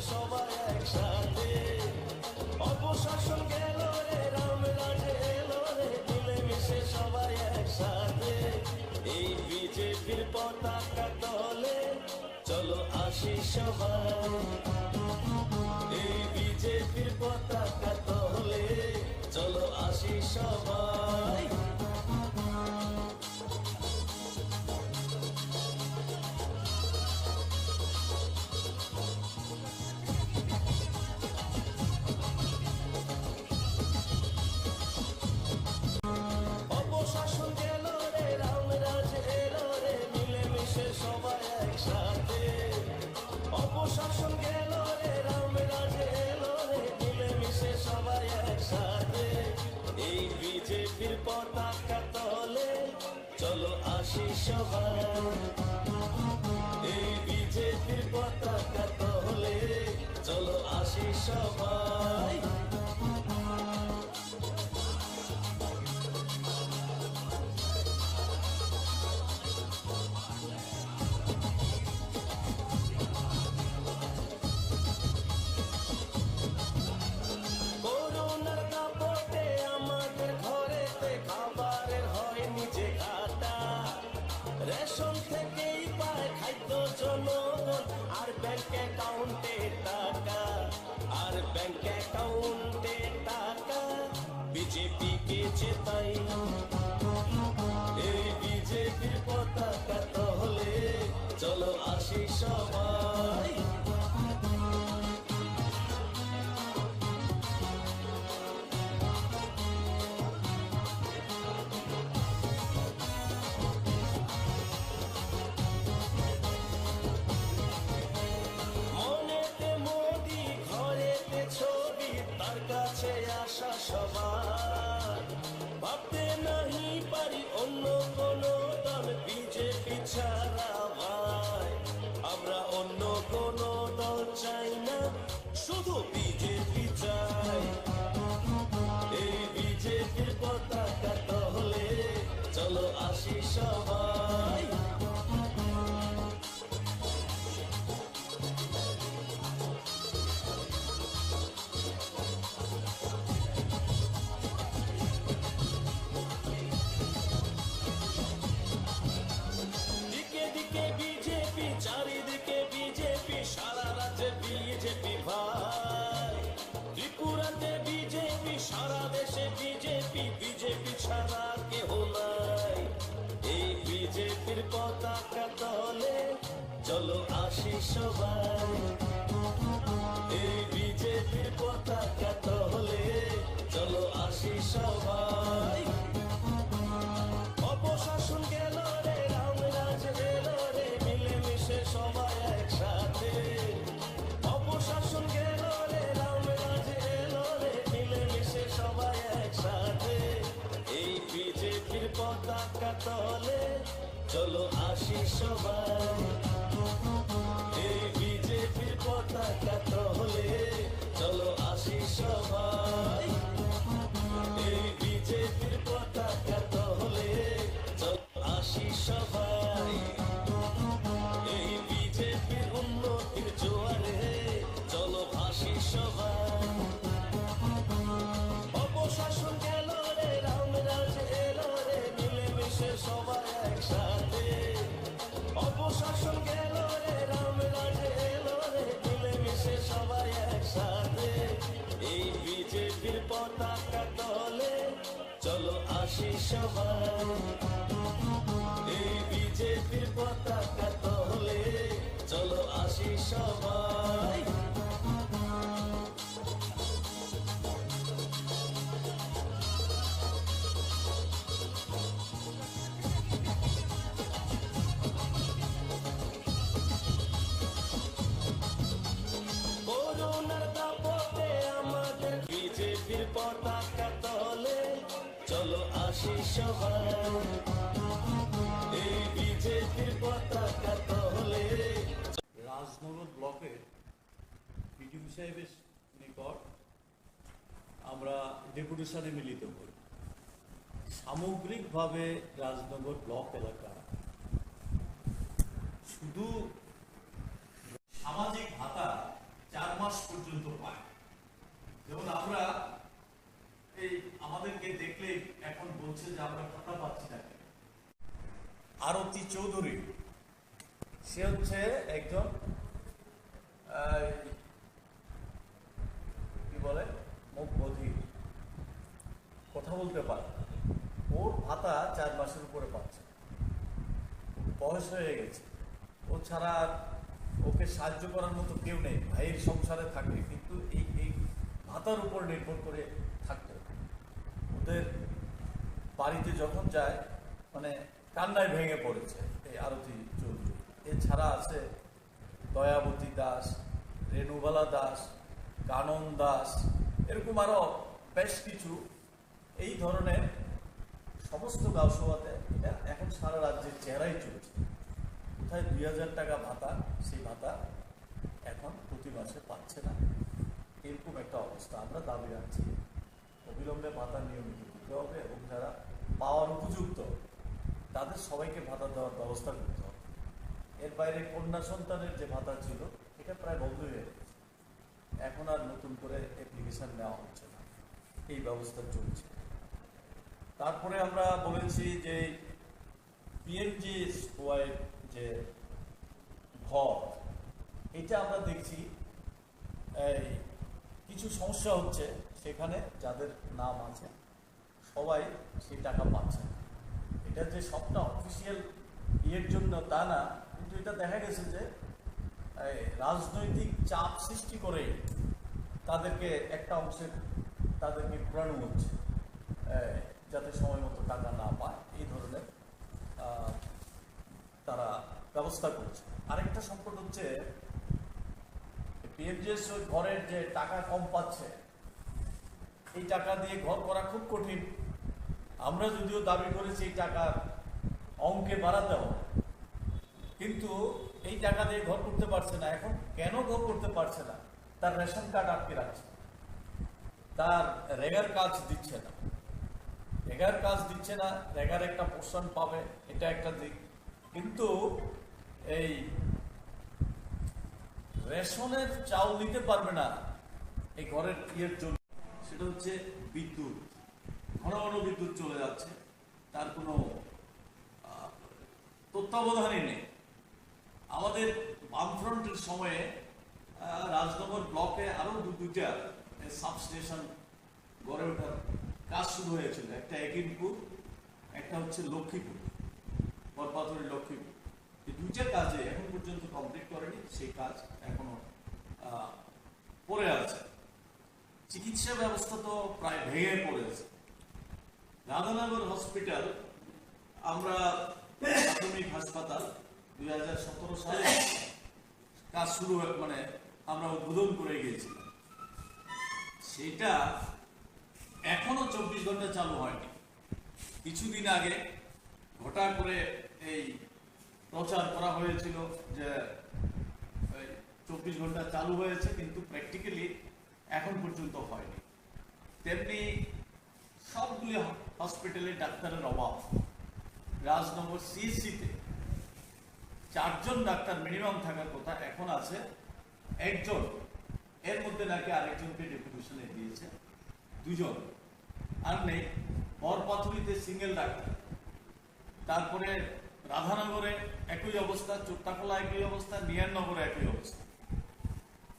সবাই একসাথে, অপশাসন গেল রে, রাম রাজ এলো রে, মিলেমিশে সবাই একসাথে। এই বিজেপির পতাকা তলে চলো আসি সবাই, এই বিজেপির পতাকা তলে চলো আসি সবাই। অপশাসন গেল রে, রাম রাজ এলো রে, মিলেমিশে সবাই একসাথে, অপশাসন গেল রে, রাম রাজ এলো রে, মিলেমিশে সবাই একসাথে। এই বিজেপির পতাকা তলে চলো আসি সবাই, এই বিজেপির পতাকা তলে চলো আসি সবাই। করোনার দাপটে আমাদের ঘরেতে খাবারের হয়নি যে ঘাটা, রেশন থেকেই পায় খাদ্য জনগণ, আর ব্যাংক অ্যাকাউন্টে টাকা, আর ব্যাংক অ্যাকাউন্টে টাকা বিজেপিকে জেতাই। এই বিজেপির পতাকা তলে চলো আসি সবাই। মনেতে মোদি, ঘরেতে ছবি, তার কাছে আসা সবার, ভাবতে নাহি পারি অন্য কোনো দল বিজেপি ছাড়া ভাই। আমরা অন্য কোনো দল চাই না, শুধু বিজেপি চাই। এই বিজেপির পতাকা তলে চলো আসি সবাই। দিকে দিকে বিজেপি, চারিদিকে বিজেপি, সারা রাজ্যে বিজেপি ভাই। ত্রিপুরাতে বিজেপি, সারা দেশে বিজেপি, বিজেপি ছাড়া কেহ নাই। এই বিজেপির পতাকা তলে চলো আসি সবাই, এই বিজেপির পতাকা তলে চলো আসি সবাই। অপশাসন গেল রে, রাম রাজ এলো রে, মিলেমিশে সবাই একসাথে, অপশাসন গেল রে, রাম রাজ এলো রে, মিলেমিশে সবাই একসাথে। এই বিজেপির পতাকা তলে চলো আসি সবাই, এই বিজেপির পতাকা তলে চলো আসি সবাই, এই বিজেপির পতাকা তলে চলো আসি সবাই। এই বিজেপির উন্নতির জোয়ারে চলো ভাসি সবাই। অপশাসন গেল রে, রাম রাজ এলো রে, মিলেমিশে সবাই একসাথে, অপশাসন গেল রে, রাম রাজ এলো রে, মিলেমিশে সবাই একসাথে। এই বিজেপির পতাকা তলে চলো আসি সবাই, এই বিজেপির পতাকা তলে চলো আসি সবাই। করোনার দাপটে আমাদের বিজেপির পতাকা তলে চলো আসি সবাই, এই বিজেপির পতাকা তলে। রাজনগর ব্লকের পিডিও সাহেবের নিকট আমরা ডেপুটেশনে মিলিত করি। সামগ্রিকভাবে রাজনগর ব্লক এলাকা শুধু সামাজিক ভাতা 4 মাস পর্যন্ত পায়। যেমন আমরা এই আমাদেরকে দেখলে এখন বলছে যে আমরা ভাতা পাচ্ছি না কেন। আরতি চৌধুরী, সে হচ্ছে একজন কি বলে মুখ বধির, কথা বলতে পারে। ওর ভাতা 4 মাসের উপরে পাচ্ছে, বয়স হয়ে গেছে। ও ছাড়া আর ওকে সাহায্য করার মতো কেউ নেই। ভাইয়ের সংসারে থাকে, কিন্তু এই ভাতার উপর নির্ভর করে থাকতে হয়। ওদের বাড়িতে যখন যায় মানে কান্নায় ভেঙে পড়েছে এই আরতি চৌধুরী। এছাড়া আছে দয়াবতী দাস, রেণুবালা দাস, কানন দাস, এরকম আরো বেশ কিছু এই ধরনের সমস্ত গাঁওসভাতে এটা এখন সারা রাজ্যের চেহারাই চলছে। কোথায় 2000 টাকা ভাতা, সেই ভাতা এখন প্রতি মাসে পাচ্ছে না, এরকম একটা অবস্থা। আমরা দাবি রাখছি অবিলম্বে ভাতা নিয়মিত দিতে হবে এবং যারা পাওয়ার উপযুক্ত তাদের সবাইকে ভাতা দেওয়ার ব্যবস্থা করতে হবে। এর বাইরে কন্যা সন্তানের যে ভাতা ছিল এটা প্রায় বন্ধ হয়ে গেছে, এখন আর নতুন করে অ্যাপ্লিকেশন নেওয়া হচ্ছে না, এই ব্যবস্থা চলছে। তারপরে আমরা বলেছি যে পিএমজিএসওয়াই যে ঘর, এটা আমরা দেখছি এই কিছু সমস্যা হচ্ছে। সেখানে যাদের নাম আছে সবাই সেই টাকা পাচ্ছে না। এটা যে সবটা অফিসিয়াল ইয়ের জন্য তা না, কিন্তু এটা দেখা গেছে যে রাজনৈতিক চাপ সৃষ্টি করে তাদেরকে একটা অংশের তাদেরকে ঘোরানো হচ্ছে যাতে সময় মতো টাকা না পায়, এই ধরনের তারা ব্যবস্থা করছে। আরেকটা সংকট হচ্ছে পিএমজিএস ওই ঘরের যে টাকা কম পাচ্ছে, এই টাকা দিয়ে ঘর করা খুব কঠিন। আমরা যদিও দাবি করেছি এই টাকার অঙ্কে বাড়াতে হবে, কিন্তু এই টাকা দিয়ে ঘর করতে পারছে না। এখন কেন ঘর করতে পারছে না? তার রেশন কার্ড আটকে রাখছে, তার রেগার কাজ দিচ্ছে না, রেগার কাজ দিচ্ছে না, রেগার একটা পোর্শন পাবে, এটা একটা দিক। কিন্তু এই রেশনের চাউল দিতে পারবে না এই ঘরের ইয়ের জন্য। সেটা হচ্ছে বিদ্যুৎ, ঘন ঘন বিদ্যুৎ চলে যাচ্ছে, তার কোনো তত্ত্বাবধানই নেই। আমাদের বামফ্রন্টের সময়ে রাজনগর ব্লকে আরো দুইটা সাবস্টেশন গড়ে ওঠার কাজ শুরু হয়েছিল। একটা একিমপুর, একটা হচ্ছে লক্ষ্মীপুর, বরপাথরের লক্ষ্মীপুর। এই দুইটা কাজে এখন পর্যন্ত কমপ্লিট করেনি, সেই কাজ এখনো পড়ে আছে। চিকিৎসা ব্যবস্থা তো প্রায় ভেঙে পড়েছে। রাধানগর হসপিটাল, আমরা প্রাথমিক হাসপাতাল 2017 সালে কাজ শুরু মানে আমরা উদ্বোধন করে গিয়েছিলাম। সেটা এখনো 24 ঘন্টা চালু হয়নি। কিছুদিন আগে হঠাৎ করে এই প্রচার করা হয়েছিল যে 24 ঘন্টা চালু হয়েছে, কিন্তু প্র্যাকটিক্যালি এখন পর্যন্ত হয়নি। তেমনি সবগুলি হসপিটালে ডাক্তারের অভাব। রাজনগর সিএসসিতে 4 জন ডাক্তার মিনিমাম থাকার কথা, এখন আছে 1 জন। এর মধ্যে নাকি আরেকজনকে ডেপুটেশনে দিয়েছে, 2 জন আর নেই। বরপাথুরিতে সিঙ্গেল ডাক্তার, তারপরে রাধানগরে একই অবস্থা, চোট্টাখোলা একই অবস্থা, নিয়ারনগরে একই অবস্থা।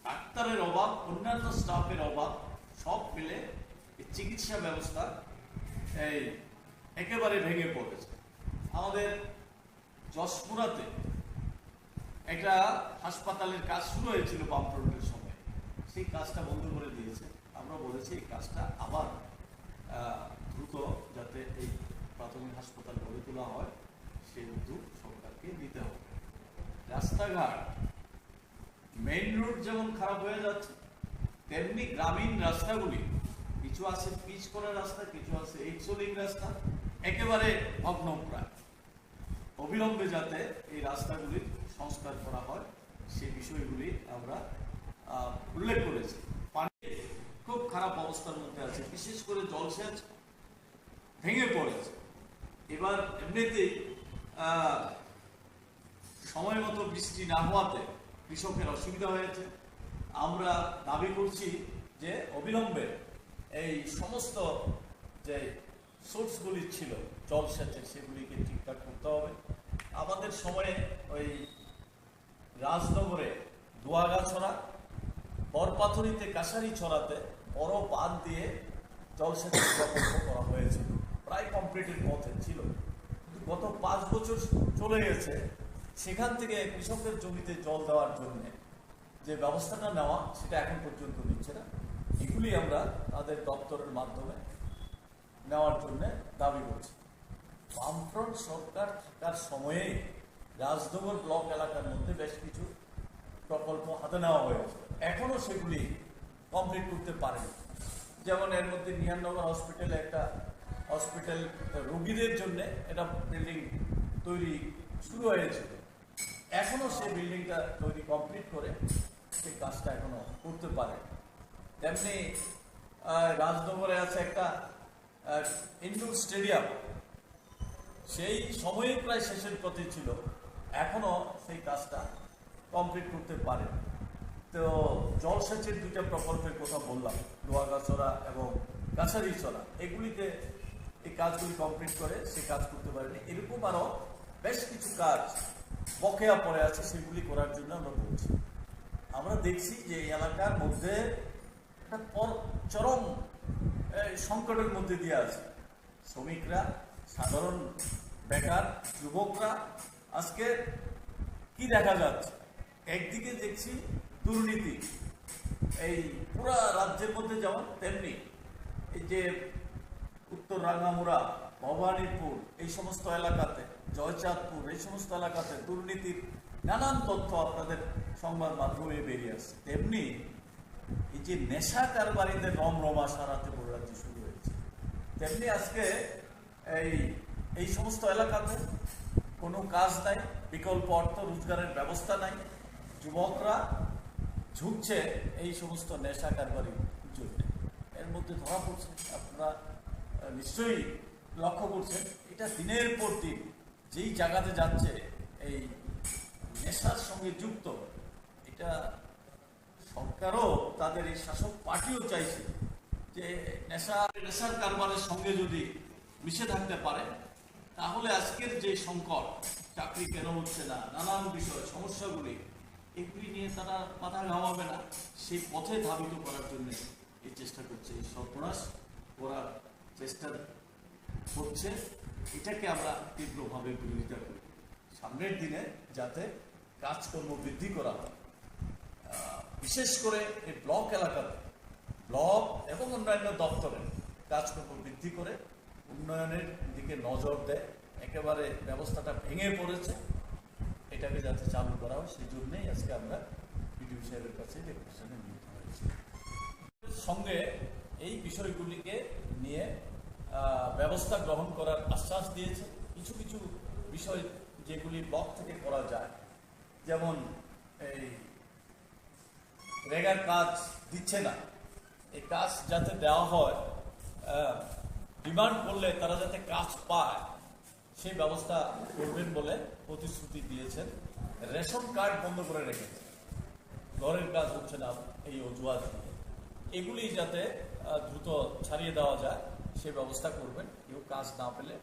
ডাক্তারের অভাব, অন্যান্য স্টাফের অভাব, সব মিলে চিকিৎসা ব্যবস্থা এই একেবারে ভেঙে পড়েছে। আমাদের যশপুরাতে একটা হাসপাতালের কাজ শুরু হয়েছিল বামফ্রন্টের সময়, সেই কাজটা বন্ধ করে দিয়েছে। আমরা বলেছি এই কাজটা আবার দ্রুত যাতে এই প্রাথমিক হাসপাতাল গড়ে তোলা হয়, সেই উদ্যোগ সরকারকে নিতে হবে। রাস্তাঘাট, মেইন রোড যেমন খারাপ হয়ে যাচ্ছে, তেমনি গ্রামীণ রাস্তাগুলি, কিছু আছে পিচ করা রাস্তা, কিছু আছে এইচলিং রাস্তা, একেবারে ভগ্নপ্রায়। অবিলম্বে যাতে এই রাস্তাগুলির সংস্কার করা হয়, সেই বিষয়গুলি আমরা উল্লেখ করেছি। পানি খুব খারাপ অবস্থার মধ্যে আছে, বিশেষ করে জলসেচ ভেঙে পড়েছে। এবার এমনিতেই সময় মতো বৃষ্টি না হওয়াতে কৃষকের অসুবিধা হয়েছে। আমরা দাবি করছি যে অবিলম্বে এই সমস্ত যে সোর্সগুলি ছিল জলসেচের সেগুলিকে ঠিকঠাক করতে হবে। আমাদের সময়ে ওই রাজনগরে দোয়াগাছড়া, বরপাথরিতে কাশারি ছড়াতে বড় বাঁধ দিয়ে জলসেচের প্রকল্প করা হয়েছিল, প্রায় কমপ্লিটের পথে ছিল। কিন্তু গত 5 বছর চলে গেছে, সেখান থেকে কৃষকদের জমিতে জল দেওয়ার জন্য যে ব্যবস্থাটা নেওয়া সেটা এখন পর্যন্ত নিচ্ছে না। এগুলি আমরা তাদের দপ্তরের মাধ্যমে নেওয়ার জন্য দাবি করছি। বামফ্রন্ট সরকার থাকার সময়ে রাজনগর ব্লক এলাকার মধ্যে বেশ কিছু প্রকল্প হাতে নেওয়া হয়েছে, এখনো সেগুলি কমপ্লিট করতে পারেনি। যেমন এর মধ্যে নিহাননগর হসপিটালে একটা হসপিটাল রোগীদের জন্য একটা বিল্ডিং তৈরি শুরু হয়েছিল, এখনো সেই বিল্ডিংটা তৈরি কমপ্লিট করে সেই কাজটা এখনো করতে পারে। তেমনি রাজনগরে আছে একটা ইনডোর স্টেডিয়াম, সেই সময়ে প্রায় শেষের পথে ছিল, এখনো সেই কাজটা কমপ্লিট করতে পারে। তো জলসেচের 2টা প্রকল্পের কথা বললাম, দোয়াগাছড়া এবং কাছারিছড়া, এগুলিতে এই কাজগুলি কমপ্লিট করে সে কাজ করতে পারেনি। এরকম আরও বেশ কিছু কাজ বকেয়া পড়ে আছে, সেগুলি করার জন্য আমরা বলছি। আমরা দেখছি যে এই এলাকার মধ্যে একটা চরম সংকটের মধ্যে দিয়ে আছে শ্রমিকরা, সাধারণ বেকার যুবকরা। আজকে কি দেখা যাচ্ছে, একদিকে দেখছি দুর্নীতি এই পুরা রাজ্যের মধ্যে, যেমন তেমনি এই যে উত্তর রাঙ্গামুড়া, ভবানীপুর, এই সমস্ত এলাকাতে, জয়চাঁদপুর, এই সমস্ত এলাকাতে দুর্নীতির নানান তথ্য আপনাদের সংবাদ মাধ্যমে বেরিয়ে আসছে। তেমনি এই যে নেশা কারবারিদের রমরমা সারাতে বড় রাজ্যে শুরু হয়েছে, তেমনি আজকে এই সমস্ত এলাকাতে কোনো কাজ নাই, বিকল্প অর্থ রোজগারের ব্যবস্থা নাই, যুবকরা ঝুঁকছে এই সমস্ত নেশা কারবারির জন্য। এর মধ্যে ধরা পড়ছে, আপনারা নিশ্চয়ই লক্ষ্য করছেন, এটা দিনের পর দিন যেই জায়গাতে যাচ্ছে এই নেশার সঙ্গে যুক্ত। এটা সরকারও, তাদের এই শাসক পার্টিও চাইছে যে নেশার কারবারের সঙ্গে যদি মিশে থাকতে পারে, তাহলে আজকের যে সংকট, চাকরি কেন হচ্ছে না, নানান বিষয় সমস্যাগুলি, এগুলি নিয়ে তারা মাথা ঘামাবে না, সেই পথে ধাবিত করার জন্য এই চেষ্টা করছে, এই সর্বনাশ করার চেষ্টা করছে। এটাকে আমরা তীব্রভাবে বিরোধিতা করি। সামনের দিনে যাতে কাজকর্ম বৃদ্ধি করা হয়, বিশেষ করে এই ব্লক এলাকাতে, ব্লক এবং অন্যান্য দপ্তরে কাজকর্ম বৃদ্ধি করে উন্নয়নের দিকে নজর দেয়। একেবারে ব্যবস্থাটা ভেঙে পড়েছে, এটাকে যাতে চালু করা হয়, সেই জন্যই আজকে আমরা বিডিও সাহেবের কাছে ডেপুটেশনে নিতে হয়েছি। সঙ্গে এই বিষয়গুলিকে নিয়ে ব্যবস্থা গ্রহণ করার আশ্বাস দিয়েছে। কিছু কিছু বিষয় যেগুলি ব্লক থেকে করা যায়, যেমন এই রেগার কাজ দিচ্ছে না, এই কাজ যাতে দেওয়া হয়, ডিমান্ড করলে তারা যাতে কাজ পায় সেই ব্যবস্থা করবেন বলে প্রতিশ্রুতি দিয়েছেন। রেশন কার্ড বন্ধ করে রেখেছে, ঘরের কাজ হচ্ছে না এই অজুহাত দিয়ে, এগুলি যাতে দ্রুত ছাড়িয়ে দেওয়া যায় সেই ব্যবস্থা করবেন। কেউ কাজ না পেলে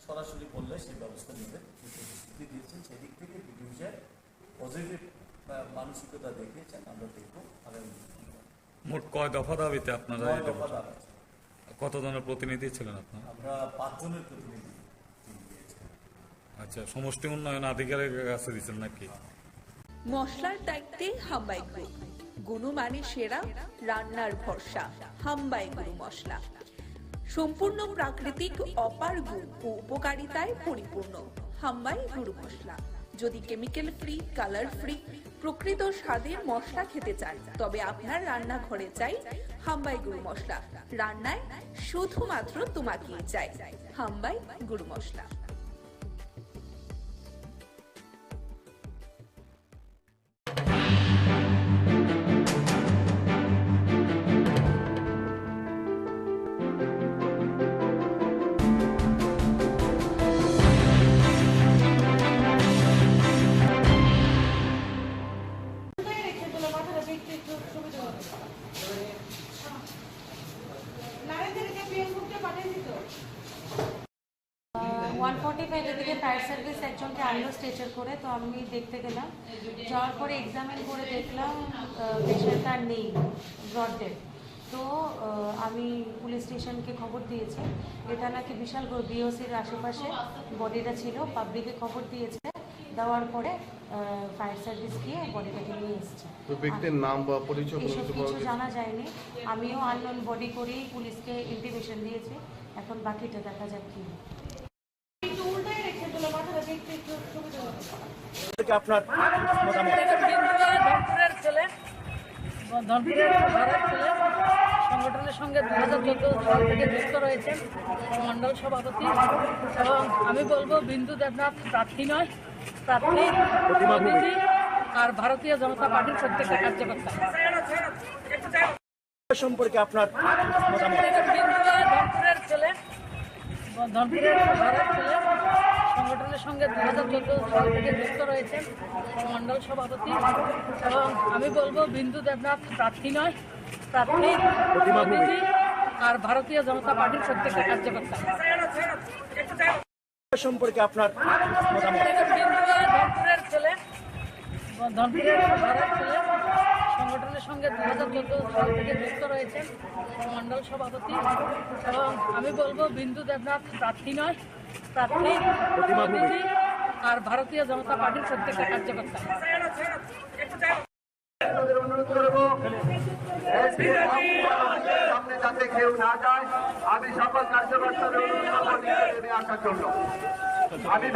সরাসরি বললে সেই ব্যবস্থা নেবেন প্রতিশ্রুতি দিয়েছেন। সেদিক থেকে বিডিও সাহেব পজিটিভ মানসিকতা দেখিয়েছেন। আমরা দেখব আগামী মোট কয় দফা দাবিতে আপনারা? 9 দফা দাবি। কত জনের প্রতিনিধি ছিলেন আপনারা? আমরা 5 জনের প্রতিনিধি দিয়েছি। আচ্ছা, সমষ্টি উন্নয়ন আধিকারিকের কাছে দিচ্ছেন নাকি? মশলার দায়িত্বে হাম্বাই গ্রুপ, গুণমানে সেরা, রান্নার ভরসা। হাম্বাই গুরু মশলা সম্পূর্ণ প্রাকৃতিক, অপার গুণ ও উপকারিতায় পরিপূর্ণ। হাম্বাই গুরু মশলা। যদি কেমিক্যাল ফ্রি, কালার ফ্রি, প্রকৃত স্বাদের মশলা খেতে চান, তবে আপনার রান্নাঘরে চাই হাম্বাই গুরু মশলা। রান্নায় শুধুমাত্র তোমাকেই চাই। হাম্বাই গুরু মশলা। রেখে দিলে মাথাটা দেখতে একটু 45 থেকে ফায়ার সার্ভিস একজনকে আনলো স্ট্রেচার করে, তো আমি দেখতে গেলাম। যাওয়ার পরে এক্সামিন করে দেখলাম পেশেন্ট আর নেই, ব্রড ডেড। তো আমি পুলিশ স্টেশনকে খবর দিয়েছি। এটা নাকি বিশাল বিওসির আশেপাশে বডিটা ছিল, পাবলিকে খবর দিয়েছে। দেওয়ার পরে ফায়ার সার্ভিস গিয়ে বডিটাকে নিয়ে এসছে। তো ব্যক্তির নাম বা পরিচয় এসব কিছু জানা যায়নি। আমিও আননোন বডি করেই পুলিশকে ইন্টিমেশন দিয়েছি। এখন বাকিটা দেখা যাক কি হয়। আপনার ধনপুরের ছেলে, ধনপুরের ঘরের ছেলে, সংগঠনের সঙ্গে 2014 সাল থেকে যুক্ত রয়েছেন, মণ্ডল সভাপতি। এবং আমি বলবো বিন্দু দেবনাথ প্রার্থী নয়, প্রার্থী মোদীজি আর ভারতীয় জনতা পার্টির প্রত্যেকটা কার্যকর্তা। সম্পর্কে আপনার ধনপুরের ছেলে, ধনপুরের ঘরের ছেলে, সংগঠনের সঙ্গে 2014 সাল থেকে যুক্ত রয়েছেন, মণ্ডল সভাপতি। এবং আমি বলবো বিন্দু দেবনাথ প্রার্থী নয়, প্রার্থী মোদীজি আর ভারতীয় জনতা পার্টির প্রত্যেকটা কার্যকর্তা। সম্পর্কে আপনার ধনপুরের ছেলে, ধনপুরের ঘরের ছেলে, সংগঠনের সঙ্গে 2014 সাল থেকে যুক্ত রয়েছেন, মণ্ডল সভাপতি। এবং আমি বলবো বিন্দু দেবনাথ প্রার্থী নয়, প্রার্থী মোদীজি আর ভারতীয় জনতা পার্টির প্রত্যেকটা কার্যকর্তা। অনুরোধ করবো সামনে যাতে কেউ না যায়, আমি সকল কার্যকর্তাদের অনুরোধ করবো নিচে আসার জন্য। আমি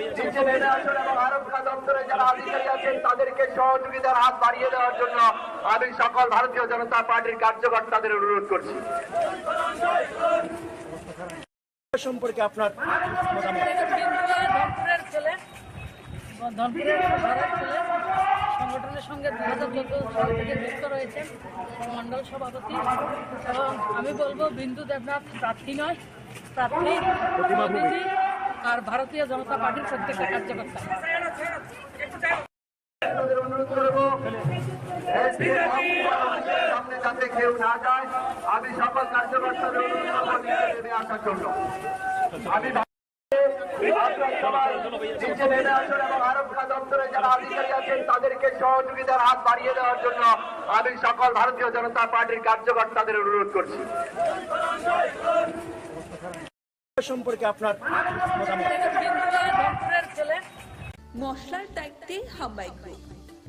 নিচে নেমে আসুন এবং আরক্ষা দপ্তরে যারা আধিকারিক আছেন তাদেরকে সহযোগিতার হাত বাড়িয়ে দেওয়ার জন্য আমি সকল ভারতীয় জনতা পার্টির কার্যকর্তাদের অনুরোধ করছি। সম্পর্কে আপনার ধনপুরের ছেলে, ধনপুরের ঘরের ছেলে, সংগঠনের সঙ্গে 2014 সাল থেকে যুক্ত রয়েছেন, মণ্ডল সভাপতি। এবং আমি বলবো বিন্দু দেবনাথ প্রার্থী নয়, প্রার্থী মোদীজি আর ভারতীয় জনতা পার্টির প্রত্যেকটা কার্যকর্তা। অনুরোধ করবো সামনে যাতে কেউ না যায়, আমি সকল কার্যকর্তাদের অনুরোধ করবো নিচে নেমে আসার জন্য। আমি নিচে নেমে আসুন এবং আরক্ষা দপ্তরে যারা আধিকারিক আছেন তাদেরকে সহযোগিতার হাত বাড়িয়ে দেওয়ার জন্য আমি সকল ভারতীয় জনতা পার্টির কার্যকর্তাদের অনুরোধ করছি। সম্পর্কে আপনার ধনপুরের ছেলে, মশলার দায়িত্বে হাম্বাই গ্রুপ,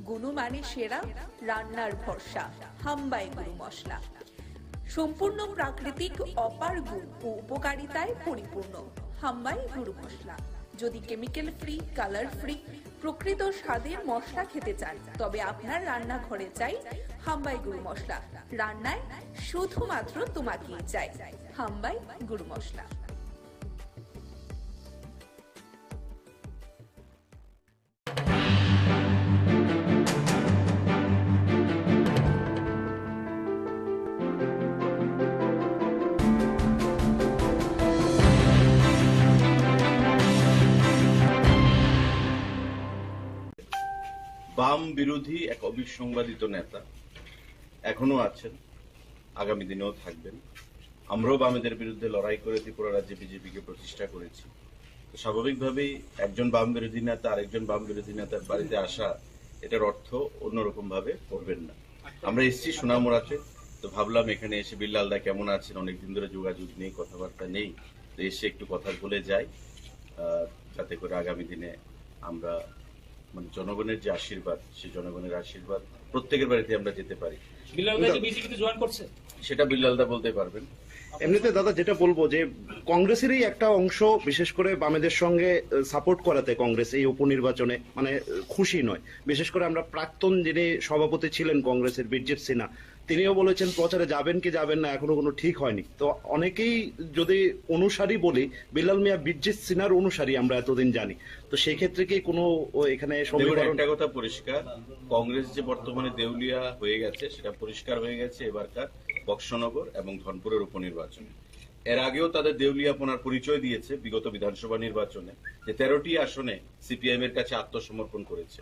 গুণমানে সেরা, রান্নার ভরসা। হাম্বাই গুরু মশলা সম্পূর্ণ প্রাকৃতিক, অপার গুণ ও উপকারিতায় পরিপূর্ণ। হাম্বাই গুরু মশলা। যদি কেমিক্যাল ফ্রি, কালার ফ্রি, প্রকৃত স্বাদের মশলা খেতে চান তবে আপনার রান্নাঘরে চাই হাম্বাই গুরু মশলা। রান্নায় শুধুমাত্র তোমাকেই চাই হাম্বাই গুরু মশলা। বাম বিরোধী এক অবিসংবাদিত নেতা এখনো আছেন, আগামী দিনেও থাকবেন। আমরাও বামেদের বিরুদ্ধে লড়াই করে ত্রিপুরা রাজ্যে বিজেপিকে প্রতিষ্ঠা করেছি। তো স্বাভাবিকভাবেই একজন বাম বিরোধী নেতা আরেকজন বাম বিরোধী নেতার বাড়িতে আসা, এটার অর্থ অন্যরকম ভাবে করবেন না। আমরা এসেছি সোনামুড়াতে, তো ভাবলাম এখানে এসে বিল্লালদা কেমন আছেন, অনেকদিন ধরে যোগাযোগ নেই, কথাবার্তা নেই, তো এসে একটু কথা বলে যাই, যাতে করে আগামী দিনে আমরা মানে জনগণের যে আশীর্বাদ, সেই জনগণের আশীর্বাদ প্রত্যেকের বাড়িতে আমরা যেতে পারি। সেটা বিল্লালদা বলতে পারবেন। এমনিতে দাদা যেটা বলবো যে কংগ্রেসেরই একটা অংশ বিশেষ করে বামেদের সঙ্গে সাপোর্ট করাতে কংগ্রেস এই উপনির্বাচনে মানে খুশি নয়। বিশেষ করে আমরা প্রাক্তন যিনি সভাপতি ছিলেন কংগ্রেসের বিরজিৎ সিনহা, তিনিও বলেছেন প্রচারে যাবেন কি যাবেন না এখনো কোনো ঠিক হয়নি। তো অনেকেই যদি অনুসারী বলি, বিল্লাল মিয়া বিরজিৎ সিনহার অনুসারী আমরা এতদিন জানি, তো সেই ক্ষেত্রে কি কোনো এখানে একটা কথা পরিষ্কার, কংগ্রেস যে বর্তমানে দেউলিয়া হয়ে গেছে সেটা পরিষ্কার হয়ে গেছে এবারকার বক্সনগর এবং ধনপুরের উপনির্বাচনে। এর আগেও তাদের দেউলিয়াপনার পরিচয় দিয়েছে বিগত বিধানসভা নির্বাচনে, যে 13টি আসনে সিপিআইএম এর কাছে আত্মসমর্পণ করেছে,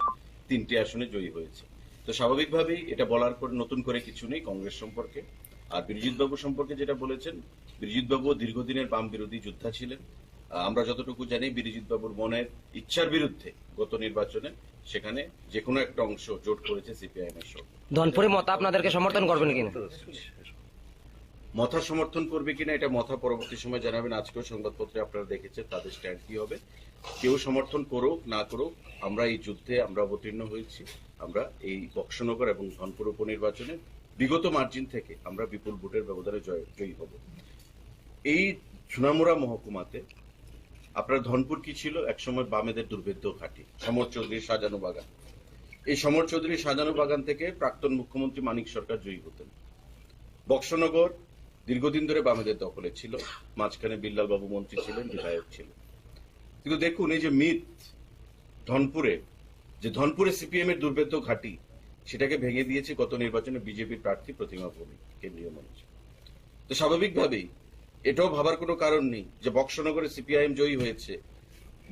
3টি আসনে জয়ী হয়েছে। তো স্বাভাবিকভাবেই এটা বলার পর নতুন করে কিছু নেই কংগ্রেস সম্পর্কে। আর বিরজিৎবাবু সম্পর্কে যেটা বলেছেন, বিরজিৎবাবু দীর্ঘদিনের বাম বিরোধী যোদ্ধা ছিলেন। আমরা যতটুকু জানি বিরজিৎবাবুর মনের ইচ্ছার বিরুদ্ধে গত নির্বাচনে সেখানে যে কোনো একটা অংশ জোট করেছে সিপিআইএম এর সঙ্গে। ধনপুরে মত আপনাদেরকে সমর্থন করবেন কিনা? মথা সমর্থন করবে কিনা এটা মথা পরবর্তী সময় জানাবেন। আজকেও সংবাদপত্রে আপনারা দেখেছেন তাদের স্ট্যান্ড কি হবে। কেউ সমর্থন করুক না করুক, আমরা এই যুদ্ধে আমরা অবতীর্ণ হয়েছি। আমরা এই বক্সনগর এবং ধনপুর উপনির্বাচনে বিগত মার্জিন থেকে আমরা বিপুল ভোটের ব্যবধানে জয়ী হব। এই সোনামুড়া মহকুমাতে আপনার ধনপুর কি ছিল, একসময় বামেদের দুর্ভেদ্য ঘাঁটি, সমর চৌধুরীর সাজানো বাগান। এই সমর চৌধুরীর সাজানো বাগান থেকে প্রাক্তন মুখ্যমন্ত্রী মানিক সরকার জয়ী হতেন। বক্সনগর দীর্ঘদিন ধরে বামেদের দখলে ছিল, মাঝখানে বিল্লাল বাবু মন্ত্রী ছিলেন, বিধায়ক ছিলেন। কিন্তু দেখুন এই যে মিথ ধনপুরে সিপিএম এর দুর্ভেদ্য ঘাঁটি, সেটাকে ভেঙে দিয়েছে গত নির্বাচনে বিজেপির প্রার্থী প্রতিমা ভৌমিক কেন্দ্রীয় মঞ্চে। তো স্বাভাবিকভাবেই এটাও ভাবার কোনো কারণ নেই যে বক্সনগরে সিপিআইএম জয়ী হয়েছে,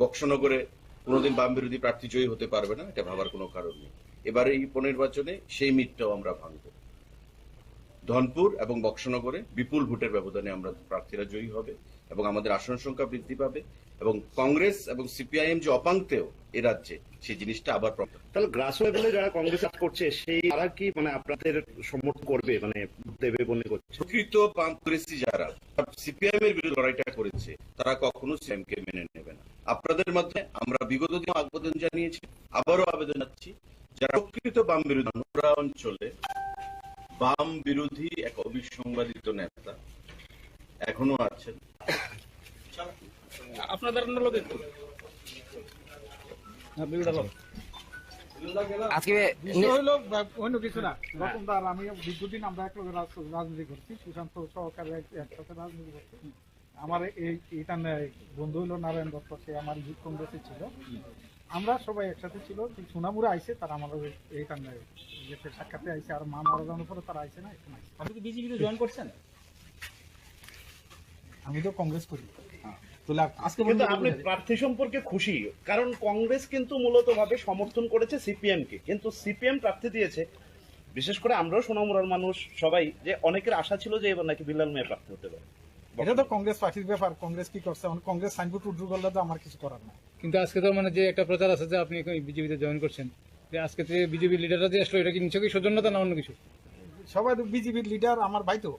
বক্সনগরে কোনোদিন বাম বিরোধী প্রার্থী জয়ী হতে পারবে না, এটা ভাবার কোনো কারণ নেই। এবারে এই উপনির্বাচনে সেই মিথটাও আমরা ভাঙব। ধনপুর এবং বক্সনগরে বিপুল ভোটের ব্যবধানে আমরা প্রার্থীরা জয়ী হবে এবং আমাদের আসন সংখ্যা বৃদ্ধি পাবে এবং কংগ্রেস এবং সিপিআইএম যে অপাঙ্ক্তেয় এ রাজ্যে, সেই জিনিসটা আবার তাহলে গ্রাস লেভেলে যারা কংগ্রেস করছে সেই তারা কি মানে আপনাদের সমর্থন করবে, মানে দেবে মনে করছে? প্রকৃত কংগ্রেসী যারা সিপিআইএম এর বিরুদ্ধে লড়াইটা করেছে তারা কখনো সিপিএম কে মেনে নেবে না। আপনাদের মধ্যে আমরা বিগত দিনে আবেদন জানিয়েছি, আবারও আবেদন জানাচ্ছি, যারা প্রকৃত বাম বিরোধী অঞ্চলে বাম বিরোধী এক অবিসংবাদিত নেতা এখনো আছেন। আপনাদের অন্য কিছু না, রকমদার আমি দীর্ঘদিন আমরা এক রাজনীতি করছি, সুশান্ত সহকারে একসাথে রাজনীতি করছি। আমার এইটা বন্ধু হইলো নারায়ণ দত্ত, সে আমার ইউথ কংগ্রেসে ছিল, আমরা সবাই একসাথে ছিল। সোনামুড়া আইসে তারা আমাদের এইটা সাক্ষাতে আইসে, আর মা মারা যাওয়ার পরে তারা আইসে না। আপনি কি বিজেপিতে জয়েন করছেন? আমি তো কংগ্রেস করি। কিন্তু আপনি প্রার্থী সম্পর্কে খুশি, কারণ কংগ্রেস কিন্তু মূলত ভাবে সমর্থন করেছে সিপিএম কে, কিন্তু সিপিএম প্রার্থী দিয়েছে। বিশেষ করে আমরাও সোনামুড়ার মানুষ সবাই, যে অনেকের আশা ছিল যে এবার নাকি বিল্লাল মিয়া প্রার্থী হতে পারে। এটা তো কংগ্রেস পার্টির ব্যাপার, কংগ্রেস কি করছে, কংগ্রেস সাইনবোর্ড উড্রু করলে তো আমার কিছু করার নাই। কিন্তু আজকে তো মানে যে একটা প্রচার আছে যে আপনি বিজেপিতে জয়েন করছেন, যে আজকে যে বিজেপি লিডাররা যে আসলো, এটা কি নিশ্চয়ই সৌজন্যতা না অন্য কিছু? সবাই তো বিজেপির লিডার, আমার ভাই তো,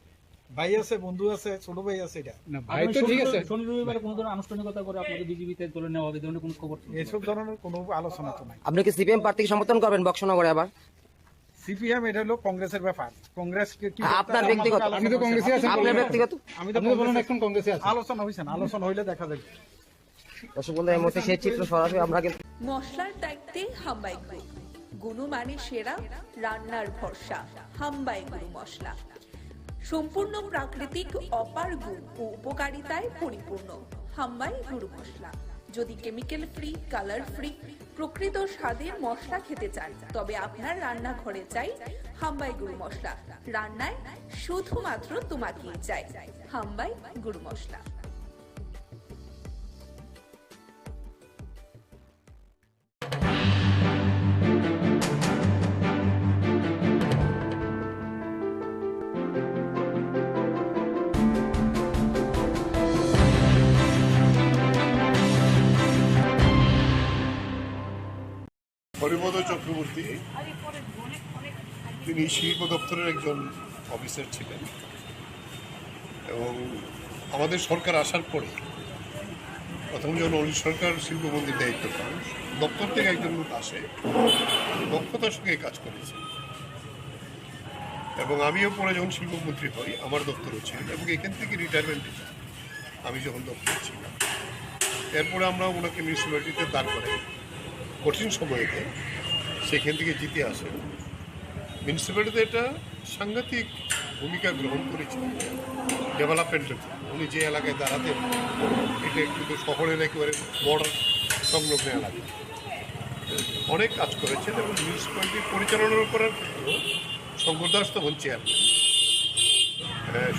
ভাই আছে, বন্ধু আছে, ছোট ভাই আছে। এটা না ভাই তো ঠিক আছে, শনি রবিবারে কোনো ধরনের আনুষ্ঠানিকতা করে আপনাদের বিজেপিতে তুলে নেওয়া হবে, ধরনের কোনো খবর? এসব ধরনের কোনো আলোচনা তো নাই। আপনি কি সিপিএম প্রার্থীকে সমর্থন করবেন বক্সনগরে আবার? সিপিএম এটা হলো কংগ্রেসের ব্যাপার, কংগ্রেস আপনার ব্যক্তিগত, আপনি তো কংগ্রেসে আছেন, আপনার ব্যক্তিগত আমি তো বলুন এখন কংগ্রেসে আছেন। আলোচনা হইছে না, আলোচনা হইলে দেখা যাবে। দর্শক বন্ধু, এই মুহূর্তে সেই চিত্র সরাসরি আমরা কিন্তু মশলার দায়িত্বে হাম্বাই গ্রুপ, গুণমানে সেরা, রান্নার ভরসা, হাম্বাই গুরু মশলা। সম্পূর্ণ প্রাকৃতিক অপার গুণ ও উপকারিতায় পরিপূর্ণ হাম্বাই গুরু মশলা। যদি কেমিক্যাল ফ্রি, কালার ফ্রি, প্রকৃত স্বাদের মশলা খেতে চান, তবে আপনার রান্নাঘরে চাই হাম্বাই গুরু মশলা। রান্নায় শুধুমাত্র তোমাকেই চাই হাম্বাই গুরু মশলা। হরিপদ চক্রবর্তী, তিনি শিল্প দপ্তরের একজন অফিসার ছিলেন এবং আমাদের সরকার আসার পরে প্রথম যখন অনিল সরকার শিল্পমন্ত্রীর দায়িত্ব পান, দপ্তর থেকে একজন লোক আসে, দক্ষতার সঙ্গে কাজ করেছে এবং আমিও পরে যখন শিল্পমন্ত্রী হই আমার দপ্তরও ছিল এবং এখান থেকে রিটায়ারমেন্ট আমি যখন দপ্তরে ছিলাম, এরপরে আমরা ওনাকে মিউনিসিপ্যালিটিতে দাঁড় করাই কঠিন সময়তে, সেখান থেকে জিতে আসেন। মিউনিসিপ্যালিটিতে একটা সাংঘাতিক ভূমিকা গ্রহণ করেছিলেন ডেভেলপমেন্টের। উনি যে এলাকায় দাঁড়াতেন এটা কিন্তু শহরের একেবারে বর্ডার সংলগ্ন এলাকা, অনেক কাজ করেছেন এবং মিউনিসিপ্যালিটি পরিচালনা করার ক্ষেত্রেও শঙ্কর দাস তখন চেয়ারম্যান।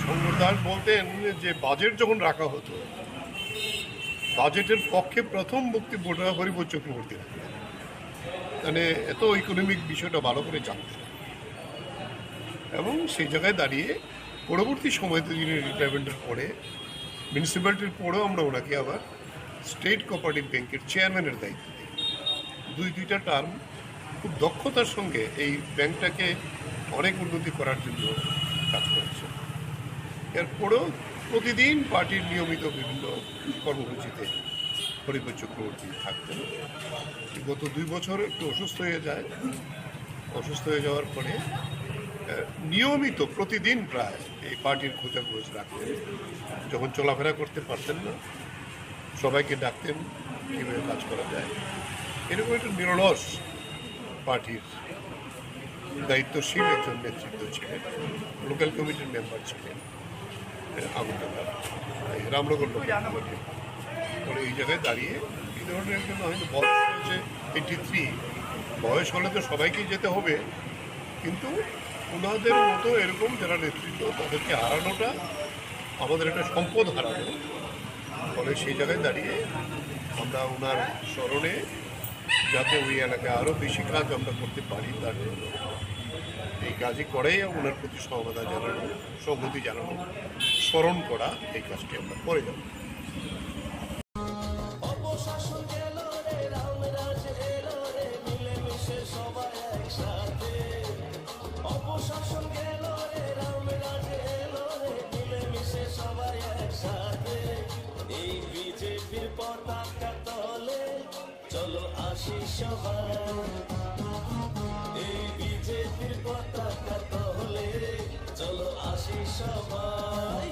শঙ্কর দাস বলতেন যে বাজেট যখন রাখা হতো, বাজেটের পক্ষে প্রথম বক্তব্যটা হরিপদ চক্রবর্তী রাখতেন, মানে এত ইকোনমিক বিষয়টা ভালো করে জানতেন এবং সেই জায়গায় দাঁড়িয়ে পরবর্তী সময়তে যিনি রিটায়ারমেন্টের পরে মিউনিসিপ্যালিটির পরেও আমরা ওনাকে আবার স্টেট কোঅপারেটিভ ব্যাংকের চেয়ারম্যানের দায়িত্ব দিই। দুইটা টার্ম খুব দক্ষতার সঙ্গে এই ব্যাংকটাকে অনেক উন্নতি করার জন্য কাজ করেছে। এরপরেও প্রতিদিন পার্টির নিয়মিত বিভিন্ন কর্মসূচিতে হরিপদ চক্রবর্তী থাকতেন। গত 2 বছর একটু অসুস্থ হয়ে যায়। অসুস্থ হয়ে যাওয়ার পরে নিয়মিত প্রতিদিন প্রায় এই পার্টির খোঁজাখোঁজ রাখতেন। যখন চলাফেরা করতে পারতেন না, সবাইকে ডাকতেন কীভাবে কাজ করা যায়। এরকম একটা নিরলস পার্টির দায়িত্বশীল একজন নেতৃত্ব ছিলেন। লোকাল কমিটির মেম্বার ছিলেন আগরতলা রামনগর লোকাল কমিটির। পরে এই জায়গায় দাঁড়িয়ে এই ধরনের একজন হয়তো বয়স হয়েছে 83, বয়স হলে তো সবাইকেই যেতে হবে, কিন্তু ওনাদের মতো এরকম যারা নেতৃত্ব তাদেরকে হারানোটা আমাদের একটা সম্পদ হারানো। ফলে সেই জায়গায় দাঁড়িয়ে আমরা ওনার স্মরণে যাতে ওই এলাকায় আরও বেশি কাজ আমরা করতে পারি তার জন্য এই কাজই করেই ওনার প্রতি সহমতা জানানো, সংহতি জানানো, স্মরণ করা, এই কাজটি আমরা করে যাব। চলো আসি সবাই, এই বিজেপির পতাকা তলে চলো আসি সবাই।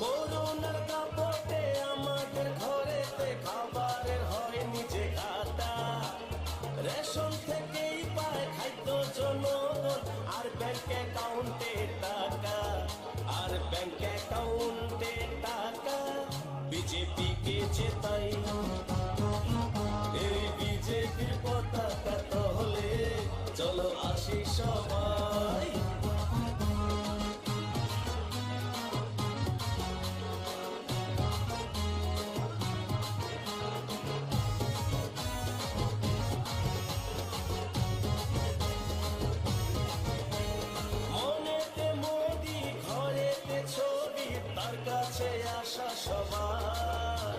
করোনার দাপটে আমাদের ঘরেতে খাবারের হয়নি যে খাতা, রেশন থেকেই পায় খাদ্য জনগণ, আর ব্যাংক অ্যাকাউন্টে টাকা, আর ব্যাংক অ্যাকাউন্টে টাকা বিজেপিকে জেতাই। এই বিজেপির পতাকা তলে চলো আসি সবাই। মনেতে মোদি, ঘরেতে ছবি, তার কাছে আসা সবার,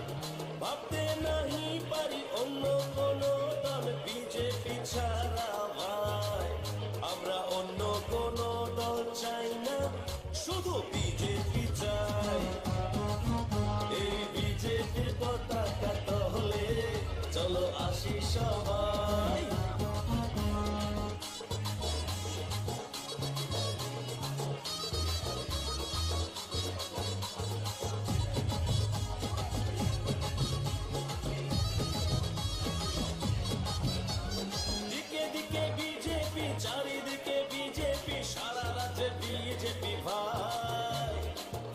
ভাবতে নাহি পারি অন্য কোনো দল বিজেপি ছাড়া ভাই। আমরা অন্য কোনো দল চাই না, শুধু বিজেপি চাই। এই বিজেপির পতাকা তলে চলো আসি সবাই। দিকে দিকে বিজেপি, চারিদিকে বিজেপি, সারা রাজ্যে বিজেপি ভাই।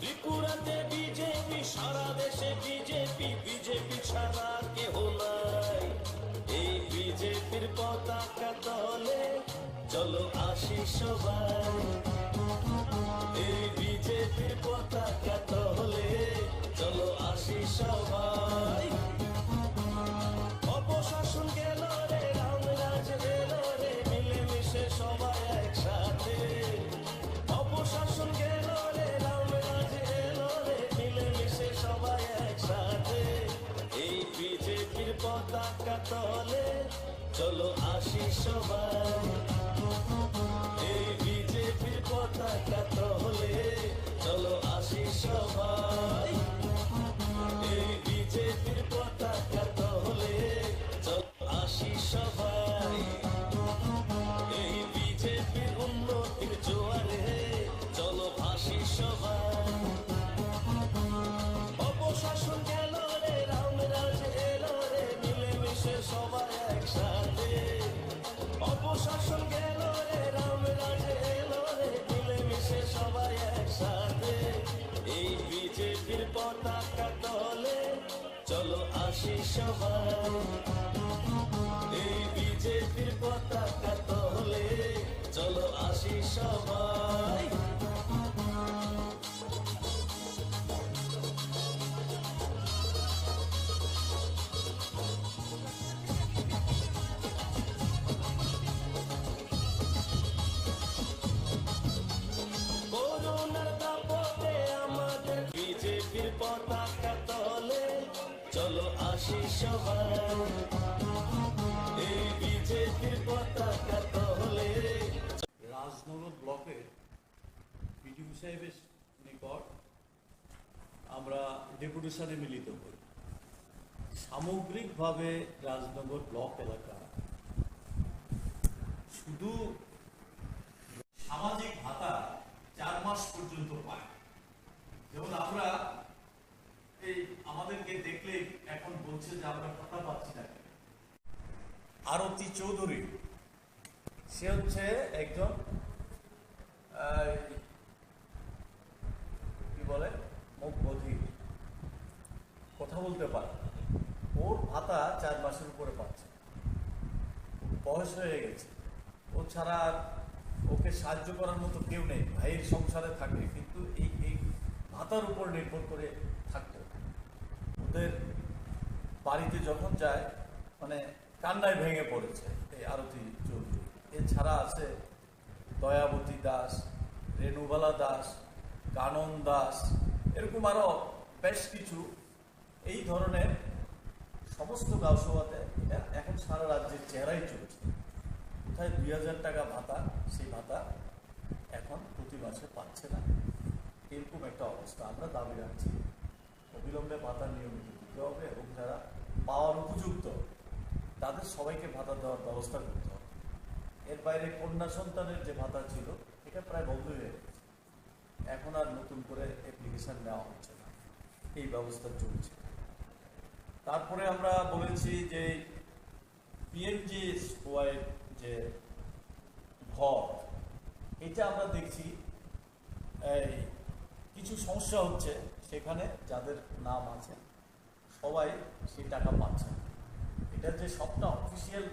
ত্রিপুরাতে বিজেপি, সারা দেশে বিজেপি, বিজেপি ছাড়া কেহ নাই। এই বিজেপির পতাকা তলে চলো আসি সবাই। এই বিজেপির পতাকা তলে চলো আসি সবাই। অপশাসন গেল রে, রামরাজ এলো রে, মিলেমিশে সবাই একসাথে। অপশাসন গেল রে, রামরাজ এলো রে, মিলেমিশে সবাই একসাথে। এই বিজেপির পতাকা তলে চলো আসি সবাই। এই বিজেপির পতাকা তলে চলো আসি সবাই। এই বিজেপির পতাকা তলে চলো আসি সবাই। এই বিজেপির উন্নতির জোয়ারে চলো ভাসি সবাই। অপশাসন গেল রে, রামরাজ এলো রে, মিলেমিশে সবাই একসাথে। অপশাসন গেল রে, রামরাজ এলো রে, মিলেমিশে সবাই একসাথে। এই বিজেপির পতাকা তলে চলো আসি সবাই। এই বিজেপির পতাকা তলে চলো আসি সবাই। পতাকা তলে চলো আসি সবাই, এই বিজেপির পতাকা তলে। রাজনগর ব্লকের বিডিও সাহেবের নিকট আমরা ডেপুটেশনে মিলিত হই। সামগ্রিকভাবে রাজনগর ব্লক এলাকা শুধু সামাজিক ভাতা 4 মাস পর্যন্ত পায়। যেমন আমরা এই আমাদেরকে দেখলে এখন বলছে যে আমরা ভাতা পাচ্ছি না। আরতি চৌধুরী সে হচ্ছে একজন কি বলে মুখ বধির, কথা বলতে পারে, ওর ভাতা 4 মাসের উপরে পাচ্ছে। বয়স হয়ে গেছে, ও ছাড়া আর ওকে সাহায্য করার মতো কেউ নেই। ভাইয়ের সংসারে থাকে কিন্তু এই ভাতার উপর নির্ভর করে থাকতো। ওদের বাড়িতে যখন যায় মানে কান্নায় ভেঙে পড়েছে এই আরতি চৌধুরী। এছাড়া আছে দয়াবতী দাস, রেণুবালা দাস, কানন দাস, এরকম আরো বেশ কিছু এই ধরনের সমস্ত গাঁওসভাতে এটা এখন সারা রাজ্যের চেহারাই চলছে। কোথায় 2000 টাকা ভাতা, সেই ভাতা এখন প্রতি মাসে পাচ্ছে না, এরকম একটা অবস্থা। আমরা দাবি রাখছি অবিলম্বে ভাতা নিয়মিত দিতে হবে এবং যারা পাওয়ার উপযুক্ত তাদের সবাইকে ভাতা দেওয়ার ব্যবস্থা করতে হবে। এর বাইরে কন্যা সন্তানের যে ভাতা ছিল এটা প্রায় বন্ধ হয়ে গেছে, এখন আর নতুন করে অ্যাপ্লিকেশন নেওয়া হচ্ছে না, এই ব্যবস্থা চলছে। তারপরে আমরা বলেছি যে পিএমজিএসওয়াই যে ঘর, এটা আমরা দেখছি এই কিছু সমস্যা হচ্ছে, সেখানে যাদের নাম আছে সবাই সেই টাকা পাচ্ছে না। এটা যে সবটা অফিসিয়াল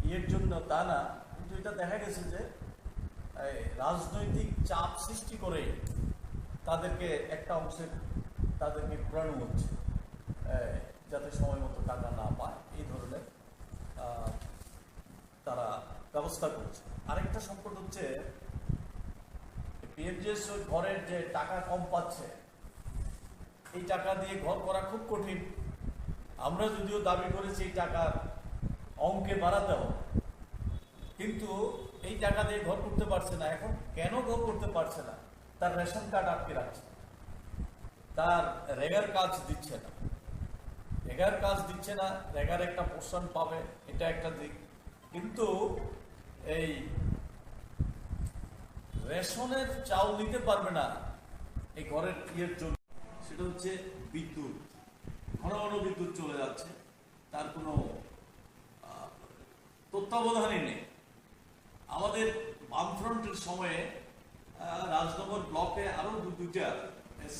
ইয়ের জন্য তা না, কিন্তু এটা দেখা গেছে যে রাজনৈতিক চাপ সৃষ্টি করে তাদেরকে একটা অংশের তাদেরকে ঘোরানো হচ্ছে যাতে সময় মতো টাকা না পায়, এই ধরনের তারা ব্যবস্থা করছে। আরেকটা সংকট হচ্ছে পিএমজিএস ওই ঘরের যে টাকা কম পাচ্ছে, এই টাকা দিয়ে ঘর করা খুব কঠিন। আমরা যদিও দাবি করেছি এই টাকার অঙ্কে বাড়াতে হবে, কিন্তু এই টাকা দিয়ে ঘর করতে পারছে না। এখন কেন ঘর করতে পারছে না? তার রেশন কার্ড আটকে রাখছে, তার রেগার কাজ দিচ্ছে না, রেগার কাজ দিচ্ছে না, রেগার একটা পোর্শন পাবে, এটা একটা দিক। কিন্তু এই রেশনের চাউল দিতে পারবে না এই ঘরের ইয়ের জন্য। সেটা হচ্ছে বিদ্যুৎ, ঘন ঘন বিদ্যুৎ চলে যাচ্ছে, তার কোনো তত্ত্বাবধানই নেই। আমাদের বামফ্রন্টের সময়ে রাজনগর ব্লকে আরো দুইটা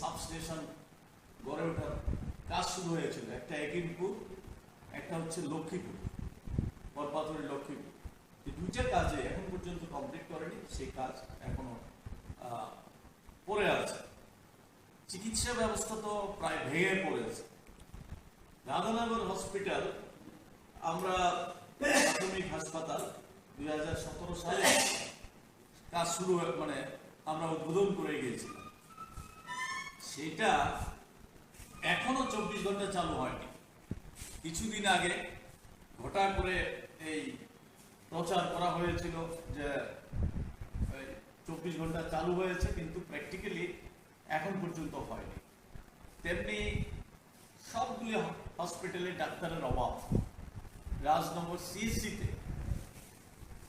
সাবস্টেশন গড়ে ওঠার কাজ শুরু হয়েছিল, একটা একিমপুর, একটা হচ্ছে লক্ষ্মীপুর, বরপাথরের লক্ষ্মীপুর। এই দুইটা কাজে এখন পর্যন্ত কমপ্লিট করেনি, সেই কাজ এখনো পড়ে আছে। চিকিৎসা ব্যবস্থা তো প্রায় ভেঙে পড়েছে। রাধানগর হসপিটাল, আমরা প্রাথমিক হাসপাতাল 2017 সালে কাজ শুরু মানে আমরা উদ্বোধন করে গিয়েছিলাম, সেটা এখনো 24 ঘন্টা চালু হয়নি। কিছুদিন আগে ঘটা করে এই প্রচার করা হয়েছিল যে 24 ঘন্টা চালু হয়েছে, কিন্তু প্র্যাকটিক্যালি এখন পর্যন্ত হয়নি। তেমনি সবগুলি হসপিটালে ডাক্তারের অভাব। রাজনগর সিএসসিতে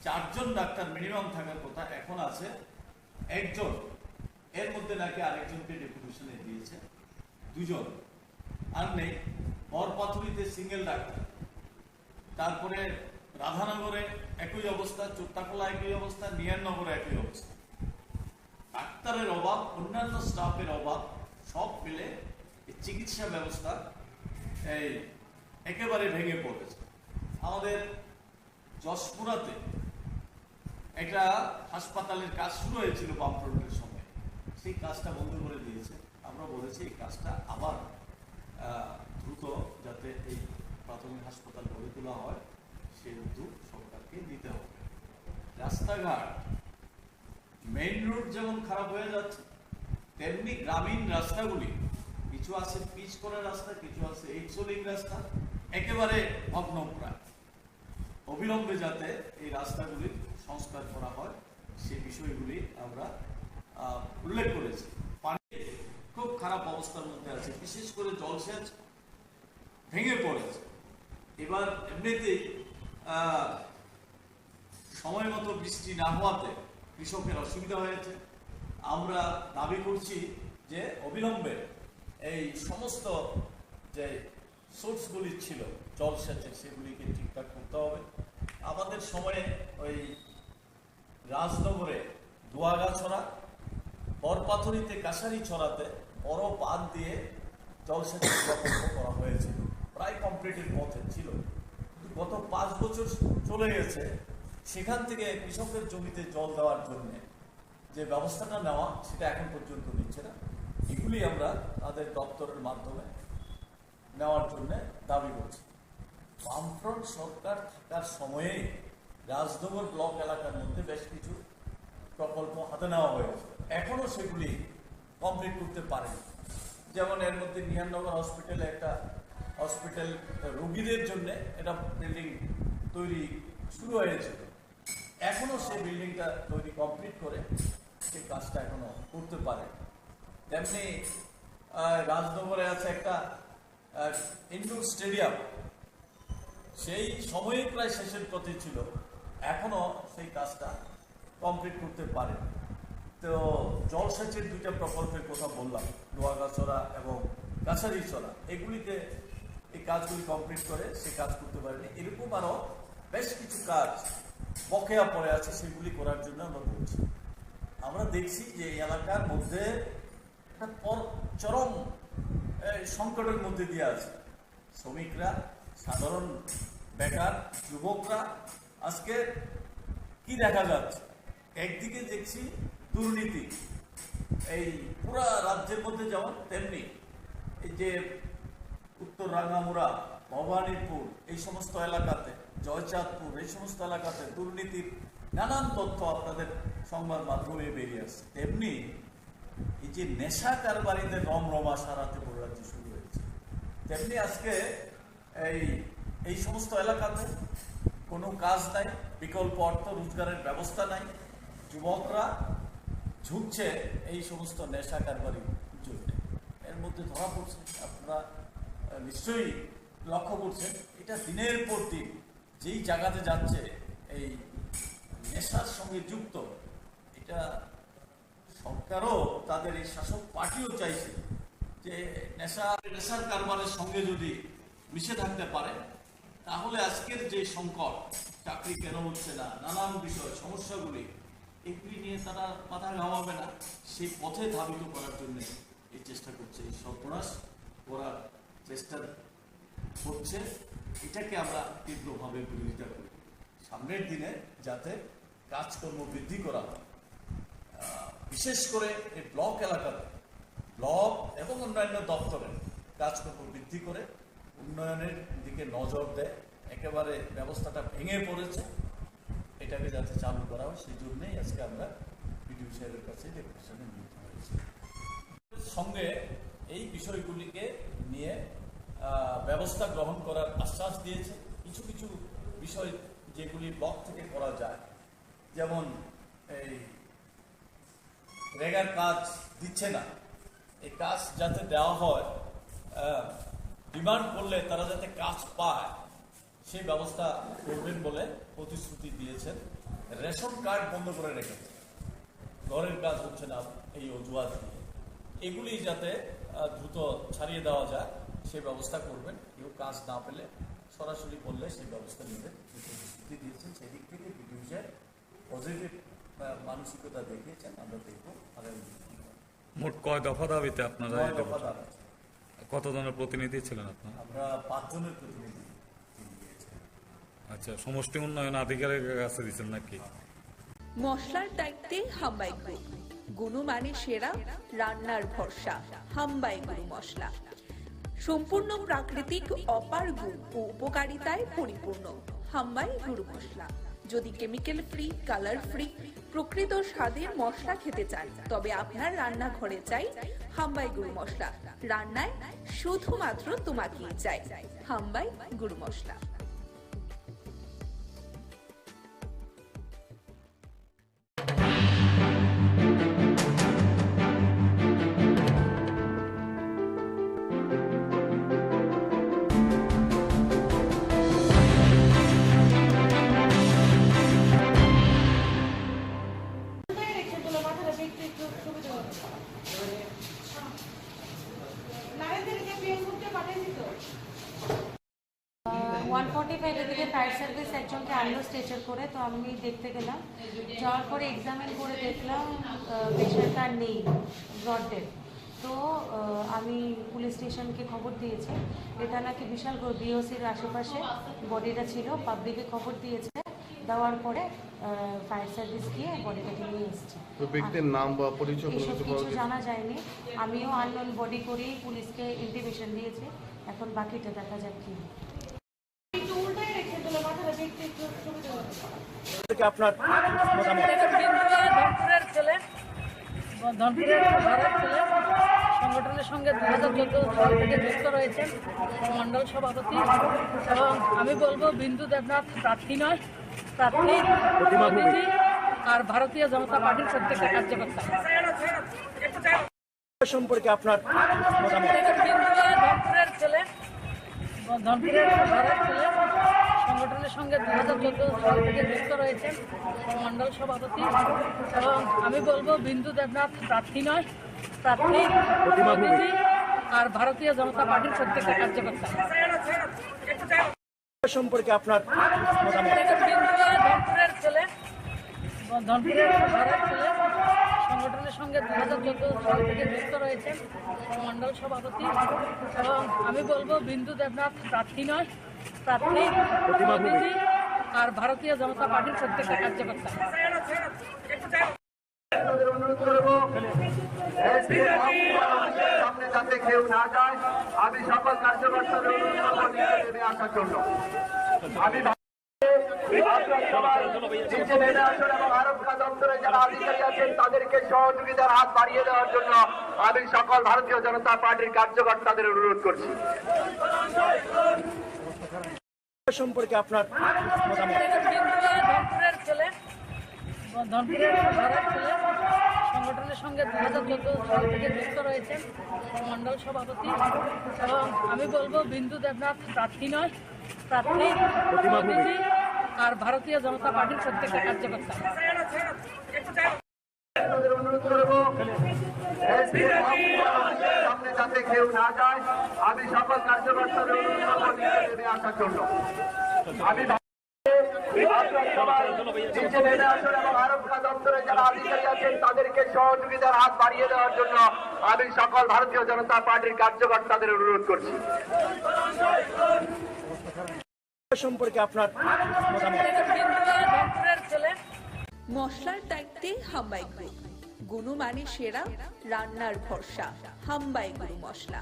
4 জন ডাক্তার মিনিমাম থাকার কথা, এখন আছে 1 জন, এর মধ্যে নাকি আরেকজনকে ডেপুটেশনে দিয়েছে 2 জন, আর নেই। বরপাথুরিতে সিঙ্গেল ডাক্তার, তারপরে রাধানগরে একই অবস্থা, চোট্টাকলা একই অবস্থা, নিয়ারনগরে একই অবস্থা। ডাক্তারের অভাব, অন্যান্য স্টাফের অভাব, সব মিলে চিকিৎসা ব্যবস্থা এই একেবারে ভেঙে পড়েছে। আমাদের যশপুরাতে একটা হাসপাতালের কাজ শুরু হয়েছিল বামফ্রন্টের সময়, সেই কাজটা বন্ধ করে দিয়েছে। আমরা বলেছি এই কাজটা আবার দ্রুত যাতে এই প্রাথমিক হাসপাতাল গড়ে তোলা হয়, সেই উদ্যোগ সরকারকে নিতে হবে। রাস্তাঘাট, মেইন রোড যেমন খারাপ হয়ে যাচ্ছে, তেমনি গ্রামীণ রাস্তাগুলি, এই কিছু আছে পিচ করা রাস্তা, কিছু আছে এইচোলিং রাস্তা, একেবারে ভগ্নপ্রায়। অবিলম্বে যাতে এই রাস্তাগুলির সংস্কার করা হয় সেই বিষয়গুলি আমরা উল্লেখ করেছি। পানি খুব খারাপ অবস্থার মধ্যে আছে, বিশেষ করে জলসেচ ভেঙে পড়েছে। এবার এমনিতেই সময় মতো বৃষ্টি না হওয়াতে কৃষকের অসুবিধা হয়েছে। আমরা দাবি করছি যে অবিলম্বে এই সমস্ত যে সোর্সগুলি ছিল জলসেচের সেগুলিকে ঠিকঠাক করতে হবে। আমাদের সময়ে ওই রাজনগরে দোয়াগাছড়া, বরপাথরিতে কাছারি ছড়াতে বড় বাঁধ দিয়ে জলসেচের প্রকল্প করা হয়েছিল, প্রায় কমপ্লিটের পথে ছিল। গত 5 বছর চলে গেছে, সেখান থেকে কৃষকের জমিতে জল দেওয়ার জন্য যে ব্যবস্থাটা নেওয়া সেটা এখন পর্যন্ত নিচ্ছে না। এগুলি আমরা তাদের দপ্তরের মাধ্যমে নেওয়ার জন্য দাবি করছি। বামফ্রন্ট সরকার থাকার সময়ে রাজনগর ব্লক এলাকার মধ্যে বেশ কিছু প্রকল্প হাতে নেওয়া হয়েছে, এখনো সেগুলি কমপ্লিট করতে পারেনি। যেমন এর মধ্যে নিহাননগর হসপিটালে একটা হসপিটাল রোগীদের জন্য একটা বিল্ডিং তৈরি শুরু হয়েছিল, এখনো সেই বিল্ডিংটা তৈরি কমপ্লিট করে সেই কাজটা এখনো করতে পারে। তেমনি রাজনগরে আছে একটা ইনডোর স্টেডিয়াম, সেই সময়ে প্রায় শেষের পথে ছিল, এখনো সেই কাজটা কমপ্লিট করতে পারে। তো জলসেচের 2টা প্রকল্পের কথা বললাম, দোয়াগাছড়া এবং কাছারিছড়া, এগুলিতে এই কাজগুলি কমপ্লিট করে সে কাজ করতে পারেনি। এরকম আরো বেশ কিছু কাজ বকেয়া পড়ে আছে, সেগুলি করার জন্য আমরা বলছি। আমরা দেখছি যে এই এলাকার মধ্যে একটা চরম সংকটের মধ্যে দিয়ে আছে। শ্রমিকরা, সাধারণ বেকার, যুবকরা আজকে কি দেখা যাচ্ছে, একদিকে দেখছি দুর্নীতি এই পুরা রাজ্যের মধ্যে, যেমন তেমনি এই যে উত্তর রাঙ্গামুড়া, ভবানীপুর, এই সমস্ত এলাকাতে, জয়চাঁদপুর, এই সমস্ত এলাকাতে দুর্নীতির নানান তথ্য আপনাদের সংবাদ মাধ্যমে বেরিয়ে আসছে। তেমনি এই যে নেশা কারবারিদের রমরমা সারাতে পুরো রাজ্যে শুরু হয়েছে, তেমনি আজকে এই সমস্ত এলাকাতে কোনো কাজ নাই, বিকল্প অর্থ রোজগারের ব্যবস্থা নাই, যুবকরা ঝুঁকছে এই সমস্ত নেশা কারবারির জন্য। এর মধ্যে ধরা পড়ছে, আপনারা নিশ্চয়ই লক্ষ্য করছেন, এটা দিনের পর দিন যেই জায়গাতে যাচ্ছে এই নেশার সঙ্গে যুক্ত। এটা সরকারও, তাদের এই শাসক পার্টিও চাইছে যে নেশার কারবারের সঙ্গে যদি মিশে থাকতে পারে তাহলে আজকের যে সংকট, চাকরি কেন হচ্ছে না, নানান বিষয় সমস্যাগুলি, এগুলি নিয়ে তারা মাথা ঘামাবে না, সেই পথে ধাবিত করার জন্য এই চেষ্টা করছে, এই সর্বনাশ করার চেষ্টা করছে। এটাকে আমরা তীব্রভাবে বিরোধিতা করি। সামনের দিনে যাতে কাজকর্ম বৃদ্ধি করা হয়, বিশেষ করে এই ব্লক এলাকাতে ব্লক এবং অন্যান্য দপ্তরের কাজকর্ম বৃদ্ধি করে উন্নয়নের দিকে নজর দেয়। একেবারে ব্যবস্থাটা ভেঙে পড়েছে, এটাকে যাতে চালু করা হয় সেই জন্যই আজকে আমরা বিডিও সাহেবের কাছে ডেপুটেশনে নিতে হয়েছে। সঙ্গে এই বিষয়গুলিকে নিয়ে ব্যবস্থা গ্রহণ করার আশ্বাস দিয়েছে। কিছু কিছু বিষয় যেগুলি ব্লক থেকে করা যায়, যেমন এই রেগার কাজ দিচ্ছে না, এই কাজ যাতে দেওয়া হয়, ডিমান্ড করলে তারা যাতে কাজ পায় সেই ব্যবস্থা করবেন বলে প্রতিশ্রুতি দিয়েছেন। রেশন কার্ড বন্ধ করে রেখেছে, ঘরের কাজ হচ্ছে না এই অজুহাত দিয়ে, এগুলি যাতে দ্রুত ছাড়িয়ে দেওয়া যায় সেই ব্যবস্থা করবেন। কেউ কাজ না পেলে সরাসরি করলে সেই ব্যবস্থা নেবেন প্রতিশ্রুতি দিয়েছেন। সেদিক থেকে বিডিও সাহেব পজিটিভ মানসিকতা দেখিয়েছেন, আমরা দেখব। মোট কয় দফা দাবিতে আপনারা? 9 দফা দাবি। কতজনের প্রতিনিধি ছিলেন আপনারা? আমরা 5 জনের প্রতিনিধি দিয়েছি। আচ্ছা, সমষ্টি উন্নয়ন আধিকারিকের কাছে দিচ্ছেন নাকি? মশলার দায়িত্বে হাম্বাই গ্রুপ, গুণমানে সেরা, রান্নার ভরসা। হাম্বাই গুরু মশলা সম্পূর্ণ প্রাকৃতিক, অপার গুণ ও উপকারিতায় পরিপূর্ণ। হাম্বাই গুরু মশলা। যদি কেমিক্যাল ফ্রি, কালার ফ্রি, প্রকৃত স্বাদের মশলা খেতে চান তবে আপনার রান্নাঘরে চাই হাম্বাই গুরু মশলা, রান্নায় শুধুমাত্র তোমাকেই চাই। হাম্বাই গুরু মশলা। থেকে ফায়ার সার্ভিস একজনকে আনলো স্ট্রেচার করে, তো আমি দেখতে গেলাম। যাওয়ার পরে এক্সামিন করে দেখলাম পেশেন্টটা নেই, ব্রড ডেথ। তো আমি পুলিশ স্টেশনকে খবর দিয়েছি। এটা নাকি বিশাল বিওসির আশেপাশে বডিটা ছিল, পাবলিকে খবর দিয়েছে। দেওয়ার পরে ফায়ার সার্ভিস গিয়ে বডিটাকে নিয়ে এসছে। তো ব্যক্তির নাম বা পরিচয় কিছু জানা যায়নি। আমিও আননোন বডি করেই পুলিশকে ইন্টিমেশন দিয়েছি। এখন বাকিটা দেখা যাক কি আপনার ধনপুরের ছেলে, ধনপুরের ঘরের ছেলে, সংগঠনের সঙ্গে 2014 সাল থেকে যুক্ত রয়েছেন, মণ্ডল সভাপতি। এবং আমি বলবো বিন্দু দেবনাথ প্রার্থী নয়, প্রার্থী মোদীজি আর ভারতীয় জনতা পার্টির প্রত্যেকটা কার্যকর্তা। সম্পর্কে আপনার ধনপুরের ছেলে, ধনপুরের ঘরের ছেলে, সংগঠনের সঙ্গে 2014 সাল থেকে যুক্ত রয়েছেন, মণ্ডল সভাপতি। এবং আমি বলবো বিন্দু দেবনাথ প্রার্থী নয়, প্রার্থী মোদীজি আর ভারতীয় জনতা পার্টির প্রত্যেকটা কার্যকর্তা। সম্পর্কে আপনার ধনপুরের ছেলে, ধনপুরের ঘরের ছেলে, সংগঠনের সঙ্গে 2014 সাল থেকে যুক্ত রয়েছেন, মণ্ডল সভাপতি। এবং আমি বলবো বিন্দু দেবনাথ প্রার্থী নয়, প্রার্থী মোদীজি আর ভারতীয় জনতা পার্টির প্রত্যেকটা কার্যকর্তা। অনুরোধ করবো সামনে যাতে কেউ না যায়, আমি সকল কার্যকর্তাদের অনুরোধ করবো নিচে নেমে আসার জন্য। আমি নিচে নেমে আসুন এবং আরক্ষা দপ্তরে যারা আধিকারী আছেন তাদেরকে সহযোগিতার হাত বাড়িয়ে দেওয়ার জন্য আমি সকল ভারতীয় জনতা পার্টির কার্যকর্তাদের অনুরোধ করছি। সম্পর্কে আপনার ধনপুরের ছেলে, ধনপুরের ঘরের ছেলে, সংগঠনের সঙ্গে 2014 সাল থেকে যুক্ত রয়েছেন, মণ্ডল সভাপতি। এবং আমি বলবো বিন্দু দেবনাথ প্রার্থী নয়, প্রার্থী মোদীজি আর ভারতীয় জনতা পার্টির প্রত্যেকটা কার্যকর্তা। অনুরোধ করবো সামনে যাতে কেউ না যায়, আমি সকল কার্যকর্তাদের অনুরোধ করবো নিচে নেমে আসার জন্য। আমি নিচে নেমে আসুন এবং আরক্ষা দপ্তরে যারা আধিকারী আছেন তাদেরকে সহযোগিতার হাত বাড়িয়ে দেওয়ার জন্য আমি সকল ভারতীয় জনতা পার্টির কার্যকর্তাদের অনুরোধ করছি। সম্পর্কে আপনার ধনপুরের ছেলে, মশলার দায়িত্বে হাম্বাই গ্রুপ, গুণমানে সেরা, রান্নার ভরসা। হাম্বাই গুরু মশলা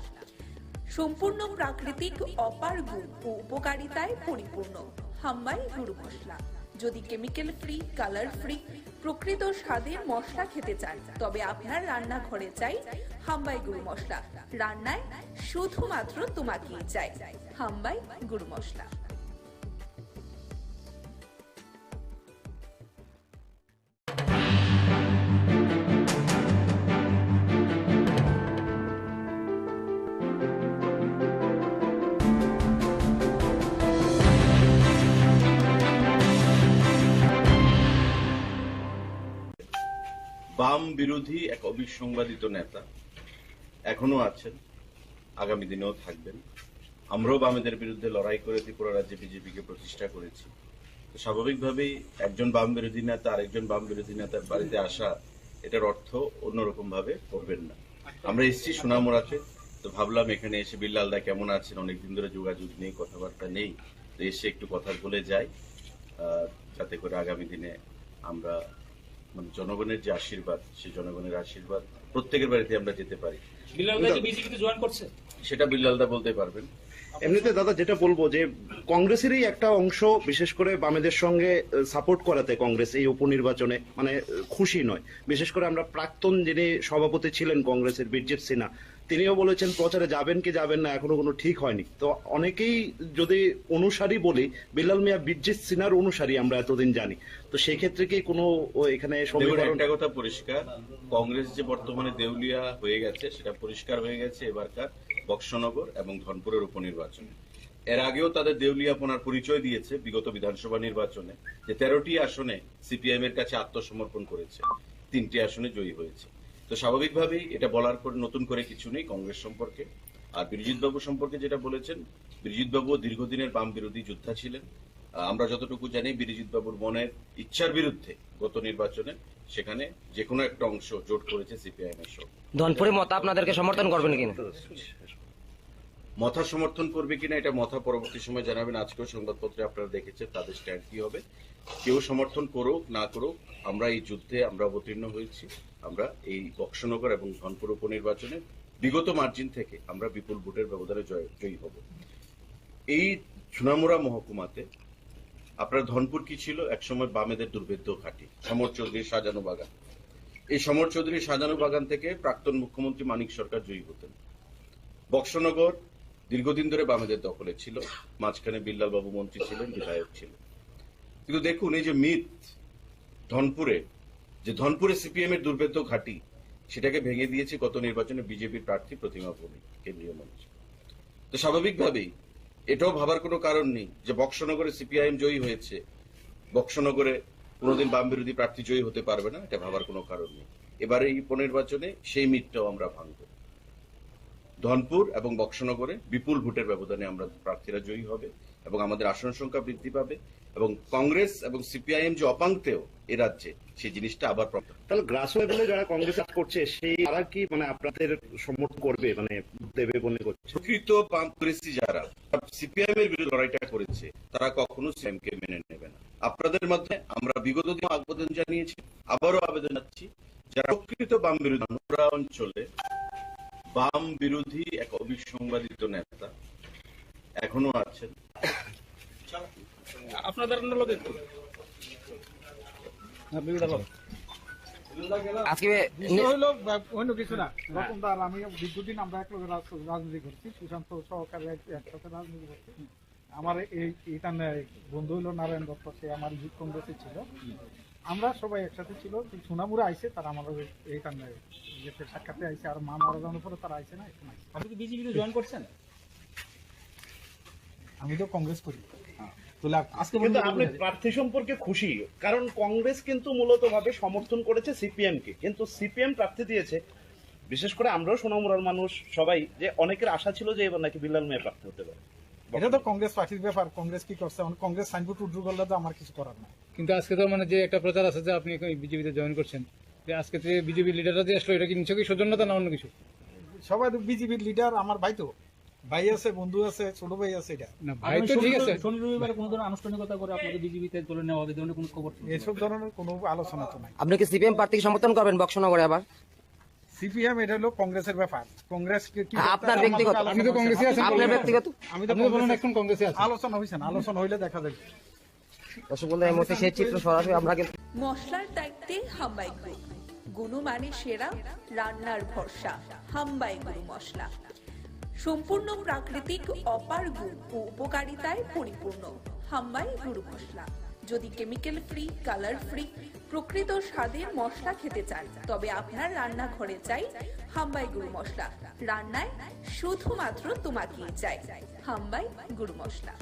সম্পূর্ণ প্রাকৃতিক, অপার গুণ ও উপকারিতায় পরিপূর্ণ। হাম্বাই গুরু মশলা। যদি কেমিক্যাল ফ্রি, কালার ফ্রি, প্রকৃত স্বাদের মশলা খেতে চান তবে আপনার রান্নাঘরে চাই হাম্বাই গুরু মশলা, রান্নায় শুধুমাত্র তোমাকেই চাই। হাম্বাই গুরু মশলা। বাম বিরোধী এক অবিসংবাদিত নেতা এখনো আছেন, আগামী দিনেও থাকবেন। আমরাও বামেদের বিরুদ্ধে লড়াই করে ত্রিপুরা রাজ্যে বিজেপিকে প্রতিষ্ঠা করেছি। তো স্বাভাবিকভাবেই একজন বাম বিরোধী নেতা আরেকজন বাম বিরোধী নেতার বাড়িতে আসা, এটার অর্থ অন্যরকম ভাবে করবেন না। আমরা এসেছি সোনামুড়াতে, তো ভাবলাম এখানে এসে বিল্লালদা কেমন আছেন, অনেকদিন ধরে যোগাযোগ নেই, কথাবার্তা নেই, তো এসে একটু কথা বলে যাই, যাতে করে আগামী দিনে আমরা মানে জনগণের যে আশীর্বাদ, সেই জনগণের আশীর্বাদ প্রত্যেকের বাড়িতে আমরা যেতে পারি। বিজিবিতে জয়েন করছে সেটা বিল্লালদা বলতে পারবেন। এমনিতে দাদা যেটা বলবো যে কংগ্রেসেরই একটা অংশ বিশেষ করে বামেদের সঙ্গে সাপোর্ট করাতে কংগ্রেস এই উপনির্বাচনে মানে খুশি নয়। বিশেষ করে আমরা প্রাক্তন যিনি সভাপতি ছিলেন কংগ্রেসের বীরজিৎ সিনহা, তিনিও বলেছেন প্রচারে যাবেন কি যাবেন না এখনো কোনো ঠিক হয়নি। তো অনেকেই যদি অনুসারী বলি, বিল্লাল মিয়া বীরজিৎ সিনহার অনুসারী আমরা এতদিন জানি। তো সেই ক্ষেত্রে কি কোনো এখানে সমীকরণ? একটা কথা পরিষ্কার, কংগ্রেস যে বর্তমানে দেউলিয়া হয়ে গেছে সেটা পরিষ্কার হয়ে গেছে এবারকার বক্সনগর এবং ধনপুরের উপনির্বাচনে। এর আগেও তাদের দেউলিয়াপনার পরিচয় দিয়েছে বিগত বিধানসভা নির্বাচনে, যে 13টি আসনে সিপিআইএম এর কাছে আত্মসমর্পণ করেছে, 3টি আসনে জয়ী হয়েছে। তো স্বাভাবিকভাবেই এটা বলার পর নতুন করে কিছু নেই কংগ্রেস সম্পর্কে। আর বিরজিৎ বাবু সম্পর্কে যেটা বলেছেন, বিরজিৎ বাবু দীর্ঘদিনের বাম বিরোধী যোদ্ধা ছিলেন। আমরা যতটুকু জানি বিরজিৎ বাবুর মনের ইচ্ছার বিরুদ্ধে গত নির্বাচনে সেখানে যে কোনো একটা অংশ জোট করেছে সিপিআইএম এর সঙ্গে। ধনপুরে মত আপনাদেরকে সমর্থন করবেন কিনা? মথা সমর্থন করবে কিনা এটা মথা পরবর্তী সময় জানাবেন। আজকেও সংবাদপত্রে আপনারা দেখেছেন তাদের স্ট্যান্ড কি হবে। কেউ সমর্থন করুক না করুক, আমরা এই যুদ্ধে আমরা অবতীর্ণ হয়েছি। আমরা এই বক্সনগর এবং ধনপুর উপনির্বাচনে বিগত মার্জিন থেকে আমরা বিপুল ভোটের ব্যবধানে জয়ী হব। এই সোনামুড়া মহকুমাতে আপনার ধনপুর কি ছিল? একসময় বামেদের দুর্ভেদ্য ঘাঁটি, সমর চৌধুরীর সাজানো বাগান। এই সমর চৌধুরীর সাজানো বাগান থেকে প্রাক্তন মুখ্যমন্ত্রী মানিক সরকার জয়ী হতেন। বক্সনগর দীর্ঘদিন ধরে বামেদের দখলে ছিল, মাঝখানে বিল্লাল বাবু মন্ত্রী ছিলেন, বিধায়ক ছিলেন। কিন্তু দেখুন এই যে মিথ ধনপুরে সিপিএম এর দুর্ভেদ্য ঘাঁটি, সেটাকে ভেঙে দিয়েছে গত নির্বাচনে বিজেপির প্রার্থী প্রতিমা ভৌমিক, কেন্দ্রীয় মন্ত্রী। তো স্বাভাবিকভাবেই এটাও ভাবার কোনো কারণ নেই যে বক্সনগরে সিপিআইএম জয়ী হয়েছে, বক্সনগরে কোনোদিন বাম বিরোধী প্রার্থী জয়ী হতে পারবে না, এটা ভাবার কোনো কারণ নেই। এবারে এই উপনির্বাচনে সেই মিথটাও আমরা ভাঙব। ধনপুর এবং বক্সনগরে বিপুল ভোটের ব্যবধানে আমরা প্রার্থীরা জয়ী হবে এবং আমাদের আসন সংখ্যা বৃদ্ধি পাবে এবং কংগ্রেস এবং সিপিআইএম যে অপাঙ্ক্তেও এ রাজ্যে সেই জিনিসটা আবার তাহলে গ্রাস লেভেলে যারা কংগ্রেস করছে সেই তারা কি মানে আপনাদের সমর্থন করবে, মানে দেবে মনে করছে? প্রকৃত কংগ্রেসী যারা সিপিআইএম এর বিরুদ্ধে লড়াইটা করেছে তারা কখনো সিএম কে মেনে নেবে না। আপনাদের মধ্যে আমরা বিগত দিনে আবেদন জানিয়েছি, আবারও আবেদন জানাচ্ছি, যারা প্রকৃত বাম বিরোধী অঞ্চলে বাম বিরোধী এক অবিসংবাদিত নেতা এখনো আছেন, আপনাদের অন্য কিছু না। রকমদার আমি দীর্ঘদিন আমরা একলগে রাজনীতি করছি, সুশান্ত সহকারে একসাথে রাজনীতি করছি। আমার এইখানে বন্ধু হইলো নারায়ণ দত্ত, সে আমার ইউথ কংগ্রেসে ছিল। আমরা সবাই একসাথে ছিল। সোনামুড়া আইসে, তারা আমার এইখানে সাক্ষাতে আইসে, আর মা মারা যাওয়ার পরে তারা আইসে না। আপনি কি বিজেপিতে জয়েন করছেন? আমি তো কংগ্রেস করি। কিন্তু আপনি প্রার্থী সম্পর্কে খুশি, কারণ কংগ্রেস কিন্তু মূলত ভাবে সমর্থন করেছে সিপিএম কে, কিন্তু সিপিএম প্রার্থী দিয়েছে। বিশেষ করে আমরাও সোনামুড়ার মানুষ সবাই, যে অনেকের আশা ছিল যে এবার নাকি বিল্লাল মিয়া প্রার্থী হতে পারে। এটা তো কংগ্রেস পার্টির ব্যাপার, কংগ্রেস কি করছে, কংগ্রেস সাইনবোর্ড উড্রু করলে তো আমার কিছু করার নাই। কিন্তু আজকে তো মানে যে একটা প্রচার আছে যে আপনি বিজেপিতে জয়েন করছেন, যে আজকে যে বিজেপি লিডাররা যে আসলো, এটা কি নিশ্চয়ই সৌজন্যতা না অন্য কিছু? সবাই তো বিজেপির লিডার, আমার ভাই তো, ভাই আছে, বন্ধু আছে, ছোট ভাই আছে। এটা না ভাই তো ঠিক আছে, শনি রবিবারে কোনো ধরনের আনুষ্ঠানিকতা করে আপনাকে বিজেপিতে তুলে নেওয়া হবে, কোনো খবর এসব ধরনের কোনো আলোচনা তো নাই। আপনি কি সিপিএম প্রার্থীকে সমর্থন করবেন বক্সনগরে আবার? সিপিএম এটা হলো কংগ্রেসের ব্যাপার, কংগ্রেস আপনার ব্যক্তিগত, আপনি তো কংগ্রেসে আছেন, আপনার ব্যক্তিগত, আমি তো বলুন এখন কংগ্রেসে আছি। আলোচনা হইছে না, আলোচনা হইলে দেখা যাবে। দর্শক বন্ধু, এই মুহূর্তে সেই চিত্র সরাসরি আমরা কিন্তু মশলার দায়িত্বে হাম্বাই গ্রুপ, গুণমানে সেরা, রান্নার ভরসা, হাম্বাই গুরু মশলা। সম্পূর্ণ প্রাকৃতিক, অপার গুণ ও উপকারিতায় পরিপূর্ণ হাম্বাই গুরু মশলা। যদি কেমিক্যাল ফ্রি, কালার ফ্রি, প্রকৃত স্বাদের মশলা খেতে চান, তবে আপনার রান্নাঘরে চাই হাম্বাই গুরু মশলা। রান্নায় শুধুমাত্র তোমাকেই চাই হাম্বাই গুরু মশলা।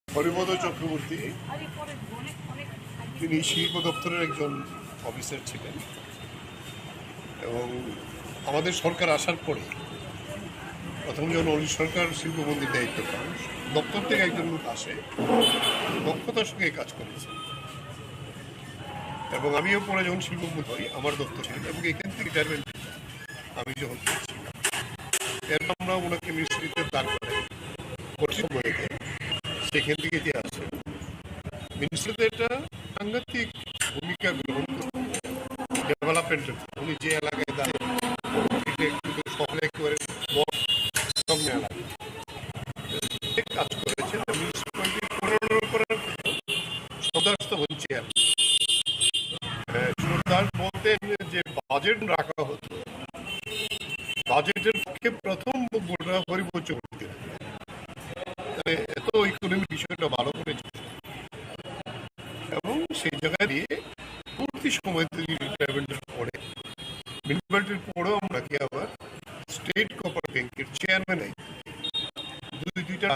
হরিপদ চক্রবর্তী, তিনি শিল্প দপ্তরের একজন অফিসার ছিলেন এবং আমাদের সরকার আসার পরে প্রথম যখন অনিল সরকার শিল্পমন্ত্রীর দায়িত্ব পান, দপ্তর থেকে একজন লোক আসে, দক্ষতার সঙ্গে কাজ করেছে এবং আমিও পরে যখন শিল্পমন্ত্রী হই আমার দপ্তর ছিলেন এবং এখান থেকে রিটায়ারমেন্ট আমি যখন করছিলাম। এরপর আমরা ওনাকে মিনিস্ট্রিতে দাঁড় করে কঠিন সময়তে সেখান থেকে যে আসে মিনিস্ট্রিতে একটা সাংঘাতিক ভূমিকা গ্রহণ করতে ডেভেলপমেন্টের। উনি যে এলাকায় দাঁড়িয়ে সকলে একেবারে সামনে এলাকা কাজ করেছেন। মিউনিসিপ্যালিটি পুনর্নির্মাণ করার সদাস্ত হচ্ছে সুরদাস বলতেন যে বাজেট রাখা হতো, বাজেটের পক্ষে প্রথম বক্তব্যটা হরিপদ চক্রবর্তী, এত ইকোনমিক বিষয়টা ভালো করেছে এবং সেই জায়গায় দিয়ে পূর্তি সময় রিটায়ারমেন্টের পরে মিউনিসিপ্যালিটির পরেও ওনাকে আবার স্টেট কোঅপারেটিভ ব্যাংকের চেয়ারম্যান দুইটা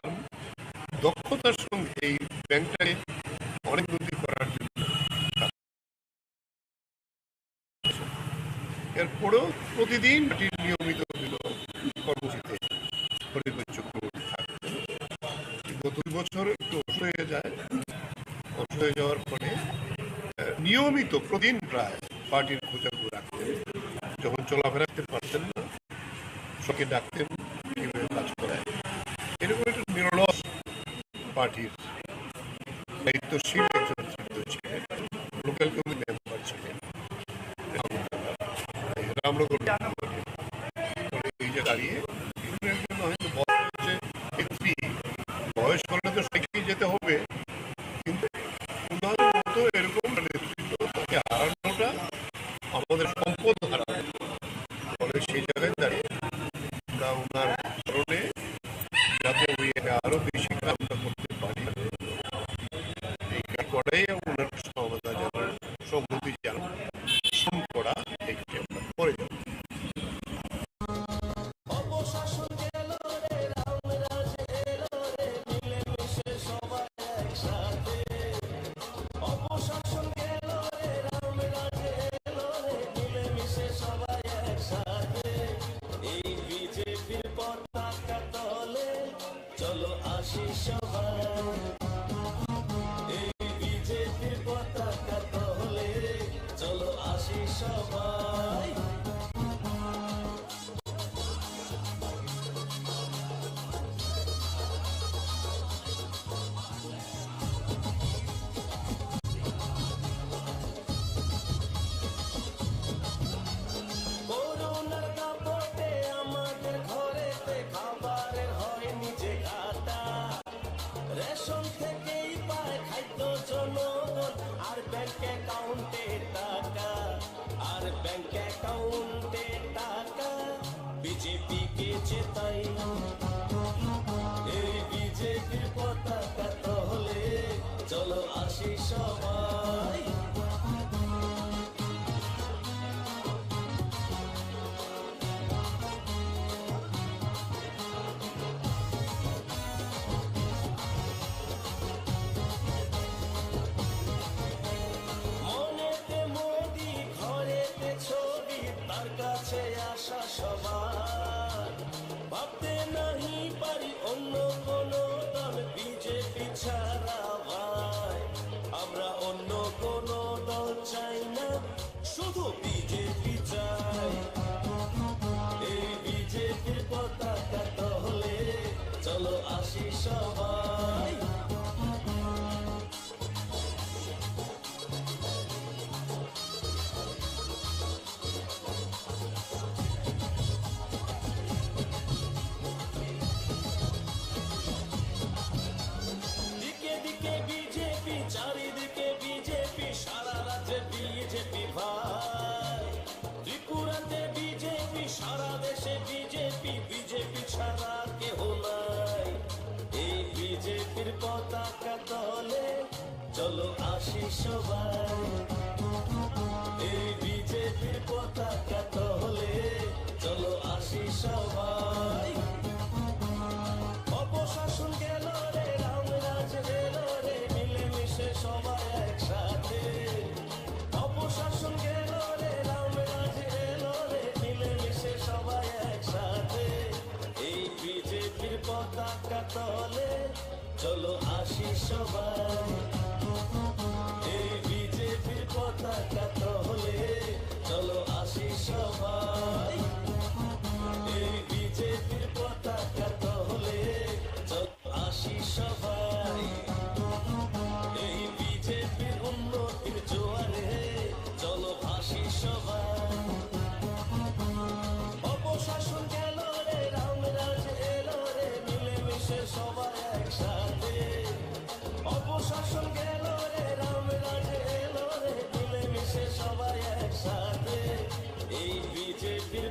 দক্ষতার সঙ্গে এই ব্যাংকটাকে অনেক উন্নতি করার জন্য। এরপরেও প্রতিদিন নিয়মিত কর্মসূচিতে হরিপদ চক্রবর্তী থাকতেন। 2 বছর একটু অসুস্থ হয়ে যায়, অসুস্থ হয়ে যাওয়ার পরে নিয়মিত প্রতিদিন প্রায় পার্টির খোঁজাখুঁজি রাখতেন। যখন চলাফেরা করতে পারতেন না সবকে ডাকতেন, কীভাবে কাজ করায়। এরকম একটা নিরলস পার্টির দায়িত্বশীল একজন নেতৃত্ব ছিলেন। লোকাল কমিটি মেম্বার ছিলেন রামনগর। এই যে দাঁড়িয়ে হয়তো বয়স করলে তো সেখানে যেতে হবে, কিন্তু ওনার মতো এরকম নেতৃত্ব তাকে হারানোটা আমাদের সম্পদ হারানো। ফলে সেই জায়গায় দাঁড়িয়ে আমরা ওনার কারণে যাতে ওই আরো বেশি কামনা করতে পারি এই করাই ওনার সমাধা জানান, সম্মতি জানান, শোন করা একটি আমরা পরে যাব। চলো আসি সবাই, এই বিজেপির পতাকা তলে চলো আসি সবাই। অপশাসন গেল রে, রামরাজ এলো রে, মিলেমিশে সবাই একসাথে। অপশাসন গেল রে, রামরাজ এলো রে, মিলেমিশে সবাই একসাথে। এই বিজেপির পতাকা তলে চলো আসি সবাই, এই বিজেপির পতাকা তলে চলো আসি সবাই।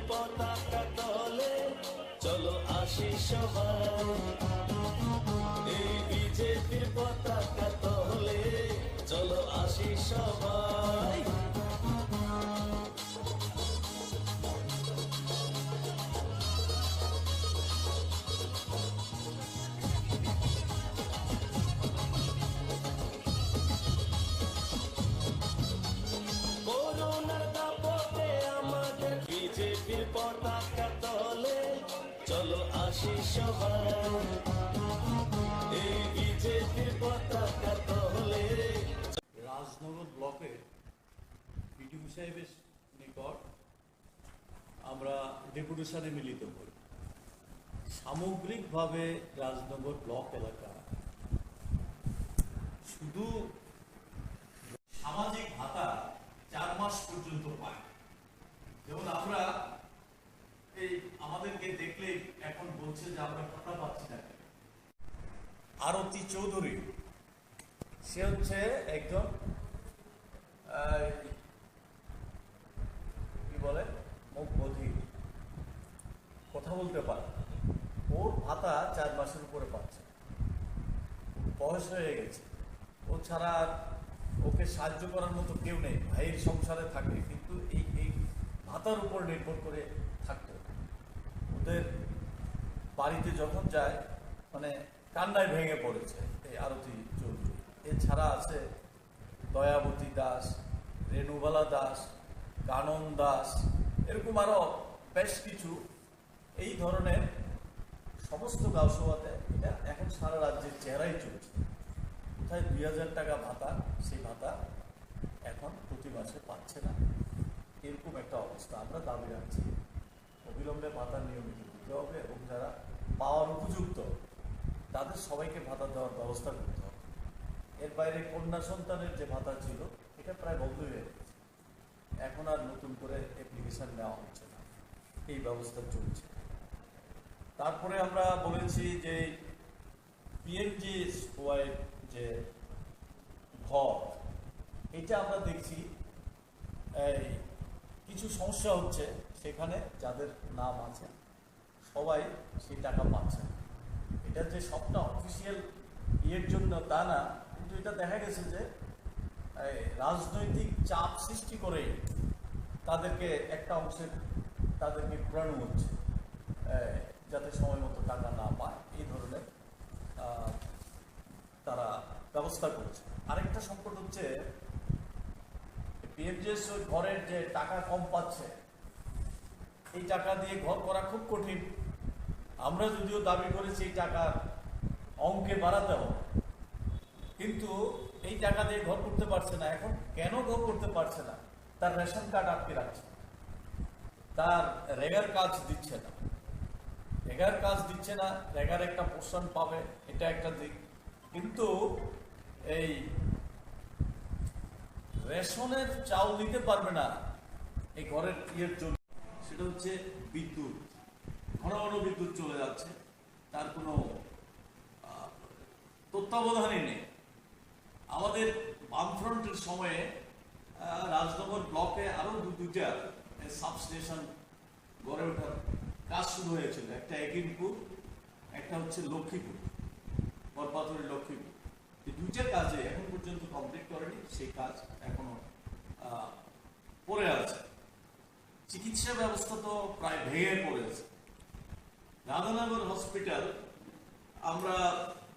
পতাকা তলে চলো আসি সবাই, এই বিজেপির পতাকা তলে চলো আসি সবাই। করোনার দাপটে আমাদের বিজেপির পতাকা তলে চলো আসি সবাই, এই বিজেপির পতাকা তলে। রাজনগর ব্লকের বিডিও সাহেবের নিকট আমরা ডেপুটেশনে মিলিত হই। সামগ্রিকভাবে রাজনগর ব্লক এলাকা শুধু সামাজিক ভাতা 4 মাস পর্যন্ত পায়। যেমন আমরা এই আমাদেরকে দেখলে এখন বলছে যে আমরা ভাতা পাচ্ছি না। আরতি চৌধুরী, সে হচ্ছে একজন কি বলে মুখ বধির, কথা বলতে পারে, ওর ভাতা 4 মাসের উপরে পাচ্ছে। বয়স হয়ে গেছে, ও ছাড়া ওকে সাহায্য করার মতো কেউ নেই। ভাইয়ের সংসারে থাকে, কিন্তু এই ভাতার উপর নির্ভর করে থাকতো। ওদের বাড়িতে যখন যায় মানে কান্নায় ভেঙে পড়েছে এই আরতি চৌধুরী। এছাড়া আছে দয়াবতী দাস, রেণুবালা দাস, কানন দাস, এরকম আরো বেশ কিছু। এই ধরনের সমস্ত গাঁওসভাতে এটা এখন সারা রাজ্যের চেহারাই চলছে। কোথায় 2000 টাকা ভাতা, সেই ভাতা এখন প্রতি মাসে পাচ্ছে না, এরকম একটা অবস্থা। আমরা দাবি রাখছি অবিলম্বে ভাতা নিয়মিত দিতে হবে এবং যারা পাওয়ার উপযুক্ত তাদের সবাইকে ভাতা দেওয়ার ব্যবস্থা করতে হবে। এর বাইরে কন্যা সন্তানের যে ভাতা ছিল এটা প্রায় বন্ধ হয়ে গেছে, এখন আর নতুন করে অ্যাপ্লিকেশন নেওয়া হচ্ছে না, এই ব্যবস্থা চলছে। তারপরে আমরা বলেছি যে পিএমজিএসওয়াই যে ঘর, এটা আমরা দেখছি এই কিছু সমস্যা হচ্ছে। সেখানে যাদের নাম আছে সবাই সেই টাকা পাচ্ছে না। এটা যে সবটা অফিসিয়াল ইয়ের জন্য তা না, কিন্তু এটা দেখা গেছে যে রাজনৈতিক চাপ সৃষ্টি করে তাদেরকে একটা অংশের তাদেরকে ঘোরানো হচ্ছে যাতে সময় মতো টাকা না পায়, এই ধরনের তারা ব্যবস্থা করছে। আরেকটা সংকট হচ্ছে পিএমজিএস ওই ঘরের যে টাকা কম পাচ্ছে, এই টাকা দিয়ে ঘর করা খুব কঠিন। আমরা যদিও দাবি করেছি এই টাকার অঙ্কে বাড়াতে হবে, কিন্তু এই টাকা দিয়ে ঘর করতে পারছে না। এখন কেন ঘর করতে পারছে না? তার রেশন কার্ড আটকে রাখছে, তার রেগার কাজ দিচ্ছে না, রেগার কাজ দিচ্ছে না, রেগার একটা পোর্শন পাবে, এটা একটা দিক। কিন্তু এই রেশনের চাউল দিতে পারবে না এই ঘরের ইয়ের জন্য। সেটা হচ্ছে বিদ্যুৎ, ঘন ঘন বিদ্যুৎ চলে যাচ্ছে, তার কোনো তত্ত্বাবধানই নেই। আমাদের বামফ্রন্টের সময়ে রাজনগর ব্লকে আরো দুইটা সাবস্টেশন গড়ে ওঠার কাজ শুরু হয়েছিল। একটা একিমপুর, একটা হচ্ছে লক্ষ্মীপুর, বরপাথরের লক্ষ্মীপুর। এই দুইটা কাজে এখন পর্যন্ত কমপ্লিট করেনি, সেই কাজ এখনো পড়ে আছে। চিকিৎসা ব্যবস্থা তো প্রায় ভেঙে পড়েছে। রাধানগর হসপিটাল, আমরা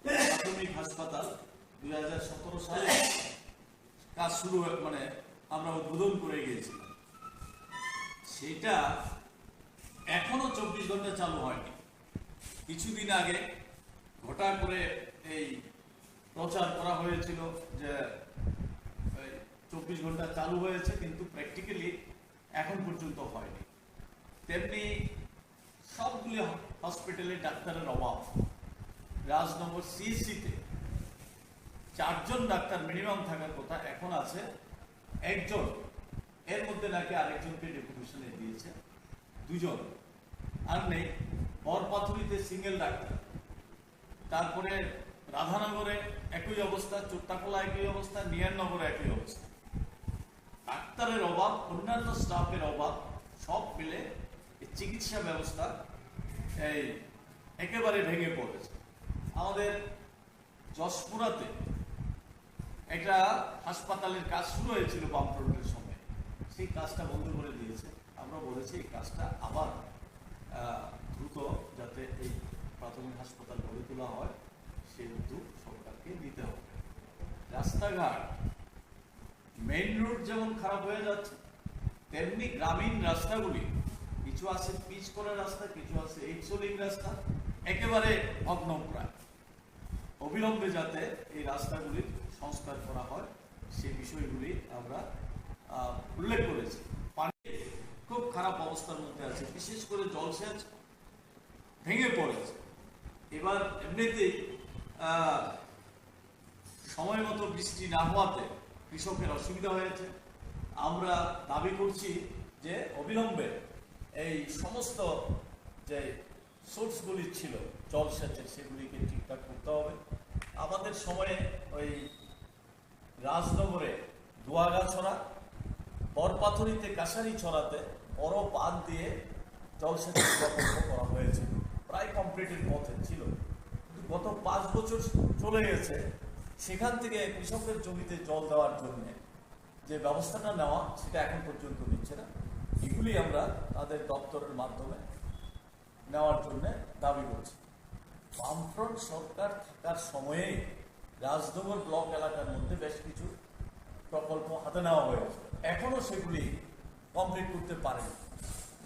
প্রাথমিক হাসপাতাল 2017 সালে কাজ শুরু মানে আমরা উদ্বোধন করে গিয়েছিলাম। সেটা এখনো 24 ঘন্টা চালু হয়নি। কিছুদিন আগে হঠাৎ করে এই প্রচার করা হয়েছিল যে 24 ঘন্টা চালু হয়েছে, কিন্তু প্র্যাকটিক্যালি এখন পর্যন্ত হয়নি। তেমনি সবগুলি হসপিটালে ডাক্তারের অভাব। রাজনগর সিএসসিতে 4 জন ডাক্তার মিনিমাম থাকার কথা, এখন আছে 1 জন। এর মধ্যে নাকি আরেকজনকে ডেপুটেশনে দিয়েছে, 2 জন আর নেই। বরপাথুরিতে সিঙ্গেল ডাক্তার, তারপরে রাধানগরে একই অবস্থা, চোট্টাকলা একই অবস্থা, নিয়ারনগরে একই অবস্থা। ডাক্তারের অভাব, অন্যান্য স্টাফের অভাব, সব মিলে চিকিৎসা ব্যবস্থা এই একেবারে ভেঙে পড়েছে। আমাদের যশপুরাতে একটা হাসপাতালের কাজ শুরু হয়েছিল বামফ্রন্টের সময়, সেই কাজটা বন্ধ করে দিয়েছে। আমরা বলেছি এই কাজটা আবার দ্রুত যাতে এই প্রাথমিক হাসপাতাল গড়ে তোলা হয় সেই উদ্যোগ সরকারকে নিতে হবে। রাস্তাঘাট মেইন রোড যেমন খারাপ হয়ে যাচ্ছে, তেমনি গ্রামীণ রাস্তাগুলি কিছু আছে পিচ করা রাস্তা, কিছু আছে এইচলিং রাস্তা, একেবারে ভগ্নপ্রায়। অবিলম্বে যাতে এই রাস্তাগুলির সংস্কার করা হয় সেই বিষয়গুলি আমরা উল্লেখ করেছি। পানি খুব খারাপ অবস্থার মধ্যে আছে, বিশেষ করে জলসেচ ভেঙে পড়েছে। এবার এমনিতেই সময় মতো বৃষ্টি না হওয়াতে কৃষকের অসুবিধা হয়েছে। আমরা দাবি করছি যে অবিলম্বে এই সমস্ত যে সোর্সগুলি ছিল জলসেচের সেগুলিকে ঠিকঠাক করতে হবে। আমাদের সময়ে ওই রাজনগরে দোয়াগাছড়া, বরপাথরিতে কাশারি ছড়াতে বড় বাঁধ দিয়ে জলসেচের প্রকল্প করা হয়েছিল, প্রায় কমপ্লিটের পথে ছিল। কিন্তু গত 5 বছর চলে গেছে, সেখান থেকে কৃষকের জমিতে জল দেওয়ার জন্য যে ব্যবস্থাটা নেওয়া সেটা এখন পর্যন্ত নিচ্ছে না। এগুলি আমরা তাদের দপ্তরের মাধ্যমে নেওয়ার জন্য দাবি করছি। বামফ্রন্ট সরকার থাকার সময়ে রাজনগর ব্লক এলাকার মধ্যে বেশ কিছু প্রকল্প হাতে নেওয়া হয়েছে, এখনো সেগুলি কমপ্লিট করতে পারেনি।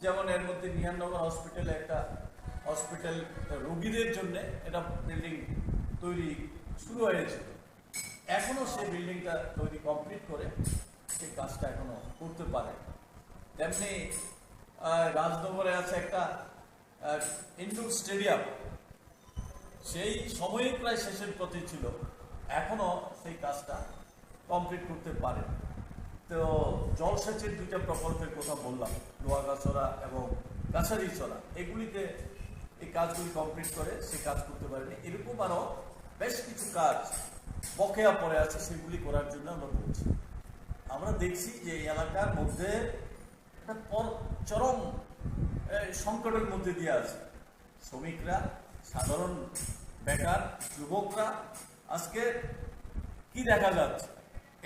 যেমন এর মধ্যে নিহাননগর হসপিটালে একটা হসপিটাল রোগীদের জন্য একটা বিল্ডিং তৈরি শুরু হয়েছে, এখনো সেই বিল্ডিংটা তৈরি কমপ্লিট করে সেই কাজটা এখনো করতে পারে। তেমনি রাজনগরে আছে একটা ইনডোর স্টেডিয়াম, সেই সময়ে প্রায় শেষের পথে ছিল, এখনো সেই কাজটা কমপ্লিট করতে পারে। তো জলসেচের 2টা প্রকল্পের কথা বললাম, লোহাগাছড়া এবং কাছারিছড়া, এগুলিতে এই কাজগুলি কমপ্লিট করে সে কাজ করতে পারেনি। এরকম আরও বেশ কিছু কাজ বকেয়া পড়ে আছে, সেগুলি করার জন্য আমরা বলছি। আমরা দেখছি যে এই এলাকার মধ্যে একটা চরম সংকটের মধ্যে দিয়ে আছে। শ্রমিকরা, সাধারণ বেকার, যুবকরা আজকে কি দেখা যাচ্ছে,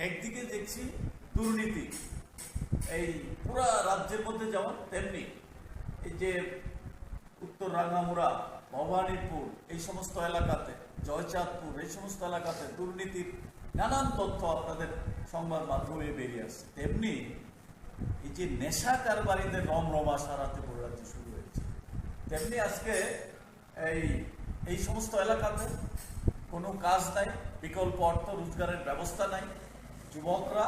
একদিকে দেখছি দুর্নীতি এই পুরা রাজ্যের মধ্যে যেমন, তেমনি এই যে উত্তর রাঙ্গামুড়া, ভবানীপুর, এই সমস্ত এলাকাতে, জয়চাঁদপুর, এই সমস্ত এলাকাতে দুর্নীতির নানান তথ্য আপনাদের সংবাদ মাধ্যমে বেরিয়ে আসছে। তেমনি এই যে নেশা কারবারিদের রমরমা সারাতে রাজ্যে শুরু হয়েছে, তেমনি আজকে এই সমস্ত এলাকাতে কোনো কাজ নাই, বিকল্প অর্থ রোজগারের ব্যবস্থা নাই, যুবকরা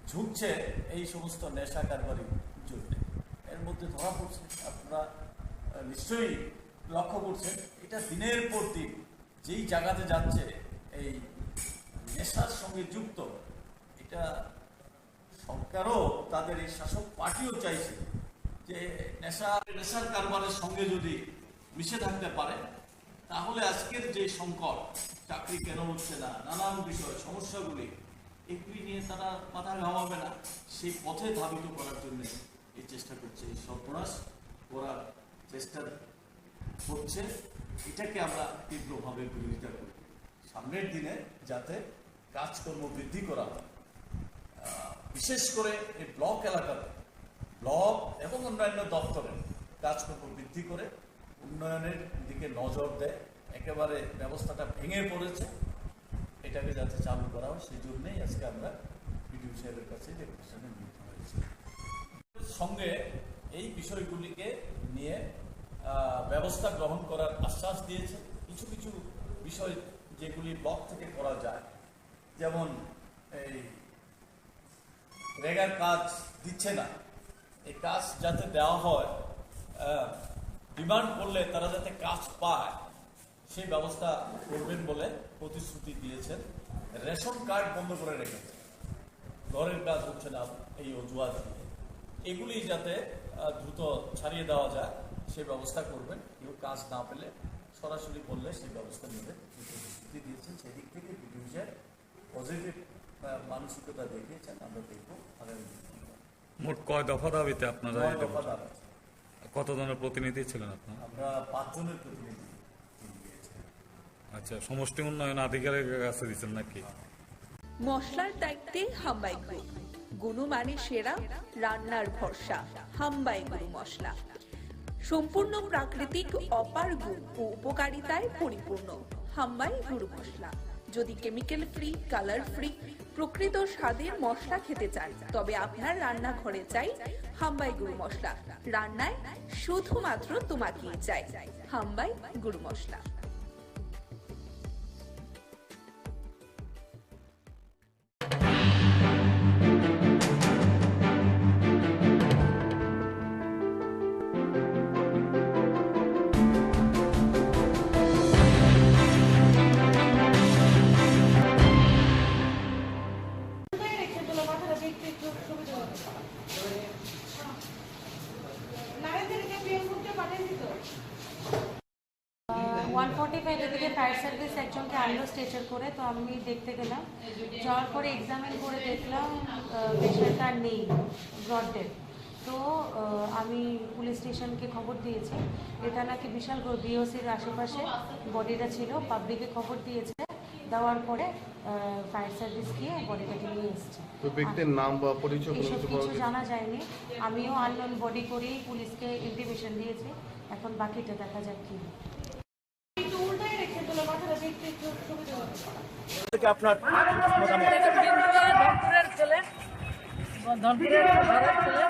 ঝুঁকছে এই সমস্ত নেশা কারবারির জন্য। এর মধ্যে ধরা পড়ছে, আপনারা নিশ্চয়ই লক্ষ্য করছেন, এটা দিনের পর দিন যেই জায়গাতে যাচ্ছে এই নেশার সঙ্গে যুক্ত। এটা সরকারও, তাদের এই শাসক পার্টিও চাইছে যে নেশার কারবারের সঙ্গে যদি মিশে থাকতে পারে তাহলে আজকের যে সংকট, চাকরি কেন হচ্ছে না, নানান বিষয় সমস্যাগুলি, এগুলি নিয়ে তারা মাথা ঘামাবে না, সেই পথে ধাবিত করার জন্য এই চেষ্টা করছে, এই সর্বনাশ করার চেষ্টা করছে। এটাকে আমরা তীব্রভাবে বিরোধিতা করি। সামনের দিনে যাতে কাজকর্ম বৃদ্ধি করা হয়, বিশেষ করে এই ব্লক এলাকাতে ব্লক এবং অন্যান্য দপ্তরে কাজকর্ম বৃদ্ধি করে উন্নয়নের দিকে নজর দেয়। একেবারে ব্যবস্থাটা ভেঙে পড়েছে, এটাকে যাতে চালু করা হয় সেই জন্যই আজকে আমরা বিডিও সাহেবের কাছে ডেপুটেশনে নিতে হয়েছে। সঙ্গে এই বিষয়গুলিকে নিয়ে ব্যবস্থা গ্রহণ করার আশ্বাস দিয়েছে। কিছু কিছু বিষয় যেগুলি ব্লক থেকে করা যায়, যেমন এই রেগার কাজ দিচ্ছে না, এই কাজ যাতে দেওয়া হয়, ডিমান্ড করলে তারা যাতে কাজ পায় সেই ব্যবস্থা করবেন বলে প্রতিশ্রুতি দিয়েছেন। রেশন কার্ড বন্ধ করে রেখেছে, ঘরের কাজ হচ্ছে না এই অজুহাত দিয়ে, এগুলি যাতে দ্রুত ছাড়িয়ে দেওয়া যায় সেই ব্যবস্থা করবেন। কেউ কাজ না পেলে সরাসরি বললে সেই ব্যবস্থা নেবেন প্রতিশ্রুতি দিয়েছেন। সেদিক থেকে বিডিও পজিটিভ মানসিকতা দেখিয়েছেন। আমরা দেখব আগামী মোট কয় দফা দাবিতে আপনারা? 9 দফা দাবি। কতজনের প্রতিনিধি ছিলেন আপনার? আমরা 5 জনের প্রতিনিধি দিয়েছি। আচ্ছা, সমষ্টি উন্নয়ন আধিকারিকের কাছে দিচ্ছেন নাকি? মশলার দায়িত্বে হাম্বাই গ্রুপ, গুণমানে সেরা, রান্নার ভরসা হাম্বাই গুরু মশলা। সম্পূর্ণ প্রাকৃতিক অপার গুণ ও উপকারিতায় পরিপূর্ণ হাম্বাই গুরু মশলা। যদি কেমিক্যাল ফ্রি, কালার ফ্রি, প্রকৃত স্বাদের মশলা খেতে চান তবে আপনার রান্নাঘরে চাই হাম্বাই গুরু মশলা। রান্নায় শুধুমাত্র তোমাকেই চাই হাম্বাই গুরু মশলা। থেকে ফায়ার সার্ভিস একজনকে আনলো স্ট্রেচার করে, তো আমি দেখতে গেলাম। যাওয়ার পরে এক্সামিন করে দেখলাম পেশেন্ট আর নেই, ব্রড ডেথ। তো আমি পুলিশ স্টেশনকে খবর দিয়েছি। এটা নাকি বিশাল বিওসির আশেপাশে বডিটা ছিল, পাবলিকে খবর দিয়েছে। দেওয়ার পরে ফায়ার সার্ভিস গিয়ে বডিটাকে নিয়ে এসছে। তো ব্যক্তির নাম বা পরিচয় কিছু জানা যায়নি। আমিও আননোন বডি করেই পুলিশকে ইন্টিমেশন দিয়েছি। এখন বাকিটা দেখা যাক কি। আপনার ধনপুরের ছেলে, ধনপুরের ভাড়ার ছেলে,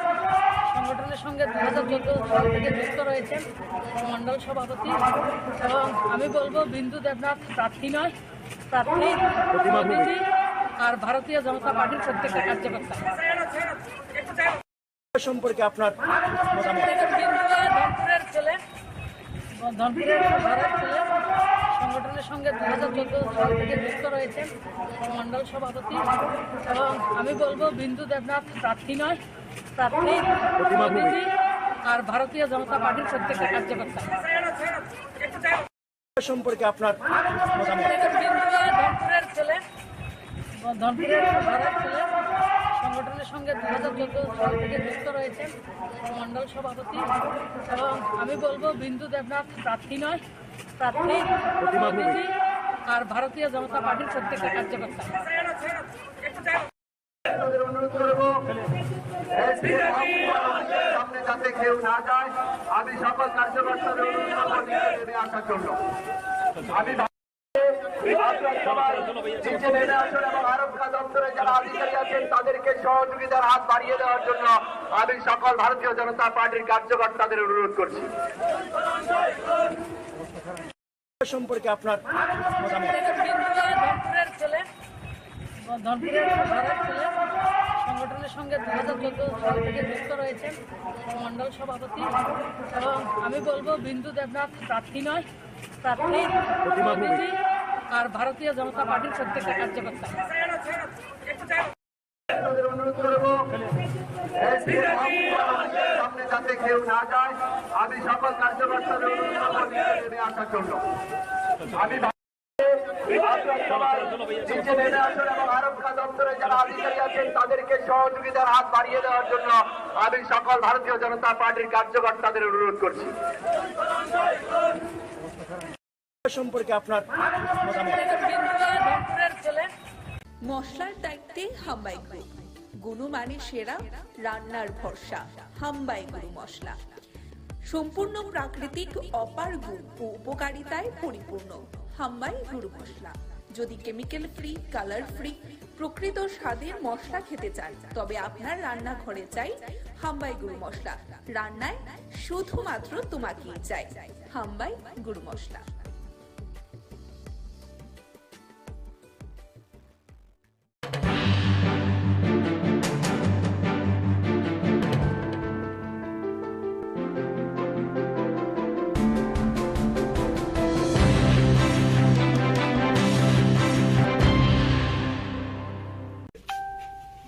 সংগঠনের সঙ্গে 2014 সাল থেকে যুক্ত রয়েছেন, মণ্ডল সভাপতি। এবং আমি বলবো বিন্দু দেবনাথ প্রার্থী নয়, প্রার্থী প্রতিনিধি আর ভারতীয় জনতা পার্টির প্রত্যেকটা কার্যকর্তা। সম্পর্কে আপনার ধনপুরের ছেলে, ধনপুরের ভাড়ার ছেলে, সংগঠনের সঙ্গে 2014 সাল থেকে যুক্ত রয়েছেন, মণ্ডল সভাপতি। এবং আমি বলবো বিন্দু দেবনাথ প্রার্থী নয়, প্রার্থী প্রতিনিধি আর ভারতীয় জনতা পার্টির প্রত্যেকটা কার্যকর্তা। সম্পর্কে আপনার ধনপুরের ছেলে, ধনপুরের ভাড়ার ছেলে, সংগঠনের সঙ্গে 2014 সাল থেকে যুক্ত রয়েছেন, মণ্ডল সভাপতি। এবং আমি বলবো বিন্দু দেবনাথ প্রার্থী নয়, প্রার্থী প্রতিনিধি আর ভারতীয় জনতা পার্টির প্রত্যেকটা কার্যকর্তা। অনুরোধ করবো সামনে যাতে কেউ না যায়, আমি সকল কার্যকর্তাদের অনুরোধ করবো নেমে আসার জন্য। আমি নিচে নেমে আসুন এবং আরক্ষা দপ্তরে যারা আধিকারিক আছেন তাদেরকে সহযোগিতার হাত বাড়িয়ে দেওয়ার জন্য আমি সকল ভারতীয় জনতা পার্টির কার্যকর্তাদের অনুরোধ করছি। সম্পর্কে আপনার ধনপুরের ছেলে, ধনপুরের ভাড়ার ছেলে, সংগঠনের সঙ্গে 2014 সাল থেকে যুক্ত রয়েছেন, মণ্ডল সভাপতি। এবং আমি বলবো বিন্দু দেবনাথ প্রার্থী নয়, প্রার্থী প্রতিনিধি আর ভারতীয় জনতা পার্টির প্রত্যেকটা কার্যকর্তা। অনুরোধ করবো সামনে যাতে কেউ না যায়, আমি সকল কার্যকর্তাদের অনুরোধ করবো নেমে আসার জন্য। আমি নিচে নেমে আসুন এবং আরক্ষা দপ্তরে যারা আধিকারিক আছেন তাদেরকে সহযোগিতার হাত বাড়িয়ে দেওয়ার জন্য আমি সকল ভারতীয় জনতা পার্টির কার্যকর্তাদের অনুরোধ করছি। সম্পর্কে আপনার ধনপুরের ছেলে, মশলার দায়িত্বে হাম্বাই গ্রুপ, গুণমানে সেরা, রান্নার ভরসা হাম্বাই গুরু মশলা। সম্পূর্ণ প্রাকৃতিক অপার গুণ ও উপকারিতায় পরিপূর্ণ হাম্বাই গুরু মশলা। যদি কেমিক্যাল ফ্রি, কালার ফ্রি, প্রকৃত স্বাদের মশলা খেতে চান তবে আপনার রান্নাঘরে চাই হাম্বাই গুরু মশলা। রান্নায় শুধুমাত্র তোমাকেই চাই হাম্বাই গুরু মশলা।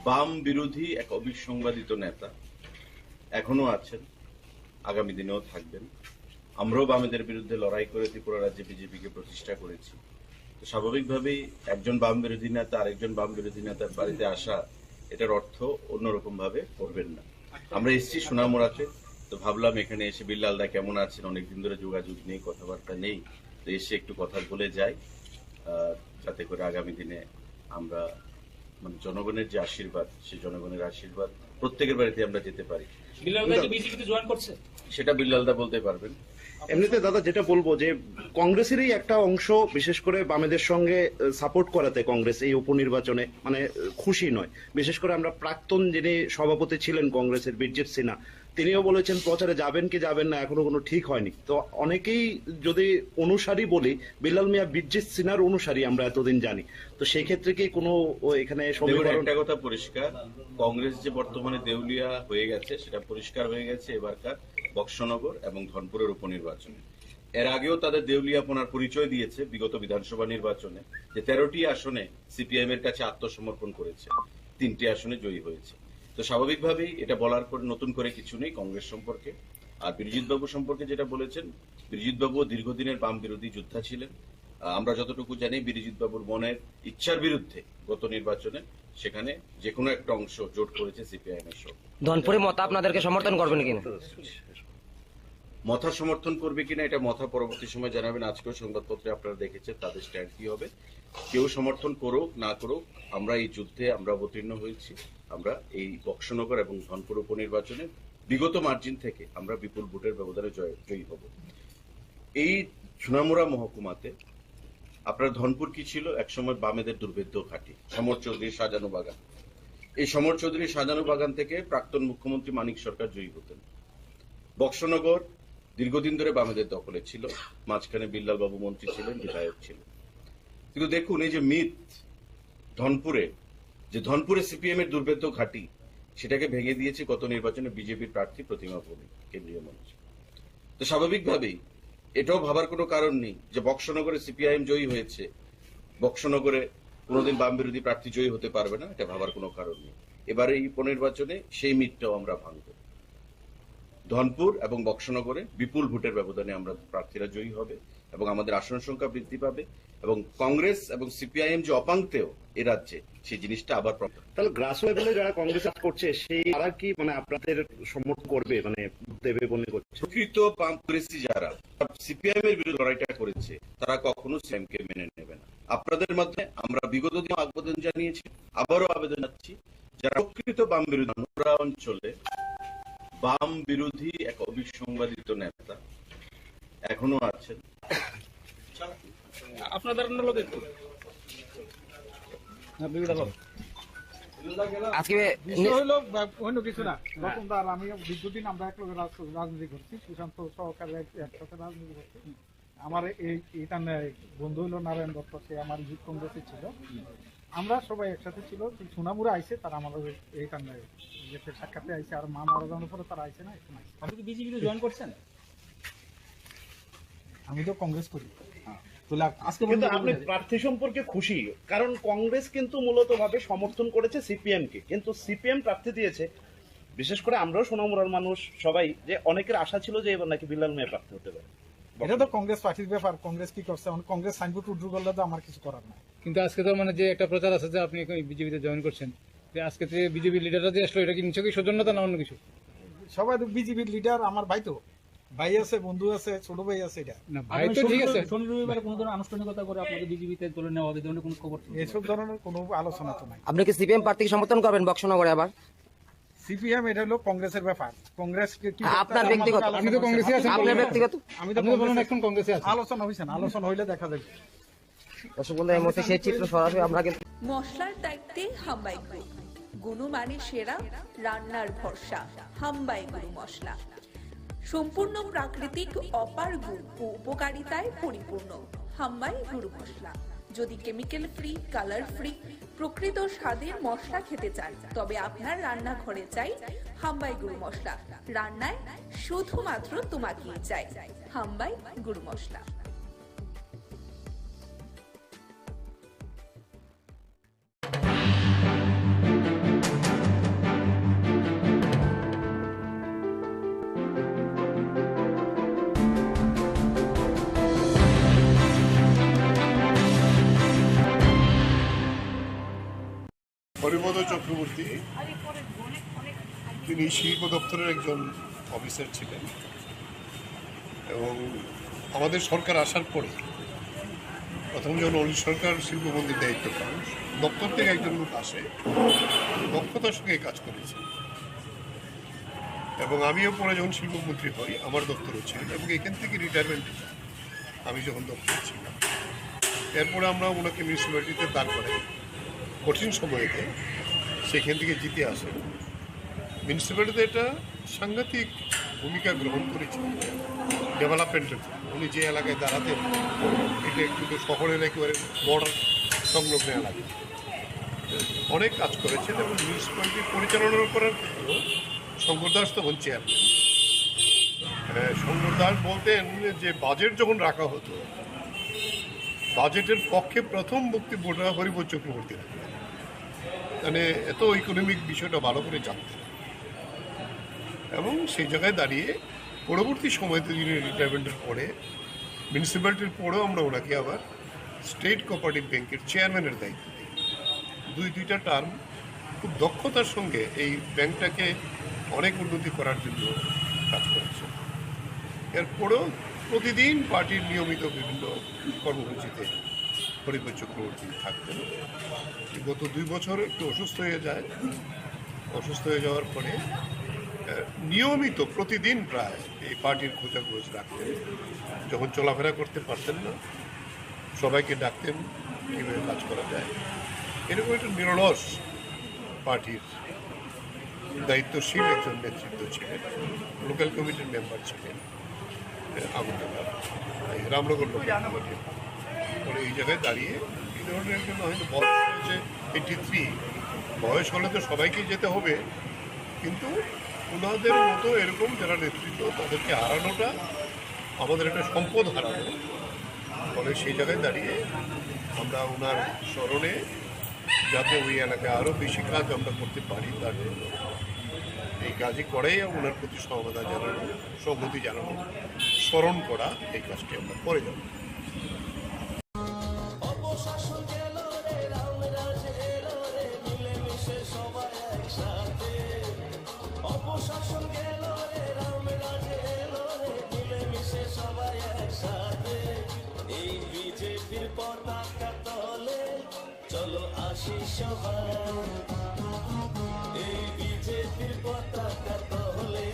বাম বিরোধী এক অবিসংবাদিত নেতা এখনো আছেন, আগামী দিনেও থাকবেন। আমরাও বামেদের বিরুদ্ধে লড়াই করে ত্রিপুরা রাজ্যে বিজেপিকে প্রতিষ্ঠা করেছি। তো স্বাভাবিকভাবেই একজন বাম বিরোধী নেতা আরেকজন বাম বিরোধী নেতার বাড়িতে আসা, এটার অর্থ অন্যরকম ভাবে করবেন না। আমরা এসেছি সোনামুড়াতে, তো ভাবলাম এখানে এসে বিল্লাল দা কেমন আছেন, অনেকদিন ধরে যোগাযোগ নেই, কথাবার্তা নেই, তো এসে একটু কথা বলে যাই, যাতে করে আগামী দিনে আমরা মানে জনগণের যে আশীর্বাদ, সেই জনগণের আশীর্বাদ প্রত্যেকের বাড়িতে আমরা যেতে পারি। সেটা বিল্লাল দা বলতে পারবেন। এমনিতে দাদা যেটা বলবো যে কংগ্রেসেরই একটা অংশ বিশেষ করে বামেদের সঙ্গে সাপোর্ট করাতে কংগ্রেস এই উপনির্বাচনে মানে খুশি নয়। বিশেষ করে আমরা প্রাক্তন যিনি সভাপতি ছিলেন কংগ্রেসের বীরজিৎ সিনহা, তিনিও বলেছেন প্রচারে যাবেন কি যাবেন না এখনো কোনো ঠিক হয়নি। তো অনেকেই যদি অনুসারী বলি, বিল্লাল মিয়া বীরজিৎ সিনহার অনুসারী আমরা এতদিন জানি, তো সেই ক্ষেত্রে কি কোনো এখানে একটা কথা পরিষ্কার, কংগ্রেস যে বর্তমানে দেউলিয়া হয়ে গেছে সেটা পরিষ্কার হয়ে গেছে এবারকার বক্সনগর এবং ধনপুরের উপনির্বাচনে। এর আগেও তাদের দেউলিয়াপনার পরিচয় দিয়েছে বিগত বিধানসভা নির্বাচনে, যে 13টি আসনে সিপিআইএম এর কাছে আত্মসমর্পণ করেছে, 3টি আসনে জয়ী হয়েছে। তো স্বাভাবিকভাবেই এটা বলার পর নতুন করে কিছু নেই কংগ্রেস সম্পর্কে। আর বীরজিৎ বাবু সম্পর্কে যেটা বলেছেন, বীরজিৎ বাবু দীর্ঘদিনের বাম বিরোধী যোদ্ধা ছিলেন। আমরা যতটুকু জানি বীরজিৎ বাবুর মনের ইচ্ছার বিরুদ্ধে গত নির্বাচনে সেখানে যে কোনো একটা অংশ জোট করেছে সিপিআইএম এর সঙ্গে। ধনপুরে মতা আপনাদেরকে সমর্থন করবেন কিনা? মথা সমর্থন করবে কিনা এটা মথা পরবর্তী সময় জানাবেন। আজকেও সংবাদপত্রে আপনারা দেখেছেন তাদের স্ট্যান্ড কি হবে। কেউ সমর্থন করুক না করুক, আমরা এই যুদ্ধে আমরা অবতীর্ণ হয়েছি। আমরা এই বক্সনগর এবং ধনপুর উপনির্বাচনে বিগত মার্জিন থেকে আমরা বিপুল ভোটের ব্যবধানে জয়ী হব। এই সোনামুড়া মহকুমাতে আপনার ধনপুর কি ছিল, একসময় বামেদের দুর্ভেদ্য ঘাঁটি, সমর চৌধুরীর সাজানো বাগান। এই সমর চৌধুরীর সাজানো বাগান থেকে প্রাক্তন মুখ্যমন্ত্রী মানিক সরকার জয়ী হতেন। বক্সনগর দীর্ঘদিন ধরে বামেদের দখলে ছিল, মাঝখানে বিল্লাল বাবু মন্ত্রী ছিলেন, বিধায়ক ছিলেন। কিন্তু দেখুন এই যে মিথ ধনপুরে সিপিএম এর দুর্ভেদ্য ঘাঁটি, সেটাকে ভেঙে দিয়েছে গত নির্বাচনে বিজেপির প্রার্থী প্রতিমা ভৌমিক, কেন্দ্রীয় মন্ত্রী। তো স্বাভাবিকভাবেই এটাও ভাবার কোনো কারণ নেই যে বক্সনগরে সিপিআইএম জয়ী হয়েছে, বক্সনগরে কোনোদিন বাম বিরোধী প্রার্থী জয়ী হতে পারবে না, এটা ভাবার কোনো কারণ নেই। এবারে এই উপনির্বাচনে সেই মিথটাও আমরা ভাঙব। ধনপুর এবং বক্সনগরে বিপুল ভোটের ব্যবধানে আমরা প্রার্থীরা জয়ী হবে এবং আমাদের আসন সংখ্যা বৃদ্ধি পাবে এবং কংগ্রেস এবং সিপিআইএম যে অপাঙ্ক্তেয় এ রাজ্যে, সেই জিনিসটা আবার তাহলে গ্রাস লেভেলে যারা কংগ্রেস করছে সেই তারা কি মানে আপনাদের সমর্থন করবে, মানে দেবে মনে করছে? প্রকৃত কংগ্রেসী যারা সিপিআইএম এর বিরুদ্ধে লড়াইটা করেছে তারা কখনো সিপিআইএম কে মেনে নেবে না। আপনাদের মধ্যে আমরা বিগত দিনে আবেদন জানিয়েছি, আবারও আবেদন জানাচ্ছি, যারা প্রকৃত বাম বিরোধী অঞ্চলে বাম বিরোধী এক অবিসংবাদিত নেতা এখনো আছেন, আপনাদের অন্য কিছু না। রতনদার আমি দীর্ঘদিন আমরা এক লোকের রাজনীতি করছি, সুশান্ত সহকারে একসাথে রাজনীতি করছি। আমার এইটা বন্ধু হইলো নারায়ণ দত্ত, সে আমার যুব কংগ্রেসে ছিল, আমরা সবাই একসাথে ছিল। সোনামুড়া আইসে তারা আমাদের এইটা সাক্ষাতে আইসে, আর মা মারা যাওয়ার পরে তারা আইসে না, এখন আইসে। আপনি কি বিজেপিতে জয়েন করছেন? আমি তো কংগ্রেস করি। কিন্তু আপনি প্রার্থী সম্পর্কে খুশি, কারণ কংগ্রেস কিন্তু মূলত ভাবে সমর্থন করেছে সিপিএম কে, কিন্তু সিপিএম প্রার্থী দিয়েছে। বিশেষ করে আমরাও সোনামুড়ার মানুষ সবাই, যে অনেকের আশা ছিল যে এবার নাকি বিল্লাল মিয়া প্রার্থী হতে পারে। এটা তো কংগ্রেস পার্টির ব্যাপার, কংগ্রেস কি করছে, কংগ্রেস সাইনবোর্ড উদ্রু করলে তো আমার কিছু করার নাই। কিন্তু আজকে তো মানে যে একটা প্রচার আছে যে আপনি বিজেপিতে জয়েন করছেন, আজকে থেকে বিজেপি লিডাররা যে আসলো, এটা কি নিশ্চয়ই সৌজন্যতা না অন্য কিছু? সবাই তো বিজেপির লিডার, আমার ভাই তো, ভাই আছে, বন্ধু আছে, ছোট ভাই আছে। এটা না ভাই তো ঠিক আছে, শনি রবিবারে কোনো ধরনের আনুষ্ঠানিকতা করে আপনাকে বিজেপিতে তুলে নেওয়া হবে, ধরনের কোনো খবর, এসব ধরনের কোনো আলোচনা তো নাই। আপনি কি সিপিএম প্রার্থীকে সমর্থন করবেন বক্সনগরে? আবার সিপিএম এটা হলো কংগ্রেসের ব্যাপার, কংগ্রেস আপনার ব্যক্তিগত, আপনি তো কংগ্রেসে আছেন, আপনার ব্যক্তিগত, আমি তো বলুন এখন কংগ্রেসে আছি। আলোচনা হইছে না, আলোচনা হইলে দেখা যাবে। দর্শক বন্ধু, এই মুহূর্তে সেই চিত্র সরাসরি আমরা কিন্তু মশলার দায়িত্বে হাম্বাই গ্রুপ, গুণমানে সেরা, রান্নার ভরসা, হাম্বাই গুরু মশলা। সম্পূর্ণ প্রাকৃতিক অপার গুণ ও উপকারিতায় পরিপূর্ণ হাম্বাই গুরু মশলা। যদি কেমিক্যাল ফ্রি, কালার ফ্রি, প্রকৃত স্বাদের মশলা খেতে চান, তবে আপনার রান্নাঘরে চাই হাম্বাই গুরু মশলা। রান্নায় শুধুমাত্র তোমাকেই চাই হাম্বাই গুরু মশলা। হরিপদ চক্রবর্তী, তিনি শিল্প দপ্তরের একজন অফিসার ছিলেন এবং আমাদের সরকার আসার পরে প্রথম যখন অনিল সরকার শিল্পমন্ত্রীর দায়িত্ব পান, দপ্তর থেকে একজন লোক আসে, দক্ষতার সঙ্গে কাজ করেছে এবং আমিও পরে যখন শিল্পমন্ত্রী হই আমার দপ্তরও ছিলেন এবং এখান থেকে রিটায়ারমেন্টে যাই আমি যখন দপ্তরে ছিলাম। এরপরে আমরা ওনাকে মিউনিসিপ্যালিটিতে দাঁড় করাই, কঠিন সময়েতে সেখান থেকে জিতে আসেন। মিউনিসিপ্যালিটিতে একটা সাংঘাতিক ভূমিকা গ্রহণ করেছেন ডেভেলপমেন্টের জন্য। উনি যে এলাকায় দাঁড়াতেন এটা একটু শহরের একেবারে বর্ডার সংলগ্ন এলাকা, অনেক কাজ করেছেন এবং মিউনিসিপ্যালিটি পরিচালনা করার ক্ষেত্রেও শঙ্কর দাস তখন চেয়ারম্যান। শঙ্কর দাস বলতেন যে বাজেট যখন রাখা হতো, বাজেটের পক্ষে প্রথম বক্তব্যটা হরিপদ চক্রবর্তী রাখতেন, মানে এত ইকোনমিক বিষয়টা ভালো করে জানতেন এবং সেই জায়গায় দাঁড়িয়ে পরবর্তী সময়তে যিনি রিটায়ারমেন্টের পরে মিউনিসিপ্যালিটির পরেও আমরা ওনাকে আবার স্টেট কোঅপারেটিভ ব্যাংকের চেয়ারম্যানের দায়িত্ব দিই। দুইটা টার্ম খুব দক্ষতার সঙ্গে এই ব্যাংকটাকে অনেক উন্নতি করার জন্য কাজ করেছে। এরপরেও প্রতিদিন পার্টির নিয়মিত বিভিন্ন কর্মসূচিতে হরিপদ চক্রবর্তী থাকতেন। গত 2 বছর একটু অসুস্থ হয়ে যায়, অসুস্থ হয়ে যাওয়ার পরে নিয়মিত প্রতিদিন প্রায় এই পার্টির খোঁজাখোঁজ রাখতেন। যখন চলাফেরা করতে পারতেন না সবাইকে ডাকতেন কীভাবে কাজ করা যায়। এরকম একটা নিরলস পার্টির দায়িত্বশীল একজন নেতৃত্ব ছিলেন। লোকাল কমিটির মেম্বার ছিলেন আগরতলা, রামনগর লোকাল কমিটির। পরে এই জায়গায় দাঁড়িয়ে এই ধরনের একজন হয়তো বয়স হয়েছে 83, বয়স হলে তো সবাইকে যেতে হবে, কিন্তু ওনাদের মতো এরকম যারা নেতৃত্ব তাদেরকে হারানোটা আমাদের একটা সম্পদ হারানো। ফলে সেই জায়গায় দাঁড়িয়ে আমরা ওনার স্মরণে যাতে ওই এলাকায় আরও বেশি কাজ আমরা করতে পারি তার জন্য এই কাজই করাই ওনার প্রতি সহমতা জানানো, সংহতি জানানো, স্মরণ করা, এই কাজটি আমরা করে যাব। চলো আসি সবাই, এই বিজেপির পতাকা তলে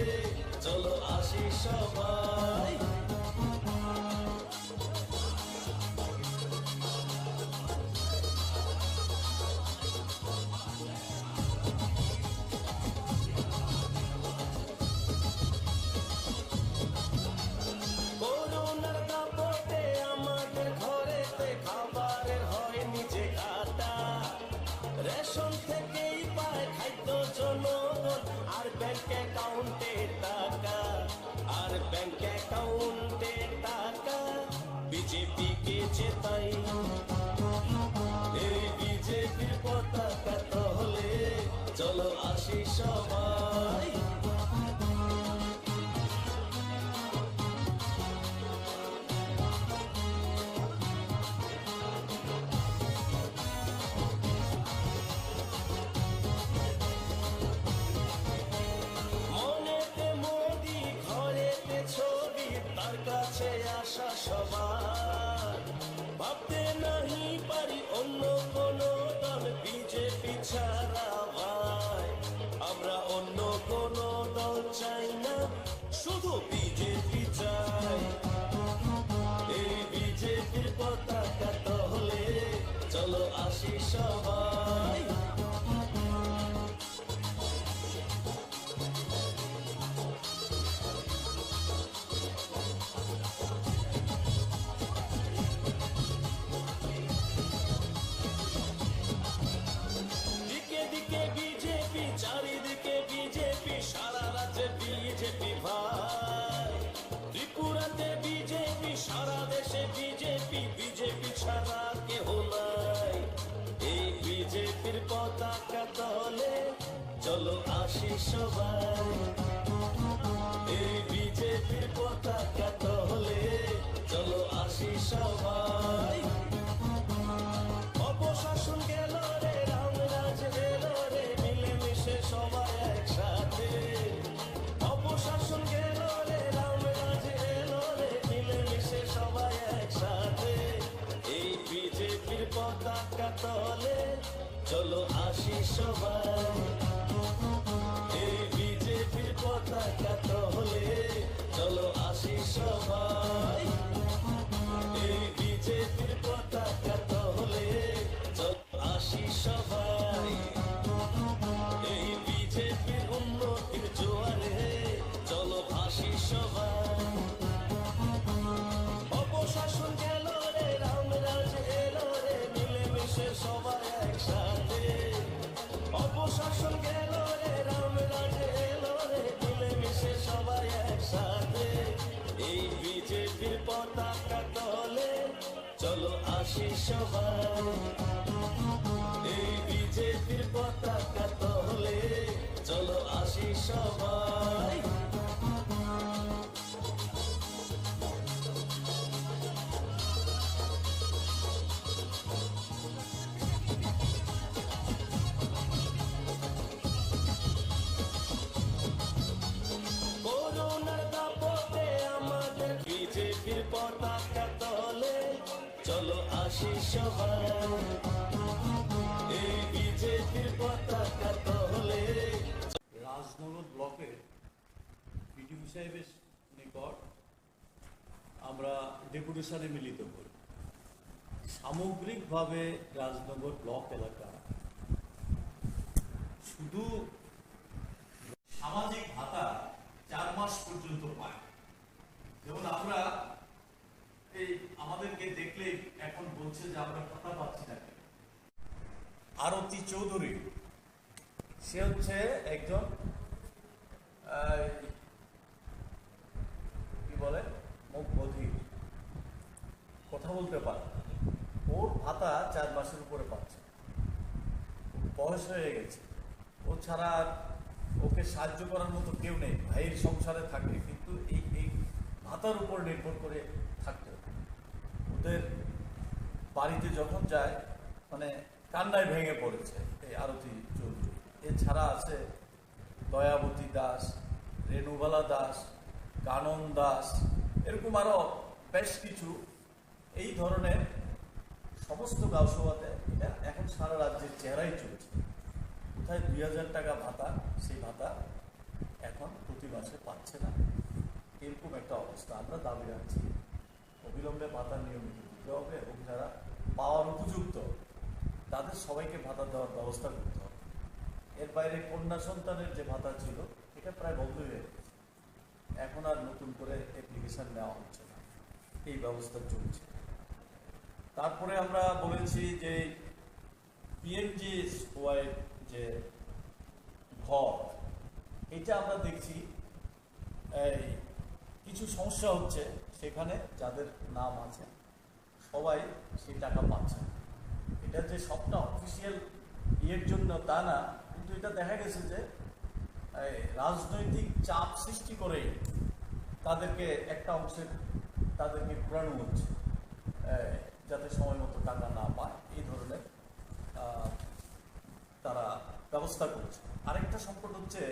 চলো আসি সবাই। করোনার দাপটে আমাদের ঘরেতে খাবারের হয়নি যে ঘাটা, রেশন থেকেই পায় খাদ্য জনগণ আর ব্যাংক অ্যাকাউন্টে টাকা, আর ব্যাংক অ্যাকাউন্টে টাকা বিজেপিকে জেতাই। এই বিজেপির পতাকা তলে চলো আসি সবাই। মনেতে মোদি, ঘরেতে ছবি, তার কাছে আসা সবার। ভাবতে নাহি পারি অন্য কোন দল বিজেপি ছাড়া ভাই। আমরা অন্য কোন দল চাই না, শুধু বিজেপি চাই। এই বিজেপির পতাকা তলে চলো আসি সবাই। দিকে দিকে বিজেপি, চারিদিকে বিজেপি, সারা রাজ্যে বিজেপি ভাই। ত্রিপুরাতে বিজেপি, সারা দেশে বিজেপি, বিজেপি ছাড়া কেহ নাই। এই বিজেপির পতাকা তলে চলো আসি সবাই। এই বিজেপির পতাকা তলে চলো আসি সবাই। অপশাসন গেল রে, রামরাজ এলো রে, মিলেমিশে সবাই একসাথে। অপশাসন সবাই এই বিজেপির পতাকা তলে চলো আসি সবাই এই বিজেপির পতাকা তলে চলো আসি সবাই এই বিজেপির উন্নতির জোয়ারে চলো আসি সবাই অপশাসন গেল রে রামরাজ এলো রে মিলেমিশে সবাই একসাথে অপশাসন গেল রে রামরাজ এলো রে মিলেমিশে সবাই একসাথে এই বিজেপির পতাকা তলে চলো আসি সবাই এই বিজেপির পতাকা তলে চলো আসি সবাই করোনার দাপটে আমাদের বিজেপির পতাকা তলে চলো আসি সবাই এই বিজেপির পতাকা তলে রাজনগর ব্লকের বিডিও সাহেবের নিকট আমরা ডেপুটেশনে মিলিত করি। সামগ্রিকভাবে রাজনগর ব্লক এলাকা শুধু সামাজিক ভাতা 4 মাস পর্যন্ত পায়। যেমন আমরা এই আমাদেরকে দেখলে এখন বলছে যে আমরা ভাতা পাচ্ছি না। আরতি চৌধুরী সে হচ্ছে একজন কি বলে মুখ বধির, কথা বলতে পারে, ওর ভাতা 4 মাসের উপরে পাচ্ছে। বয়স হয়ে গেছে, ও ছাড়া ওকে সাহায্য করার মতো কেউ নেই। ভাইয়ের সংসারে থাকে কিন্তু এই ভাতার উপর নির্ভর করে থাকতে হবে। ওদের বাড়িতে যখন যায় মানে কান্নায় ভেঙে পড়েছে এই আরতি চৌধুরী। এছাড়া আছে দয়াবতী দাস, রেণুবালা দাস, কানন দাস, এরকম আরো বেশ কিছু এই ধরনের সমস্ত গাঁওসভাতে এটা এখন সারা রাজ্যের চেহারাই চলছে। কোথায় 2000 টাকা ভাতা, সেই ভাতা এখন প্রতি মাসে পাচ্ছে না। এরকম একটা অবস্থা আমরা দাবি রাখছি। অবিলম্বে ভাতা নিয়মিত দিতে হবে এবং যারা পাওয়ার উপযুক্ত তাদের সবাইকে ভাতা দেওয়ার ব্যবস্থা করতে হবে। এর বাইরে কন্যা সন্তানের যে ভাতা ছিল এটা প্রায় বন্ধ হয়ে গেছে, এখন আর নতুন করে অ্যাপ্লিকেশন নেওয়া হচ্ছে না, এই ব্যবস্থা চলছে। তারপরে আমরা বলেছি যে পিএমজিএসওয়াই যে ঘর, এটা আমরা দেখছি এই কিছু সমস্যা হচ্ছে। সেখানে যাদের নাম আছে সবাই সেই টাকা পাচ্ছে না। এটা যে সবটা অফিসিয়াল ইয়ের জন্য তা না, কিন্তু এটা দেখা গেছে যে রাজনৈতিক চাপ সৃষ্টি করেই তাদেরকে একটা অংশের তাদেরকে ঘোরানো হচ্ছে যাতে সময় মতো টাকা না পায়, এই ধরনের তারা ব্যবস্থা করছে। আরেকটা সংকট হচ্ছে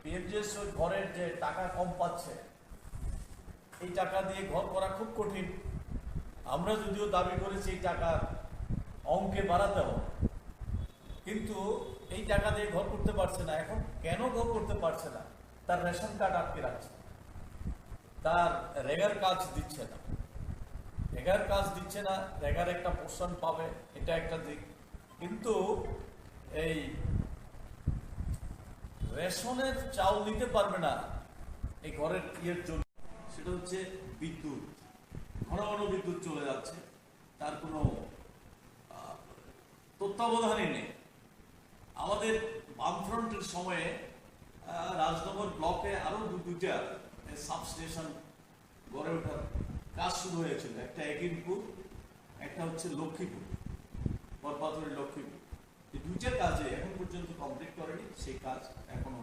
পিএমজিএস ওই ঘরের যে টাকা কম পাচ্ছে, এই টাকা দিয়ে ঘর করা খুব কঠিন। আমরা যদিও দাবি করেছি এই টাকা অঙ্কে বাড়াতে হবে, কিন্তু এই টাকা দিয়ে ঘর করতে পারছে না। এখন কেন ঘর করতে পারছে না? তার রেশন কার্ড আটকে রাখছে, তার রেগার কাজ দিচ্ছে না, রেগার কাজ দিচ্ছে না, রেগার একটা পোর্শন পাবে, এটা একটা দিক। কিন্তু এই রেশনের চাউল দিতে পারবে না এই ঘরের ইয়ের জন্য। সেটা হচ্ছে বিদ্যুৎ, ঘন ঘন বিদ্যুৎ চলে যাচ্ছে, তার কোনো তত্ত্বাবধানই নেই। আমাদের বামফ্রন্টের সময়ে রাজনগর ব্লকে আরো দুটা সাবস্টেশন গড়ে ওঠার কাজ শুরু হয়েছিল। একটা একিনপুর, একটা হচ্ছে লক্ষ্মীপুর, বরপাথরের লক্ষ্মীপুর। এই দুইটা কাজে এখন পর্যন্ত কমপ্লিট করেনি, সেই কাজ এখনো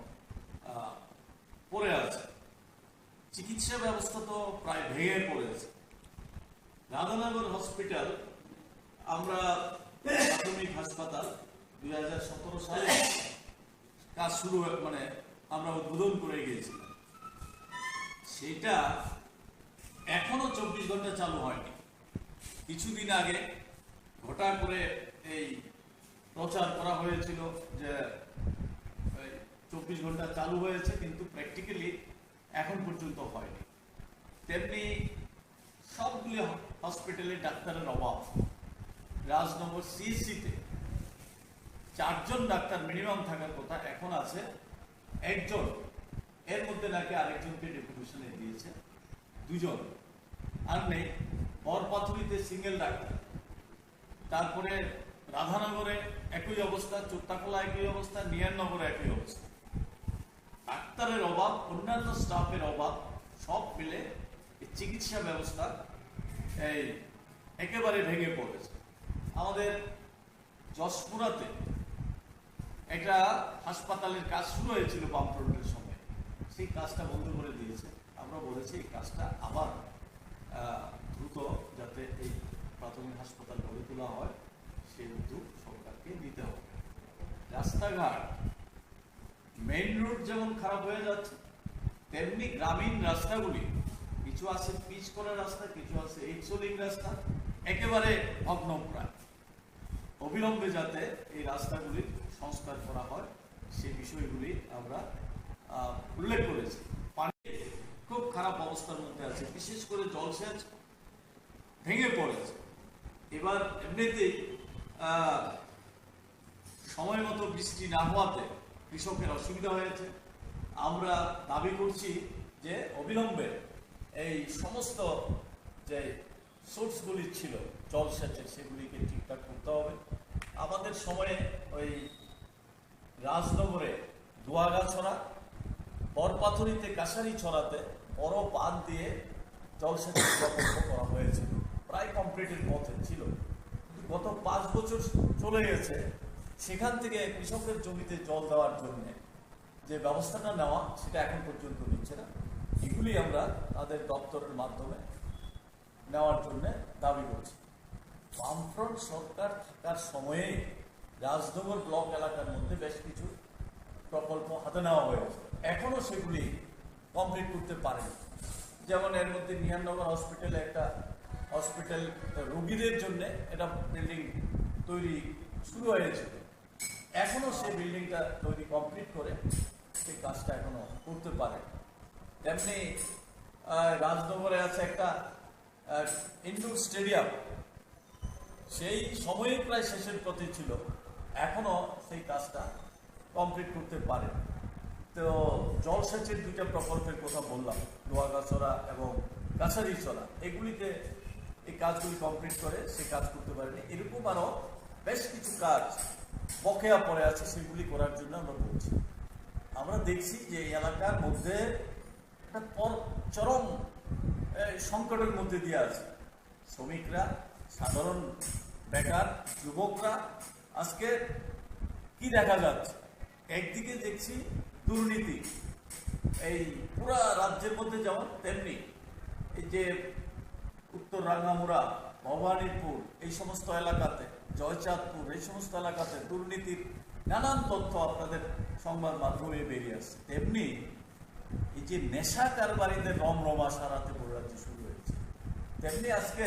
পড়ে আছে। চিকিৎসা ব্যবস্থা তো প্রায় ভেঙে পড়েছে। রাধানগর হসপিটাল, আমরা প্রাথমিক হাসপাতাল 2017 সালে কাজ শুরু মানে আমরা উদ্বোধন করে গিয়েছিলাম। সেটা এখনো 24 ঘন্টা চালু হয়নি। কিছুদিন আগে হঠাৎ করে এই প্রচার করা হয়েছিল যে 24 ঘন্টা চালু হয়েছে, কিন্তু প্র্যাকটিক্যালি এখন পর্যন্ত হয়নি। তেমনি সবগুলি হসপিটালে ডাক্তারের অভাব। রাজনগর সিএসসিতে 4 জন ডাক্তার মিনিমাম থাকার কথা, এখন আছে 1 জন। এর মধ্যে নাকি আরেকজনকে ডেপুটেশনে দিয়েছে, 2 জন আর নেই। বরপাথুরিতে সিঙ্গেল ডাক্তার, তারপরে রাধানগরে একই অবস্থা, চোত্তাকলা একই অবস্থা, নিয়ারনগরে একই অবস্থা। ডাক্তারের অভাব, অন্যান্য স্টাফের অভাব, সব মিলে চিকিৎসা ব্যবস্থা একেবারে ভেঙে পড়েছে। আমাদের যশপুরাতে একটা হাসপাতালের কাজ শুরু হয়েছিল বামফ্রন্টের সময়, সেই কাজটা বন্ধ করে দিয়েছে। আমরা বলেছি এই কাজটা আবার দ্রুত যাতে এই প্রাথমিক হাসপাতাল গড়ে তোলা হয়, সেই উদ্যোগ সরকারকে নিতে হবে। রাস্তাঘাট, মেইন রোড যেমন খারাপ হয়ে যাচ্ছে, তেমনি গ্রামীণ রাস্তাগুলি, কিছু আছে পিচ করা রাস্তা, কিছু আছে এইচলিং রাস্তা, একেবারে ভগ্নপ্রায়। অবিলম্বে যাতে এই রাস্তাগুলির সংস্কার করা হয়, সেই বিষয়গুলি আমরা উল্লেখ করেছি। পানি খুব খারাপ অবস্থার মধ্যে আছে, বিশেষ করে জলসেচ ভেঙে পড়েছে। এবার এমনিতেই সময় মতো বৃষ্টি না হওয়াতে কৃষকের অসুবিধা হয়েছে। আমরা দাবি করছি যে অবিলম্বে এই সমস্ত যে সোর্সগুলি ছিল জলসেচের, সেগুলিকে ঠিকঠাক করতে হবে। আমাদের সময়ে ওই রাজনগরে দোয়াগাছড়া, বরপাথুরিতে কাছারি ছড়াতে বড় বাঁধ দিয়ে জলসেচের প্রকল্প করা হয়েছিল, প্রায় কমপ্লিটের পথে ছিল। কিন্তু গত 5 বছর চলে গেছে, সেখান থেকে কৃষকের জমিতে জল দেওয়ার জন্য যে ব্যবস্থাটা নেওয়া, সেটা এখন পর্যন্ত নিচ্ছে না। এগুলি আমরা তাদের দপ্তরের মাধ্যমে নেওয়ার জন্য দাবি করছি। বামফ্রন্ট সরকার থাকার সময়ে রাজনগর ব্লক এলাকার মধ্যে বেশ কিছু প্রকল্প হাতে নেওয়া হয়েছে, এখনো সেগুলি কমপ্লিট করতে পারেনি। যেমন এর মধ্যে নিয়ারনগর হসপিটালে একটা হসপিটাল রোগীদের জন্য একটা বিল্ডিং তৈরি শুরু হয়েছিল, এখনো সেই বিল্ডিংটা তৈরি কমপ্লিট করে সেই কাজটা এখনো করতে পারে। তেমনি রাজনগরে আছে একটা ইনডোর স্টেডিয়াম, সেই সময়ে প্রায় শেষের পথে ছিল, এখনো সেই কাজটা কমপ্লিট করতে পারে। তো জলসেচের 2টা প্রকল্পের কথা বললাম, দোয়াগাছড়া এবং কাছারিছড়া, এগুলিতে এই কাজগুলি কমপ্লিট করে সে কাজ করতে পারেনি। এরকম আরও বেশ কিছু কাজ বকেয়া পড়ে আছে, সেগুলি করার জন্য আমরা বলছি। আমরা দেখছি যে এই এলাকার মধ্যে একটা চরম সংকটের মধ্যে দিয়ে আছে। শ্রমিকরা, সাধারণ বেকার, যুবকরা আজকে কি দেখা যাচ্ছে, একদিকে দেখছি দুর্নীতি এই পুরা রাজ্যের মধ্যে যেমন, তেমনি এই যে উত্তর রাঙ্গামুড়া, ভবানীপুর, এই সমস্ত এলাকাতে, জয়চাঁদপুর, এই সমস্ত এলাকাতে দুর্নীতির নানান তথ্য আপনাদের সংবাদ মাধ্যমে বেরিয়ে আসছে। তেমনি এই যে নেশা কারবারিদের রমরমা সারাতে পুরো রাজ্যে শুরু হয়েছে, তেমনি আজকে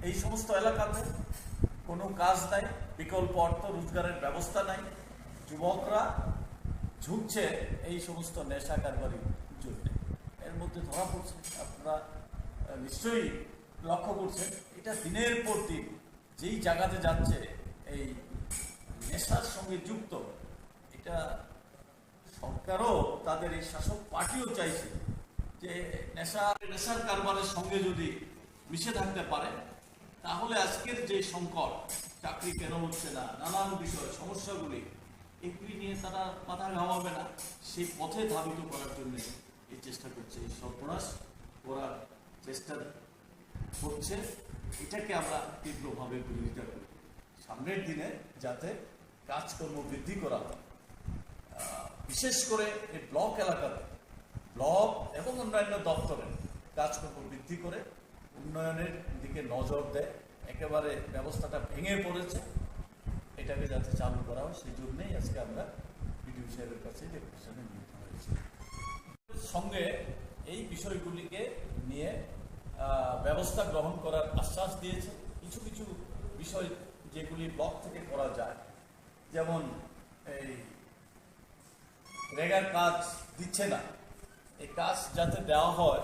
এই সমস্ত এলাকাতে কোনো কাজ নাই, বিকল্প অর্থ রোজগারের ব্যবস্থা নাই, যুবকরা ঝুঁকছে এই সমস্ত নেশা কারবারির জন্য। এর মধ্যে ধরা পড়ছে, আপনারা নিশ্চয়ই লক্ষ্য করছেন, এটা দিনের পর দিন যেই জায়গাতে যাচ্ছে এই নেশার সঙ্গে যুক্ত। এটা সরকারও, তাদের এই শাসক পার্টিও চাইছে যে নেশার কারবারের সঙ্গে যদি মিশে থাকতে পারে, তাহলে আজকের যে সংকট, চাকরি কেন হচ্ছে না, নানান বিষয় সমস্যাগুলি, এগুলি নিয়ে তারা মাথা ঘামাবে না, সেই পথে ধাবিত করার জন্য এই চেষ্টা করছে, এই সর্বনাশ করার চেষ্টা করছে। এটাকে আমরা তীব্রভাবে বিরোধিতা করি। সামনের দিনে যাতে কাজকর্ম বৃদ্ধি করা হয়, বিশেষ করে এই ব্লক এলাকাতে, ব্লক এবং অন্যান্য দপ্তরে কাজকর্ম বৃদ্ধি করে উন্নয়নের দিকে নজর দেয়। একেবারে ব্যবস্থাটা ভেঙে পড়েছে, এটাকে যাতে চালু করা হয়, সেই জন্যই আজকে আমরা বিডিও সাহেবের কাছে ডেপুটেশনে নিতে হয়েছে। সঙ্গে এই বিষয়গুলিকে নিয়ে ব্যবস্থা গ্রহণ করার আশ্বাস দিয়েছে। কিছু কিছু বিষয় যেগুলি ব্লক থেকে করা যায়, যেমন এই রেগার কাজ দিচ্ছে না, এই কাজ যাতে দেওয়া হয়,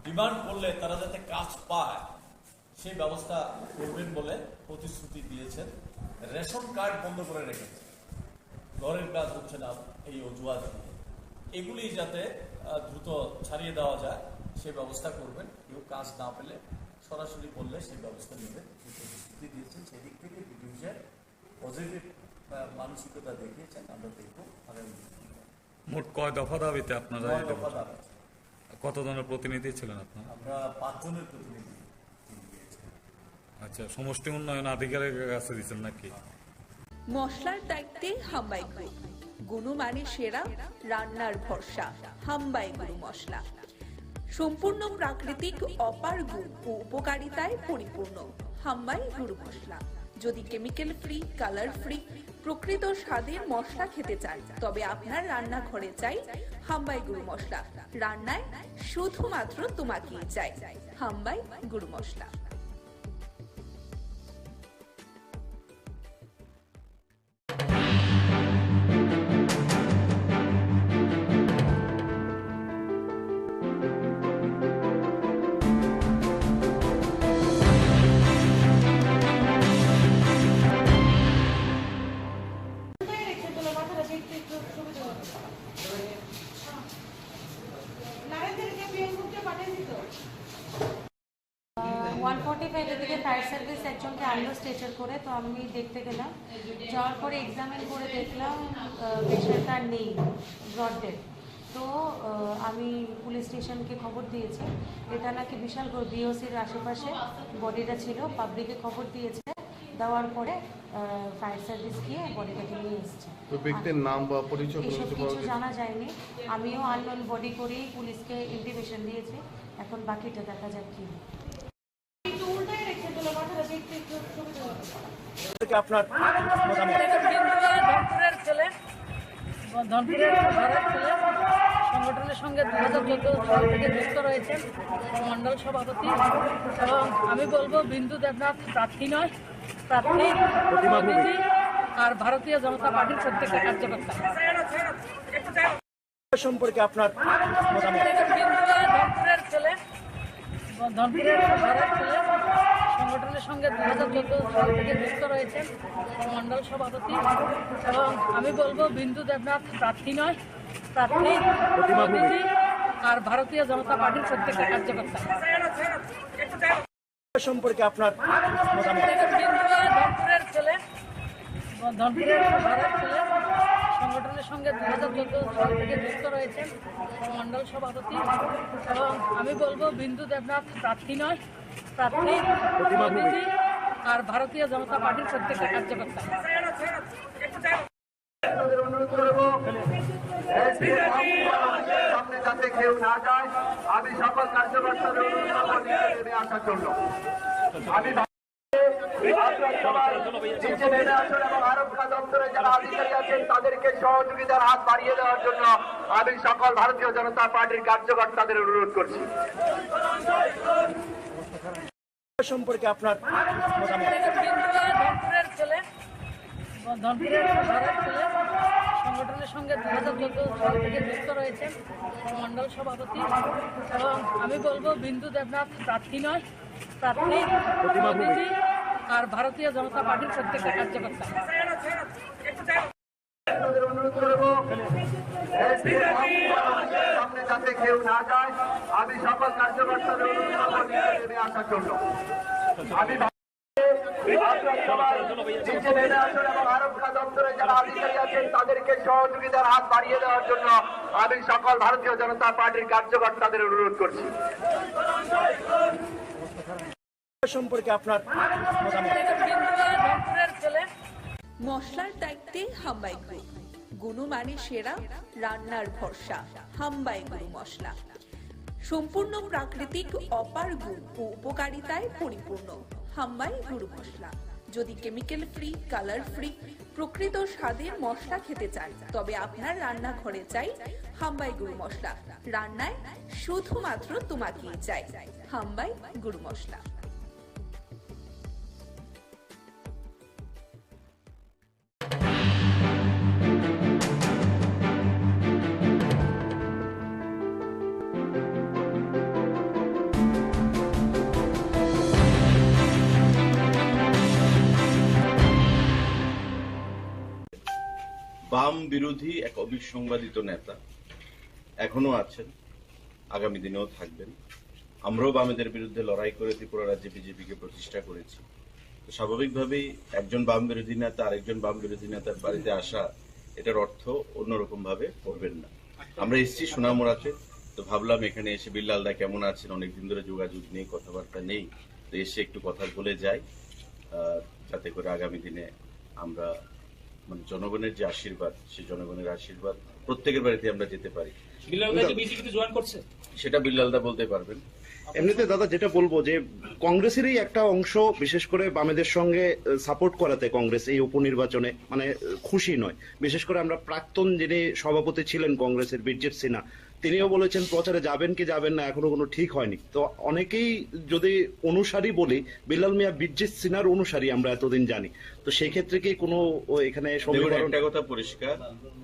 ডিমান্ড করলে তারা যাতে কাজ পায় সেই ব্যবস্থা করবেন বলে প্রতিশ্রুতি দিয়েছেন। রেশন কার্ড বন্ধ করে রেখেছে, ঘরের কাজ হচ্ছে না এই অজুহাত দিয়ে, এগুলি যাতে দ্রুত ছাড়িয়ে দেওয়া যায় সেই ব্যবস্থা করবেন। কেউ কাজ না পেলে সরাসরি বললে সেই ব্যবস্থা নেবেন প্রতিশ্রুতি দিয়েছেন। সেই দিক থেকে বিডিও পজিটিভ মানসিকতা দেখিয়েছেন। আমরা দেখব আগামী মোট কয় দফা দাবিতে আপনারা? 9 দফা দাবি। কতজনের প্রতিনিধি ছিলেন আপনারা? আমরা 5 জনের প্রতিনিধি দিয়েছি। আচ্ছা, সমষ্টি উন্নয়ন আধিকারিকের কাছে দিচ্ছেন নাকি? মশলার দায়িত্বে হাম্বাই গ্রুপ, গুণমানে সেরা, রান্নার ভরসা, হাম্বাই গুরু মশলা। সম্পূর্ণ প্রাকৃতিক অপার গুণ ও উপকারিতায় পরিপূর্ণ হাম্বাই গুরু মশলা। যদি কেমিক্যাল ফ্রি, কালার ফ্রি, প্রকৃত স্বাদের মশলা খেতে চান তবে আপনার রান্নাঘরে চাই হাম্বাই গুরু মশলা। রান্নায় শুধুমাত্র তোমাকেই চাই হাম্বাই গুরু মশলা। এদিকে ফায়ার সার্ভিস একজনকে আনলো স্ট্রেচার করে, তো আমি দেখতে গেলাম। যাওয়ার পরে এক্সামিন করে দেখলাম পেশেন্টটা নেই, ব্রড ডেথ। তো আমি পুলিশ স্টেশনকে খবর দিয়েছি। এটা নাকি বিশাল বিওসির আশেপাশে বডিটা ছিল, পাবলিকে খবর দিয়েছে। দেওয়ার পরে ফায়ার সার্ভিস গিয়ে বডিটাকে নিয়ে এসছে। তো ব্যক্তির নাম বা পরিচয় এসব কিছু জানা যায়নি। আমিও আননোন বডি করেই পুলিশকে ইন্টিমেশন দিয়েছি। এখন বাকিটা দেখা যাক কি আপনার ধনপুরের ছেলে, ধনপুরের ঘরের ছেলে, সংগঠনের সঙ্গে 2014 সাল থেকে যুক্ত রয়েছেন, মন্ডল সভাপতি। এবং আমি বলবো বিন্দু দেবনাথ প্রার্থী নয়, প্রার্থী প্রতিনিধি আর ভারতীয় জনতা পার্টির প্রত্যেকটা কার্যকর্তা। সম্পর্কে আপনার ধনপুরের ছেলে, ধনপুরের ঘরের ছেলে, সংগঠনের সঙ্গে 2014 সাল থেকে যুক্ত রয়েছেন, মন্ডল সভাপতি। এবং আমি বলবো বিন্দু দেবনাথ প্রার্থী নয়, প্রার্থী প্রতিনিধি আর ভারতীয় জনতা পার্টির প্রত্যেকটা কার্যকর্তা। সম্পর্কে আপনার ধনপুরের ছেলে, ধনপুরের ঘরের ছেলে, সংগঠনের সঙ্গে 2014 সাল থেকে যুক্ত রয়েছেন, মন্ডল সভাপতি। এবং আমি বলবো বিন্দু দেবনাথ প্রার্থী নয়, প্রার্থী প্রতিনিধি আর ভারতীয় জনতা পার্টির প্রত্যেকটা কার্যকর্তা। অনুরোধ করবো সামনে যাতে কেউ না যায়, আমি সকল কার্যকর্তাদের অনুরোধ করবো নেমে আসার জন্য। আমি এবং আরক্ষা দপ্তরে যারা আধিকারিক আছেন তাদেরকে সহযোগিতার হাত বাড়িয়ে দেওয়ার জন্য আমি সকল ভারতীয় জনতা পার্টির কার্যকর্তাদের অনুরোধ করছি। সম্পর্কে আপনার ধনপুরের ছেলে, ধনপুরের ঘরের ছেলে, সংগঠনের সঙ্গে 2014 সাল থেকে যুক্ত রয়েছেন, মন্ডল সভাপতি। এবং আমি বলবো বিন্দু দেবনাথ প্রার্থী নয়, প্রার্থী প্রতিনিধি আর ভারতীয় জনতা পার্টির প্রত্যেকটা কার্যকর্তা। অনুরোধ করবো সামনে যাতে কেউ না যায়, আমি সকল কার্যকর্তাদের অনুরোধ করবো নেমে আসার জন্য। আমি এবং আরক্ষা দপ্তরে যারা আধিকারিক আছেন তাদেরকে সহযোগিতার হাত বাড়িয়ে দেওয়ার জন্য আমি সকল ভারতীয় জনতা পার্টির কার্যকর্তাদের অনুরোধ করছি। সম্পর্কে আপনার ধনপুরের ছেলে, মশলার দায়িত্বে হাম্বাই গ্রুপ, গুণমানে সেরা, রান্নার ভরসা হাম্বাই গুরু মশলা। সম্পূর্ণ প্রাকৃতিক অপার গুণ ও উপকারিতায় পরিপূর্ণ হাম্বাই গুরু মশলা। যদি কেমিক্যাল ফ্রি, কালার ফ্রি, প্রকৃত স্বাদের মশলা খেতে চান তবে আপনার রান্নাঘরে চাই হাম্বাই গুরু মশলা। রান্নায় শুধুমাত্র তোমাকেই চাই হাম্বাই গুরু মশলা। বাম বিরোধী এক অবিসংবাদিত নেতা এখনো আছেন, আগামী দিনেও থাকবেন। আমরাও বামেদের বিরুদ্ধে লড়াই করে ত্রিপুরা রাজ্যে বিজেপিকে প্রতিষ্ঠা করেছি। তো স্বাভাবিকভাবেই একজন বাম বিরোধী নেতা আরেকজন বাম বিরোধী নেতার বাড়িতে আসা, এটার অর্থ অন্যরকম ভাবে করবেন না। আমরা এসেছি সোনামুড়াতে, তো ভাবলাম এখানে এসে বিল্লালদা কেমন আছেন, অনেকদিন ধরে যোগাযোগ নেই, কথাবার্তা নেই, তো এসে একটু কথা বলে যাই, যাতে করে আগামী দিনে আমরা মানে জনগণের যে আশীর্বাদ, সেই জনগণের আশীর্বাদ প্রত্যেকের বাড়িতে আমরা যেতে পারি। সেটা বিল্লালদা বলতে পারবেন। এমনিতে দাদা যেটা বলবো যে কংগ্রেসেরই একটা অংশ বিশেষ করে বামেদের সঙ্গে সাপোর্ট করাতে কংগ্রেস এই উপনির্বাচনে মানে খুশি নয়। বিশেষ করে আমরা প্রাক্তন যিনি সভাপতি ছিলেন কংগ্রেসের বীরজিৎ সিনহা, তিনিও বলেছেন প্রচারে যাবেন কি যাবেন না এখনো কোনো ঠিক হয়নি। তো অনেকেই যদি অনুসারী বলি, বিল্লাল মিয়া বীরজিৎ সিনহার অনুসারী আমরা এতদিন জানি, তো সেই ক্ষেত্রে কি কোনো এখানে একটা কথা পরিষ্কার,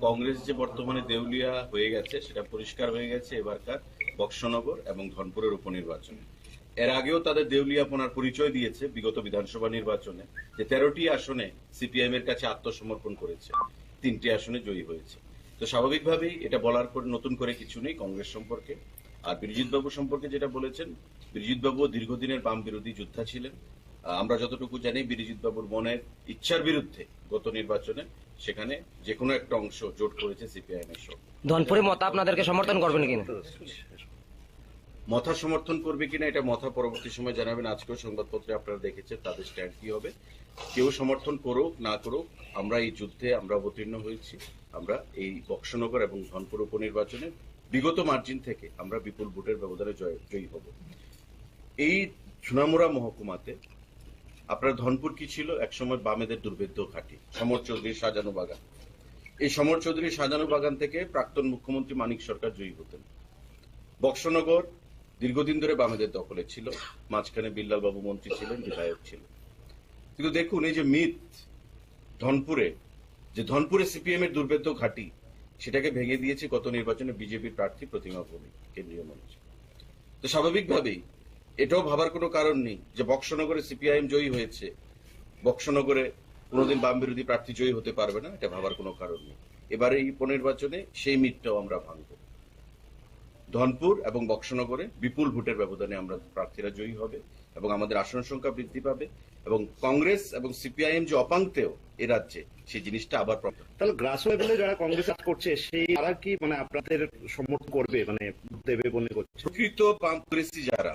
কংগ্রেস যে বর্তমানে দেউলিয়া হয়ে গেছে সেটা পরিষ্কার হয়ে গেছে এবারকার বক্সনগর এবং ধনপুরের উপনির্বাচনে। এর আগেও তাদের দেউলিয়াপনার পরিচয় দিয়েছে বিগত বিধানসভা নির্বাচনে, যে 13টি আসনে সিপিআইএম এর কাছে আত্মসমর্পণ করেছে, 3টি আসনে জয়ী হয়েছে। তো স্বাভাবিকভাবেই এটা বলার পর নতুন করে কিছু নেই কংগ্রেস সম্পর্কে। আর বিরজিৎ বাবু সম্পর্কে যেটা বলেছেন, বিরজিৎ বাবু দীর্ঘদিনের বাম বিরোধী যোদ্ধা ছিলেন। আমরা যতটুকু জানি বিরজিৎ বাবুর মনের ইচ্ছার বিরুদ্ধে গত নির্বাচনে সেখানে যে কোনো একটা অংশ জোট করেছে সিপিআইএম এর সঙ্গে। ধনপুরে মত আপনাদেরকে সমর্থন করবেন কিনা? মথা সমর্থন করবে কিনা এটা মথা পরবর্তী সময় জানাবেন। আজকেও সংবাদপত্রে আপনারা দেখেছেন তাদের স্ট্যান্ড কি হবে। কেউ সমর্থন করুক না করুক, আমরা এই যুদ্ধে আমরা অবতীর্ণ হয়েছি। আমরা এই বক্সনগর এবং ধনপুর উপনির্বাচনে বিগত মার্জিন থেকে আমরা বিপুল ভোটের ব্যবধানে জয়ী হব। এই সোনামুড়া মহকুমাতে আপনার ধনপুর কি ছিল, একসময় বামেদের দুর্ভেদ্য ঘাঁটি, সমর চৌধুরীর সাজানো বাগান। এই সমর চৌধুরীর সাজানো বাগান থেকে প্রাক্তন মুখ্যমন্ত্রী মানিক সরকার জয়ী হতেন। বক্সনগর দীর্ঘদিন ধরে বামেদের দখলে ছিল, মাঝখানে বিল্লাল বাবু মন্ত্রী ছিলেন, বিধায়ক ছিলেন। কিন্তু দেখুন এই যে মিথ ধনপুরে সিপিএম এর দুর্ভেদ্য ঘাঁটি, সেটাকে ভেঙে দিয়েছে গত নির্বাচনে বিজেপির প্রার্থী প্রতিমা ভৌমিক কেন্দ্রীয় মন্ত্রী। তো স্বাভাবিকভাবেই এটাও ভাবার কোনো কারণ নেই যে বক্সনগরে সিপিআইএম জয়ী হয়েছে, বক্সনগরে কোনোদিন বাম বিরোধী প্রার্থী জয়ী হতে পারবে না, এটা ভাবার কোনো কারণ নেই। এবারে এই উপনির্বাচনে সেই মিথটাও আমরা ভাঙব। ধনপুর এবং বক্সনগরে বিপুল ভোটের ব্যবধানে আমরা প্রার্থীরা জয়ী হবে এবং আমাদের আসন সংখ্যা বৃদ্ধি পাবে এবং কংগ্রেস এবং সিপিআইএম যে অপাঙ্ক্তেয় এ রাজ্যে, সেই জিনিসটা আবার তাহলে গ্রাস লেভেলে যারা কংগ্রেস করছে সেই তারা কি মানে আপনাদের সমর্থন করবে, মানে দেবে মনে করছে? প্রকৃত কংগ্রেসী যারা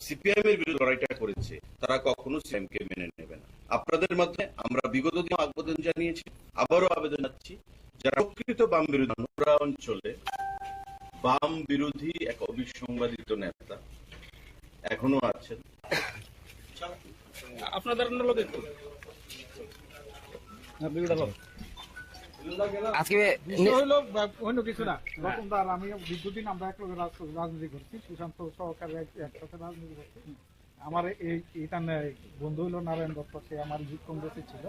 সিপিআইএম এর বিরুদ্ধে লড়াইটা করেছে তারা কখনো সিপিএম কে মেনে নেবে না। আপনাদের মধ্যে আমরা বিগত দিনে আবেদন জানিয়েছি, আবারও আবেদন জানাচ্ছি, যারা প্রকৃত বাম বিরোধী অঞ্চলে বাম বিরোধী এক অবিসংবাদিত নেতা এখনো আছেন, আপনাদের আজকে অন্য কিছু না। রকমদার আমি দীর্ঘদিন আমরা এক রাজনীতি করছি, সুশান্ত সহকারে একসাথে রাজনীতি করছি। আমার এইটা বন্ধু হইলো নারায়ণ দত্ত, সে আমার যুব কংগ্রেসে ছিল,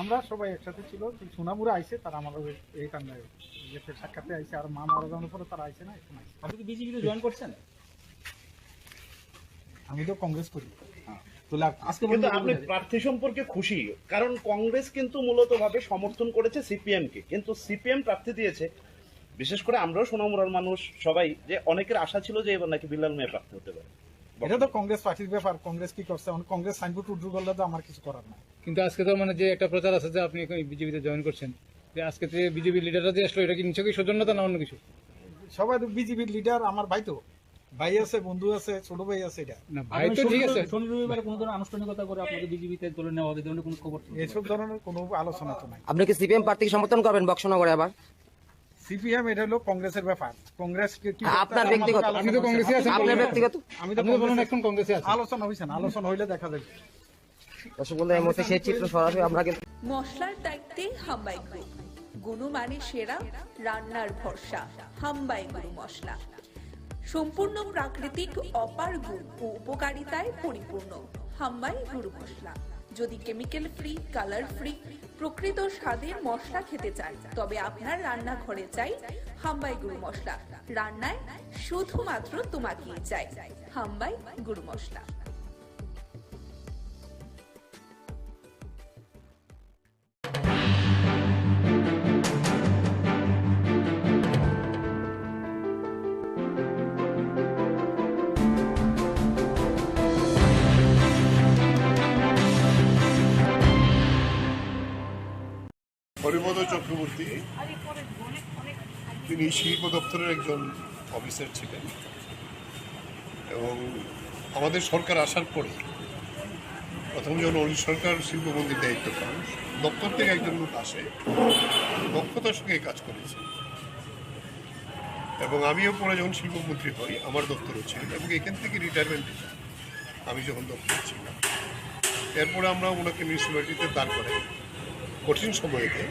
আমরা সবাই একসাথে ছিল। সোনামুড়া আইসে তারা আমার এইটা সাক্ষাতে আইসে, আর মা মারা যাওয়ার পরে তারা আইসে না, এখন আইসে। আপনি কি বিজেপিতে জয়েন করছেন? আমি তো কংগ্রেস করি। কিন্তু আপনি প্রার্থী সম্পর্কে খুশি, কারণ কংগ্রেস কিন্তু মূলত ভাবে সমর্থন করেছে সিপিএম কে, কিন্তু সিপিএম প্রার্থী দিয়েছে। বিশেষ করে আমরাও সোনামুড়ার মানুষ সবাই, যে অনেকের আশা ছিল যে এবার নাকি বিল্লাল মিয়া প্রার্থী হতে পারে। এটা তো কংগ্রেস পার্টির ব্যাপার, কংগ্রেস কি করছে, কংগ্রেস সাইনবোর্ড উড্রু করলে তো আমার কিছু করার না। কিন্তু আজকে তো মানে যে একটা প্রচার আছে যে আপনি বিজেপিতে জয়েন করছেন, যে আজকে যে বিজেপি লিডাররা যে আসলো, এটা কি নিশ্চয়ই সৌজন্যতা না অন্য কিছু? সবাই তো বিজেপির লিডার, আমার ভাই তো, ভাই আছে, বন্ধু আছে, ছোট ভাই আছে। এটা না ভাই তো ঠিক আছে, শনি রবিবারে কোনো ধরনের আনুষ্ঠানিকতা করে আপনাকে বিজেপিতে তুলে নেওয়া হবে, ধরনের কোনো খবর, এসব ধরনের কোনো আলোচনা তো নাই। আপনি কি সিপিএম প্রার্থীকে সমর্থন করবেন বক্সনগরে আবার? সিপিএম এটা হলো কংগ্রেসের ব্যাপার, কংগ্রেস আপনার ব্যক্তিগত, আপনি তো কংগ্রেসে আছেন, আপনার ব্যক্তিগত, আমি তো বলেন এখন কংগ্রেসে আছেন। আলোচনা হইছে না, আলোচনা হইলে দেখা যাবে। দর্শক বন্ধু, এই মুহূর্তে সেই চিত্র সরাসরি আমরা কিন্তু মশলার দায়িত্বে হাম্বাই গ্রুপ, গুণমানে সেরা, রান্নার ভরসা, হাম্বাই গুরু মশলা। সম্পূর্ণ প্রাকৃতিক অপার গুণ ও উপকারিতায় পরিপূর্ণ হাম্বাই গুরু মশলা। যদি কেমিক্যাল ফ্রি, কালার ফ্রি, প্রকৃত স্বাদের মশলা খেতে চান, তবে আপনার রান্নাঘরে চাই হাম্বাই গুরু মশলা। রান্নায় শুধুমাত্র তোমাকেই চাই হাম্বাই গুরু মশলা। হরিপদ চক্রবর্তী, তিনি শিল্প দপ্তরের একজন অফিসার ছিলেন এবং আমাদের সরকার আসার পরে প্রথম যখন অনিল সরকার শিল্পমন্ত্রীর দায়িত্ব পান, দপ্তর থেকে একজন লোক আসে, দক্ষতার সঙ্গে কাজ করেছে এবং আমিও পরে যখন শিল্পমন্ত্রী হই আমার দপ্তরও ছিল এবং এখান থেকে রিটায়ারমেন্ট আমি যখন দপ্তরে ছিলাম, এরপরে আমরা ওনাকে মিউনিসিপ্যালিটিতে দাঁড় করাই কঠিন সময়তে,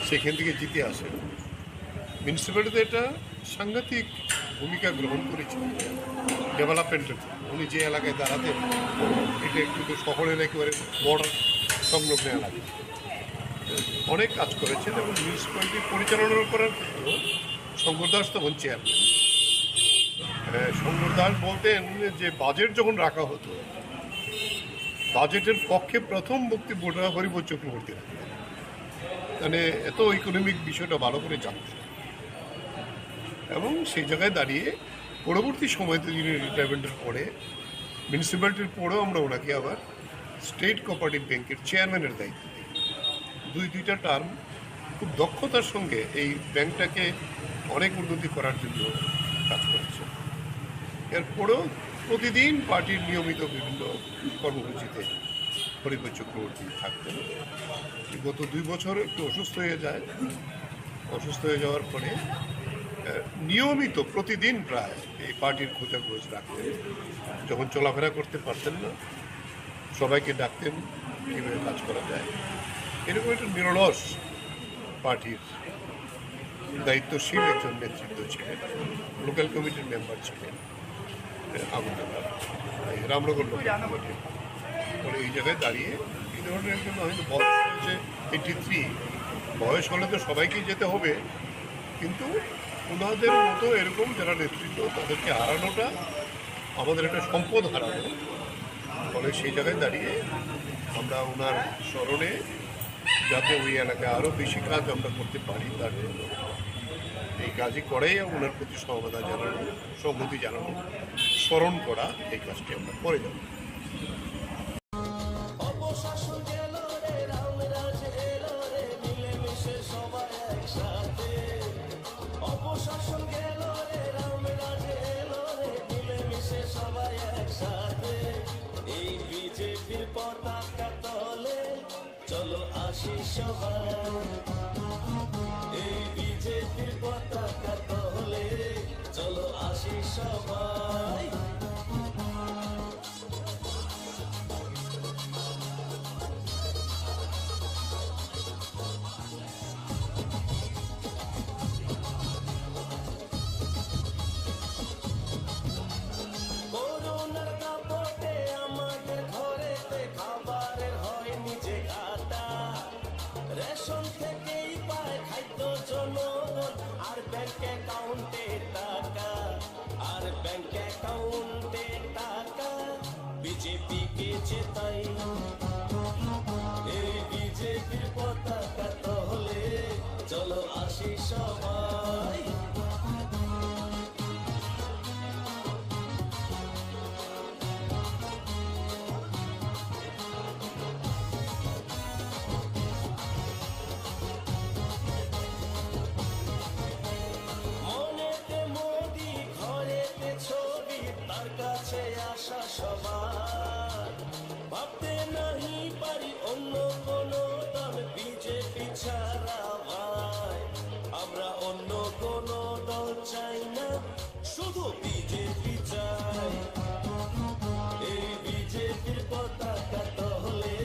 সেখান থেকে জিতে আসে। মিউনিসিপ্যালিটিতে একটা সাংঘাতিক ভূমিকা গ্রহণ করেছেন ডেভেলপমেন্টের। উনি যে এলাকায় দাঁড়াতেন এটা একটু শহরের একেবারে বর্ডার সংলগ্ন এলাকা, অনেক কাজ করেছেন এবং মিউনিসিপ্যালিটি পরিচালনা করার ক্ষেত্রেও শঙ্কর দাস তখন চেয়ারম্যান। শঙ্কর দাস বলতেন যে বাজেট যখন রাখা হতো, বাজেটের পক্ষে প্রথম বক্তব্যটা হরিপদ চক্রবর্তী রাখতেন, মানে এত ইকোনমিক বিষয়টা ভালো করে জানতেন এবং সেই জায়গায় দাঁড়িয়ে পরবর্তী সময়তে যিনি রিটায়ারমেন্টের পরে মিউনিসিপ্যালিটির পরেও আমরা ওনাকে আবার স্টেট কোঅপারেটিভ ব্যাংকের চেয়ারম্যানের দায়িত্ব দিই। দুইটা টার্ম খুব দক্ষতার সঙ্গে এই ব্যাংকটাকে অনেক উন্নতি করার জন্য কাজ করেছে। এরপরেও প্রতিদিন পার্টির নিয়মিত বিভিন্ন কর্মসূচিতে হরিপদ চক্রবর্তী থাকতেন। গত 2 বছর একটু অসুস্থ হয়ে যায়, অসুস্থ হয়ে যাওয়ার পরে নিয়মিত প্রতিদিন প্রায় এই পার্টির খোঁজাখোঁজ রাখতেন। যখন চলাফেরা করতে পারতেন না, সবাইকে ডাকতেন কীভাবে কাজ করা যায়। এরকম একটা নিরলস পার্টির দায়িত্বশীল একজন নেতৃত্ব ছিলেন। লোকাল কমিটির মেম্বার ছিলেন আগরতলার রামনগর লোকাল কমিটির। পরে এই জায়গায় দাঁড়িয়ে এই ধরনের একজন হয়তো বয়স হয়েছে 83, বয়স হলে তো সবাইকেই যেতে হবে, কিন্তু ওনাদের মতো এরকম যারা নেতৃত্ব তাদেরকে হারানোটা আমাদের একটা সম্পদ হারানো। ফলে সেই জায়গায় দাঁড়িয়ে আমরা ওনার স্মরণে যাতে ওই এলাকায় আরও বেশি কাজ আমরা করতে পারি তার জন্য এই কাজই করেই ওনার প্রতি সহমতা জানানো, সংহতি জানানো, স্মরণ করা, এই কাজটি আমরা করে যাব। চলো আসি সবাই, এই বিজেপির পতাকা তলে চলো আসি সবাই। করোনার দাপটে আমাদের ঘরেতে খাবারের হয়নি যে ঘাটা, রেশন থেকেই পায় খাদ্য জনগণ আর ব্যাংক অ্যাকাউন্টে টাকা, আর ব্যাংক অ্যাকাউন্টে টাকা বিজেপিকে জেতাই। এই বিজেপির পতাকা তলে চলো আসি সবাই। মনেতে মোদি, ঘরেতে ছবি, তার কাছে আসা সবার। ভাবতে নাহি পারি অন্য কোনো দল বিজেপি ছাড়া ভাই। আমরা অন্য কোনো দল চাই না, শুধু বিজেপি চাই। এই বিজেপির পতাকা তলে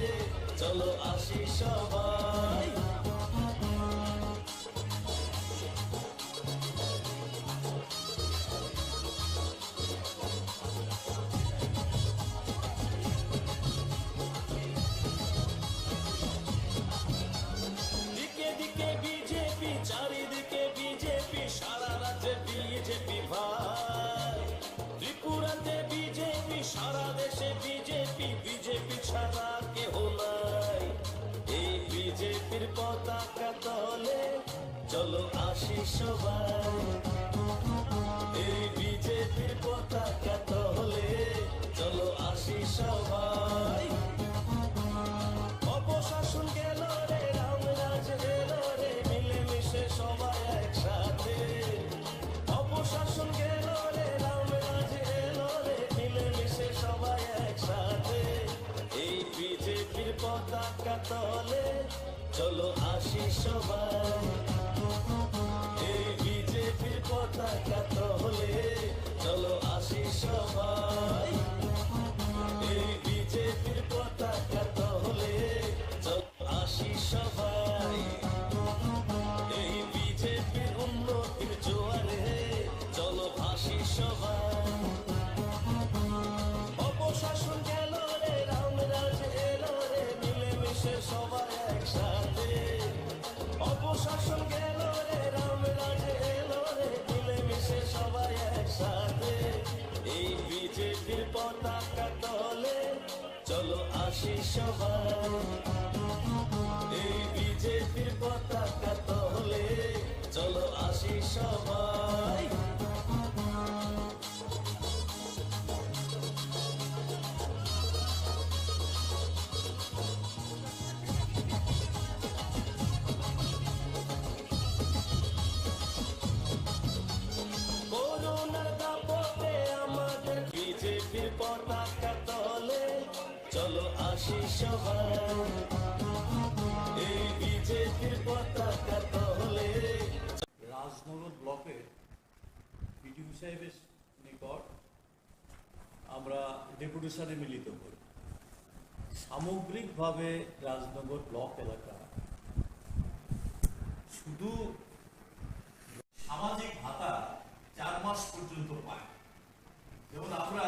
চলো আসি সবাই। দিকে দিকে বিজেপি, চারিদিকে বিজেপি, সারা রাজ্যে বিজেপি ভাই। ত্রিপুরাতে বিজেপি, সারা দেশে বিজেপি, বিজেপি ছাড়া কেহ নাই। এই বিজেপির পতাকা তলে চলো আসি সবাই। এই বিজেপির পতাকা তলে চলো আসি সবাই। অপশাসন গেল রে, রামরাজ এলো চলো আসি সবাই এই বিজেপির পতাকা তলে চলো আসি সবাই এই বিজেপির পতাকা তলে চলো আসি সবাই এই বিজেপির উন্নতির জোয়ারে চলো ভাসি সবাই অপশাসন গেল রে রামরাজ এলো রে মিলেমিশে সবাই একসাথে অপশাসন গেল রে রামরাজ এলো রে মিলেমিশে সবাই একসাথে এই বিজেপির পতাকা তলে চলো আসি সবাই এই বিজেপির পতাকা তলে চলো আসি সবাই করোনার দাপটে আমাদের বিজেপির পতাকা তলে চলো আসি সবাই এই বিজেপির পতাকা তলে রাজনগর ব্লকে বিডিও সাহেবের নিকট আমরা ডেপুটেশনে মিলিত করি। সামগ্রিকভাবে রাজনগর ব্লক এলাকা শুধু সামাজিক ভাতা 4 মাস পর্যন্ত পায়। যেমন আমরা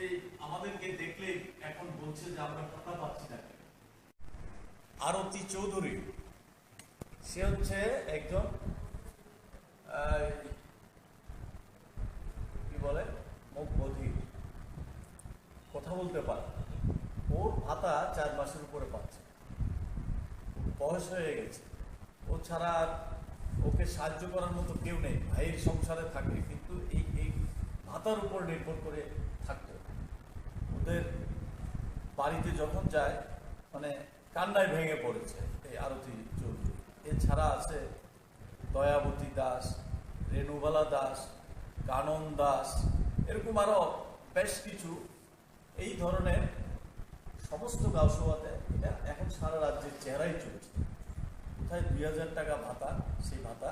এই আমাদেরকে দেখলে এখন বলছে যে আমরা ভাতা পাচ্ছি না। আরতি চৌধুরী সে হচ্ছে একজন কি বলে মুখ বধির, কথা বলতে পারে, ওর ভাতা 4 মাসের উপরে পাচ্ছে, বয়স হয়ে গেছে, ও ছাড়া আর ওকে সাহায্য করার মতো কেউ নেই। ভাইয়ের সংসারে থাকে কিন্তু এই ভাতার উপর নির্ভর করে থাকতো। ওদের বাড়িতে যখন যায় মানে কান্নায় ভেঙে পড়েছে এই আরতি চৌধুরী। এছাড়া আছে দয়াবতী দাস, রেণুবালা দাস, কানন দাস, এরকম আরো বেশ কিছু এই ধরনের সমস্ত গাঁওসভাতে এটা এখন সারা রাজ্যের চেহারাই চলছে। কোথায় 2000 টাকা ভাতা, সেই ভাতা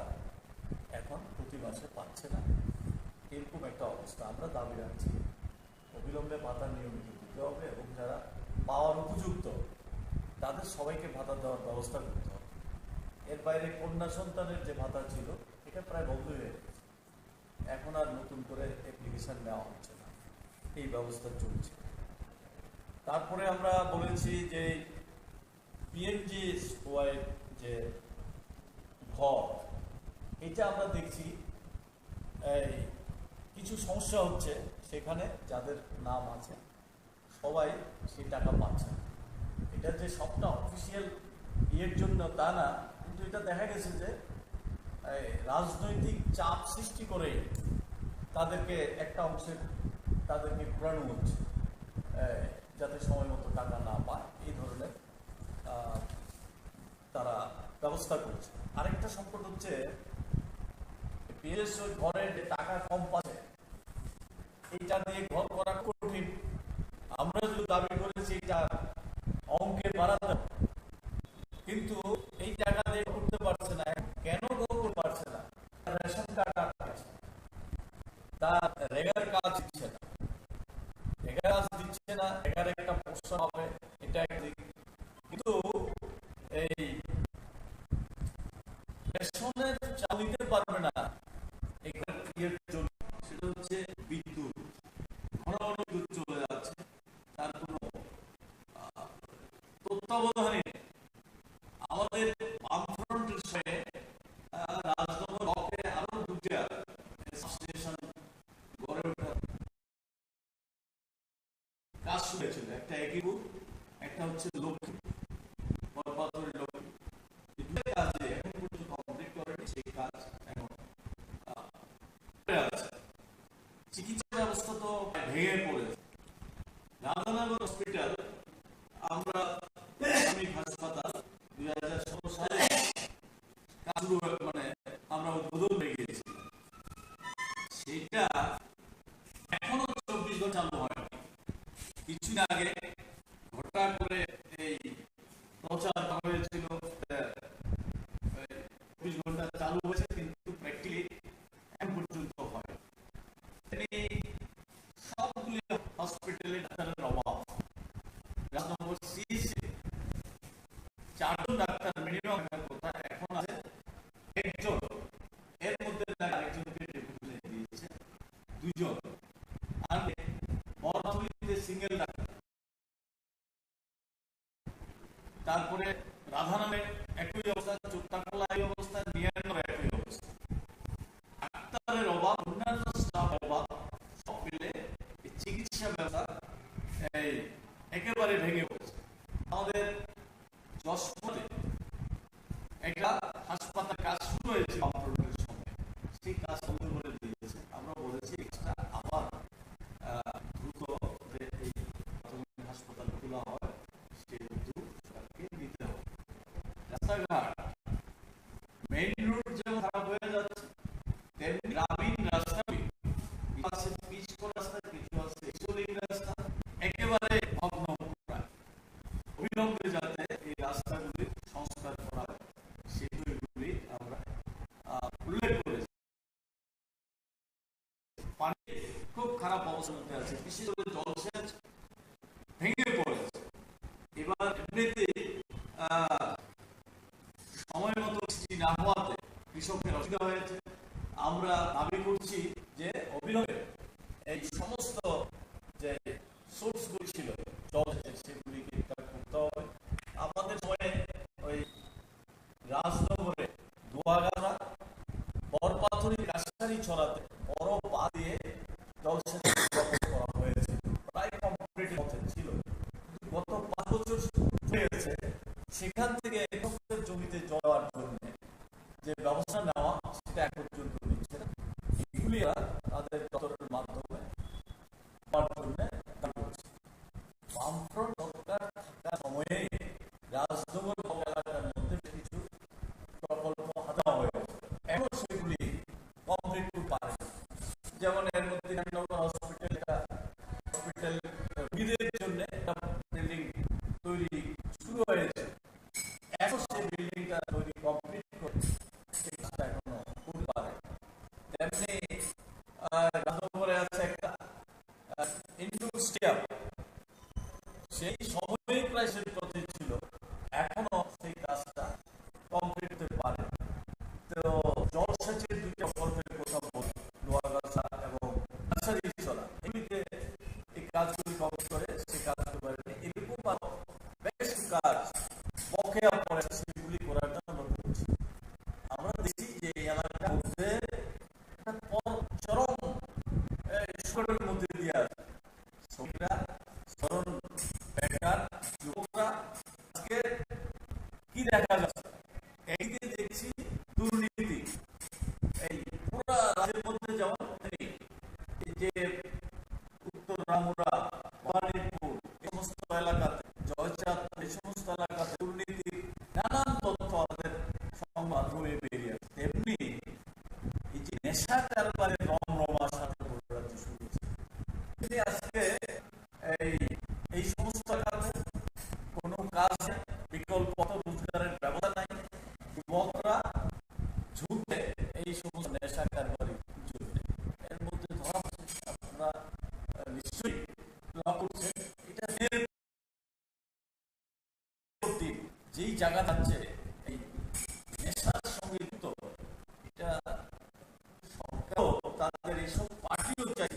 এখন প্রতি মাসে পাচ্ছে না, এরকম একটা অবস্থা। আমরা দাবি রাখছি অবিলম্বে ভাতা নিয়মিত দিতে হবে এবং যারা পাওয়ার উপযুক্ত তাদের সবাইকে ভাতা দেওয়ার ব্যবস্থা করতে হবে। এর বাইরে কন্যা সন্তানের যে ভাতা ছিল এটা প্রায় বন্ধ হয়ে গেছে, এখন আর নতুন করে অ্যাপ্লিকেশন নেওয়া হচ্ছে না, এই ব্যবস্থা চলছে। তারপরে আমরা বলেছি যে পিএমজিএসওয়াই যে ঘর, এটা আমরা দেখছি কিছু সমস্যা হচ্ছে, সেখানে যাদের নাম আছে সবাই সেই টাকা পাচ্ছে না। এটা যে সবটা অফিসিয়াল ইয়ের জন্য তা না, কিন্তু এটা দেখা গেছে যে রাজনৈতিক চাপ সৃষ্টি করে তাদেরকে একটা অংশের তাদেরকে ঘোরানো হচ্ছে যাতে সময় মতো টাকা না পায়, এই ধরনের তারা ব্যবস্থা করছে। আরেকটা সংকট হচ্ছে পিএসও ঘরে যে টাকা কম পাচ্ছে, এইটা দিয়ে ঘর করা কঠিন। আমরা যদি দাবি করেছি এটা অঙ্কে বাড়াতে, কিন্তু এই টাকা দিয়ে করতে পারছে না। কেন করতে পারছে না? রেশন কার্ড আছে, তার রেগার কাজ দিচ্ছে না, রেগার কাজ দিচ্ছে না, রেগার একটা পোষণ হবে, এটা একদিক। কিন্তু এই রেশনের চাল দিতে পারবে না এর জন্য, সেটা হচ্ছে বিদ্যুৎ। ঘন ঘন বিদ্যুৎ চলে যাচ্ছে, তার কোনো তত্ত্বাবধানে আমাদের বামফ্রন্টের সঙ্গে রাজনগর ব্লকে আরো 2টা স্টেশন গড়ে ওঠার কাজ শুরু হয়েছিল। একটা একইপুর, একটা হচ্ছে লক্ষ্মী পরপাতরের লক্ষ্মী। এই দুটো কাজে এখন পর্যন্ত কমপ্লিট করেনি, সেই কাজ এখন আছে। চিকিৎসা ব্যবস্থা তো ভেঙে পড়েছে। রাধানগর হসপিটাল আমরা হাসপাতাল 2016 সালে কাজ মানে আমরা উদ্বোধন হয়ে গিয়েছি, সেটা এখনো 24 ঘন্টা চালু হয়নি। কিছুদিন আগে হঠাৎ করে এই প্রচার করা হয়েছিল তারপরে রাধানামে একই অবস্থা, চোত্তাকলা এই অবস্থা, নিয়ানোর একই অবস্থা। ডাক্তারের অভাব, অন্যান্য স্টাফ অভাব, সব মিলে চিকিৎসা ব্যবস্থা একেবারে ভেঙে পড়েছে। আমাদের যশোরে একটা হাসপাতাল কাজ শুরু হয়েছে বামফ্রন্টের সঙ্গে, সেই কাজ বন্ধ করে দিয়েছে। আমরা বলেছি এক্সট্রা আবার দ্রুত এই হাসপাতাল খোলা হয়, সেই উদ্যোগ সরকারকে নিতে হবে। রাস্তাঘাট, মেইন রোড যেমন খারাপ হয়ে যাচ্ছে, তেমনি গ্রামীণ রাস্তা, কিছু আছে পিচ করা রাস্তা, কিছু আছে সোলিং রাস্তা, একেবারে ভগ্ন প্রায়। অবিলম্বে যাতে এই রাস্তাগুলি সংস্কার করা হয় সেগুলি আমরা উল্লেখ করেছি। পানি খুব খারাপ অবস্থার মধ্যে আছে, বিশেষ করে জলসেচ ভেঙে পড়েছে। এবার এমনিতে সময় মতো বৃষ্টি না হওয়াতে কৃষকের অসুবিধা হয়েছে। আমরা দাবি করছি যে অবিলম্বে এই সমস্ত যে সোর্সগুলি ছিল জলসেচের, সেগুলিকে করতে হবে। আমাদের সময়ে ওই রাজনগরে দোয়াগাছা, বরপাথরি, কাশারি ছড়াতে বড় পা দিয়ে জলসেচ করা হয়েছে, প্রায় কমপ্লিট পথে ছিল। গত 5 বছর হয়েছে, সেখান থেকে কৃষকদের জমিতে জল দেওয়ার জন্য যে ব্যবস্থা নেওয়া সেটা এখন পর্যন্ত নিচ্ছে না। এগুলি তাদের দপ্তরের মাধ্যমে দেওয়ার জন্য দাবি করছে। বামফ্রন্ট সরকার থাকার সময়ে রাজনগর এলাকার মধ্যে কিছু প্রকল্প হাতে হয়ে গেছে, এখন সেগুলি কমপ্লিট করতে পারে। যেমন এর মধ্যে হসপিটাল রোগীদের জন্য একটা বিল্ডিং তৈরি শুরু হয়েছে, এখন সেই বিল্ডিংটা তৈরি কমপ্লিট করে সেই কাজটা এখনো করতে পারে। তেমনি রাজনগরে আছে একটা ইনডোর স্টেডিয়াম, সেই সময়ই প্রায় সেই পথে ছিল, এখনো সেই কাজটা কমপ্লিট করতে পারে। তো জলসেচের দুইটা প্রকল্পের কথা বলি, লোহাগাছা এবং কাছারি ছড়া, এগুলিতে এই কাজগুলি কমপ্লিট করে সেই কাজগুলো পারেনি। এরকম বেশ কাজ বকেয়া পড়ে, সেগুলি করার জন্য আমরা করছি। আমরা দেখি যে এই এলাকার মধ্যে একটা চরম সংকটের মধ্যে দিয়ে আছে। শ্রমিকরা, চরম বেকার যুবকরা, আজকে কি দেখা যাচ্ছে, একদিকে দেখছি দুর্নীতি এই পুরো রাজ্যের মধ্যে, যেমন এই যে উত্তর রামুরা, ভবানীপুর, এই সমস্ত এলাকাতে, জয়চাঁদ, এই সমস্ত এলাকাতে দুর্নীতির নানান তথ্য আমাদের সংবাদ মাধ্যমে বেরিয়ে আসে। তেমনি এই যে নেশা কারবারের রমরমা সাথে রাজ্য শুরু হচ্ছে। আজকে এই সমস্ত এলাকাতে কোনো কাজ নেই, বিকল্প রোজগারের ব্যবস্থা নাই, যুবকরা ঝুঁকে এই সমস্ত নেশা কারবারি ঝুঁকে এর মধ্যে ধরা পড়ছে। আপনারা নিশ্চয়ই লক্ষ্য করছেন, এটা যেই জায়গা যাচ্ছে এই নেশার সঙ্গে যুক্ত, এটা সরকারও তাদের এইসব পার্টিও চাই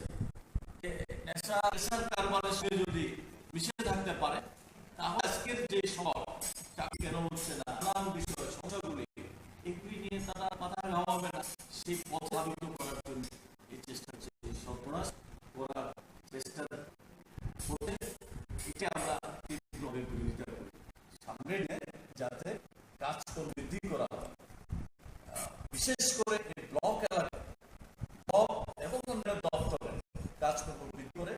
যে নেশার কারবারের সঙ্গে যদি মিশে থাকতে পারে, তাহলে আজকের যে সব চাকরি কেন হচ্ছে না, নানান বিষয় সমস্যাগুলি, এগুলি নিয়ে তারা মাথা ঘামাবে না, সেই পথ ধাবিত করার জন্য এই চেষ্টা হচ্ছে, এই সর্বনাশ করার চেষ্টা করতে। এটা আমরা তীব্রভাবে বিরোধিতা করি। সামনে যাতে কাজকর্ম বৃদ্ধি করা হয়, বিশেষ করে ব্লক এলাকায়, ব্লক এবং অন্যান্য দপ্তরে কাজকর্ম বৃদ্ধি করে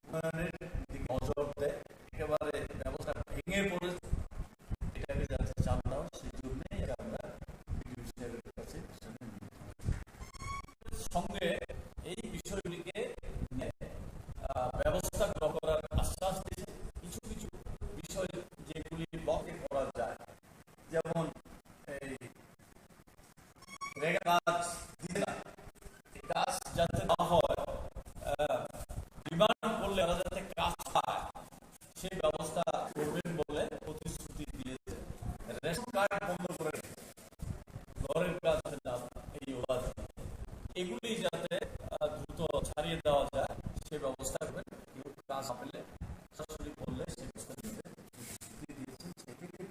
উন্নয়নের দিকে নজর দেয়। একেবারে ব্যবস্থা ভেঙে পড়েছে, এটাকে যাতে চালনা হয়, সেই জন্যই আমরা কাছে সঙ্গে এই বিষয়গুলিকে ব্যবস্থা গ্রহণ করার আশ্বাস দিয়েছে। কিছু কিছু বিষয় যেগুলি ব্লকে করা যায়, যেমন এই রেগা কাজ দিতে না, এই কাজ যাতে না হয়, ডিমান্ড করলে ওরা যাতে কাজ পায়, সেই ব্যবস্থা করবেন বলে প্রতিশ্রুতি দিয়েছে। রেশন কার্ড বন্ধ করে ঘরের কাজ না, এই ওরা এগুলি যাতে দ্রুত ছাড়িয়ে দেওয়া যায়, সে ব্যবস্থা করবেন। কেউ কাজ পেলে সরাসরি করলে সে ব্যবস্থা নিতে প্রতিশ্রুতি দিয়েছেন। সেক্ষেত্রে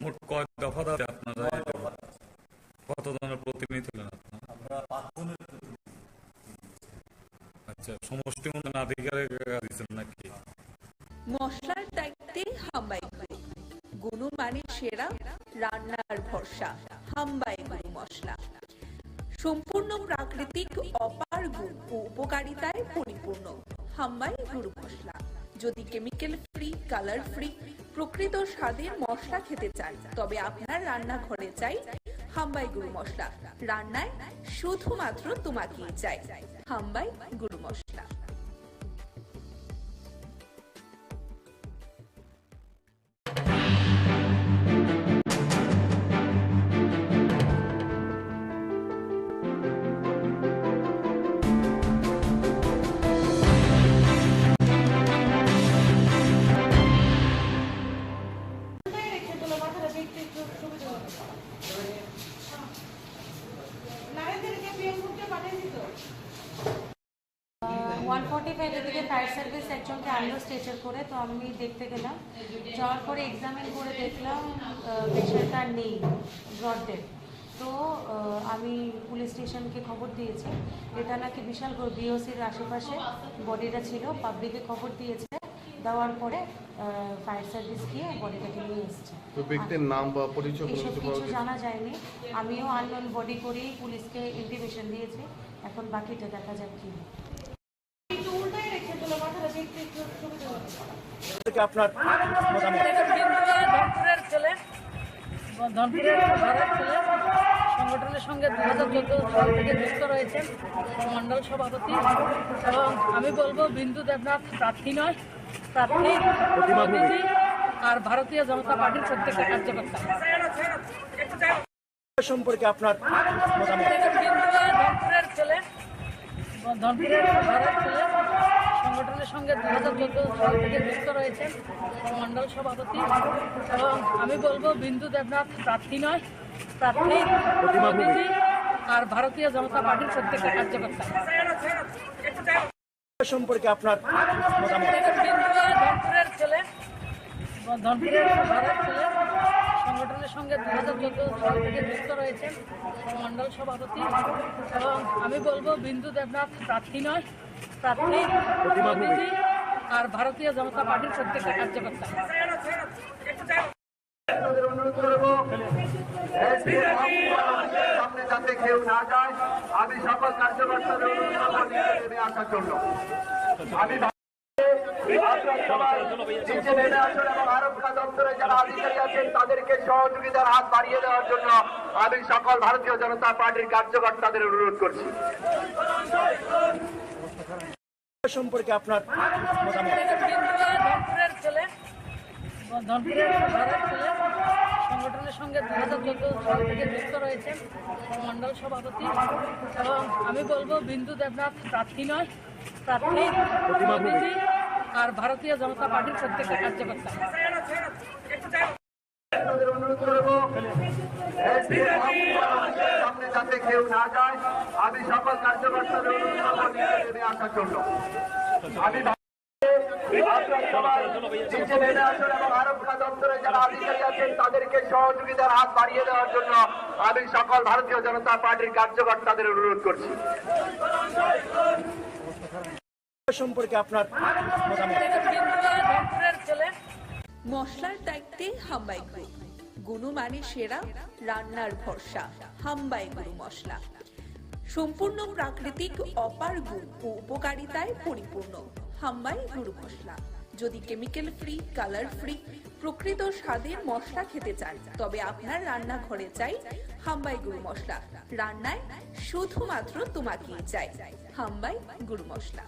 মোট কয়েক দফা দাবি আপনারা কত জনের প্রতিনিধি ছিলেন আপনারা? আচ্ছা, সমষ্টি উন্নয়ন আধিকারিক দিচ্ছেন নাকি? মশলার দায়িত্বে হাম্বাই গ্রুপ, গুণমানের সেরা, রান্নার ভরসা, হাম্বাই গুরু মশলা। সম্পূর্ণ প্রাকৃতিক অপার গুণ ও উপকারিতায় পরিপূর্ণ হাম্বাই গুরু মশলা। যদি কেমিক্যাল ফ্রি, কালার ফ্রি, প্রকৃত স্বাদের মশলা খেতে চান, তবে আপনার রান্নাঘরে চাই হাম্বাই গুরু মশলা। রান্নায় শুধুমাত্র তোমাকেই চাই হাম্বাই গুরু মশলা। থেকে ফায়ার সার্ভিস একজনকে আনলো স্ট্রেচার করে, তো আমি দেখতে গেলাম। যাওয়ার পরে এক্সামিন করে দেখলাম পেশেন্টটা নেই, ব্রড ডেথ। তো আমি পুলিশ স্টেশনকে খবর দিয়েছি। এটা নাকি বিশাল বিওসির আশেপাশে বডিটা ছিল, পাবলিকে খবর দিয়েছে। দেওয়ার পরে ফায়ার সার্ভিস গিয়ে বডিটাকে নিয়ে এসছে। তো ব্যক্তির নাম বা পরিচয় এসব কিছু জানা যায়নি। আমিও আননোন বডি করেই পুলিশকে ইন্টিমেশন দিয়েছি। এখন বাকিটা দেখা যাক কি আপনার ধনপুরের ছেলে, ধনপুরের ভারত ছেলে, সংগঠনের সঙ্গে 2014 সাল থেকে যুক্ত রয়েছেন, মন্ডল সভাপতি। এবং আমি বলবো বিন্দু দেবনাথ প্রার্থী নয়, প্রার্থী প্রতিনিধি আর ভারতীয় জনতা পার্টির প্রত্যেকটা কার্যকর্তা। সম্পর্কে আপনার ধনপুরের ছেলে, ধনপুরের ভারত ছেলে, সংগঠনের সঙ্গে 2014 সাল থেকে যুক্ত রয়েছেন, মন্ডল সভাপতি। এবং আমি বলবো বিন্দু দেবনাথ প্রার্থী নয়, প্রার্থী প্রতিনিধি আর ভারতীয় জনতা পার্টির প্রত্যেকটা কার্যকর্তা। সম্পর্কে আপনার ধনপুরের ছেলে, ধনপুরের ভারত ছেলে, সংগঠনের সঙ্গে 2014 সাল থেকে যুক্ত রয়েছেন, মন্ডল সভাপতি। এবং আমি বলবো বিন্দু দেবনাথ প্রার্থী নয়, প্রার্থী প্রতিনিধি আর ভারতীয় জনতা পার্টির প্রত্যেকটা কার্যকর্তা। অনুরোধ করবো সামনে যাতে কেউ না যায়, আমি সকল কার্যকর্তাদের অনুরোধ করবো নেমে আসার জন্য। আমি নিচে নেমে আসুন এবং আরক্ষা দপ্তরে যারা আধিকারিক আছেন তাদেরকে সহযোগিতার হাত বাড়িয়ে দেওয়ার জন্য আমি সকল ভারতীয় জনতা পার্টির কার্যকর্তাদের অনুরোধ করছি। সম্পর্কে আপনার ধনপুরের ছেলে, ধনপুরের ভারত ছেলে, সংগঠনের সঙ্গে 2014 সাল থেকে যুক্ত রয়েছেন, মন্ডল সভাপতি। এবং আমি বলবো বিন্দু দেবনাথ প্রার্থী নয়, প্রার্থী প্রতিনিধি আর ভারতীয় জনতা পার্টির প্রত্যেকটা কার্যকর্তা। অনুরোধ করবো সামনে যাতে কেউ না যায়, আমি সকল কার্যকর্তাদের অনুরোধ করবো নেমে আসার জন্য। আমি নিচে নেমে আসুন এবং আরক্ষা দপ্তরে যারা আধিকারিক আছেন তাদেরকে সহযোগিতার হাত বাড়িয়ে দেওয়ার জন্য আমি সকল ভারতীয় জনতা পার্টির কার্যকর্তাদের অনুরোধ করছি। সম্পর্কে আপনার ধনপুরের ছেলে, মশলার দায়িত্বে হাম্বাই গ্রুপ, গুণমানের সেরা, রান্নার ভরসা, হাম্বাই গুরু মশলা। সম্পূর্ণ প্রাকৃতিক অপার গুণ ও উপকারিতায় পরিপূর্ণ হাম্বাই গুরু মশলা। যদি কেমিক্যাল ফ্রি, কালার ফ্রি, প্রকৃত স্বাদের মশলা খেতে চান, তবে আপনার রান্নাঘরে চাই হাম্বাই গুরু মশলা। রান্নায় শুধুমাত্র তোমাকেই চাই হাম্বাই গুরু মশলা।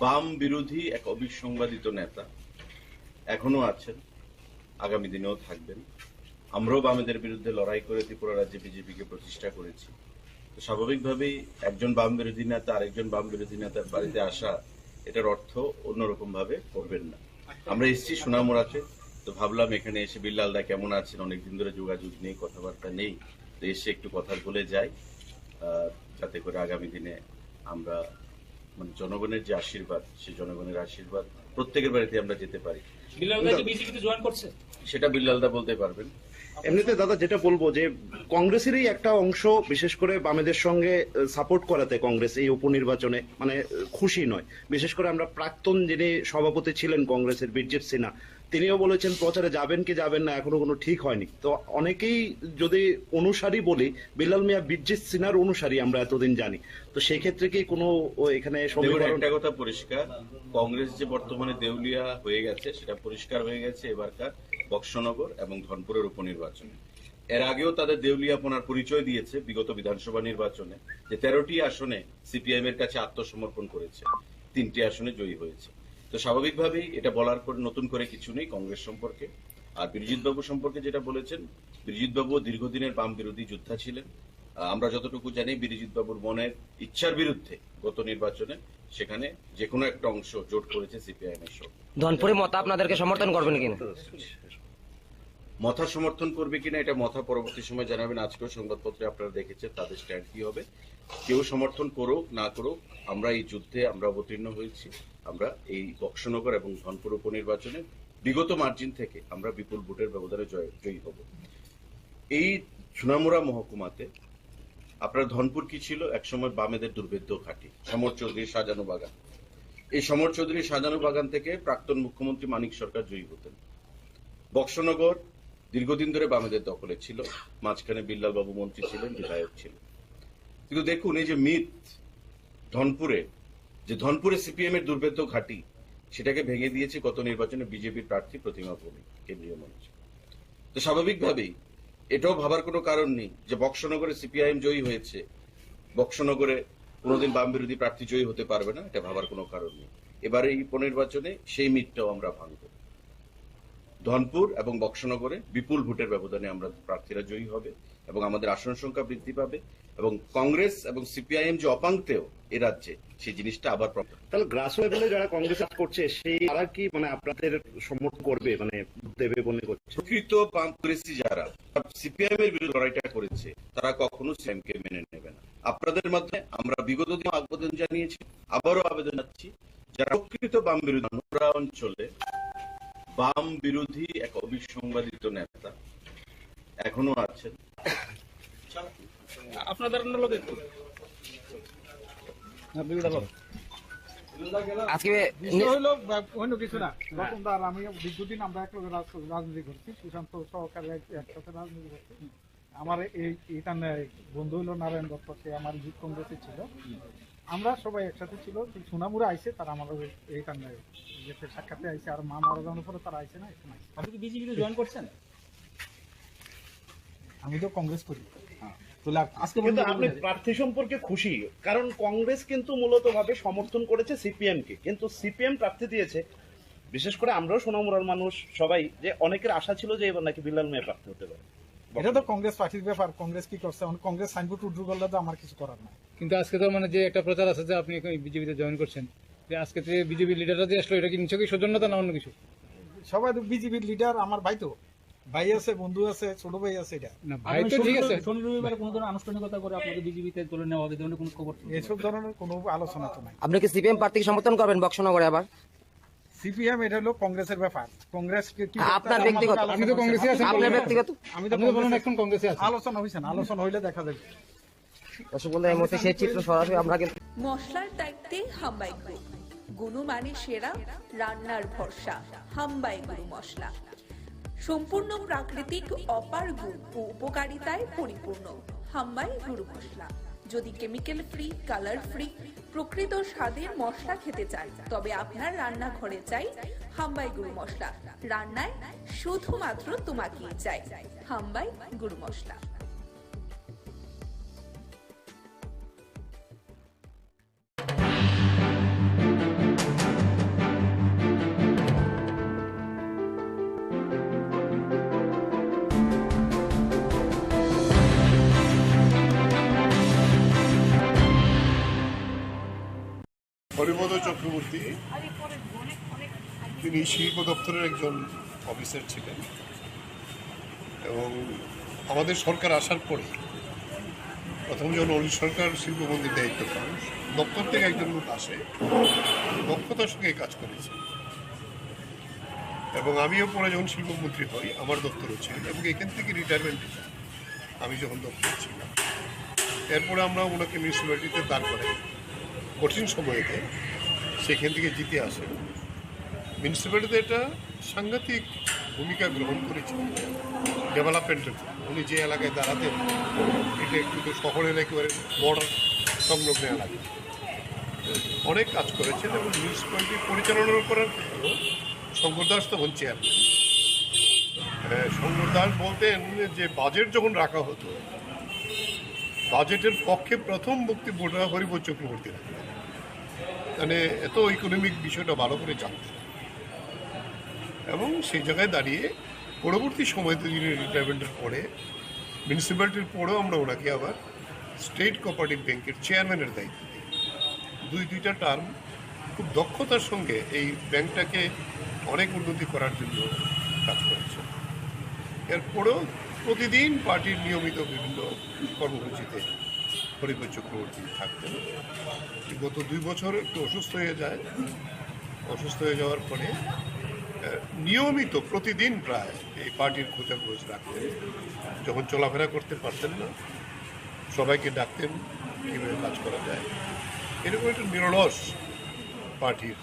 বাম বিরোধী এক অবিসংবাদিত নেতা এখনো আছেন, আগামী দিনেও থাকবেন। আমরাও বামেদের বিরুদ্ধে লড়াই করে ত্রিপুরা রাজ্যে বিজেপিকে প্রতিষ্ঠা করেছি। তো স্বাভাবিকভাবেই একজন বাম বিরোধী নেতা আরেকজন বাম বিরোধী নেতার বাড়িতে আসা এটার অর্থ অন্যরকম ভাবে করবেন না। আমরা এসেছি সোনামুড়াতে, তো ভাবলাম এখানে এসে বিল্লাল দা কেমন আছেন, অনেকদিন ধরে যোগাযোগ নেই, কথাবার্তা নেই, তো এসে একটু কথা বলে যাই, যাতে করে আগামী দিনে আমরা মানে জনগণের যে আশীর্বাদ, সেই জনগণের আশীর্বাদ প্রত্যেকের বাড়িতে আমরা যেতে পারি। সেটা বিল্লাল দা বলতে পারবেন। এমনিতে দাদা যেটা বলবো যে কংগ্রেসেরই একটা অংশ বিশেষ করে বামেদের সঙ্গে সাপোর্ট করাতে কংগ্রেস এই উপনির্বাচনে মানে খুশি নয়। বিশেষ করে আমরা প্রাক্তন যিনি সভাপতি ছিলেন কংগ্রেসের বীরজিৎ সিনহা, তিনিও বলেছেন প্রচারে যাবেন কি যাবেন না এখনো কোনো ঠিক হয়নি। তো অনেকেই যদি অনুসারী বলি, বিল্লাল মিয়া বীরজিৎ সিনহার অনুসারী আমরা এতদিন জানি, তো সেই ক্ষেত্রে কি কোনো এখানে একটা কথা পরিষ্কার, কংগ্রেস যে বর্তমানে দেউলিয়া হয়ে গেছে সেটা পরিষ্কার হয়ে গেছে এবারকার বক্সনগর এবং ধনপুরের উপনির্বাচনে। এর আগেও তাদের দেউলিয়াপনার পরিচয় দিয়েছে বিগত বিধানসভা নির্বাচনে, যে 13টি আসনে সিপিআইএম এর কাছে আত্মসমর্পণ করেছে, 3টি আসনে জয়ী হয়েছে। তো স্বাভাবিকভাবেই এটা বলার পর নতুন করে কিছু নেই কংগ্রেস সম্পর্কে। আর বিরজিৎ বাবু সম্পর্কে যেটা বলেছেন, বিরজিৎ বাবু দীর্ঘদিনের বাম বিরোধী যোদ্ধা ছিলেন। আমরা যতটুকু জানি বিরজিৎ বাবুর মনের ইচ্ছার বিরুদ্ধে গত নির্বাচনে সেখানে যে কোনো একটা অংশ জোট করেছে সিপিআইএম এর সঙ্গে। ধনপুরে মতা আপনাদেরকে সমর্থন করবেন কিনা? মথা সমর্থন করবে কিনা এটা মথা পরবর্তী সময় জানাবেন। আজকেও সংবাদপত্রে আপনারা দেখেছেন তাদের স্ট্যান্ড কি হবে। কেউ সমর্থন করুক না করুক, আমরা এই যুদ্ধে আমরা অবতীর্ণ হয়েছি। আমরা এই বক্সনগর এবং ধনপুর উপনির্বাচনে বিগত মার্জিন থেকে আমরা বিপুল ভোটের ব্যবধানে জয়ী হব। এই সোনামুড়া মহকুমাতে আপনার ধনপুর কি ছিল, একসময় বামেদের দুর্ভেদ্য ঘাঁটি, সমর চৌধুরী সাজানো বাগান। এই সমর চৌধুরী সাজানো বাগান থেকে প্রাক্তন মুখ্যমন্ত্রী মানিক সরকার জয়ী হতেন। বক্সনগর দীর্ঘদিন ধরে বামেদের দখলে ছিল, মাঝখানে বিল্লাল বাবু মন্ত্রী ছিলেন, বিধায়ক ছিলেন। কিন্তু দেখুন এই যে মিথ ধনপুরে সিপিএম এর দুর্ভেদ্য ঘাঁটি, সেটাকে ভেঙে দিয়েছে গত নির্বাচনে বিজেপির প্রার্থী প্রতিমা ভৌমিক, কেন্দ্রীয় মন্ত্রী। তো স্বাভাবিকভাবেই এটাও ভাবার কোনো কারণ নেই যে বক্সনগরে সিপিআইএম জয়ী হয়েছে, বক্সনগরে কোনোদিন বাম বিরোধী প্রার্থী জয়ী হতে পারবে না, এটা ভাবার কোনো কারণ নেই। এবারে এই উপনির্বাচনে সেই মিথটাও আমরা ভাঙব। ধনপুর এবং বক্সনগরে বিপুল ভোটের ব্যবধানে আমরা প্রার্থীরা জয়ী হবে এবং আমাদের আসন সংখ্যা বৃদ্ধি পাবে এবং কংগ্রেস এবং সিপিআইএম যে অপাঙ্ক্তেও এ রাজ্যে, সেই জিনিসটা আবার তাহলে গ্রাস লেভেলে যারা কংগ্রেস করছে সেই তারা কি মানে আপনাদের সমর্থন করবে, মানে দেবে মনে করছে? প্রকৃত কংগ্রেসী যারা সিপিআইএম এর বিরুদ্ধে লড়াইটা করেছে তারা কখনো সিপিআইএম কে মেনে নেবে না। আপনাদের মধ্যে আমরা বিগত দিনে আবেদন জানিয়েছি, আবারও আবেদন জানাচ্ছি, যারা প্রকৃত বাম বিরোধী অঞ্চলে বাম বিরোধী এক অবিসংবাদিত নেতা এখনো আছেন, আপনাদের অন্য কিছু না। রতনদার আমি দীর্ঘদিন আমরা একলগে রাজনীতি করছি, সুশান্ত সহকারে একসাথে রাজনীতি করছি। আমার এইটা বন্ধু হইলো নারায়ণ দত্ত, সে আমার যুব কংগ্রেসে ছিল, আমরা সবাই একসাথে ছিল। সোনামুড়া আইসে তারা আমার এইটা সাক্ষাতে আইসে, আর মা মারা যাওয়ার পরে তারা আইসে না। আপনি কি বিজেপিতে জয়েন করছেন? আমি তো কংগ্রেস করি। কিন্তু আপনি প্রার্থী সম্পর্কে খুশি, কারণ কংগ্রেস কিন্তু মূলত ভাবে সমর্থন করেছে সিপিএম কে, কিন্তু সিপিএম প্রার্থী দিয়েছে। বিশেষ করে আমরাও সোনামুড়ার মানুষ সবাই, যে অনেকের আশা ছিল যে এবার নাকি বিল্লাল মিয়া প্রার্থী হতে পারে। এটা তো কংগ্রেস পার্টির ব্যাপার, কংগ্রেস কি করছে, কংগ্রেস সাইনবোর্ড উদ্রু করলে তো আমার কিছু করার নাই। কিন্তু আজকে তো মানে যে একটা প্রচার আছে যে আপনি বিজেপিতে জয়েন করছেন, যে আজকে থেকে বিজেপি লিডাররা যে আসলো, এটা কি নিশ্চয়ই সৌজন্যতা না অন্য কিছু? সবাই তো বিজেপির লিডার, আমার ভাই তো, ভাই আছে, বন্ধু আছে, ছোট ভাই আছে। এটা না ভাই তো ঠিক আছে, শনি রবিবারে কোনো ধরনের আনুষ্ঠানিকতা করে আপনাকে বিজেপিতে তুলে নেওয়া হবে, ধরনের কোনো খবর, এসব ধরনের কোনো আলোচনা তো নাই। আপনি কি সিপিএম প্রার্থীকে সমর্থন করবেন বক্সনগরে? আবার সিপিএম এটা হলো কংগ্রেসের ব্যাপার, কংগ্রেস আপনার ব্যক্তিগত, আপনি তো কংগ্রেসে আছেন, আপনার ব্যক্তিগত, আমি তো বলুন এখন কংগ্রেসে আছি। আলোচনা হইছে না, আলোচনা হইলে দেখা যাবে। দর্শক বন্ধু, এই মুহূর্তে সেই চিত্র সরাসরি আমরা কিন্তু মশলার দায়িত্বে হাম্বাই গ্রুপ, গুণমানে সেরা, রান্নার ভরসা, হাম্বাই গুরু মশলা। সম্পূর্ণ প্রাকৃতিক, অপার গুণ ও উপকারিতায় পরিপূর্ণ হাম্বাই গুরু মশলা। যদি কেমিক্যাল ফ্রি, কালার ফ্রি, প্রকৃত স্বাদের মশলা খেতে চাই, তবে আপনার রান্নাঘরে চাই হাম্বাই গুরু মশলা। রান্নায় শুধুমাত্র তোমাকেই চাই হাম্বাই গুরু মশলা। হরিপদ চক্রবর্তী তিনি শিল্প দপ্তরের একজন অফিসার ছিলেন এবং আমাদের সরকার আসার পরে প্রথম যখন অনিল সরকার শিল্পমন্ত্রীর দায়িত্ব পান দপ্তর থেকে একজন লোক আসে দক্ষতার সঙ্গে কাজ করেছে এবং আমিও পরে যখন শিল্পমন্ত্রী হই আমার দপ্তরও ছিলেন এবং এখান থেকে রিটায়ারমেন্টে যান আমি যখন দপ্তরে ছিলাম। এরপরে আমরা ওনাকে মিউনিসিপ্যালিটিতে দাঁড় করাই কঠিন সময়েতে সেখান থেকে জিতে আসেন। মিউনিসিপ্যালিটিতে একটা সাংঘাতিক ভূমিকা গ্রহণ করেছেন ডেভেলপমেন্টের জন্য। উনি যে এলাকায় দাঁড়াতেন এটা একটু শহরের একেবারে বর্ডার সংলগ্ন এলাকা অনেক কাজ করেছেন এবং মিউনিসিপ্যালিটি পরিচালনা করার ক্ষেত্রেও শঙ্কর দাস তখন চেয়ারম্যান। শঙ্কর দাস বলতেন যে বাজেট যখন রাখা হতো বাজেটের পক্ষে প্রথম বক্তব্যটা হরিপদ চক্রবর্তী রাখতেন, মানে এত ইকোনমিক বিষয়টা ভালো করে জানতেন এবং সেই জায়গায় দাঁড়িয়ে পরবর্তী সময়তে যিনি রিটায়ারমেন্টের পরে মিউনিসিপ্যালিটির পরেও আমরা ওনাকে আবার স্টেট কোঅপারেটিভ ব্যাংকের চেয়ারম্যানের দায়িত্ব দিই। দুইটা টার্ম খুব দক্ষতার সঙ্গে এই ব্যাংকটাকে অনেক উন্নতি করার জন্য কাজ করেছে। এরপরেও প্রতিদিন পার্টির নিয়মিত বিভিন্ন কর্মসূচিতে হরিপদ চক্রবর্তী থাকতেন। গত 2 বছর একটু অসুস্থ হয়ে যায়, অসুস্থ হয়ে যাওয়ার পরে নিয়মিত প্রতিদিন প্রায় এই পার্টির খোঁজাখোঁজ রাখতেন। যখন চলাফেরা করতে পারতেন না সবাইকে ডাকতেন কীভাবে কাজ করা যায়। এরকম একটা নিরলস পার্টির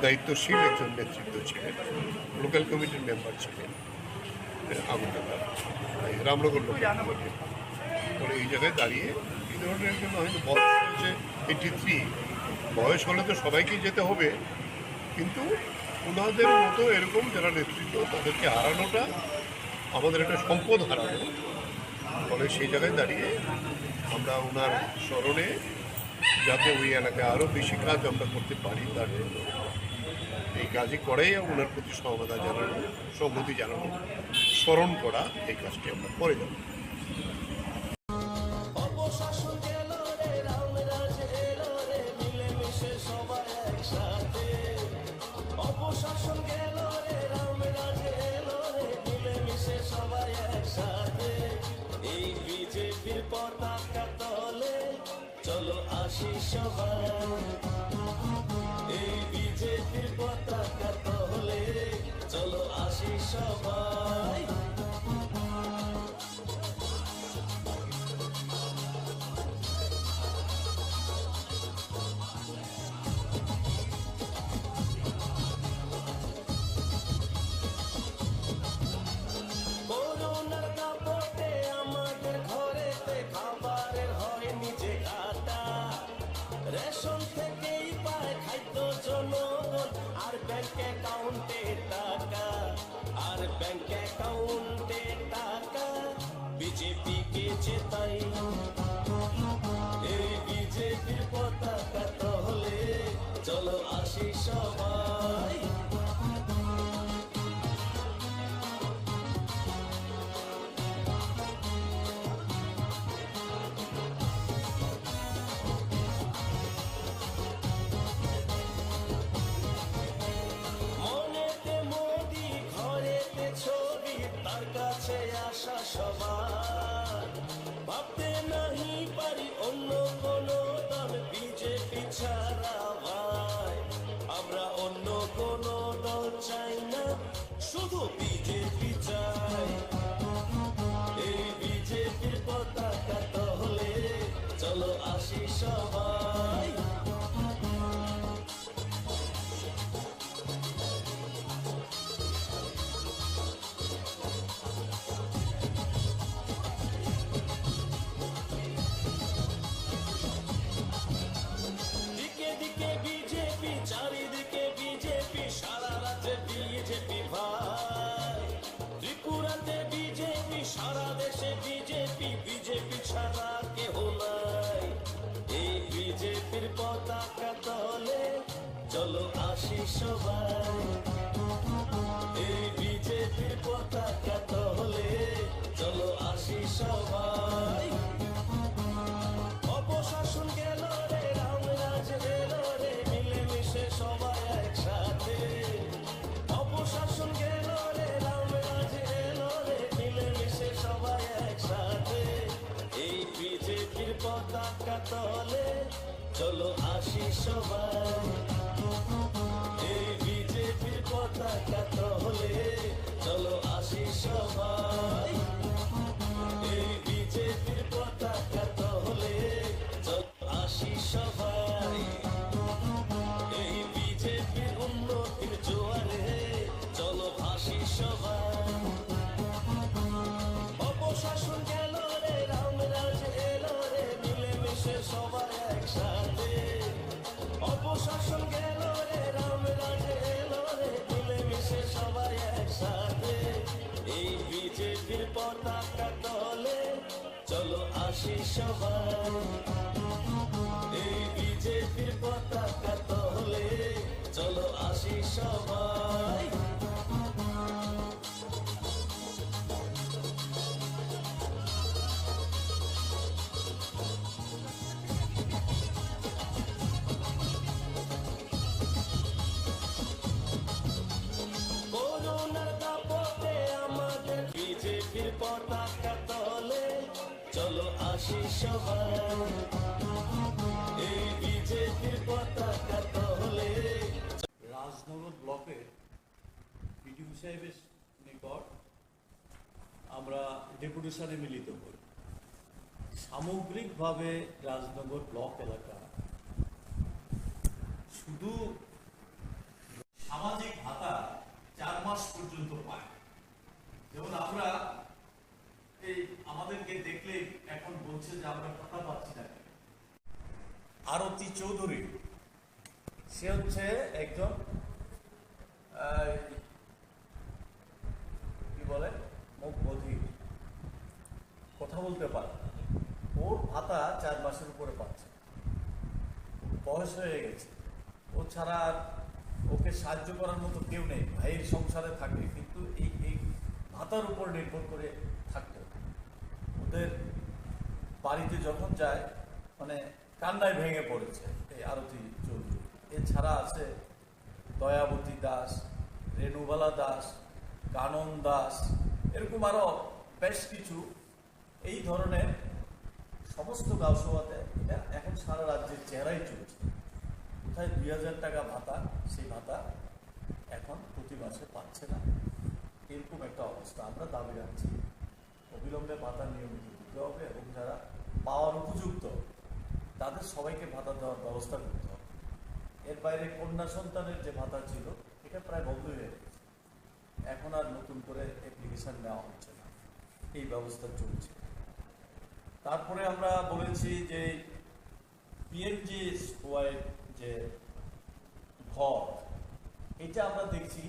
দায়িত্বশীল একজন নেতৃত্ব ছিলেন। লোকাল কমিটির মেম্বার ছিলেন আগরতলা রামনগর লোকাল কমিটির। পরে এই জায়গায় দাঁড়িয়ে এই ধরনের একজন হয়তো বয়স হয়েছে 83, বয়স হলে তো সবাইকেই যেতে হবে, কিন্তু ওনাদের মতো এরকম যারা নেতৃত্ব তাদেরকে হারানোটা আমাদের একটা সম্পদ হারানো। ফলে সেই জায়গায় দাঁড়িয়ে আমরা ওনার স্মরণে যাতে ওই এলাকায় আরও বেশি কাজ আমরা করতে পারি তার জন্য এই কাজই করাই ওনার প্রতি সহমতা জানানো, সম্মতি জানানো, স্মরণ করা, এই কাজটি আমরা করে যাব। পতাকা তলে চলো আসি সবাই, এই বিজেপির পতাকা তলে চলো আসি সবাই। করোনার দাপটে আমাদের ঘরেতে খাবারের হয় নিচে কাটা, রেশন থেকেই পায় খাদ্য জনগণ আর ব্যাংক অ্যাকাউন্টে টাকা, আর ব্যাংক অ্যাকাউন্টে টাকা বিজেপিকে জেতাই, এই বিজেপির পতাকা তলে চলো আসি সবাই। মনেতে মোদি ঘরেতে ছবি তার কাছে আসা সবার, ভাবতে নাহি পারি অন্য কোন দল বিজেপি ছাড়া ভাই, আমরা অন্য কোন দল চাই না, শুধু বিজেপি চাই, এই বিজেপির পতাকা তলে চলো আসি সবাই। দিকে দিকে বিজেপি, চারিদিকে বিজেপি, সারা রাজ্যে বিজেপি ভাই, ত্রিপুরাতে বিজেপি, সারা দেশে বিজেপি, বিজেপি ছাড়া কেহ নাই, এই বিজেপির পতাকা তলে চলো আসি সবাই, এই বিজেপির পতাকা তলে চলো আসি সবাই। অপশাসন গেল রে, রামরাজ এল তলে চলো আসি সবাই এই বিজেপির পতাকা তলে চলো আসি সবাই এই বিজেপির পতাকা তলে চলো আসি সবাই এই বিজেপির উন্নতির জোয়ারে চলো ভাসি সবাই অপশাসন গেল রে রামরাজ এলো রে মিলেমিশে সবাই একসাথে অপশাসন গেল রে রামরাজ এলো রে মিলেমিশে সবাই একসাথে এই বিজেপির পতাকা তলে চলো আসি সবাই এই বিজেপির পতাকা তলে চলো আসি সবাই করোনার দাপটে আমাদের বিজেপির পতাকা তলে চলো আসি সবাই এই বিজেপির পতাকা তলে রাজনগর ব্লকের বিডিও সাহেবের নিকট আমরা ডেপুটেশনে মিলিত হই। সামগ্রিকভাবে রাজনগর ব্লক এলাকা শুধু সামাজিক ভাতা 4 মাস পর্যন্ত পায়। যেমন আমরা এই আমাদেরকে দেখলে এখন বলছে যে আমরা ভাতা পাচ্ছি না। আরতি চৌধুরী সে হচ্ছে একজন কি বলে মুখ বধির, কথা বলতে পারে, ওর ভাতা 4 মাসের উপরে পাচ্ছে। বয়স হয়ে গেছে, ও ছাড়া আর ওকে সাহায্য করার মতো কেউ নেই। ভাইয়ের সংসারে থাকে কিন্তু এই ভাতার উপর নির্ভর করে থাকতো। ওদের বাড়িতে যখন যায় মানে কান্নায় ভেঙে পড়েছে এই আরতি চৌধুরী। এছাড়া আছে দয়াবতী দাস, রেণুবালা দাস, কানন দাস, এরকম আরো বেশ কিছু এই ধরনের সমস্ত গাঁওসভাতে এটা এখন সারা রাজ্যের চেহারাই চলছে। কোথায় 2000 টাকা ভাতা, সেই ভাতা এখন প্রতি মাসে পাচ্ছে না, এরকম একটা অবস্থা। আমরা দাবি রাখছি অবিলম্বে ভাতা নিয়মিত দিতে হবে এবং যারা পাওয়ার উপযুক্ত তাদের সবাইকে ভাতা দেওয়ার ব্যবস্থা করতে হবে। এর বাইরে কন্যা সন্তানের যে ভাতা ছিল এটা প্রায় বন্ধ হয়ে গেছে, এখন আর নতুন করে অ্যাপ্লিকেশন নেওয়া হচ্ছে না, এই ব্যবস্থা চলছে। তারপরে আমরা বলেছি যে পিএমজিএসওয়াই যে ঘর, এটা আমরা দেখছি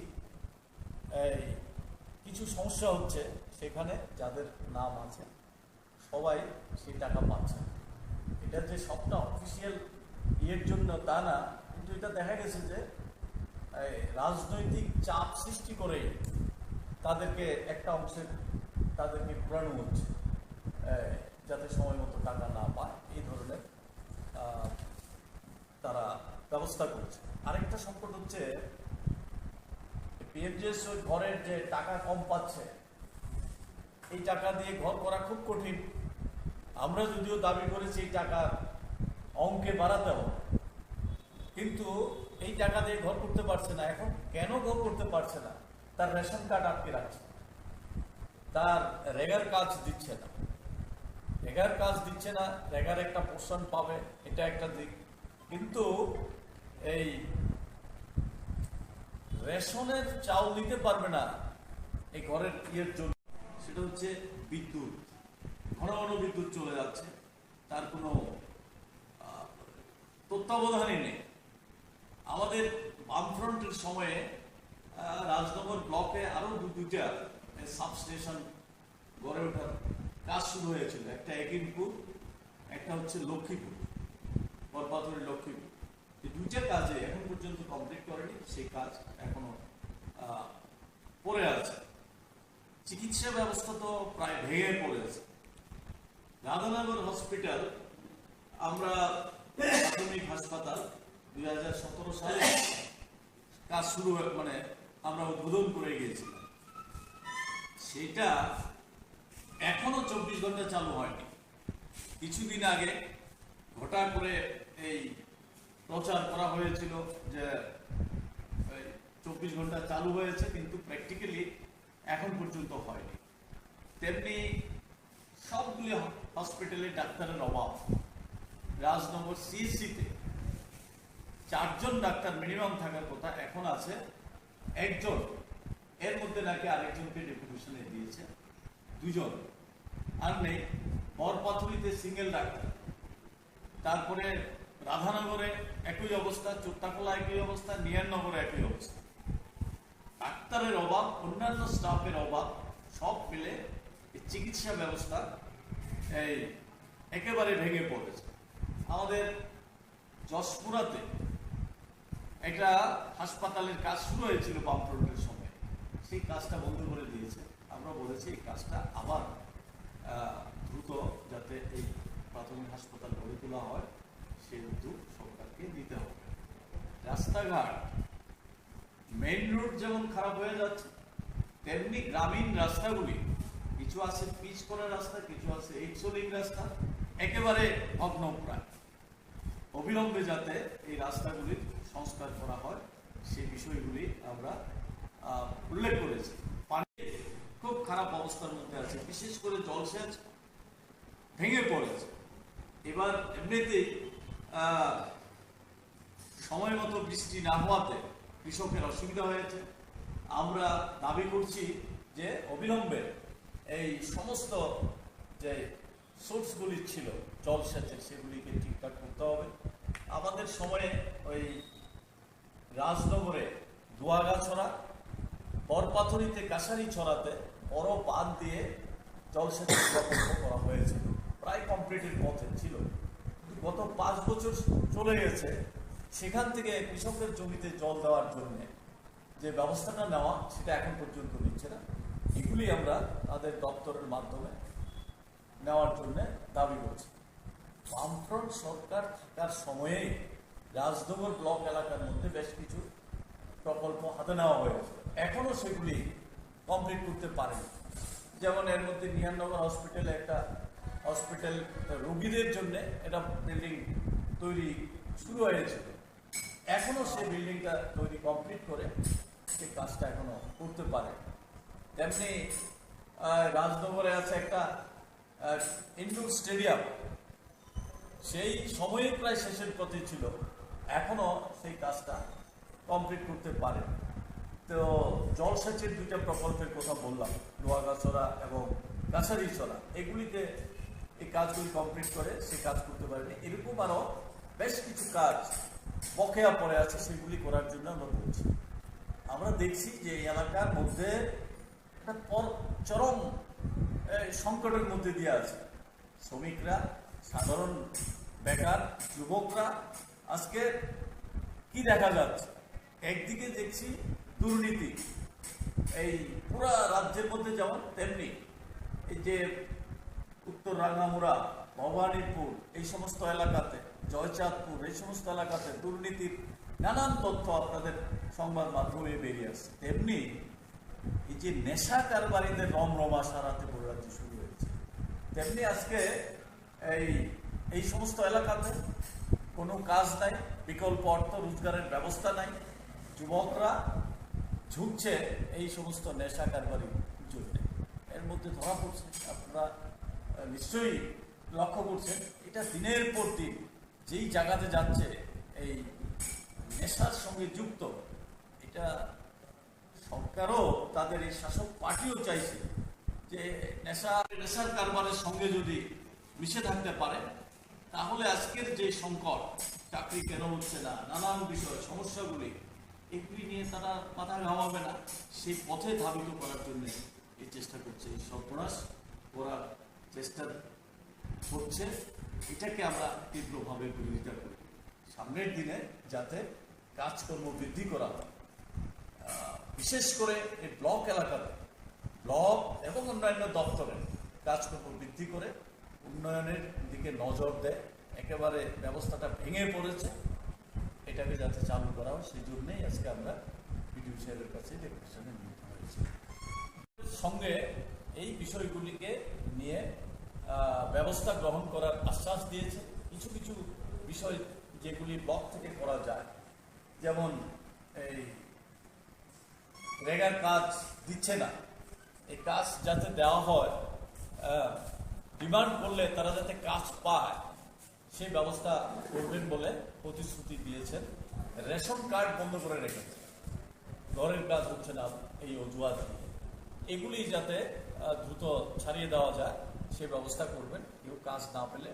এই কিছু সমস্যা হচ্ছে সেখানে। যাদের নাম আছে সবাই সেই টাকা পাচ্ছে। এটা যে সবটা অফিসিয়াল ইয়ের জন্য তা না, কিন্তু এটা দেখা গেছে যে রাজনৈতিক চাপ সৃষ্টি করে তাদেরকে একটা অংশের তাদেরকে ঘোরানো হচ্ছে যাতে সময় মতো টাকা না পায়, এই ধরনের তারা ব্যবস্থা করছে। আরেকটা সংকট হচ্ছে পিএমজিএস ওই ঘরের যে টাকা কম পাচ্ছে, এই টাকা দিয়ে ঘর করা খুব কঠিন। আমরা যদিও দাবি করেছি এই টাকা অঙ্কে বাড়াতে হবে, কিন্তু এই টাকা দিয়ে ঘর করতে পারছে না। এখন কেন ঘর করতে পারছে না? তার রেশন কার্ড আটকে রাখছে, তার রেগার কাজ দিচ্ছে না, রেগার কাজ দিচ্ছে না, রেগার একটা পোর্শন পাবে, এটা একটা দিক। কিন্তু এই রেশনের চাউল দিতে পারবে না এই ঘরের ইয়ের জন্য। সেটা হচ্ছে বিদ্যুৎ, ঘন ঘন বিদ্যুৎ চলে যাচ্ছে, তার কোনো তত্ত্বাবধানই নেই। আমাদের বামফ্রন্টের সময়ে রাজনগর ব্লকে আরো দুইটা সাবস্টেশন গড়ে ওঠার কাজ শুরু হয়েছিল। একটা একিনপুর, একটা হচ্ছে লক্ষ্মীপুর, বরপাথরের লক্ষ্মীপুর। এই দুইটা কাজে এখন পর্যন্ত কমপ্লিট করেনি, সেই কাজ এখনো পড়ে আছে। চিকিৎসা ব্যবস্থা তো প্রায় ভেঙে পড়েছে। রাধানগর হসপিটাল, আমরা প্রাথমিক হাসপাতাল 2017 সালে কাজ শুরু মানে আমরা উদ্বোধন করে গিয়েছিলাম। সেটা এখনো 24 ঘন্টা চালু হয়নি। কিছুদিন আগে ঘটা করে এই প্রচার করা হয়েছিল যে 24 ঘন্টা চালু হয়েছে, কিন্তু প্র্যাকটিক্যালি এখন পর্যন্ত হয়নি। তেমনি সবগুলি হসপিটালে ডাক্তারের অভাব। রাজনগর সিএসসিতে 4 জন ডাক্তার মিনিমাম থাকার কথা, এখন আছে 1 জন। এর মধ্যে নাকি আরেকজনকে ডেপুটেশনে দিয়েছে 2 জন, আর নেই। বরপাথুরিতে সিঙ্গেল ডাক্তার, তারপরে রাধানগরে একই অবস্থা, চোত্তাকলা একই অবস্থা, নিয়ারনগরে একই অবস্থা। ডাক্তারের অভাব, অন্যান্য স্টাফের অভাব, সব মিলে চিকিৎসা ব্যবস্থা এই একেবারে ভেঙে পড়েছে। আমাদের যশপুরাতে একটা হাসপাতালের কাজ শুরু হয়েছিল বামফ্রন্টের সময়, সেই কাজটা বন্ধ করে দিয়েছে। আমরা বলেছি এই কাজটা আবার দ্রুত যাতে এই প্রাথমিক হাসপাতাল গড়ে তোলা হয়, সেই উদ্যোগ সরকারকে নিতে হবে। রাস্তাঘাট, মেইন রোড যেমন খারাপ হয়ে যাচ্ছে, তেমনি গ্রামীণ রাস্তাগুলি, কিছু আছে পিচ করা রাস্তা, কিছু আছে এইচলিং রাস্তা, একেবারে ভগ্নপ্রায়। অবিলম্বে যাতে এই রাস্তাগুলির সংস্কার করা হয়, সেই বিষয়গুলি আমরা উল্লেখ করেছি। পানি খুব খারাপ অবস্থার মধ্যে আছে, বিশেষ করে জলসেচ ভেঙে পড়েছে। এবার এমনিতেই সময় মতো বৃষ্টি না হওয়াতে কৃষকের অসুবিধা হয়েছে। আমরা দাবি করছি যে অবিলম্বে এই সমস্ত যে সোর্সগুলি ছিল জলসেচের, সেগুলিকে ঠিকঠাক করতে হবে। আমাদের সময়ে ওই রাজনগরে দোয়াগাছড়া, বরপাথরিতে কাছারি ছড়াতে বড় বাঁধ দিয়ে জলসেচের প্রকল্প করা হয়েছিল, প্রায় কমপ্লিটের পথে ছিল। কিন্তু গত 5 বছর চলে গেছে, সেখান থেকে কৃষকের জমিতে জল দেওয়ার জন্য যে ব্যবস্থাটা নেওয়া, সেটা এখন পর্যন্ত নিচ্ছে না। এগুলি আমরা তাদের দপ্তরের মাধ্যমে নেওয়ার জন্য দাবি করছি। বামফ্রন্ট সরকার থাকার সময়েই রাজনগর ব্লক এলাকার মধ্যে বেশ কিছু প্রকল্প হাতে নেওয়া হয়েছে, এখনো সেগুলি কমপ্লিট করতে পারেনি। যেমন এর মধ্যে নিহাননগর হসপিটালে একটা হসপিটাল রোগীদের জন্য একটা বিল্ডিং তৈরি শুরু হয়েছিল, এখনো সেই বিল্ডিংটা তৈরি কমপ্লিট করে সেই কাজটা এখনো করতে পারে। তেমনি রাজনগরে আছে একটা ইনডোর স্টেডিয়াম, সেই সময়ে প্রায় শেষের পথে ছিল, এখনো সেই কাজটা কমপ্লিট করতে পারে। তো জলসেচের 2টা প্রকল্পের কথা বললাম, দোয়াগাছড়া এবং কাছারিছড়া, এগুলিতে এই কাজগুলি কমপ্লিট করে সে কাজ করতে পারেনি। এরকম আরও বেশ কিছু কাজ বকেয়া পড়ে আছে, সেগুলি করার জন্য আমরা বলছি। আমরা দেখছি যে এই এলাকার মধ্যে একটা চরম সংকটের মধ্যে দিয়ে আছে শ্রমিকরা, সাধারণ বেকার, যুবকরা। আজকে কি দেখা যাচ্ছে, একদিকে দেখছি দুর্নীতি এই পুরা রাজ্যের মধ্যে যেমন, তেমনি এই যে উত্তর রাঙ্গামুড়া, ভবানীপুর, এই সমস্ত এলাকাতে, জয়চাঁদপুর, এই সমস্ত এলাকাতে দুর্নীতির নানান তথ্য আপনাদের সংবাদ মাধ্যমে বেরিয়ে আসছে। তেমনি এই যে নেশা কারবারিদের রমরমা সারাতে পুরো রাজ্যে শুরু হয়েছে, তেমনি আজকে এই সমস্ত এলাকাতে কোনো কাজ নাই, বিকল্প অর্থ রোজগারের ব্যবস্থা নাই, যুবকরা ঝুঁকছে এই সমস্ত নেশা কারবারির জন্য। এর মধ্যে ধরা পড়ছে, আপনারা নিশ্চয়ই লক্ষ্য করছেন, এটা দিনের পর দিন যেই জায়গাতে যাচ্ছে এই নেশার সঙ্গে যুক্ত। এটা সরকারও, তাদের এই শাসক পার্টিও চাইছে যে নেশার কারবারের সঙ্গে যদি মিশে থাকতে পারে, তাহলে আজকের যে সংকট, চাকরি কেন হচ্ছে না, নানান বিষয় সমস্যাগুলি, এগুলি নিয়ে তারা মাথা ঘামাবে না, সেই পথে ধাবিত করার জন্য এই চেষ্টা করছে, এই সর্বনাশ করার চেষ্টা করছে। এটাকে আমরা তীব্রভাবে বিরোধিতা করি। সামনের দিনে যাতে কাজকর্ম বৃদ্ধি করা হয়, বিশেষ করে এই ব্লক এলাকাতে, ব্লক এবং অন্যান্য দপ্তরে কাজকর্ম বৃদ্ধি করে উন্নয়নের দিকে নজর দেয়। একেবারে ব্যবস্থাটা ভেঙে পড়েছে, এটাকে যাতে চালু করা হয়, সেই জন্যই আজকে আমরা বিডিও সাহেবের কাছে ডেপুটেশনে নিতে হয়েছে। সঙ্গে এই বিষয়গুলিকে নিয়ে ব্যবস্থা গ্রহণ করার আশ্বাস দিয়েছে। কিছু কিছু বিষয় যেগুলি ব্লক থেকে করা যায়, যেমন এই রেগার কাজ দিচ্ছে না, এই কাজ যাতে দেওয়া হয়, ডিমান্ড করলে তারা যাতে কাজ পায় সেই ব্যবস্থা করবেন বলে প্রতিশ্রুতি দিয়েছেন। রেশন কার্ড বন্ধ করে রেখেছে, ঘরের কাজ হচ্ছে না এই অজুহাত দিয়ে, এগুলি যাতে দ্রুত ছাড়িয়ে দেওয়া যায় সেই ব্যবস্থা করবেন। কেউ কাজ না পেলে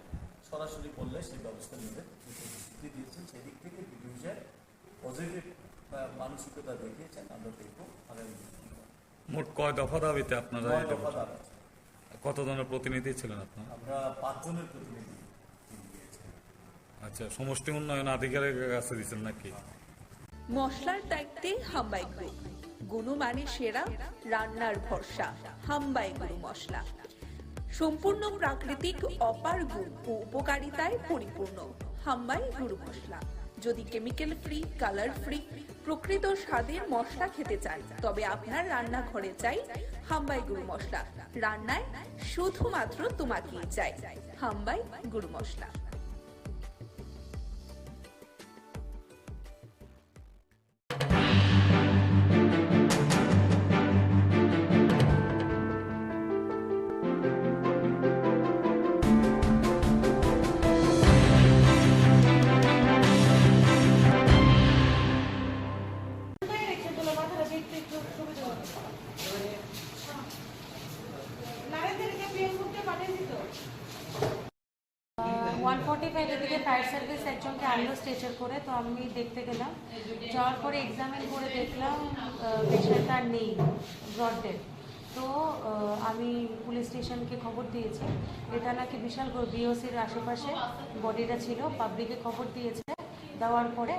সরাসরি বললে সেই ব্যবস্থা নেবেন প্রতিশ্রুতি দিয়েছেন। সেই দিক থেকে বিডিও পজিটিভ মানসিকতা দেখিয়েছেন। আমরা দেখবো আগামী মোট কয় দফা দাবিতে আপনারা নয় এটা দফা বলছেন? দাবি। কতজনের প্রতিনিধি ছিলেন আপনারা? আমরা 5 জনের প্রতিনিধি দিয়েছি। আচ্ছা, সমষ্টি উন্নয়ন আধিকারিকের কাছে দিচ্ছেন নাকি? মশলার দায়িত্বে হাম্বাই গ্রুপ, গুণমানে সেরা, রান্নার ভরসা হাম্বাই গুরু মশলা। সম্পূর্ণ প্রাকৃতিক, অপার গুণ ও উপকারিতায় পরিপূর্ণ হাম্বাই গুরু মশলা। যদি কেমিক্যাল ফ্রি, কালার ফ্রি, প্রকৃত স্বাদের মশলা খেতে চান তবে আপনার রান্নাঘরে চাই হাম্বাই গুরু মশলা। রান্নায় শুধুমাত্র তোমাকেই চাই হাম্বাই গুরু মশলা। এদিকে ফায়ার সার্ভিস একজনকে আনলো স্ট্রেচার করে, তো আমি দেখতে গেলাম। যাওয়ার পরে এক্সামিন করে দেখলাম পেশেন্টটা নেই, ব্রড ডেড। তো আমি পুলিশ স্টেশনকে খবর দিয়েছি। এটা নাকি বিশাল বিওসির আশেপাশে বডিটা ছিল, পাবলিকে খবর দিয়েছে। দেওয়ার পরে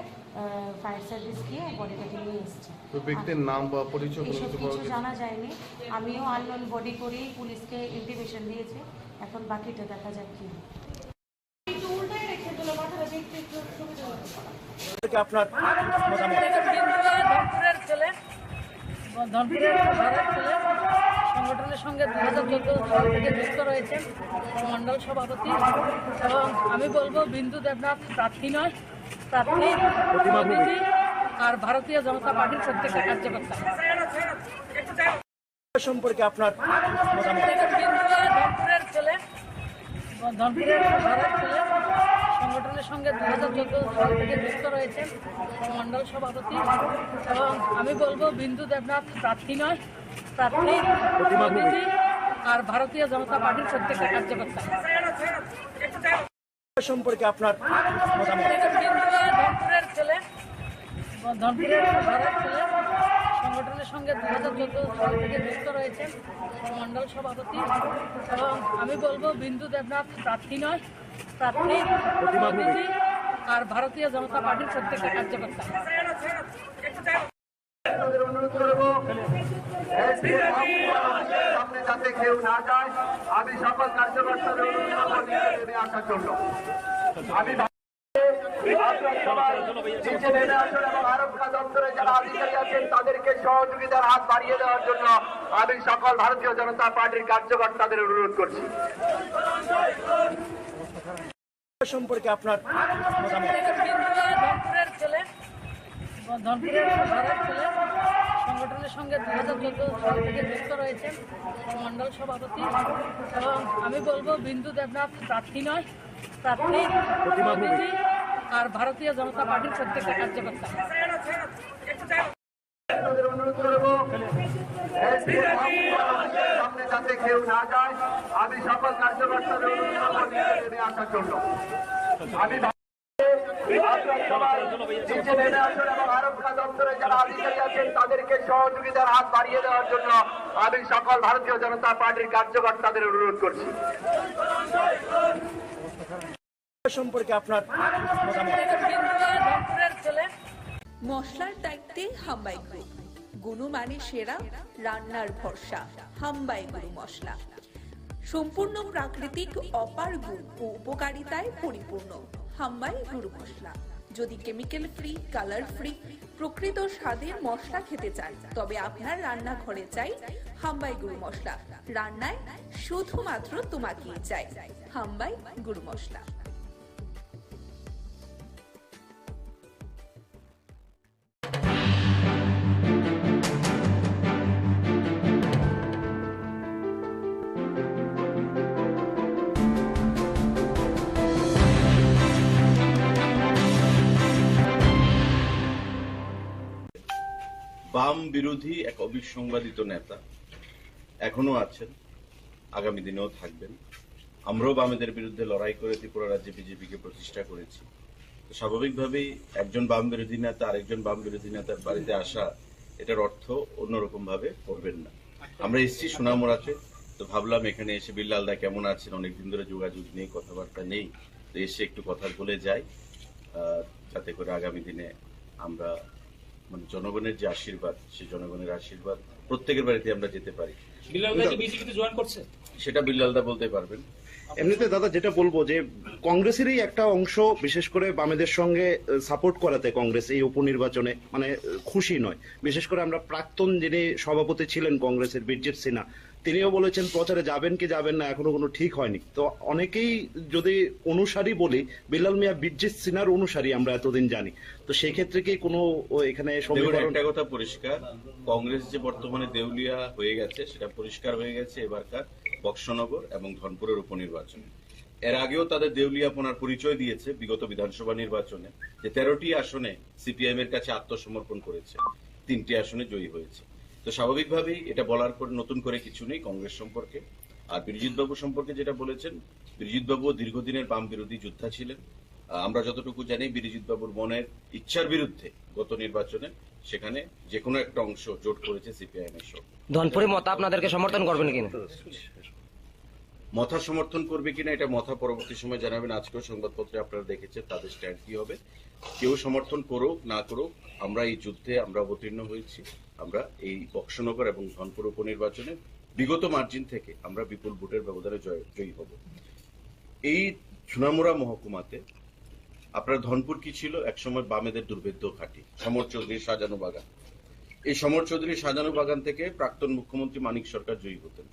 ফায়ার সার্ভিস গিয়ে বডিটাকে নিয়ে এসছে। তো ব্যক্তির নাম বা পরিচয় এসব কিছু জানা যায়নি। আমিও আননোন বডি করেই পুলিশকে ইন্টিমেশন দিয়েছি। এখন বাকিটা দেখা যাক কি হয়। আপনার ধনপুরের ছেলে, ধনপুরের ভাড়ার ছেলে, সংগঠনের সঙ্গে 2014 সাল থেকে যুক্ত রয়েছেন, মণ্ডল সভাপতি। এবং আমি বলবো বিন্দু দেবনাথ প্রার্থী নয়, প্রার্থী প্রতিনিধি আর ভারতীয় জনতা পার্টির প্রত্যেকটা কার্যকর্তা। সম্পর্কে আপনার ধনপুরের ছেলে, ধনপুরের ভাড়ার ছেলে, সংগঠনের সঙ্গে 2014 সাল থেকে যুক্ত রয়েছেন, মণ্ডল সভাপতি। এবং আমি বলবো বিন্দু দেবনাথ প্রার্থী নয়, প্রার্থী প্রতিনিধি আর ভারতীয় জনতা পার্টির প্রত্যেকটা কার্যকর্তা। সম্পর্কে আপনার ধনপুরের ছেলে, ধনপুরের ভাড়ার ছেলে, সংগঠনের সঙ্গে 2014 সাল থেকে যুক্ত রয়েছেন, মণ্ডল সভাপতি। এবং আমি বলবো বিন্দু দেবনাথ প্রার্থী নয়, প্রার্থী প্রতিনিধি আর ভারতীয় জনতা পার্টির প্রত্যেকটা কার্যকর্তা। অনুরোধ করবো সামনে যাতে কেউ না যায়, আমি সকল কার্যকর্তাদের অনুরোধ করবো নেমে আসার জন্য। আমি নিচে নেমে আসুন এবং আরক্ষা দপ্তরে যারা আধিকারিক আছেন তাদেরকে সহযোগিতার হাত বাড়িয়ে দেওয়ার জন্য আমি সকল ভারতীয় জনতা পার্টির কার্যকর্তাদের অনুরোধ করছি। সম্পর্কে আপনার ধনপুরের ছেলে, ধনপুরের ভাড়ার ছেলে, সংগঠনের সঙ্গে 2014 সাল থেকে যুক্ত রয়েছেন, মণ্ডল সভাপতি। এবং আমি বলবো বিন্দু দেবনাথ প্রার্থী নয়, প্রার্থী প্রতিনিধি আর ভারতীয় জনতা পার্টির প্রত্যেকটা কার্যকর্তা। অনুরোধ করবো সামনে যাতে কেউ না যায়, আমি সকল কার্যকর্তাদের অনুরোধ করবো নেমে আসার জন্য। আমি নিচে নেমে আসুন এবং আরক্ষা দপ্তরে যারা আধিকারিক আছেন তাদেরকে সহযোগিতার হাত বাড়িয়ে দেওয়ার জন্য আমি সকল ভারতীয় জনতা পার্টির কার্যকর্তাদের অনুরোধ করছি। সম্পর্কে আপনার ধনপুরের ছেলে, মশলার দায়িত্বে হাম্বাই গ্রুপ, গুণমানে সেরা, রান্নার ভরসা হাম্বাই গুরু মশলা। সম্পূর্ণ প্রাকৃতিক, অপার গুণ ও উপকারিতায় পরিপূর্ণ হাম্বাই গুরু মশলা। যদি কেমিক্যাল ফ্রি, কালার ফ্রি, প্রকৃত স্বাদের মশলা খেতে চান তবে আপনার রান্নাঘরে চাই হাম্বাই গুরু মশলা। রান্নায় শুধুমাত্র তোমাকেই চাই হাম্বাই গুরু মশলা। বাম বিরোধী এক অবিসংবাদিত নেতা এখনো আছেন, আগামী দিনেও থাকবেন। আমরাও বামেদের বিরুদ্ধে লড়াই করে ত্রিপুরা রাজ্যে বিজেপিকে প্রতিষ্ঠা করেছি। তো স্বাভাবিকভাবেই একজন বাম বিরোধী নেতা আরেকজন বাম বিরোধী নেতার বাড়িতে আসা, এটার অর্থ অন্যরকম ভাবে করবেন না। আমরা এসেছি সোনামুড়াতে, তো ভাবলাম এখানে এসে বিল্লালদা কেমন আছেন, অনেকদিন ধরে যোগাযোগ নেই, কথাবার্তা নেই, তো এসে একটু কথা বলে যাই, যাতে করে আগামী দিনে আমরা মানে জনগণের যে আশীর্বাদ, সেই জনগণের আশীর্বাদ প্রত্যেকের বাড়িতে আমরা যেতে পারি। সেটা বিল্লালদা বলতে পারবেন। এমনিতে দাদা যেটা বলবো যে কংগ্রেসেরই একটা অংশ বিশেষ করে বামেদের সঙ্গে সাপোর্ট করাতে কংগ্রেস এই উপনির্বাচনে মানে খুশি নয়। বিশেষ করে আমরা প্রাক্তন যিনি সভাপতি ছিলেন কংগ্রেসের বীরজিৎ সিনহা, তিনিও বলেছেন প্রচারে যাবেন কি যাবেন না এখনো কোনো ঠিক হয়নি। তো অনেকেই যদি অনুসারী বলি, বিল্লাল মিয়া বীরজিৎ সিনহার অনুসারী আমরা এতদিন জানি, তো সেই ক্ষেত্রে কি কোনো এখানে একটা কথা পরিষ্কার, কংগ্রেস যে বর্তমানে দেউলিয়া হয়ে গেছে সেটা পরিষ্কার হয়ে গেছে এবারকার বক্সনগর এবং ধনপুরের উপনির্বাচনে। এর আগেও তাদের দেউলিয়াপনার পরিচয় দিয়েছে বিগত বিধানসভা নির্বাচনে, যে 13টি আসনে সিপিআইএম এর কাছে আত্মসমর্পণ করেছে, 3টি আসনে জয়ী হয়েছে। তো স্বাভাবিকভাবেই এটা বলার পর নতুন করে কিছু নেই কংগ্রেস সম্পর্কে। আর বিরজিৎ বাবু সম্পর্কে যেটা বলেছেন, বিরজিৎ বাবু দীর্ঘদিনের বাম বিরোধী যোদ্ধা ছিলেন। আমরা যতটুকু জানি বিরজিৎ বাবুর মনের ইচ্ছার বিরুদ্ধে গত নির্বাচনে সেখানে যে কোনো একটা অংশ জোট করেছে সিপিআইএম এর সঙ্গে। ধনপুরে মত আপনাদেরকে সমর্থন করবেন কিনা? মথা সমর্থন করবে কিনা এটা মথা পরবর্তী সময় জানাবেন। আজকেও সংবাদপত্রে আপনারা দেখেছেন তাদের স্ট্যান্ড কি হবে। কেউ সমর্থন করুক না করুক, আমরা এই যুদ্ধে আমরা অবতীর্ণ হয়েছি। আমরা এই বক্সনগর এবং ধনপুর উপনির্বাচনে বিগত মার্জিন থেকে আমরা বিপুল ভোটের ব্যবধানে জয়ী হব। এই সোনামুড়া মহকুমাতে আপনার ধনপুর কি ছিল, একসময় বামেদের দুর্ভেদ্য ঘাঁটি, সমর চৌধুরীর সাজানো বাগান। এই সমর চৌধুরীর সাজানো বাগান থেকে প্রাক্তন মুখ্যমন্ত্রী মানিক সরকার জয়ী হতেন।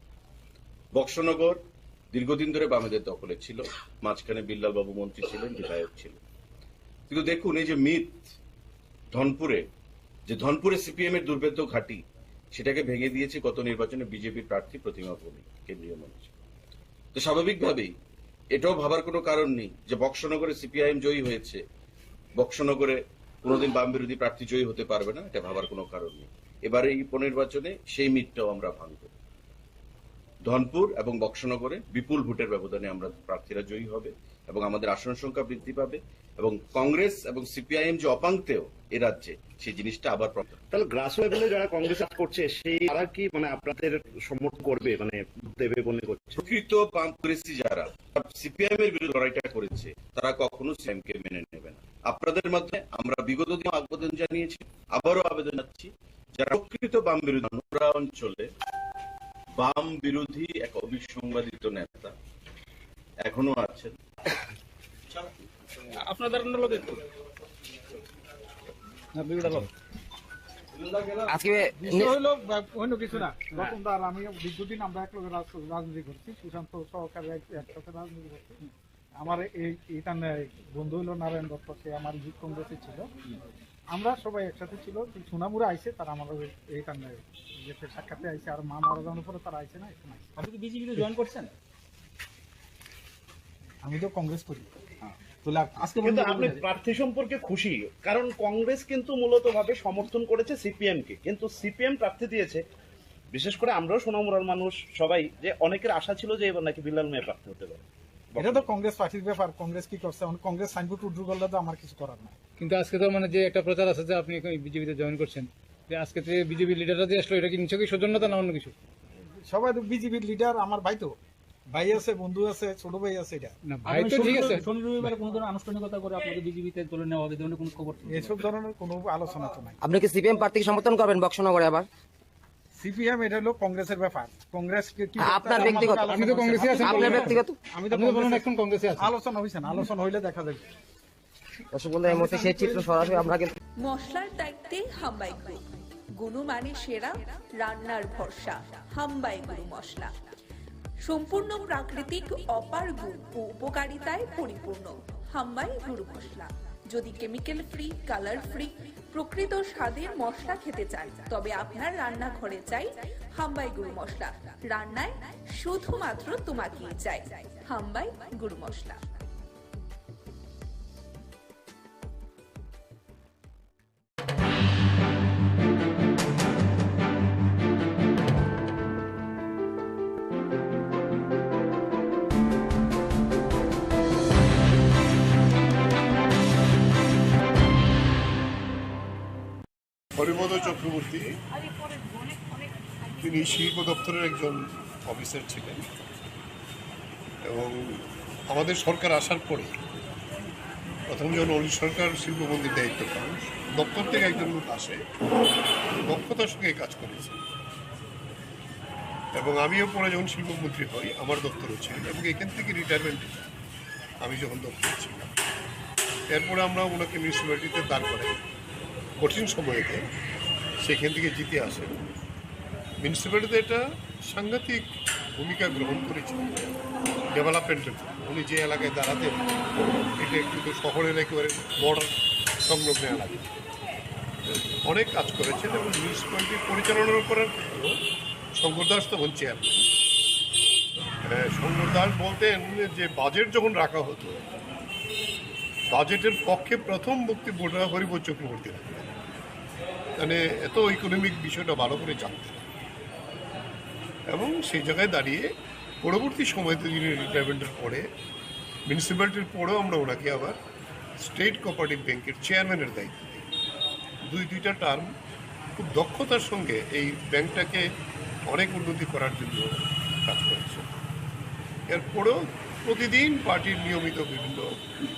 বক্সনগর দীর্ঘদিন ধরে বামেদের দখলে ছিল, মাঝখানে বিল্লাল বাবু মন্ত্রী ছিলেন, বিধায়ক ছিলেন। কিন্তু দেখুন এই যে মিথ ধনপুরে সিপিএম এর দুর্ভেদ্য ঘাঁটি, সেটাকে ভেঙে দিয়েছে গত নির্বাচনে বিজেপির প্রার্থী প্রতিমা ভৌমিক, কেন্দ্রীয় মন্ত্রী। তো স্বাভাবিকভাবেই এটাও ভাবার কোনো কারণ নেই যে বক্সনগরে সিপিআইএম জয়ী হয়েছে, বক্সনগরে কোনোদিন বাম বিরোধী প্রার্থী জয়ী হতে পারবে না, এটা ভাবার কোনো কারণ নেই। এবারে এই উপনির্বাচনে সেই মিথটাও আমরা ভাঙব। ধনপুর এবং বক্সনগরে বিপুল ভোটের ব্যবধানে আমরা প্রার্থীরা জয়ী হবে এবং আমাদের আসন সংখ্যা বৃদ্ধি পাবে এবং কংগ্রেস এবং সিপিআইএম যে অপাঙ্ক্তেয় এ রাজ্যে, সেই জিনিসটা আবার তাহলে গ্রাস লেভেলে যারা কংগ্রেস করছে সেই তারা কি মানে আপনাদের সমর্থন করবে, মানে দেবে মনে করছে? প্রকৃত কংগ্রেসী যারা সিপিআইএম এর বিরুদ্ধে লড়াইটা করেছে তারা কখনো সিপিআইএম কে মেনে নেবে না। আপনাদের মাধ্যমে আমরা বিগত দিনে আবেদন জানিয়েছি, আবারও আবেদন জানাচ্ছি, যারা প্রকৃত বাম বিরোধী অঞ্চলে বাম বিরোধী এক অবিসংবাদিত নেতা এখনো আছেন। আপনাদের অন্য কিছু না, রতনদার আমি দীর্ঘদিন আমরা একলগে রাজনীতি করছি, সুশান্ত সহকারে একসাথে রাজনীতি করছি। আমার এইটা বন্ধু হইলো নারায়ণ দত্ত, সে আমার যুব কংগ্রেসে ছিল, আমরা সবাই একসাথে ছিল। সোনামুড়া আইসে তারা আমার এইটা সাক্ষাতে আইসে, আর মা মারা যাওয়ার পরে তারা আইসে না। আপনি কি বিজেপিতে জয়েন করছেন? আমি তো কংগ্রেস করি। কিন্তু আপনি প্রার্থী সম্পর্কে খুশি, কারণ কংগ্রেস কিন্তু মূলত ভাবে সমর্থন করেছে সিপিএম কে, কিন্তু সিপিএম প্রার্থী দিয়েছে। বিশেষ করে আমরাও সোনামুড়ার মানুষ সবাই, যে অনেকের আশা ছিল যে এবার নাকি বিল্লাল মিয়া প্রার্থী হতে পারে। এটা তো কংগ্রেস পার্টির ব্যাপার, কংগ্রেস কি করছে, কংগ্রেস সাইনবোর্ড উড্রু করলে তো আমার কিছু করার নাই। কিন্তু আজকে তো মানে যে একটা প্রচার আছে যে আপনি বিজেপিতে জয়েন করছেন, যে আজকে থেকে বিজেপি লিডাররা যে আসলো, এটা কি নিশ্চয়ই সৌজন্যতা না অন্য কিছু? সবাই তো বিজেপির লিডার, আমার ভাই তো, ভাই আছে, বন্ধু আছে, ছোট ভাই আছে। এটা ভাই তো ঠিক আছে, শনি রবিবারে কোনো ধরনের আনুষ্ঠানিকতা করে আপনাদের বিজেপিতে দলে নেওয়া হবে ধরনের কোনো খবর, এসব ধরনের কোনো আলোচনা তো নাই। আপনি কি সিপিএম প্রার্থীকে সমর্থন করবেন বক্সনগরে? আবার সিপিএম এটা হলো কংগ্রেসের ব্যাপার, কংগ্রেস আপনার ব্যক্তিগত, আপনি তো কংগ্রেসে আছেন, আপনার ব্যক্তিগত, আমি তো বলেন এখন কংগ্রেসে আছি। আলোচনা হইছে না, আলোচনা হইলে দেখা যাবে। দর্শক বন্ধু, এই মুহূর্তে সেই চিত্র সরাসরি আমরা কিন্তু মশলার দায়িত্বে হাম্বাই গ্রুপ, গুণমানে সেরা, রান্নার ভরসা, হাম্বাই গুরু মশলা। সম্পূর্ণ প্রাকৃতিক অপার গুণ ও উপকারিতায় পরিপূর্ণ হাম্বাই গুরু মশলা। যদি কেমিক্যাল ফ্রি, কালার ফ্রি, প্রকৃত স্বাদের মশলা খেতে চান, তবে আপনার রান্নাঘরে চাই হাম্বাই গুরু মশলা। রান্নায় শুধুমাত্র তোমাকেই চাই হাম্বাই গুরু মশলা। হরিপদ চক্রবর্তী তিনি শিল্প দপ্তরের একজন অফিসার ছিলেন এবং আমাদের সরকার আসার পরে প্রথম যখন অলি সরকার শিল্পমন্ত্রীর দায়িত্ব পান দপ্তর থেকে একজন লোক আসে দক্ষতার সঙ্গে কাজ করেছে এবং আমিও পরে যখন শিল্পমন্ত্রী হই আমার দপ্তরও ছিলেন এবং এখান থেকে রিটায়ারমেন্ট আমি যখন দপ্তরে ছিলাম এরপরে আমরা ওনাকে মিউনিসিপ্যালিটিতে দাঁড় করাই কঠিন সময়েতে সেখান থেকে জিতে আসেন মিউনিসিপ্যালিটিতে একটা সাংঘাতিক ভূমিকা গ্রহণ করেছিলেন ডেভেলপমেন্টের। উনি যে এলাকায় দাঁড়াতেন এটা কিন্তু শহরের একেবারে বর্ডার সংলগ্ন এলাকা অনেক কাজ করেছেন এবং মিউনিসিপ্যালিটি পরিচালনার করার ক্ষেত্রেও শঙ্কর দাস তখন চেয়ারম্যান। শঙ্কর দাস বলতেন যে বাজেট যখন রাখা হতো বাজেটের পক্ষে প্রথম বক্তব্যটা হরিপদ চক্রবর্তী রাখতেন, মানে এত ইকোনমিক বিষয়টা ভালো করে জানতেন এবং সেই জায়গায় দাঁড়িয়ে পরবর্তী সময়তে যিনি রিটায়ারমেন্টের পরে মিউনিসিপ্যালিটির পরেও আমরা ওনাকে আবার স্টেট কোঅপারেটিভ ব্যাংকের চেয়ারম্যানের দায়িত্ব দিই। দুইটা টার্ম খুব দক্ষতার সঙ্গে এই ব্যাংকটাকে অনেক উন্নতি করার জন্য কাজ করেছে। এরপরেও প্রতিদিন পার্টির নিয়মিত বিভিন্ন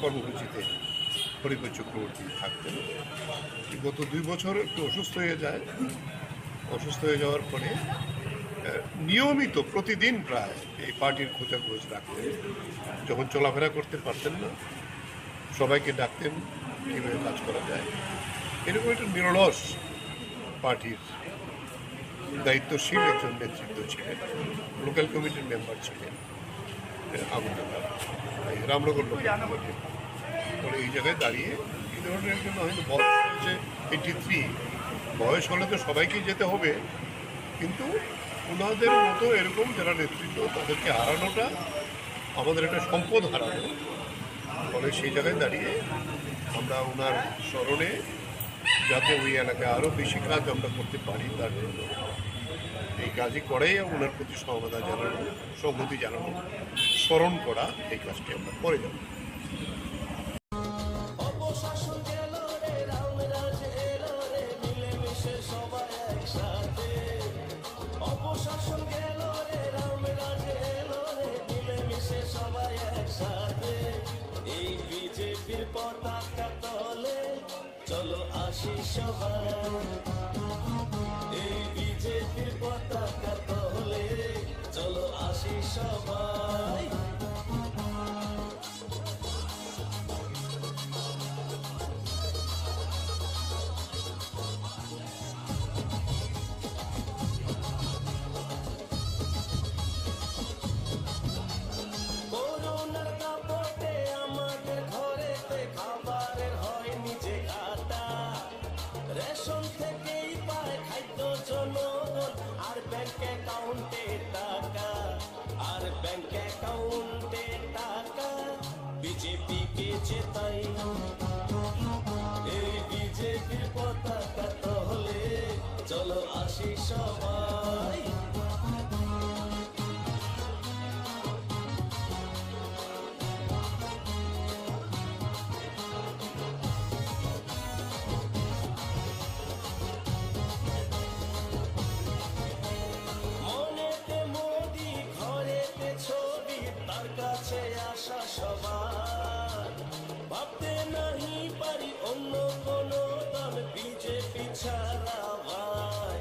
কর্মসূচিতে হরিপদ চক্রবর্তী থাকতেন। গত 2 বছর একটু অসুস্থ হয়ে যায়, অসুস্থ হয়ে যাওয়ার পরে নিয়মিত প্রতিদিন প্রায় এই পার্টির খোঁজাখোঁজ রাখতেন। যখন চলাফেরা করতে পারতেন না সবাইকে ডাকতেন কীভাবে কাজ করা যায়। এরকম একটা নিরলস পার্টির দায়িত্বশীল একজন নেতৃত্ব ছিলেন। লোকাল কমিটির মেম্বার ছিলেন আগরতলা রামনগর লোকাল কমিটির। ফলে এই জায়গায় দাঁড়িয়ে এই ধরনের একজন হয়তো বয়স হয়েছে 83, বয়স হলে তো সবাইকেই যেতে হবে, কিন্তু ওনাদের মতো এরকম যারা নেতৃত্ব তাদেরকে হারানোটা আমাদের একটা সম্পদ হারানো। ফলে সেই জায়গায় দাঁড়িয়ে আমরা ওনার স্মরণে যাতে ওই এলাকায় আরও বেশি কাজ আমরা করতে পারি তার জন্য এই কাজই করেই ওনার প্রতি সমবেদনা জানানো, সংহতি জানানো, স্মরণ করা এই কাজটি আমরা করে যাব। পতাকা তলে চলো আসি সবাই, এই বিজেপির পতাকা তলে চলো আসি সবাই। রেশন থেকেই পায় খাদ্য জনগণ, আর ব্যাংক অ্যাকাউন্টে টাকা, আর ব্যাংক অ্যাকাউন্টে টাকা বিজেপিকে জেতাই। এই বিজেপির পতাকা তলে চলো আসি সবাই। কাছে আসা সবার ভাবতে নাহি পারি অন্য কোন দল বিজেপি ছাড়া ভাই।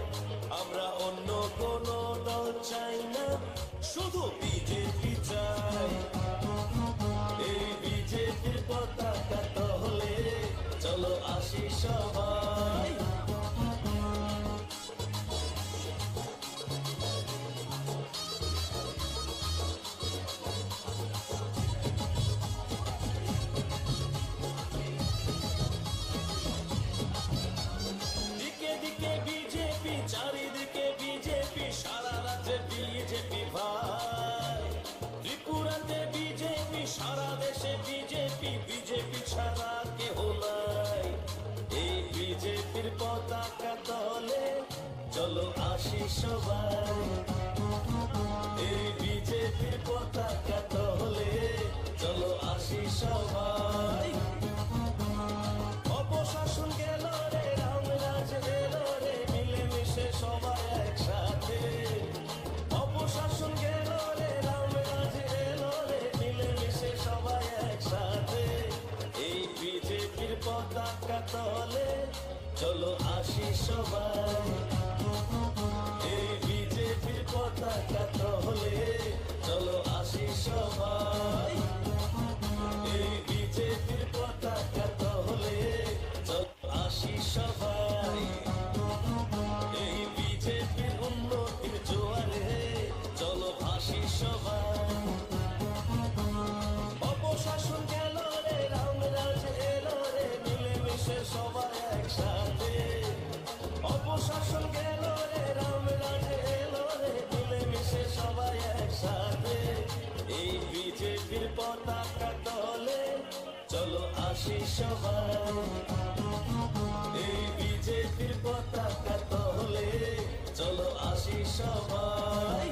আমরা অন্য কোন দল চাই না, শুধু বিজেপি চাই। এই বিজেপির পতাকা তলে চলো আসি সবাই। চারিদিকে বিজেপি, সারা রাজ্যে বিজেপি ভাই। ত্রিপুরাতে বিজেপি, সারা দেশে বিজেপি, বিজেপি ছাড়া কেহ নাই। এই বিজেপির পতাকা তলে চলো আসি সবাই, এই বিজেপির পতাকা তলে চলো আসি সবাই। অপশাসন গেল রে, রামরাজ এলো পতাকা তলে চলো আসি সবাই, এই বিজেপির পতাকা তলে চলো আসি সবাই, এই বিজেপির পতাকা তলে চলো আসি সবাই, এই বিজেপির উন্নতির জোয়ারে চলো ভাসি সবাই। অপশাসন গেল রে, রামরাজ এলো রে, মিলেমিশে সবাই একসাথে। অপশাসন গেল রে, রামরাজ এলো রে, মিলেমিশে সবাই একসাথে। এই বিজেপির পতাকা তলে চলো আসি সবাই, এই বিজেপির পতাকা তলে চলো আসি সবাই।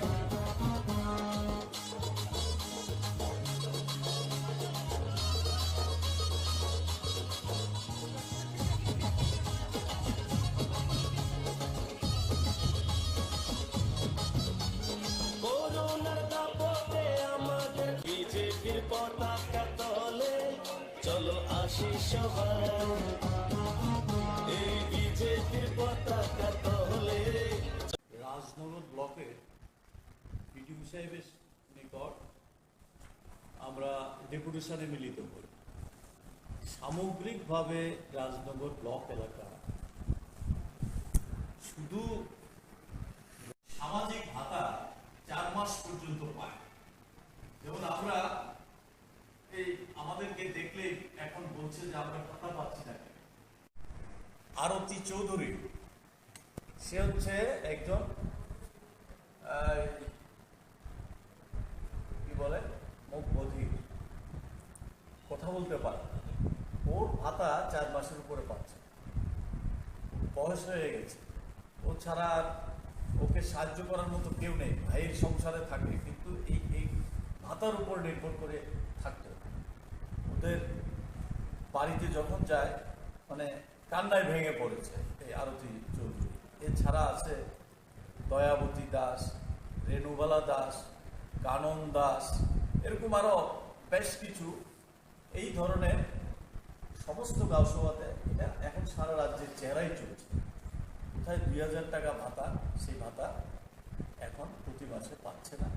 করোনার দাপটে আমাদের বিজেপির পতাকা তলে চলো আসি সবাই, এই বিজেপির পতাকা তলে। রাজনগর ব্লকের বিডিও সাহেবের নিকট আমরা ডেপুটেশনে মিলিত করি। সামগ্রিকভাবে রাজনগর ব্লক এলাকা শুধু সামাজিক ভাতা 4 মাস পর্যন্ত পায়। যেমন আমরা এই আমাদেরকে দেখলে এখন বলছে যে আমরা ভাতা পাচ্ছি না। আরতি চৌধুরী সে হচ্ছে একজন কি বলে মুখ বধির, কথা বলতে পারে, ওর ভাতা 4 মাসের উপরে পাচ্ছে, বয়স হয়ে গেছে, ও ছাড়া আর ওকে সাহায্য করার মতো কেউ নেই। ভাইয়ের সংসারে থাকে কিন্তু এই ভাতার উপর নির্ভর করে থাকতো। ওদের বাড়িতে যখন যায় মানে কান্নায় ভেঙে পড়েছে এই আরতি চৌধুরী। এছাড়া আছে দয়াবতী দাস, রেণুবালা দাস, কানন দাস, এরকম আরো বেশ কিছু এই ধরনের সমস্ত গাঁওসভাতে এটা এখন সারা রাজ্যের চেহারাই চলছে। কোথায় 2000 টাকা ভাতা, সেই ভাতা এখন প্রতি মাসে পাচ্ছে না,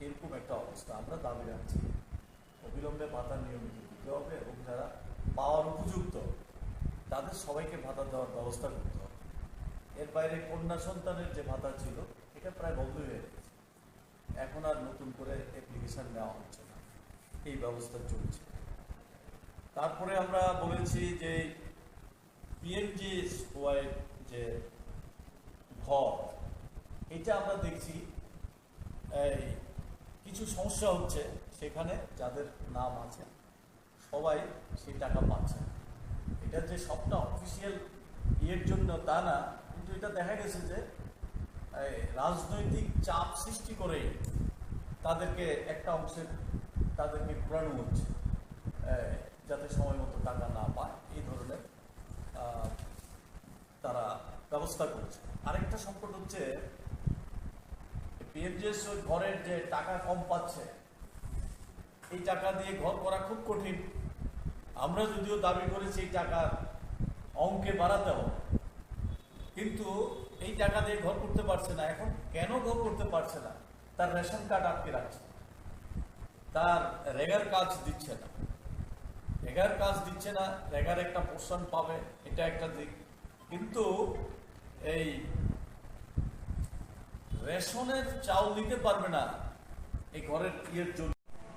এরকম একটা অবস্থা। আমরা দাবি রাখছি অবিলম্বে ভাতা নিয়মিত দিতে হবে এবং যারা পাওয়ার উপযুক্ত তাদের সবাইকে ভাতা দেওয়ার ব্যবস্থা করতে হবে। এর বাইরে কন্যা সন্তানের যে ভাতা ছিল এটা প্রায় বন্ধ হয়ে গেছে, এখন আর নতুন করে অ্যাপ্লিকেশন নেওয়া হচ্ছে না, এই ব্যবস্থা চলছে। তারপরে আমরা বলেছি যে পিএমজিএসওয়াই যে ঘর, এটা আমরা দেখছি এই কিছু সমস্যা হচ্ছে, সেখানে যাদের নাম আছে সবাই সেই টাকা পাচ্ছে না। এটা যে সবটা অফিসিয়াল ইয়ের জন্য তা না, কিন্তু এটা দেখা গেছে যে রাজনৈতিক চাপ সৃষ্টি করেই তাদেরকে একটা অংশের তাদেরকে ঘোরানো হচ্ছে যাতে সময় মতো টাকা না পায়, এই ধরনের তারা ব্যবস্থা করছে। আরেকটা সংকট হচ্ছে পিএমজিএস ওই ঘরের যে টাকা কম পাচ্ছে, এই টাকা দিয়ে ঘর করা খুব কঠিন। আমরা যদিও দাবি করেছি এই টাকার অঙ্কে বাড়াতে হবে, কিন্তু এই টাকা দিয়ে ঘর করতে পারছে না। এখন কেন ঘর করতে পারছে না? তার রেশন কার্ড আটকে রাখছে, তার রেগার কাজ দিচ্ছে না, রেগার কাজ দিচ্ছে না, রেগার একটা পোর্শন পাবে, এটা একটা দিক। কিন্তু এই রেশনের চাউল দিতে পারবে না এই ঘরের ইয়ের জন্য,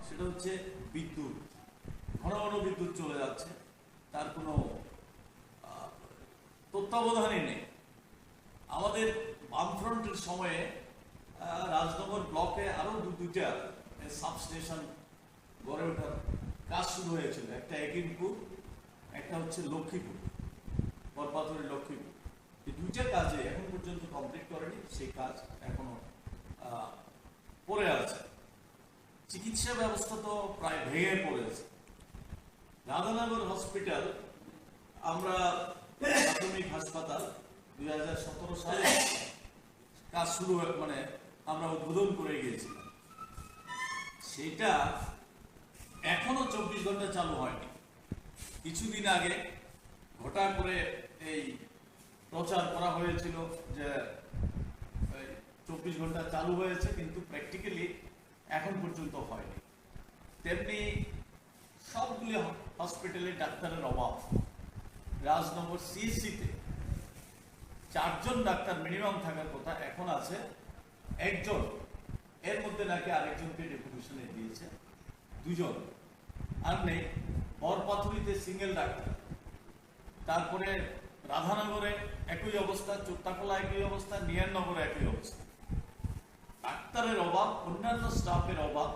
সেটা হচ্ছে বিদ্যুৎ। ঘন ঘন বিদ্যুৎ চলে যাচ্ছে, তার কোনো তত্ত্বাবধানই নেই। আমাদের বামফ্রন্টের সময়ে রাজনগর ব্লকে আরো দুইটা সাবস্টেশন গড়ে ওঠার কাজ শুরু হয়েছিল, একটা একিমপুর, একটা হচ্ছে লক্ষ্মীপুর, বরপাথরের লক্ষ্মীপুর। এই দুইটা কাজে এখন পর্যন্ত কমপ্লিট করেনি, সেই কাজ এখনো পড়ে আছে। চিকিৎসা ব্যবস্থা তো প্রায় ভেঙে পড়েছে। রাধানগর হসপিটাল, আমরা প্রাথমিক হাসপাতাল 2017 সালে কাজ শুরু মানে আমরা উদ্বোধন করে গিয়েছিলাম, সেটা এখনো 24 ঘন্টা চালু হয়নি। কিছুদিন আগে গোটা করে এই প্রচার করা হয়েছিল যে 24 ঘন্টা চালু হয়েছে, কিন্তু প্র্যাকটিক্যালি এখন পর্যন্ত হয়নি। তেমনি সবগুলি হসপিটালে ডাক্তারের অভাব। রাজনগর সিএসসিতে 4 জন ডাক্তার মিনিমাম থাকার কথা, এখন আছে 1 জন। এর মধ্যে নাকি আরেকজনকে ডেপুটেশনে দিয়েছে, 2 জন আর নেই। বরপাথুরিতে সিঙ্গেল ডাক্তার, তারপরে রাধানগরে একই অবস্থা, চোত্তাকলা একই অবস্থা, নিয়াননগরে একই অবস্থা। ডাক্তারের অভাব, অন্যান্য স্টাফের অভাব,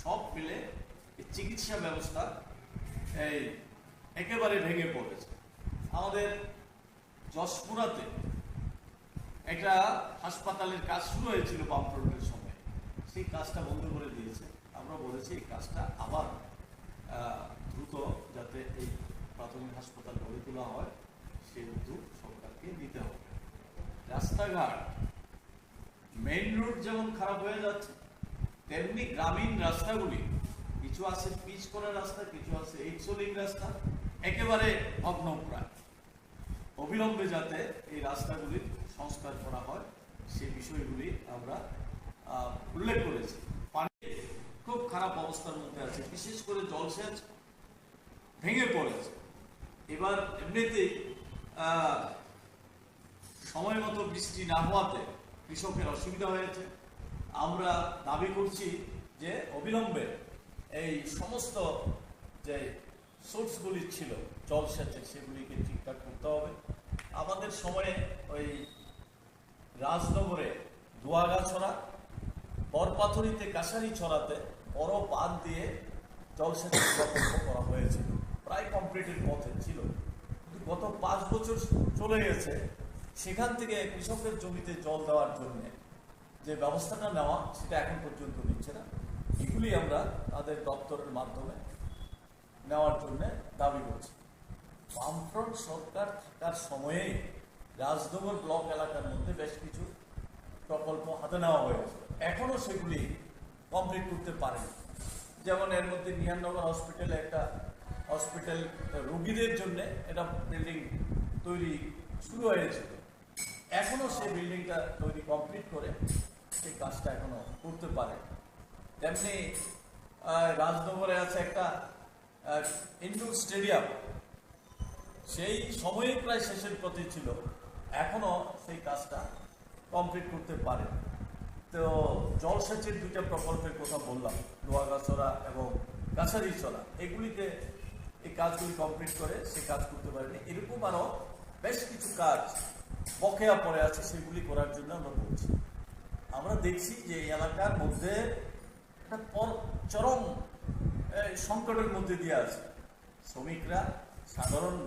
সব মিলে চিকিৎসা ব্যবস্থা এই একেবারে ভেঙে পড়েছে। আমাদের যশপুরাতে একটা হাসপাতালের কাজ শুরু হয়েছিল বামফ্রন্টের সময়, সেই কাজটা বন্ধ করে দিয়েছে। আমরা বলেছি এই কাজটা আবার দ্রুত যাতে এই প্রাথমিক হাসপাতাল গড়ে তোলা হয়, সেই উদ্যোগ সরকারকে নিতে হবে। রাস্তাঘাট, মেইন রোড যেমন খারাপ হয়ে যাচ্ছে, তেমনি গ্রামীণ রাস্তাগুলি, কিছু আছে পিচ করা রাস্তা, কিছু আছে এইচলিং রাস্তা, একেবারে ভগ্নপ্রায়। অবিলম্বে যাতে এই রাস্তাগুলির সংস্কার করা হয়, সেই বিষয়গুলি আমরা উল্লেখ করেছি। পানি খুব খারাপ অবস্থার মধ্যে আছে, বিশেষ করে জলসেচ ভেঙে পড়েছে। এবার এমনিতেই সময় মতো বৃষ্টি না হওয়াতে কৃষকের অসুবিধা হয়েছে। আমরা দাবি করছি যে অবিলম্বে এই সমস্ত যে সোর্সগুলি ছিল জলসেচের, সেগুলিকে ঠিকঠাক করতে হবে। আমাদের সময়ে ওই রাজনগরে দোয়াগাছড়া, বরপাথুরিতে কাছারি ছড়াতে বড় বাঁধ দিয়ে জলসেচের প্রকল্প করা হয়েছিল, প্রায় কমপ্লিটের পথে ছিল। কিন্তু গত 5 বছর চলে গেছে, সেখান থেকে কৃষকের জমিতে জল দেওয়ার জন্য যে ব্যবস্থাটা নেওয়া, সেটা এখন পর্যন্ত নিচ্ছে না। এগুলি আমরা তাদের দপ্তরের মাধ্যমে নেওয়ার জন্য দাবি করছি। বামফ্রন্ট সরকার থাকার সময়ে রাজনগর ব্লক এলাকার মধ্যে বেশ কিছু প্রকল্প হাতে নেওয়া হয়েছে, এখনো সেগুলি কমপ্লিট করতে পারেনি। যেমন এর মধ্যে নিয়াননগর হসপিটালে একটা হসপিটাল রোগীদের জন্য একটা বিল্ডিং তৈরি শুরু হয়েছিল, এখনো সেই বিল্ডিংটা তৈরি কমপ্লিট করে সেই কাজটা এখনো করতে পারে। তেমনি রাজনগরে আছে একটা ইনডোর স্টেডিয়াম, সেই সময়ে প্রায় শেষের পথে ছিল, এখনো সেই কাজটা কমপ্লিট করতে পারে। তো জলসেচের 2টা প্রকল্পের কথা বললাম, দোয়াগাছড়া এবং কাছারিছড়া, এগুলিতে এই কাজগুলি কমপ্লিট করে সে কাজ করতে পারেনি। এরকম আরও বেশ কিছু কাজ বকেয়া পড়ে আছে, সেগুলি করার জন্য আমরা বলছি। আমরা দেখছি যে এই এলাকার মধ্যে একটা চরম সংকটের মধ্যে দিয়ে আছে। শ্রমিকরা, সাধারণ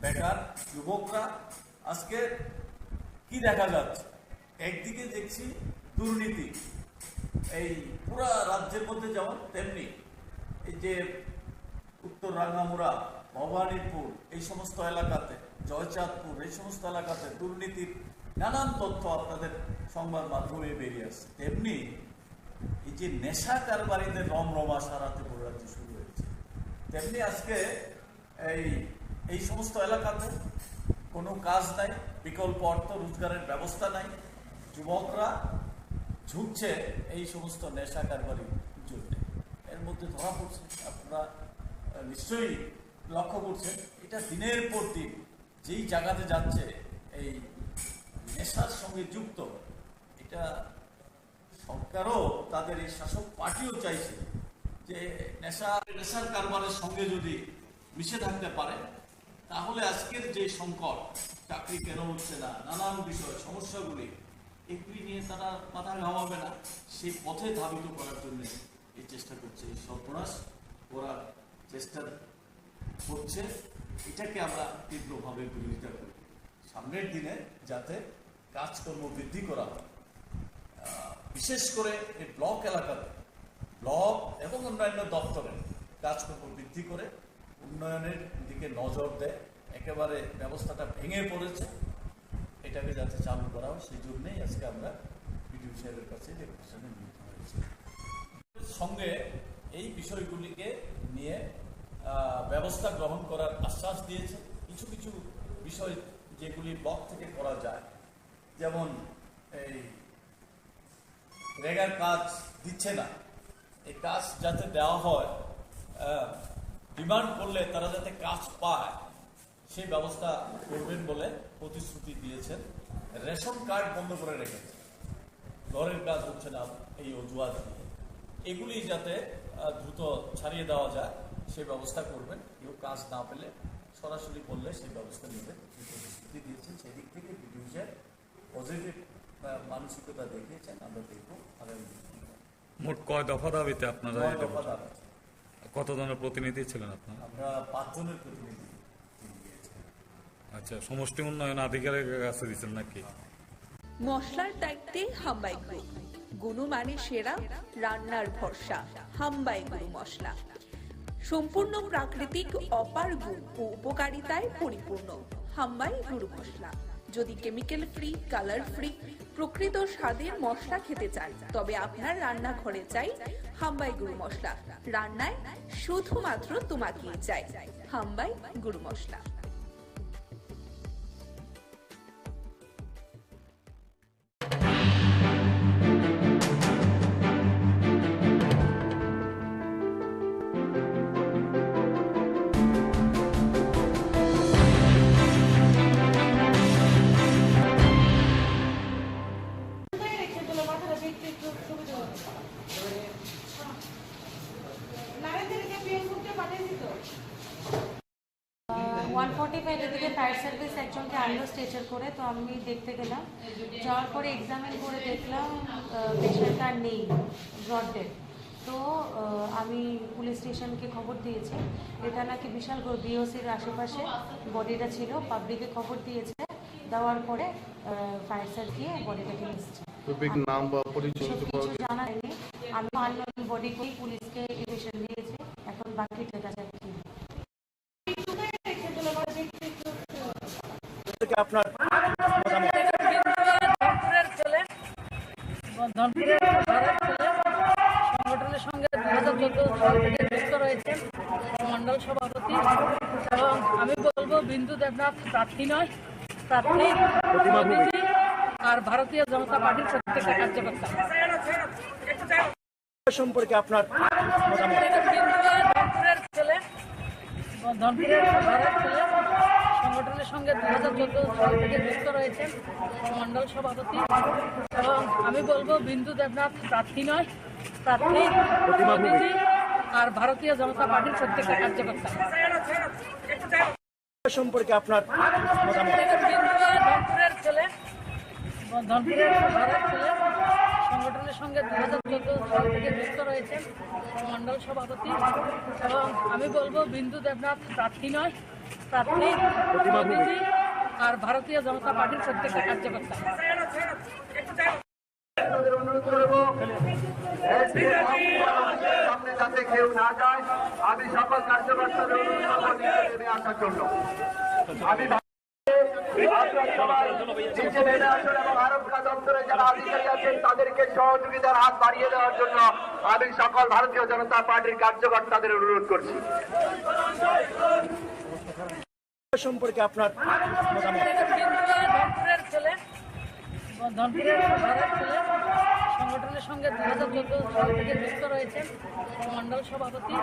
বেকার, যুবকরা আজকে কি দেখা যাচ্ছে, একদিকে দেখছি দুর্নীতি এই পুরা রাজ্যের মধ্যে, যেমন তেমনি এই যে উত্তর রাঙ্গামুড়া, ভবানীপুর, এই সমস্ত এলাকাতে, জয়চাঁদপুর, এই সমস্ত এলাকাতে দুর্নীতির নানান তথ্য আপনাদের সংবাদ মাধ্যমে বেরিয়ে আসছে। তেমনি এই যে নেশা কারবারিদের রমরমা সারাতে রাজ্যে শুরু হয়েছে, তেমনি আজকে এই সমস্ত এলাকাতে কোনো কাজ নাই, বিকল্প অর্থ রোজগারের ব্যবস্থা নাই, যুবকরা ঝুঁকছে এই সমস্ত নেশা কারবারির জন্য। এর মধ্যে ধরা পড়ছে, আপনারা নিশ্চয়ই লক্ষ্য করছেন, এটা দিনের পর দিন যেই জায়গাতে যাচ্ছে এই নেশার সঙ্গে যুক্ত। এটা সরকারও, তাদের এই শাসক পার্টিও চাইছে যে নেশার কারবারের সঙ্গে যদি মিশে থাকতে পারে, তাহলে আজকের যে সংকট, চাকরি কেন হচ্ছে না, নানান বিষয় সমস্যাগুলি, এগুলি নিয়ে তারা মাথা ঘামাবে না, সেই পথে ধাবিত করার জন্য এই চেষ্টা করছে, এই সর্বনাশ করার চেষ্টা করছে। এটাকে আমরা তীব্রভাবে বিরোধিতা করি। সামনের দিনে যাতে কাজকর্ম বৃদ্ধি করা হয়, বিশেষ করে এই ব্লক এলাকাতে ব্লক এবং অন্যান্য দপ্তরে কাজকর্ম বৃদ্ধি করে উন্নয়নের দিকে নজর দেয়। একেবারে ব্যবস্থাটা ভেঙে পড়েছে, এটাকে যাতে চালু করা হয়, সেই জন্যই আজকে আমরা বিডিও সাহেবের কাছে ডেপুটেশনে নিতে হয়েছে। সঙ্গে এই বিষয়গুলিকে নিয়ে ব্যবস্থা গ্রহণ করার আশ্বাস দিয়েছে। কিছু কিছু বিষয় যেগুলি ব্লক থেকে করা যায়, যেমন এই রেগার কাজ দিচ্ছে না, এই কাজ যাতে দেওয়া হয়, ডিমান্ড করলে তারা যাতে কাজ পায় সেই ব্যবস্থা করবেন বলে প্রতিশ্রুতি দিয়েছেন। রেশন কার্ড বন্ধ করে রেখেছে, ঘরের কাজ হচ্ছে না এই অজুহাত দিয়ে, এগুলি যাতে দ্রুত ছাড়িয়ে দেওয়া যায় সেই ব্যবস্থা করবেন। কেউ কাজ না পেলে সরাসরি করলে সেই ব্যবস্থা নেবেন প্রতিশ্রুতি দিয়েছেন। সেদিক থেকে বিডিও সাহেব পজিটিভ মানসিকতা দেখিয়েছেন। আমরা দেখব আগামী মোট কয় দফা দাবিতে আপনারা 9 দফা দাবি। কতজনের প্রতিনিধি ছিলেন আপনারা? আমরা 5 জনের প্রতিনিধি দিয়েছি। আচ্ছা, সমষ্টি উন্নয়ন আধিকারিকের কাছে দিচ্ছেন নাকি? মশলার দায়িত্বে হাম্বাই গ্রুপ, গুণমানে সেরা, রান্নার ভরসা। হাম্বাই গুরু মশলা সম্পূর্ণ প্রাকৃতিক, অপার গুণ ও উপকারিতায় পরিপূর্ণ। হাম্বাই গুরু মশলা। যদি কেমিক্যাল ফ্রি, কালার ফ্রি, প্রকৃত স্বাদের মশলা খেতে চান তবে আপনার রান্নাঘরে চাই হাম্বাই গুরু মশলা। রান্নায় শুধুমাত্র তোমাকেই চাই হাম্বাই গুরু মশলা। এদিকে ফায়ার সার্ভিস একজনকে আনলো স্ট্রেচার করে, তো আমি দেখতে গেলাম। যাওয়ার পরে এক্সামিন করে দেখলাম পেশেন্টটা নেই, ব্রড ডেড। তো আমি পুলিশ স্টেশনকে খবর দিয়েছি। এটা নাকি বিশাল বিওসির আশেপাশে বডিটা ছিল, পাবলিকে খবর দিয়েছে। দেওয়ার পরে ফায়ার সার্ভিস গিয়ে বডিটাকে এসেছে। নাম বা পরিচয় কিছু জানা নেই। আমি আননোন বডি করে পুলিশকে ইনফরমেশন দিয়েছি। এখন বাকি দেখা যায় কি আপনার সংগঠনের সঙ্গে 2014 সাল থেকে যুক্ত রয়েছেন মন্ডল সভাপতি, এবং আমি বলবো বিন্দু দেবনাথ প্রার্থী নয়, প্রার্থী প্রতিনিধি আর ভারতীয় জনতা পার্টির প্রত্যেকটা কার্যকর্তা সম্পর্কে আপনার ধনপুরের ছেলে, ধনপুরের ভারত ছেলে, সংগঠনের সঙ্গে 2014 সাল থেকে যুক্ত রয়েছেন মন্ডল সভাপতি, এবং আমি বলবো বিন্দু দেবনাথ প্রার্থী নয়, প্রার্থী প্রতিনিধি আর ভারতীয় জনতা পার্টির প্রত্যেকটা কার্যকর্তা সম্পর্কে আপনার ধনপুরের ছেলে, ধনপুরের ভারত ছেলে, সংগঠনের সঙ্গে 2014 সাল থেকে যুক্ত রয়েছেন মন্ডল সভাপতি, এবং আমি বলবো বিন্দু দেবনাথ প্রার্থী নয়, প্রার্থী প্রতিনিধি আর ভারতীয় জনতা পার্টির প্রত্যেকটা কার্যকর্তা অনুরোধ করবো সামনে যাতে কেউ না যায়। আমি সকল কার্যকর্তাদের অনুরোধ করবো নেমে আসার জন্য। আমি নিচে নেমে আসুন এবং আরক্ষা দপ্তরে যারা আধিকারিক আছেন তাদেরকে সহযোগিতার হাত বাড়িয়ে দেওয়ার জন্য আমি সকল ভারতীয় জনতা পার্টির কার্যকর্তাদের অনুরোধ করছি। সম্পর্কে আপনার ধনপুরের ছেলে, ধনপুরের ভারত ছেলে, সংগঠনের সঙ্গে 2014 সাল থেকে যুক্ত রয়েছেন মন্ডল সভাপতি,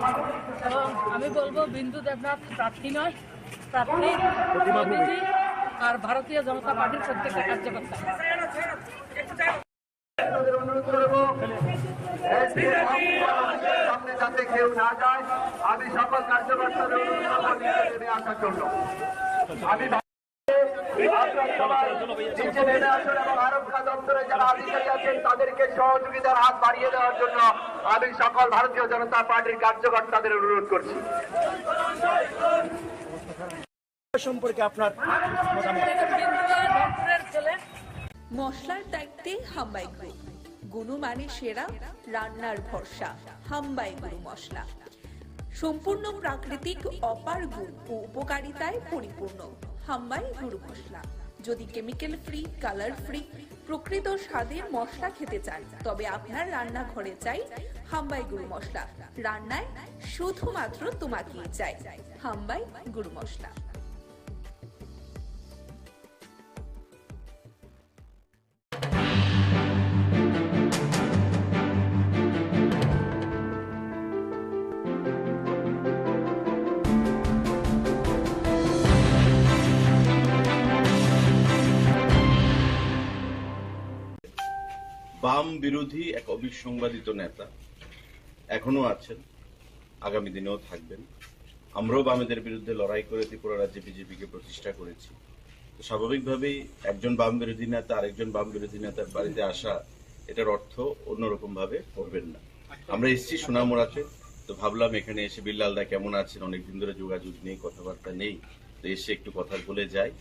এবং আমি বলবো বিন্দু দেবনাথ প্রার্থী নয়, প্রার্থী প্রতিনিধি আর ভারতীয় জনতা পার্টির প্রত্যেকটা কার্যকর্তা অনুরোধ করবো সামনে যাতে কেউ না যায়। আমি সকল কার্যকর্তাদের অনুরোধ করবো নেমে আসার জন্য। আমি নিচে নেমে আসুন এবং আরক্ষা দপ্তরে যারা আধিকারিক আছেন তাদেরকে সহযোগিতার হাত বাড়িয়ে দেওয়ার জন্য আমি সকল ভারতীয় জনতা পার্টির কার্যকর্তাদের অনুরোধ করছি। সম্পর্কে আপনার ধনপুরের ছেলে, মশলার দায়িত্বে হাম্বাই গ্রুপ, গুণমানে সেরা, রান্নার ভরসা। হাম্বাই গুরু মশলা সম্পূর্ণ প্রাকৃতিক, অপার গুণ ও উপকারিতায় পরিপূর্ণ। হাম্বাই গুরু মশলা। যদি কেমিক্যাল ফ্রি, কালার ফ্রি, প্রকৃত স্বাদের মশলা খেতে চান তবে আপনার রান্নাঘরে চাই হাম্বাই গুরু মশলা। রান্নায় শুধুমাত্র তোমাকেই চাই হাম্বাই গুরু মশলা। বাম বিরোধী এক অবিসংবাদিত নেতা এখনো আছেন, আগামী দিনেও থাকবেন। আমরাও বামেদের বিরুদ্ধে লড়াই করে ত্রিপুরা রাজ্যে বিজেপিকে প্রতিষ্ঠা করেছি। তো স্বাভাবিকভাবেই একজন বাম বিরোধী নেতা আরেকজন বাম বিরোধী নেতার বাড়িতে আসা, এটার অর্থ অন্যরকম ভাবে করবেন না। আমরা এসেছি সোনামুড়াতে, তো ভাবলাম এখানে এসে বিল্লালদা কেমন আছেন, অনেকদিন ধরে যোগাযোগ নেই, কথাবার্তা নেই, তো এসে একটু কথা বলে যাই,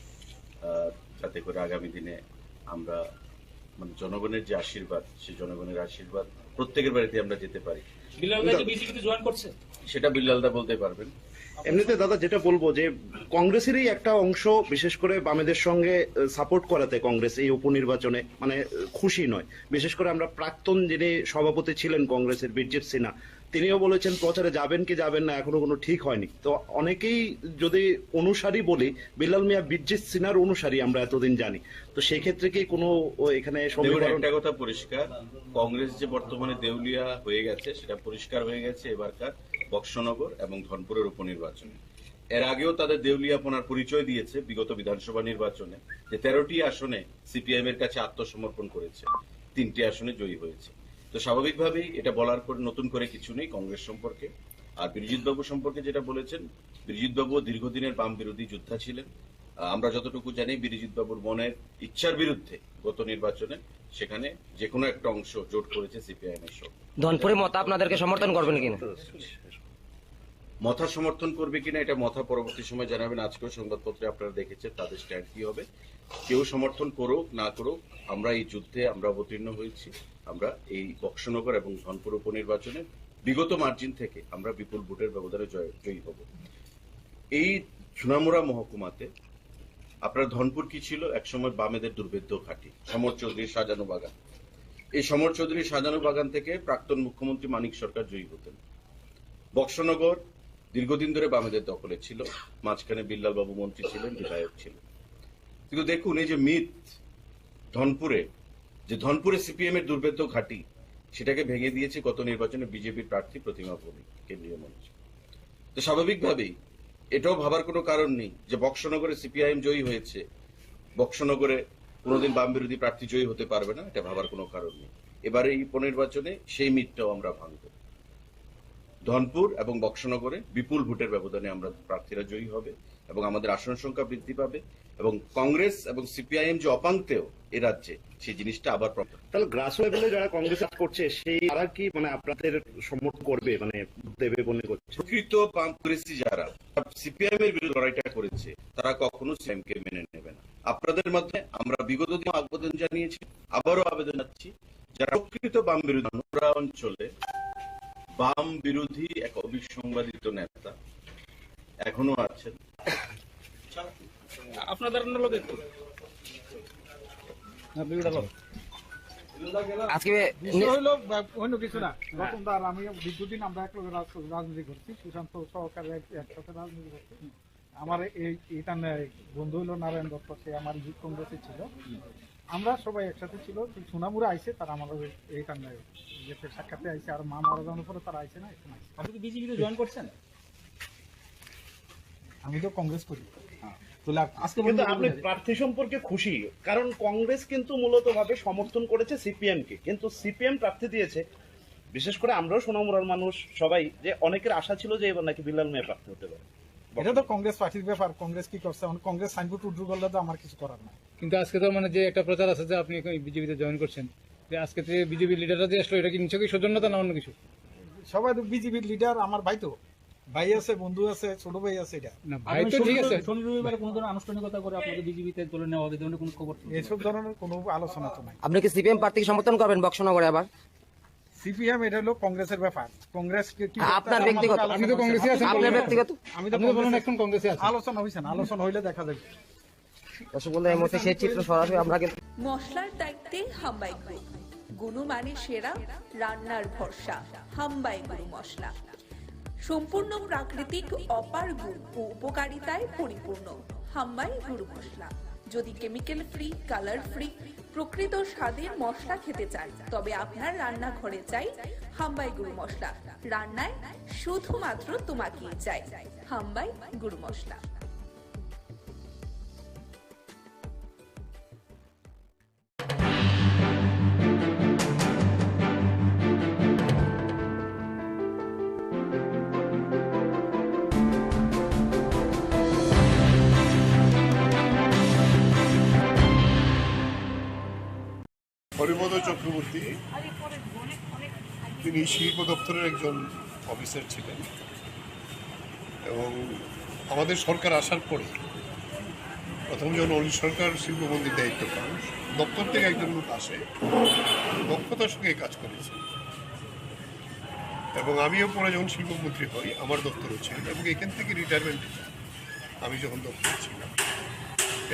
যাতে করে আগামী দিনে আমরা মানে জনগণের যে আশীর্বাদ, সেই জনগণের আশীর্বাদ প্রত্যেকের বাড়িতে আমরা যেতে পারি। সেটা বিল্লালদা বলতে পারবেন। এমনিতে দাদা যেটা বলবো যে কংগ্রেসেরই একটা অংশ বিশেষ করে বামেদের সঙ্গে সাপোর্ট করাতে কংগ্রেস এই উপনির্বাচনে মানে খুশি নয়। বিশেষ করে আমরা প্রাক্তন যিনি সভাপতি ছিলেন কংগ্রেসের বীরজিৎ সিনহা, তিনিও বলেছেন প্রচারে যাবেন কি যাবেন না এখনো কোনো ঠিক হয়নি। তো অনেকেই যদি অনুসারী বলি, বিল্লাল মিয়া বীরজিৎ সিনহার অনুসারী আমরা এতদিন জানি, তো সেই ক্ষেত্রে কি কোনো এখানে একটা কথা পরিষ্কার, কংগ্রেস যে বর্তমানে দেউলিয়া হয়ে গেছে সেটা পরিষ্কার হয়ে গেছে এবারকার বক্সনগর এবং ধনপুরের উপনির্বাচনে। এর আগেও তাদের দেউলিয়াপনার পরিচয় দিয়েছে বিগত বিধানসভা নির্বাচনে, যে 13টি আসনে সিপিআইএম এর কাছে আত্মসমর্পণ করেছে, 3টি আসনে জয়ী হয়েছে। তো স্বাভাবিকভাবেই এটা বলার পর নতুন করে কিছু নেই কংগ্রেস সম্পর্কে। আর বিরজিৎ বাবু সম্পর্কে যেটা বলেছেন, বিরজিৎ বাবু দীর্ঘদিনের বাম বিরোধী যোদ্ধা ছিলেন। আমরা যতটুকু জানি বিরজিৎ বাবুর মনের ইচ্ছার বিরুদ্ধে গত নির্বাচনে সেখানে যে কোনো একটা অংশ জোট করেছে সিপিআইএম এর সঙ্গে। ধনপুরে মত আপনাদেরকে সমর্থন করবেন কিনা? মথা সমর্থন করবে কিনা এটা মথা পরবর্তী সময় জানাবেন। আজকেও সংবাদপত্রে আপনারা দেখেছেন তাদের স্ট্যান্ড কি হবে। কেউ সমর্থন করুক না করুক, আমরা এই যুদ্ধে আমরা অবতীর্ণ হয়েছি। আমরা এই বক্সনগর এবং ধনপুর উপনির্বাচনে বিগত মার্জিন থেকে আমরা বিপুল ভোটের ব্যবধানে জয়ী হব। এই সোনামুড়া মহকুমাতে আপনার ধনপুর কি ছিল, একসময় বামেদের দুর্ভেদ্য ঘাঁটি, সমর চৌধুরীর সাজানো বাগান। এই সমর চৌধুরীর সাজানো বাগান থেকে প্রাক্তন মুখ্যমন্ত্রী মানিক সরকার জয়ী হতেন। বক্সনগর দীর্ঘদিন ধরে বামেদের দখলে ছিল, মাঝখানে বিল্লাল বাবু মন্ত্রী ছিলেন, বিধায়ক ছিলেন। কিন্তু দেখুন এই যে মিথ ধনপুরে সিপিএম এর দুর্ভেদ্য ঘাঁটি, সেটাকে ভেঙে দিয়েছে গত নির্বাচনে বিজেপির প্রার্থী প্রতিমা ভৌমিক কেন্দ্রীয় মন্ত্রী। তো স্বাভাবিকভাবেই এটাও ভাবার কোনো কারণ নেই যে বক্সনগরে সিপিআইএম জয়ী হয়েছে, বক্সনগরে কোনোদিন বাম বিরোধী প্রার্থী জয়ী হতে পারবে না, এটা ভাবার কোনো কারণ নেই। এবারে এই উপনির্বাচনে সেই মিথটাও আমরা ভাঙব। ধনপুর এবং বক্সনগরে বিপুল ভোটের ব্যবধানে আমরা প্রার্থীরা জয়ী হবে এবং আমাদের আসন সংখ্যা বৃদ্ধি পাবে এবং কংগ্রেস এবং সিপিআইএম যে অপাঙ্ক্তেয় এ রাজ্যে, সেই জিনিসটা আবার তাহলে গ্রাস লেভেলে যারা কংগ্রেস করছে সেই তারা কি মানে আপনাদের সমর্থন করবে, মানে দেবে মনে করছে? প্রকৃত কংগ্রেসী যারা সিপিআইএম এর বিরুদ্ধে লড়াইটা করেছে তারা কখনো সিপিআইএম কে মেনে নেবে না। আপনাদের মধ্যে আমরা বিগত দিনে আবেদন জানিয়েছি, আবারও আবেদন জানাচ্ছি, যারা প্রকৃত বাম বিরোধী অঞ্চলে বাম বিরোধী এক অবিসংবাদিত নেতা এখনো আছেন। আপনাদের অন্য কিছু না, রতনদার আমি দীর্ঘদিন আমরা একলগে রাজনীতি করছি, সুশান্ত সহকারে একসাথে রাজনীতি করছি। আমার এইটা বন্ধু হইলো নারায়ণ দত্ত, সে আমার যুব কংগ্রেসে ছিল, আমরা সবাই একসাথে ছিল। সোনামুড়া আইসে তারা আমাদের এইটা সাক্ষাতে আইসে, আর মা মারা যাওয়ার পরে তারা আইসে না। আপনি কি বিজেপিতে জয়েন করছেন? আমি তো কংগ্রেস করি। কিন্তু আপনি প্রার্থী সম্পর্কে খুশি, কারণ কংগ্রেস কিন্তু মূলত ভাবে সমর্থন করেছে সিপিএম কে, কিন্তু সিপিএম প্রার্থী দিয়েছে। বিশেষ করে আমরাও সোনামুড়ার মানুষ সবাই, যে অনেকের আশা ছিল যে এবার নাকি বিল্লাল মিয়া প্রার্থী হতে পারে। এটা তো কংগ্রেস পার্টির ব্যাপার, কংগ্রেস কি করছে, কংগ্রেস সাইনবোর্ড উড্রু করলে তো আমার কিছু করার নাই। কিন্তু আজকে তো মানে যে একটা প্রচার আছে যে আপনি বিজেপিতে জয়েন করছেন, যে আজকে থেকে বিজেপির লিডাররা যে আসলো, এটা কি নিশ্চয়ই সৌজন্যতা না অন্য কিছু? সবাই তো বিজেপির লিডার, আমার ভাই তো, ভাই আছে, বন্ধু আছে, ছোট ভাই আছে। এটা ভাই তো ঠিক আছে, শনি রবিবারে কোনো ধরনের আনুষ্ঠানিকতা করে আপনাদের বিজেপিতে তুলে নেওয়া হবে, ধরনের কোনো খবর? এসব ধরনের কোনো আলোচনা তো নাই। আপনি কি সিপিএম প্রার্থীকে সমর্থন করবেন বক্সনগরে আবার? সিপিএম এটা হলো কংগ্রেসের ব্যাপার, কংগ্রেস আপনার ব্যক্তিগত, আপনি তো কংগ্রেসে আছেন, আপনার ব্যক্তিগত, আমি তো বলেন এখন কংগ্রেসে আছেন। আলোচনা হইছে না, আলোচনা হইলে দেখা যাবে। দর্শক বন্ধু, এই মুহূর্তে সেই চিত্র সরাসরি আমরা কিন্তু মশলার দায়িত্বে হাম্বাই গ্রুপ, গুণমানে সেরা, রান্নার ভরসা, হাম্বাই গুরু মশলা। সম্পূর্ণ প্রাকৃতিক, অপার গুণ ও উপকারিতায় পরিপূর্ণ হাম্বাই গুরু মশলা। যদি কেমিক্যাল ফ্রি, কালার ফ্রি, প্রকৃত স্বাদের মশলা খেতে চান, তবে আপনার রান্নাঘরে চাই হাম্বাই গুরু মশলা। রান্নায় শুধুমাত্র তোমাকেই চাই হাম্বাই গুরু মশলা। চক্রবর্তী তিনি শিল্প দপ্তরের একজন অফিসার ছিলেন এবং আমাদের সরকার আসার পরে প্রথম যখন অলি সরকার শিল্পমন্ত্রীর দায়িত্ব পান দপ্তর থেকে একজন লোক আসে দক্ষতার সঙ্গে কাজ করেছে এবং আমিও পরে যখন শিল্পমন্ত্রী হই আমার দপ্তরও ছিল এবং এখান থেকে রিটায়ারমেন্ট আমি যখন দপ্তরে ছিলাম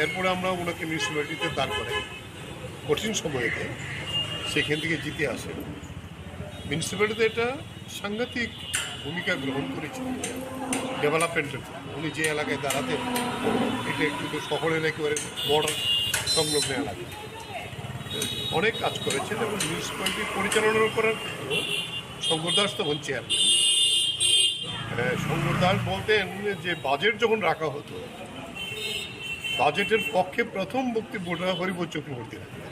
এরপরে আমরা ওনাকে মিউনিসিপ্যালিটিতে দাঁড় করাই কঠিন সময়েতে সেখান থেকে জিতে আসেন মিউনিসিপ্যালিটিতে এটা সাংঘাতিক ভূমিকা গ্রহণ করেছিল ডেভেলপমেন্টের উনি যে এলাকায় দাঁড়াতেন এটা একটু তো শহরের একেবারে বর্ডার সংলগ্ন এলাকা অনেক কাজ করেছেন এবং মিউনিসিপ্যালিটি পরিচালনা করার ক্ষেত্রেও শঙ্কর দাস তখন চেয়ারম্যান শঙ্কর দাস বলতেন যে বাজেট যখন রাখা হতো বাজেটের পক্ষে প্রথম বক্তব্যটা হরিবোধ চক্রবর্তী রাখতেন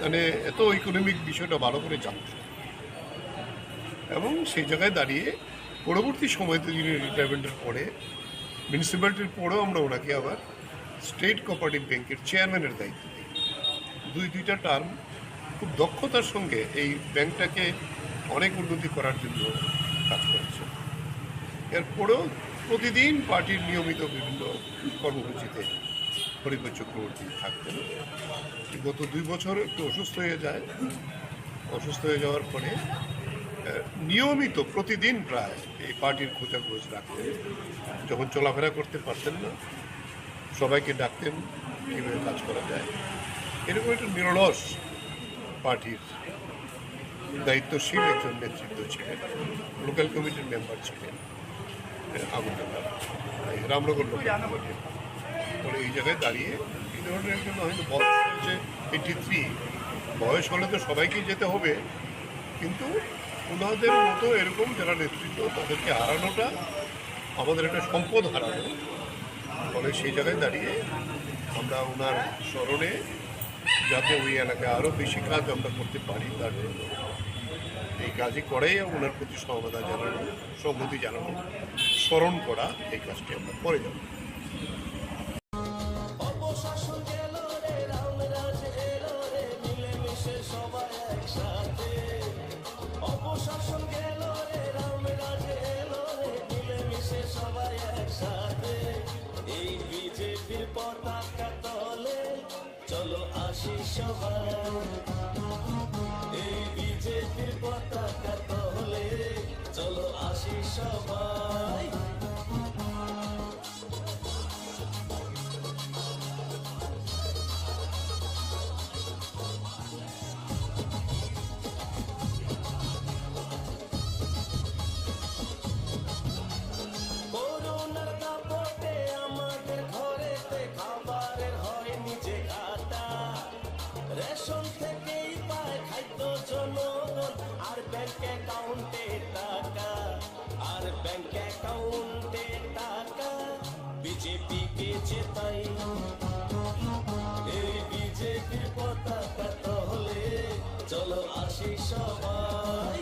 মানে এত ইকোনমিক বিষয়টা ভালো করে জানত এবং সেই জায়গায় দাঁড়িয়ে পরবর্তী সময়তে যিনি রিটায়ারমেন্টের পরে মিউনিসিপ্যালিটির পরেও আমরা ওনাকে আবার স্টেট কোঅপারেটিভ ব্যাংকের চেয়ারম্যানের দায়িত্ব দিই দুইটা টার্ম খুব দক্ষতার সঙ্গে এই ব্যাংকটাকে অনেক উন্নতি করার জন্য কাজ করেছে এরপরেও প্রতিদিন পার্টির নিয়মিত বিভিন্ন কর্মসূচিতে হরিবোধ চক্রবর্তী থাকতেন গত 2 বছর একটু অসুস্থ হয়ে যায় অসুস্থ হয়ে যাওয়ার পরে নিয়মিত প্রতিদিন প্রায় এই পার্টির খোঁজাখোঁজ রাখতেন যখন চলাফেরা করতে পারতেন না সবাইকে ডাকতেন কীভাবে কাজ করা যায় এরকম একটা নিরলস পার্টির দায়িত্বশীল একজন নেতৃত্ব ছিলেন লোকাল কমিটির মেম্বার ছিলেন রামনগর লোকাল কমিটির পরে এই জায়গায় দাঁড়িয়ে এই ধরনের একজন হয়তো বয়স হচ্ছে 83 বয়স হলে তো সবাইকেই যেতে হবে কিন্তু ওনাদের মতো এরকম যারা নেতৃত্ব তাদেরকে হারানোটা আমাদের একটা সম্পদ হারানো ফলে সেই জায়গায় দাঁড়িয়ে আমরা ওনার স্মরণে যাতে ওই এলাকায় আরও বেশি কাজ আমরা করতে পারি তার জন্য এই কাজই করেই ওনার প্রতি সমবেদনা জানানো সম্মতি জানানো স্মরণ করা এই কাজটি আমরা করে যাব চলো আসি সবাই এই বিজেপির পতাকা তলে চলো আসি সবাই করোনার দাপটে আমাদের ঘরেতে খাবারের হয় নিজে ঘাটা রেশন থেকেই পায় খাদ্য জনগণ আর ব্যাংক অ্যাকাউন্টে টাকা আর ব্যাংক অ্যাকাউন্টে টাকা বিজেপিকে জেতাই এই বিজেপির পতাকা তলে চলো আসি সবাই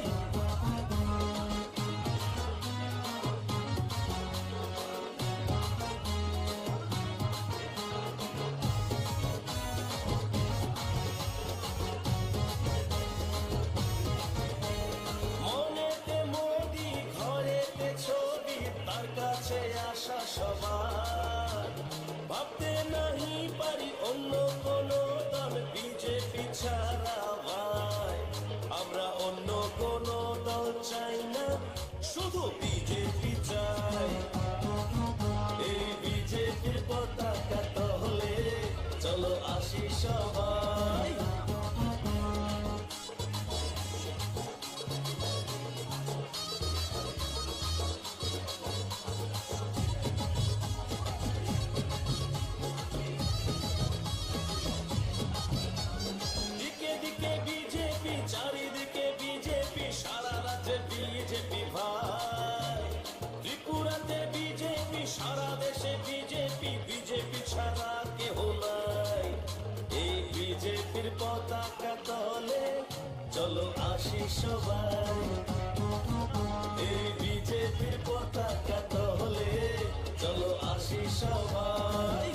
আশা সবার ভাবতে নাহি পারি অন্য কোন দল বিজেপি ছাড়া ভাই আমরা অন্য কোন দল চাই না শুধু বিজেপি চাই এই বিজেপির পতাকা তলে চলো আসি সবাই চারিদিকে বিজেপি সারা রাজ্যে বিজেপি ভাই ত্রিপুরাতে বিজেপি সারা দেশে বিজেপি বিজেপি ছাড়া কেহ নাই এই বিজেপির পতাকা তলে চলো আসি সবাই এই বিজেপির পতাকা তলে চলো আসি সবাই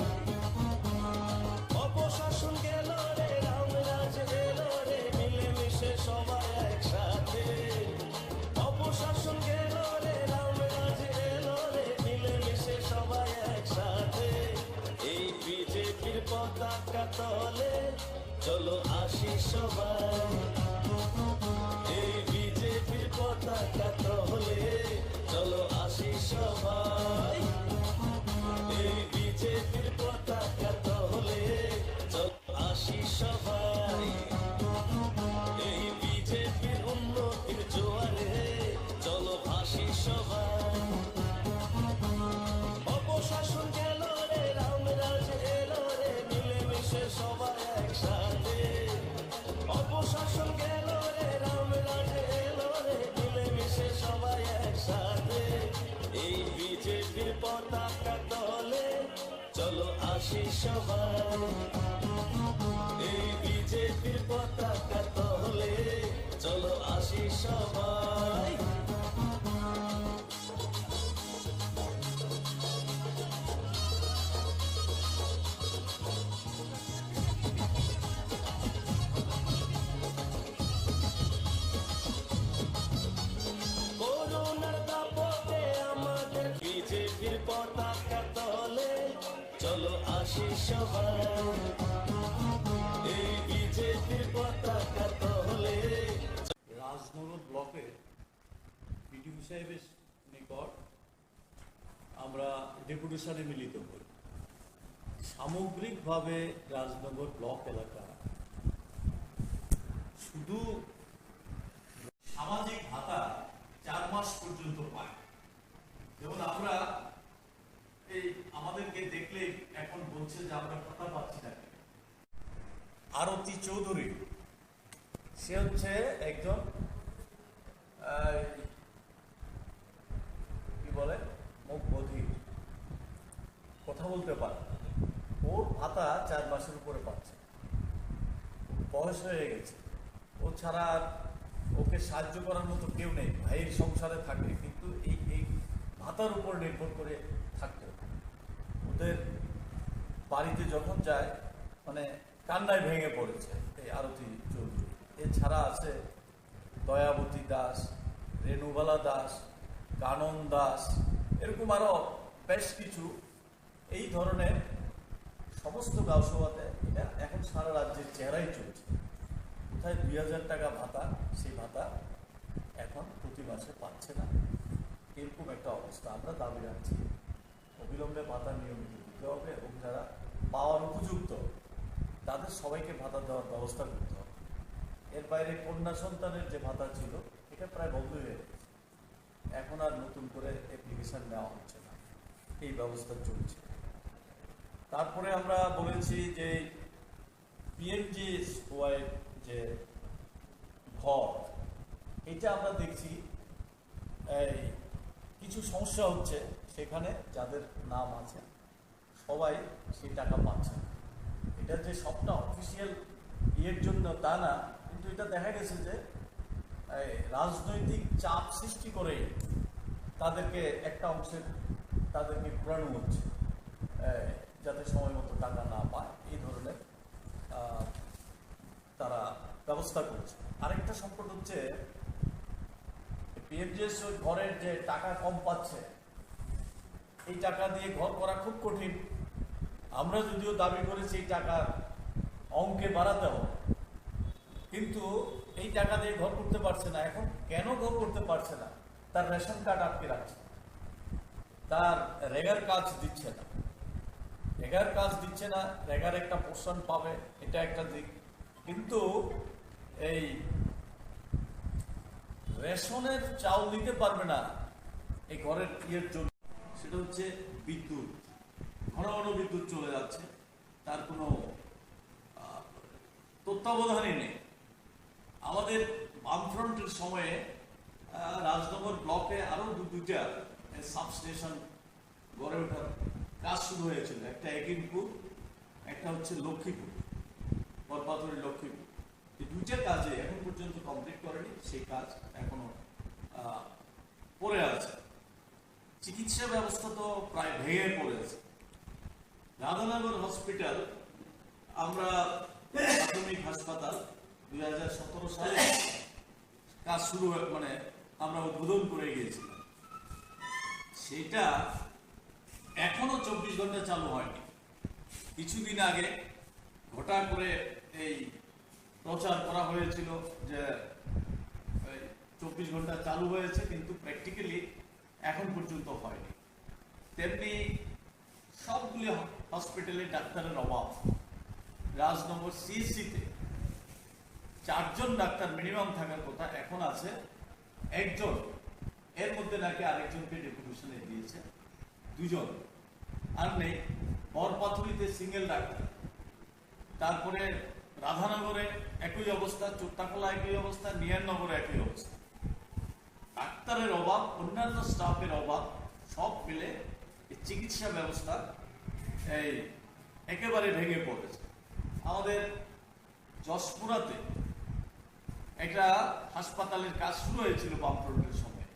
অপশাসন গেল রে রামরাজ এলো রে পতাকা তলে চলো আসি সবাই, এই বিজেপির পতাকা তলে চলো আসি সবাই, এই বিজেপির পতাকা তলে চলো আসি সবাই, এই বিজেপির উন্নতির জোয়ারে চলো ভাসি সবাই। অপশাসন গেল রে, রামরাজ এলো রে, মিলেমিশে সবাই একসাথে। অপশাসন গেল রে, রামরাজ এলো রে, মিলেমিশে সবাই একসাথে। এই বিজেপির পতাকা তলে চলো আসি সবাই, এই বিজেপির পতাকা তলে চলো আসি সবাই। করোনার দাপটে আমাদের বিজেপির পতাকা তলে চলো আসি সবাই, এই বিজেপির পতাকা তলে। রাজনগর ব্লকের বিডিও সাহেবের নিকট আমরা ডেপুটেশনে মিলিত হই। সামগ্রিকভাবে রাজনগর ব্লক এলাকা শুধু সামাজিক ভাতা 4 মাস পর্যন্ত পায়। যেমন আমরা এই আমাদেরকে দেখলে এখন বলছে যে আমরা ভাতা পাচ্ছি না। আরতি চৌধুরী, সে হচ্ছে একজন কি বলে মুখ বধির, কথা বলতে পারে, ওর ভাতা 4 মাসের উপরে পাচ্ছে, বয়স হয়ে গেছে, ও ছাড়া আর ওকে সাহায্য করার মতো কেউ নেই। ভাইয়ের সংসারে থাকে কিন্তু এই ভাতার উপর নির্ভর করে থাকতে হবে। ওদের বাড়িতে যখন যায় মানে কান্নায় ভেঙে পড়েছে এই আরতি চৌধুরী। এছাড়া আছে দয়াবতী দাস, রেণুবালা দাস, কানন দাস, এরকম আরো বেশ কিছু এই ধরনের সমস্ত গাঁওসভাতে এটা এখন সারা রাজ্যের চেহারাই চলছে। কোথায় 2000 টাকা ভাতা, সেই ভাতা এখন প্রতি মাসে পাচ্ছে না, এরকম একটা অবস্থা। আমরা দাবি রাখছি অবিলম্বে ভাতা নিয়মিত দিতে হবে এবং যারা পাওয়ার উপযুক্ত তাদের সবাইকে ভাতা দেওয়ার ব্যবস্থা করতে হবে। এর বাইরে কন্যা সন্তানের যে ভাতা ছিল এটা প্রায় বন্ধ হয়ে গেছে, এখন আর নতুন করে অ্যাপ্লিকেশন নেওয়া হচ্ছে না, এই ব্যবস্থা চলছে। তারপরে আমরা বলেছি যে পিএমজিএসওয়াই যে ঘর, এটা আমরা দেখছি এই কিছু সমস্যা হচ্ছে, সেখানে যাদের নাম আছে সবাই সেই টাকা পাচ্ছে না। এটা যে সবটা অফিসিয়াল ইয়ের জন্য তা না, কিন্তু এটা দেখা গেছে যে রাজনৈতিক চাপ সৃষ্টি করে তাদেরকে একটা অংশের তাদেরকে ঘোরানো হচ্ছে যাতে সময় মতো টাকা না পায়, এই ধরনের তারা ব্যবস্থা করছে। আরেকটা সংকট হচ্ছে পিএমজিএস ঘরের যে টাকা কম পাচ্ছে, এই টাকা দিয়ে ঘর করা খুব কঠিন। আমরা যদিও দাবি করেছি এই টাকার অঙ্কে বাড়াতে হবে, কিন্তু এই টাকা দিয়ে ঘর করতে পারছে না। এখন কেন ঘর করতে পারছে না? তার রেশন কার্ড আটকে রাখছে, তার রেগার কাজ দিচ্ছে না, রেগার কাজ দিচ্ছে না, রেগার একটা পোর্শন পাবে, এটা একটা দিক। কিন্তু এই রেশনের চাউল দিতে পারবে না এই ঘরের ইয়ের জন্য, সেটা হচ্ছে বিদ্যুৎ। ঘন ঘন বিদ্যুৎ চলে যাচ্ছে, তার কোনো তত্ত্বাবধানই নেই। আমাদের বামফ্রন্টের সময়ে রাজনগর ব্লকে আরো দুইটা সাবস্টেশন গড়ে ওঠার কাজ শুরু হয়েছিল, একটা একিমপুর, একটা হচ্ছে লক্ষ্মীপুর, বরপাথরের লক্ষ্মীপুর। এই দুইটা কাজে এখন পর্যন্ত কমপ্লিট করেনি, সেই কাজ এখনো পড়ে আছে। চিকিৎসা ব্যবস্থা তো প্রায় ভেঙে পড়েছে। রাধানগর হসপিটাল, আমরা প্রাথমিক হাসপাতাল 2017 সালে কাজ শুরু মানে আমরা উদ্বোধন করে গিয়েছিলাম, সেটা এখনো 24 ঘন্টা চালু হয়নি। কিছুদিন আগে ঘটা করে এই প্রচার করা হয়েছিল যে 24 ঘন্টা চালু হয়েছে, কিন্তু প্র্যাকটিক্যালি এখন পর্যন্ত হয়নি। তেমনি সবগুলি হসপিটালে ডাক্তারের অভাব। রাজনগর সিএসসিতে 4 জন ডাক্তার মিনিমাম থাকার কথা, এখন আছে 1 জন। এর মধ্যে নাকি আরেকজনকে ডেপুটেশনে দিয়েছে, 2 জন আর নেই। বরপাথুরিতে সিঙ্গেল ডাক্তার, তারপরে রাধানগরে একই অবস্থা, চোট্টাখোলা একই অবস্থা, নিয়ারনগরে একই অবস্থা। ডাক্তারের অভাব, অন্যান্য স্টাফের অভাব, সব মিলে চিকিৎসা ব্যবস্থা এই একেবারে ভেঙে পড়েছে। আমাদের যশপুরাতে একটা হাসপাতালের কাজ শুরু হয়েছিল বামফ্রন্টের সময়,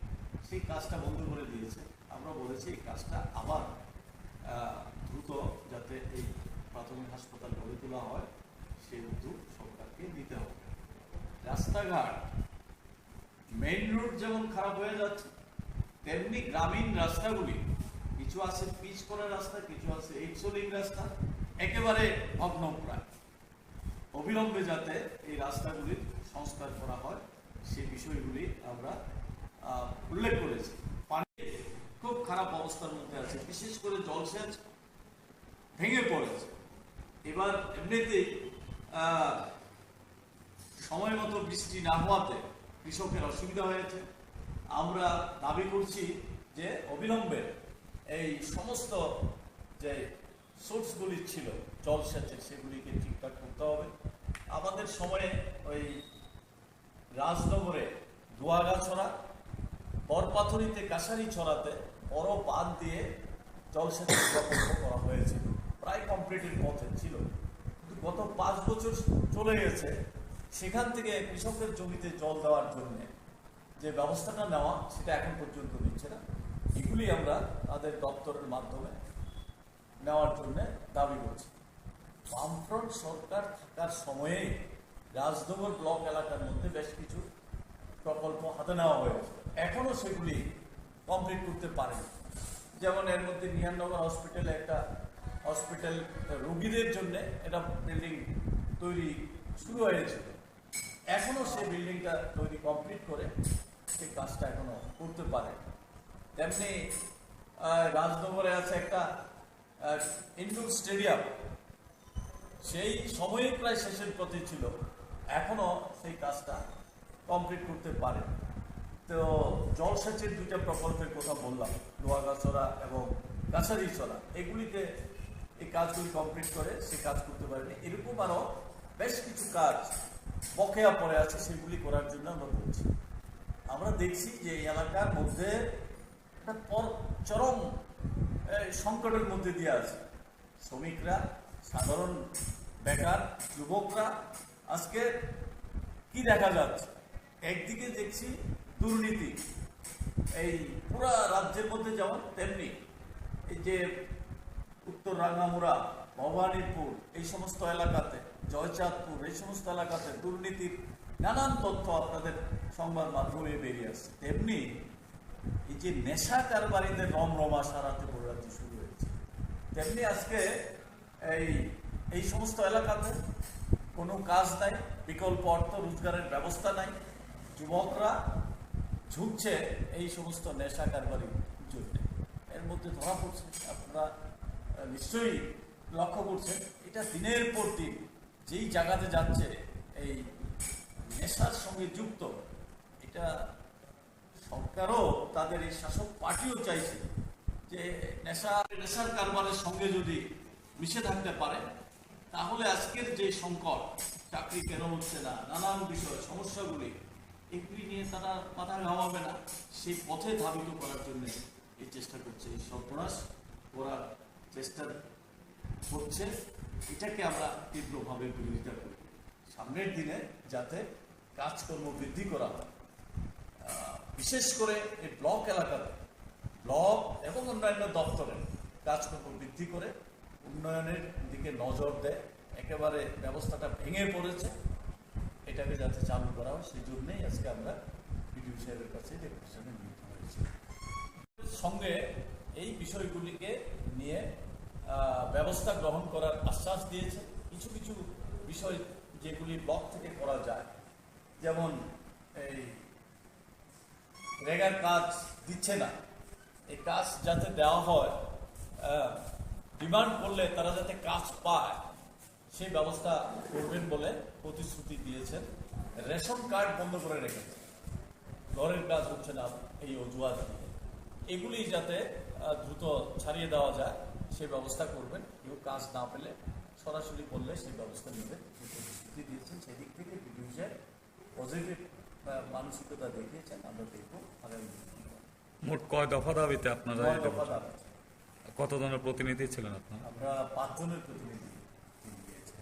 সেই কাজটা বন্ধ করে দিয়েছে। আমরা বলেছি এই কাজটা আবার দ্রুত যাতে এই প্রাথমিক হাসপাতাল গড়ে তোলা হয়, সেই উদ্যোগ সরকারকে দিতে হবে। রাস্তাঘাট, মেইন রোড যেমন খারাপ হয়ে যাচ্ছে, তেমনি গ্রামীণ রাস্তাগুলি, কিছু আছে পিচ করা রাস্তা, কিছু আছে এইচলিং রাস্তা, একেবারে ভগ্নপ্রায়। অবিলম্বে যাতে এই রাস্তাগুলির সংস্কার করা হয়, সেই বিষয়গুলি আমরা উল্লেখ করেছি। পানি খুব খারাপ অবস্থার মধ্যে আছে, বিশেষ করে জলসেচ ভেঙে পড়েছে। এবার এমনিতেই সময় মতো বৃষ্টি না হওয়াতে কৃষকের অসুবিধা হয়েছে। আমরা দাবি করছি যে অবিলম্বে এই সমস্ত যে সোর্সগুলি ছিল জলসেচের, সেগুলিকে ঠিকঠাক করতে হবে। আমাদের সময়ে ওই রাজনগরে দোয়াগাছড়া, বরপাথুরিতে কাছারি ছড়াতে বড় বাঁধ দিয়ে জলসেচের প্রকল্প করা হয়েছিল, প্রায় কমপ্লিটের পথে ছিল। কিন্তু গত 5 বছর চলে গেছে, সেখান থেকে কৃষকের জমিতে জল দেওয়ার জন্য যে ব্যবস্থাটা নেওয়া, সেটা এখন পর্যন্ত নিচ্ছে না। এগুলি আমরা তাদের দপ্তরের মাধ্যমে নেওয়ার জন্য দাবি করছি। বামফ্রন্ট সরকার থাকার সময়েই রাজনগর ব্লক এলাকার মধ্যে বেশ কিছু প্রকল্প হাতে নেওয়া হয়েছে, এখনো সেগুলি কমপ্লিট করতে পারেনি। যেমন এর মধ্যে নিহাননগর হসপিটালে একটা হসপিটাল রোগীদের জন্য একটা বিল্ডিং তৈরি শুরু হয়েছিল, এখনো সেই বিল্ডিংটা তৈরি কমপ্লিট করে সেই কাজটা এখনো করতে পারে। তেমনি রাজনগরে আছে একটা ইনডোর স্টেডিয়াম, সেই সময়ে প্রায় শেষের পথে ছিল, এখনো সেই কাজটা কমপ্লিট করতে পারে। তো জলসেচের 2টা প্রকল্পের কথা বললাম, লোহাগাছড়া এবং কাছারিছড়া, এগুলিতে এই কাজগুলি কমপ্লিট করে সে কাজ করতে পারেনি। এরকম আরো বেশ কিছু কাজ বকেয়া পড়ে আছে, সেগুলি করার জন্য আমরা বলছি। আমরা দেখছি যে এই এলাকার মধ্যে একটা চরম সংকটের মধ্যে দিয়ে আছে। শ্রমিকরা, সাধারণ বেকার, যুবকরা আজকে কি দেখা যাচ্ছে, একদিকে দেখছি দুর্নীতি এই পুরা রাজ্যের মধ্যে যেমন, তেমনি এই যে উত্তর রাঙ্গামুড়া, ভবানীপুর, এই সমস্ত এলাকাতে, জয়চাঁদপুর, এই সমস্ত এলাকাতে দুর্নীতির নানান তথ্য আপনাদের সংবাদ মাধ্যমে বেরিয়ে আসছে। তেমনি এই যে নেশা কারবারিদের রমরমা সারাতে রাজ্যে শুরু হয়েছে, তেমনি আজকে এই সমস্ত এলাকাতে কোনো কাজ নাই, বিকল্প অর্থ রোজগারের ব্যবস্থা নাই, যুবকরা ঝুঁকছে এই সমস্ত নেশা কারবারির জন্য। এর মধ্যে ধরা পড়ছে, আপনারা নিশ্চয়ই লক্ষ্য করছেন, এটা দিনের পর দিন যেই জায়গাতে যাচ্ছে এই নেশার সঙ্গে যুক্ত। এটা সরকারও, তাদের এই শাসক পার্টিও চাইছে যে নেশার কারবারের সঙ্গে যদি মিশে থাকতে পারে, তাহলে আজকের যে সংকট, চাকরি কেন হচ্ছে না, নানান বিষয় সমস্যাগুলি, এগুলি নিয়ে তারা মাথা ঘামাবে না, সেই পথে ধাবিত করার জন্য এই চেষ্টা করছে, এই সর্বনাশ করার চেষ্টা করছে। এটাকে আমরা তীব্রভাবে বিরোধিতা করি। সামনের দিনে যাতে কাজকর্ম বৃদ্ধি করা হয়, বিশেষ করে এই ব্লক এলাকাতে, ব্লক এবং অন্যান্য দপ্তরে কাজকর্ম বৃদ্ধি করে উন্নয়নের দিকে নজর দেয়। একেবারে ব্যবস্থাটা ভেঙে পড়েছে, এটাকে যাতে চালু করা হয়, সেই জন্যই আজকে আমরা বিডিও সাহেবের কাছে ডেপুটেশনে মিলিত হয়েছি। সঙ্গে এই বিষয়গুলিকে নিয়ে ব্যবস্থা গ্রহণ করার আশ্বাস দিয়েছে। কিছু কিছু বিষয় যেগুলি ব্লক থেকে করা যায়, যেমন এই রেগার কাজ দিচ্ছে না, এই কাজ যাতে দেওয়া হয়, ডিমান্ড করলে তারা যাতে কাজ পায় সেই ব্যবস্থা করবেন বলে প্রতিশ্রুতি দিয়েছেন। রেশন কার্ড বন্ধ করে রেখেছে, ঘরের কাজ হচ্ছে না এই অজুহাত দিয়ে, এগুলি যাতে দ্রুত ছাড়িয়ে দেওয়া যায় সেই ব্যবস্থা করবেন। কেউ কাজ না পেলে সরাসরি করলে সেই ব্যবস্থা নেবেন প্রতিশ্রুতি দিয়েছেন। সেদিক থেকে বিডিও পজিটিভ মানসিকতা দেখিয়েছেন। আমরা দেখব আগামী মোট কয় দফা দাবিতে আপনারা কয় দফা দাবি। কতজনের প্রতিনিধি ছিলেন আপনারা? আমরা 5 জনের প্রতিনিধি দিয়েছি।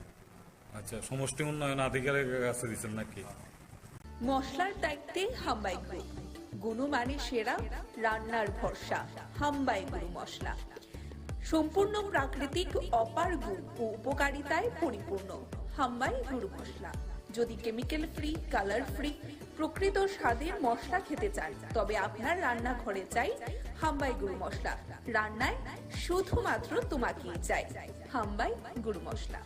আচ্ছা, সমষ্টি উন্নয়ন আধিকারিকের কাছে দিচ্ছেন নাকি? মশলার দায়িত্বে হাম্বাই গ্রুপ, গুণমানে সেরা, রান্নার ভরসা। হাম্বাই গুরু মশলা সম্পূর্ণ প্রাকৃতিক, অপার গুণ ও উপকারিতায় পরিপূর্ণ। হাম্বাই গুরু মশলা। যদি কেমিক্যাল ফ্রি, কালার ফ্রি, প্রকৃত স্বাদের মশলা খেতে চান তবে আপনার রান্নাঘরে চাই হাম্বাই গুরু মশলা। রান্নায় শুধুমাত্র তোমাকেই চাই হাম্বাই গুরু মশলা।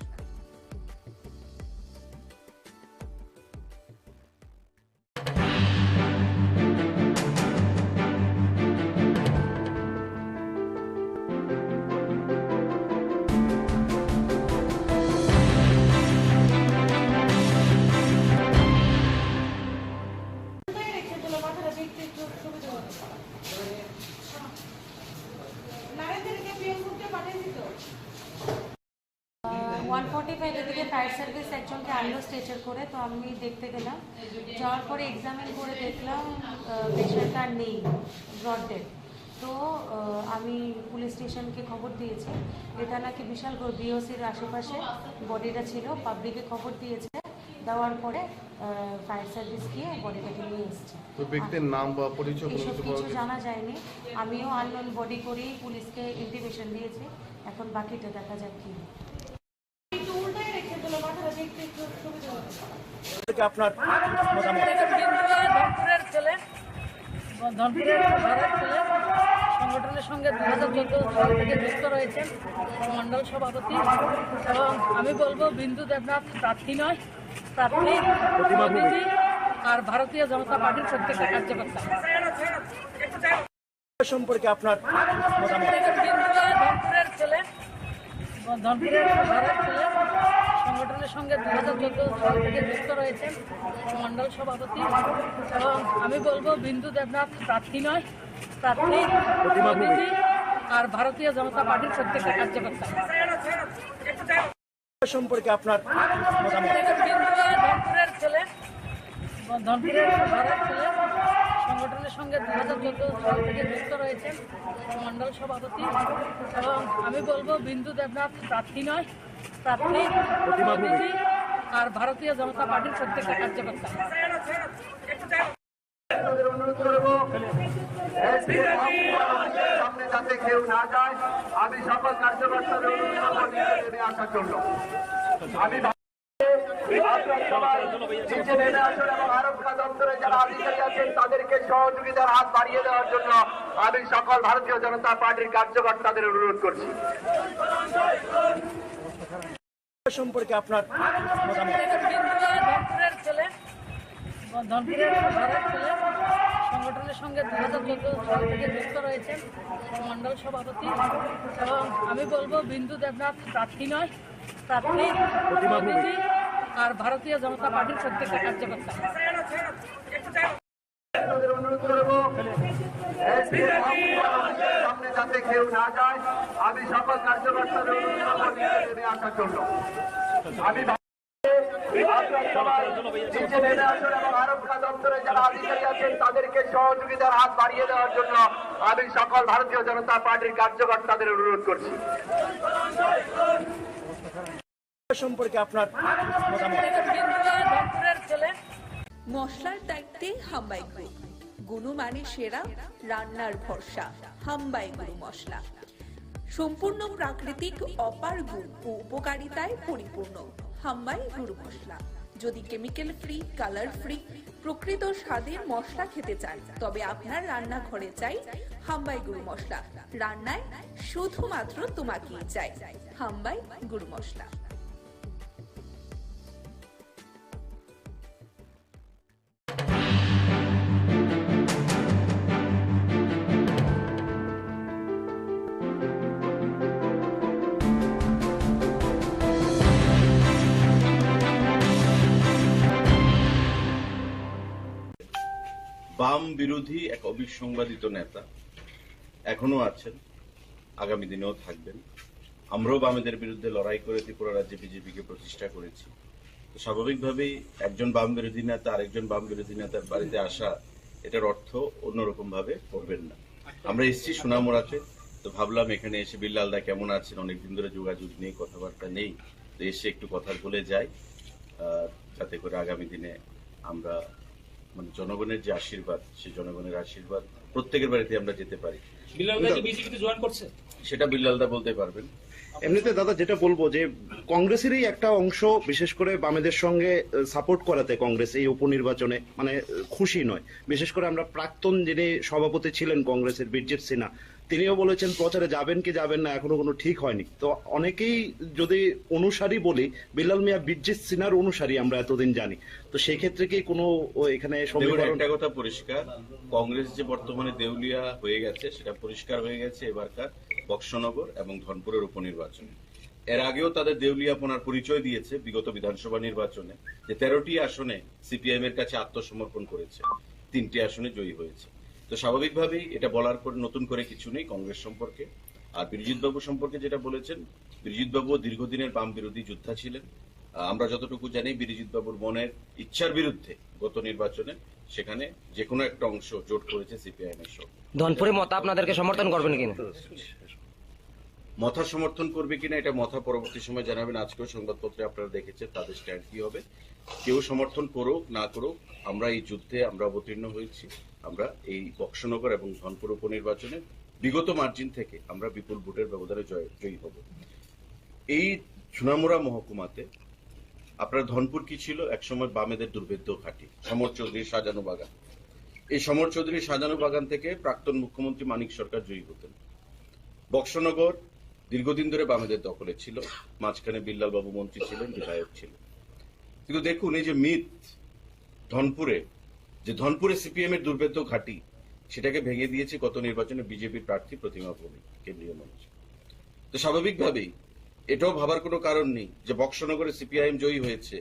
এদিকে ফায়ার সার্ভিস একজনকে আনলো স্ট্রেচার করে, তো আমি দেখতে গেলাম। যাওয়ার পরে এক্সামিন করে দেখলাম পেশেন্ট আর নেই, ব্রড ডেড। তো আমি পুলিশ স্টেশনকে খবর দিয়েছি। এটা নাকি বিশাল বিওসির আশেপাশে বডিটা ছিল, পাবলিকে খবর দিয়েছে। দেওয়ার পরে ফায়ার সার্ভিস গিয়ে বডিটাকে নিয়ে এসছে। তো ব্যক্তির নাম বা পরিচয় এসব কিছু জানা যায়নি। আমিও আননোন বডি করেই পুলিশকে ইন্টিমেশন দিয়েছি। এখন বাকিটা দেখা যাক কি। আপনার ধনপুরের ছেলে, ধনপুরের ভাড়ার ছেলে, সংগঠনের সঙ্গে 2014 সাল থেকে যুক্ত রয়েছেন, মন্ডল সভাপতি। এবং আমি বলবো বিন্দু দেবনাথ প্রার্থী নয়, প্রার্থী প্রতিনিধি আর ভারতীয় জনতা পার্টির প্রত্যেকটা কার্যকর্তা। সম্পর্কে আপনার ধনপুরের ছেলে, ধনপুরের ভাড়ার ছেলে, সংগঠনের সঙ্গে 2014 সাল থেকে যুক্ত রয়েছেন, মন্ডল সভাপতি। এবং আমি বলবো বিন্দু দেবনাথ প্রার্থী নয়, প্রার্থী প্রতিনিধি আর ভারতীয় জনতা পার্টির প্রত্যেকটা কার্যকর্তা। সম্পর্কে আপনার ধনপুরের ছেলে, ধনপুরের ভাড়ার ছেলে, সংগঠনের সঙ্গে 2014 সাল থেকে যুক্ত রয়েছেন, মন্ডল সভাপতি। এবং আমি বলবো বিন্দু দেবনাথ প্রার্থী নয়, প্রার্থী প্রতিনিধি আর ভারতীয় জনতা পার্টির প্রত্যেকটা কার্যকর্তা। অনুরোধ করবো সামনে যাতে কেউ না যায়, আমি সকল কার্যকর্তাদের অনুরোধ করবো নেমে আসার জন্য। আমি নিচে নেমে আসুন এবং আরক্ষা দপ্তরে যারা আধিকারিক আছেন তাদেরকে সহযোগিতার হাত বাড়িয়ে দেওয়ার জন্য আমি সকল ভারতীয় জনতা পার্টির কার্যকর্তাদের অনুরোধ করছি। সম্পর্কে আপনার ধনপুরের ছেলে, ধনপুরের ভাড়ার ছেলে, সংগঠনের সঙ্গে 2014 সাল থেকে যুক্ত রয়েছেন, মন্ডল সভাপতি। এবং আমি বলবো বিন্দু দেবনাথ প্রার্থী নয়, প্রার্থী প্রতিনিধি আর ভারতীয় জনতা পার্টির প্রত্যেকটা কার্যকর্তা। অনুরোধ করবো সামনে যাতে কেউ না যায়, আমি সকল কার্যকর্তাদের অনুরোধ করবো নেমে আসার জন্য। আমি নিচে নেমে আসুন এবং আরক্ষা দপ্তরে যারা আধিকারিক আছেন তাদেরকে সহযোগিতার হাত বাড়িয়ে দেওয়ার জন্য আমি সকল ভারতীয় জনতা পার্টির কার্যকর্তাদের অনুরোধ করছি। সম্পর্কে আপনার ধনপুরের ছেলে, মশলার দায়িত্বে হাম্বাই গ্রুপ, গুণমানে সেরা, রান্নার ভরসা। হাম্বাই গুরু মশলা সম্পূর্ণ প্রাকৃতিক, অপার গুণ ও উপকারিতায় পরিপূর্ণ। হাম্বাই গুরু মশলা। যদি কেমিক্যাল ফ্রি, কালার ফ্রি, প্রকৃত স্বাদের মশলা খেতে চান তবে আপনার রান্নাঘরে চাই হাম্বাই গুরু মশলা। রান্নায় শুধুমাত্র তোমাকেই চাই হাম্বাই গুরু মশলা। বাম বিরোধী এক অবিসংবাদিত নেতা এখনো আছেন, আগামী দিনেও থাকবেন। আমরাও বামেদের বিরুদ্ধে লড়াই করে ত্রিপুরা রাজ্যে বিজেপিকে প্রতিষ্ঠা করেছি। তো স্বাভাবিকভাবেই একজন বাম বিরোধী নেতা আরেকজন বাম বিরোধী নেতার বাড়িতে আসা, এটার অর্থ অন্যরকম ভাবে করবেন না। আমরা এসেছি সোনামুড়াতে, তো ভাবলাম এখানে এসে বিল্লাল দা কেমন আছেন, অনেকদিন ধরে যোগাযোগ নেই, কথাবার্তা নেই, তো এসে একটু কথা বলে যাই, যাতে করে আগামী দিনে আমরা মানে জনগণের যে আশীর্বাদ, সেই জনগণের আশীর্বাদ প্রত্যেকের বাড়িতে আমরা যেতে পারি। সেটা বিল্লাল দা বলতে পারবেন। এমনিতে দাদা যেটা বলবো যে কংগ্রেসেরই একটা অংশ বিশেষ করে বামেদের সঙ্গে সাপোর্ট করাতে কংগ্রেস এই উপনির্বাচনে মানে খুশি নয়। বিশেষ করে আমরা প্রাক্তন যিনি সভাপতি ছিলেন কংগ্রেসের বীরজিৎ সিনহা, তিনিও বলেছেন প্রচারে যাবেন কি যাবেন না এখনো কোনো ঠিক হয়নি। তো অনেকেই যদি অনুসারী বলি, বিল্লাল মিয়া বীরজিৎ সিনহার অনুসারী আমরা এতদিন জানি, তো সেই ক্ষেত্রে কি কোনো এখানে একটা কথা পরিষ্কার, কংগ্রেস যে বর্তমানে দেউলিয়া হয়ে গেছে সেটা পরিষ্কার হয়ে গেছে এবারকার বক্সনগর এবং ধনপুরের উপনির্বাচনে। এর আগেও তাদের দেউলিয়াপনার পরিচয় দিয়েছে বিগত বিধানসভা নির্বাচনে, যে 13টি আসনে সিপিআইএম এর কাছে আত্মসমর্পণ করেছে, 3টি আসনে জয়ী হয়েছে। তো স্বাভাবিকভাবেই এটা বলার পর নতুন করে কিছু নেই কংগ্রেস সম্পর্কে। আর বিরজিৎ বাবু সম্পর্কে যেটা বলেছেন, বিরজিৎ বাবু দীর্ঘদিনের বাম বিরোধী যোদ্ধা ছিলেন। আমরা যতটুকু জানি বিরজিৎ বাবুর মনের ইচ্ছার বিরুদ্ধে গত নির্বাচনে সেখানে যে কোনো একটা অংশ জোট করেছে সিপিআইএম এর সঙ্গে। ধনপুরে মতা আপনাদেরকে সমর্থন করবেন কিনা? মথা সমর্থন করবে কিনা এটা মথা পরবর্তী সময় জানাবেন। আজকেও সংবাদপত্রে আপনারা দেখেছেন তাদের স্ট্যান্ড কি হবে। কেউ সমর্থন করুক না করুক, আমরা এই যুদ্ধে আমরা অবতীর্ণ হয়েছি। আমরা এই বক্সনগর এবং ধনপুর উপনির্বাচনে বিগত মার্জিন থেকে আমরা বিপুল ভোটের ব্যবধানে জয়ী হব। এই সোনামুড়া মহকুমাতে আপনার ধনপুর কি ছিল, একসময় বামেদের দুর্ভেদ্য ঘাঁটি, সমর চৌধুরীর সাজানো বাগান। এই সমর চৌধুরীর সাজানো বাগান থেকে প্রাক্তন মুখ্যমন্ত্রী মানিক সরকার জয়ী হতেন। বক্সনগর দীর্ঘদিন ধরে বামেদের দখলে ছিল, মাঝখানে বিল্লাল বাবু মন্ত্রী ছিলেন, বিধায়ক ছিলেন। কিন্তু দেখুন এই যে মিথ ধনপুরে সিপিএম এর দুর্ভেদ্য ঘাঁটি, সেটাকে ভেঙে দিয়েছে গত নির্বাচনে বিজেপির প্রার্থী প্রতিমা ভৌমিক কেন্দ্রীয় মন্ত্রী। তো স্বাভাবিকভাবেই এটাও ভাবার কোনো কারণ নেই যে বক্সনগরে সিপিআইএম জয়ী হয়েছে,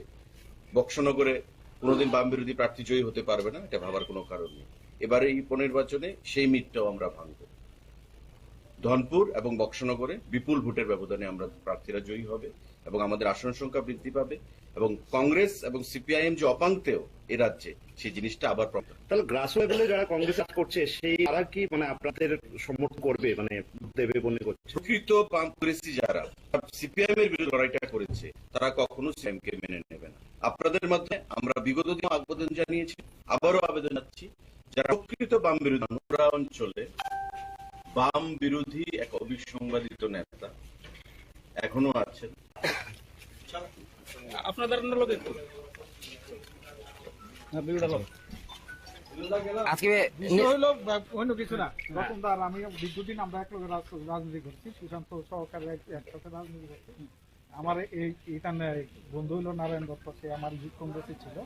বক্সনগরে কোনোদিন বাম বিরোধী প্রার্থী জয়ী হতে পারবে না, এটা ভাবার কোনো কারণ নেই। এবারে এই উপনির্বাচনে সেই মিথটাও আমরা ভাঙব। ধনপুর এবং বক্সনগরে বিপুল ভোটের ব্যবধানে আমরা প্রার্থীরা জয়ী হবে এবং আমাদের আসন সংখ্যা বৃদ্ধি পাবে এবং কংগ্রেস এবং সিপিআইএম যে অপাঙ্ক্তেয় এ রাজ্যে, সেই জিনিসটা আবার তাহলে গ্রাস লেভেলে যারা কংগ্রেস করছে সেই তারা কি মানে আপনাদের সমর্থন করবে, মানে দেবে মনে করছে? প্রকৃত কংগ্রেসী যারা সিপিআইএম এর বিরুদ্ধে লড়াইটা করেছে তারা কখনো সিপিআইএম কে মেনে নেবে না। আপনাদের মধ্যে আমরা বিগত দিনে আবেদন জানিয়েছি, আবারও আবেদন জানাচ্ছি, যারা প্রকৃত বাম বিরোধী অঞ্চলে বাম বিরোধী এক অবিসংবাদিত নেতা এখনো আছেন, আপনাদের অন্য কিছু না। রতনদার আমি দীর্ঘদিন আমরা একলগে রাজনীতি করছি, সুশান্ত সহকারে একসাথে রাজনীতি করছি। আমার এইটা বন্ধু হইলো নারায়ণ দত্ত, সে আমার ইউথ কংগ্রেসে ছিল,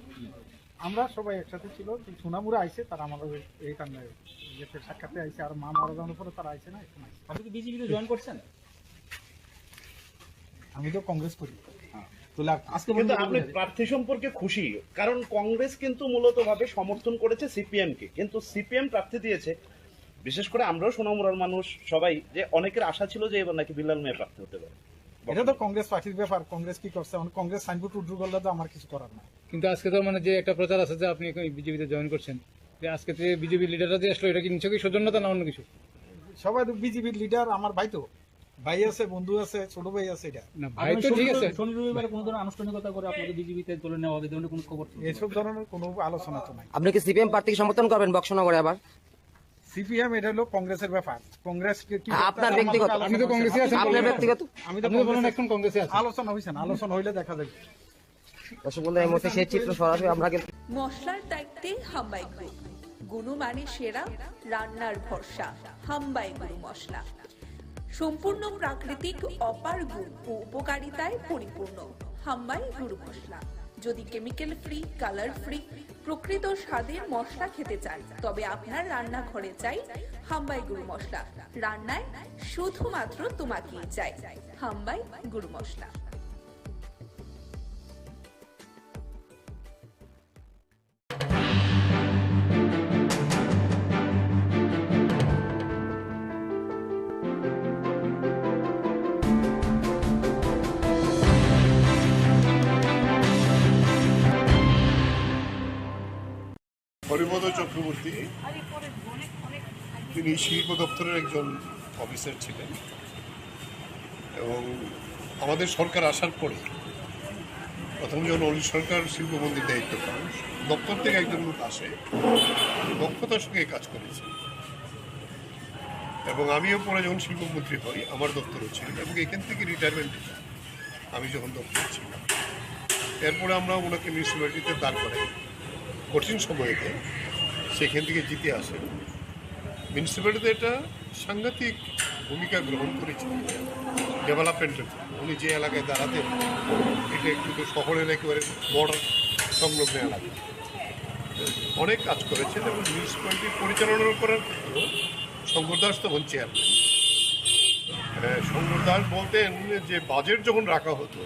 আমরা সবাই একসাথে ছিল। সোনামুড়া আইসে তারা আমাদের এইটা সাক্ষাতে আইসে, আর মা মারা যাওয়ার পরে তারা আইসে না। আপনি কি বিজেপিতে জয়েন করছেন? আমি তো কংগ্রেস করি। কিন্তু আপনি প্রার্থী সম্পর্কে খুশি, কারণ কংগ্রেস কিন্তু মূলত ভাবে সমর্থন করেছে সিপিএম কে, কিন্তু সিপিএম প্রার্থী দিয়েছে। বিশেষ করে আমরাও সোনামুড়ার মানুষ সবাই, যে অনেকের আশা ছিল যে এবার নাকি বিল্লাল মিয়া প্রার্থী হতে পারে। এটা তো কংগ্রেস পার্টির ব্যাপার, কংগ্রেস কি করছে, কংগ্রেস সাইনবোর্ড উদ্রু করলে তো আমার কিছু করার নাই। কিন্তু আজকে তো মানে যে একটা প্রচার আছে যে আপনি বিজেপিতে জয়েন করছেন, যে আজকে থেকে বিজেপি লিডাররা যে আসলো, এটা কি নিশ্চয়ই সৌজন্যতা না অন্য কিছু? সবাই তো বিজেপির লিডার, আমার ভাই তো, ভাই আছে, বন্ধু আছে, ছোট ভাই আছে। এটা না ভাই তো ঠিক আছে, শনি রবিবারে কোনো ধরনের আনুষ্ঠানিকতা করে আপনাদের বিজেপিতে তুলে নেওয়া হবে, ধরনের কোনো খবর, এসব ধরনের কোনো আলোচনা তো নাই। আপনি কি সিপিএম প্রার্থীকে সমর্থন করবেন বক্সনগরে আবার? সিপিএম এটা হলো কংগ্রেসের ব্যাপার, কংগ্রেস আপনার ব্যক্তিগত, আপনি তো কংগ্রেসে আছেন, আপনার ব্যক্তিগত, আমি তো বলেন এখন কংগ্রেসে আছি। আলোচনা হইছে না, আলোচনা হইলে দেখা যাবে। দর্শক বন্ধু, এই মুহূর্তে সেই চিত্র সরাসরি আমরা কিন্তু মশলার দায়িত্বে হাম্বাই গ্রুপ, গুণমানে সেরা, রান্নার ভরসা, হাম্বাই গুরু মশলা। সম্পূর্ণ প্রাকৃতিক, অপার গুণ ও উপকারিতায় পরিপূর্ণ হাম্বাই গুরু মশলা। যদি কেমিক্যাল ফ্রি, কালার ফ্রি, প্রকৃত স্বাদের মশলা খেতে চান, তবে আপনার রান্নাঘরে চাই হাম্বাই গুরু মশলা। রান্নায় শুধুমাত্র তোমাকেই চাই হাম্বাই গুরু মশলা। হরিপদ চক্রবর্তী তিনি শিল্প দপ্তরের একজন অফিসার ছিলেন এবং আমাদের সরকার আসার পরে প্রথম যখন অনিল সরকার শিল্পমন্ত্রীর দায়িত্ব পান দপ্তর থেকে একজন লোক আসে দক্ষতার সঙ্গে কাজ করেছে এবং আমিও পরে যখন শিল্পমন্ত্রী হই আমার দপ্তরও ছিলেন এবং এখান থেকে রিটায়ারমেন্ট আমি যখন দপ্তরে ছিলাম এরপরে আমরা ওনাকে মিউনিসিপ্যালিটিতে দাঁড় করাই কঠিন সময়েতে সেখান থেকে জিতে আসেন মিউনিসিপ্যালিটিতে একটা সাংঘাতিক ভূমিকা গ্রহণ করেছেন ডেভেলপমেন্টের জন্য উনি যে এলাকায় দাঁড়াতেন এটা একটু তো শহরের একেবারে বর্ডার সংলগ্ন এলাকা অনেক কাজ করেছেন এবং মিউনিসিপ্যালিটি পরিচালনা করার ক্ষেত্রেও শঙ্কর দাস তখন চেয়ারম্যান শঙ্কর দাস বলতেন যে বাজেট যখন রাখা হতো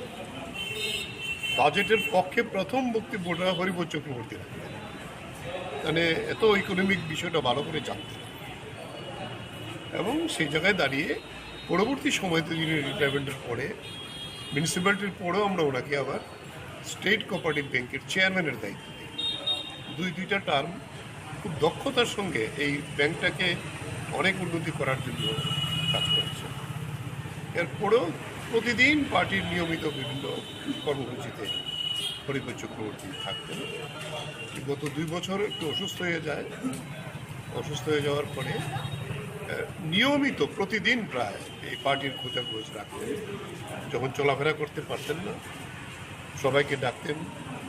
বাজেটের পক্ষে প্রথম বক্তব্যটা হরিপদ চক্রবর্তী রাখতেন মানে এত ইকোনমিক বিষয়টা ভালো করে জানতেন এবং সেই জায়গায় দাঁড়িয়ে পরবর্তী সময়তে যিনি রিটায়ারমেন্টের পরে মিউনিসিপ্যালিটির পরেও আমরা ওনাকে আবার স্টেট কোঅপারেটিভ ব্যাংকের চেয়ারম্যানের দায়িত্ব দিই দুইটা টার্ম খুব দক্ষতার সঙ্গে এই ব্যাংকটাকে অনেক উন্নতি করার জন্য কাজ করেছে এরপরেও প্রতিদিন পার্টির নিয়মিত বিভিন্ন কর্মসূচিতে হরিপদ চক্রবর্তী থাকতেন গত 2 বছর একটু অসুস্থ হয়ে যায় অসুস্থ হয়ে যাওয়ার পরে নিয়মিত প্রতিদিন প্রায় এই পার্টির খোঁজাখোঁজ রাখতেন যখন চলাফেরা করতে পারতেন না সবাইকে ডাকতেন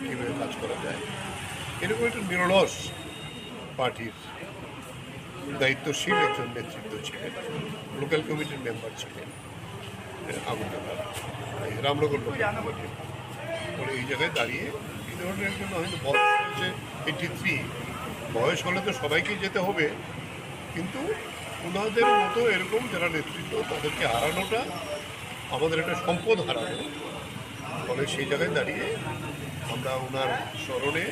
কীভাবে কাজ করা যায় এরকম একটা নিরলস পার্টির দায়িত্বশীল একজন নেতৃত্ব ছিলেন লোকাল কমিটির মেম্বার ছিলেন আগরতলা রামনগর লোকাল কমিটির পরে এই জায়গায় দাঁড়িয়ে এই ধরনের একজন হয়তো বয়স হয়েছে 83 বয়স হলে তো সবাইকে যেতে হবে কিন্তু ওনাদের মতো এরকম যারা নেতৃত্ব তাদেরকে হারানোটা আমাদের একটা সম্পদ হারানো ফলে সেই জায়গায় দাঁড়িয়ে আমরা ওনার স্মরণে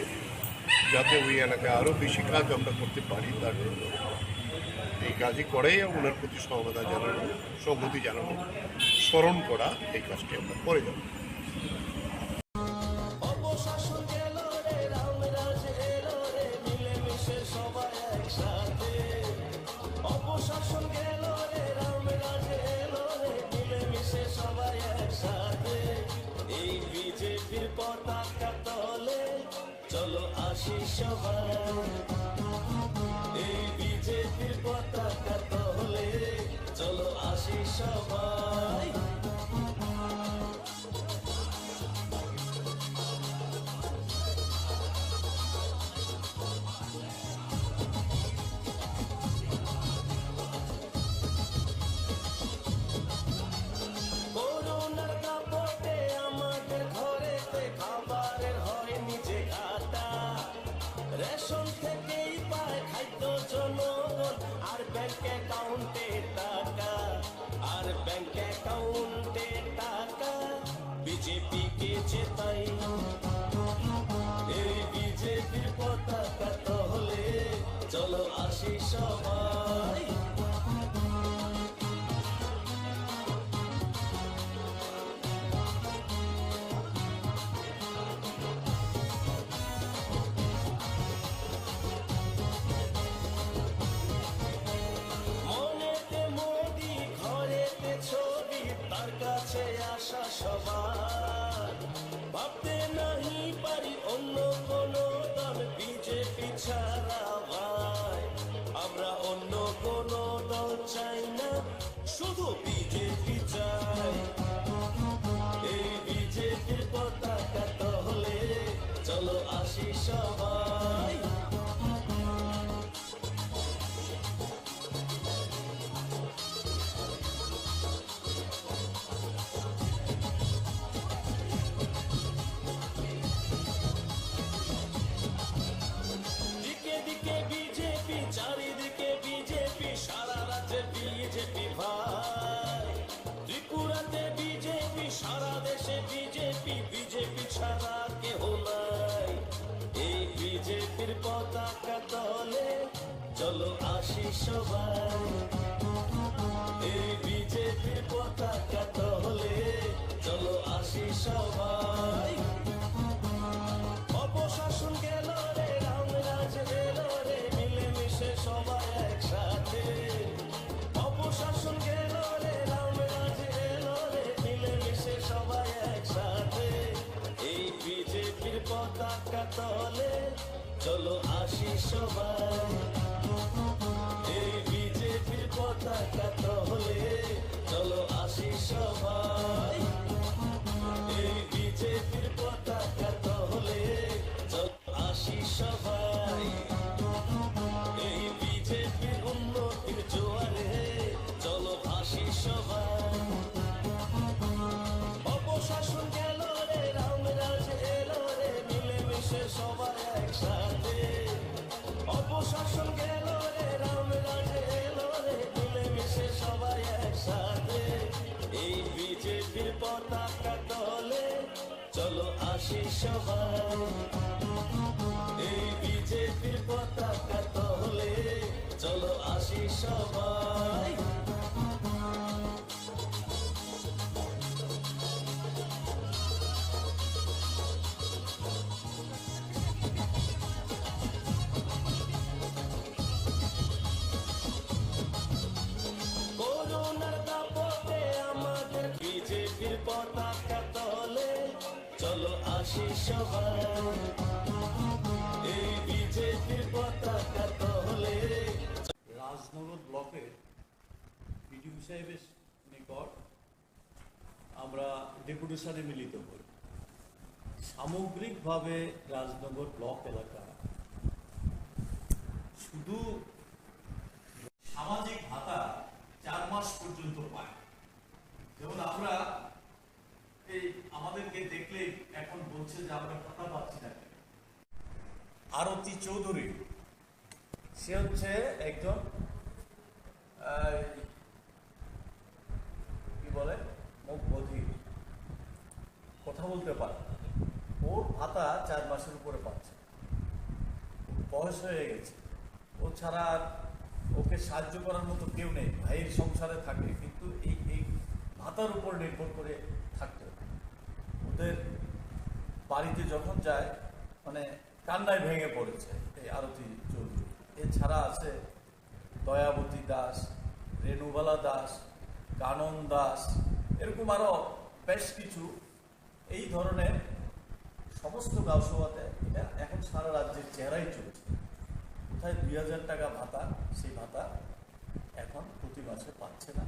যাতে ওই এলাকায় আরও বেশি কাজ আমরা করতে পারি তার জন্য এই কাজই করেই ওনার প্রতি সহমতা জানানো সংহতি জানানো স্মরণ করা এই কাজটি আমরা করে যাব চলো আসি সবাই এই বিজেপির পতাকা তলে চলো আসি সবাই করোনার দাপটে আমাদের ঘরেতে খাবারের হয় নিজে ঘাটা রেশন থেকেই পায় খাদ্য জনগণ আর ব্যাংক অ্যাকাউন্টে টাকা বিজেপিকে জেতাই এই বিজেপির পতাকা তলে চলো আসি সবাই সবার ভাবতে নাহি পারি অন্য কোন দল বিজেপি ছাড়া ভাই আমরা অন্য কোন দল চাই না শুধু বিজেপি চাই এই বিজেপির পতাকা তলে চলো আসি সবাই চারিদিকে বিজেপি সারা রাজ্যে বিজেপি ভাই ত্রিপুরাতে বিজেপি সারা দেশে বিজেপি বিজেপি ছাড়া কেহ নাই এই বিজেপির পতাকা তলে চলো আসি সবাই এই বিজেপির পতাকা তলে চলো আসি সবাই অপশাসন গেল রে রামরাজ গেল তলে চলো আসি সবাই এই বিজেপির পতাকা তলে চলো আসি সবাই এই বিজেপির পতাকা তলে চলো আসি সবাই এই বিজেপির উন্নতির জোয়ারে চলো আসি সবাই অপশাসন গেল রে রামরাজ এলো রে মিলেমিশে সবাই একসাথে অপশাসন গেল রে রামরাজ এলো রে মিলেমিশে সবাই একসাথে এই বিজেপির পতাকা তলে চলো আসি সবাই এই বিজেপির পতাকা তলে চলো আসি সবাই করোনার দাপটে আমাদের বিজেপির পতাকা তলে চলো আসি সবাই এই বিজেপির পতাকা তলে রাজনগর ব্লকের বিডিও সাহেবের নিকট আমরা ডেপুটেশনে মিলিত করি। সামগ্রিকভাবে রাজনগর ব্লক এলাকা শুধু সামাজিক ভাতা 4 মাস পর্যন্ত পায়। যেমন আমরা এই আমাদেরকে দেখলে এখন বলছে যে আমরা ভাতা পাচ্ছি না। আরতি চৌধুরী সে হচ্ছে একজন কি বলে মুখ বধির, কথা বলতে পারে, ওর ভাতা 4 মাসের উপরে পাচ্ছে, বয়স হয়ে গেছে, ও ছাড়া আর ওকে সাহায্য করার মতো কেউ নেই। ভাইয়ের সংসারে থাকে কিন্তু এই ভাতার উপর নির্ভর করে থাকতে ওদের বাড়িতে যখন যায় মানে কান্নায় ভেঙে পড়েছে এই আরতি চৌধুরী। এছাড়া আছে দয়াবতী দাস, রেণুবালা দাস, কানন দাস, এরকম আরো বেশ কিছু এই ধরনের সমস্ত গাঁওসভাতে এটা এখন সারা রাজ্যের চেহারাই চলছে। কোথায় 2000 টাকা ভাতা, সেই ভাতা এখন প্রতি মাসে পাচ্ছে না,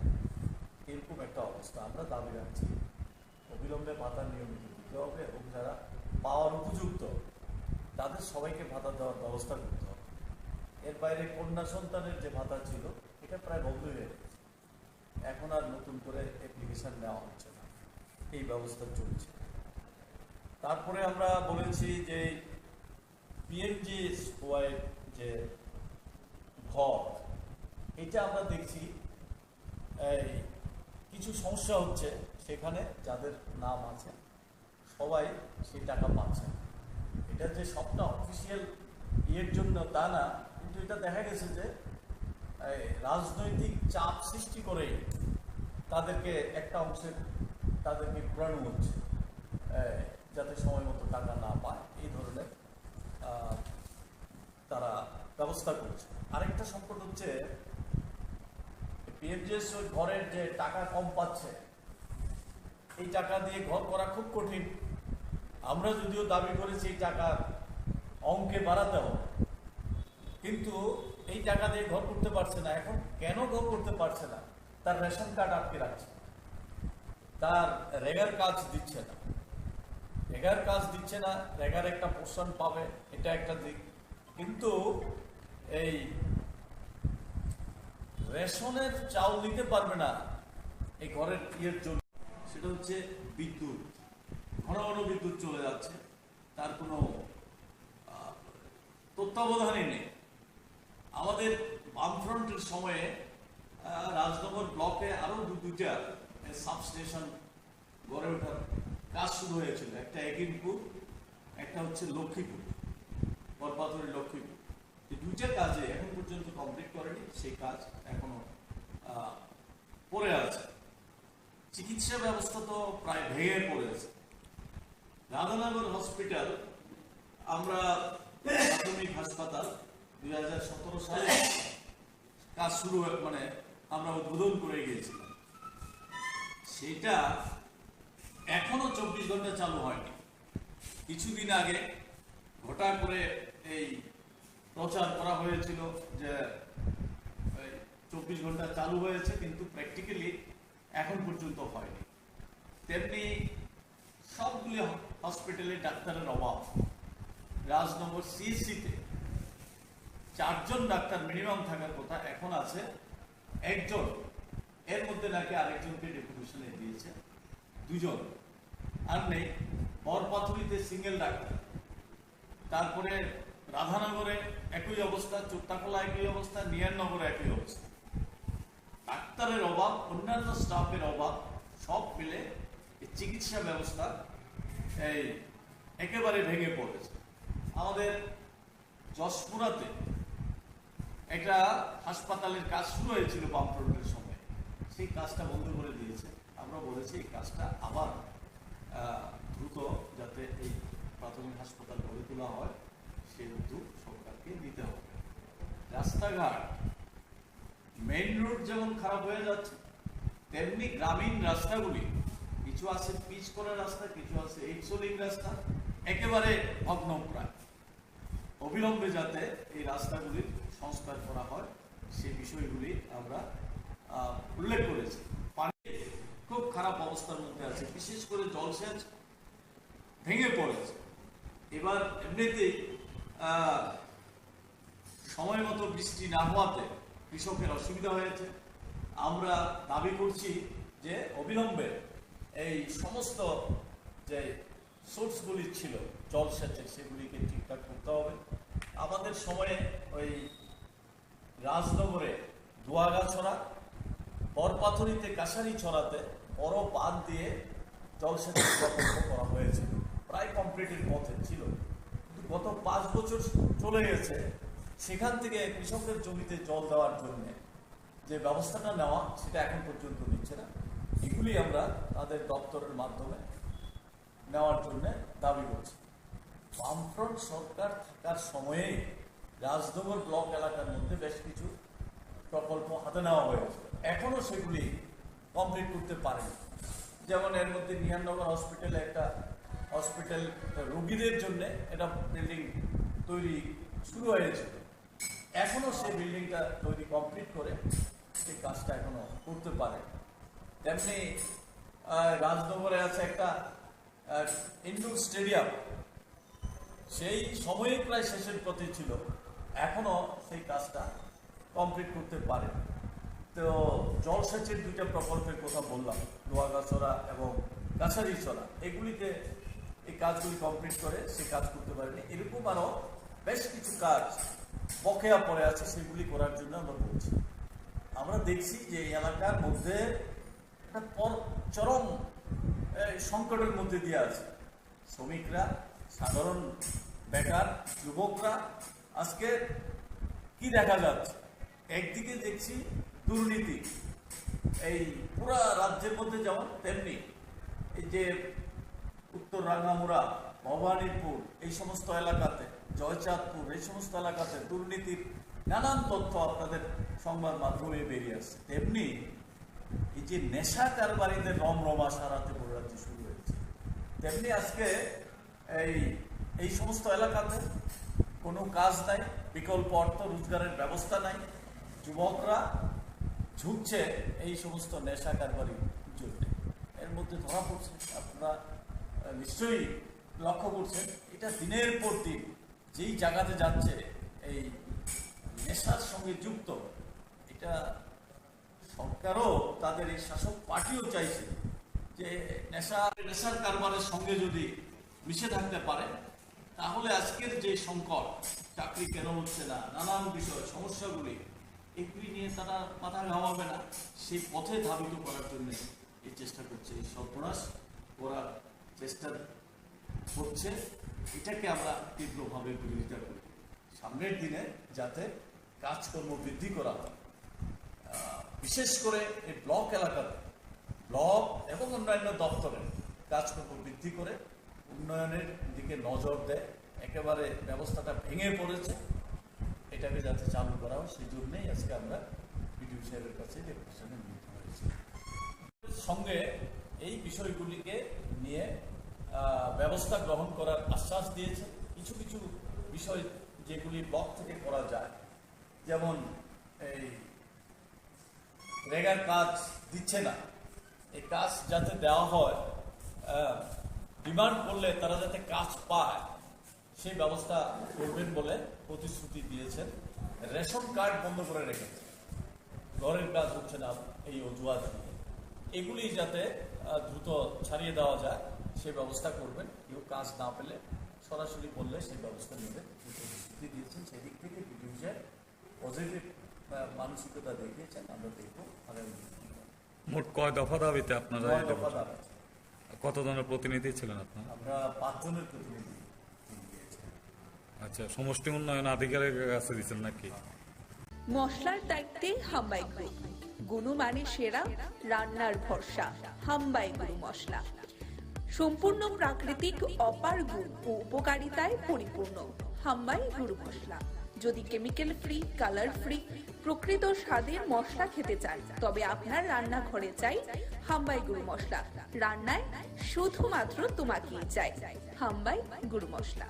এরকম একটা অবস্থা। আমরা দাবি রাখছি অবিলম্বে ভাতা নিয়মিত দিতে হবে এবং যারা পাওয়ার উপযুক্ত তাদের সবাইকে ভাতা দেওয়ার ব্যবস্থা করতে হবে। এর বাইরে কন্যা সন্তানের যে ভাতা ছিল এটা প্রায় বন্ধ হয়ে গেছে, এখন আর নতুন করে অ্যাপ্লিকেশন নেওয়া হচ্ছে না, এই ব্যবস্থা চলছে। তারপরে আমরা বলেছি যে পিএমজিএসওয়াই যে ঘর, এটা আমরা দেখছি এই কিছু সমস্যা হচ্ছে, সেখানে যাদের নাম আছে সবাই সেই টাকা পাচ্ছে। এটা যে সবটা অফিসিয়াল ইয়ের জন্য তা না, কিন্তু এটা দেখা গেছে যে রাজনৈতিক চাপ সৃষ্টি করে তাদেরকে একটা অংশের তাদেরকে ঘোরানো হচ্ছে যাতে সময় মতো টাকা না পায়, এই ধরনের তারা ব্যবস্থা করছে। আরেকটা সংকট হচ্ছে পিএমজিএস ওই ঘরের যে টাকা কম পাচ্ছে, এই টাকা দিয়ে ঘর করা খুব কঠিন। আমরা যদিও দাবি করেছি এই টাকা অঙ্কে বাড়াতে হবে, কিন্তু এই টাকা দিয়ে ঘর করতে পারছে না। এখন কেন ঘর করতে পারছে না? তার রেশন কার্ড আটকে রাখছে, তার রেগার কাজ দিচ্ছে না, রেগার কাজ দিচ্ছে না, রেগার একটা পোর্শন পাবে, এটা একটা দিক। কিন্তু এই রেশনের চাউল দিতে পারবে না এই ঘরের ইয়ের জন্য, সেটা হচ্ছে বিদ্যুৎ। ঘন ঘন বিদ্যুৎ চলে যাচ্ছে, তার কোনো তত্ত্বাবধানই নেই। আমাদের বামফ্রন্টের সময়ে রাজনগর ব্লকে আরো দুইটা সাবস্টেশন গড়ে ওঠার কাজ শুরু হয়েছিল, একটা একিনপুর, একটা হচ্ছে লক্ষ্মীপুর, বরপাথরের লক্ষ্মীপুর। এই দুইটা কাজে এখন পর্যন্ত কমপ্লিট করেনি, সেই কাজ এখনো পড়ে আছে। চিকিৎসা ব্যবস্থা তো প্রায় ভেঙে পড়েছে। রাধানগর হসপিটাল, আমরা প্রাথমিক হাসপাতাল 2017 সালে কাজ শুরু মানে আমরা উদ্বোধন করে গিয়েছিলাম, সেটা এখনো 24 ঘন্টা চালু হয়নি। কিছুদিন আগে ঘটা করে এই প্রচার করা হয়েছিল যে 24 ঘন্টা চালু হয়েছে, কিন্তু প্র্যাকটিক্যালি এখন পর্যন্ত হয়নি। তেমনি সবগুলি হসপিটালে ডাক্তারের অভাব। রাজনগর সিএসসিতে 4 জন ডাক্তার মিনিমাম থাকার কথা, এখন আছে 1 জন। এর মধ্যে নাকি আরেকজনকে ডেপুটেশনে দিয়েছে 2 জন, আর নেই। বরপাথুরিতে সিঙ্গেল ডাক্তার, তারপরে রাধানগরে একই অবস্থা, চোত্তাকলা একই অবস্থা, নিয়ারনগরে একই অবস্থা। ডাক্তারের অভাব, অন্যান্য স্টাফের অভাব, সব মিলে চিকিৎসা ব্যবস্থা এই একেবারে ভেঙে পড়েছে। আমাদের যশপুরাতে একটা হাসপাতালের কাজ শুরু হয়েছিল বামফ্রন্টের সময়, সেই কাজটা বন্ধ করে দিয়েছে। আমরা বলেছি এই কাজটা আবার দ্রুত যাতে এই প্রাথমিক হাসপাতাল গড়ে তোলা হয়, সেই উদ্যোগ সরকারকে নিতে হবে। রাস্তাঘাট, মেইন রোড যেমন খারাপ হয়ে যাচ্ছে, তেমনি গ্রামীণ রাস্তাগুলি, কিছু আছে পিচ করা রাস্তা, কিছু আছে এইচলিং রাস্তা, একেবারে ভগ্নপ্রায়। অবিলম্বে যাতে এই রাস্তাগুলির সংস্কার করা হয়, সেই বিষয়গুলি আমরা উল্লেখ করেছি। পানি খুব খারাপ অবস্থার মধ্যে আছে, বিশেষ করে জলসেচ ভেঙে পড়েছে। এবার এমনিতেই সময় মতো বৃষ্টি না হওয়াতে কৃষকের অসুবিধা হয়েছে। আমরা দাবি করছি যে অবিলম্বে এই সমস্ত যে সোর্সগুলি ছিল জলসেচের, সেগুলিকে ঠিকঠাক করতে হবে। আমাদের সময়ে ওই রাজনগরে দোয়াগাছড়া, বরপাথুরিতে কাছারি ছড়াতে বড় বাঁধ দিয়ে জলসেচের প্রকল্প করা হয়েছিল, প্রায় কমপ্লিটের পথে ছিল। কিন্তু গত 5 বছর চলে গেছে, সেখান থেকে কৃষকের জমিতে জল দেওয়ার জন্য যে ব্যবস্থাটা নেওয়া, সেটা এখন পর্যন্ত নিচ্ছে না। এগুলি আমরা তাদের দপ্তরের মাধ্যমে নেওয়ার জন্য দাবি করছি। বামফ্রন্ট সরকার থাকার সময়ে রাজনগর ব্লক এলাকার মধ্যে বেশ কিছু প্রকল্প হাতে নেওয়া হয়েছে, এখনো সেগুলি কমপ্লিট করতে পারেনি। যেমন এর মধ্যে নিহাননগর হসপিটালে একটা হসপিটাল রোগীদের জন্য একটা বিল্ডিং তৈরি শুরু হয়েছিল, এখনো সেই বিল্ডিংটা তৈরি কমপ্লিট করে সেই কাজটা এখনো করতে পারে। তেমনি রাজনগরে আছে একটা ইনডোর স্টেডিয়াম, সেই সময়ে প্রায় শেষের পথে ছিল, এখনো সেই কাজটা কমপ্লিট করতে পারে। তো জলসেচের 2টা প্রকল্পের কথা বললাম, দোয়াগাছড়া এবং কাছারিছড়া, এগুলিতে এই কাজগুলি কমপ্লিট করে সে কাজ করতে পারেনি। এরকম আরও বেশ কিছু কাজ বকেয়া পড়ে আছে, সেগুলি করার জন্য আমরা বলছি। আমরা দেখছি যে এই এলাকার মধ্যে একটা চরম সংকটের মধ্যে দিয়ে আছে শ্রমিকরা, সাধারণ বেকার যুবকরা। আজকে কি দেখা যাচ্ছে, একদিকে দেখছি দুর্নীতি এই পুরা রাজ্যের মধ্যে যেমন, তেমনি এই যে উত্তর রাঙ্গামুড়া, ভবানীপুর, এই সমস্ত এলাকাতে, জয়চাঁদপুর, এই সমস্ত এলাকাতে দুর্নীতির নানান তথ্য আপনাদের সংবাদ মাধ্যমে বেরিয়ে আসছে। তেমনি এই যে নেশা কারবারিদের রমরমা সারাতে পুরো রাজ্যে শুরু হয়েছে, তেমনি আজকে এই সমস্ত এলাকাতে কোনো কাজ নাই, বিকল্প অর্থ রোজগারের ব্যবস্থা নাই, যুবকরা ঝুঁকছে এই সমস্ত নেশা কারবারির জন্য। এর মধ্যে ধরা পড়ছে, আপনারা নিশ্চয়ই লক্ষ্য করছেন, এটা দিনের পর দিন যেই জায়গাতে যাচ্ছে এই নেশার সঙ্গে যুক্ত। এটা সরকারও, তাদের এই শাসক পার্টিও চাইছে যে নেশার কারবারের সঙ্গে যদি মিশে থাকতে পারে, তাহলে আজকের যে সংকট, চাকরি কেন হচ্ছে না, নানান বিষয় সমস্যাগুলি, এগুলি নিয়ে তারা মাথা ঘামাবে না, সেই পথে ধাবিত করার জন্য এই চেষ্টা করছে, এই সর্বনাশ করার চেষ্টা করছে। এটাকে আমরা তীব্রভাবে বিরোধিতা করি। সামনের দিনে যাতে কাজকর্ম বৃদ্ধি করা হয়, বিশেষ করে এই ব্লক এলাকাতে, ব্লক এবং অন্যান্য দপ্তরে কাজকর্ম বৃদ্ধি করে উন্নয়নের দিকে নজর দেয়। একেবারে ব্যবস্থাটা ভেঙে পড়েছে, এটাকে যাতে চালু করা হয়, সেই জন্যই আজকে আমরা বিডিও সাহেবের কাছে ডেপুটেশনে নিতে হয়েছে। সঙ্গে এই বিষয়গুলিকে নিয়ে ব্যবস্থা গ্রহণ করার আশ্বাস দিয়েছে। কিছু কিছু বিষয় যেগুলি ব্লক থেকে করা যায়, যেমন এই রেগার কাজ দিচ্ছে না, এই কাজ যাতে দেওয়া হয়, ডিমান্ড করলে তারা যাতে কাজ পায় সেই ব্যবস্থা করবেন বলে প্রতিশ্রুতি দিয়েছেন। রেশন কার্ড বন্ধ করে রেখেছে, ঘরের কাজ হচ্ছে না এই অজুহাত দিয়ে, এগুলি যাতে দ্রুত ছাড়িয়ে দেওয়া যায় সেই ব্যবস্থা করবেন। কেউ কাজ না পেলে সরাসরি বললে সেই ব্যবস্থা নেবেন প্রতিশ্রুতি দিয়েছেন। সেই দিক থেকে বিডিও সাহেব পজিটিভ মানসিকতা দেখিয়েছেন। আমরা দেখবো আগামী মোট কয় দফা দাবিতে আপনারা? 9 দফা দাবি। কতজনের প্রতিনিধি ছিলেন আপনারা? আমরা 5 জনের প্রতিনিধি দিয়েছি। আচ্ছা, সমষ্টি উন্নয়ন আধিকারিকের কাছে দিচ্ছেন নাকি? মশলার দায়িত্বে হাম্বাই গ্রুপ, গুণমানে সেরা, রান্নার ভরসা। হাম্বাই গুরু মশলা সম্পূর্ণ প্রাকৃতিক, অপার গুণ ও উপকারিতায় পরিপূর্ণ। হাম্বাই গুরু মশলা। যদি কেমিক্যাল ফ্রি, কালার ফ্রি, প্রকৃত স্বাদের মশলা খেতে চান তবে আপনার রান্নাঘরে চাই হাম্বাই গুরু মশলা। রান্নায় শুধুমাত্র তোমাকেই চাই হাম্বাই গুরু মশলা।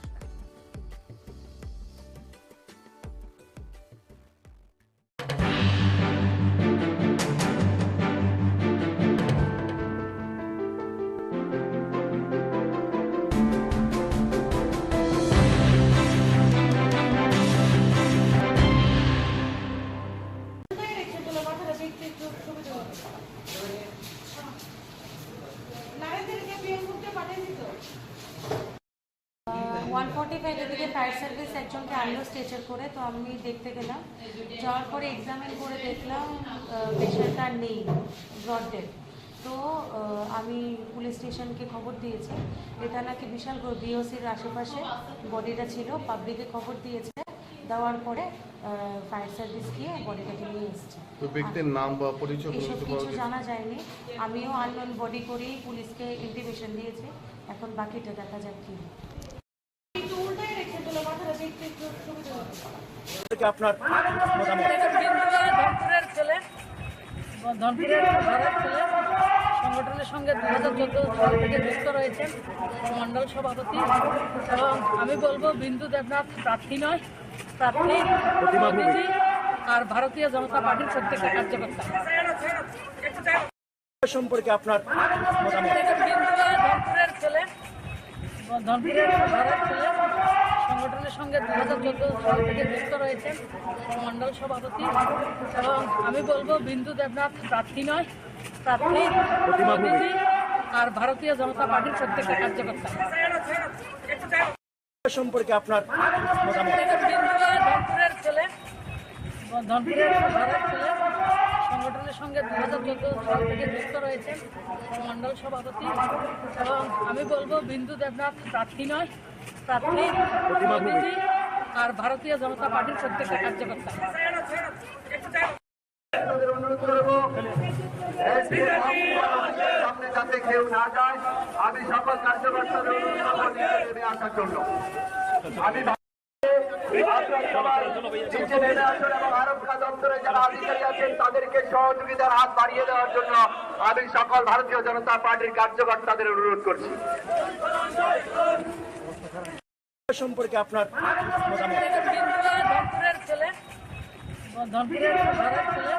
এদিকে ফায়ার সার্ভিস একজনকে আনলো স্ট্রেচার করে, তো আমি দেখতে গেলাম। যাওয়ার পরে এক্সামিন করে দেখলাম পেশেন্টটা নেই, ব্রড ডেথ। তো আমি পুলিশ স্টেশনকে খবর দিয়েছি। এটা নাকি বিশাল বিওসির আশেপাশে বডিটা ছিল, পাবলিকে খবর দিয়েছে। দেওয়ার পরে ফায়ার সার্ভিস গিয়ে বডিটাকে নিয়ে এসছে। তো ব্যক্তির নাম বা পরিচয় এসব কিছু জানা যায়নি। আমিও আননোন বডি করেই পুলিশকে ইন্টিমেশন দিয়েছি। এখন বাকিটা দেখা যাক কি। আপনার ধনপুরের ছেলে, ধনপুরের ঘরের ছেলে, সংগঠনের সঙ্গে 2014 সাল থেকে যুক্ত রয়েছেন, মন্ডল সভাপতি। এবং আমি বলবো বিন্দু দেবনাথ প্রার্থী নয়, প্রার্থী প্রতিনিধি আর ভারতীয় জনতা পার্টির প্রত্যেকটা কার্যকর্তা। সম্পর্কে আপনার ধনপুরের ছেলে, ধনপুরের ঘরের ছেলে, সংগঠনের সঙ্গে 2014 সাল থেকে যুক্ত রয়েছেন, মন্ডল সভাপতি। এবং আমি বলবো বিন্দু দেবনাথ প্রার্থী নয়, প্রার্থী প্রতিনিধি আর ভারতীয় জনতা পার্টির প্রত্যেকটা কার্যকর্তা। সম্পর্কে আপনার ধনপুরের ছেলে, ধনপুরের ঘরের ছেলে, সংগঠনের সঙ্গে 2014 সাল থেকে যুক্ত রয়েছেন, মন্ডল সভাপতি। এবং আমি বলবো বিন্দু দেবনাথ প্রার্থী নয়, প্রার্থী প্রতিনিধি আর ভারতীয় জনতা পার্টির প্রত্যেকটা কার্যকর্তা। অনুরোধ করবো সামনে যাতে কেউ না যায়, আমি সকল কার্যকর্তাদের অনুরোধ করবো নেমে আসার জন্য। আমি এবং আরক্ষা দপ্তরে যারা আধিকারিক আছেন তাদেরকে সহযোগিতার হাত বাড়িয়ে দেওয়ার জন্য আমি সকল ভারতীয় জনতা পার্টির কার্যকর্তাদের অনুরোধ করছি। সম্পর্কে আপনার ধনপুরের ছেলে, ধনপুরের ঘরের ছেলে,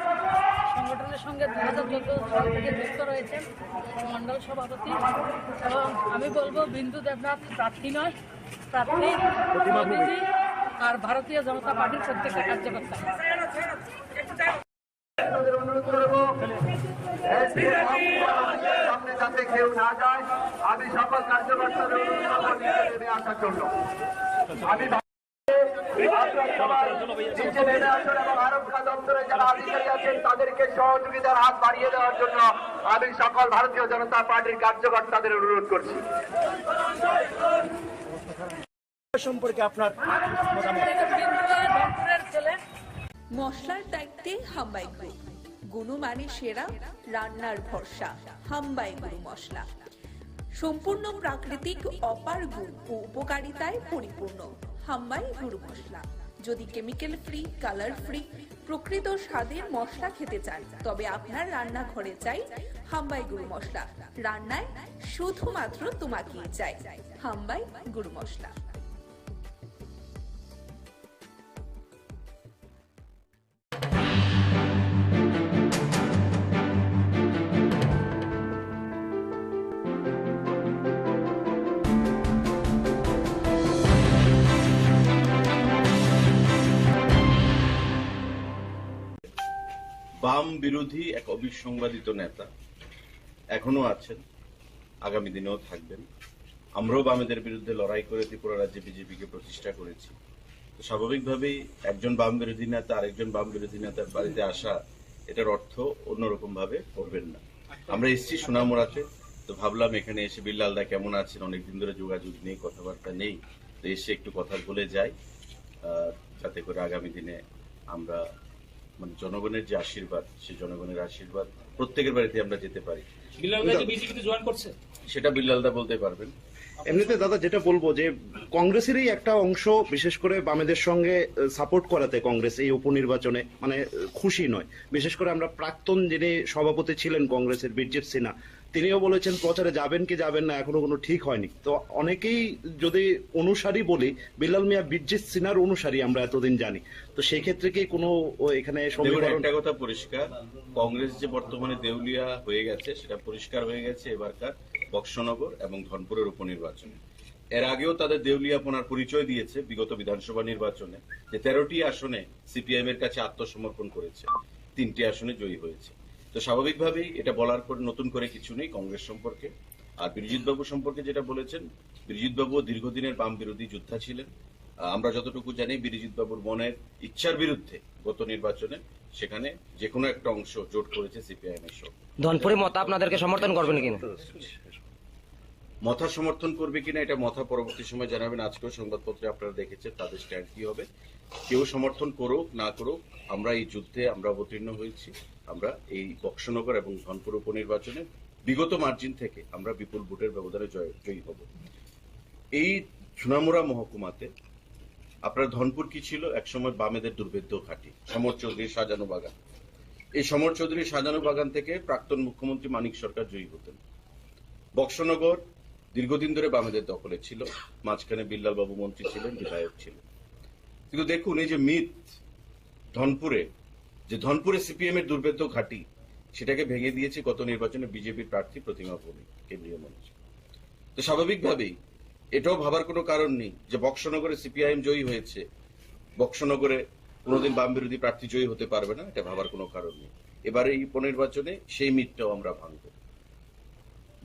সংগঠনের সঙ্গে 2014 সাল থেকে যুক্ত রয়েছেন, মন্ডল সভাপতি। এবং আমি বলবো বিন্দু দেবনাথ প্রার্থী নয়, প্রার্থী প্রতিনিধি আর ভারতীয় জনতা পার্টির প্রত্যেকটা কার্যকর্তা। অনুরোধ করবো সামনে যাতে কেউ না যায়, আমি সকল কার্যকর্তাদের অনুরোধ করবো নেমে আসার জন্য। আমি এবং আরক্ষা দপ্তরে যারা আধিকারিক আছেন তাদেরকে সহযোগিতার হাত বাড়িয়ে দেওয়ার জন্য আমি সকল ভারতীয় জনতা পার্টির কার্যকর্তাদের অনুরোধ করছি। সম্পর্কে আপনার ধনপুরের ছেলে, মশলার দায়িত্বে হাম্বাই গ্রুপ, গুণমানে সেরা, রান্নার ভরসা। হাম্বাই গুরু মশলা সম্পূর্ণ প্রাকৃতিক, অপার গুণ ও উপকারিতায় পরিপূর্ণ। হাম্বাই গুরু মশলা। যদি কেমিক্যাল ফ্রি, কালার ফ্রি, প্রকৃত স্বাদের মশলা খেতে চান তবে আপনার রান্নাঘরে চাই হাম্বাই গুরু মশলা। রান্নায় শুধুমাত্র তোমাকেই চাই হাম্বাই গুরু মশলা। বাম বিরোধী এক অবিসংবাদিত নেতা এখনো আছেন, আগামী দিনেও থাকবেন। আমরাও বামেদের বিরুদ্ধে লড়াই করে ত্রিপুরা রাজ্যে বিজেপিকে প্রতিষ্ঠা করেছি। তো স্বাভাবিকভাবেই একজন বাম বিরোধী নেতা আরেকজন বাম বিরোধী নেতার বাড়িতে আসা, এটার অর্থ অন্যরকম ভাবে করবেন না। আমরা এসেছি সোনামুড়াতে, তো ভাবলাম এখানে এসে বিল্লালদা কেমন আছেন, অনেকদিন ধরে যোগাযোগ নেই, কথাবার্তা নেই, তো এসে একটু কথা বলে যাই, যাতে করে আগামী দিনে আমরা মানে জনগণের যে আশীর্বাদ, সেই জনগণের আশীর্বাদ প্রত্যেকের বাড়িতে আমরা যেতে পারি। সেটা বিল্লালদা বলতে পারবেন। এমনিতে দাদা যেটা বলবো যে কংগ্রেসেরই একটা অংশ বিশেষ করে বামেদের সঙ্গে সাপোর্ট করাতে কংগ্রেস এই উপনির্বাচনে মানে খুশি নয়। বিশেষ করে আমরা প্রাক্তন যিনি সভাপতি ছিলেন কংগ্রেসের বীরজিৎ সিনহা, তিনিও বলেছেন প্রচারে যাবেন কি যাবেন না এখনো কোনো ঠিক হয়নি। তো অনেকেই যদি অনুসারী বলি, বিল্লাল মিয়া বীরজিৎ সিনহার অনুসারী আমরা এতদিন জানি, তো সেই ক্ষেত্রে কি কোনো এখানে একটা কথা পরিষ্কার, কংগ্রেস যে বর্তমানে দেউলিয়া হয়ে গেছে সেটা পরিষ্কার হয়ে গেছে এবারকার বক্সনগর এবং ধনপুরের উপনির্বাচনে। এর আগেও তাদের দেউলিয়াপনার পরিচয় দিয়েছে বিগত বিধানসভা নির্বাচনে, যে 13টি আসনে সিপিআইএম এর কাছে আত্মসমর্পণ করেছে, 3টি আসনে জয়ী হয়েছে। তো স্বাভাবিকভাবেই এটা বলার পর নতুন করে কিছু নেই কংগ্রেস সম্পর্কে। আর বিরজিৎ বাবু সম্পর্কে যেটা বলেছেন, বিরজিৎ বাবু দীর্ঘদিনের বাম বিরোধী যোদ্ধা ছিলেন। আমরা যতটুকু জানি বিরজিৎ বাবুর মনের ইচ্ছার বিরুদ্ধে গত নির্বাচনে সেখানে যে কোনো একটা অংশ জোট করেছে সিপিআইএম এর সঙ্গে। ধনপুরে মতা আপনাদেরকে সমর্থন করবেন কিনা? মথা সমর্থন করবে কিনা এটা মথা পরবর্তী সময় জানাবেন। আজকেও সংবাদপত্রে আপনারা দেখেছেন তাদের স্ট্যান্ড কি হবে। কেউ সমর্থন করুক না করুক, আমরা এই যুদ্ধে আমরা অবতীর্ণ হয়েছি। আমরা এই বক্সনগর এবং ধনপুর উপনির্বাচনে বিগত মার্জিন থেকে আমরা বিপুল ভোটের ব্যবধানে জয়ী হব। এই সোনামুড়া মহকুমাতে আপনার ধনপুর কি ছিল, একসময় বামেদের দুর্ভেদ্য ঘাঁটি, সমর চৌধুরীর সাজানো বাগান। এই সমর চৌধুরীর সাজানো বাগান থেকে প্রাক্তন মুখ্যমন্ত্রী মানিক সরকার জয়ী হতেন। বক্সনগর দীর্ঘদিন ধরে বামেদের দখলে ছিল, মাঝখানে বিল্লাল বাবু মন্ত্রী ছিলেন, বিধায়ক ছিলেন। কিন্তু দেখুন এই যে মিথ ধনপুরে সিপিএম এর দুর্ভেদ্য ঘাঁটি, সেটাকে ভেঙে দিয়েছে গত নির্বাচনে বিজেপির প্রার্থী প্রতিমা ভৌমিক কেন্দ্রীয় মন্ত্রী। তো স্বাভাবিকভাবেই এটাও ভাবার কোনো কারণ নেই যে বক্সনগরে সিপিআইএম জয়ী হয়েছে, বক্সনগরে কোনোদিন বাম বিরোধী প্রার্থী জয়ী হতে পারবে না, এটা ভাবার কোনো কারণ নেই। এবারে এই উপনির্বাচনে সেই মিথটাও আমরা ভাঙব।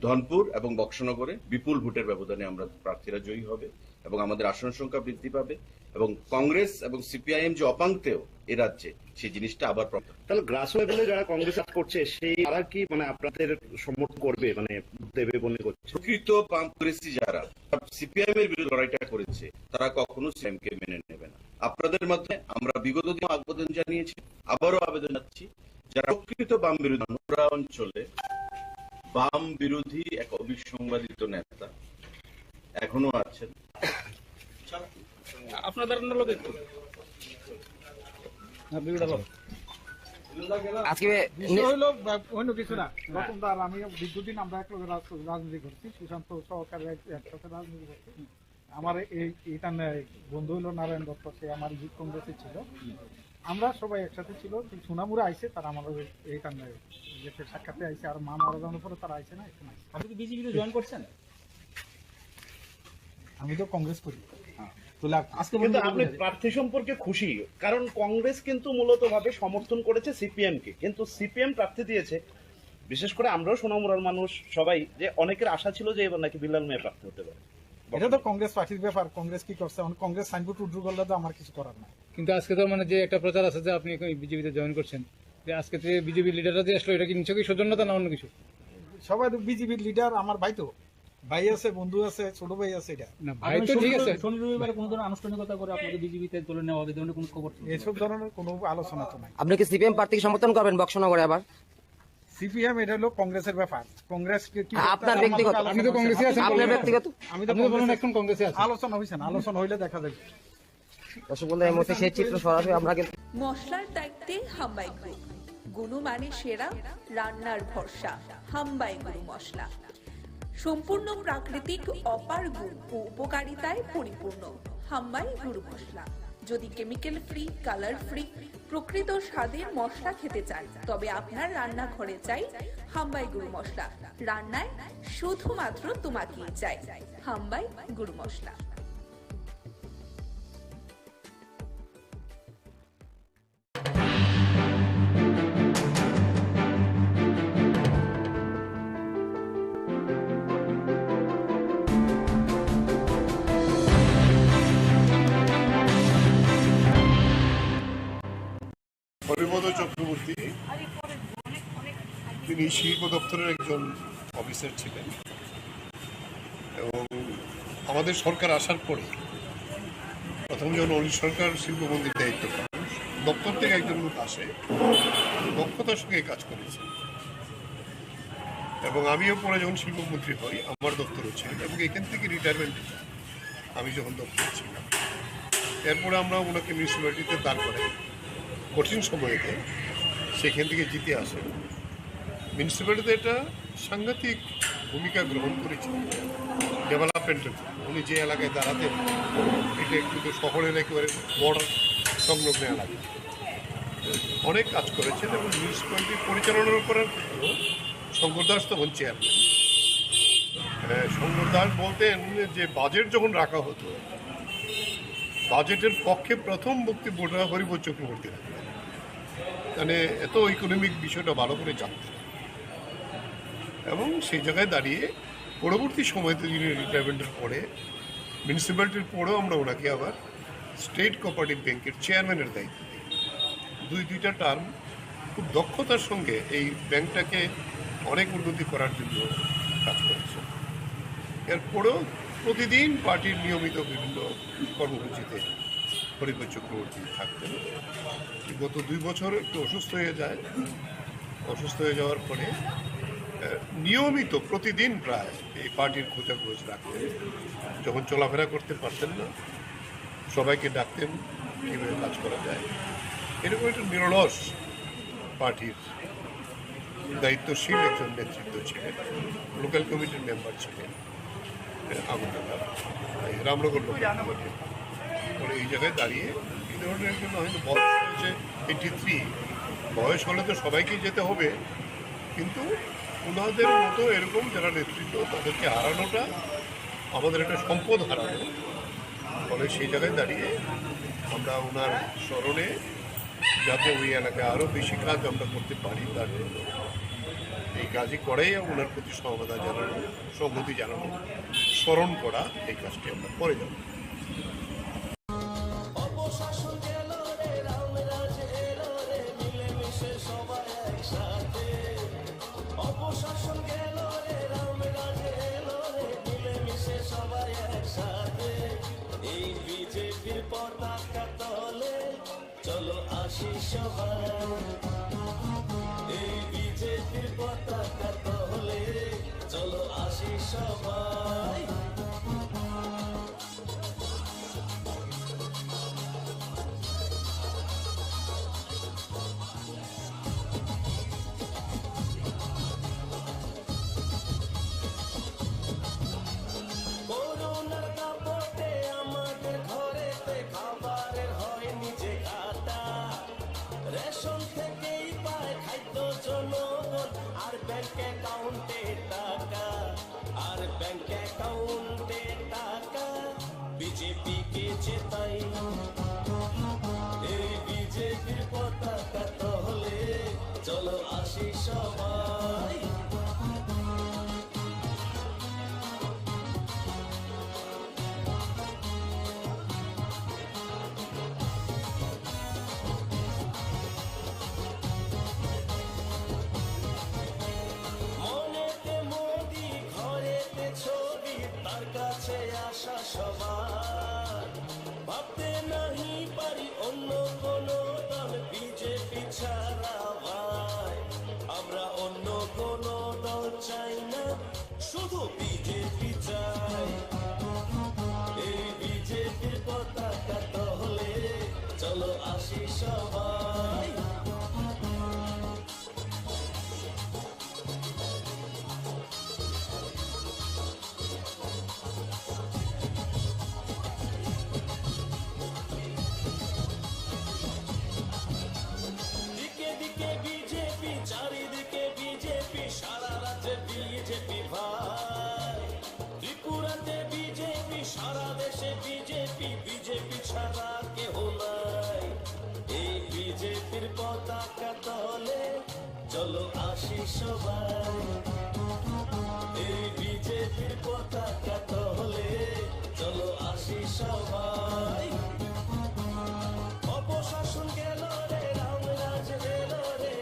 ধনপুর এবং বক্সনগরে বিপুল ভোটের ব্যবধানে আমরা প্রার্থীরা জয়ী হবে এবং আমাদের আসন সংখ্যা বৃদ্ধি পাবে এবং কংগ্রেস এবং সিপিআইএম যে অপাঙ্ক্তেয় এ রাজ্যে, সেই জিনিসটা আবার তাহলে গ্রাস লেভেলে যারা কংগ্রেস করছে সেই তারা কি মানে আপনাদের সমর্থন করবে, মানে দেবে মনে করছে? প্রকৃত কংগ্রেসী যারা সিপিআইএম এর বিরুদ্ধে লড়াইটা করেছে তারা কখনো সিপিএম কে মেনে নেবে না। আপনাদের মধ্যে আমরা বিগত দিনে আবেদন জানিয়েছি, আবারও আবেদন জানাচ্ছি, যারা প্রকৃত বাম বিরোধী অঞ্চলে বাম বিরোধী এক অবিসংবাদিত নেতা এখনো আছেন। আপনাদের অন্য কিছু না, রতনদার আমি দীর্ঘদিন আমরা একলগে রাজনীতি করছি, সুশান্ত সহকারে একসাথে রাজনীতি করছি। আমার এইটা বন্ধু হইলো নারায়ণ দত্ত, সে আমার যুব কংগ্রেসে ছিল, আমরা সবাই একসাথে ছিল। সোনামুড়া আইসে তারা আমাদের এইটা সাক্ষাতে আইসে, আর মা মারা যাওয়ার পরে তারা আইসে না। আপনি কি বিজেপিতে জয়েন করছেন? আমি তো কংগ্রেস করি। কিন্তু আপনি প্রার্থী সম্পর্কে খুশি, কারণ কংগ্রেস কিন্তু মূলত ভাবে সমর্থন করেছে সিপিএম কে, কিন্তু সিপিএম প্রার্থী দিয়েছে। বিশেষ করে আমরাও সোনামুড়ার মানুষ সবাই, যে অনেকের আশা ছিল যে এবার নাকি বিল্লাল মিয়া প্রার্থী হতে পারে। এটা তো কংগ্রেস পার্টির ব্যাপার, কংগ্রেস কি করছে, কংগ্রেস সাইনবোর্ড উড্রু করলে তো আমার কিছু করার নাই। কিন্তু আজকে তো মানে যে একটা প্রচার আছে যে আপনি বিজেপিতে জয়েন করছেন, যে আজকে যে বিজেপি লিডাররা যে আসলো, এটা কি নিশ্চয়ই সৌজন্যতা না অন্য কিছু? সবাই তো বিজেপির লিডার, আমার ভাই তো, ভাই আছে, বন্ধু আছে, ছোট ভাই আছে। এটা না ভাই তো ঠিক আছে, শনি রবিবারে কোনো ধরনের আনুষ্ঠানিকতা করে আপনাদের বিজেপিতে তুলে নেওয়া হবে, ধরনের কোনো খবর? এসব ধরনের কোনো আলোচনা তো নাই। আপনি কি সিপিএম প্রার্থীকে সমর্থন করবেন বক্সনগরে আবার? সিপিএম এটা হলো কংগ্রেসের ব্যাপার, কংগ্রেস আপনার ব্যক্তিগত, আপনি তো কংগ্রেসে আছেন, আপনার ব্যক্তিগত, আমি তো বলুন এখন কংগ্রেসে আছি। আলোচনা হইছে না, আলোচনা হইলে দেখা যাবে। দর্শক বন্ধু, এই মুহূর্তে সেই চিত্র সরাসরি আমরা কিন্তু মশলার দায়িত্বে হাম্বাই গ্রুপ, গুণমানে সেরা, রান্নার ভরসা, হাম্বাই গুরু মশলা। সম্পূর্ণ প্রাকৃতিক অপার গুণ ও উপকারিতায় পরিপূর্ণ হাম্বাই গুরু মশলা। যদি কেমিক্যাল ফ্রি, কালার ফ্রি, প্রকৃত স্বাদের মশলা খেতে চান, তবে আপনার রান্নাঘরে চাই হাম্বাই গুরু মশলা। রান্নায় শুধুমাত্র তোমাকেই চাই হাম্বাই গুরু মশলা। ব্যক্তি, তিনি শিল্প দপ্তরের একজন অফিসার ছিলেন এবং আমাদের সরকার আসার পরে প্রথম যখন অনিল সরকার শিল্পমন্ত্রীর দায়িত্ব পান, দপ্তর থেকে একজন লোক আসে, দক্ষতার সঙ্গে কাজ করেছে এবং আমিও পরে যখন শিল্পমন্ত্রী হই আমার দপ্তরও ছিলেন এবং এখান থেকে রিটায়ারমেন্টে যান আমি যখন দপ্তরে ছিলাম। এরপরে আমরা ওনাকে মিউনিসিপ্যালিটিতে দাঁড় করাই, কঠিন সময়েতে সেখান থেকে জিতে আসেন। মিউনিসিপ্যালিটিতে একটা সাংঘাতিক ভূমিকা গ্রহণ করেছেন ডেভেলপমেন্টের। উনি যে এলাকায় দাঁড়াতেন এটা কিন্তু শহরের একেবারে বর্ডার সংলগ্ন এলাকা, অনেক কাজ করেছেন এবং মিউনিসিপ্যালিটি পরিচালনার করার ক্ষেত্রেও শঙ্কর দাস তখন চেয়ারম্যান। শঙ্কর দাস বলতেন যে বাজেট যখন রাখা হতো, বাজেটের পক্ষে প্রথম বক্তব্যটা হরিবোধ চক্রবর্তী রাখতেন, মানে এত ইকোনমিক বিষয়টা ভালো করে জানতেন এবং সেই জায়গায় দাঁড়িয়ে পরবর্তী সময়তে যিনি রিটায়ারমেন্টের পরে মিউনিসিপ্যালিটির পরেও আমরা ওনাকে আবার স্টেট কোঅপারেটিভ ব্যাংকের চেয়ারম্যানের দায়িত্ব দিই। দুইটা টার্ম খুব দক্ষতার সঙ্গে এই ব্যাংকটাকে অনেক উন্নতি করার জন্য কাজ করেছে। এরপরেও প্রতিদিন পার্টির নিয়মিত বিভিন্ন কর্মসূচিতে হরিবোধ চক্রবর্তী থাকতেন। গত 2 বছর একটু অসুস্থ হয়ে যায়, অসুস্থ হয়ে যাওয়ার পরে নিয়মিত প্রতিদিন প্রায় এই পার্টির খোঁজাখোঁজ রাখতেন। যখন চলাফেরা করতে পারতেন না সবাইকে ডাকতেন কীভাবে কাজ করা যায়। এরকম একটা নিরলস পার্টির দায়িত্বশীল একজন নেতৃত্ব ছিলেন। লোকাল কমিটির মেম্বার ছিলেন আগরতলা রামনগর লোকাল কমিটির। পরে এই জায়গায় দাঁড়িয়ে এই ধরনের জন্য হয়তো বয়স হয়েছে 83, বয়স হলে তো সবাইকেই যেতে হবে, কিন্তু ওনাদের মতো এরকম যারা নেতৃত্ব তাদেরকে হারানোটা আমাদের একটা সম্পদ হারানো। ফলে সেই জায়গায় দাঁড়িয়ে আমরা ওনার স্মরণে যাতে ওই এলাকায় আরও বেশি কাজ আমরা করতে পারি তার জন্য এই কাজই করাই ওনার প্রতি সমবেদনা জানানো, সংহতি জানানো, স্মরণ করা, এই কাজটি আমরা করে যাব। চলো আসি সবাই, এই বিজেপির পতাকা তলে চলো আসি সবাই। করোনার দাপটে আমাদের ঘরেতে খাবারের হয়নি যে ঘাটা, রেশন থেকেই পায় খাদ্য জনগণ আর ব্যাংক অ্যাকাউন্টে টাকা, আর ব্যাংক অ্যাকাউন্টে টাকা বিজেপিকে জেতাই। এই বিজেপির পতাকা তলে চলো আসি সবাই। মনেতে মোদি ঘরেতে ছবি, তার কাছে আসা সবার ভাবতে নাহি পারি অন্য কোনো দল বিজেপি ছাড়া ভাই। আমরা অন্য কোনো দল চাই না, শুধু বিজেপি চাই। এই বিজেপির পতাকা তলে চলো আসি সবাই। দিকে দিকে বিজেপি, চারিদিকে বিজেপি, সারা রাজ্যে বিজেপি ভাই। ত্রিপুরাতে বিজেপি, সারা দেশে বিজেপি, বিজেপি ছাড়া কেহ নাই। এই বিজেপির পতাকা তলে চলো আসি সবাই। এই বিজেপির পতাকা তলে চলো আসি সবাই। অপশাসন গেল রে, রামরাজ এলো রে,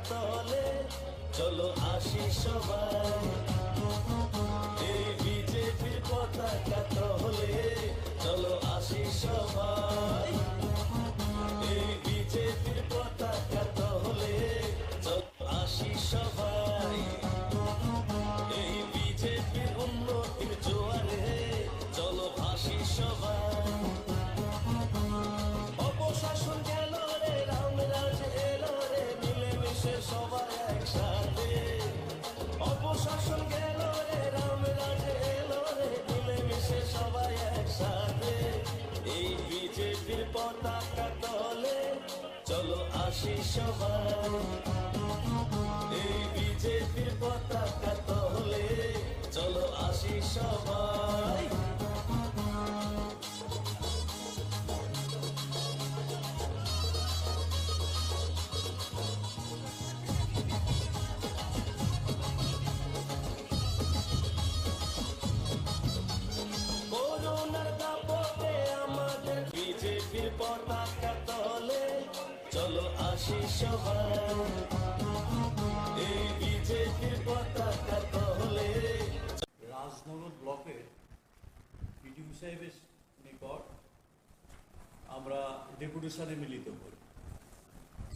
তলে চলো আসি সবাই এই বিজেপির পতাকা তলে চলো আসি সবাই এই বিজেপির পতাকা তলে চলো আসি সবাই এই বিজেপির উন্নতির জোয়ারে চলো ভাসি সবাই অপশাসন গেল রে রামরাজ এলো রে মিলেমিশে সবাই একসাথে অপশাসন গেল রে রামরাজ এলো রে মিলেমিশে সবাই একসাথে এই বিজেপির পতাকা তলে চলো আসি সবাই এই বিজেপির পতাকা তলে চলো আসি সবাই করোনার দাপটে আমাদের বিজেপির পতাকা তলে চলো আসি সবাই এই বিজেপির পতাকা তলে রাজনগর ব্লকের বিডিও সাহেবের নিকট আমরা ডেপুটেশনে মিলিত করি।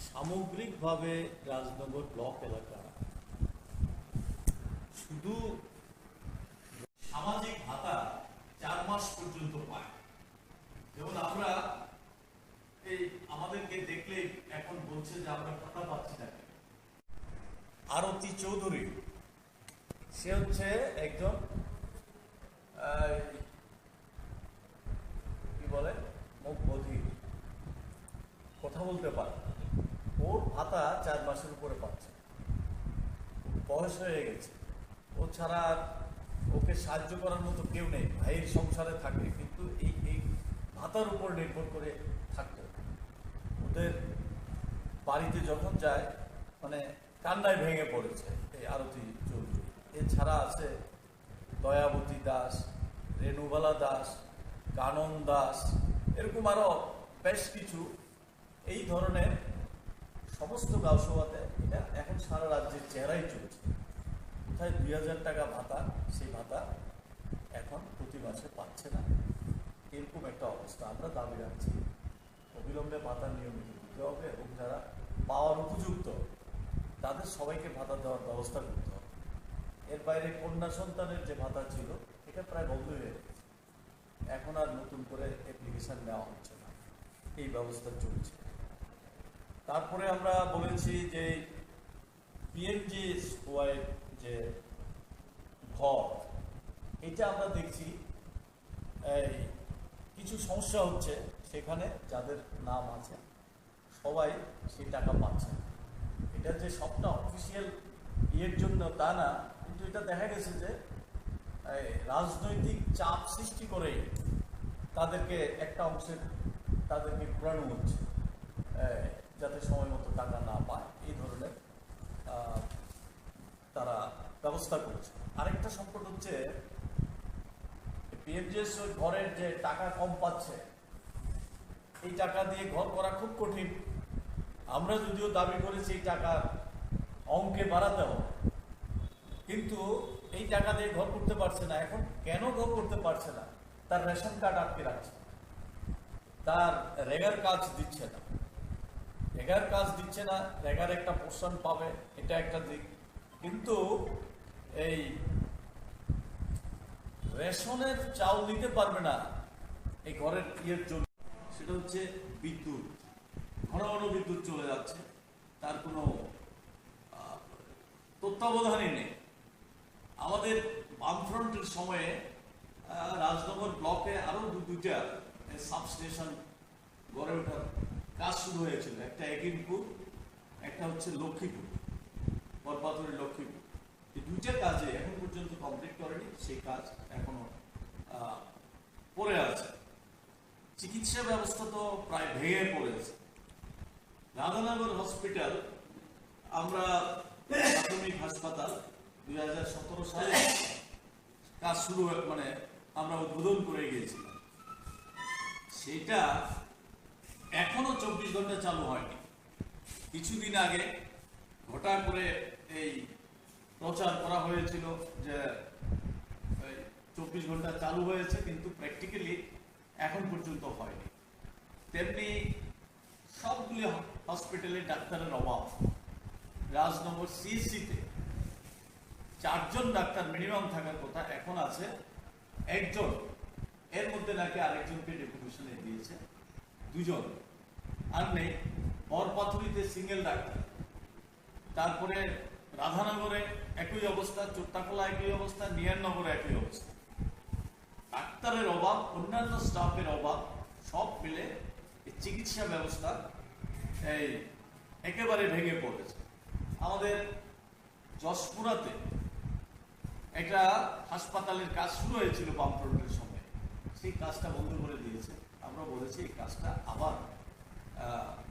সামগ্রিকভাবে রাজনগর ব্লক এলাকা শুধু সামাজিক ভাতা 4 মাস পর্যন্ত পায়। যেমন আমরা এই আমাদেরকে দেখলে এখন বলছে যে আমরা ভাতা পাচ্ছি না। আরতি চৌধুরী সে হচ্ছে একজন কি বলে মুখ বধির, কথা বলতে পারে, ওর ভাতা 4 মাসের উপরে পাচ্ছে, বয়স হয়ে গেছে, ও ছাড়া আর ওকে সাহায্য করার মতো কেউ নেই। ভাইয়ের সংসারে থাকে কিন্তু এই ভাতার উপর নির্ভর করে থাকতো। ওদের বাড়িতে যখন যায় মানে কান্নায় ভেঙে পড়েছে এই আরতি চৌধুরী। এছাড়া আছে দয়াবতী দাস, রেণুবালা দাস, কানন দাস, এরকম আরো বেশ কিছু এই ধরনের সমস্ত গাঁওসভাতে এটা এখন সারা রাজ্যের চেহারাই চলছে। কোথায় 2000 টাকা ভাতা, সেই ভাতা এখন প্রতি মাসে পাচ্ছে না, এরকম একটা অবস্থা। আমরা দাবি রাখছি অবিলম্বে ভাতা নিয়মিত দিতে হবে এবং যারা পাওয়ার উপযুক্ত তাদের সবাইকে ভাতা দেওয়ার ব্যবস্থা করতে হবে। এর বাইরে কন্যা সন্তানের যে ভাতা ছিল এটা প্রায় বন্ধ হয়ে গেছে, এখন আর নতুন করে অ্যাপ্লিকেশন নেওয়া হচ্ছে না, এই ব্যবস্থা চলছে। তারপরে আমরা বলেছি যে পিএমজিএসওয়াই যে ঘর, এটা আমরা দেখছি এই কিছু সমস্যা হচ্ছে, সেখানে যাদের নাম আছে সবাই সেই টাকা পাচ্ছে না। এটা যে সবটা অফিসিয়াল ইয়ের জন্য তা না, কিন্তু এটা দেখা গেছে যে রাজনৈতিক চাপ সৃষ্টি করেই তাদেরকে একটা অংশের তাদেরকে ঘুরানো হচ্ছে যাতে সময় মতো টাকা না পায়, এই ধরনের তারা ব্যবস্থা করছে। আরেকটা সংকট হচ্ছে পিএমজিএস ওই ঘরের যে টাকা কম পাচ্ছে, এই টাকা দিয়ে ঘর করা খুব কঠিন। আমরা যদিও দাবি করেছি এই টাকার অঙ্কে বাড়াতে হবে, কিন্তু এই টাকা দিয়ে ঘর করতে পারছে না। এখন কেন ঘর করতে পারছে না? তার রেশন কার্ড আটকে রাখছে, তার রেগার কাজ দিচ্ছে না, রেগার কাজ দিচ্ছে না, রেগার একটা পোর্শন পাবে, এটা একটা দিক। কিন্তু এই রেশনের চাল দিতে পারবে না এই ঘরের ইয়ের জন্য, সেটা হচ্ছে বিদ্যুৎ। ঘন ঘন বিদ্যুৎ চলে যাচ্ছে, তার কোনো তত্ত্বাবধানই নেই। আমাদের বামফ্রন্টের সময়ে রাজনগর ব্লকে আরো দুইটা সাবস্টেশন গড়ে ওঠার কাজ শুরু হয়েছিল, একটা একিমপুর, একটা হচ্ছে লক্ষ্মীপুর, বরপাথরের লক্ষ্মীপুর। এই দুইটা কাজে এখন পর্যন্ত কমপ্লিট করেনি, সেই কাজ এখনো পড়ে আছে। চিকিৎসা ব্যবস্থা তো প্রায় ভেঙে পড়েছে। রাধানগর হসপিটাল, আমরা প্রাথমিক হাসপাতাল 2017 সালে কাজ শুরু মানে আমরা উদ্বোধন করে গিয়েছিলাম, সেটা এখনো 24 ঘন্টা চালু হয়নি। কিছুদিন আগে ঘটা করে এই প্রচার করা হয়েছিল যে 24 ঘন্টা চালু হয়েছে, কিন্তু প্র্যাকটিক্যালি এখন পর্যন্ত হয়নি। তেমনি সবগুলি হসপিটালে ডাক্তারের অভাব। রাজনগর সিএসসিতে 4 জন ডাক্তার মিনিমাম থাকার কথা, এখন আছে 1 জন। এর মধ্যে নাকি আরেকজনকে ডেপুটেশনে দিয়েছে, 2 জন আর নেই। বরপাথুরিতে সিঙ্গেল ডাক্তার, তারপরে রাধানগরে একই অবস্থা, চোট্টাখোলা একই অবস্থা, নিয়ারনগরে একই অবস্থা। ডাক্তারের অভাব, অন্যান্য স্টাফের অভাব, সব মিলে চিকিৎসা ব্যবস্থা এই একেবারে ভেঙে পড়েছে। আমাদের যশপুরাতে একটা হাসপাতালের কাজ শুরু হয়েছিল বামফ্রন্টের সময়, সেই কাজটা বন্ধ করে দিয়েছে। আমরা বলেছি এই কাজটা আবার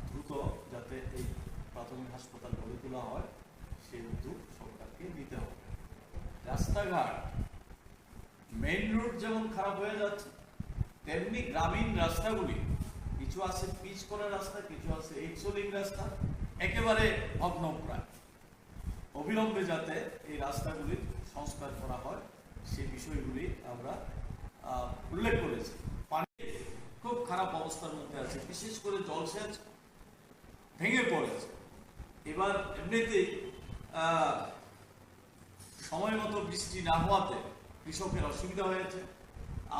দ্রুত যাতে এই প্রাথমিক হাসপাতাল গড়ে তোলা হয়, সেই উদ্যোগ সরকারকে নিতে হবে। রাস্তাঘাট, মেইন রোড যেমন খারাপ হয়ে যাচ্ছে, তেমনি গ্রামীণ রাস্তাগুলি, কিছু আছে পিচ করা রাস্তা, কিছু আছে এইচলিং রাস্তা, একেবারে ভগ্নপ্রায়। অবিলম্বে যাতে এই রাস্তাগুলির সংস্কার করা হয়, সেই বিষয়গুলি আমরা উল্লেখ করেছি। পানি খুব খারাপ অবস্থার মধ্যে আছে, বিশেষ করে জলসেচ ভেঙে পড়েছে। এবার এমনিতেই সময় মতো বৃষ্টি না হওয়াতে কৃষকের অসুবিধা হয়েছে।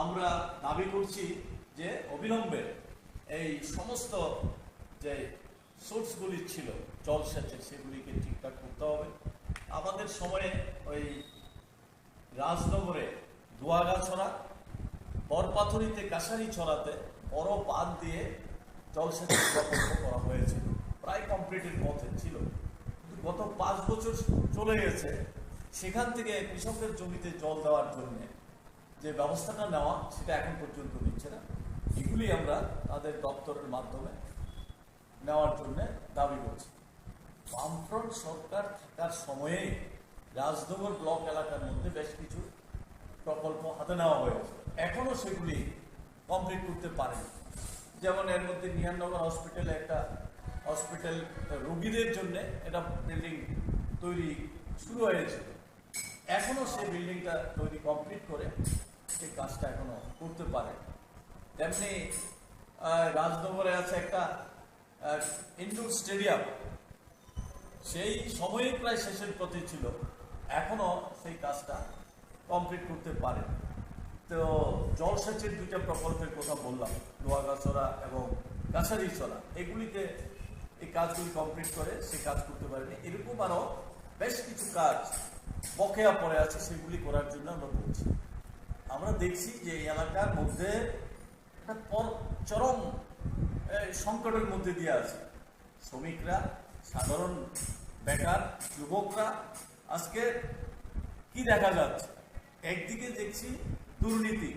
আমরা দাবি করছি যে অবিলম্বে এই সমস্ত যে সোর্সগুলি ছিল জলসেচের, সেগুলিকে ঠিকঠাক করতে হবে। আমাদের সময়ে ওই রাজনগরে দোয়াগাছড়া, বরপাথুরিতে কাছারি ছড়াতে বড় বাঁধ দিয়ে জলসেচের প্রকল্প করা হয়েছিল, প্রায় কমপ্লিটের পথে ছিল। গত 5 বছর চলে গেছে, সেখান থেকে কৃষকের জমিতে জল দেওয়ার জন্য যে ব্যবস্থাটা নেওয়া, সেটা এখন পর্যন্ত নিচ্ছে না। এগুলি আমরা তাদের দপ্তরের মাধ্যমে নেওয়ার জন্য দাবি করছি। বামফ্রন্ট সরকার থাকার সময়ে রাজনগর ব্লক এলাকার মধ্যে বেশ কিছু প্রকল্প হাতে নেওয়া হয়েছে, এখনো সেগুলি কমপ্লিট করতে পারেনি। যেমন এর মধ্যে নিহাননগর হসপিটালে একটা হসপিটাল রোগীদের জন্য একটা বিল্ডিং তৈরি শুরু হয়েছিল, এখনো সেই বিল্ডিংটা তৈরি কমপ্লিট করে সেই কাজটা এখনো করতে পারে। তেমনি রাজনগরে আছে একটা ইনডোর স্টেডিয়াম, সেই সময়ে প্রায় শেষের পথে ছিল, এখনো সেই কাজটা কমপ্লিট করতে পারে। তো জলসেচের 2টা প্রকল্পের কথা বললাম, লোহাগাছড়া এবং কাছারিছড়া, এগুলিতে এই কাজগুলি কমপ্লিট করে সে কাজ করতে পারেনি। এরকম আরও বেশ কিছু কাজ বকেয়া পড়ে আছে, সেগুলি করার জন্য আমরা বলছি। আমরা দেখছি যে এই এলাকার মধ্যে একটা চরম সংকটের মধ্যে দিয়ে আছে। শ্রমিকরা, সাধারণ বেকার, যুবকরা আজকে কি দেখা যাচ্ছে, একদিকে দেখছি দুর্নীতি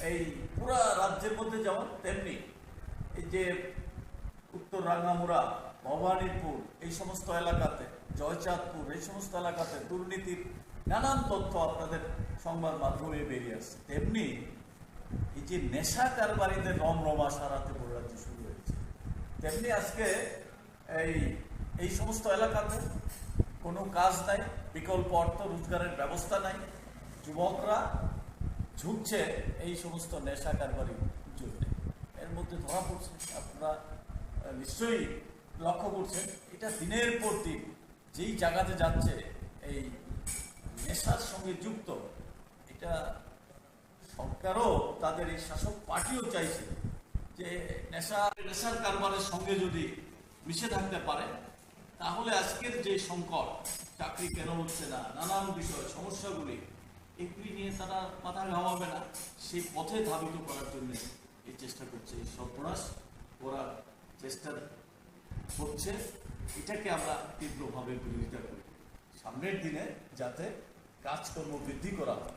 এই পুরা রাজ্যের মধ্যে, যেমন তেমনি এই যে উত্তর রাঙ্গামুড়া, ভবানীপুর, এই সমস্ত এলাকাতে, জয়চাঁদপুর, এই সমস্ত এলাকাতে দুর্নীতির নানান তথ্য আপনাদের সংবাদ মাধ্যমে বেরিয়ে আসছে। তেমনি এই যে নেশা কারবারিদের রমরমা সারাতে পুরো রাজ্যে শুরু হয়েছে, তেমনি আজকে এই সমস্ত এলাকাতে কোনো কাজ নাই, বিকল্প অর্থ রোজগারের ব্যবস্থা নাই, যুবকরা ঝুঁকছে এই সমস্ত নেশা কারবারির জন্য। এর মধ্যে ধরা পড়ছে, আপনারা নিশ্চয়ই লক্ষ্য করছেন, এটা দিনের পর দিন যেই জায়গাতে যাচ্ছে এই নেশার সঙ্গে যুক্ত। এটা সরকারও, তাদের এই শাসক পার্টিও চাইছে যে নেশার কারবারের সঙ্গে যদি মিশে থাকতে পারে, তাহলে আজকের যে সংকট, চাকরি কেন হচ্ছে না, নানান বিষয় সমস্যাগুলি, এগুলি নিয়ে তারা মাথা ঘামাবে না, সেই পথে ধাবিত করার জন্য এই চেষ্টা করছে, এই সর্বনাশ করার চেষ্টা হচ্ছে। এটাকে আমরা তীব্রভাবে বিরোধিতা করি। সামনের দিনে যাতে কাজকর্ম বৃদ্ধি করা হয়,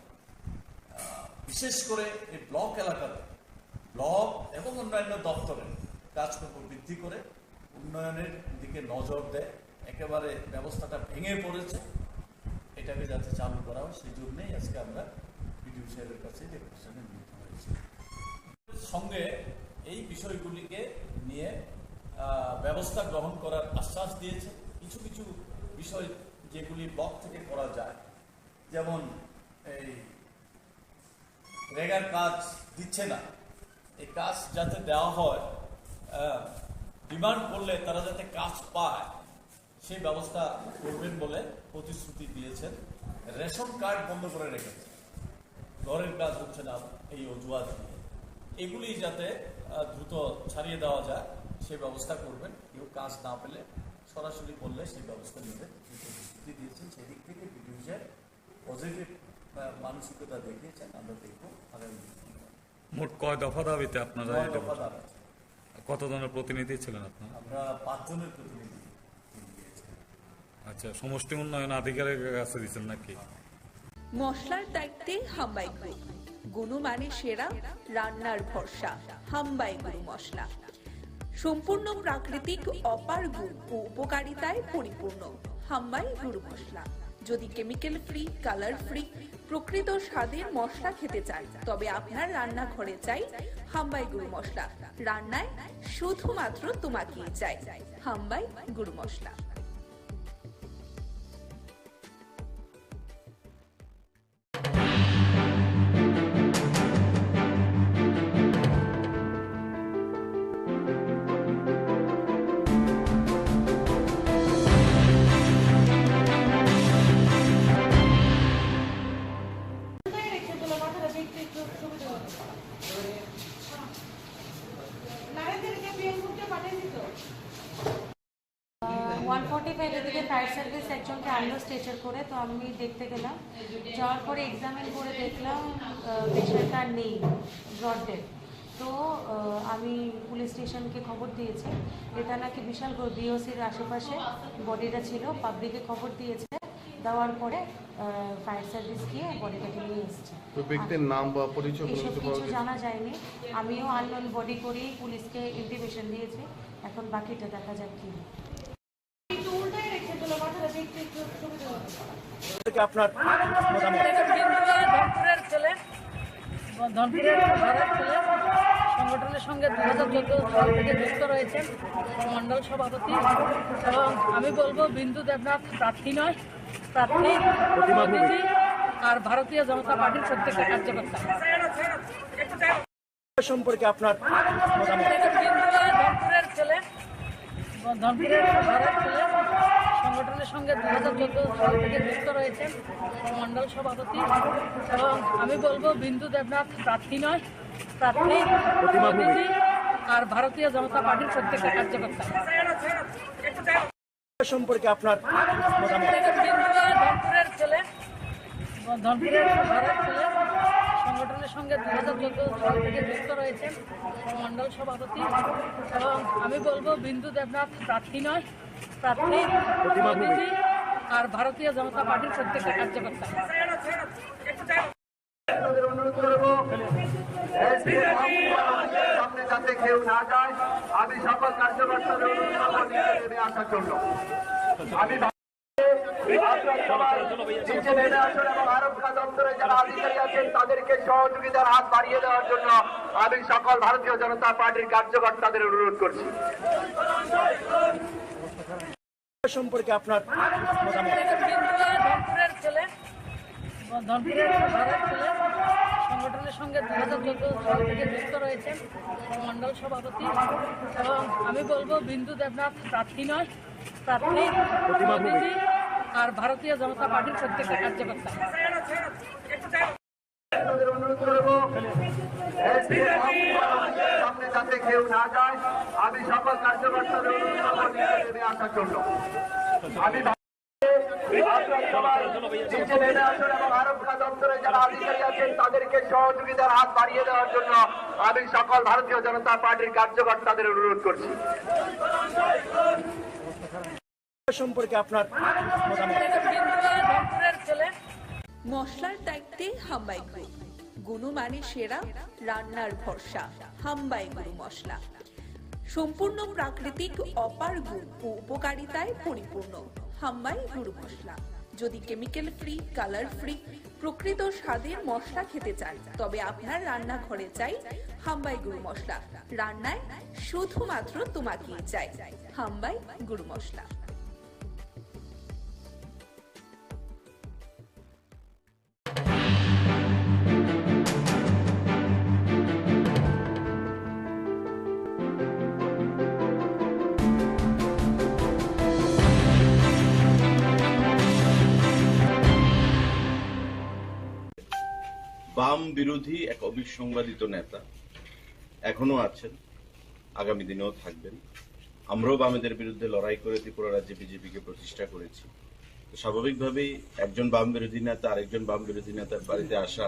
বিশেষ করে এই ব্লক এলাকাতে, ব্লক এবং অন্যান্য দপ্তরে কাজকর্ম বৃদ্ধি করে উন্নয়নের দিকে নজর দেয়। একেবারে ব্যবস্থাটা ভেঙে পড়েছে, এটাকে যাতে চালু করা হয়, সেই জন্যই আজকে আমরা বিডিও সাহেবের কাছে ডেপুটেশনে নিতে হয়েছে। সঙ্গে এই বিষয়গুলিকে নিয়ে ব্যবস্থা গ্রহণ করার আশ্বাস দিয়েছে। কিছু কিছু বিষয় যেগুলি ব্লক থেকে করা যায়, যেমন এই রেগার কাজ দিচ্ছে না, এই কাজ যাতে দেওয়া হয়, ডিমান্ড করলে তারা যাতে কাজ পায় সেই ব্যবস্থা করবেন বলে প্রতিশ্রুতি দিয়েছেন। রেশন কার্ড বন্ধ করে রেখেছে, ঘরের কাজ হচ্ছে না এই অজুহাত দিয়ে, এগুলি যাতে দ্রুত ছাড়িয়ে দেওয়া যায় সেই ব্যবস্থা করবেন। কেউ কাজ না পেলে সরাসরি করলে সেই ব্যবস্থা নেবে প্রতিশ্রুতি দিয়েছেন। সেদিক থেকে বিডিও সাহেব পজিটিভ মানসিকতা দেখিয়েছেন। আমরা দেখব আগামী মোট কয় দফা দাবিতে আপনারা 9 দফা দাবি। কতজনের প্রতিনিধি ছিলেন আপনারা? আমরা 5 জনের প্রতিনিধি দিয়েছি। আচ্ছা, সমষ্টি উন্নয়ন আধিকারিকের কাছে দিচ্ছেন নাকি? মশলার দায়িত্বে হাম্বাই গ্রুপ, গুণমানে সেরা, রান্নার ভরসা। হাম্বাই গুরু মশলা সম্পূর্ণ প্রাকৃতিক, অপার গুণ ও উপকারিতায় পরিপূর্ণ। হাম্বাই গুরু মশলা। যদি কেমিক্যাল ফ্রি, কালার ফ্রি, প্রকৃত স্বাদের মশলা খেতে চান, তবে আপনার রান্নাঘরে চাই হাম্বাই গুরু মশলা। রান্নায় শুধুমাত্র তোমাকেই চাই। হাম্বাই গুরু মশলা। এদিকে ফায়ার সার্ভিস একজনকে আনলো স্ট্রেচার করে, তো আমি দেখতে গেলাম। যাওয়ার পরে এক্সামিন করে দেখলাম পেশেন্টটা নেই, ব্রড ডেথ। তো আমি পুলিশ স্টেশনকে খবর দিয়েছি। এটা নাকি বিশাল বিওসির আশেপাশে বডিটা ছিল, পাবলিকে খবর দিয়েছে। দেওয়ার পরে ফায়ার সার্ভিস গিয়ে বডিটাকে নিয়ে এসেছে। তো ব্যক্তির নাম বা পরিচয় এসব কিছু জানা যায়নি। আমিও আননোন বডি করেই পুলিশকে ইন্টিমেশন দিয়েছি। এখন বাকিটা দেখা যাক কি। আপনার ধনপুরের ছেলে, ধনপুরের ঘরের ছেলে, সংগঠনের সঙ্গে 2014 সাল থেকে যুক্ত রয়েছেন, মন্ডল সভাপতি। এবং আমি বলবো বিন্দু দেবনাথ প্রার্থী নয়, প্রার্থী প্রতিনিধি আর ভারতীয় জনতা পার্টির প্রত্যেকটা কার্যকর্তা। সম্পর্কে আপনার ধনপুরের ছেলে, ধনপুরের ঘরের ছেলে, সংগঠনের সঙ্গে 2014 সাল থেকে যুক্ত রয়েছেন, মন্ডল সভাপতি। এবং আমি বলবো বিন্দু দেবনাথ প্রার্থী নয়, প্রার্থী প্রতিনিধি আর ভারতীয় জনতা পার্টির প্রত্যেকটা কার্যকর্তা। সম্পর্কে আপনার ধনপুরের ছেলে, ধনপুরের ঘরের ছেলে, সংগঠনের সঙ্গে 2014 সাল থেকে যুক্ত রয়েছেন, মন্ডল সভাপতি। এবং আমি বলবো বিন্দু দেবনাথ প্রার্থী নয়, প্রার্থী প্রতিনিধি আর ভারতীয় জনতা পার্টির প্রত্যেকটা কার্যকর্তা। অনুরোধ করবো সামনে যাতে কেউ না যায়, আমি সকল কার্যকর্তাদের অনুরোধ করবো নিচে নেমে আসার জন্য। আমি নিচে নেমে আসুন এবং আরক্ষা দপ্তরে যারা আধিকারী আছেন তাদেরকে সহযোগিতার হাত বাড়িয়ে দেওয়ার জন্য আমি সকল ভারতীয় জনতা পার্টির কার্যকর্তাদের অনুরোধ করছি। সম্পর্কে আপনার ধনপুরের ছেলে, ধনপুরের ঘরের ছেলে, সংগঠনের সঙ্গে 2014 সাল থেকে যুক্ত রয়েছেন, মন্ডল সভাপতি। এবং আমি বলবো বিন্দু দেবনাথ প্রার্থী নয়, প্রার্থী প্রতিনিধি আর ভারতীয় জনতা পার্টির প্রত্যেকটা কার্যকর্তা। অনুরোধ করবো সামনে যাতে কেউ না যায়, আমি সকল কার্যকর্তাদের অনুরোধ করবো নিচে নেমে আসার জন্য। আমি নিচে নেমে আসুন এবং আরক্ষা দপ্তরে যারা আধিকারী আছেন তাদেরকে সহযোগিতার হাত বাড়িয়ে দেওয়ার জন্য আমি সকল ভারতীয় জনতা পার্টির কার্যকর্তাদের অনুরোধ করছি। সম্পর্কে আপনার ধনপুরের ছেলে, মশলার দায়িত্বে হাম্বাই গ্রুপ, গুণমানে সেরা, রান্নার ভরসা। হাম্বাই গুরু মশলা সম্পূর্ণ প্রাকৃতিক, অপার গুণ ও উপকারিতায় পরিপূর্ণ। হাম্বাই গুরু মশলা। যদি কেমিক্যাল ফ্রি, কালার ফ্রি, প্রকৃত স্বাদের মশলা খেতে চান, তবে আপনার রান্নাঘরে চাই হাম্বাই গুরু মশলা। রান্নায় শুধুমাত্র তোমাকেই চাই। হাম্বাই গুরু মশলা। বাম বিরোধী এক অবিসংবাদিত নেতা এখনো আছেন, আগামী দিনেও থাকবেন। আমরাও বামেদের বিরুদ্ধে লড়াই করে ত্রিপুরা রাজ্যে বিজেপিকে প্রতিষ্ঠা করেছি। তো স্বাভাবিকভাবেই একজন বাম বিরোধী নেতা আরেকজন বাম বিরোধী নেতার বাড়িতে আসা,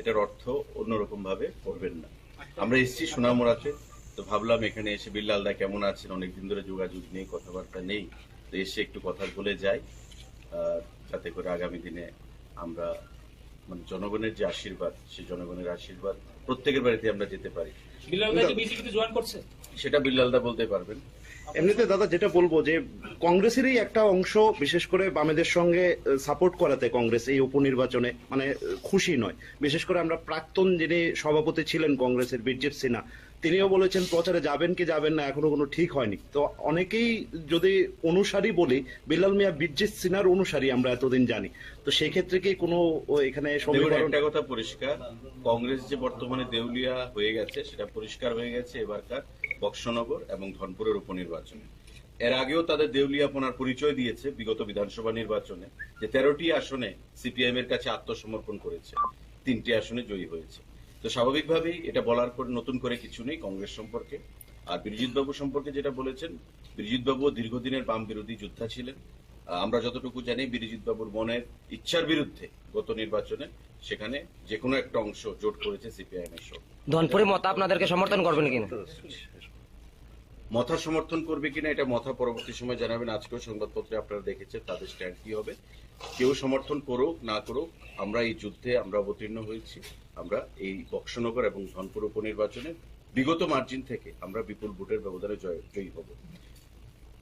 এটার অর্থ অন্যরকম ভাবে করবেন না। আমরা এসেছি সোনামুড়াতে, তো ভাবলাম এখানে এসে বিল্লালদা কেমন আছেন, অনেকদিন ধরে যোগাযোগ নেই, কথাবার্তা নেই, তো এসে একটু কথা বলে যাই, যাতে করে আগামী দিনে আমরা মানে জনগণের যে আশীর্বাদ, সেই জনগণের আশীর্বাদ প্রত্যেকের বাড়িতে আমরা যেতে পারি। সেটা বিল্লালদা বলতে পারবেন। এমনিতে দাদা যেটা বলবো যে কংগ্রেসেরই একটা অংশ বিশেষ করে বামেদের সঙ্গে সাপোর্ট করাতে কংগ্রেস এই উপনির্বাচনে মানে খুশি নয়। বিশেষ করে আমরা প্রাক্তন যিনি সভাপতি ছিলেন কংগ্রেসের বীরজিৎ সিনহা, তিনিও বলেছেন প্রচারে যাবেন কি যাবেন না এখনো কোনো ঠিক হয়নি। তো অনেকেই যদি অনুসারী বলি, বিল্লাল মিয়া বীরজিৎ সিনহার অনুসারী আমরা এতদিন জানি, তো সেই ক্ষেত্রে কি কোনো এখানে একটা কথা পরিষ্কার, কংগ্রেস যে বর্তমানে দেউলিয়া হয়ে গেছে সেটা পরিষ্কার হয়ে গেছে এবারকার বক্সনগর এবং ধনপুরের উপনির্বাচনে। এর আগেও তাদের দেউলিয়াপনার পরিচয় দিয়েছে বিগত বিধানসভা নির্বাচনে, যে 13টি আসনে সিপিআইএম এর কাছে আত্মসমর্পণ করেছে, 3টি আসনে জয়ী হয়েছে। তো স্বাভাবিকভাবেই এটা বলার পর নতুন করে কিছু নেই কংগ্রেস সম্পর্কে। আর বিরজিৎ বাবু সম্পর্কে যেটা বলেছেন, বিরজিৎ বাবু দীর্ঘদিনের বাম বিরোধী যোদ্ধা ছিলেন। আমরা যতটুকু জানি বিরজিৎ বাবুর মনের ইচ্ছার বিরুদ্ধে গত নির্বাচনে সেখানে যে কোনো একটা অংশ জোট করেছে সিপিআইএম এর সঙ্গে। ধনপুরে মতা আপনাদেরকে সমর্থন করবেন কিনা? মথা সমর্থন করবে কিনা এটা মথা পরবর্তী সময় জানাবেন। আজকেও সংবাদপত্রে আপনারা দেখেছেন তাদের স্ট্যান্ড কি হবে। কেউ সমর্থন করুক না করুক, আমরা এই যুদ্ধে আমরা অবতীর্ণ হয়েছি। আমরা এই বক্সনগর এবং ধনপুর উপনির্বাচনে বিগত মার্জিন থেকে আমরা বিপুল ভোটের ব্যবধানে জয়ী হব।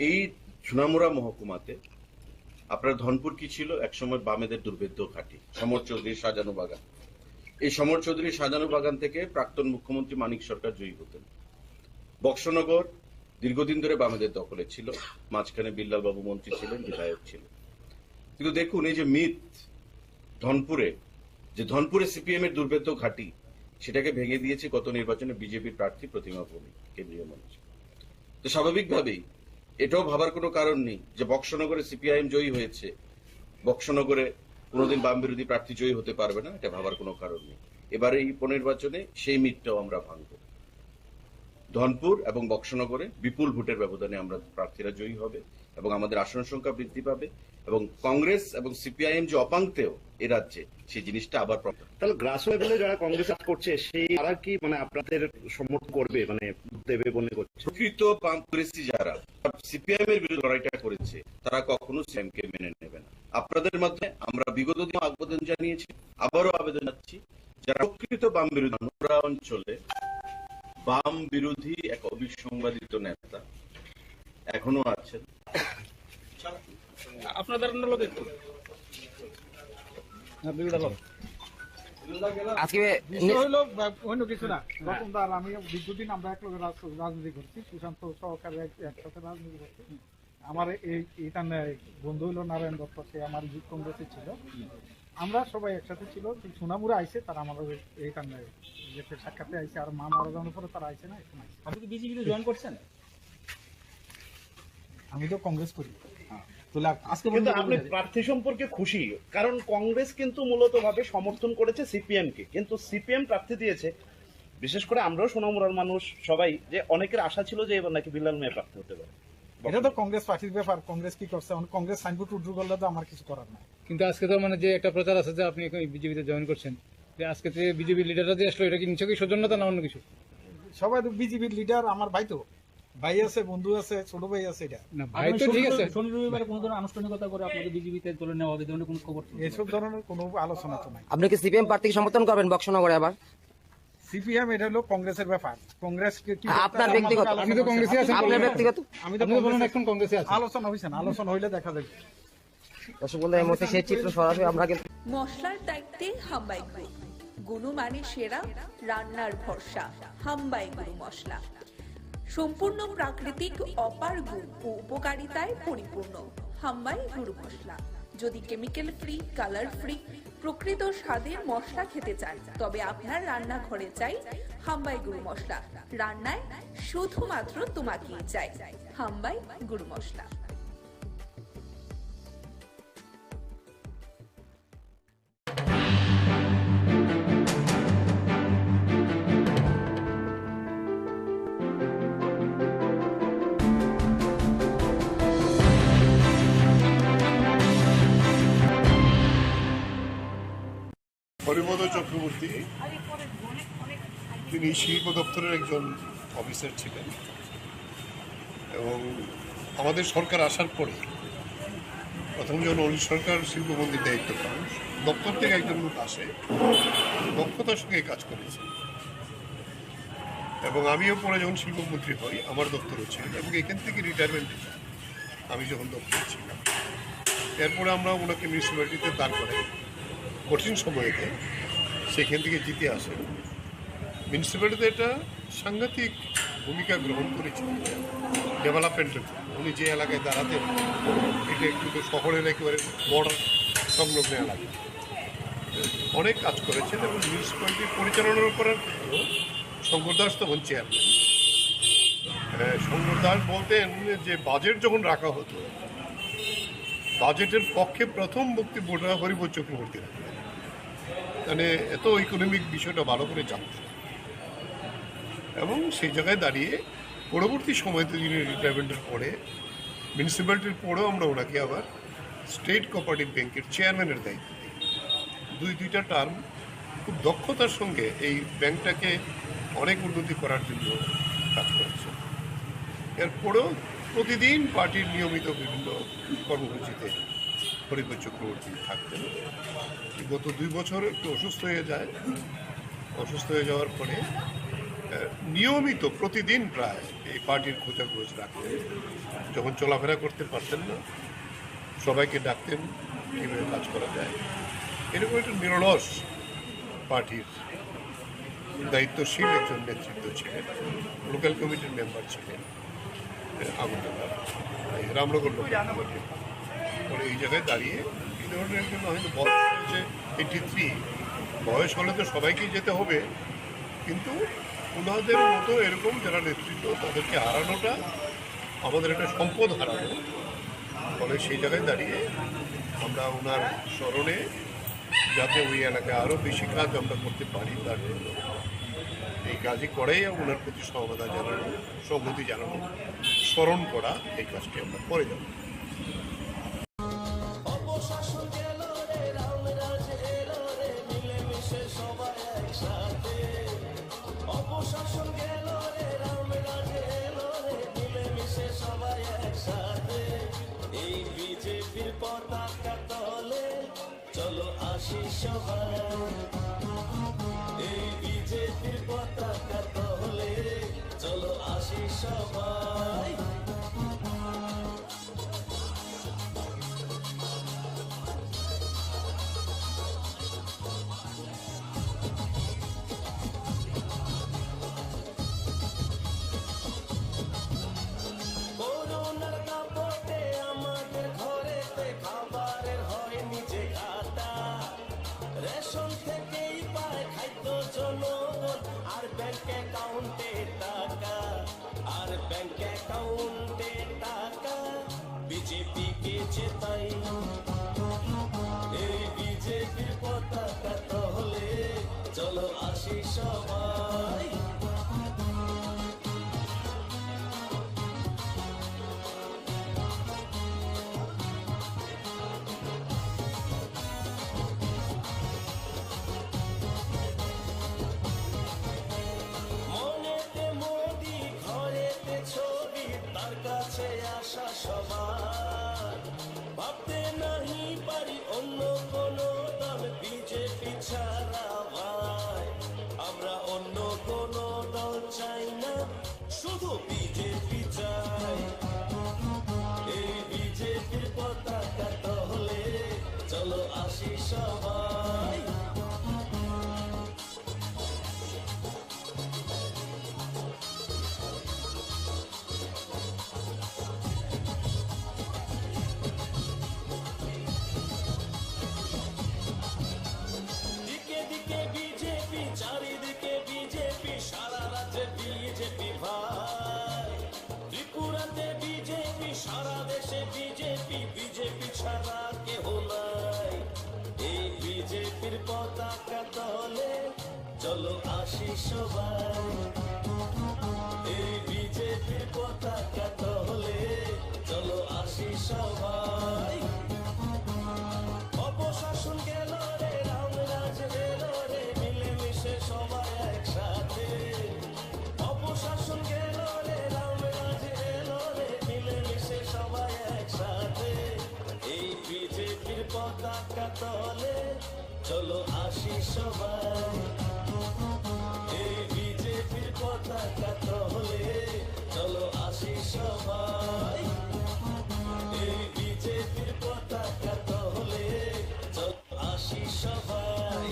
এই সোনামুড়া মহকুমাতে আপনার ধনপুর কি ছিল, একসময় বামেদের দুর্ভেদ্য ঘাঁটি, সমর চৌধুরীর সাজানো বাগান। এই সমর চৌধুরীর সাজানো বাগান থেকে প্রাক্তন মুখ্যমন্ত্রী মানিক সরকার জয়ী হতেন। বক্সনগর দীর্ঘদিন ধরে বামেদের দখলে ছিল, মাঝখানে বিল্লাল বাবু মন্ত্রী ছিলেন, বিধায়ক ছিলেন। কিন্তু দেখুন এই যে মিথ ধনপুরে সিপিএম এর দুর্ভেদ্য ঘাঁটি, সেটাকে ভেঙে দিয়েছে গত নির্বাচনে বিজেপির প্রার্থী প্রতিমা ভৌমিক কেন্দ্রীয় মন্ত্রী। তো স্বাভাবিকভাবেই এটাও ভাবার কোনো কারণ নেই যে বক্সনগরে সিপিআইএম জয়ী হয়েছে, বক্সনগরে কোনোদিন বাম বিরোধী প্রার্থী জয়ী হতে পারবে না, এটা ভাবার কোনো কারণ নেই। এবারে এই উপনির্বাচনে সেই মিথটাও আমরা ভাঙব। ধনপুর এবং বক্সনগরে বিপুল ভোটের ব্যবধানে আমরা প্রার্থীরা জয়ী হবে এবং আমাদের আসন সংখ্যা বৃদ্ধি পাবে এবং কংগ্রেস এবং সিপিআইএম যে অপাঙ্ক্তেও এ রাজ্যে সেই জিনিসটা আবার তাহলে গ্রাস লেভেলে যারা কংগ্রেস করছে সেই তারা কি মানে আপনাদের সমর্থন করবে, মানে দেবে মনে করছে? প্রকৃত কংগ্রেসী যারা সিপিআইএম এর বিরুদ্ধে লড়াইটা করেছে তারা কখনো সিপিআইএম কে মেনে নেবে না। আপনাদের মধ্যে আমরা বিগত দিনে আবেদন জানিয়েছি, আবারও আবেদন জানাচ্ছি, যারা প্রকৃত বাম বিরোধী অঞ্চলে বাম বিরোধী এক অবিসংবাদিত নেতা এখনো আছেন। আপনাদের অন্য কিছু না, রকমদার আমি দীর্ঘদিন আমরা একলগে রাজনীতি করছি, সুশান্ত সহকারে একসাথে রাজনীতি করছি। আমার এইটা বন্ধু হইলো নারায়ণ দত্ত, সে আমার যুব কংগ্রেসে ছিল, আমরা সবাই একসাথে ছিল। সোনামুড়া আইসে তারা আমাদের এইটা সাক্ষাতে আইসে, আর মা মারা যাওয়ার পরে তারা আইসে না, এখন আইসে। আপনি কি বিজেপিতে জয়েন করছেন? আমি তো কংগ্রেস করি। কিন্তু আপনি প্রার্থী সম্পর্কে খুশি, কারণ কংগ্রেস কিন্তু মূলত ভাবে সমর্থন করেছে সিপিএম কে, কিন্তু সিপিএম প্রার্থী দিয়েছে। বিশেষ করে আমরাও সোনামুড়ার মানুষ সবাই, যে অনেকের আশা ছিল যে এবার নাকি বিল্লাল মিয়া প্রার্থী হতে পারে। এটা তো কংগ্রেস পার্টির ব্যাপার, কংগ্রেস কি করছে, কংগ্রেস সাইনবোর্ড উড্রু করলে তো আমার কিছু করার নাই। কিন্তু আজকে তো মানে যে একটা প্রচার আছে যে আপনি বিজেপিতে জয়েন করছেন, যে আজকে যে বিজেপি লিডাররা দিয়ে আসলো, এটা কি নিশ্চয়ই সৌজন্যতা না অন্য কিছু? সবাই তো বিজেপির লিডার, আমার ভাই তো ভাই আছে, বন্ধু আছে, ছোট ভাই আছে। এটা না ভাই তো ঠিক আছে, শনি রবিবারে কোনো ধরনের আনুষ্ঠানিকতা করে আপনাকে বিজেপিতে তুলে নেওয়া হবে, কোনো খবর এসব ধরনের কোনো আলোচনা তো নাই। আপনি কি সিপিএম প্রার্থীকে সমর্থন করবেন বক্সনগরে? আবার সিপিএম এটা হলো কংগ্রেসের ব্যাপার, কংগ্রেস আপনার ব্যক্তিগত, আপনি তো কংগ্রেসে আছেন, আপনার ব্যক্তিগত আমি তো বলুন এখন কংগ্রেসে আছি। আলোচনা হইছে না, আলোচনা হইলে দেখা যাবে। দর্শক বন্ধু, এই মুহূর্তে সেই চিত্র সরাসরি আমরা কিন্তু মশলার দায়িত্বে হাম্বাই গ্রুপ, গুণমানে সেরা, রান্নার ভরসা, হাম্বাই গুরু মশলা। সম্পূর্ণ প্রাকৃতিক, অপার গুণ ও উপকারিতায় পরিপূর্ণ হাম্বাই গুরু মশলা। যদি কেমিক্যাল ফ্রি, কালার ফ্রি, প্রকৃত স্বাদের মশলা খেতে চান, তবে আপনার রান্নাঘরে চাই হাম্বাই গুরু মশলা। রান্নায় শুধুমাত্র তোমাকেই চাই হাম্বাই গুরু মশলা। হরিপদ চক্রবর্তী তিনি শিল্প দপ্তরের একজন অফিসার ছিলেন এবং আমাদের সরকার আসার পরে প্রথম যখন অনিল সরকার শিল্পমন্ত্রীর দায়িত্ব পান দপ্তর থেকে একজন লোক আসে দক্ষতার সঙ্গে কাজ করেছে এবং আমিও পরে যখন শিল্পমন্ত্রী হই আমার দপ্তরও ছিল এবং এখান থেকে রিটায়ারমেন্টে যাই আমি যখন দপ্তরে ছিলাম। এরপরে আমরা ওনাকে মিউনিসিপ্যালিটিতে দাঁড় করাই কঠিন সময়তে সেখান থেকে জিতে আসেন। মিউনিসিপ্যালিটিতে একটা সাংঘাতিক ভূমিকা গ্রহণ করেছিল ডেভেলপমেন্টের। উনি যে এলাকায় দাঁড়াতেন এটা একটু শহরের একেবারে বর্ডার সংলগ্ন এলাকা, অনেক কাজ করেছেন এবং মিউনিসিপ্যালিটি পরিচালনা করার ক্ষেত্রেও শঙ্কর দাস তখন চেয়ারম্যান। শঙ্কর দাস বলতেন যে বাজেট যখন রাখা হতো বাজেটের পক্ষে প্রথম বক্তব্যটা হরিপদ চক্রবর্তী রাখতেন, মানে এত ইকোনমিক বিষয়টা ভালো করে জানত এবং সেই জায়গায় দাঁড়িয়ে পরবর্তী সময়তে যিনি রিটায়ারমেন্টের পরে মিউনিসিপ্যালিটির পরেও আমরা ওনাকে আবার স্টেট কোঅপারেটিভ ব্যাংকের চেয়ারম্যানের দায়িত্ব দিই। দুইটা টার্ম খুব দক্ষতার সঙ্গে এই ব্যাংকটাকে অনেক উন্নতি করার জন্য কাজ করেছে। এরপরেও প্রতিদিন পার্টির নিয়মিত বিভিন্ন কর্মসূচিতে হরিপদ চক্রবর্তী থাকতেন। গত 2 বছর একটু অসুস্থ হয়ে যায়, অসুস্থ হয়ে যাওয়ার পরে নিয়মিত প্রতিদিন প্রায় এই পার্টির খোঁজাখোঁজ রাখতেন। যখন চলাফেরা করতে পারতেন না সবাইকে ডাকতেন কীভাবে কাজ করা যায়। এরকম একটা নিরলস পার্টির দায়িত্বশীল একজন নেতৃত্ব ছিলেন। লোকাল কমিটির মেম্বার ছিলেন রামনগর লোকাল কমিটির। পরে এই জায়গায় দাঁড়িয়ে এই ধরনের একজন হয়তো বয়স হয়েছে 83, বয়স হলে তো সবাইকেই যেতে হবে, কিন্তু ওনাদের মতো এরকম যারা নেতৃত্ব তাদেরকে হারানোটা আমাদের একটা সম্পদ হারানো। ফলে সেই জায়গায় দাঁড়িয়ে আমরা ওনার স্মরণে যাতে ওই এলাকায় আরও বেশি কাজ আমরা করতে পারি তার জন্য এই কাজই করেই ওনার প্রতি সহমতা জানানো, সংহতি জানানো, স্মরণ করা, এই কাজটি আমরা করে যাব। চলো আসি সবাই এই বিজেপির পতাকা তলে, চলো আসি সবাই। করোনার দাপটে আমাদের ঘরেতে খাবারের হয় নিজে খাতা, রেশন থেকেই পায় খাদ্য জনগণ, আর ব্যাংক অ্যাকাউন্টে টাকা, আর ব্যাংক অ্যাকাউন্টে টাকা বিজেপিকে জেতাই। এই বিজেপির পতাকা তলে, চলো আসি সবাই। মনেতে মোদি, ঘরেতে ছবি, তার কাছে আসা সবার, ভাবতে নাহি পারি অন্য কোনো দল বিজেপি ছাড়া ভাই। আমরা অন্য কোনো দল চাই না, শুধু বিজেপি চাই। এই বিজেপির পতাকা তলে, চলো আসি সবাই। দিকে দিকে বিজেপি, চারিদিকে বিজেপি, সারা রাজ্যে বিজেপি ভাই। ত্রিপুরাতে বিজেপি, সারা দেশে বিজেপি, বিজেপি ছাড়া কেহ নাই। এই বিজেপির পতাকা তলে, চলো আসি সবাই। এই বিজেপির পতাকা তলে, চলো আসি সবাই। অপশাসন গেল রে, রামরাজ এলো তলে চলো আসি সবাই এই বিজেপির পতাকা তলে চলো আসি সবাই এই বিজেপির পতাকা তলে চলো আসি সবাই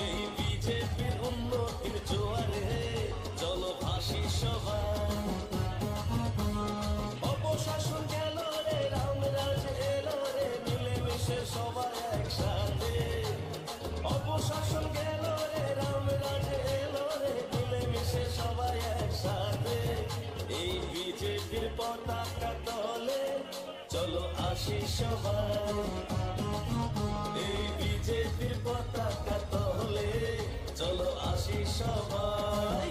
এই বিজেপির উন্নতির জোয়ারে চলো ভাসি সবাই অপশাসন গেল রে রামরাজ এলো রে মিলেমিশে সবাই একসাথে অপশাসন গেল রে রামরাজ এলো রে মিলেমিশে সবাই একসাথে এই বিজেপির পতাকা তলে চলো আসি সবাই এই বিজেপির পতাকা তলে চলো আসি সবাই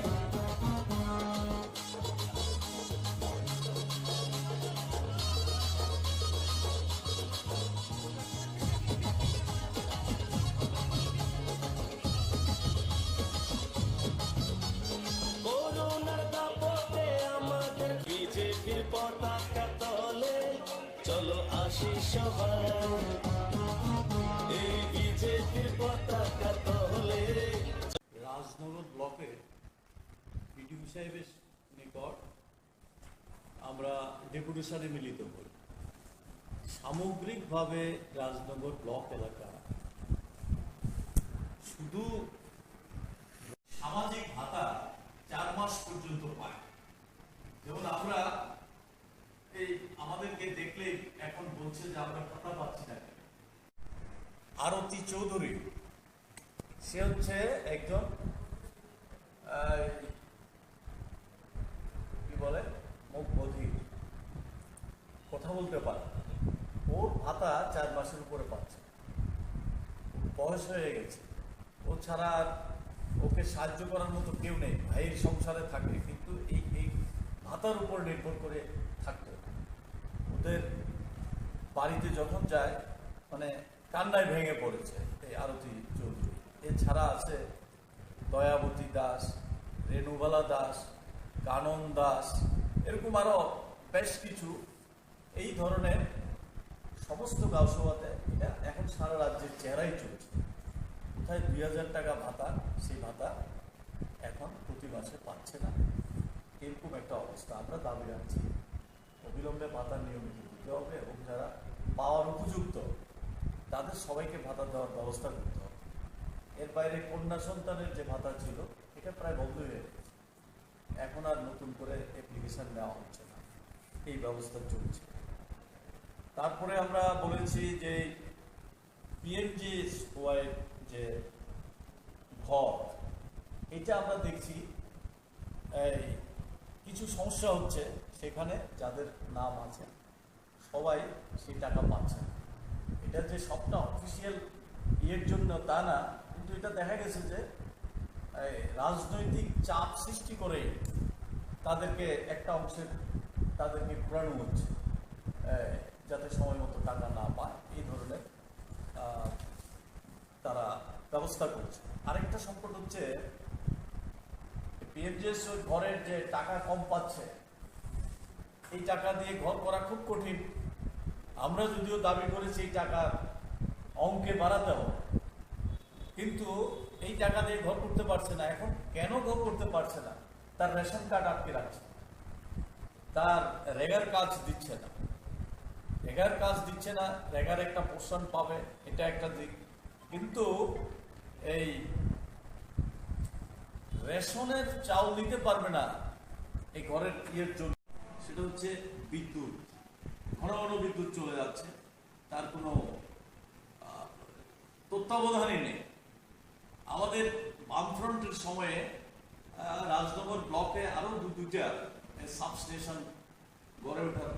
করোনার দাপটে আমাদের বিজেপির পতাকা তলে চলো আসি সবাই এই বিজেপির পতাকা তলে রাজনগর ব্লকের বিডিও সাহেবের নিকট আমরা ডেপুটেশনে মিলিত হই। সামগ্রিকভাবে রাজনগর ব্লক এলাকা শুধু সামাজিক ভাতা 4 মাস পর্যন্ত পায়। যেমন আমরা এই আমাদেরকে দেখলে এখন বলছে যে আমরা ভাতা পাচ্ছি না। আরতি চৌধুরী সে হচ্ছে একজন কি বলে মুখ বধির, কথা বলতে পারে, ওর ভাতা 4 মাসের উপরে পাচ্ছে। বয়স হয়ে গেছে, ও ছাড়া আর ওকে সাহায্য করার মতো কেউ নেই। ভাইয়ের সংসারে থাকে কিন্তু এই ভাতার উপর নির্ভর করে থাকতে ওদের বাড়িতে যখন যায় মানে কান্নায় ভেঙে পড়েছে এই আরতি চৌধুরী। এছাড়া আছে দয়াবতী দাস, রেণুবালা দাস, কানন দাস, এরকম আরো বেশ কিছু এই ধরনের সমস্ত গাঁওসভাতে এটা এখন সারা রাজ্যের চেহারাই চলছে। কোথায় 2000 টাকা ভাতা, সেই ভাতা এখন প্রতি মাসে পাচ্ছে না। এরকম একটা অবস্থা আমরা দাবি রাখছি। অবিলম্বে ভাতার নিয়মিত দিতে হবে এবং যারা পাওয়ার উপযুক্ত তাদের সবাইকে ভাতা দেওয়ার ব্যবস্থা করতে হবে। এর বাইরে কন্যা সন্তানের যে ভাতা ছিল এটা প্রায় বন্ধ হয়ে গেছে, এখন আর নতুন করে অ্যাপ্লিকেশন নেওয়া হচ্ছে না, এই ব্যবস্থা চলছে। তারপরে আমরা বলেছি যে পিএমজিএসওয়াই যে ঘর, এটা আমরা দেখছি এই কিছু সমস্যা হচ্ছে সেখানে যাদের নাম আছে সবাই সেই টাকা পাচ্ছে না। এটা যে সবটা অফিসিয়াল ইয়ের জন্য তা না, কিন্তু এটা দেখা গেছে যে রাজনৈতিক চাপ সৃষ্টি করে তাদেরকে একটা অংশের তাদেরকে ঘোরানো হচ্ছে যাতে সময় মতো টাকা না পায়, এই ধরনের তারা ব্যবস্থা করছে। আরেকটা সংকট হচ্ছে পিএমজিএস ঘরের যে টাকা কম পাচ্ছে, এই টাকা দিয়ে ঘর করা খুব কঠিন। আমরা যদিও দাবি করেছি এই টাকা অঙ্কে বাড়াতে হবে, কিন্তু এই টাকা দিয়ে ঘর করতে পারছে না। এখন কেন ঘর করতে পারছে না? তার রেশন কার্ড আটকে রাখছে, তার রেগার কাজ দিচ্ছে না, রেগার একটা পোর্শন পাবে, এটা একটা দিক। কিন্তু এই রেশনের চাউল দিতে পারবে না এই ঘরের ইয়ের জন্য। সেটা হচ্ছে বিদ্যুৎ, ঘন ঘন বিদ্যুৎ চলে যাচ্ছে, তার কোনো তত্ত্বাবধানই নেই। আমাদের বামফ্রন্টের সময়ে রাজনগর ব্লকে আরো দুইটা সাবস্টেশন গড়ে ওঠার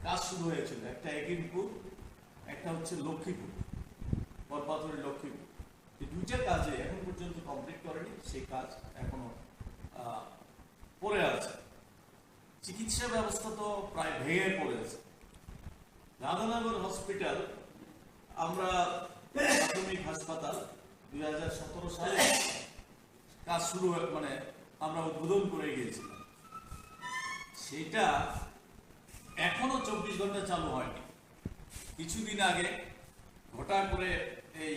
কাজ শুরু হয়েছিল। একটা একিমপুর, একটা হচ্ছে লক্ষ্মীপুর, বরপাথরের লক্ষ্মীপুর। এই দুইটা কাজে এখন পর্যন্ত কমপ্লিট করেনি, সেই কাজ এখনো পড়ে আছে। চিকিৎসা ব্যবস্থা তো প্রায় ভেঙে পড়ে আছে। রাধানগর হসপিটাল, আমরা প্রাথমিক হাসপাতাল 2017 সালে কাজ শুরু মানে আমরা উদ্বোধন করে গিয়েছিলাম, সেটা এখনো 24 ঘন্টা চালু হয়নি। কিছুদিন আগে ঘটা করে এই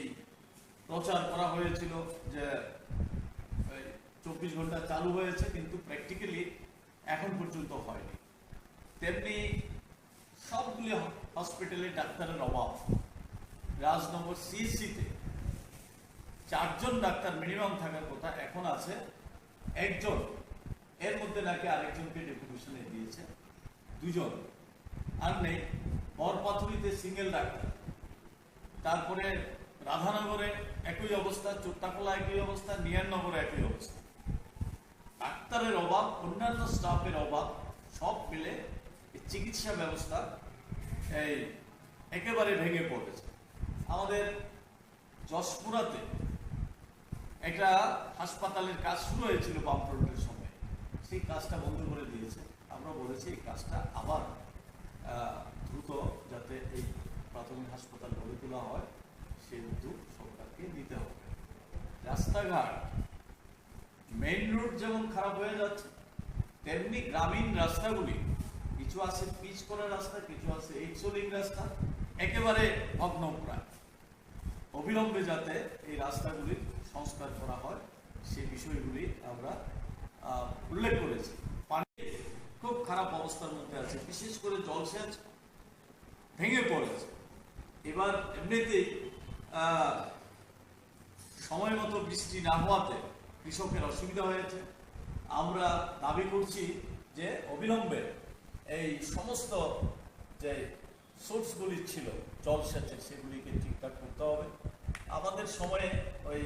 প্রচার করা হয়েছিল যে 24 ঘন্টা চালু হয়েছে, কিন্তু প্র্যাকটিক্যালি এখন পর্যন্ত হয়নি। তেমনি সবগুলি হসপিটালে ডাক্তারের অভাব। রাজনগর সিএসসিতে 4 জন ডাক্তার মিনিমাম থাকার কথা, এখন আছে 1 জন। এর মধ্যে নাকি আরেকজনকে ডেপুটেশনে দিয়েছে, 2 জন আর নেই। বরপাথুরিতে সিঙ্গেল ডাক্তার, তারপরে রাধানগরে একই অবস্থা, চোত্তাকলা একই অবস্থা, নিয়াননগরে একই অবস্থা। ডাক্তারের অভাব, অন্যান্য স্টাফের অভাব, সব মিলে চিকিৎসা ব্যবস্থা এই একেবারে ভেঙে পড়েছে। আমাদের যশপুরাতে একটা হাসপাতালের কাজ শুরু হয়েছিল বামফ্রন্টের সময়, সেই কাজটা বন্ধ করে দিয়েছে। আমরা বলেছি এই কাজটা আবার দ্রুত যাতে এই প্রাথমিক হাসপাতাল গড়ে তোলা হয়, সেই উদ্যোগ সরকারকে নিতে হবে। রাস্তাঘাট, মেইন রোড যেমন খারাপ হয়ে যাচ্ছে, তেমনি গ্রামীণ রাস্তাগুলি, কিছু আছে পিচ করা রাস্তা, কিছু আছে এইচোলিং রাস্তা, একেবারে ভগ্নপ্রায়। অবিলম্বে যাতে এই রাস্তাগুলির সংস্কার করা হয়, সেই বিষয়গুলি আমরা উল্লেখ করেছি। পানি খুব খারাপ অবস্থার মধ্যে আছে, বিশেষ করে জলসেচ ভেঙে পড়েছে। এবার এমনিতেই সময় মতো বৃষ্টি না হওয়াতে কৃষকের অসুবিধা হয়েছে। আমরা দাবি করছি যে অবিলম্বে এই সমস্ত যে সোর্সগুলি ছিল জলসেচের, সেগুলিকে ঠিকঠাক করতে হবে। আমাদের সময়ে ওই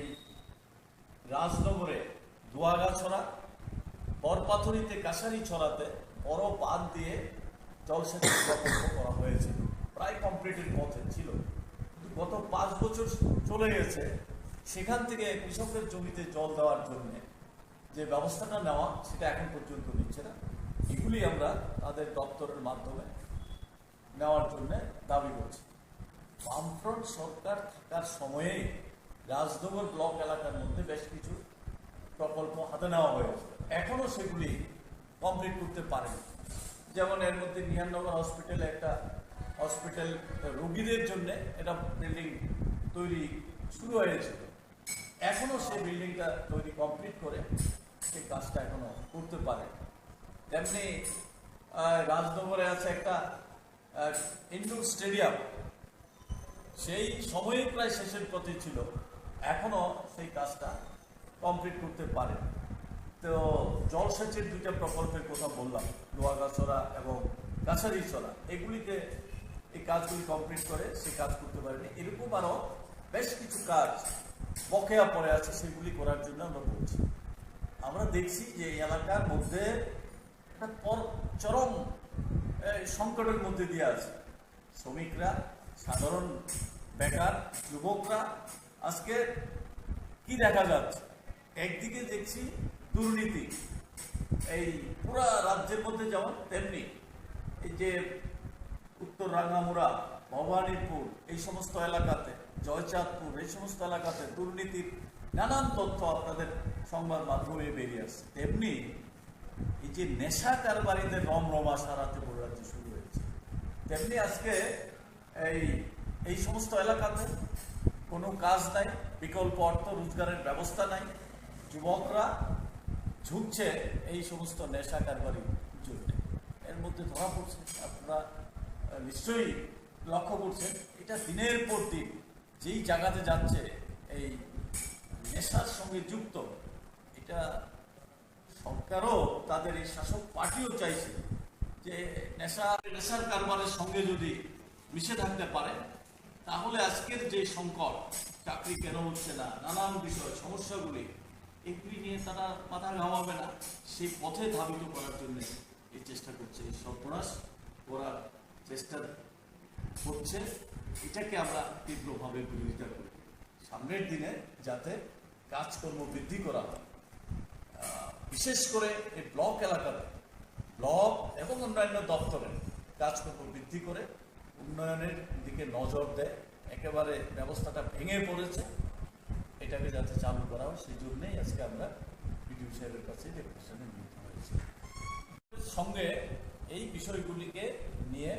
রাজনগরে দোয়াগাছড়া, বরপাথুরিতে কাছারি ছড়াতে বড় বাঁধ দিয়ে জলসেচের প্রকল্প করা হয়েছিল, প্রায় কমপ্লিটের পথে ছিল। কিন্তু গত 5 বছর চলে গেছে, সেখান থেকে কৃষকের জমিতে জল দেওয়ার জন্য যে ব্যবস্থাটা নেওয়া, সেটা এখন পর্যন্ত নিচ্ছে না। এগুলি আমরা তাদের দপ্তরের মাধ্যমে নেওয়ার জন্য দাবি করছি। বামফ্রন্ট সরকার থাকার সময়েই রাজনগর ব্লক এলাকার মধ্যে বেশ কিছু প্রকল্প হাতে নেওয়া হয়েছে, এখনো সেগুলি কমপ্লিট করতে পারেনি। যেমন এর মধ্যে নিহাননগর হসপিটালে একটা হসপিটাল রোগীদের জন্য একটা বিল্ডিং তৈরি শুরু হয়েছিল, এখনো সেই বিল্ডিংটা তৈরি কমপ্লিট করে সেই কাজটা এখনো করতে পারে। তেমনি রাজনগরে আছে একটা ইনডোর স্টেডিয়াম, সেই সময়ে প্রায় শেষের পথে ছিল, এখনো সেই কাজটা কমপ্লিট করতে পারে। তো জলসেচের 2টা প্রকল্পের কথা বললাম, লোহাগাছড়া এবং কাছারিছড়া, এগুলিতে এই কাজগুলি কমপ্লিট করে সে কাজ করতে পারেনি। এরকম আরও বেশ কিছু কাজ বকেয়া পড়ে আছে, সেগুলি করার জন্য আমরা বলছি। আমরা দেখছি যে এই এলাকার মধ্যে একটা চরম সংকটের মধ্যে দিয়ে আছে। শ্রমিকরা, সাধারণ বেকার, যুবকরা আজকে কি দেখা যাচ্ছে, একদিকে দেখছি দুর্নীতি এই পুরা রাজ্যের মধ্যে যেমন, তেমনি এই যে উত্তর রাঙ্গামুড়া, ভবানীপুর, এই সমস্ত এলাকাতে, জয়চাঁদপুর, এই সমস্ত এলাকাতে দুর্নীতির নানান তথ্য আপনাদের সংবাদ মাধ্যমে বেরিয়ে আসছে। তেমনি এই যে নেশা কারবারিদের রমরমা সারাতে বড় রাজ্যে শুরু হয়েছে, তেমনি আজকে এই সমস্ত এলাকাতে কোনো কাজ নাই, বিকল্প অর্থ রোজগারের ব্যবস্থা নাই, যুবকরা ঝুঁকছে এই সমস্ত নেশা কারবারির জন্য। এর মধ্যে ধরা পড়ছে, আপনারা নিশ্চয়ই লক্ষ্য করছেন, এটা দিনের পর দিন যেই জায়গাতে যাচ্ছে এই নেশার সঙ্গে যুক্ত। এটা সরকারও, তাদের এই শাসক পার্টিও চাইছে যে নেশার কারবারের সঙ্গে যদি মিশে থাকতে পারে, তাহলে আজকের যে সংকট, চাকরি কেন হচ্ছে না, নানান বিষয় সমস্যাগুলি, এগুলি নিয়ে তারা মাথা ঘামাবে না, সেই পথে ধাবিত করার জন্য এই চেষ্টা করছে, এই সর্বনাশ করার চেষ্টা করছে। এটাকে আমরা তীব্রভাবে বিরোধিতা করি। সামনের দিনে যাতে কাজকর্ম বৃদ্ধি করা হয়, বিশেষ করে এই ব্লক এলাকাতে, ব্লক এবং অন্যান্য দপ্তরে কাজকর্ম বৃদ্ধি করে উন্নয়নের দিকে নজর দেয়। একেবারে ব্যবস্থাটা ভেঙে পড়েছে, এটাকে যাতে চালু করা হয়, সেই জন্যই আজকে আমরা বিডিও সাহেবের কাছে ডেপুটেশনে নিতে হয়েছে। সঙ্গে এই বিষয়গুলিকে নিয়ে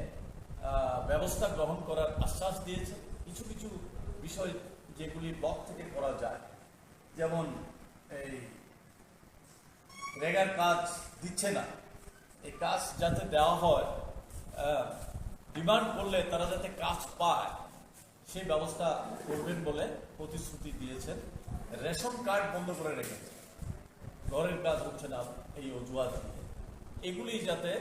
ব্যবস্থা গ্রহণ করার আশ্বাস দিয়েছে। কিছু কিছু বিষয় যেগুলি ব্লক থেকে করা যায়, যেমন এই রেগার কাজ দিচ্ছে না, এই কাজ যাতে দেওয়া হয়, ডিমান্ড করলে তারা যাতে কাজ পায় সেই ব্যবস্থা করবেন বলে প্রতিশ্রুতি দিয়েছেন। রেশন কার্ড বন্ধ করে রেখেছে, ঘরের কাজ হচ্ছে না এই অজুহাত দিয়ে, এগুলি যাতে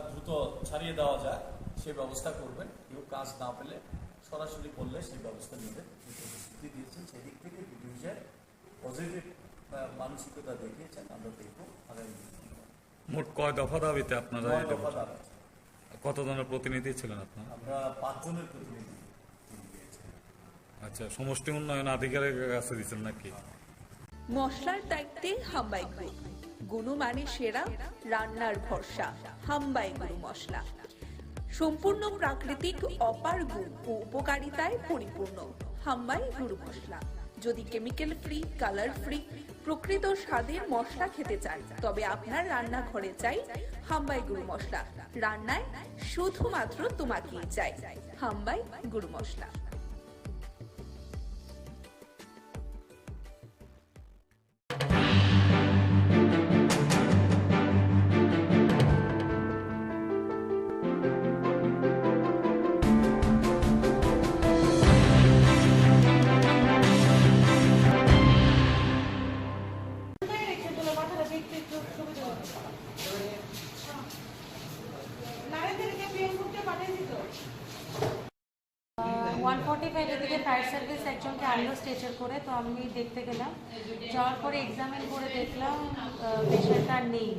দ্রুত ছাড়িয়ে দেওয়া যায় সেই ব্যবস্থা করবেন। কেউ কাজ না পেলে সরাসরি বললে সেই ব্যবস্থা নেবেন প্রতিশ্রুতি দিয়েছেন। সেই দিক থেকে বিডিও পজিটিভ মানসিকতা দেখিয়েছেন। আমরা দেখব আগামী মোট কয় দফা দাবিতে আপনারা 9 দফা দাবি। কতজনের প্রতিনিধি ছিলেন আপনারা? আমরা 5 জনের প্রতিনিধি দিয়েছি। আচ্ছা, সমষ্টি উন্নয়ন আধিকারিকের কাছে দিচ্ছেন নাকি? মশলার দায়িত্বে হাম্বাই গ্রুপ, গুণমানে সেরা, রান্নার ভরসা হাম্বাই গুরু মশলা। সম্পূর্ণ প্রাকৃতিক অপার গুণ ও উপকারিতায় পরিপূর্ণ হাম্বাই গুরু মশলা। যদি কেমিক্যাল ফ্রি, কালার ফ্রি, প্রকৃত স্বাদের মশলা খেতে চান তবে আপনার রান্নাঘরে চাই হাম্বাই গুরু মশলা। রান্নায় শুধুমাত্র তোমাকেই চাই হাম্বাই গুরু মশলা। এদিকে ফায়ার সার্ভিস একজনকে আনলো স্ট্রেচার করে, তো আমি দেখতে গেলাম। যাওয়ার পরে এক্সামিন করে দেখলাম পেশেন্টটা নেই,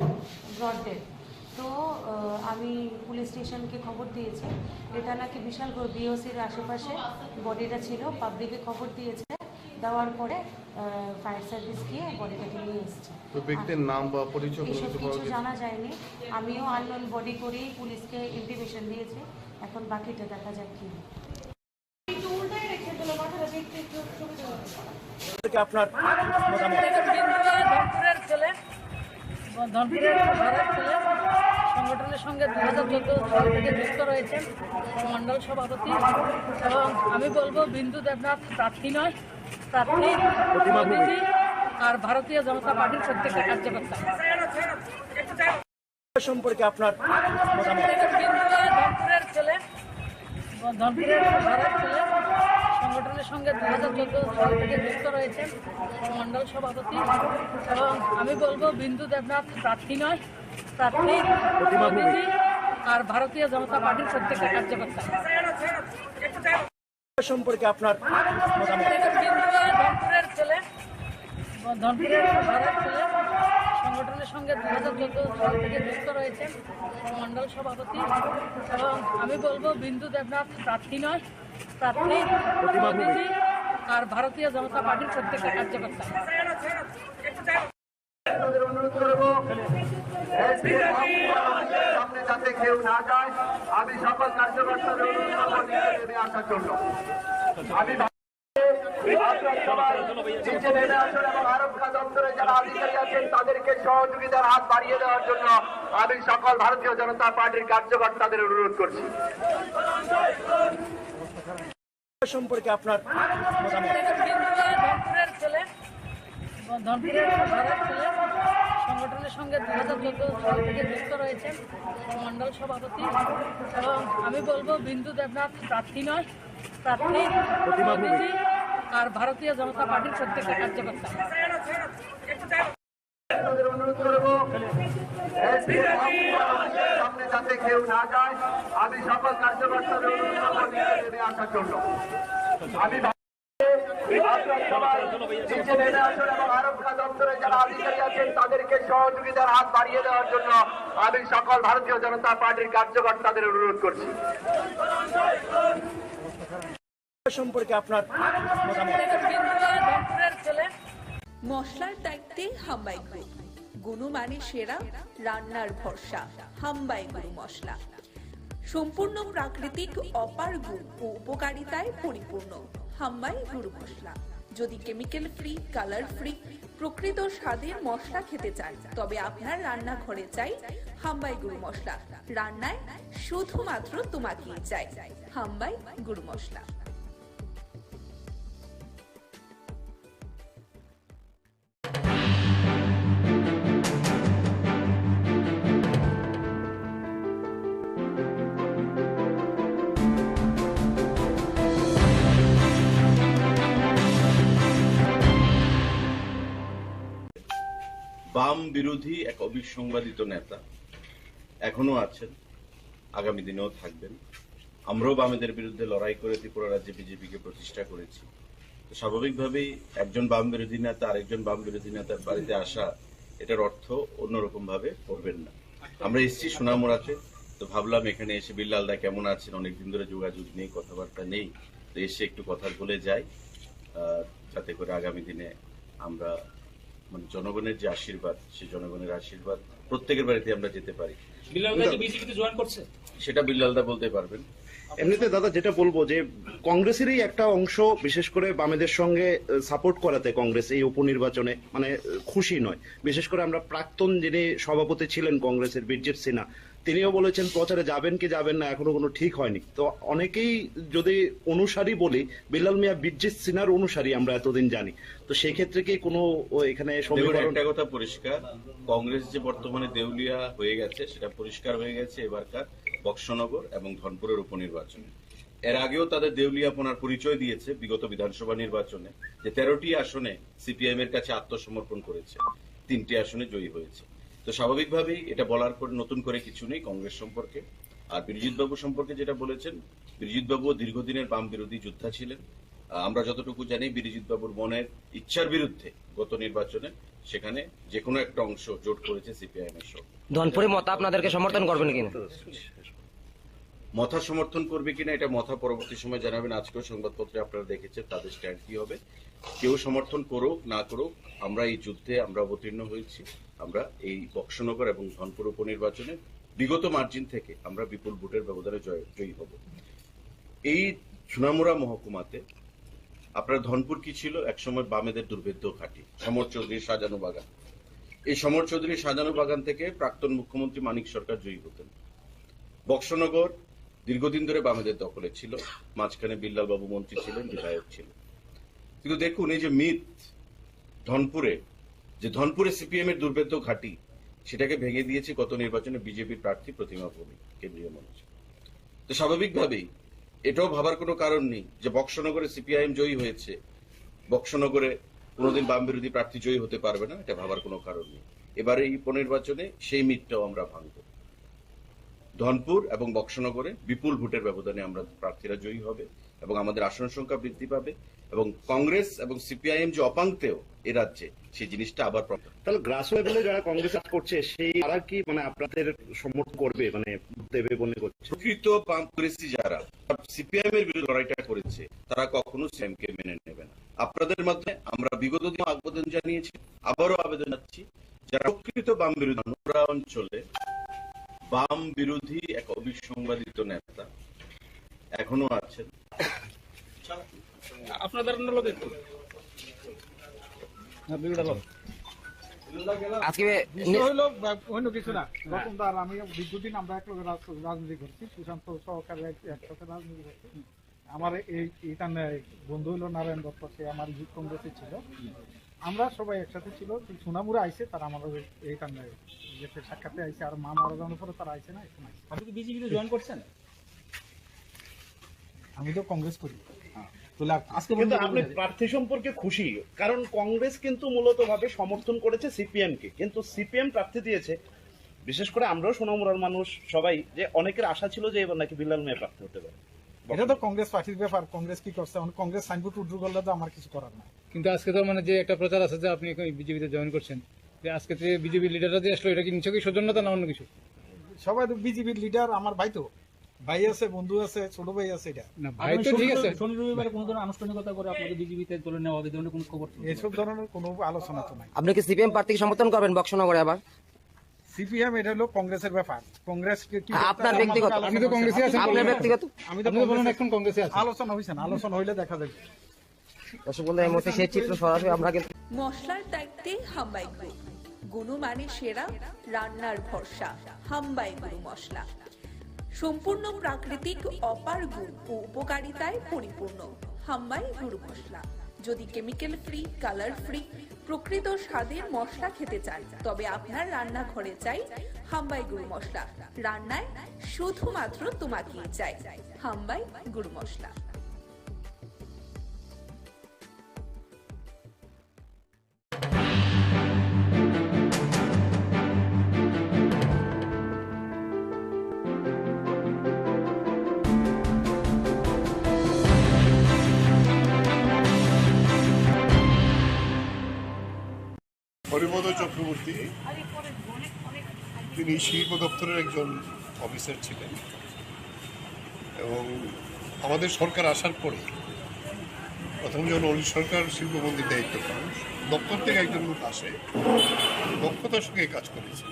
ব্রড ডেথ। তো আমি পুলিশ স্টেশনকে খবর দিয়েছি। এটা নাকি বিশাল বিওসির আশেপাশে বডিটা ছিল, পাবলিকে খবর দিয়েছে। দেওয়ার পরে ফায়ার সার্ভিস গিয়ে বডিটাকে নিয়ে এসছে। তো ব্যক্তির নাম বা পরিচয় এসব কিছু জানা যায়নি। আমিও আননোন বডি করেই পুলিশকে ইনফরমেশন দিয়েছি। এখন বাকিটা দেখা যাক কি আপনার ধনপুরের ছেলে, ধনপুরের ভাড়ার ছেলে, সংগঠনের সঙ্গে 2014 সাল থেকে যুক্ত রয়েছেন, মন্ডল সভাপতি। এবং আমি বলবো বিন্দু দেবনাথ প্রার্থী নয়, প্রার্থী প্রতিনিধি আর ভারতীয় জনতা পার্টির প্রত্যেকটা কার্যকর্তা। সম্পর্কে আপনার ধনপুরের ছেলে, ধনপুরের ভাড়ার ছেলে, সংগঠনের সঙ্গে 2014 সাল থেকে যুক্ত রয়েছেন, মন্ডল সভাপতি। এবং আমি বলবো বিন্দু দেবনাথ প্রার্থী নয়, প্রার্থী প্রতিনিধি আর ভারতীয় জনতা পার্টির প্রত্যেকটা কার্যকর্তা। সম্পর্কে আপনার ধনপুরের ছেলে, ধনপুরের ভাড়ার ছেলে, সংগঠনের সঙ্গে 2014 সাল থেকে যুক্ত রয়েছেন, মন্ডল সভাপতি। এবং আমি বলবো বিন্দু দেবনাথ প্রার্থী নয়, প্রার্থী প্রতিনিধি আর ভারতীয় জনতা পার্টির প্রত্যেকটা কার্যকর্তা। অনুরোধ করবো সামনে যাতে কেউ না যায়, আমি সকল কার্যকর্তাদের অনুরোধ করবো নেমে আসার জন্য। আমি নিচে নেমে আসুন এবং আরক্ষা দপ্তরের যারা আধিকারিক আছেন তাদেরকে সহযোগিতার হাত বাড়িয়ে দেওয়ার জন্য আমি সকল ভারতীয় জনতা পার্টির কার্যকর্তাদের অনুরোধ করছি। সম্পর্কে আপনার ধনপুরের ছেলে, ধনপুরের ভাড়ার ছেলে, সংগঠনের সঙ্গে 2014 সাল থেকে যুক্ত রয়েছেন, মন্ডল সভাপতি। এবং আমি বলবো বিন্দু দেবনাথ প্রার্থী নয়, প্রার্থী প্রতিনিধি আর ভারতীয় জনতা পার্টির প্রত্যেকটা কার্যকর্তা। অনুরোধ করবো সামনে যাতে কেউ না যায়, আমি সকল কার্যকর্তাদের অনুরোধ করবো নেমে আসার জন্য। আমি নিচে নেমে আসুন এবং আরক্ষা দপ্তরের যারা আধিকারিক আছেন তাদেরকে সহযোগিতার হাত বাড়িয়ে দেওয়ার জন্য আমি সকল ভারতীয় জনতা পার্টির কার্যকর্তাদের অনুরোধ করছি। সম্পর্কে আপনার ধনপুরের ছেলে, মশলার দায়িত্বে হাম্বাই গ্রুপ, গুণমানে সেরা, রান্নার ভরসা হাম্বাই গুরু মশলা। সম্পূর্ণ প্রাকৃতিক অপার গুণ ও উপকারিতায় পরিপূর্ণ হাম্বাই গুরু মশলা। যদি কেমিক্যাল ফ্রি, কালার ফ্রি, প্রকৃত স্বাদের মশলা খেতে চান তবে আপনার রান্নাঘরে চাই হাম্বাই গুরু মশলা। রান্নায় শুধুমাত্র তোমাকেই চাই হাম্বাই গুরু মশলা। বাম বিরোধী এক অবিসংবাদিত নেতা এখনো আছেন, আগামী দিনেও থাকবেন। আমরাও বামেদের বিরুদ্ধে লড়াই করে ত্রিপুরা রাজ্যে বিজেপিকে প্রতিষ্ঠা করেছি। তো স্বাভাবিকভাবেই একজন বাম বিরোধী নেতা আরেকজন বাম বিরোধী নেতার বাড়িতে আসা, এটার অর্থ অন্যরকম ভাবে করবেন না। আমরা এসেছি সোনামুড়াতে, তো ভাবলাম এখানে এসে বিল্লালদা কেমন আছেন, অনেকদিন ধরে যোগাযোগ নেই, কথাবার্তা নেই, তো এসে একটু কথা বলে যাই, যাতে করে আগামী দিনে আমরা মানে জনগণের যে আশীর্বাদ, সেই জনগণের আশীর্বাদ প্রত্যেকের বাড়িতে আমরা যেতে পারি। সেটা বিল্লালদা বলতে পারবেন। এমনিতে দাদা যেটা বলবো যে কংগ্রেসেরই একটা অংশ বিশেষ করে বামেদের সঙ্গে সাপোর্ট করাতে কংগ্রেস এই উপনির্বাচনে মানে খুশি নয়। বিশেষ করে আমরা প্রাক্তন যিনি সভাপতি ছিলেন কংগ্রেসের বীরজিৎ সিনহা, তিনিও বলেছেন প্রচারে যাবেন কি যাবেন না এখনো কোনো ঠিক হয়নি। তো অনেকেই যদি অনুসারী বলি, বিল্লাল মিয়া বীরজিৎ সিনহার অনুসারী আমরা এতদিন জানি, তো সেই ক্ষেত্রে কি কোনো এখানে একটা কথা পরিষ্কার, কংগ্রেস যে বর্তমানে দেউলিয়া হয়ে গেছে সেটা পরিষ্কার হয়ে গেছে এবারকার বক্সনগর এবং ধনপুরের উপনির্বাচনে। এর আগেও তাদের দেউলিয়াপনার পরিচয় দিয়েছে বিগত বিধানসভা নির্বাচনে, যে 13টি আসনে সিপিআইএম এর কাছে আত্মসমর্পণ করেছে, 3টি আসনে জয়ী হয়েছে। তো স্বাভাবিকভাবেই এটা বলার পর নতুন করে কিছু নেই কংগ্রেস সম্পর্কে। আর বীরজিৎ বাবু সম্পর্কে যেটা বলেছেন, বীরজিৎ বাবু দীর্ঘদিনের বাম বিরোধী যোদ্ধা ছিলেন। আমরা যতটুকু জানি বীরজিৎ বাবুর মনের ইচ্ছার বিরুদ্ধে গত নির্বাচনে সেখানে যে কোনো একটা অংশ জোট করেছে সিপিআইএম এর সঙ্গে। ধনপুরে মতা আপনাদেরকে সমর্থন করবেন কিনা? মথা সমর্থন করবে কিনা এটা মথা পরবর্তী সময় জানাবেন। আজকেও সংবাদপত্রে আপনারা দেখেছেন তাদের স্ট্যান্ড কি হবে। কেউ সমর্থন করুক না করুক, আমরা এই যুদ্ধে আমরা অবতীর্ণ হয়েছি। আমরা এই বক্সনগর এবং ধনপুর উপনির্বাচনে বিগত মার্জিন থেকে আমরা বিপুল ভোটের ব্যবধানে জয়ী হব। এই সোনামুড়া মহকুমাতে আপনার ধনপুর কি ছিল, একসময় বামেদের দুর্ভেদ্য ঘাঁটি, সমর চৌধুরীর সাজানো বাগান। এই সমর চৌধুরীর সাজানো বাগান থেকে প্রাক্তন মুখ্যমন্ত্রী মানিক সরকার জয়ী হতেন। বক্সনগর দীর্ঘদিন ধরে বামেদের দখলে ছিল, মাঝখানে বিল্লাল বাবু মন্ত্রী ছিলেন, বিধায়ক ছিলেন। কিন্তু দেখুন এই যে মিথ ধনপুরে সিপিএম এর দুর্ভেদ্য ঘাঁটি, সেটাকে ভেঙে দিয়েছে গত নির্বাচনে বিজেপির প্রার্থী প্রতিমা ভৌমিক কেন্দ্রীয় মন্ত্রী। তো স্বাভাবিকভাবেই এটাও ভাবার কোনো কারণ নেই যে বক্সনগরে সিপিআইএম জয়ী হয়েছে, বক্সনগরে কোনোদিন বাম বিরোধী প্রার্থী জয়ী হতে পারবে না, এটা ভাবার কোনো কারণ নেই। এবারে এই উপনির্বাচনে সেই মিথটাও আমরা ভাঙব। ধনপুর এবং বক্সনগরে বিপুল ভোটের ব্যবধানে আমরা প্রার্থীরা জয়ী হবে এবং আমাদের আসন সংখ্যা বৃদ্ধি পাবে এবং কংগ্রেস এবং সিপিআইএম যে অপাঙ্ক্তেয় এ রাজ্যে, সেই জিনিসটা আবার তাহলে গ্রাস লেভেলে যারা কংগ্রেস করছে সেই তারা কি মানে আপনাদের সমর্থন করবে, মানে দেবে মনে করছে? প্রকৃত কংগ্রেসী যারা সিপিআইএম এর বিরুদ্ধে লড়াইটা করেছে তারা কখনো সিপিআইএম কে মেনে নেবে না। আপনাদের মাধ্যমে আমরা বিগত দিনে আবেদন জানিয়েছি, আবারও আবেদন জানাচ্ছি, যারা প্রকৃত বাম বিরোধী অঞ্চলে বাম বিরোধী এক অবিসংবাদিত নেতা এখনো আছেন, আপনাদের আজকে হইলো অন্য কিছু না। রকমদার আমি দীর্ঘদিন আমরা এক রাজনীতি করছি, সুশান্ত সহকারে একসাথে রাজনীতি করছি। আমার এইখান বন্ধু হইলো নারায়ণ দত্ত, সে আমার যুব কংগ্রেসে ছিল, আমরা সবাই একসাথে ছিল। সোনামুড়া আইসে তারা আমাদের এইখান সাক্ষাতে আইসে, আর মা মারা যাওয়ার পরে তারা আইসে না, এখন আইসে। আপনি কি বিজেপিতে জয়েন করছেন? আমি তো কংগ্রেস করি। কিন্তু আপনি প্রার্থী সম্পর্কে খুশি, কারণ কংগ্রেস কিন্তু মূলত ভাবে সমর্থন করেছে সিপিএম কে, কিন্তু সিপিএম প্রার্থী দিয়েছে। বিশেষ করে আমরাও সোনামুড়ার মানুষ সবাই, যে অনেকের আশা ছিল যে এবার নাকি বিল্লাল মিয়া প্রার্থী হতে পারে। এটা তো কংগ্রেস পার্টির ব্যাপার, কংগ্রেস কি করছে, কংগ্রেস সাইনবোর্ড উদ্রু করলে তো আমার কিছু করার নাই। কিন্তু আজকে তো মানে যে একটা প্রচার আছে যে আপনি বিজেপিতে জয়েন করছেন, যে আজকে থেকে বিজেপি লিডাররা যে আসলো, এটা কি নিশ্চয়ই সৌজন্যতা না অন্য কিছু? সবাই তো বিজেপির লিডার, আমার ভাই তো ভাই আছে, বন্ধু আছে, ছোট ভাই আছে। এটা না ভাই তো ঠিক আছে, শনি রবিবারে কোনো ধরনের আনুষ্ঠানিকতা করে আপনাদের বিজেপিতে দলে নেওয়া হবে ধরনের কোনো খবর, এসব ধরনের কোনো আলোচনা তো নাই। আপনি কি সিপিএম প্রার্থীকে সমর্থন করবেন বক্সনগরে? আবার সিপিএম এটা হলো কংগ্রেসের ব্যাপার, কংগ্রেস আপনার ব্যক্তিগত, আপনি তো কংগ্রেসে আছেন, আপনার ব্যক্তিগত, আমি তো বলেন এখন কংগ্রেসে আছি। আলোচনা হইছে না, আলোচনা হইলে দেখা যাবে। দর্শক বন্ধু, এই মুহূর্তে সেই চিত্র সরাসরি আমরা কিন্তু মশলার দায়িত্বে হাম্বাই গ্রুপ, গুণমানে সেরা, রান্নার ভরসা, হাম্বাই গুরু মশলা। সম্পূর্ণ প্রাকৃতিক অপার গুণ ও উপকারিতায় পরিপূর্ণ হাম্বাই গুরু মশলা। যদি কেমিক্যাল ফ্রি, কালার ফ্রি, প্রকৃত স্বাদের মশলা খেতে চান, তবে আপনার রান্নাঘরে চাই হাম্বাই গুরু মশলা। রান্নায় শুধুমাত্র তোমাকেই চাই হাম্বাই গুরু মশলা। শ্রীপদ চক্রবর্তী, তিনি শিল্প দপ্তরের একজন অফিসার ছিলেন এবং আমাদের সরকার আসার পরে প্রথম যখন অলি সরকার শিল্পমন্ত্রীর দায়িত্ব পান, দপ্তর থেকে একজন লোক আসে, দক্ষতার সঙ্গে কাজ করেছে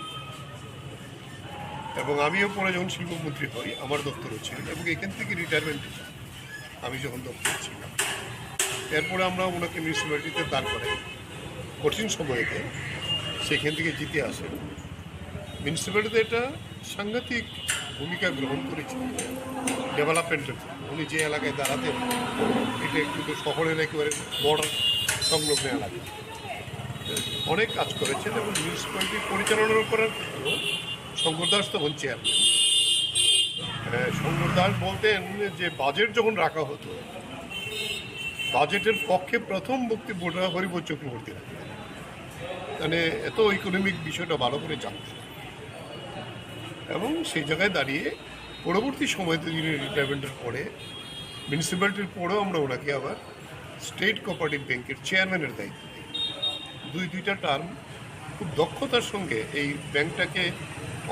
এবং আমিও পরে যখন শিল্পমন্ত্রী হই আমার দপ্তরও ছিলেন এবং এখান থেকে রিটায়ারমেন্টে যান আমি যখন দপ্তর ছিলাম। এরপরে আমরা ওনাকে মিউনিসিপ্যালিটিতে দাঁড় করাই, কঠিন সময়েতে সেখান থেকে জিতে আসেন। মিউনিসিপ্যালিটিতে একটা সাংঘাতিক ভূমিকা গ্রহণ করেছেন ডেভেলপমেন্টের জন্য। উনি যে এলাকায় দাঁড়াতেন এটা কিন্তু শহরের একেবারে বর্ডার সংলগ্ন এলাকা, অনেক কাজ করেছেন এবং মিউনিসিপ্যালিটি পরিচালনা করার ক্ষেত্রেও শঙ্কর দাস তখন চেয়ারম্যান। শঙ্কর দাস বলতেন যে বাজেট যখন রাখা হতো, বাজেটের পক্ষে প্রথম বক্তব্যটা হরিপদ চক্রবর্তী রাখতেন, মানে এত ইকোনমিক বিষয়টা ভালো করে জানতেন এবং সেই জায়গায় দাঁড়িয়ে পরবর্তী সময়তে যিনি রিটায়ারমেন্টের পরে মিউনিসিপ্যালিটির পরেও আমরা ওনাকে আবার স্টেট কোঅপারেটিভ ব্যাংকের চেয়ারম্যানের দায়িত্ব দিই। দুইটা টার্ম খুব দক্ষতার সঙ্গে এই ব্যাংকটাকে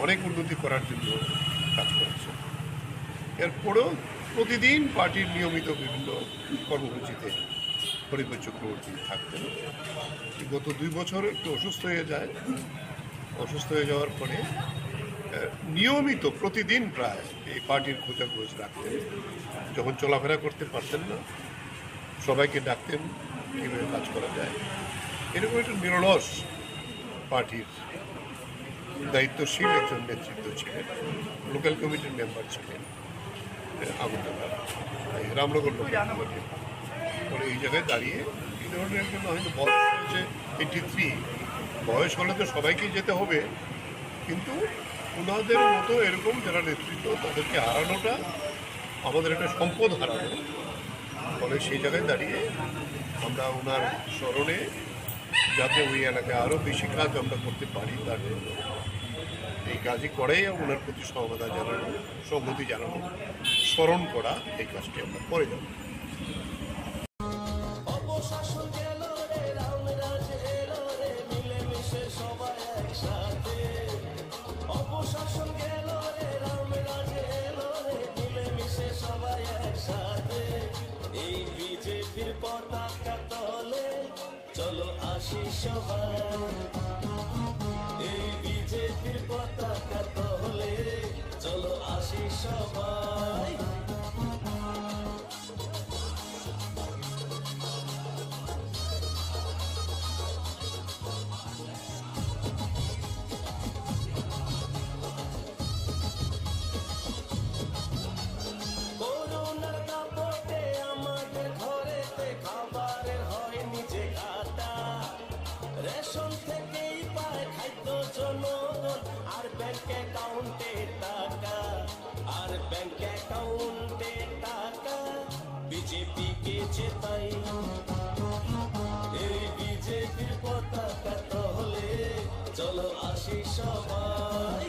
অনেক উন্নতি করার জন্য কাজ করেছে। এরপরেও প্রতিদিন পার্টির নিয়মিত বিভিন্ন কর্মসূচিতে হরিপদ চক্রবর্তী থাকতেন। গত 2 বছর একটু অসুস্থ হয়ে যায়, অসুস্থ হয়ে যাওয়ার পরে নিয়মিত প্রতিদিন প্রায় এই পার্টির খোঁজাখোঁজ রাখতেন। যখন চলাফেরা করতে পারতেন না সবাইকে ডাকতেন কীভাবে কাজ করা যায়। এরকম একটা নিরলস পার্টির দায়িত্বশীল একজন নেতৃত্ব ছিলেন। লোকাল কমিটির মেম্বার ছিলেন আগরতলা রামনগর লোকাল কমিটির। ফলে এই জায়গায় দাঁড়িয়ে এই ধরনের একজন হয়তো বয়স হয়েছে 83, বয়স হলে তো সবাইকেই যেতে হবে, কিন্তু ওনাদের মতো এরকম যারা নেতৃত্ব তাদেরকে হারানোটা আমাদের একটা সম্পদ হারানো। ফলে সেই জায়গায় দাঁড়িয়ে আমরা ওনার স্মরণে যাতে ওই এলাকায় আরও বেশি কাজ আমরা করতে পারি তার জন্য এই কাজই করেই ওনার প্রতি সহমতা জানানো, সংহতি জানানো, স্মরণ করা, এই কাজটি আমরা করে যাব। চলো আসি সবাই, এই বিজেপির পতাকা তলে চলো আসি সবাই। করোনার দাপটে আমাদের ঘরেতে খাবারের হয়নি যে ঘাটা, রেশন থেকেই পায় খাদ্য জনগণ আর ব্যাংক অ্যাকাউন্টে টাকা, আর ব্যাংক অ্যাকাউন্টে টাকা বিজেপিকে জেতাই। এই বিজেপির পতাকা তলে চলো আসি সবাই।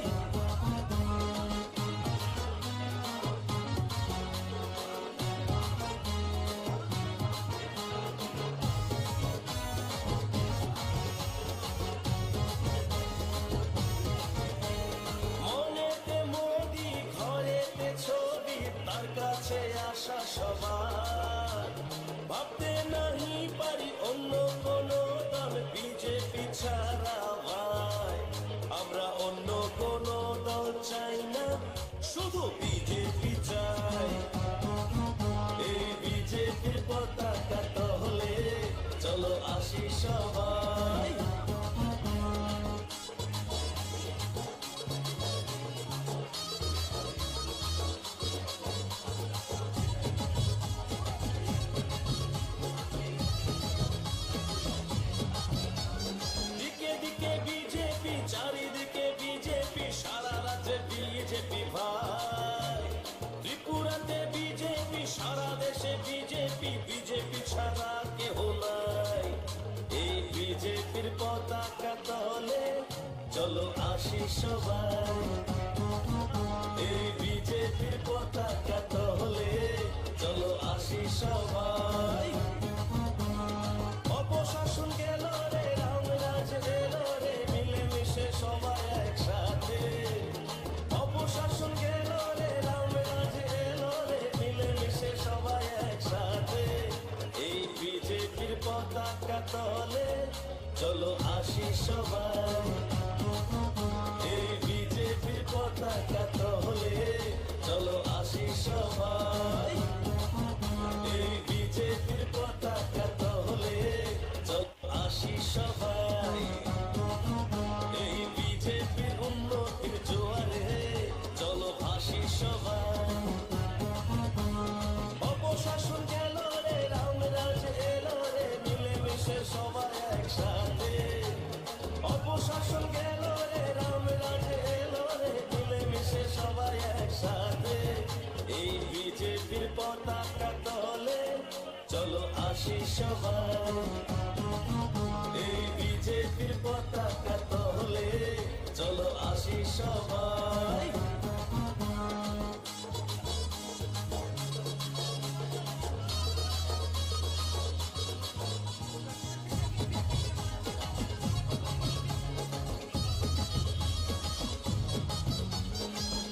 কাছে আসা সবার ভাবতে নাহি পারি অন্য কোন দল বিজেপি ছাড়া ভাই। আমরা অন্য কোন দল চাই না, শুধু বিজেপি চাই। এই বিজেপির পতাকা তলে চলো আসি সবাই। চারিদিকে বিজেপি, সারা রাজ্যে বিজেপি ভাই। ত্রিপুরাতে বিজেপি, সারা দেশে বিজেপি, বিজেপি ছাড়া কেহ নাই। এই বিজেপির পতাকা তলে চলো আসি সবাই। এই বিজেপির পতাকা তলে চলো আসি সবাই। অপশাসন গেল রে, রামরাজ এলো রে, তলে চলো আসি সবাই এই বিজেপির পতাকা তলে চলো আসি সবাই এই বিজেপির পতাকা তলে চলো আসি সবাই এই বিজেপির উন্নতির জোয়ারে চলো আসি সবাই অপশাসন গেল রে রামরাজ এলো রে মিলেমিশে সবাই একসাথে অপশাসন গেল রে রামরাজ এলো রে মিলেমিশে সবাই একসাথে এই বিজেপির পতাকা তলে চলো আসি সবাই এই বিজেপির পতাকা তলে চলো আসি সবাই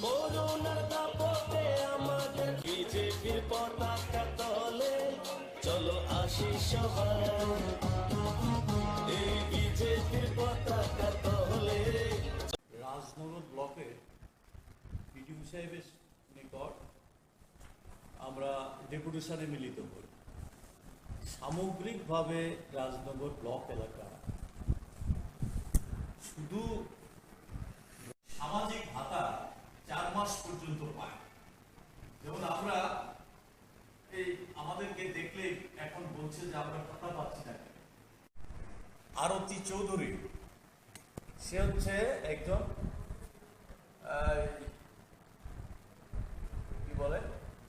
করোনার দাপটে আমাদের বিজেপির পতাকা তলে চলো আসি সবাই এই বিজেপির পতাকা তলে রাজনগর ব্লকের বিডিও সাহেবের নিকট আমরা ডেপুটেশনে মিলিত হই। সামগ্রিকভাবে রাজনগর ব্লক এলাকা শুধু সামাজিক ভাতা 4 মাস পর্যন্ত পায়। যেমন আমরা এই আমাদেরকে দেখলে এখন বলছে যে আমরা ভাতা পাচ্ছি না। আরতি চৌধুরী সে হচ্ছে একজন কি বলে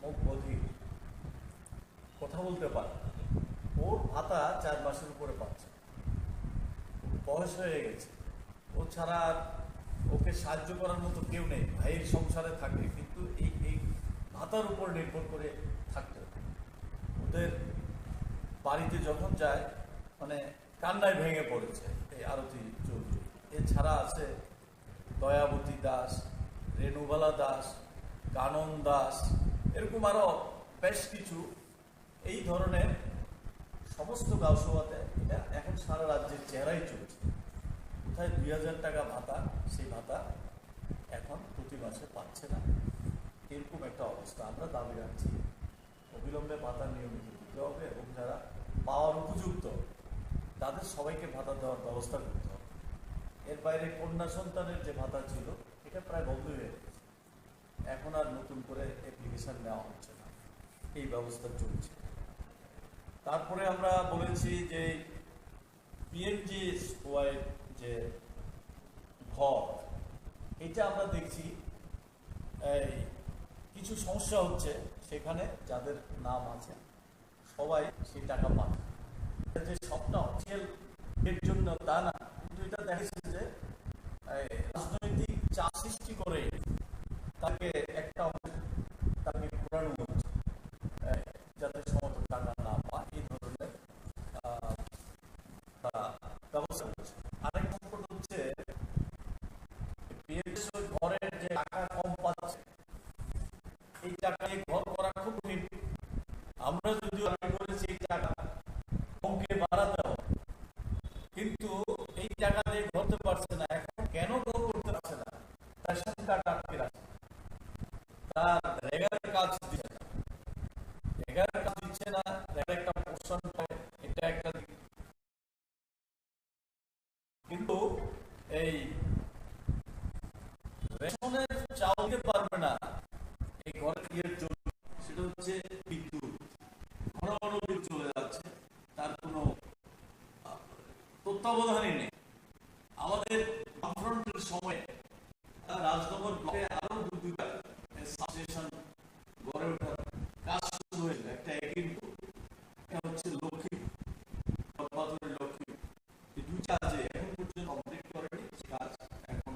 মুখ বধির, কথা বলতে পারে, ওর ভাতা 4 মাসের উপরে পাচ্ছে, বয়স হয়ে গেছে, ও ছাড়া ওকে সাহায্য করার মতো কেউ নেই। ভাইয়ের সংসারে থাকে কিন্তু এই ভাতার উপর নির্ভর করে থাকতে হবে। ওদের বাড়িতে যখন যায় মানে কান্নায় ভেঙে পড়েছে এই আরতি চৌধুরী। এছাড়া আছে দয়াবতী দাস, রেণুবালা দাস, কানন দাস, এরকম আরো বেশ কিছু এই ধরনের সমস্ত গাঁওসভাতে এটা এখন সারা রাজ্যের চেহারাই চলছে। কোথায় 2000 টাকা ভাতা, সেই ভাতা এখন প্রতি মাসে পাচ্ছে না, এরকম একটা অবস্থা। আমরা দাবি রাখছি অবিলম্বে ভাতা নিয়মিত দিতে হবে এবং যারা পাওয়ার উপযুক্ত তাদের সবাইকে ভাতা দেওয়ার ব্যবস্থা করতে হবে। এর বাইরে কন্যা সন্তানের যে ভাতা ছিল এটা প্রায় বন্ধ হয়ে গেছে, এখন আর নতুন করে অ্যাপ্লিকেশন নেওয়া হচ্ছে না, এই ব্যবস্থা চলছে। তারপরে আমরা বলেছি যে পিএমজিওয়াই যে ঘর, এটা আমরা দেখছি এই কিছু সমস্যা হচ্ছে, সেখানে যাদের নাম আছে সবাই সেই টাকা পান। যে সবটা অফিসিয়াল এর জন্য তা না, কিন্তু এটা দেখা যাচ্ছে যে রাজনৈতিক চাপ সৃষ্টি করে তাকে একটা তাকে ঘোরানো হচ্ছে যাতে সমস্ত টাকা না পায়, এই ধরনের ব্যবস্থা করছে। আরেক সম্পর্ক হচ্ছে ঘরের যে টাকা কম পাচ্ছে, এই টাকা নিয়ে ঘর করা খুব কঠিন। আমরা যদিও আগে করেছি এই টাকা কমকে বাড়াতে হবে, কিন্তু এই টাকা দিয়ে ঘরতে পারছে না। এখন কেন ঘর করতে পারছে না? তার সংখ্যা আটকে রাখছে, তার রেগার কাজ দিচ্ছে না, রেগার কাজ দিচ্ছে না, রেগার একটা পোর্শন পায়, এটা একটা দিক। কিন্তু এই রেশনের চাল দিতে পারবে না এই ঘরের ইয়ের জন্য, সেটা হচ্ছে বিদ্যুৎ। ঘন ঘন বিদ্যুৎ চলে যাচ্ছে, তার কোনো তত্ত্বাবধানই নেই। আমাদের বামফ্রন্টের সময়ে রাজনগর ব্লকে আরো 2টা সাবস্টেশন গড়ে ওঠার কাজ শুরু হয়েছে। একটা একিমপুর, একটা হচ্ছে লক্ষ্মীপুর, লক্ষ্মীপুর, এই 2টা আছে, এখন পর্যন্ত কমপ্লিট করেনি, কাজ এখন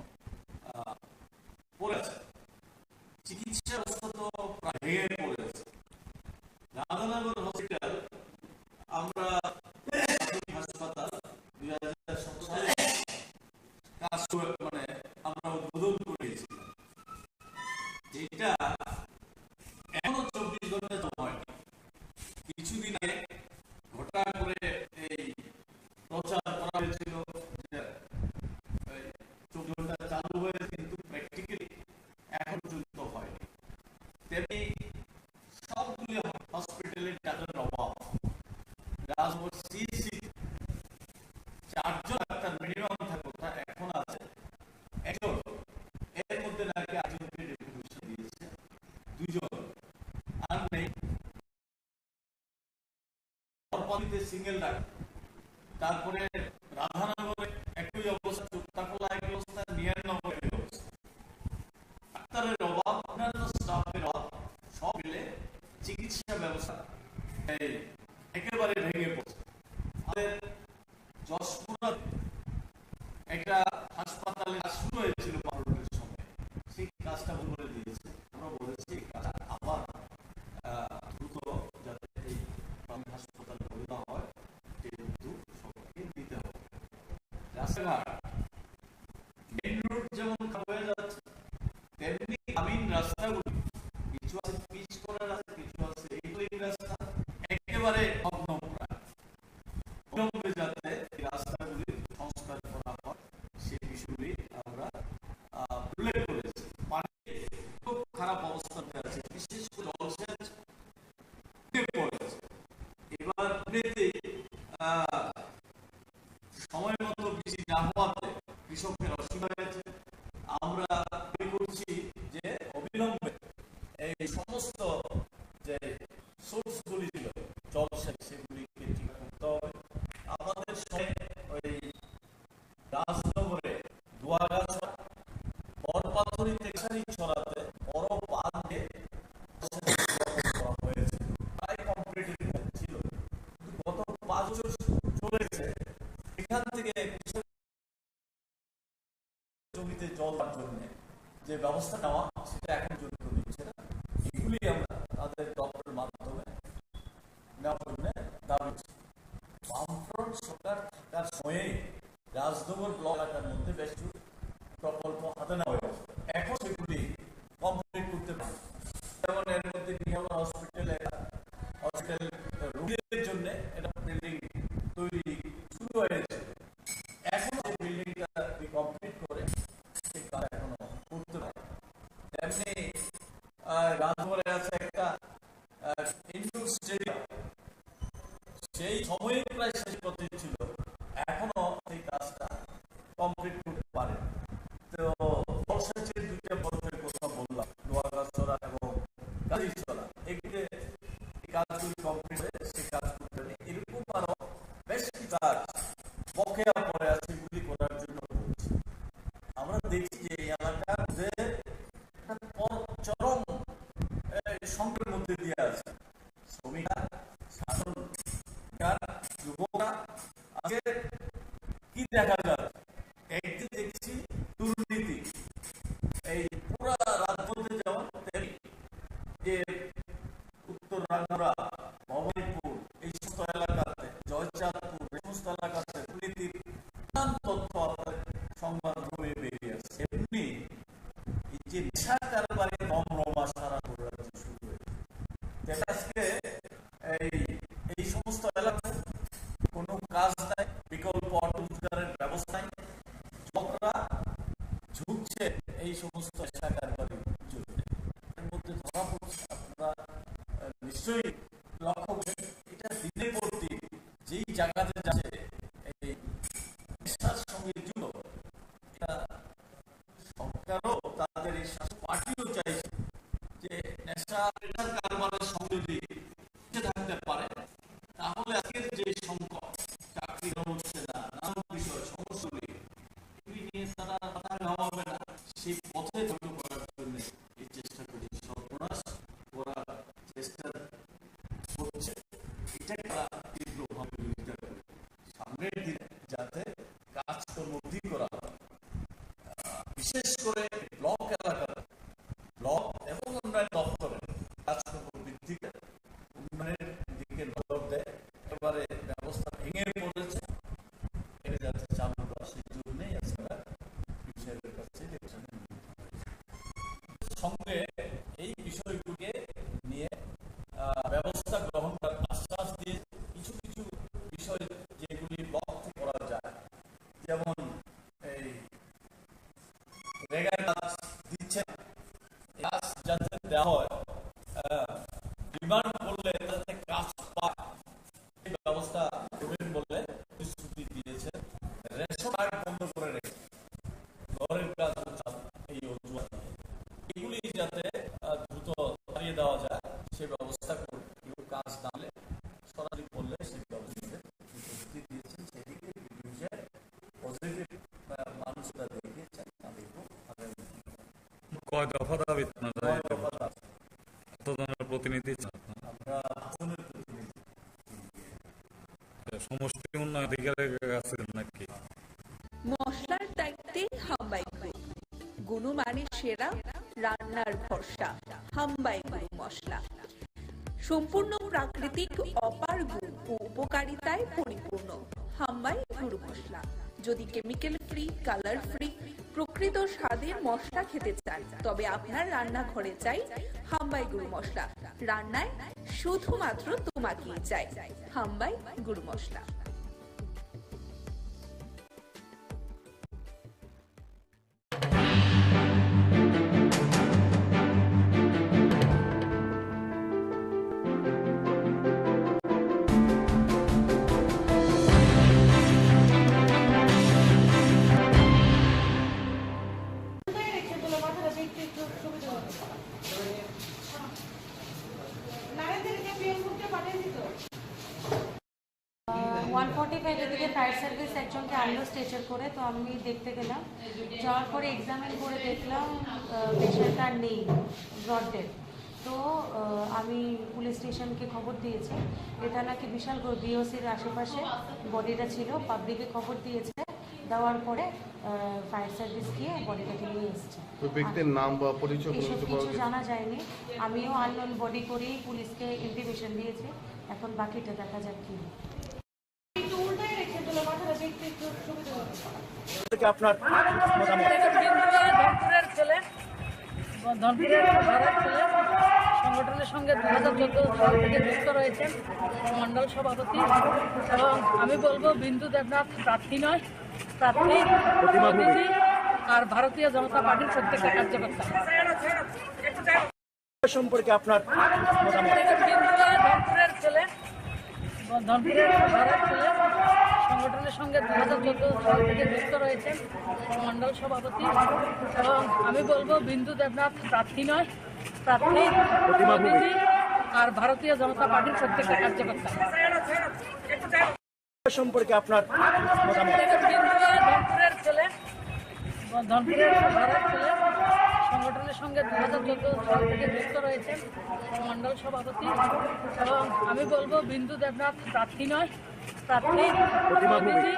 পড়ে আছে। চিকিৎসা ব্যবস্থা তো প্রায় ভেঙে পড়ে আছে। রাধানগর হসপিটাল আমরা হাসপাতাল 2017 সালে কাজ মানে আমরা উদ্বোধন করেছিলাম, যেটা এখনো 24 ঘন্টা জমা হয়নি। কিছুদিন আগে ঘটা করে এই 2 জন, আর নেই সিঙ্গেল ডাক্তার। তারপরে রাধানগরে একই অবস্থা, চুক্তাকলা একই অবস্থা, নিয়ারনগর একই অবস্থা। ডাক্তারের অভাব, অন্যান্য স্টাফের অভাব, সব মিলে চিকিৎসা ব্যবস্থা একেবারে ভেঙে পড়ছে। আমাদের যশপুরা একটা হাসপাতালে শুরু হয়েছিল পারুলের সময়, সেই কাজটা বন্ধ করে দিয়েছে। আমরা বলেছি এই কাজটা আবার দ্রুত যাতে এই হাসপাতাল বন্ধ হয়, কিন্তু সবাইকে দিতে হবে। রাস্তাঘাট মেইন রোড যেমন খারাপ হয়ে যাচ্ছে, তেমনি গ্রামীণ রাস্তাগুলি কিছু আছে পিচ করা রাস্তা, কিছু আছে এই রাস্তা একেবারে ভগ্নপ্রায়। অবিলম্বে যাতে এই রাস্তাগুলি সংস্কার করা হয় সেই বিষয়গুলি আমরা উল্লেখ করেছি। পানি খুব খারাপ অবস্থাতে আছে, বিশেষ করে জলসেচ পড়েছে। এবার সময় মতো বৃষ্টি না হওয়াতে কৃষকের অসুবিধা হয়েছে। আমরা মনে করছি যে অবিলম্বে এই সমস্ত যে সোর্সগুলি ছিল জলসেচ, সেগুলিকে ঠিক করতে হবে। আমাদের সময় ওই রাজনগরে দুয়াগাছা, বরপাথরি থেকে ছড়াতে বড় বাঁধে করা হয়েছে, প্রায় কমপ্লিটেড ছিল, কিন্তু গত 5 বছর চলেছে। এখান থেকে জমিতে জল দেওয়ার জন্য যে ব্যবস্থা নেওয়া, সেটা এখন পর্যন্ত নিচ্ছে না। এগুলি আমরা তাদের দপ্তরের মাধ্যমে নেওয়ার জন্য দাবি। বামফ্রন্ট সরকার থাকার সময়ে রাজনগর ব্লক এলাকার মধ্যে বেশ কিছু প্রকল্প হাতে নেওয়া হয়েছে, এখন সেগুলি কমপ্লিট করতে পারে। যেমন এর মধ্যে নিহলা হসপিটাল রোগীদের জন্য একটা বিল্ডিং তৈরি শুরু হয়েছে, এখন সেই বিল্ডিংটা কমপ্লিট করে সেই কাজ এখনো করতে পারে। তেমনি রাজনগরে আছে একটা ইনডোর স্টেডিয়াম, সেই সময়ে প্রায় শেষ পথে ছিল, এখনো সেই কাজটা কমপ্লিট করতে পারে। তো জলসেচের 2টা পথের কথা বললাম, লোহাগাছড়া এবং গাড়িছড়া, এগুলো কাজগুলি কমপ্লিট হয়ে সে কাজ করতে পারে। এরকম আরো বেশ কিছু কাজ বকেয়া পড়ে আছে, এগুলি করার জন্য বলছি। আমরা দেখছি যে এই এলাকার যে চরম সংকটের মধ্যে দিয়ে আছে শ্রমিকরা, সাধারণ যুবকরা। আজকে কি দেখা যায়, একদিন দেখছি দুর্নীতি এই পুরা রাজপথে, যেমন যে উত্তর রাঙ্গুরা, ভবানীপুর, এই সমস্ত এলাকাতে, জয়চাঁদপুর, এই সমস্ত এলাকাতে দুর্নীতির নানান তথ্য আপনার সংবাদ হয়ে বেরিয়ে আসছে। এমনি এই যে নেশা কারবারে রমরমা সারা করে শুরু হয়েছে। আজকে এই সমস্ত এলাকায় কোনো কাজ নাই, বিকল্প রোজগারের ব্যবস্থা নেই, যুবকরা ঝুঁকছে এই সমস্ত নেশা কারবারের জন্য। এর মধ্যে ধরা পড়ছে, আপনারা নিশ্চয়ই লক্ষ্য করেন, এটা দিনে পর দিন যেই জায়গাতে যাচ্ছে এই নেশার সঙ্গে যুক্ত। এটা সরকারও তাদের এই পার্টিও চাইছে যে নেশার কারবারের সঙ্গে যদি থাকতে পারে, তাহলে আজকের যে সংকট, চাকরি হচ্ছে না, নানান বিষয় সমস্যাগুলি এগুলি নিয়ে তারা মাথা ঘামাবে না, সেই পথে ধৈর্য করার জন্য এই চেষ্টা করছে, সর্বনাশ করার চেষ্টা করছে। এটা তারা তীব্রভাবে বিরোধিতা করে। সামনের দিনে যাতে কাজকর্ম বৃদ্ধি করা হয়, বিশেষ করে ব্লক এলাকার ব্লক এবং উন্নয়ন দপ্তরে কাজকর্ম বৃদ্ধি করে উন্নয়নের দিকে নজর দেয়। এবারে ব্যবস্থা ভেঙে পড়েছে, এটা যাতে চালু করা, সেই জন্যই আমরা বিষয়ের কাছে সঙ্গে এই বিষয়গুলিকে নিয়ে ব্যবস্থা গ্রহণ করার আশ্বাস দিয়ে কিছু কিছু বিষয় যেগুলি ব্লক থেকে করা যায়, যেমন এই রেগার কাজ দিচ্ছে, কাজ যাতে দেওয়া হয়, ডিমান্ড করলে যাতে কাজ পায়, এই ব্যবস্থা করবেন বলে প্রতিশ্রুতি দিয়েছে। রেশন কার্ড বন্ধ করে রেখে ঘরের কাজ এই অজুহাত, এগুলি যাতে দ্রুত থামিয়ে দেওয়া যায় সে ব্যবস্থা করুন। কেউ কাজ না হলে সরাসরি করলে সেই ব্যবস্থা দিয়েছেন, সেদিকে পজিটিভ মানুষরা দেখিয়েছেন। কয় দফা দাবি আপনারা কতজনের প্রতিনিধি আমরা আসনের প্রতিনিধি সমষ্টি উন্নয়ন অধিকারের কাছে নাকি? মশলার দায়িত্বে হাম্বাই গ্রুপ, গুণমানের সেরা, রান্নার ভরসা, হাম্বাই গুরু মশলা। সম্পূর্ণ প্রাকৃতিক, অপার গুণ ও উপকারিতায় পরিপূর্ণ হাম্বাই গুরু মশলা। যদি কেমিক্যাল ফ্রি, কালার ফ্রি, প্রকৃত স্বাদের মশলা খেতে চান তবে আপনার রান্নাঘরে চাই হাম্বাই গুরু মশলা। রান্নায় শুধুমাত্র তোমাকেই চাই হাম্বাই গুরু মশলা। এদিকে ফায়ার সার্ভিস একজনকে আনলো স্ট্রেচার করে, তো আমি দেখতে গেলাম। যাওয়ার পরে এক্সামিন করে দেখলাম পেশেন্টটা নেই, ব্রড ডেড। তো আমি পুলিশ স্টেশনকে খবর দিয়েছি। এটা নাকি বিশাল বিওসির আশেপাশে বডিটা ছিল, পাবলিকে খবর দিয়েছে। দেওয়ার পরে ফায়ার সার্ভিস গিয়ে বডিটাকে নিয়ে এসছে। ব্যক্তির নাম বা পরিচয় কিছু জানা যায়নি। আমিও আননোন বডি করেই পুলিশকে ইন্টিমেশন দিয়েছি। এখন বাকিটা দেখা যাক কি। আপনার ধনপুরের ছেলে, ধনপুরের ভাড়ার ছেলে, সংগঠনের সঙ্গে 2014 সাল থেকে যুক্ত রয়েছেন, মণ্ডল সভাপতি। এবং আমি বলবো বিন্দু দেবনাথ প্রার্থী নয়, প্রার্থী প্রতিনিধি আর ভারতীয় জনতা পার্টির প্রত্যেকটা কার্যকর্তা সম্পর্কে আপনার ধনপুরের ছেলে, ধনপুরের ভাড়ার ছেলে, সংগঠনের সঙ্গে 2014 সাল থেকে যুক্ত রয়েছেন, মণ্ডল সভাপতি। এবং আমি বলবো বিন্দু দেবনাথ প্রার্থী নয়, প্রার্থী প্রতিনিধি আর ভারতীয় জনতা পার্টির প্রত্যেকটা কার্যকর্তা সম্পর্কে আপনার ধনপুরের ছেলে, ধনপুরের ভাড়ার ছেলে, সংগঠনের সঙ্গে 2014 সাল থেকে যুক্ত রয়েছেন, মণ্ডল সভাপতি। এবং আমি বলবো বিন্দু দেবনাথ প্রার্থী নয়, প্রার্থী প্রতিনিধি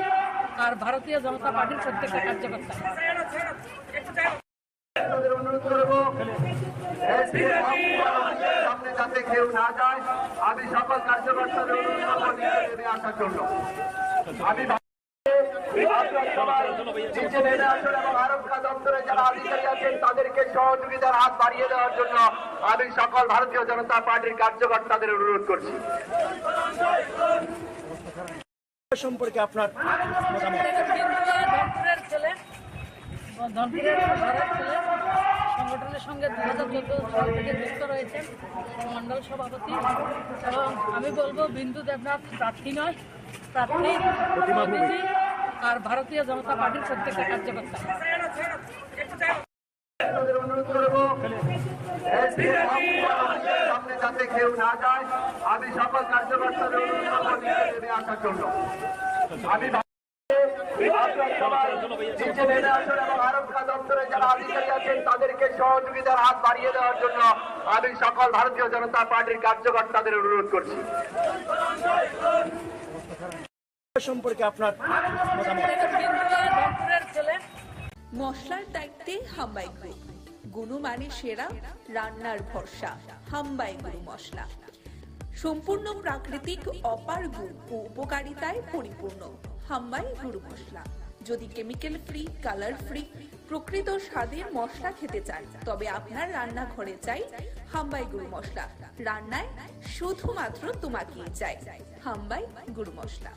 আর ভারতীয় জনতা পার্টির প্রত্যেকটা কার্যকর্তা অনুরোধ করবো সামনে যাতে কেউ না যায়। আমি সকল কার্যকর্তাদের অনুরোধ করবো নিচে আসার জন্য। আমি নিচে নেমে আসুন এবং আরক্ষা দপ্তরে যারা আধিকারিক আছেন তাদেরকে সহযোগিতার হাত বাড়িয়ে দেওয়ার জন্য আমি সকল ভারতীয় জনতা পার্টির কার্যকর্তাদের অনুরোধ করছি। সম্পর্কে আপনার ধনপুরের ছেলে, ধনপুরের ভাড়ার ছেলে, সংগঠনের সঙ্গে 2014 সাল থেকে যুক্ত রয়েছেন, মণ্ডল সভাপতি। এবং আমি বলবো বিন্দু দেবনাথ প্রার্থী নয়, প্রার্থী প্রতিনিধি আর ভারতীয় জনতা পার্টির প্রত্যেকটা কার্যকর্তা অনুরোধ করবো সামনে যাতে কেউ না যায়। আমি সকল কার্যকর্তাদের অনুরোধ করবো নিচে নেমে আসার জন্য। আমি নিচে নেমে আসুন এবং আরক্ষা দপ্তরে যারা আধিকারিক আছেন তাদেরকে সহযোগিতার হাত বাড়িয়ে দেওয়ার জন্য আমি সকল ভারতীয় জনতা পার্টির কার্যকর্তাদের অনুরোধ করছি। সম্পর্কে আপনার ধনপুরের ছেলে, মশলার দায়িত্বে হাম্বাই গ্রুপ, গুণমানের সেরা, রান্নার ভরসা, হাম্বাই গুরু মশলা। সম্পূর্ণ প্রাকৃতিক, অপার গুণ ও উপকারিতায় পরিপূর্ণ হাম্বাই গুরু মশলা। যদি কেমিক্যাল ফ্রি, কালার ফ্রি, প্রকৃত স্বাদের মশলা খেতে চান তবে আপনার রান্নাঘরে চাই হাম্বাই গুরু মশলা। রান্নায় শুধুমাত্র তোমাকেই চাই হাম্বাই গুরু মশলা।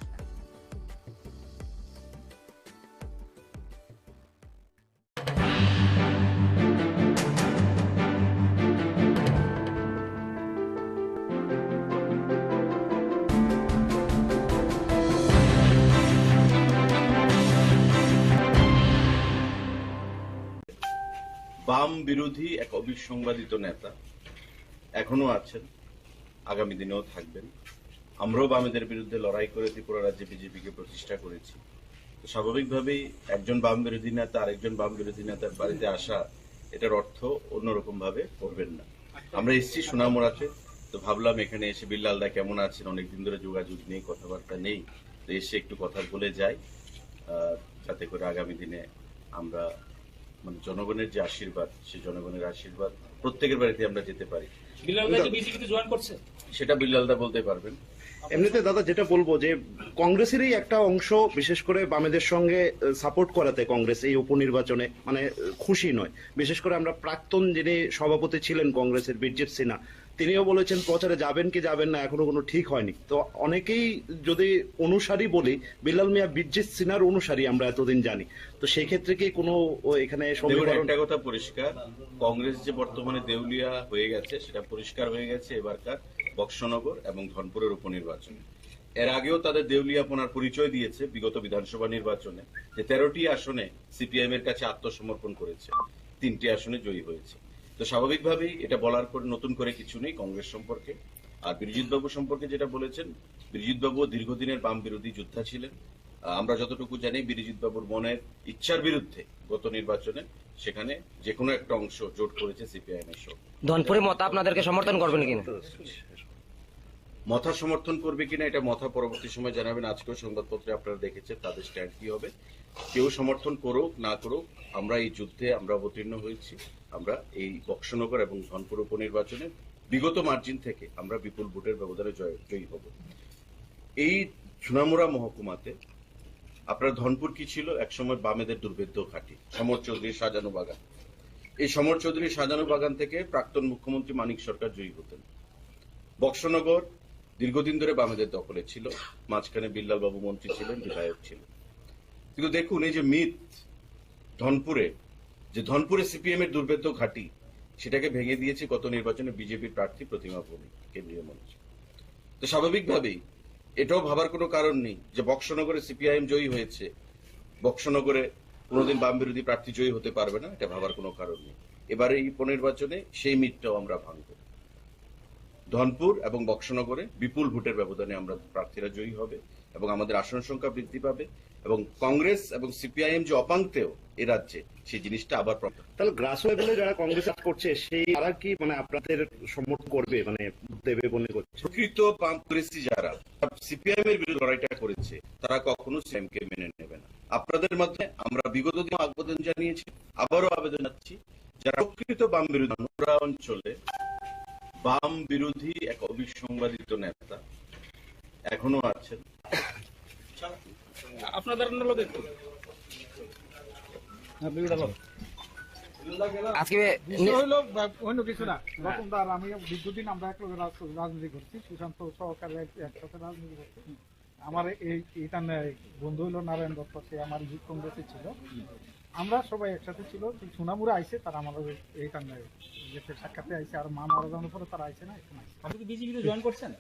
বাম বিরোধী এক অবিসংবাদিত নেতা এখনো আছেন, আগামী দিনেও থাকবেন। আমরাও বামেদের বিরুদ্ধে লড়াই করে ত্রিপুরা রাজ্যে বিজেপিকে প্রতিষ্ঠা করেছি। তো স্বাভাবিকভাবেই একজন বাম বিরোধী নেতা আরেকজন বাম বিরোধী নেতার বাড়িতে আসা, এটার অর্থ অন্যরকম ভাবে করবেন না। আমরা এসেছি সোনামুড়াতে, তো ভাবলাম এখানে এসে বিল্লালদা কেমন আছেন, অনেকদিন ধরে যোগাযোগ নেই, কথাবার্তা নেই, তো এসে একটু কথা বলে যাই, যাতে করে আগামী দিনে আমরা মানে জনগণের যে আশীর্বাদ, সেই জনগণের আশীর্বাদ প্রত্যেকের বাড়িতে আমরা যেতে পারি। সেটা বিল্লালদা বলতে পারবেন। এমনিতে দাদা যেটা বলবো যে কংগ্রেসেরই একটা অংশ বিশেষ করে বামেদের সঙ্গে সাপোর্ট করাতে কংগ্রেস এই উপনির্বাচনে মানে খুশি নয়। বিশেষ করে আমরা প্রাক্তন যিনি সভাপতি ছিলেন কংগ্রেসের বীরজিৎ সিনহা, তিনিও বলেছেন প্রচারে যাবেন কি যাবেন না এখনো কোনো ঠিক হয়নি। তো অনেকেই যদি অনুসারী বলি, বিল্লাল মিয়া বীরজিৎ সিনহার অনুসারী আমরা এতদিন জানি, তো সেই ক্ষেত্রে কি কোনো এখানে একটা কথা পরিষ্কার, কংগ্রেস যে বর্তমানে দেউলিয়া হয়ে গেছে সেটা পরিষ্কার হয়ে গেছে এবারকার বক্সনগর এবং ধনপুরের উপনির্বাচনে। এর আগেও তাদের দেউলিয়াপনার পরিচয় দিয়েছে বিগত বিধানসভা নির্বাচনে, যে 13টি আসনে সিপিআইএম এর কাছে আত্মসমর্পণ করেছে, 3টি আসনে জয়ী হয়েছে। তো স্বাভাবিকভাবেই এটা বলার পর নতুন করে কিছু নেই কংগ্রেস সম্পর্কে। আর বিরজিৎ বাবু সম্পর্কে যেটা বলেছেন, বিরজিৎ বাবু দীর্ঘদিনের বাম বিরোধী যোদ্ধা ছিলেন। আমরা যতটুকু জানি বিরজিৎ বাবুর মনের ইচ্ছার বিরুদ্ধে গত নির্বাচনে সেখানে যে কোনো একটা অংশ জোট করেছে সিপিআইএম এর সঙ্গে। ধনপুরে মত আপনাদেরকে সমর্থন করবেন কিনা? মথা সমর্থন করবে কিনা এটা মথা পরবর্তী সময় জানাবেন। আজকেও সংবাদপত্রে আপনারা দেখেছেন তাদের স্ট্যান্ড কি হবে। কেউ সমর্থন করুক না করুক, আমরা এই যুদ্ধে আমরা অবতীর্ণ হয়েছি। আমরা এই বক্সনগর এবং ধনপুর উপনির্বাচনে বিগত মার্জিন থেকে আমরা বিপুল ভোটের ব্যবধানে জয়ী হব। এই সোনামুড়া মহকুমাতে আপনার ধনপুর কি ছিল, একসময় বামেদের দুর্ভেদ্য ঘাঁটি, সমর চৌধুরীর সাজানো বাগান। এই সমর চৌধুরীর সাজানো বাগান থেকে প্রাক্তন মুখ্যমন্ত্রী মানিক সরকার জয়ী হতেন। বক্সনগর দীর্ঘদিন ধরে বামেদের দখলে ছিল, মাঝখানে বিল্লাল বাবু মন্ত্রী ছিলেন, বিধায়ক ছিলেন। কিন্তু দেখুন এই যে মিথ ধনপুরে সিপিএম এর দুর্ভেদ্য ঘাঁটি, সেটাকে ভেঙে দিয়েছে গত নির্বাচনে বিজেপির প্রার্থী প্রতিমা ভৌমিক কেন্দ্রীয় মন্ত্রী। তো স্বাভাবিকভাবেই এটাও ভাবার কোনো কারণ নেই যে বক্সনগরে সিপিআইএম জয়ী হয়েছে, বক্সনগরে কোনোদিন বাম বিরোধী প্রার্থী জয়ী হতে পারবে না, এটা ভাবার কোনো কারণ নেই। এবারে এই উপনির্বাচনে সেই মিথটাও আমরা ভাঙব। ধনপুর এবং বক্সনগরে বিপুল ভোটের ব্যবধানে আমরা প্রার্থীরা জয়ী হবে এবং আমাদের আসন সংখ্যা বৃদ্ধি পাবে এবং কংগ্রেস এবং সিপিআইএম যে অপাঙ্ক্তেয় এ রাজ্যে, সেই জিনিসটা আবার তাহলে গ্রাস লেভেলে যারা কংগ্রেস করছে সেই তারা কি মানে আপনাদের সমর্থন করবে, মানে দেবে মনে করছে? প্রকৃত কংগ্রেসী যারা সিপিআইএম এর বিরুদ্ধে লড়াইটা করেছে তারা কখনো সিপিআইএম কে মেনে নেবে না। আপনাদের মধ্যে আমরা বিগত দিনে আবেদন জানিয়েছি, আবারও আবেদন জানাচ্ছি, যারা প্রকৃত বাম বিরোধী অঞ্চলে বাম বিরোধী এক অবিসংবাদিত নেতা এখনো আছেন, আপনাদের আজকে অন্য কিছু না, রকমদার আমি দীর্ঘদিন আমরা এক রাজনীতি করছি, সুশান্ত সহকারে একসাথে রাজনীতি করছি। আমার এইটা বন্ধু হইলো নারায়ণ দত্ত, সে আমার যুব কংগ্রেসে ছিল, আমরা সবাই একসাথে ছিল। সোনামুড়া আইসে তারা আমাদের এইটা সাক্ষাতে আইসে, আর মা মারা যাওয়ার পরে তারা আইসে না। আপনি কি বিজেপিতে জয়েন করছেন?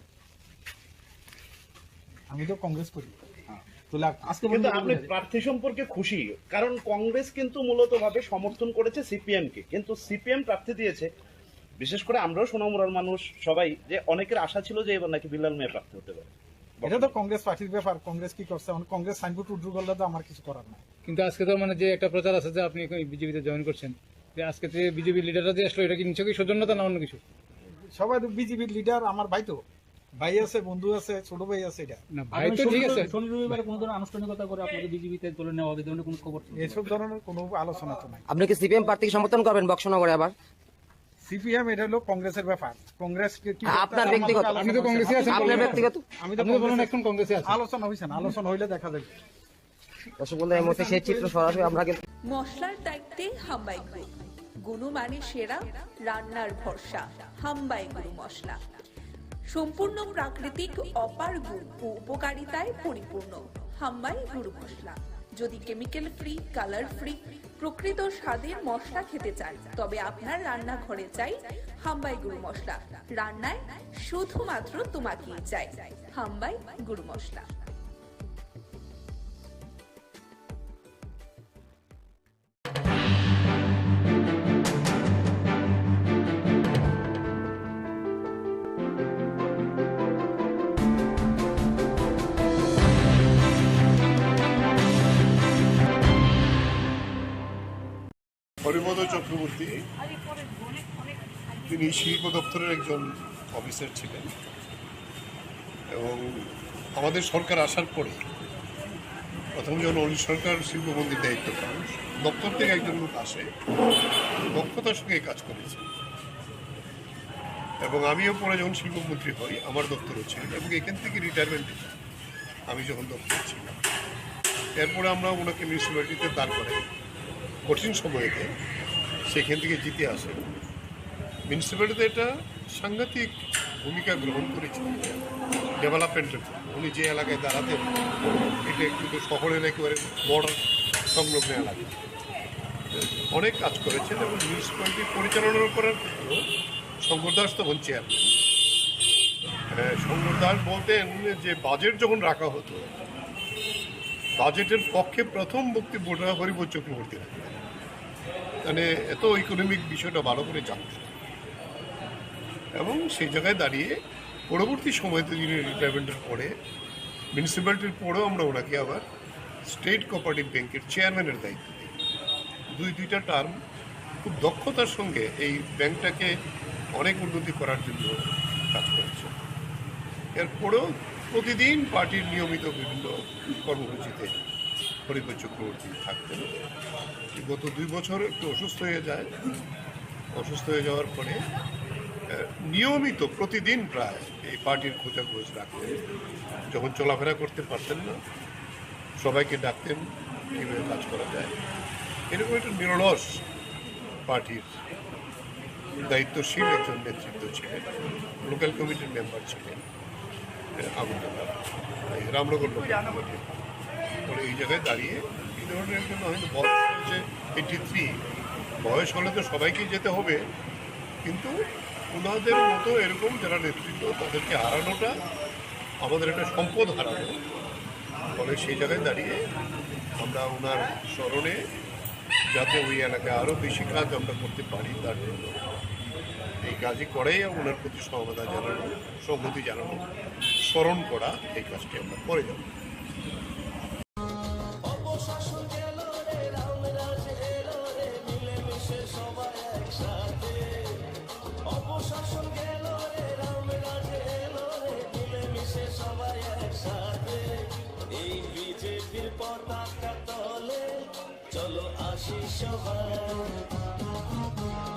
আমি তো কংগ্রেস করি। কিন্তু আপনি প্রার্থী সম্পর্কে খুশি, কারণ কংগ্রেস কিন্তু মূলত ভাবে সমর্থন করেছে সিপিএম কে, কিন্তু সিপিএম প্রার্থী দিয়েছে। বিশেষ করে আমরাও সোনামুড়ার মানুষ সবাই, যে অনেকের আশা ছিল যে এবার নাকি বিল্লাল মিয়া প্রার্থী হতে পারে। এটা তো কংগ্রেস পার্টির ব্যাপার, কংগ্রেস কি করছে, কংগ্রেস সাইনবোর্ড উড্রু করলে তো আমার কিছু করার নাই। কিন্তু আজকে তো মানে যে একটা প্রচার আছে যে আপনি বিজেপিতে জয়েন করছেন, যে আজকে যে বিজেপি লিডাররা যে আসলো, এটা কি নিশ্চয়ই সৌজন্যতা না অন্য কিছু? সবাই তো বিজেপির লিডার, আমার ভাই তো, ভাই আছে, বন্ধু আছে, ছোট ভাই আছে। এটা না ভাই তো ঠিক আছে, শনি রবিবারে কোনো ধরনের আনুষ্ঠানিকতা করে আপনাদের বিজেপিতে দলে নেওয়া হবে, ধরনের কোনো খবর এসব ধরনের কোনো আলোচনা তো নাই। আপনি কি সিপিএম প্রার্থীকে সমর্থন করবেন বক্সনগরে? আবার সিপিএম এটা হলো কংগ্রেসের ব্যাপার, কংগ্রেস আপনার ব্যক্তিগত, আপনি তো কংগ্রেসে আছেন, আপনার ব্যক্তিগত, আমি তো বলেন এখন কংগ্রেসে আছি। আলোচনা হইছে না, আলোচনা হইলে দেখা যাবে। দর্শক বন্ধু, এই মুহূর্তে সেই চিত্র সরাসরি আমরা কিন্তু মশলার দায়িত্বে হাম্বাই গ্রুপ, গুণমানে সেরা, রান্নার ভরসা, হাম্বাই গুরু মশলা। সম্পূর্ণ প্রাকৃতিক অপার গুণ ও উপকারিতায় পরিপূর্ণ হাম্বাই গুরু মশলা। যদি কেমিক্যাল ফ্রি, কালার ফ্রি, প্রকৃত স্বাদের মশলা খেতে চান, তবে আপনার রান্নাঘরে চাই হাম্বাই গুরু মশলা। রান্নায় শুধুমাত্র তোমাকেই চাই হাম্বাই গুরু মশলা। চক্রবর্তী তিনি শিল্প দপ্তরের একজন অফিসার ছিলেন এবং আমাদের সরকার আসার পরে প্রথম যখন অনিল সরকার শিল্পমন্ত্রীর দায়িত্ব পান দপ্তর থেকে একজন লোক আসে দক্ষতার সঙ্গে কাজ করেছে এবং আমিও পরে যখন শিল্পমন্ত্রী হই আমার দপ্তরও ছিল এবং এখান থেকে রিটায়ারমেন্ট আমি যখন দপ্তর ছিলাম এরপরে আমরা ওনাকে মিউনিসিপ্যালিটিতে দাঁড় করে কঠিন সময়েতে সেখান থেকে জিতে আসে মিউনিসিপ্যালিটিতে এটা সাংঘাতিক ভূমিকা গ্রহণ করেছিলেন ডেভেলপমেন্টের উনি যে এলাকায় দাঁড়াতেন এটা কিন্তু শহরের একেবারে বর্ডার সংলগ্ন এলাকা অনেক কাজ করেছেন এবং মিউনিসিপ্যালিটি পরিচালনা করার ক্ষেত্রেও শঙ্কর দাস তখন চেয়ারম্যান শঙ্কর দাস বলতেন যে বাজেট যখন রাখা হতো বাজেটের পক্ষে প্রথম বক্তব্য হরিবোধ চক্রবর্তী রাখতেন মানে এত ইকোনমিক বিষয়টা ভালো করে জানতেন এবং সেই জায়গায় দাঁড়িয়ে পরবর্তী সময়তে যিনি রিটায়ারমেন্টের পরে মিউনিসিপ্যালিটির পরেও আমরা ওনাকে আবার স্টেট কোঅপারেটিভ ব্যাংকের চেয়ারম্যানের দায়িত্ব দিই দুইটা টার্ম খুব দক্ষতার সঙ্গে এই ব্যাংকটাকে অনেক উন্নতি করার জন্য কাজ করেছে এরপরেও প্রতিদিন পার্টির নিয়মিত বিভিন্ন কর্মসূচিতে হরিবোধ চক্রবর্তী থাকতেন গত 2 বছর একটু অসুস্থ হয়ে যায় অসুস্থ হয়ে যাওয়ার পরে নিয়মিত প্রতিদিন প্রায় এই পার্টির খোঁজাখোঁজ রাখতেন যখন চলাফেরা করতে পারতেন না সবাইকে ডাকতেন কীভাবে কাজ করা যায় এরকম একটা নিরলস পার্টির দায়িত্বশীল একজন নেতৃত্ব ছিলেন লোকাল কমিটির মেম্বার ছিলেন আগরতলা রামনগর লোকাল কমিটির ফলে এই জায়গায় দাঁড়িয়ে এই ধরনের জন্য হয়তো বয়স হচ্ছে 83 বয়স হলে তো সবাইকেই যেতে হবে কিন্তু ওনাদের মতো এরকম যারা নেতৃত্ব তাদেরকে হারানোটা আমাদের একটা সম্পদ হারানো ফলে সেই জায়গায় দাঁড়িয়ে আমরা ওনার স্মরণে যাতে ওই এলাকায় আরও বেশি কাজ আমরা করতে পারি তার জন্য এই কাজই করেই ওনার প্রতি সমবেদনা জানানো সংহতি জানানো স্মরণ করা এই কাজটি আমরা করে যাব চলো আসি সবাই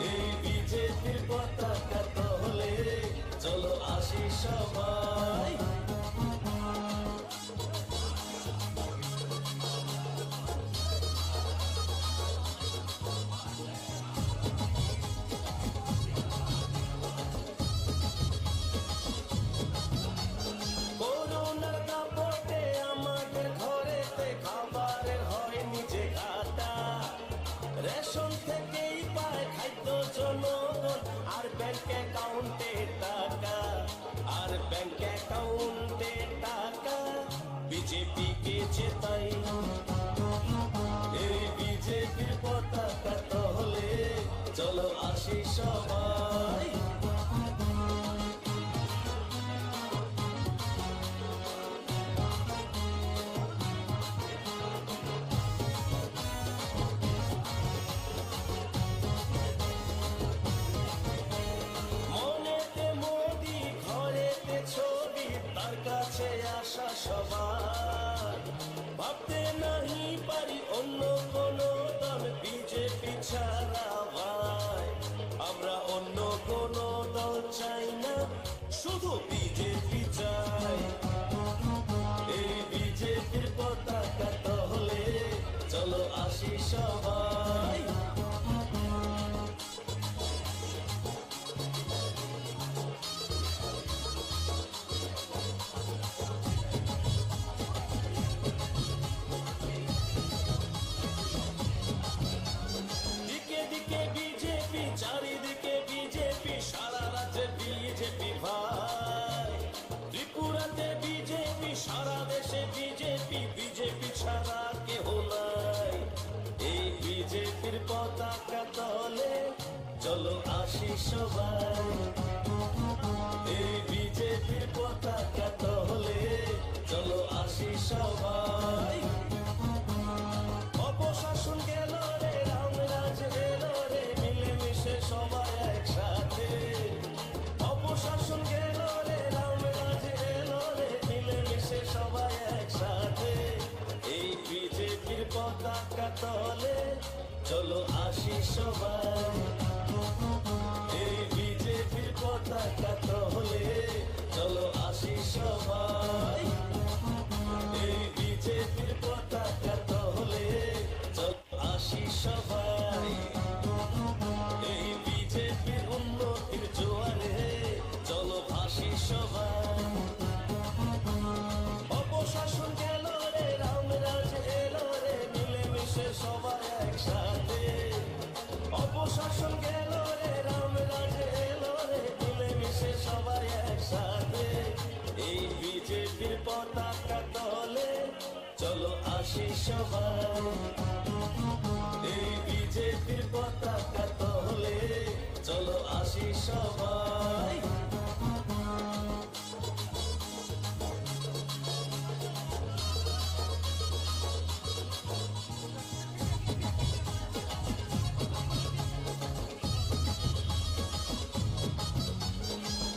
এই বিজেপির পতাকা তলে চলো আসি সবাই করোনার দাপটে আমাদের ঘরেতে খাবারের হয়নি যে ঘাটা রেশন থেকেই পায় খাদ্য জনগণ আর ব্যাংক অ্যাকাউন্টে টাকা আর ব্যাংক অ্যাকাউন্টে টাকা বিজেপিকে জেতাই এই বিজেপির পতাকা তলে চলো আসি সবাই কাছে আসা সবার ভাবতে নাহি পারি অন্য কোন দল বিজেপি ছাড়া ভাই আমরা অন্য কোন দল চাই না শুধু বিজেপি চাই এই বিজেপির পতাকা তলে চলো আসি সবাই চারিদিকে বিজেপি সারা রাজ্যে বিজেপি ভাই চলো আসি সবাই এই বিজেপির পতাকা তলে চলো আসি সবাই এই বিজেপির পতাকা তলে চলো আসি সবাই এই বিজেপির উন্নতির জোয়ারে চলো ভাসি সবাই অপশাসন গেল রে রামরাজ এলো রে মিলেমিশে সবাই একসাথে অপশাসন গেল রে রামরাজ এলো রে মিলেমিশে সবাই একসাথে এই বিজেপির পতাকা তলে চলো আসি সবাই এই বিজেপির পতাকা তলে চলো আসি সবাই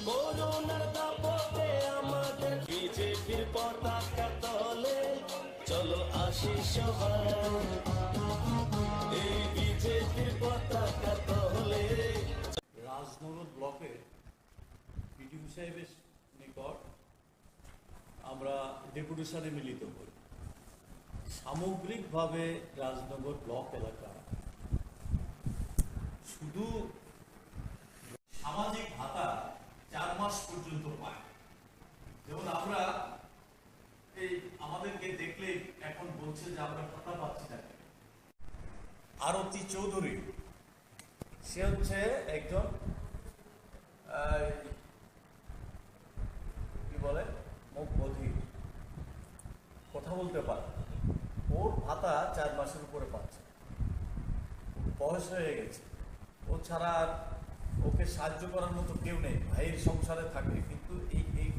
করোনার দাপটে আমাদের বিজেপির পতাকা তলে চলো আসি সবাই এই বিজেপির পতাকা তলে রাজনগর ব্লকে বিডিও সাহেবের নিকট আমরা ডেপুটেশনে মিলিত করি। সামগ্রিকভাবে রাজনগর ব্লক এলাকা শুধু সামাজিক ভাতা 4 মাস পর্যন্ত পায়। যেমন আমরা এই আমাদেরকে দেখলে এখন বলছে যে আমরা ভাতা পাচ্ছি না। আরতি চৌধুরী সে হচ্ছে একজন কি বলে মুখ বধির, কথা বলতে পারে, ওর ভাতা 4 মাসের উপরে পাচ্ছে। বয়স হয়ে গেছে, ও ছাড়া আর ওকে সাহায্য করার মতো কেউ নেই। ভাইয়ের সংসারে থাকে কিন্তু এই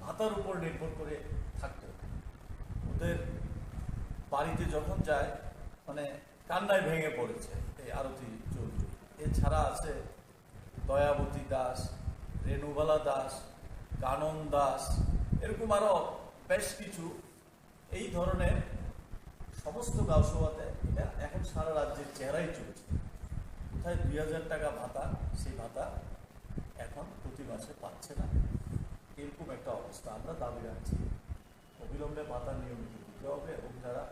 ভাতার উপর নির্ভর করে থাকতো। ওদের বাড়িতে যখন যায় মানে কান্নায় ভেঙে পড়েছে এই আরতি চৌধুরী। এছাড়া আছে দয়াবতী দাস, রেণুবালা দাস, কানন দাস, এরকম আরো বেশ কিছু এই ধরনের সমস্ত গাঁওসভাতে এটা এখন সারা রাজ্যের চেহারাই চলছে। কোথায় 2000 টাকা ভাতা, সেই ভাতা এখন প্রতি মাসে পাচ্ছে না, এরকম একটা অবস্থা। আমরা দাবি রাখছি অবিলম্বে ভাতা নিয়মিত দিতে হবে এবং যারা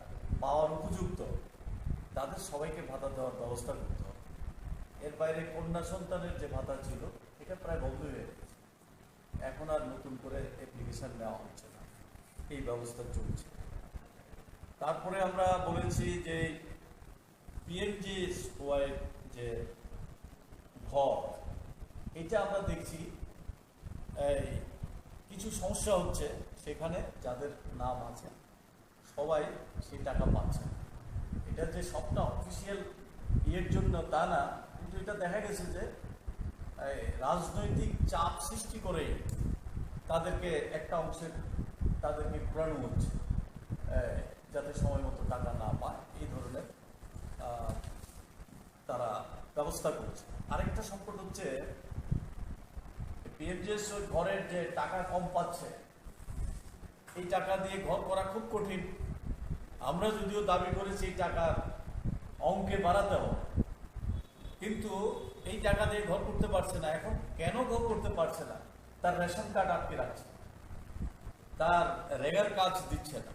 পাওয়ার উপযুক্ত তাদের সবাইকে ভাতা দেওয়ার ব্যবস্থা করতে হবে। এর বাইরে কন্যা সন্তানের যে ভাতা ছিল এটা প্রায় বন্ধ হয়ে গেছে, এখন আর নতুন করে অ্যাপ্লিকেশন নেওয়া হচ্ছে না, এই ব্যবস্থা চলছে। তারপরে আমরা বলেছি যে পিএমজিএসওয়াই যে ঘর, এটা আমরা দেখছি এই কিছু সমস্যা হচ্ছে, সেখানে যাদের নাম আছে সবাই সেই টাকা পাচ্ছে না। এটা যে সবটা অফিসিয়াল ইয়ের জন্য তা না, কিন্তু এটা দেখা গেছে যে রাজনৈতিক চাপ সৃষ্টি করেই তাদেরকে একটা অংশের তাদেরকে ঘোরানো হচ্ছে যাতে সময় মতো টাকা না পায়, এই ধরনের তারা ব্যবস্থা করছে। আরেকটা সংকট হচ্ছে পিএমজিএস ওই ঘরের যে টাকা কম পাচ্ছে, এই টাকা দিয়ে ঘর করা খুব কঠিন। আমরা যদিও দাবি করেছি এই টাকার অঙ্কে বাড়াতে হবে, কিন্তু এই টাকা দিয়ে ঘর করতে পারছে না। এখন কেন ঘর করতে পারছে না? তার রেশন কার্ড আটকে রাখছে, তার রেগার কাজ দিচ্ছে না,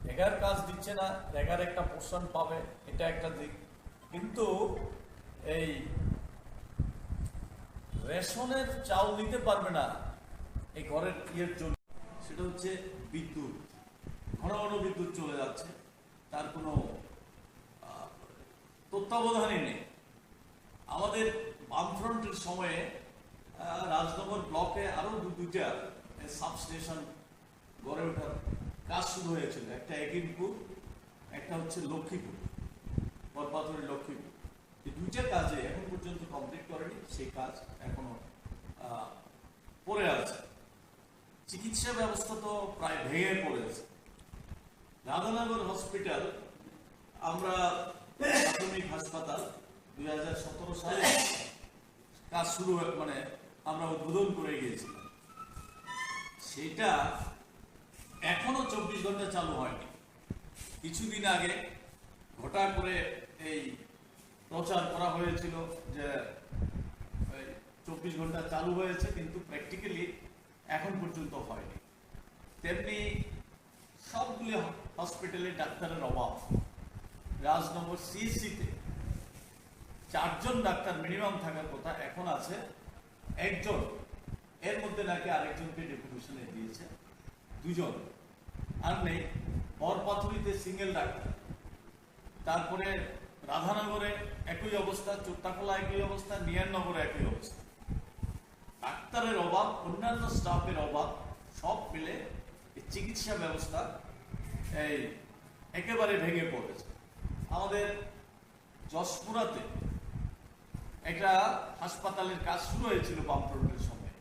রেগার কাজ দিচ্ছে না, রেগার একটা পোর্শন পাবে, এটা একটা দিক। কিন্তু এই রেশনের চাল দিতে পারবে না এই ঘরের ইয়ের জন্য, সেটা হচ্ছে বিদ্যুৎ। ঘন ঘন বিদ্যুৎ চলে যাচ্ছে, তার কোনো তত্ত্বাবধানই নেই। আমাদের বামফ্রন্টের সময়ে রাজনগর ব্লকে আরো দুইটা সাবস্টেশন গড়ে ওঠার কাজ শুরু হয়েছিল, একটা একিমপুর, একটা হচ্ছে লক্ষ্মীপুর, বরপাথরের লক্ষ্মীপুর। এই দুইটা কাজে এখন পর্যন্ত কমপ্লিট করেনি, সেই কাজ এখনো পড়ে আছে। চিকিৎসা ব্যবস্থা তো প্রায় ভেঙে পড়েছে। রাধানগর হসপিটাল, আমরা প্রাথমিক হাসপাতাল 2017 সালে কাজ শুরু মানে আমরা উদ্বোধন করে গিয়েছিলাম, সেটা এখনো 24 ঘন্টা চালু হয়নি। কিছুদিন আগে ঘটা করে এই প্রচার করা হয়েছিল যে 24 ঘন্টা চালু হয়েছে, কিন্তু প্র্যাকটিক্যালি এখন পর্যন্ত হয়নি। তেমনি সবগুলি হসপিটালে ডাক্তারের অভাব। রাজনগর সিএসসিতে 4 জন ডাক্তার মিনিমাম থাকার কথা, এখন আছে 1 জন। এর মধ্যে নাকি আরেকজনকে ডেপুটেশনে দিয়েছে, 2 জন আর নেই। বরপাথুরিতে সিঙ্গেল ডাক্তার, তারপরে রাধানগরে একই অবস্থা, চোত্তাখোলা একই অবস্থা, নিয়াননগরে একই অবস্থা। ডাক্তারের অভাব, অন্যান্য স্টাফের অভাব, সব মিলে চিকিৎসা ব্যবস্থা এই একেবারে ভেঙে পড়েছে। আমাদের যশপুরাতে একটা হাসপাতালের কাজ শুরু হয়েছিল বামফ্রন্টের সময়,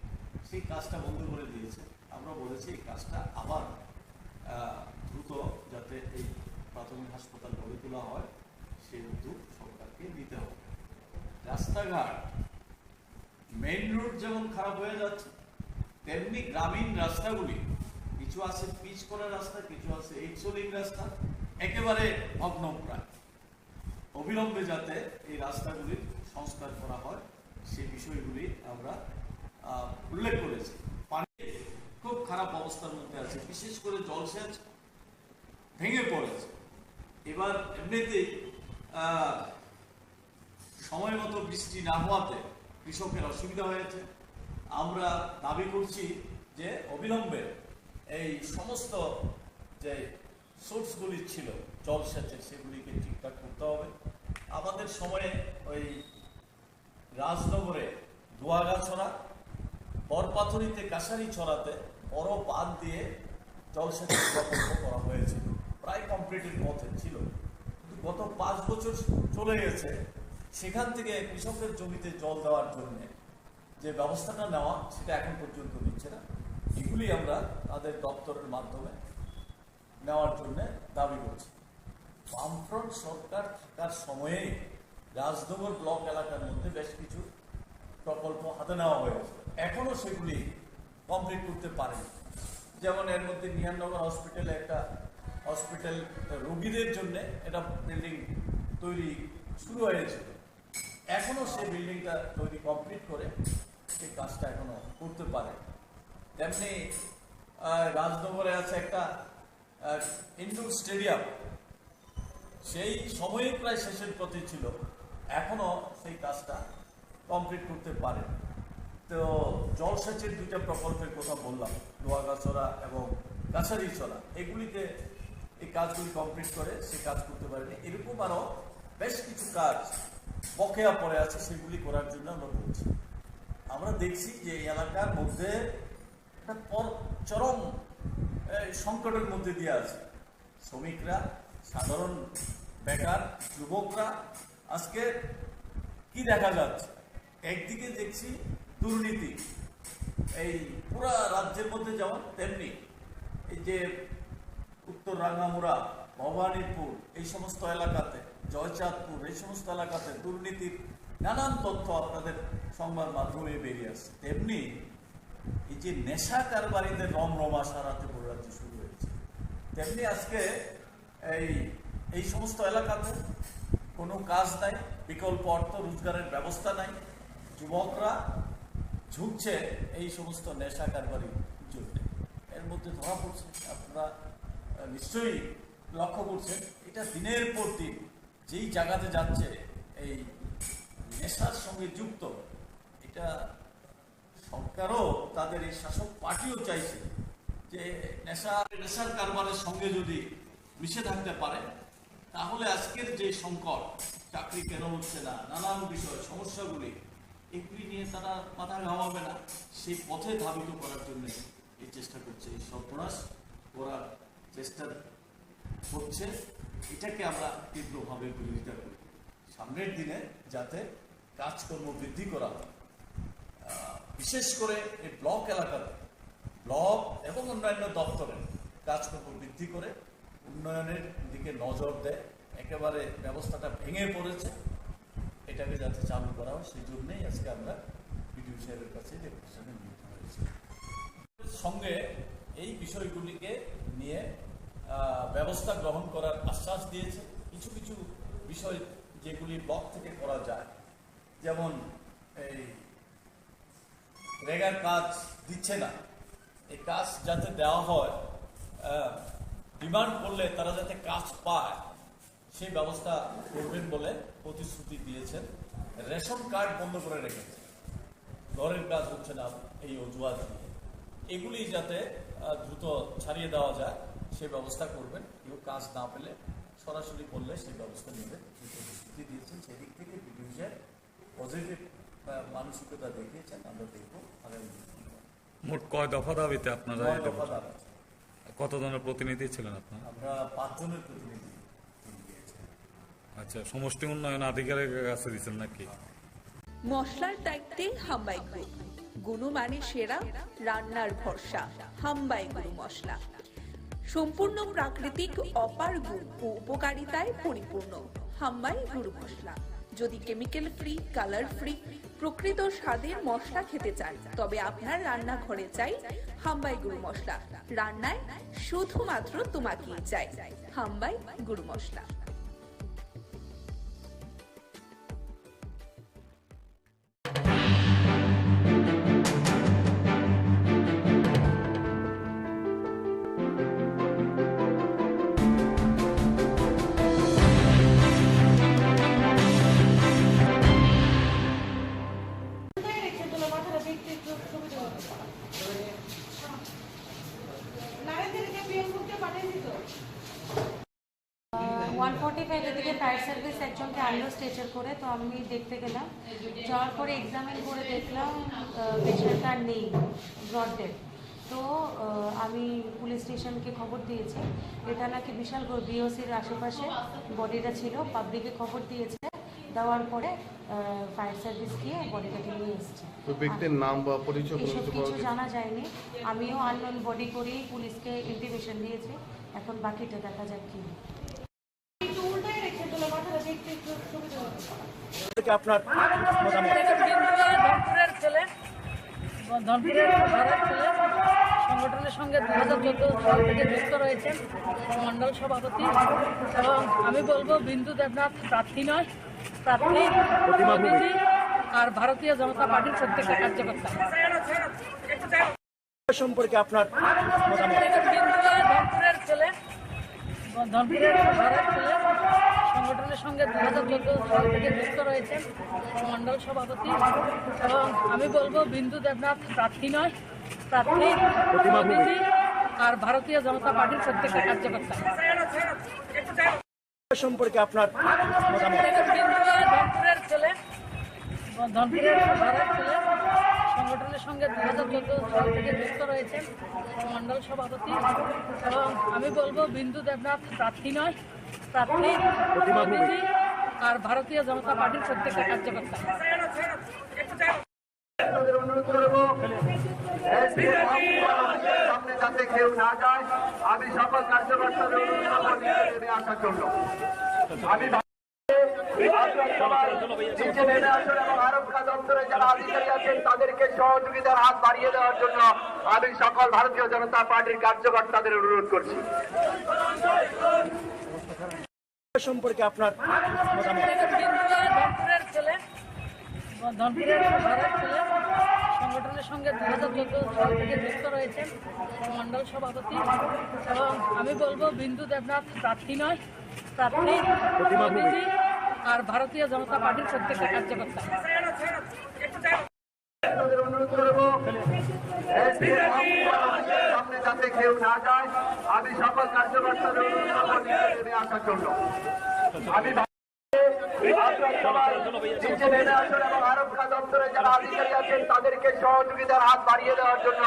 সেই কাজটা বন্ধ করে দিয়েছে। আমরা বলেছি এই কাজটা আবার দ্রুত যাতে এই প্রাথমিক হাসপাতাল গড়ে তোলা হয়, সেই উদ্যোগ সরকারকে নিতে হবে। রাস্তাঘাট, মেইন রোড যেমন খারাপ হয়ে যাচ্ছে, তেমনি গ্রামীণ রাস্তাগুলি, কিছু আছে পিচ করা রাস্তা, কিছু আছে এইচোলিং রাস্তা, একেবারে ভগ্নপ্রায়। অবিলম্বে যাতে এই রাস্তাগুলির সংস্কার করা হয়, সেই বিষয়গুলি আমরা উল্লেখ করেছি। পানি খুব খারাপ অবস্থার মধ্যে আছে, বিশেষ করে জলসেচ ভেঙে পড়েছে। এবার এমনিতেই সময় মতো বৃষ্টি না হওয়াতে কৃষকের অসুবিধা হয়েছে। আমরা দাবি করছি যে অবিলম্বে এই সমস্ত যে সোর্সগুলি ছিল জলসেচের, সেগুলিকে ঠিকঠাক করতে হবে। আমাদের সময়ে ওই রাজনগরে দোয়াগাছড়া, বরপাথুরিতে কাছারি ছড়াতে বড় বাঁধ দিয়ে জলসেচের প্রকল্প করা হয়েছিল, প্রায় কমপ্লিটের পথে ছিল। কিন্তু গত 5 বছর চলে গেছে, সেখান থেকে কৃষকের জমিতে জল দেওয়ার জন্য যে ব্যবস্থাটা নেওয়া, সেটা এখন পর্যন্ত নিচ্ছে না। এগুলি আমরা তাদের দপ্তরের মাধ্যমে নেওয়ার জন্য দাবি করছি। বামফ্রন্ট সরকার থাকার সময়ে রাজনগর ব্লক এলাকার মধ্যে বেশ কিছু প্রকল্প হাতে নেওয়া হয়েছে, এখনো সেগুলি কমপ্লিট করতে পারেনি। যেমন এর মধ্যে নিহাননগর হসপিটালে একটা হসপিটাল রোগীদের জন্য একটা বিল্ডিং তৈরি শুরু হয়েছিল, এখনো সেই বিল্ডিংটা তৈরি কমপ্লিট করে সেই কাজটা এখনো করতে পারে। তেমনি রাজনগরে আছে একটা ইনডোর স্টেডিয়াম, সেই সময়ে প্রায় শেষের পথে ছিল, এখনো সেই কাজটা কমপ্লিট করতে পারে। তো জলসেচের 2টা প্রকল্পের কথা বললাম, দোয়াগাছড়া এবং কাছারিছড়া, এগুলিতে এই কাজগুলি কমপ্লিট করে সে কাজ করতে পারেনি। এরকম আরও বেশ কিছু কাজ বকেয়া পড়ে আছে, সেগুলি করার জন্য আমরা বলছি। আমরা দেখছি যে এই এলাকার মধ্যে একটা চরম সংকটের মধ্যে দিয়ে আছে। শ্রমিকরা, সাধারণ বেকার, যুবকরা আজকে কি দেখা যাচ্ছে, একদিকে দেখছি দুর্নীতি এই পুরা রাজ্যের মধ্যে, যেমন তেমনি এই যে উত্তর রাঙ্গামুড়া, ভবানীপুর, এই সমস্ত এলাকাতে, জয়চাঁদপুর, এই সমস্ত এলাকাতে দুর্নীতির নানান তথ্য আপনাদের সংবাদ মাধ্যমে বেরিয়ে আসছে। তেমনি এই যে নেশা কারবারিদের রমরমা সারাতে রাজ্যে শুরু হয়েছে, তেমনি আজকে এই সমস্ত এলাকাতে কোনো কাজ নাই, বিকল্প অর্থ রোজগারের ব্যবস্থা নাই, যুবকরা ঝুঁকছে এই সমস্ত নেশা কারবারির জন্য। এর মধ্যে ধরা পড়ছে, আপনারা নিশ্চয়ই লক্ষ্য করছেন, এটা দিনের পর দিন যেই জায়গাতে যাচ্ছে এই নেশার সঙ্গে যুক্ত। এটা সরকারও, তাদের এই শাসক পার্টিও চাইছে যে নেশার কারবারের সঙ্গে যদি মিশে থাকতে পারে, তাহলে আজকের যে সংকট, চাকরি কেন হচ্ছে না, নানান বিষয় সমস্যাগুলি, এগুলি নিয়ে তারা মাথা ঘামাবে না, সেই পথে ধাবিত করার জন্য এই চেষ্টা করছে, এই সর্বনাশ করার চেষ্টা হচ্ছে। এটাকে আমরা তীব্রভাবে বিরোধিতা করি। সামনের দিনে যাতে কাজকর্ম বৃদ্ধি করা হয়, বিশেষ করে এই ব্লক এলাকাতে, ব্লক এবং অন্যান্য দপ্তরে কাজকর্ম বৃদ্ধি করে উন্নয়নের দিকে নজর দেয়। একেবারে ব্যবস্থাটা ভেঙে পড়েছে, এটাকে যাতে চালু করা হয়, সেই জন্যই আজকে আমরা বিডিও সাহেবের কাছে ডেপুটেশনে নিতে হয়েছে। সঙ্গে এই বিষয়গুলিকে নিয়ে ব্যবস্থা গ্রহণ করার আশ্বাস দিয়েছে। কিছু কিছু বিষয় যেগুলি ব্লক থেকে করা যায়, যেমন এই রেগার কাজ দিচ্ছে না, এই কাজ যাতে দেওয়া হয়, ডিমান্ড করলে তারা যাতে কাজ পায় সেই ব্যবস্থা করবেন বলে প্রতিশ্রুতি দিয়েছেন। রেশন কার্ড বন্ধ করে রেখেছে, ঘরের কাজ হচ্ছে না এই অজুহাত দিয়ে, এগুলি যাতে দ্রুত ছাড়িয়ে দেওয়া যায় সেই ব্যবস্থা করবেন। কেউ কাজ না পেলে সরাসরি করলে সেই ব্যবস্থা নেবেন প্রতিশ্রুতি দিয়েছেন। সেদিক থেকে বিডিও সাহেব পজিটিভ মানসিকতা দেখিয়েছেন। আমরা দেখব আগামী মোট কয় দফা দাবিতে আপনারা 9 দফা দাবি। কতজনের প্রতিনিধি ছিলেন আপনারা? আমরা 5 জনের প্রতিনিধি দিয়েছি। আচ্ছা, সমষ্টি উন্নয়ন আধিকারিকের কাছে দিচ্ছেন নাকি? মশলার দায়িত্বে হাম্বাই গ্রুপ, গুণমানে সেরা, রান্নার ভরসা। হাম্বাই গুরু মশলা সম্পূর্ণ প্রাকৃতিক, অপার গুণ ও উপকারিতায় পরিপূর্ণ। হাম্বাই গুরু মশলা। যদি কেমিক্যাল ফ্রি, কালার ফ্রি, প্রকৃত স্বাদের মশলা খেতে চান তবে আপনার রান্নাঘরে চাই হাম্বাই গুরু মশলা। রান্নায় শুধুমাত্র তোমাকেই চাই। হাম্বাই গুরু মশলা। এদিকে ফায়ার সার্ভিস একজনকে আনলো স্ট্রেচার করে, তো আমি দেখতে গেলাম। যাওয়ার পরে এক্সামিন করে দেখলাম পেশেন্টটা নেই, ব্রড ডেথ। তো আমি পুলিশ স্টেশনকে খবর দিয়েছি। এটা নাকি বিশাল বিওসির আশেপাশে বডিটা ছিল, পাবলিকে খবর দিয়েছে। দেওয়ার পরে ফায়ার সার্ভিস গিয়ে বডিটাকে নিয়ে এসছে। তো ব্যক্তির নাম বা পরিচয় এসব কিছু জানা যায়নি। আমিও আননোন বডি করেই পুলিশকে ইন্টিমেশন দিয়েছি। এখন বাকিটা দেখা যাক কি। আপনার ধনপুরের ছেলে, ধনপুরের ঘরের ছেলে, সংগঠনের সঙ্গে 2014 সাল থেকে যুক্ত রয়েছেন, মন্ডল সভাপতি। এবং আমি বলবো বিন্দু দেবনাথ প্রার্থী নয়, প্রার্থী মোদীজি আর ভারতীয় জনতা পার্টির প্রত্যেকটা কার্যকর্তা সম্পর্কে আপনার ধনপুরের ছেলে, ধনপুরের ঘরের ছেলে, সংগঠনের সঙ্গে 2014 সাল থেকে যুক্ত রয়েছেন, মন্ডল সভাপতি। এবং আমি বলবো বিন্দু দেবনাথ প্রার্থী নয়, প্রার্থী মোদীজি আর ভারতীয় জনতা পার্টির প্রত্যেকটা কার্যকর্তা সম্পর্কে আপনার ধনপুরের ছেলে, ধনপুরের ঘরের ছেলে, সংগঠনের সঙ্গে 2014 সাল থেকে যুক্ত রয়েছেন, মন্ডল সভাপতি। এবং আমি বলবো বিন্দু দেবনাথ প্রার্থী নয়, প্রার্থী মোদীজি আর ভারতীয় জনতা পার্টির প্রত্যেকটা কার্যকর্তা অনুরোধ করবো সামনে যাতে কেউ না যায়। আমি সকল কার্যকর্তাদের অনুরোধ করবো নেমে আসার জন্য। আমি নিচে নেমে আসুন এবং আরক্ষা দপ্তরে যারা আধিকারী আছেন তাদেরকে সহযোগিতার হাত বাড়িয়ে দেওয়ার জন্য আমি সকল ভারতীয় জনতা পার্টির কার্যকর্তাদের অনুরোধ করছি। সম্পর্কে আপনার ধনপুরের ছেলে, ধনপুরের ঘরের ছেলে, সংগঠনের সঙ্গে 2014 সাল থেকে যুক্ত রয়েছেন, মন্ডল সভাপতি। এবং আমি বলবো বিন্দু দেবনাথ প্রার্থী নয়, প্রার্থী মোদীজি আর ভারতীয় জনতা পার্টির প্রত্যেকটা কার্যকর্তা অনুরোধ করবো সামনে যাতে কেউ না যায়। আমি সকল কার্যকর্তাদের অনুরোধ করবো নেমে আসার জন্য। আমি নিচে নেমে আসুন এবং আরক্ষা দপ্তরে যারা আধিকারী আছেন তাদেরকে সহযোগিতার হাত বাড়িয়ে দেওয়ার জন্য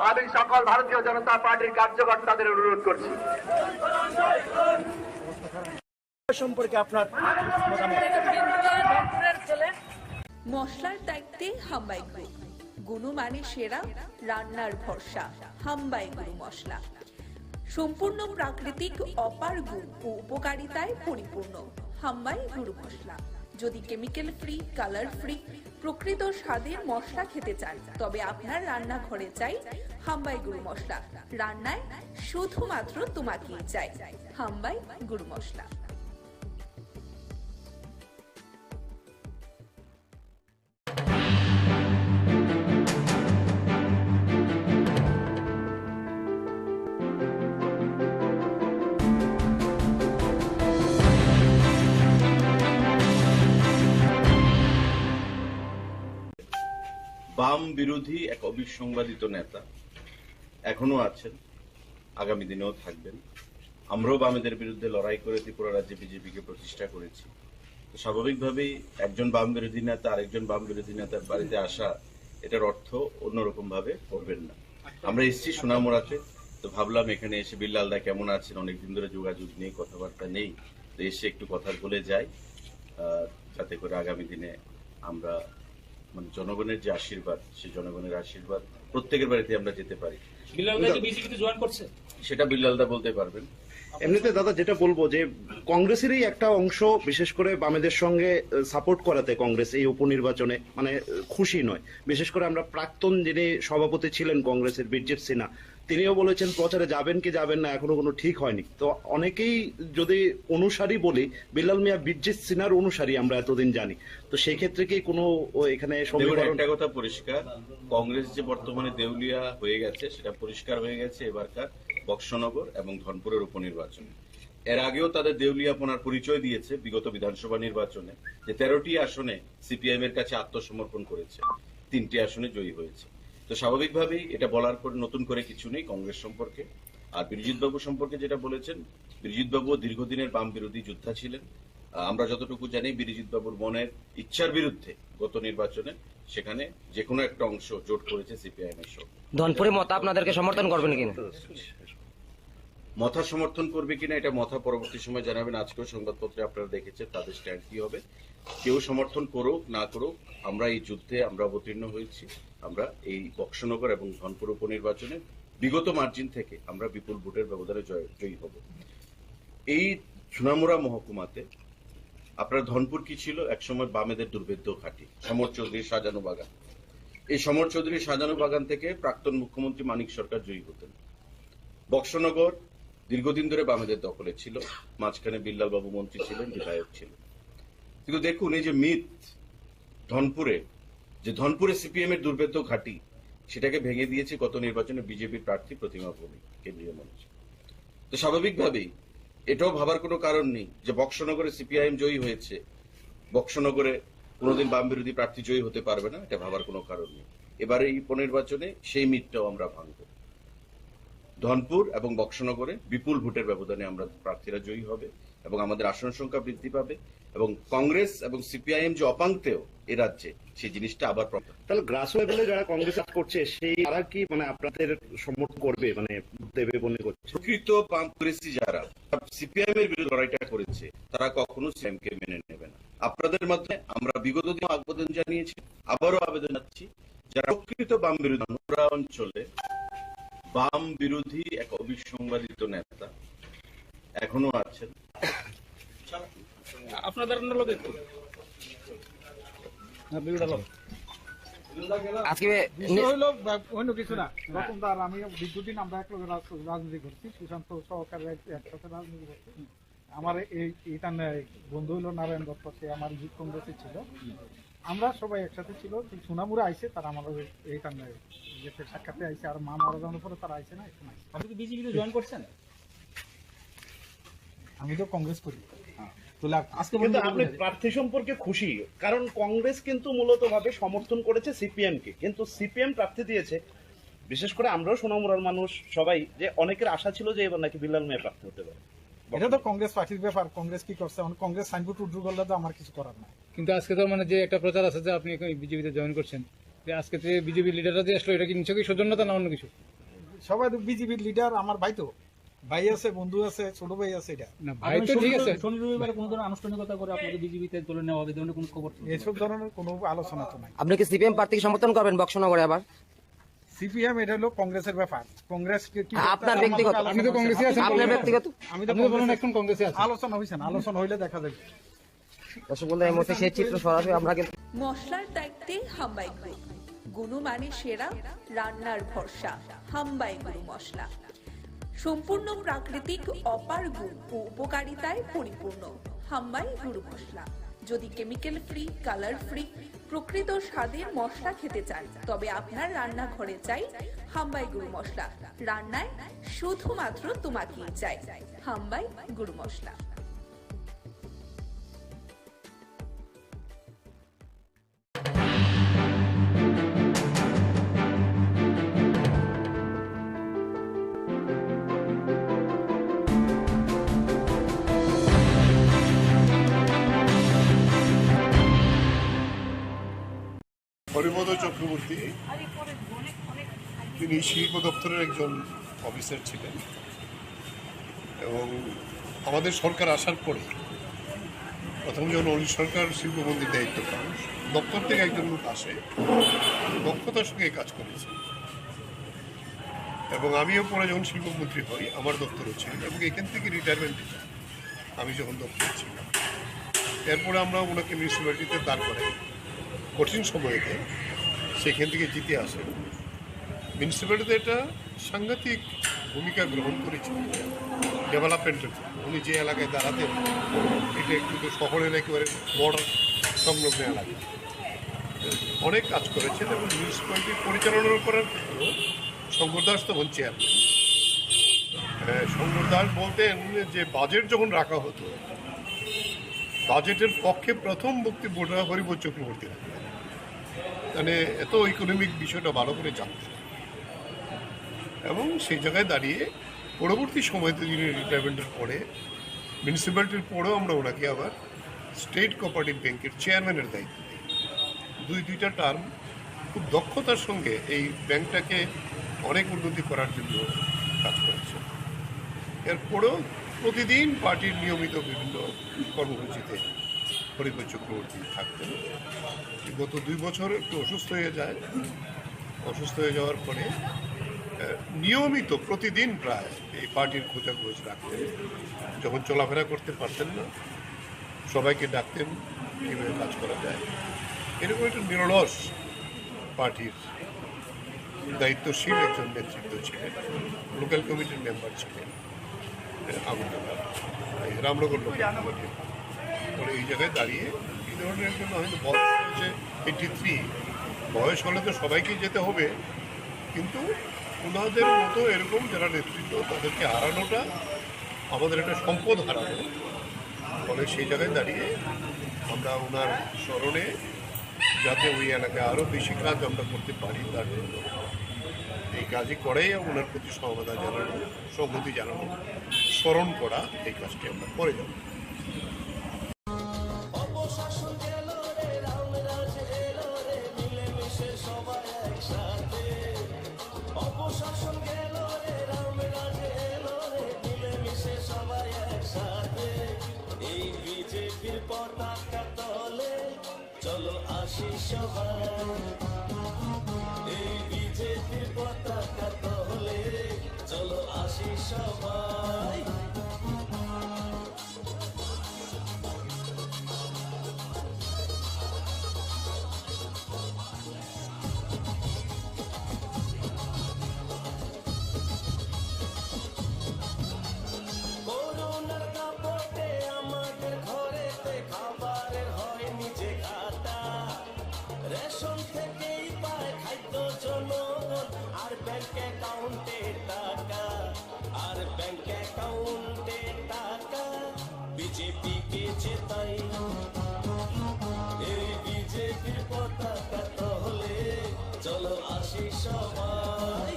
আমি সকল ভারতীয় জনতা পার্টির কার্যকর্তাদের অনুরোধ করছি। সম্পর্কে আপনার ধনপুরের ছেলে, মশলার দায়িত্বে হাম্বাই গ্রুপ, গুণমানে সেরা, রান্নার ভরসা। হাম্বাই গুরু মশলা সম্পূর্ণ প্রাকৃতিক, অপার গুণ ও উপকারিতায় পরিপূর্ণ। হাম্বাই গুরু মশলা। যদি কেমিক্যাল ফ্রি, কালার ফ্রি, প্রকৃত স্বাদের মশলা খেতে চান তবে আপনার রান্নাঘরে চাই হাম্বাই গুরু মশলা। রান্নায় শুধুমাত্র তোমাকেই চাই। হাম্বাই গুরু মশলা। বাম বিরোধী এক অবিসংবাদিত নেতা এখনো আছেন, আগামী দিনেও থাকবেন। আমরাও বামেদের বিরুদ্ধে লড়াই করে ত্রিপুরা রাজ্যে বিজেপিকে প্রতিষ্ঠা করেছি। তো স্বাভাবিকভাবেই একজন বাম বিরোধী নেতা আরেকজন বাম বিরোধী নেতার বাড়িতে আসা, এটার অর্থ অন্যরকম ভাবে করবেন না। আমরা এসেছি সোনামুড়াতে, তো ভাবলাম এখানে এসে বিল্লালদা কেমন আছেন, অনেকদিন ধরে যোগাযোগ নেই, কথাবার্তা নেই, তো এসে একটু কথা বলে যাই, যাতে করে আগামী দিনে আমরা মানে জনগণের যে আশীর্বাদ, সেই জনগণের আশীর্বাদ প্রত্যেকের বাড়িতে আমরা যেতে পারি। সেটা বিল্লালদা বলতে পারবেন। এমনিতে দাদা যেটা বলবো যে কংগ্রেসেরই একটা অংশ বিশেষ করে বামেদের সঙ্গে সাপোর্ট করাতে কংগ্রেস এই উপনির্বাচনে মানে খুশি নয়। বিশেষ করে আমরা প্রাক্তন যিনি সভাপতি ছিলেন কংগ্রেসের বীরজিৎ সিনহা, তিনিও বলেছেন প্রচারে যাবেন কি যাবেন না এখনো কোনো ঠিক হয়নি। তো অনেকেই যদি অনুসারী বলি, বিল্লাল মিয়া বীরজিৎ সিনহার অনুসারী আমরা এতদিন জানি, তো সেই ক্ষেত্রে কি কোনো এখানে একটা কথা পরিষ্কার, কংগ্রেস যে বর্তমানে দেউলিয়া হয়ে গেছে সেটা পরিষ্কার হয়ে গেছে এবারকার বক্সনগর এবং ধনপুরের উপনির্বাচনে। এর আগেও তাদের দেউলিয়াপনার পরিচয় দিয়েছে বিগত বিধানসভা নির্বাচনে, যে 13টি আসনে সিপিআইএম এর কাছে আত্মসমর্পণ করেছে, 3টি আসনে জয়ী হয়েছে। তো স্বাভাবিকভাবেই এটা বলার পর নতুন করে কিছু নেই কংগ্রেস সম্পর্কে। আর বিরজিৎ বাবু সম্পর্কে যেটা বলেছেন, বিরজিৎ বাবু দীর্ঘদিনের বাম বিরোধী যোদ্ধা ছিলেন। আমরা যতটুকু জানি বিরজিৎ বাবুর মনের ইচ্ছার বিরুদ্ধে গত নির্বাচনে সেখানে যে কোনো একটা অংশ জোট করেছে সিপিআইএম এর সঙ্গে। ধনপুরে মতা আপনাদেরকে সমর্থন করবেন কিনা? মথা সমর্থন করবে কিনা এটা মথা পরবর্তী সময় জানাবেন। আজকেও সংবাদপত্রে আপনারা দেখেছেন তাদের স্ট্যান্ড কি হবে। কেউ সমর্থন করুক না করুক, আমরা এই যুদ্ধে আমরা অবতীর্ণ হয়েছি। আমরা এই বক্সনগর এবং ধনপুর উপনির্বাচনে বিগত মার্জিন থেকে আমরা বিপুল ভোটের ব্যবধানে জয়ী হব। এই সোনামুড়া মহকুমাতে আপনার ধনপুর কি ছিল, একসময় বামেদের দুর্ভেদ্য ঘাঁটি, সমর চৌধুরীর সাজানো বাগান। এই সমর চৌধুরীর সাজানো বাগান থেকে প্রাক্তন মুখ্যমন্ত্রী মানিক সরকার জয়ী হতেন। বক্সনগর দীর্ঘদিন ধরে বামেদের দখলে ছিল, মাঝখানে বিল্লাল বাবু মন্ত্রী ছিলেন, বিধায়ক ছিলেন। কিন্তু দেখুন এই যে মিথ ধনপুরে সিপিএম এর দুর্ভেদ্য ঘাঁটি, সেটাকে ভেঙে দিয়েছে গত নির্বাচনে বিজেপির প্রার্থী প্রতিমা ভৌমিক কেন্দ্রীয় মন্ত্রী। তো স্বাভাবিকভাবেই এটাও ভাবার কোনো কারণ নেই যে বক্সনগরে সিপিআইএম জয়ী হয়েছে, বক্সনগরে কোনোদিন বাম বিরোধী প্রার্থী জয়ী হতে পারবে না, এটা ভাবার কোনো কারণ নেই। এবারে এই উপনির্বাচনে সেই মিথটাও আমরা ভাঙব। ধনপুর এবং বক্সনগরে বিপুল ভোটের ব্যবধানে আমরা প্রার্থীরা জয়ী হবে এবং আমাদের আসন সংখ্যা বৃদ্ধি পাবে এবং কংগ্রেস এবং সিপিআইএম যে অপাঙ্ক্তেয় এ রাজ্যে, সেই জিনিসটা আবার তাহলে গ্রাস লেভেলে যারা কংগ্রেস করছে সেই তারা কি মানে আপনাদের সমর্থন করবে, মানে দেবে মনে করছে? প্রকৃত কংগ্রেসী যারা সিপিআইএম এর বিরুদ্ধে লড়াইটা করেছে তারা কখনো সিপিআইএম কে মেনে নেবে না। আপনাদের মাধ্যমে আমরা বিগত দিনে আবেদন জানিয়েছি, আবারও আবেদন জানাচ্ছি, যারা প্রকৃত বাম বিরোধী অঞ্চলে বাম বিরোধী এক অবিসংবাদিত নেতা এখনো আছেন। আপনাদের অন্য কিছু না, রকমদার আমি দীর্ঘদিন আমরা একলগে রাজনীতি করছি, সুশান্ত সহকারে একসাথে রাজনীতি করছি। আমার এইটা বন্ধু হইলো নারায়ণ দত্ত, সে আমার যুব কংগ্রেসে ছিল, আমরা সবাই একসাথে ছিল। সোনামুড়া আইসে তারা আমার এইটা সাক্ষাতে আইসে, আর মা মারা যাওয়ার পরে তারা আইসে না, এখন আইসে। আপনি কি বিজেপিতে জয়েন করছেন? আমি তো কংগ্রেস করি। কিন্তু আপনি প্রার্থী সম্পর্কে খুশি, কারণ কংগ্রেস কিন্তু মূলত ভাবে সমর্থন করেছে সিপিএম কে, কিন্তু সিপিএম প্রার্থী দিয়েছে। বিশেষ করে আমরাও সোনামুড়ার মানুষ সবাই, যে অনেকের আশা ছিল যে এবার নাকি বিল্লাল মিয়া প্রার্থী হতে পারে। এটা তো কংগ্রেস পার্টির ব্যাপার, কংগ্রেস কি করছে, কংগ্রেস সাইনবোর্ড উদ্যোগ করলে তো আমার কিছু করার নাই। কিন্তু আজকে তো মানে যে একটা প্রচার আছে যে আপনি বিজেপিতে জয়েন করছেন, যে আজকে যে বিজেপি লিডাররা যে আসলো, এটা কি নিশ্চয়ই সৌজন্যতা না অন্য কিছু? সবাই তো বিজেপির লিডার, আমার ভাই তো ভাই আছে, বন্ধু আছে, ছোট ভাই আছে। এটা না ভাই তো ঠিক আছে, শনি রবিবারে কোনো ধরনের আনুষ্ঠানিকতা করে আপনাকে বিজেপিতে তুলে নেওয়া হবে, কোনো খবর এসব ধরনের কোনো আলোচনা তো নাই। আপনি কি সিপিএম প্রার্থীকে সমর্থন করবেন বক্সনগরে আবার? সিপিএম এটা হলো কংগ্রেসের ব্যাপার, কংগ্রেস আপনার ব্যক্তিগত, আপনি তো কংগ্রেসে আছেন, আপনার ব্যক্তিগত আমি তো বলুন এখন কংগ্রেসে আছি। আলোচনা হইছে না, আলোচনা হইলে দেখা যাবে। দর্শক বন্ধু, এই মুহূর্তে সেই চিত্র সরাসরি আমরা কিন্তু মশলার দায়িত্বে হাম্বাই গ্রুপ, গুণমানে সেরা, রান্নার ভরসা, হাম্বাই গুরু মশলা। সম্পূর্ণ প্রাকৃতিক, অপার গুণ ও উপকারিতায় পরিপূর্ণ হাম্বাই গুরু মশলা। যদি কেমিক্যাল ফ্রি, কালার ফ্রি, প্রকৃত স্বাদের মশলা খেতে চান, তবে আপনার রান্নাঘরে চাই হাম্বাই গুরু মশলা। রান্নায় শুধুমাত্র তোমাকেই চাই হাম্বাই গুরু মশলা। হরিপদ চক্রবর্তী তিনি শিল্প দপ্তরের একজন অফিসার ছিলেন এবং আমাদের সরকার আসার পরে প্রথম যখন অনিল সরকার শিল্পমন্ত্রীর দায়িত্ব পান দপ্তর থেকে একজন লোক আসে দক্ষতার সঙ্গে কাজ করেছে এবং আমিও পরে যখন শিল্পমন্ত্রী হই আমার দপ্তরও ছিল এবং এখান থেকে রিটায়ারমেন্টে যাই আমি যখন দপ্তরে ছিলাম। এরপরে আমরা ওনাকে মিউনিসিপ্যালিটিতে দাঁড় করাই কঠিন সময়তে সেখান থেকে জিতে আসেন। মিউনিসিপ্যালিটিতে একটা সাংঘাতিক ভূমিকা গ্রহণ করেছিল ডেভেলপমেন্টের। উনি যে এলাকায় দাঁড়াতেন এটা কিন্তু শহরের একেবারে বর্ডার সংলগ্ন এলাকা, অনেক কাজ করেছেন এবং মিউনিসিপ্যালিটি পরিচালনা করার ক্ষেত্রেও শঙ্কর দাস তখন চেয়ারম্যান। শঙ্কর দাস বলতেন যে বাজেট যখন রাখা হতো বাজেটের পক্ষে প্রথম বক্তব্যটা হরিপদ চক্রবর্তী রাখতেন, মানে এত ইকোনমিক বিষয়টা ভালো করে জানত এবং সেই জায়গায় দাঁড়িয়ে পরবর্তী সময়তে যিনি রিটায়ারমেন্টের পরে মিউনিসিপ্যালিটির পরেও আমরা ওনাকে আবার স্টেট কোঅপারেটিভ ব্যাংকের চেয়ারম্যানের দায়িত্ব দিই। দুইটা টার্ম খুব দক্ষতার সঙ্গে এই ব্যাংকটাকে অনেক উন্নতি করার জন্য কাজ করেছে। এরপরেও প্রতিদিন পার্টির নিয়মিত বিভিন্ন কর্মসূচিতে হরিপদ চক্রবর্তী থাকতেন। গত 2 বছর একটু অসুস্থ হয়ে যায়, অসুস্থ হয়ে যাওয়ার পরে নিয়মিত প্রতিদিন প্রায় এই পার্টির খোঁজাখোঁজ রাখতেন। যখন চলাফেরা করতে পারতেন না সবাইকে ডাকতেন কীভাবে কাজ করা যায়। এরকম একটা নিরলস পার্টির দায়িত্বশীল একজন নেতৃত্ব ছিলেন। লোকাল কমিটির মেম্বার ছিলেন রামনগর লোকাল কমিটির। পরে এই জায়গায় দাঁড়িয়ে এই ধরনের একজন হয়তো বয়স হয়েছে 83, বয়স হলে তো সবাইকেই যেতে হবে, কিন্তু ওনাদের মতো এরকম যারা নেতৃত্ব তাদেরকে হারানোটা আমাদের একটা সম্পদ হারানো। ফলে সেই জায়গায় দাঁড়িয়ে আমরা ওনার স্মরণে যাতে ওই এলাকায় আরও বেশি কাজ আমরা করতে পারি তার জন্য এই কাজই করেই ওনার প্রতি সহমতা জানানো, সংহতি জানানো, স্মরণ করা, এই কাজটি আমরা করে যাব। চলো আসি সবাই এই বিজেপির পতাকা তলে, চলো আসি সবাই। করোনার দাপটে আমাদের ঘরেতে খাবারের হয় নিজে খাতা, রেশন থেকেই পায় খাদ্য জনগণ, আর ব্যাংক অ্যাকাউন্টে টাকা, আর ব্যাংক অ্যাকাউন্টে টাকা বিজেপিকে জেতাই। এই বিজেপির পতাকা তলে, চলো আসি সবাই।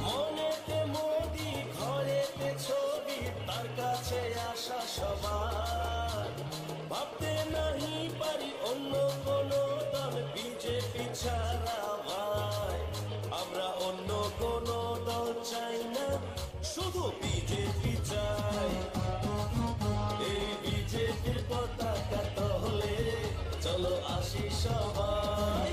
মনেতে মোদি, ঘরেতে ছবি, তার কাছে আসা সবার, ভাবতে নাহি পারি অন্য কোনো দল বিজেপি ছাড়া ভাই। আমরা অন্য কোনো দল চাই না, শুধু বিজেপি চাই। এই বিজেপির পতাকা তলে, চলো আসি সবাই।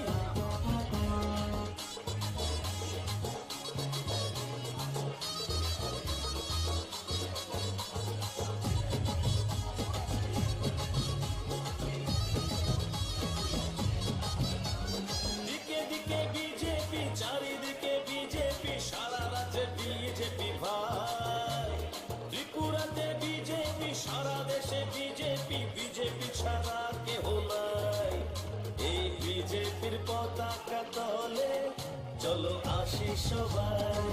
দিকে দিকে বিজেপি, চারিদিকে বিজেপি, সারা রাজ্যে বিজেপি ভাই। ত্রিপুরাতে বিজেপি, সারা দেশে বিজেপি, বিজেপি ছাড়া কেহ নাই। এই বিজেপির পতাকা তলে, চলো আসি সবাই।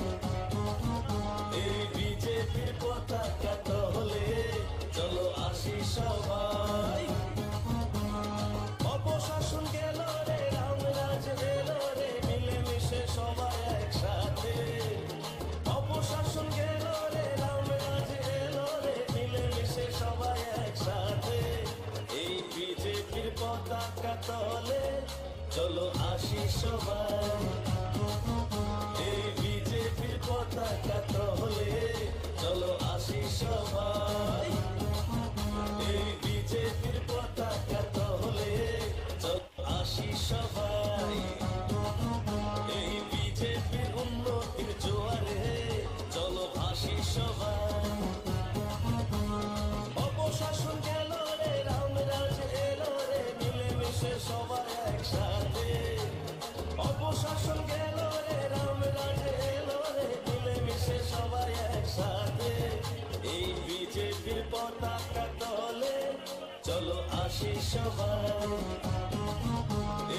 এই বিজেপির পতাকা তলে, চলো আসি সবাই। অপশাসন গেল রে, রামরাজ এলো তলে চলো আসি সবাই এই বিজেপির পতাকা তলে চলো আসি সবাই এই বিজেপির পতাকা তলে চলো আসি সবাই এই বিজেপির উন্নতির জোয়ারে চলো ভাসি সবাই অপশাসন গেল রে রামরাজ এলো রে মিলেমিশে সবাই একসাথে অপশাসন গেল রে রামরাজ এলো রে মিলেমিশে সবাই একসাথে এই বিজেপির পতাকা তলে চলো আসি সবাই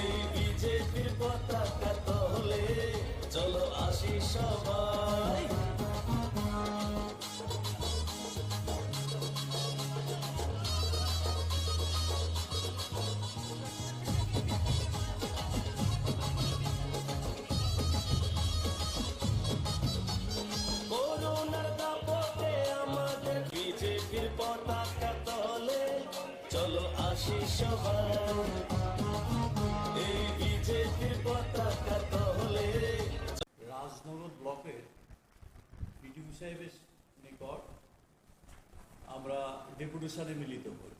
এই বিজেপির পতাকা তলে চলো আসি সবাই করোনার দাপটে আমাদের বিজেপির পতাকা তলে চলো আসি সবাই এই বিজেপির পতাকা তলে রাজনগর ব্লকের বিডিও সাহেবের নিকট আমরা ডেপুটেশনে মিলিত হই।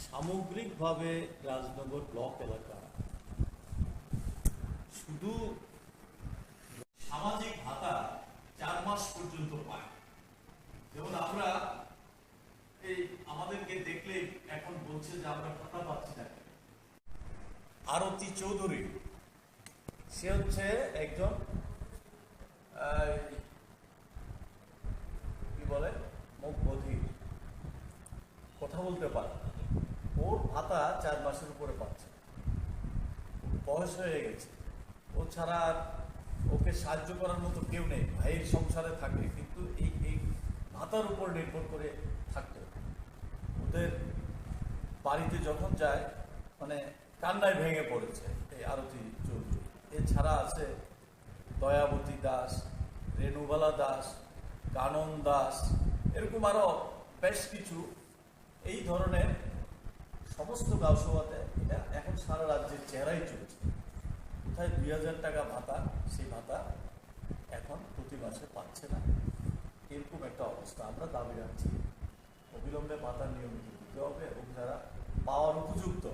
সামগ্রিকভাবে রাজনগর ব্লক এলাকা শুধু সামাজিক ভাতা 4 মাস পর্যন্ত পায়। যেমন আমরা এই আমাদেরকে দেখলে এখন বলছে যে আমরা ভাতা পাচ্ছি না। আরতি চৌধুরী সে হচ্ছে একজন কি বলে মুখ বধির, কথা বলতে পারে, ওর ভাতা 4 মাসের উপরে পাচ্ছে, বয়স হয়ে গেছে, ও ছাড়া আর ওকে সাহায্য করার মতো কেউ নেই। ভাইয়ের সংসারে থাকে কিন্তু এই ভাতার উপর নির্ভর করে থাকতে ওদের বাড়িতে যখন যায় মানে কান্নায় ভেঙে পড়েছে এই আরতি চৌধুরী। এছাড়া আছে দয়াবতী দাস, রেণুবালা দাস, কানন দাস, এরকম আরো বেশ কিছু এই ধরনের সমস্ত গাঁওসভাতে এটা এখন সারা রাজ্যের চেহারাই চলছে। কোথায় 2000 টাকা ভাতা, সেই ভাতা এখন প্রতি মাসে পাচ্ছে না, এরকম একটা অবস্থা। আমরা দাবি রাখছি অবিলম্বে ভাতা নিয়মিত দিতে হবে এবং যারা পাওয়ার উপযুক্ত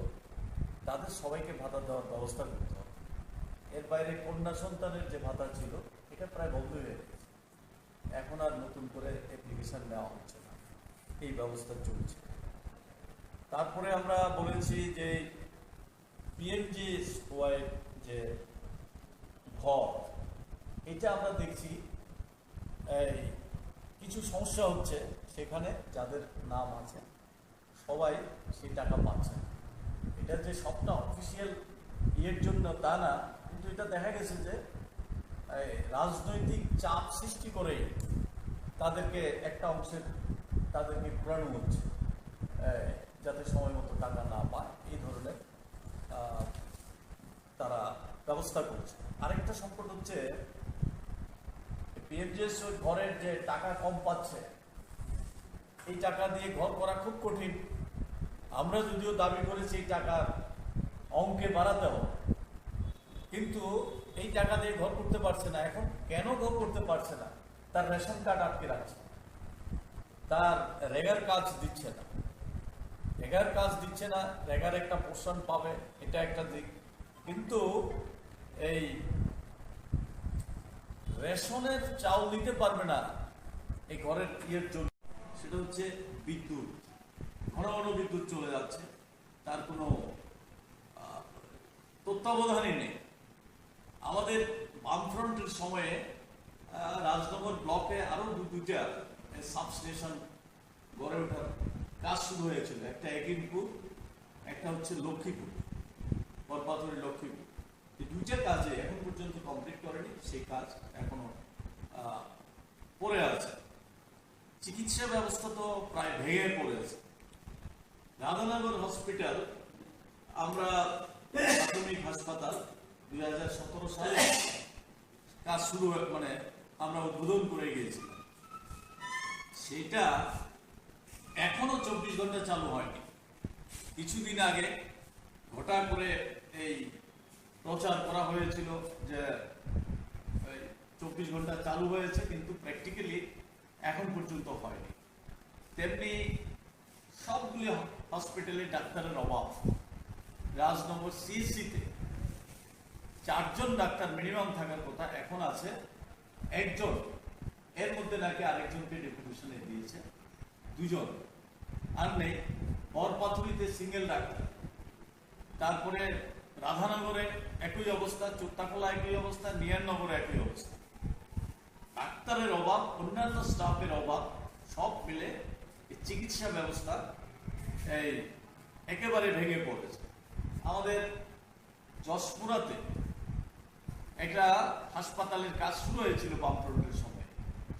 তাদের সবাইকে ভাতা দেওয়ার ব্যবস্থা করতে হবে। এর বাইরে কন্যা সন্তানের যে ভাতা ছিল এটা প্রায় বন্ধ হয়ে গেছে, এখন আর নতুন করে অ্যাপ্লিকেশন নেওয়া হচ্ছে না, এই ব্যবস্থা চলছে। তারপরে আমরা বলেছি যে পিএমজিএসওয়াই যে ঘর, এটা আমরা দেখছি এই কিছু সমস্যা হচ্ছে, সেখানে যাদের নাম আছে সবাই সেই টাকা পাচ্ছে না। এটা যে সবটা অফিসিয়াল ইয়ের জন্য তা না, কিন্তু এটা দেখা গেছে যে রাজনৈতিক চাপ সৃষ্টি করেই তাদেরকে একটা অংশের তাদেরকে ঘোরানো হচ্ছে যাতে সময় মতো টাকা না পায়, এই ধরনের তারা ব্যবস্থা করছে। আরেকটা সংকট হচ্ছে পিএমজিএস ঘরের যে টাকা কম পাচ্ছে, এই টাকা দিয়ে ঘর করা খুব কঠিন। আমরা যদিও দাবি করেছি এই টাকার অঙ্কে বাড়াতে হবে, কিন্তু এই টাকা দিয়ে ঘর করতে পারছে না। এখন কেন ঘর করতে পারছে না? তার রেশন কার্ড আটকে রাখছে, তার রেগার কাজ দিচ্ছে না, রেগার একটা পোর্শন পাবে, এটা একটা দিক। কিন্তু এই রেশনের চাউল দিতে পারবে না এই ঘরের ইয়ের জন্য, সেটা হচ্ছে বিদ্যুৎ। ঘন ঘন বিদ্যুৎ চলে যাচ্ছে, তার কোনো তত্ত্বাবধানই নেই। আমাদের বামফ্রন্টের সময়ে রাজনগর ব্লকে আরো দুইটা সাবস্টেশন গড়ে ওঠার কাজ শুরু হয়েছিল, একটা একিমপুর, একটা হচ্ছে লক্ষ্মীপুর, বরপাথরি লক্ষ্মীপুর। এই দুইটা কাজে এখন পর্যন্ত কমপ্লিট করেনি, সেই কাজ এখনো পড়ে আছে। চিকিৎসা ব্যবস্থা তো প্রায় ভেঙে পড়ে আছে। রাধানগর হসপিটাল, আমরা প্রাথমিক হাসপাতাল 2017 সালে কাজ শুরু মানে আমরা উদ্বোধন করে গিয়েছিলাম, সেটা এখনো 24 ঘন্টা চালু হয়নি। কিছুদিন আগে ঘটা করে এই প্রচার করা হয়েছিল যে 24 ঘন্টা চালু হয়েছে, কিন্তু প্র্যাকটিক্যালি এখন পর্যন্ত হয়নি। তেমনি সবগুলি হসপিটালে ডাক্তারের অভাব। রাজনগর সিএসসিতে 4 জন ডাক্তার মিনিমাম থাকার কথা, এখন আছে 1 জন। এর মধ্যে নাকি আরেকজনকে ডেপুটেশনে দিয়েছে, 2 জন আর নেই। বরপাথুরিতে সিঙ্গেল ডাক্তার, তারপরে রাধানগরে একই অবস্থা, চোত্তাখোলা একই অবস্থা, নিয়ারনগরে একই অবস্থা। ডাক্তারের অভাব, অন্যান্য স্টাফের অভাব, সব মিলে চিকিৎসা ব্যবস্থা এই একেবারে ভেঙে পড়েছে। আমাদের যশপুরাতে একটা হাসপাতালের কাজ শুরু হয়েছিল বামফ্রন্টের সময়,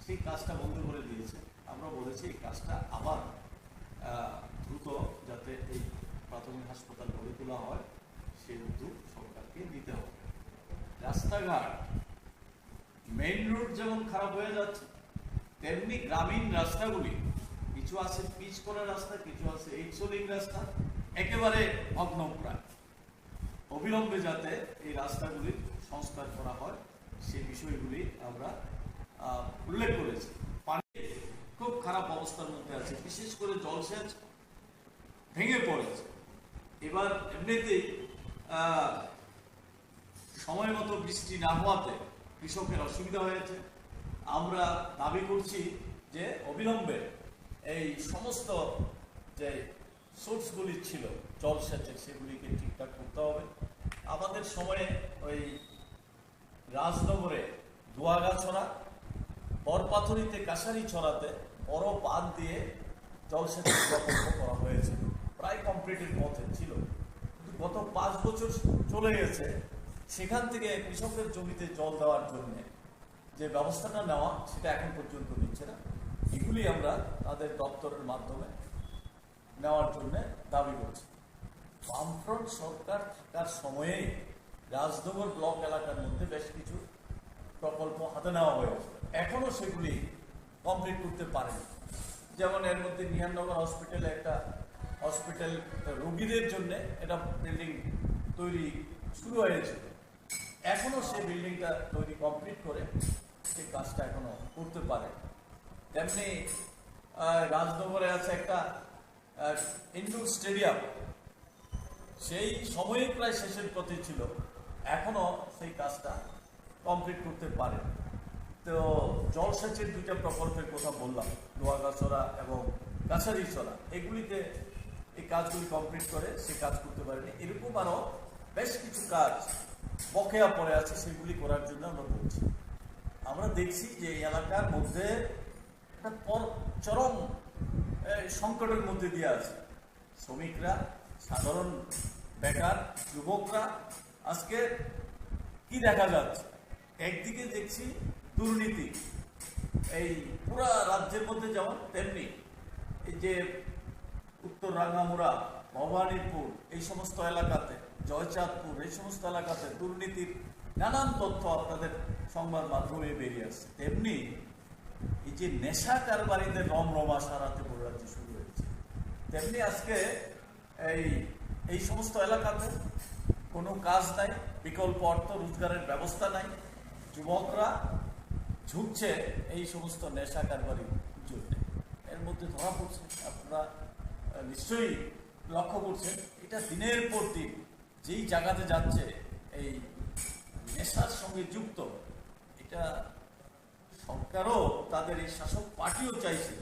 সেই কাজটা বন্ধ করে দিয়েছে। আমরা বলেছি এই কাজটা আবার দ্রুত যাতে এই প্রাথমিক হাসপাতাল গড়ে তোলা হয়, সেই উদ্যোগ সরকারকে নিতে হবে। রাস্তাঘাট, মেইন রোড যেমন খারাপ হয়ে যাচ্ছে, তেমনি গ্রামীণ রাস্তাগুলি, কিছু আছে পিচ করা রাস্তা, কিছু আছে এইচোলিং রাস্তা, একেবারে ভগ্নপ্রায়। অবিলম্বে যাতে এই রাস্তাগুলির সংস্কার করা হয়, সেই বিষয়গুলি আমরা উল্লেখ করেছি। পানি খুব খারাপ অবস্থার মধ্যে আছে, বিশেষ করে জলসেচ ভেঙে পড়েছে। এবার এমনিতেই সময় মতো বৃষ্টি না হওয়াতে কৃষকের অসুবিধা হয়েছে। আমরা দাবি করছি যে অবিলম্বে এই সমস্ত যে সোর্সগুলি ছিল জলসেচের, সেগুলিকে ঠিকঠাক করতে হবে। আমাদের সময়ে ওই রাজনগরে দোয়াগাছড়া, বরপাথুরিতে কাছারি ছড়াতে বড় বাঁধ দিয়ে জলসেচের প্রকল্প করা হয়েছে, প্রায় কমপ্লিটের পথে ছিল। কিন্তু গত 5 বছর চলে গেছে, সেখান থেকে কৃষকের জমিতে জল দেওয়ার জন্য যে ব্যবস্থাটা নেওয়া, সেটা এখন পর্যন্ত নিচ্ছে না। এগুলি আমরা তাদের দপ্তরের মাধ্যমে নেওয়ার জন্য দাবি করছি। বামফ্রন্ট সরকার থাকার সময়েই রাজনগর ব্লক এলাকার মধ্যে বেশ কিছু প্রকল্প হাতে নেওয়া হয়েছে, এখনো সেগুলি কমপ্লিট করতে পারেনি। যেমন এর মধ্যে নিহারনগর হসপিটালে একটা হসপিটাল রোগীদের জন্য একটা বিল্ডিং তৈরি শুরু হয়েছে, এখনো সেই বিল্ডিংটা তৈরি কমপ্লিট করে সেই কাজটা এখনো করতে পারে। তেমনি রাজনগরে আছে একটা ইনডোর স্টেডিয়াম, সেই সময়ে প্রায় শেষের পথে ছিল, এখনো সেই কাজটা কমপ্লিট করতে পারে। তো জলসেচের 2টা প্রকল্পের কথা বললাম, লোহাগাছড়া এবং কাছারিছড়া, এগুলিতে এই কাজগুলি কমপ্লিট করে সে কাজ করতে পারেনি। এরকম আরও বেশ কিছু কাজ বকেয়া পড়ে আছে, সেগুলি করার জন্য আমরা বলছি। আমরা দেখছি যে এই এলাকার মধ্যে একটা চরম সংকটের মধ্যে দিয়ে আছে। শ্রমিকরা, সাধারণ বেকার, যুবকরা আজকে কি দেখা যাচ্ছে, একদিকে দেখছি দুর্নীতি এই পুরা রাজ্যের মধ্যে যেমন, তেমনি এই যে উত্তর রাঙ্গামুড়া, ভবানীপুর, এই সমস্ত এলাকাতে, জয়চাঁদপুর, এই সমস্ত এলাকাতে দুর্নীতির নানান তথ্য আপনাদের সংবাদ মাধ্যমে বেরিয়ে আসছে। তেমনি এই যে নেশা কারবারিদের রমরমা সারাতে পুরো রাজ্যে শুরু হয়েছে, তেমনি আজকে এই সমস্ত এলাকাতে কোনো কাজ নাই, বিকল্প অর্থ রোজগারের ব্যবস্থা নাই, যুবকরা ঝুঁকছে এই সমস্ত নেশা কারবারির জন্য। এর মধ্যে ধরা পড়ছে, আপনারা নিশ্চয়ই লক্ষ্য করছেন, এটা দিনের পর দিন যেই জায়গাতে যাচ্ছে এই নেশার সঙ্গে যুক্ত। এটা সরকারও, তাদের এই শাসক পার্টিও চাইছে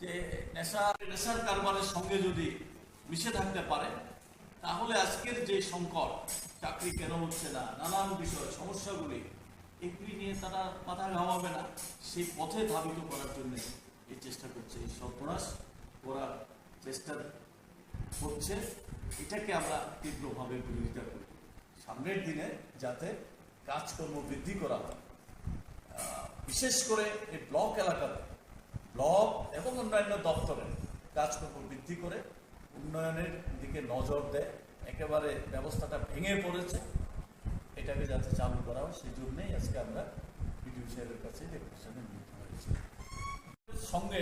যে নেশার কারবারের সঙ্গে যদি মিশে থাকতে পারে, তাহলে আজকের যে সংকট, চাকরি কেন হচ্ছে না, নানান বিষয় সমস্যাগুলি, এগুলি নিয়ে তারা মাথা ঘামাবে না, সেই পথে ধাবিত করার জন্য এই চেষ্টা করছে, এই সর্বনাশ করার চেষ্টা করছে। এটাকে আমরা তীব্রভাবে বিরোধিতা করি। সামনের দিনে যাতে কাজকর্ম বৃদ্ধি করা হয়, বিশেষ করে এই ব্লক এলাকাতে, ব্লক এবং অন্যান্য দপ্তরে কাজকর্ম বৃদ্ধি করে উন্নয়নের দিকে নজর দেয়। একেবারে ব্যবস্থাটা ভেঙে পড়েছে, এটাকে যাতে চালু করা হয়, সেই জন্যই আজকে আমরা বিডিও সাহেবের কাছে ডেপুটেশনে নিতে হয়েছে। সঙ্গে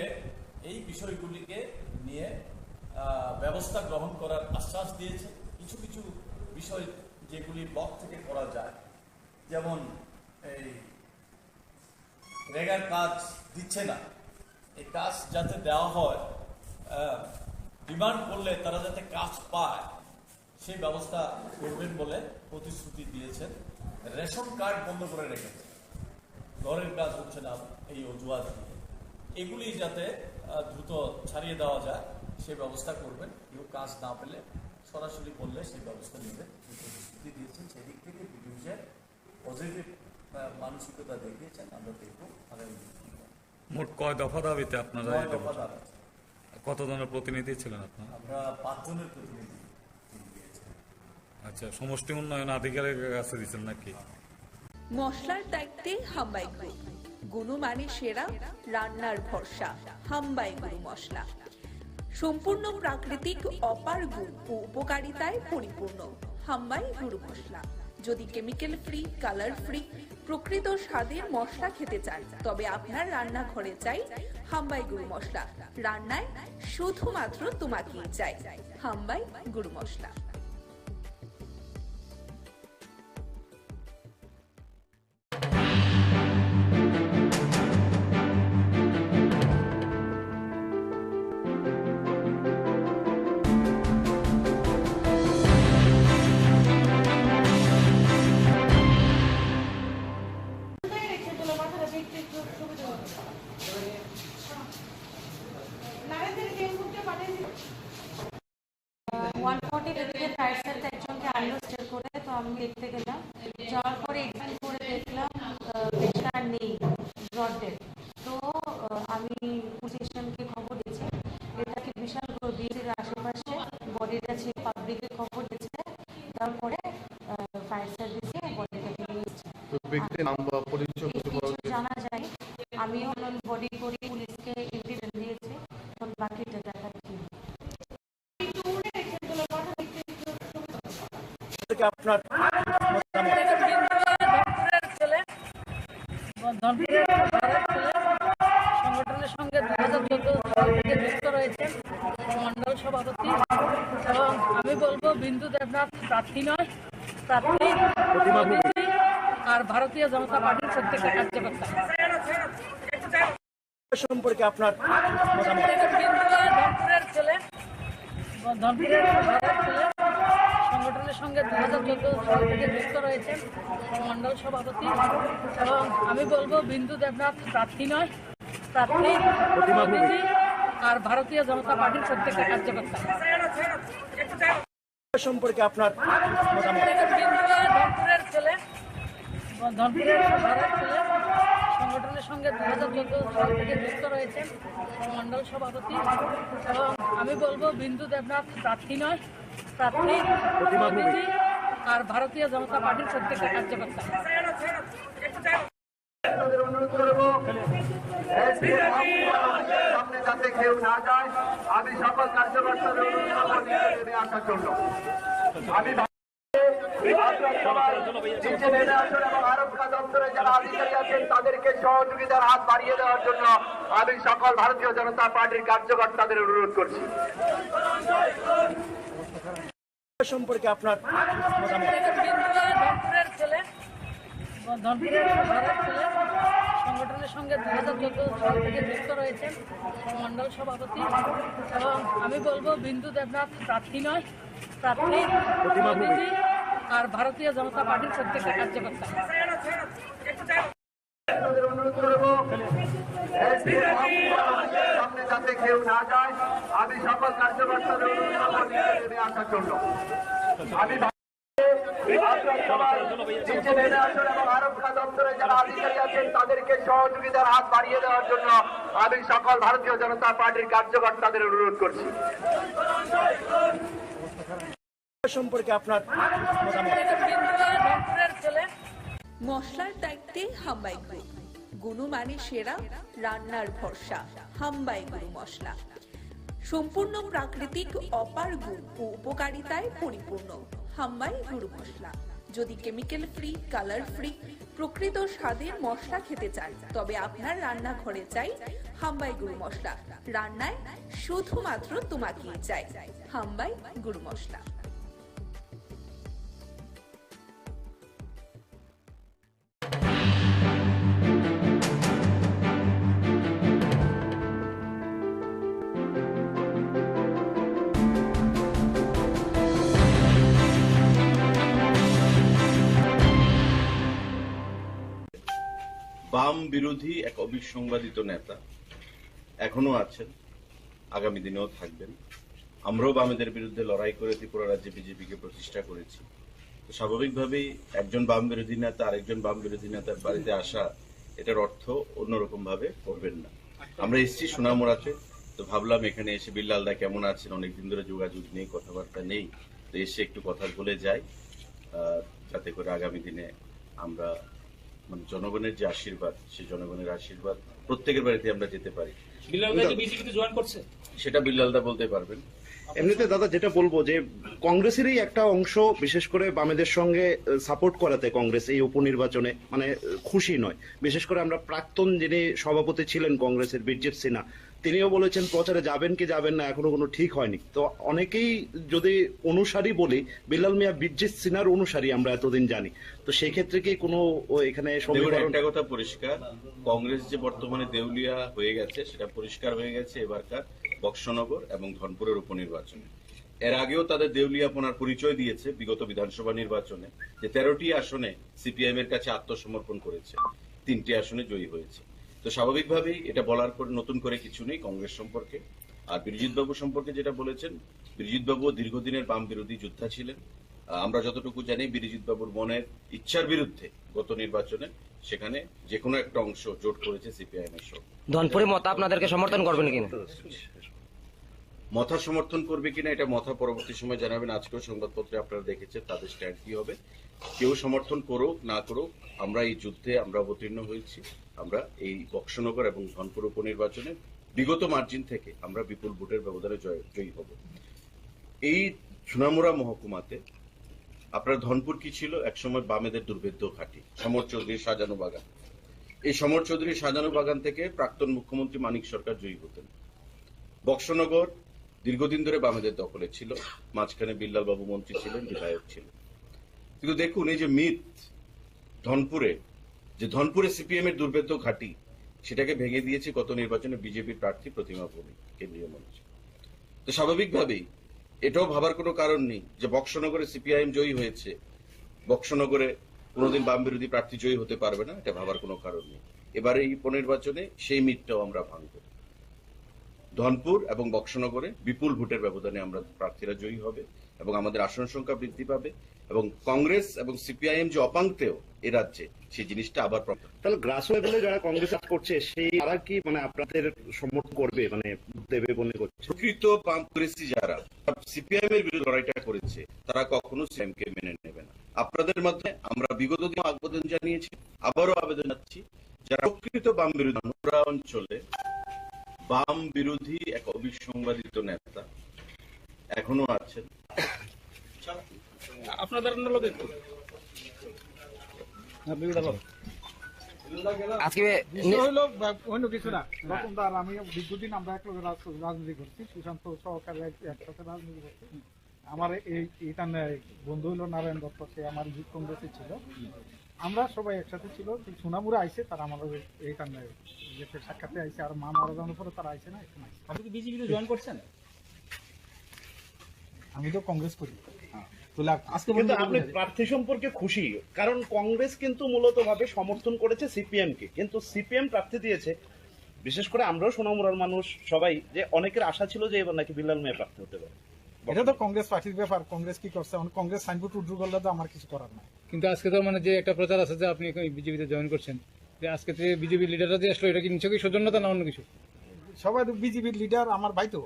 এই বিষয়গুলিকে নিয়ে ব্যবস্থা গ্রহণ করার আশ্বাস দিয়েছে। কিছু কিছু বিষয় যেগুলি ব্লক থেকে করা যায়, যেমন এই রেগার কাজ দিচ্ছে না, এই কাজ যাতে দেওয়া হয়, ডিমান্ড করলে তারা যাতে কাজ পায় সেই ব্যবস্থা করবেন বলে প্রতিশ্রুতি দিয়েছেন। রেশন কার্ড বন্ধ করে রেখেছে, ঘরের কাজ হচ্ছে না এই অজুহাত দিয়ে, এগুলি যাতে দ্রুত ছাড়িয়ে দেওয়া যায় সেই ব্যবস্থা করবেন। কেউ কাজ না পেলে সরাসরি বললে সেই ব্যবস্থা নেবেন প্রতিশ্রুতি দিয়েছেন। সেদিক থেকে বিডিও পজিটিভ মানসিকতা দেখিয়েছেন। আমরা দেখব আগামী মোট কয় দফা দাবিতে আপনারা 9 দফা দাবি। কত জনের প্রতিনিধি ছিলেন আপনারা? আমরা 5 জনের প্রতিনিধি দিয়েছি। আচ্ছা, সমষ্টি উন্নয়ন আধিকারিকের কাছে দিচ্ছেন নাকি? মশলার দায়িত্বে হাম্বাই গ্রুপ, গুণমানে সেরা, রান্নার ভরসা, হাম্বাই গুরু মশলা। সম্পূর্ণ প্রাকৃতিক, অপার গুণ ও উপকারিতায় পরিপূর্ণ হাম্বাই গুরু মশলা। যদি কেমিক্যাল ফ্রি, কালার ফ্রি, প্রকৃত স্বাদের মশলা খেতে চান তবে আপনার রান্নাঘরে চাই হাম্বাই গুরু মশলা। রান্নায় শুধুমাত্র তোমাকেই চাই হাম্বাই গুরু মশলা। একজনকে আনলো স্টে করে, তো আমি দেখতে গেলাম। যাওয়ার পরে এক্সাম করে দেখলাম পেশেন্ট নেই, ব্রড ডেথ। তো আমি পুলিশ স্টেশনকে খবর দিয়েছি, এটাকে বিশাল করে দিয়েছে আশেপাশে, বডিটা ছিল পাবলিকে খবর দিয়েছে। তারপরে ফায়ার সার্ভিসে বডিটাকে নিয়েছে। কিছু জানা যায়, আমিও বডি করে পুলিশকে এভিডেন্স দিয়েছি, এখন বাকিটা দেখাচ্ছি। আপনার সংগঠনের সঙ্গে 2014 সাল থেকে যুক্ত রয়েছেন মন্ডল সভাপতি, এবং আমি বলবো বিন্দু দেবনাথ প্রার্থী নয়, প্রার্থী প্রতিনিধি আর ভারতীয় জনতা পার্টির প্রত্যেকটা কার্যকর্তা সম্পর্কে আপনার ধনপুরের ছেলে, ধনপুরের ছেলে, সংগঠনের সঙ্গে 2014 সাল থেকে যুক্ত রয়েছেন মন্ডল সভাপতি, এবং আমি বলবো বিন্দু দেবনাথ প্রার্থী নয়, প্রার্থী প্রতিনিধি আর ভারতীয় জনতা পার্টির প্রত্যেকটা কার্যকর্তা সম্পর্কে আপনার ধনপুরের ছেলে, ধনপুরের ছেলে, সংগঠনের সঙ্গে 2014 সাল থেকে যুক্ত রয়েছেন মন্ডল সভাপতি, এবং আমি বলবো বিন্দু দেবনাথ প্রার্থী নয়, প্রার্থী প্রতিনিধি আর ভারতীয় জনতা পার্টির প্রত্যেকটা কার্যকর্তা। অনুরোধ করবো সামনে যাতে কেউ না যায়, আমি সকল কার্যকর্তাদের অনুরোধ করবো নিচে আসার জন্য। আমি নিচে নেমে আসুন এবং আরক্ষা দপ্তরে যারা আধিকারিক আছেন তাদেরকে সহযোগিতার হাত বাড়িয়ে দেওয়ার জন্য আমি সকল ভারতীয় জনতা পার্টির কার্যকর্তাদের অনুরোধ করছি। সম্পর্কে আপনার ধনপুরের ছেলে, ধনপুরের ছেলে, সংগঠনের সঙ্গে 2014 সাল থেকে যুক্ত রয়েছেন মন্ডল সভাপতি, এবং আমি বলবো বিন্দু দেবনাথ প্রার্থী নয়, প্রার্থী প্রতিনিধি আর ভারতীয় জনতা পার্টির প্রত্যেকটা কার্যকর্তা অনুরোধ করবো সামনে যাতে কেউ না যায়, আমি সকল কার্যকর্তাদের অনুরোধ করবো নিচে নেমে আসার জন্য। আমি নিচে নেমে আসুন এবং আরক্ষা দপ্তরে যারা আধিকারিক আছেন তাদেরকে সহযোগিতার হাত বাড়িয়ে দেওয়ার জন্য আমি সকল ভারতীয় জনতা পার্টির কার্যকর্তাদের অনুরোধ করছি। সম্পর্কে আপনার ধনপুরের ছেলে, মশলার দায়িত্বে হাম্বাই গ্রুপ, গুণমানে সেরা, রান্নার ভরসা হাম্বাই গুরু মশলা। সম্পূর্ণ প্রাকৃতিক, অপার গুণ ও উপকারিতায় পরিপূর্ণ হাম্বাই গুরু মশলা। যদি কেমিক্যাল ফ্রি, কালার ফ্রি, প্রকৃত স্বাদের মশলা খেতে চান তবে আপনার রান্নাঘরে চাই হাম্বাই গুরু মশলা। রান্নায় শুধুমাত্র তোমাকেই চাই হাম্বাই গুরু মশলা। বাম বিরোধী এক অবিসংবাদিত নেতা এখনো আছেন, আগামী দিনেও থাকবেন। আমরাও বামেদের বিরুদ্ধে লড়াই করে ত্রিপুরা রাজ্যে বিজেপিকে প্রতিষ্ঠা করেছি। তো স্বাভাবিকভাবেই একজন বাম বিরোধী নেতা আরেকজন বাম বিরোধী নেতার বাড়িতে আসা, এটার অর্থ অন্যরকম ভাবে করবেন না। আমরা এসেছি সোনামুড়াতে, তো ভাবলাম এখানে এসে বিল্লালদা কেমন আছেন, অনেকদিন ধরে যোগাযোগ নেই, কথাবার্তা নেই, তো এসে একটু কথা বলে যাই, যাতে করে আগামী দিনে আমরা মানে জনগণের যে আশীর্বাদ, সেই জনগণের আশীর্বাদ প্রত্যেকের বাড়িতে আমরা যেতে পারি। সেটা বিল্লালদা বলতে পারবেন। এমনিতে দাদা যেটা বলবো যে কংগ্রেসেরই একটা অংশ বিশেষ করে বামেদের সঙ্গে সাপোর্ট করাতে কংগ্রেস এই উপনির্বাচনে মানে খুশি নয়। বিশেষ করে আমরা প্রাক্তন যিনি সভাপতি ছিলেন কংগ্রেসের বীরজিৎ সিনহা, তিনিও বলেছেন প্রচারে যাবেন কি যাবেন না এখনো কোনো ঠিক হয়নি। তো অনেকেই যদি অনুসারী বলি, বিল্লাল মিয়া বীরজিৎ সিনহার অনুসারী আমরা এতদিন জানি, তো সেই ক্ষেত্রে কি কোনো এখানে একটা কথা পরিষ্কার, কংগ্রেস যে বর্তমানে দেউলিয়া হয়ে গেছে সেটা পরিষ্কার হয়ে গেছে এবারকার বক্সনগর এবং ধনপুরের উপনির্বাচনে। এর আগেও তাদের দেউলিয়াপনার পরিচয় দিয়েছে বিগত বিধানসভা নির্বাচনে, যে 13টি আসনে সিপিআইএম এর কাছে আত্মসমর্পণ করেছে, 3টি আসনে জয়ী হয়েছে। তো স্বাভাবিকভাবেই এটা বলার পর নতুন করে কিছু নেই কংগ্রেস সম্পর্কে। আর বীরজিৎ বাবু সম্পর্কে যেটা বলেছেন, বীরজিৎ বাবু দীর্ঘদিনের বাম বিরোধী যোদ্ধা ছিলেন। আমরা যতটুকু জানি বীরজিৎ বাবুর মনের ইচ্ছার বিরুদ্ধে গত নির্বাচনে সেখানে যে কোনো একটা অংশ জোট করেছে সিপিআইএম এর সঙ্গে। ধনপুরে মত আপনাদেরকে সমর্থন করবেন কিনা? মথা সমর্থন করবে কিনা এটা মথা পরবর্তী সময় জানাবেন। আজকেও সংবাদপত্রে আপনারা দেখেছেন তাদের স্ট্যান্ড কি হবে। কেউ সমর্থন করুক না করুক, আমরা এই যুদ্ধে আমরা অবতীর্ণ হয়েছি। আমরা এই বক্সনগর এবং ধনপুর উপনির্বাচনে বিগত মার্জিন থেকে আমরা বিপুল ভোটের ব্যবধানে জয়ী হব। এই সোনামুড়া মহকুমাতে আপনার ধনপুর কি ছিল, একসময় বামেদের দুর্ভেদ্য ঘাঁটি, সমর চৌধুরীর সাজানো বাগান। এই সমর চৌধুরীর সাজানো বাগান থেকে প্রাক্তন মুখ্যমন্ত্রী মানিক সরকার জয়ী হতেন। বক্সনগর দীর্ঘদিন ধরে বামেদের দখলে ছিল, মাঝখানে বিল্লাল বাবু মন্ত্রী ছিলেন, বিধায়ক ছিলেন। কিন্তু দেখুন এই যে মিথ ধনপুরে সিপিএম এর দুর্ভেদ্য ঘাঁটি, সেটাকে ভেঙে দিয়েছে গত নির্বাচনে বিজেপির প্রার্থী প্রতিমা ভৌমিক, কেন্দ্রীয় মন্ত্রী। তো স্বাভাবিকভাবেই এটাও ভাবার কোনো কারণ নেই যে বক্সনগরে সিপিআইএম জয়ী হয়েছে, বক্সনগরে কোনোদিন বাম বিরোধী প্রার্থী জয়ী হতে পারবে না, এটা ভাবার কোনো কারণ নেই। এবারে এই উপনির্বাচনে সেই মিথটাও আমরা ভাঙব। ধনপুর এবং বক্সনগরে বিপুল ভোটের ব্যবধানে আমরা প্রার্থীরা জয়ী হবে এবং আমাদের আসন সংখ্যা বৃদ্ধি পাবে এবং কংগ্রেস এবং সিপিআইএম যে অপাঙ্ক্তেয় এ রাজ্যে, সেই জিনিসটা আবার তাহলে গ্রাস লেভেলে যারা কংগ্রেস করছে সেই তারা কি মানে আপনাদের সমর্থন করবে, মানে দেবে মনে করছে? প্রকৃত কংগ্রেসী যারা সিপিআইএম এর বিরুদ্ধে লড়াইটা করেছে তারা কখনো সিপিআইএম কে মেনে নেবে না। আপনাদের মাধ্যমে আমরা বিগত দিনে আবেদন জানিয়েছি, আবারও আবেদন জানাচ্ছি, যারা প্রকৃত বাম বিরোধী অঞ্চলে বাম বিরোধী এক অবিসংবাদিত নেতা এখনো আছেন, আপনাদের অন্য কিছু না রকমদার। আমি দীর্ঘদিন আমরা এক রাজনীতি করছি, সুশান্ত সহকারে একসাথে রাজনীতি করছি। আমার এইটা বন্ধু হলো নারায়ণ দত্ত, সে আমার যুব কংগ্রেসে ছিল, আমরা সবাই একসাথে ছিল। সোনামুড়া আইসে তারা আমাদের এইটা সাক্ষাতে আইসে, আর মা মারা যাওয়ার পরে তারা আইসে না। আপনি কি বিজেপিতে জয়েন করছেন? আমি তো কংগ্রেস করি। কিন্তু আপনি প্রার্থী সম্পর্কে খুশি, কারণ কংগ্রেস কিন্তু মূলত ভাবে সমর্থন করেছে সিপিএম কে, কিন্তু সিপিএম প্রার্থী দিয়েছে। বিশেষ করে আমরাও সোনামুড়ার মানুষ সবাই, যে অনেকের আশা ছিল যে এবার নাকি বিল্লাল মিয়া প্রার্থী হতে পারে। এটা তো কংগ্রেস পার্টির ব্যাপার, কংগ্রেস কি করছে, কংগ্রেস সাইনবোর্ড উড্রু করলে তো আমার কিছু করার নাই। কিন্তু আজকে তো মানে যে একটা প্রচার আছে যে আপনি বিজেপিতে জয়েন করছেন, যে আজকে থেকে বিজেপি লিডাররা যে আসলো, এটা কি নিশ্চয়ই সৌজন্যতা না অন্য কিছু? সবাই তো বিজেপির লিডার, আমার ভাই তো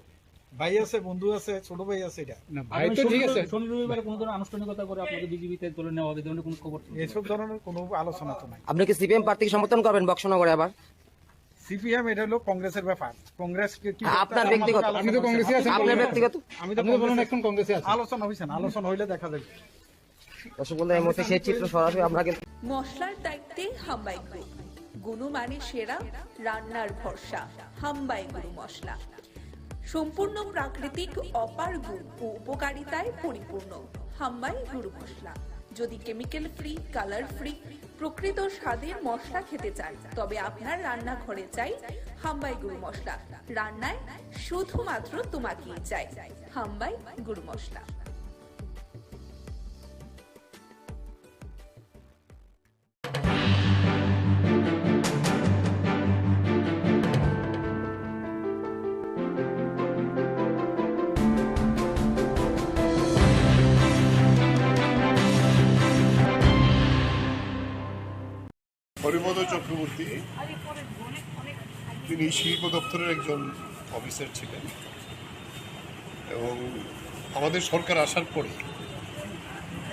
ভাই আছে, বন্ধু আছে, ছোট ভাই আছে। এটা না ভাই তো ঠিক আছে, শনি রবিবারে কোনো ধরনের আনুষ্ঠানিকতা করে আপনাদের বিজেপিতে দলে নেওয়া হবে ধরনের কোনো খবর, এসব ধরনের কোনো আলোচনা তো নাই। আপনি কি সিপিএম প্রার্থীকে সমর্থন করবেন বক্সনগরে? আবার সিপিএম এটা হলো কংগ্রেসের ব্যাপার, কংগ্রেস আপনার ব্যক্তিগত, আপনি তো কংগ্রেসে আছেন, আপনার ব্যক্তিগত, আমি তো বলেন এখন কংগ্রেসে আছি। আলোচনা হইছে না, আলোচনা হইলে দেখা যাবে। দর্শক বন্ধু, এই মুহূর্তে সেই চিত্র সরাসরি আমরা কিন্তু মশলার দায়িত্বে হাম্বাই গ্রুপ, গুণমানে সেরা, রান্নার ভরসা, হাম্বাই গুরু মশলা। সম্পূর্ণ প্রাকৃতিক অপার গুণ ও উপকারিতায় পরিপূর্ণ হাম্বাই গুরু মশলা। যদি কেমিক্যাল ফ্রি, কালার ফ্রি, প্রকৃত স্বাদের মশলা খেতে চান, তবে আপনার রান্নাঘরে চাই হাম্বাই গুরু মশলা। রান্নায় শুধুমাত্র তোমাকেই চাই হাম্বাই গুরু মশলা। চক্রবর্তী, তিনি শিল্প দপ্তরের একজন অফিসার ছিলেন এবং আমাদের সরকার আসার পরে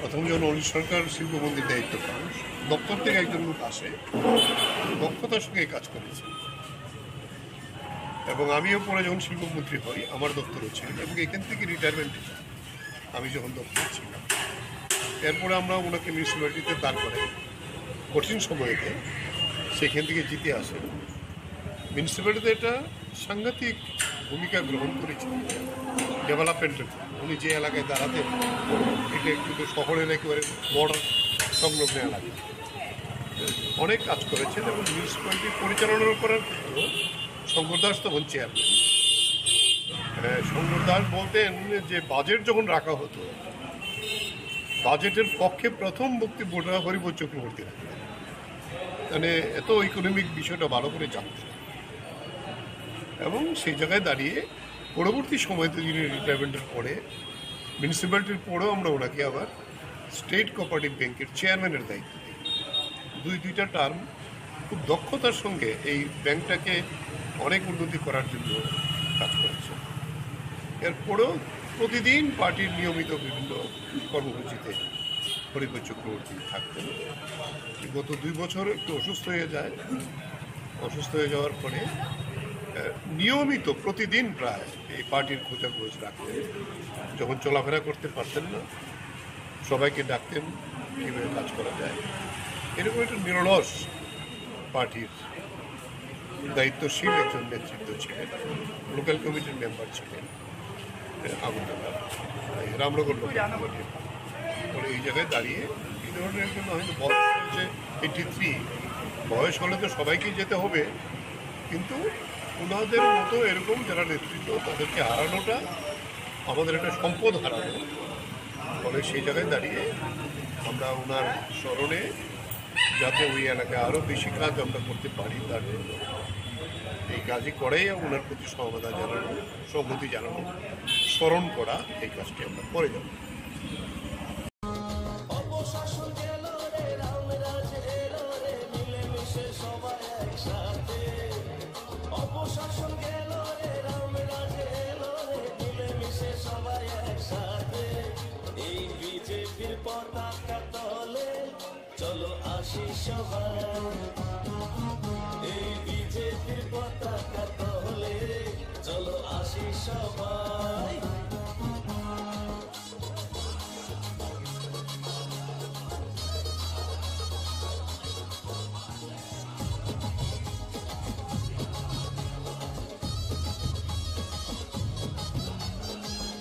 প্রথম যখন অনিল সরকার শিল্পমন্ত্রীর দায়িত্ব পান, দপ্তর থেকে একজন লোক আসে, দক্ষতার সঙ্গে কাজ করেছে এবং আমিও পরে যখন শিল্পমন্ত্রী হই আমার দপ্তরও ছিল এবং এখান থেকে রিটায়ারমেন্ট আমি যখন দপ্তর ছিলাম, এরপরে আমরা ওনাকে মিউনিসিপ্যালিটিতে দাঁড় করাই কঠিন সময়েতে, সেখান থেকে জিতে আসে। মিউনিসিপ্যালিটিতে একটা সাংঘাতিক ভূমিকা গ্রহণ করেছিলেন ডেভেলপমেন্টের। উনি যে এলাকায় দাঁড়াতেন এটা কিন্তু শহরের একেবারে বর্ডার সংলগ্ন এলাকা, অনেক কাজ করেছেন এবং মিউনিসিপ্যালিটি পরিচালনা করার ক্ষেত্রেও শঙ্কর দাস তখন চেয়ারম্যান। শঙ্কর দাস বলতেন যে বাজেট যখন রাখা হতো, বাজেটের পক্ষে প্রথম বক্তব্যটা হরিপদ চক্রবর্তী রাখতেন, মানে এত ইকোনমিক বিষয়টা ভালো করে জানতেন এবং সেই জায়গায় দাঁড়িয়ে পরবর্তী সময়তে যিনি রিটায়ারমেন্টের পরে মিউনিসিপ্যালিটির পরেও আমরা ওনাকে আবার স্টেট কোঅপারেটিভ ব্যাংকের চেয়ারম্যানের দায়িত্ব দিই। দুইটা টার্ম খুব দক্ষতার সঙ্গে এই ব্যাংকটাকে অনেক উন্নতি করার জন্য কাজ করেছে। এরপরেও প্রতিদিন পার্টির নিয়মিত বিভিন্ন কর্মসূচিতে হরিপদ চক্রবর্তী থাকতেন। গত 2 বছর একটু অসুস্থ হয়ে যায়, অসুস্থ হয়ে যাওয়ার পরে নিয়মিত প্রতিদিন প্রায় এই পার্টির খোঁজাখোঁজ রাখতেন। যখন চলাফেরা করতে পারতেন না, সবাইকে ডাকতেন কীভাবে কাজ করা যায়। এরকম একটা নিরলস পার্টির দায়িত্বশীল একজন নেতৃত্ব ছিলেন। লোকাল কমিটির মেম্বার ছিলেন আগরতলা, রামনগর লোকাল কমিটির। ফলে এই জায়গায় দাঁড়িয়ে এই ধরনের জন্য হয়তো বয়স হয়েছে 83, বয়স হলে তো সবাইকেই যেতে হবে, কিন্তু ওনাদের মতো এরকম যারা নেতৃত্ব তাদেরকে হারানোটা আমাদের একটা সম্পদ হারানো। ফলে সেই জায়গায় দাঁড়িয়ে আমরা ওনার স্মরণে যাতে ওই এলাকায় আরও বেশি কাজ আমরা করতে পারি তার জন্য এই কাজই করেই ওনার প্রতি সমবেদনা জানানো, সংহতি জানানো, স্মরণ করা, এই কাজটি আমরা করে যাব। চলো আসি সবাই, এই বিজেপির পতাকা তলে চলো আসি সবাই।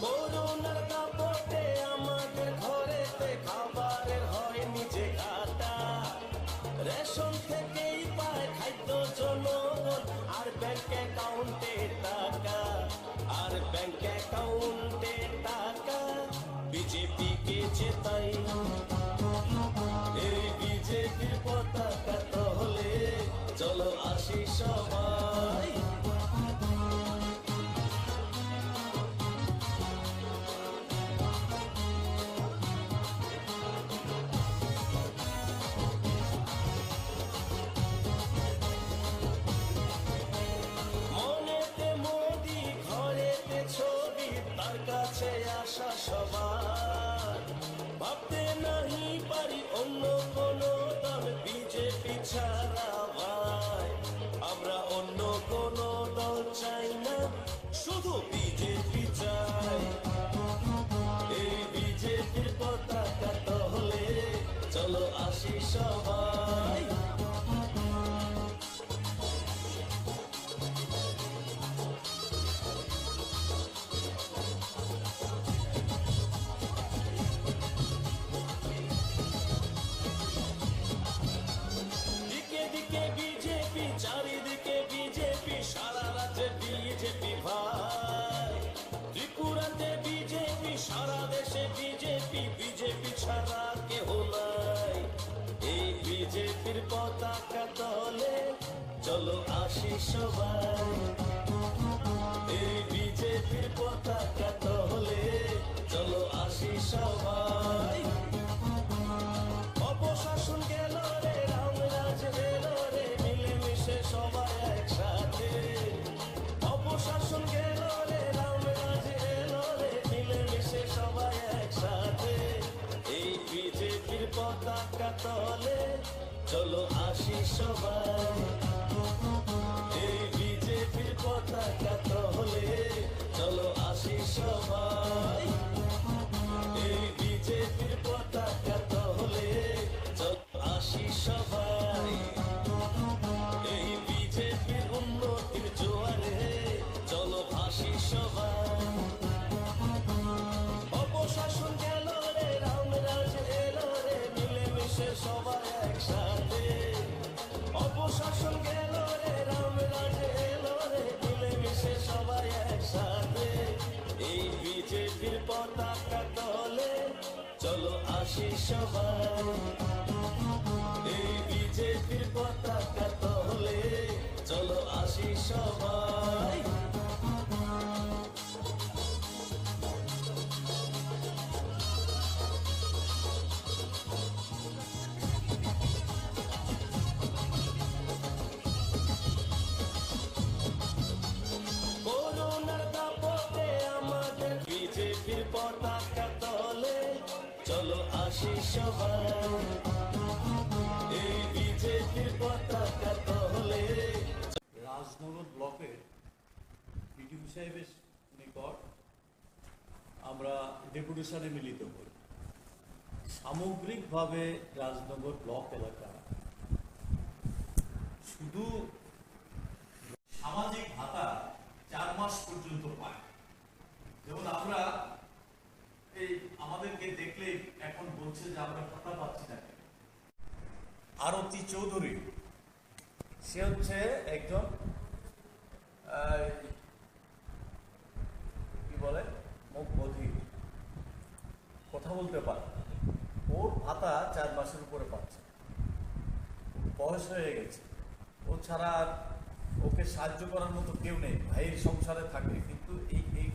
করোনার দাপটে আমাদের ঘরেতে খাবারের হয় নিজে ঘাটা, রেশন থেকেই পায় খাদ্য জনগণ, আর ব্যাংক অ্যাকাউন্টে টাকা, আর ব্যাংক অ্যাকাউন্টে টাকা বিজেপিকে জেতাই। এই বিজেপির পতাকা তলে চলো আসি সবাই। মনেতে মোদি, ঘরেতে ছবি, তার কাছে আসা সবার, ভাবতে নাহি পারি অন্য কোনো দল বিজেপি ছাড়া ভাই। আমরা অন্য কোনো দল চাই না, শুধু বিজেপি চাই। এই বিজেপির পতাকা তলে চলো আসি সবাই। দিকে দিকে বিজেপি, চারিদিকে বিজেপি, সারা রাজ্যে বিজেপি ভাই। ত্রিপুরাতে বিজেপি, সারা দেশে বিজেপি, বিজেপি ছাড়া কেহ নাই। এই বিজেপির পতাকা তলে চলো আসি সবাই। এই বিজেপির পতাকা তলে চলো আসি সবাই। অপশাসন গেল রে, রামরাজ এলো রে, মিলে সবাই এই বিজেপির পতাকা তলে চলো আসি সবাই এই বিজেপির পতাকা তলে চলো আসি সবাই এই বিজেপির উন্নতির জোয়ারে চলো ভাসি সবাই অপশাসন গেল রে রামরাজ এলো রে মিলেমিশে সবাই একসাথে অপশাসন গেল রে রামরাজ এলো রে মিলেমিশে সবাই একসাথে এই বিজেপির পতাকা তলে চলো আসি সবাই এই বিজেপির পতাকা তলে চলো আসি সবাই করোনার দাপটে আমাদের বিজেপির পতাকা তলে চলো আসি সবাই এই বিজেপির পতাকা তলে রাজনগর ব্লকের বিডিও সাহেবের নিকট আমরা ডেপুটেশনে মিলিত করি। সামগ্রিকভাবে রাজনগর ব্লক এলাকা শুধু সামাজিক ভাতা 4 মাস পর্যন্ত পায়। যেমন আমরা এই আমাদেরকে দেখলে এখন বলছে যে আমরা ভাতা পাচ্ছি না। আরতি চৌধুরী সে হচ্ছে একজন কি বলে মুখ বধির, কথা বলতে পারে, ওর ভাতা 4 মাসের উপরে পাচ্ছে, বয়স হয়ে গেছে, ও ছাড়া আর ওকে সাহায্য করার মতো কেউ নেই। ভাইয়ের সংসারে থাকে কিন্তু এই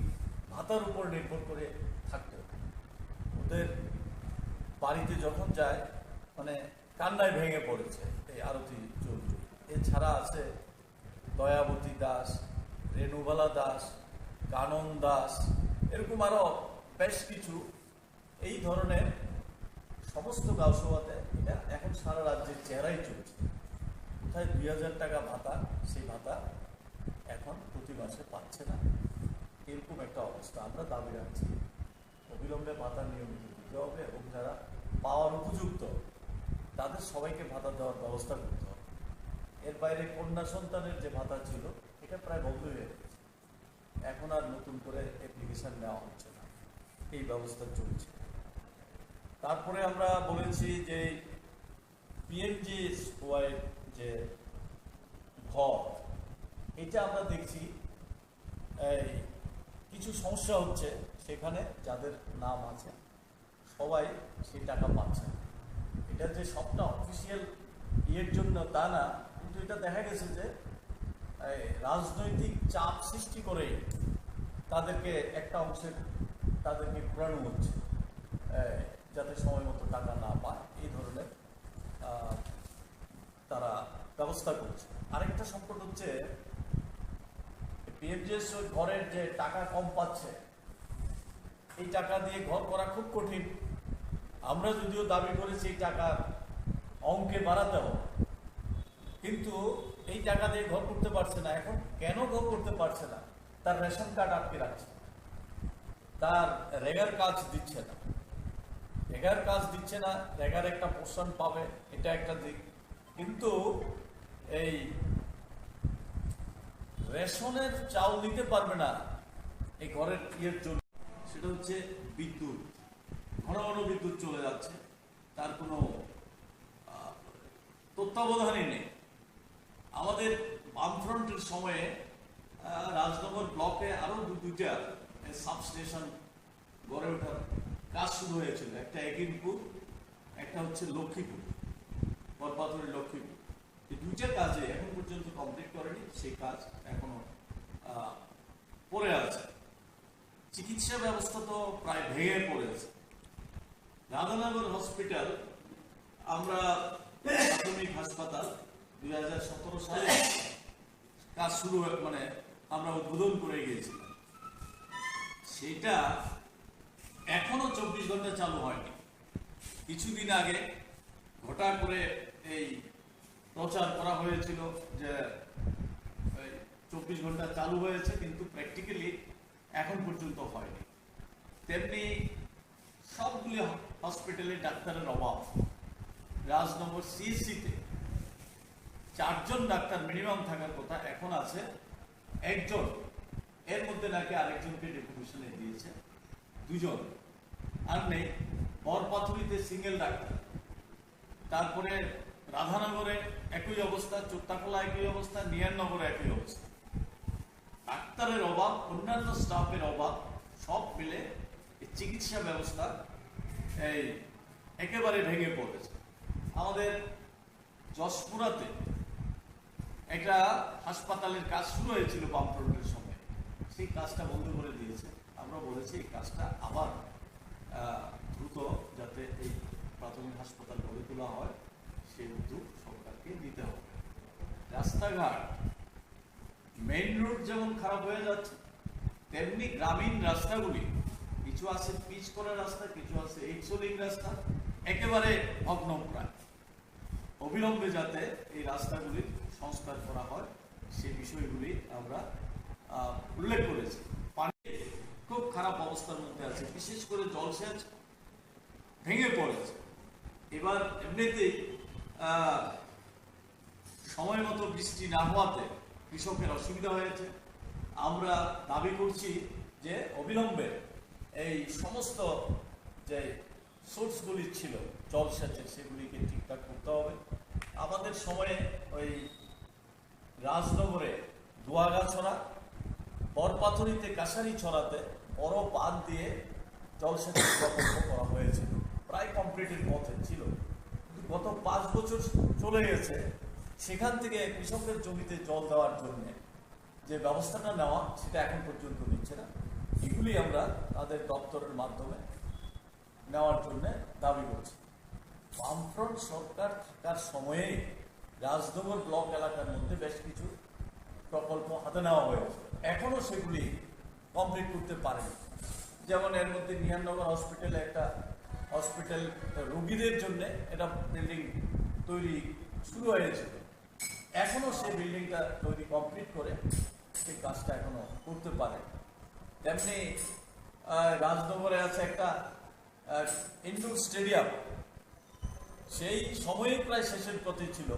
ভাতার উপর নির্ভর করে থাকতে ওদের বাড়িতে যখন যায় মানে কান্নায় ভেঙে পড়েছে এই আরতি চৌধুরী। এছাড়া আছে দয়াবতী দাস, রেণুবালা দাস, কানন দাস, এরকম আরো বেশ কিছু এই ধরনের সমস্ত গাঁওসভাতে এটা এখন সারা রাজ্যের চেহারাই চলছে। কোথায় 2000 টাকা ভাতা, সেই ভাতা এখন প্রতি মাসে পাচ্ছে না, এরকম একটা অবস্থা। আমরা দাবি রাখছি অবিলম্বে ভাতা নিয়মিত দিতে হবে এবং যারা পাওয়ার উপযুক্ত তাদের সবাইকে ভাতা দেওয়ার ব্যবস্থা করতে হবে। এর বাইরে কন্যা সন্তানের যে ভাতা ছিল এটা প্রায় বন্ধ হয়ে গেছে, এখন আর নতুন করে অ্যাপ্লিকেশন নেওয়া হচ্ছে না, এই ব্যবস্থা চলছে। তারপরে আমরা বলেছি যে পিএমজিএসওয়াই যে ঘর, এটা আমরা দেখছি এই কিছু সমস্যা হচ্ছে, সেখানে যাদের নাম আছে সবাই সেই টাকা পাচ্ছে না। এটা যে সবটা অফিসিয়াল ইয়ের জন্য তা না, কিন্তু এটা দেখা গেছে যে রাজনৈতিক চাপ সৃষ্টি করেই তাদেরকে একটা অংশের তাদেরকে ঘোরানো হচ্ছে যাতে সময় মতো টাকা না পায়, এই ধরনের তারা ব্যবস্থা করছে। আরেকটা সংকট হচ্ছে পিএমজিএস ওই ঘরের যে টাকা কম পাচ্ছে, এই টাকা দিয়ে ঘর করা খুব কঠিন। আমরা যদিও দাবি করেছি এই টাকা অঙ্কে বাড়াতে হবে, কিন্তু এই টাকা দিয়ে ঘর করতে পারছে না। এখন কেন ঘর করতে পারছে না? তার রেশন কার্ড আটকে রাখছে, তার রেগার কাজ দিচ্ছে না, রেগার কাজ দিচ্ছে না, রেগার একটা পোর্শন পাবে, এটা একটা দিক। কিন্তু এই রেশনের চাউল দিতে পারবে না এই ঘরের ইয়ের জন্য, সেটা হচ্ছে বিদ্যুৎ। ঘন ঘন বিদ্যুৎ চলে যাচ্ছে, তার কোনো তত্ত্বাবধানই নেই। আমাদের বামফ্রন্টের সময়ে রাজনগর ব্লকে আরো দুইটা সাবস্টেশন গড়ে ওঠার কাজ শুরু হয়েছিল, একটা একিনপুর, একটা হচ্ছে লক্ষ্মীপুর, বরপাথরের লক্ষ্মীপুর। এই দুইটা কাজে এখন পর্যন্ত কমপ্লিট করেনি, সেই কাজ এখনো পড়ে আছে। চিকিৎসা ব্যবস্থা তো প্রায় ভেঙে পড়েছে। রাধানগর হসপিটাল, আমরা প্রাথমিক হাসপাতাল 2017 সালে কাজ শুরু মানে আমরা উদ্বোধন করে গিয়েছিলাম, সেটা এখনো 24 ঘন্টা চালু হয়নি। কিছুদিন আগে হঠাৎ করে এই প্রচার করা হয়েছিল যে 24 ঘন্টা চালু হয়েছে, কিন্তু প্র্যাকটিক্যালি এখন পর্যন্ত হয়নি। তেমনি সবগুলি হসপিটালে ডাক্তারের অভাব। রাজনগর সিএসসিতে 4 জন ডাক্তার মিনিমাম থাকার কথা, এখন আছে 1 জন। এর মধ্যে নাকি আরেকজনকে ডেপুটেশনে দিয়েছে, 2 জন আর নেই। বরপাথুরিতে সিঙ্গেল ডাক্তার, তারপরে রাধানগরে একই অবস্থা, চোত্তাখোলা একই অবস্থা, নিয়ারনগরে একই অবস্থা। ডাক্তারের অভাব, অন্যান্য স্টাফের অভাব, সব মিলে চিকিৎসা ব্যবস্থা এই একেবারে ভেঙে পড়েছে। আমাদের যশপুরাতে একটা হাসপাতালের কাজ শুরু হয়েছিল বামফ্রন্টের সময়, সেই কাজটা বন্ধ করে দিয়েছে। আমরা বলেছি এই কাজটা আবার দ্রুত যাতে এই প্রাথমিক হাসপাতাল গড়ে তোলা হয়, সেই উদ্যোগ সরকারকে নিতে হবে। রাস্তাঘাট, মেইন রোড যেমন খারাপ হয়ে যাচ্ছে, তেমনি গ্রামীণ রাস্তাগুলি, কিছু আছে পিচ করা রাস্তা, কিছু আছে এইচলিং রাস্তা, একেবারে ভগ্নপ্রায়। অবিলম্বে যাতে এই রাস্তাগুলির সংস্কার করা হয়, সেই বিষয়গুলি আমরা উল্লেখ করেছি। পানি খুব খারাপ অবস্থার মধ্যে আছে, বিশেষ করে জলসেচ ভেঙে পড়েছে। এবার এমনিতেই সময় মতো বৃষ্টি না হওয়াতে কৃষকের অসুবিধা হয়েছে। আমরা দাবি করছি যে অবিলম্বে এই সমস্ত যে সোর্সগুলি ছিল জলসেচের, সেগুলিকে ঠিকঠাক করতে হবে। আমাদের সময়ে ওই রাজনগরে দোয়াগাছড়া, বরপাথুরিতে কাছারি ছড়াতে বড় বাঁধ দিয়ে জলসেচের প্রকল্প করা হয়েছিল, প্রায় কমপ্লিটের পথে ছিল। গত 5 বছর চলে গেছে, সেখান থেকে কৃষকের জমিতে জল দেওয়ার জন্য যে ব্যবস্থাটা নেওয়া, সেটা এখন পর্যন্ত নিচ্ছে না। এগুলি আমরা তাদের দপ্তরের মাধ্যমে নেওয়ার জন্য দাবি করছি। বামফ্রন্ট সরকার থাকার সময়ে রাজনগর ব্লক এলাকার মধ্যে বেশ কিছু প্রকল্প হাতে নেওয়া হয়েছে, এখনো সেগুলি কমপ্লিট করতে পারেনি। যেমন এর মধ্যে নিহাননগর হসপিটালে একটা হসপিটাল রোগীদের জন্য একটা বিল্ডিং তৈরি শুরু হয়েছিল, এখনো সেই বিল্ডিংটা তৈরি কমপ্লিট করে সেই কাজটা এখনো করতে পারে। তেমনি রাজনগরে আছে একটা ইনডোর স্টেডিয়াম, সেই সময়ে প্রায় শেষের পথে ছিল,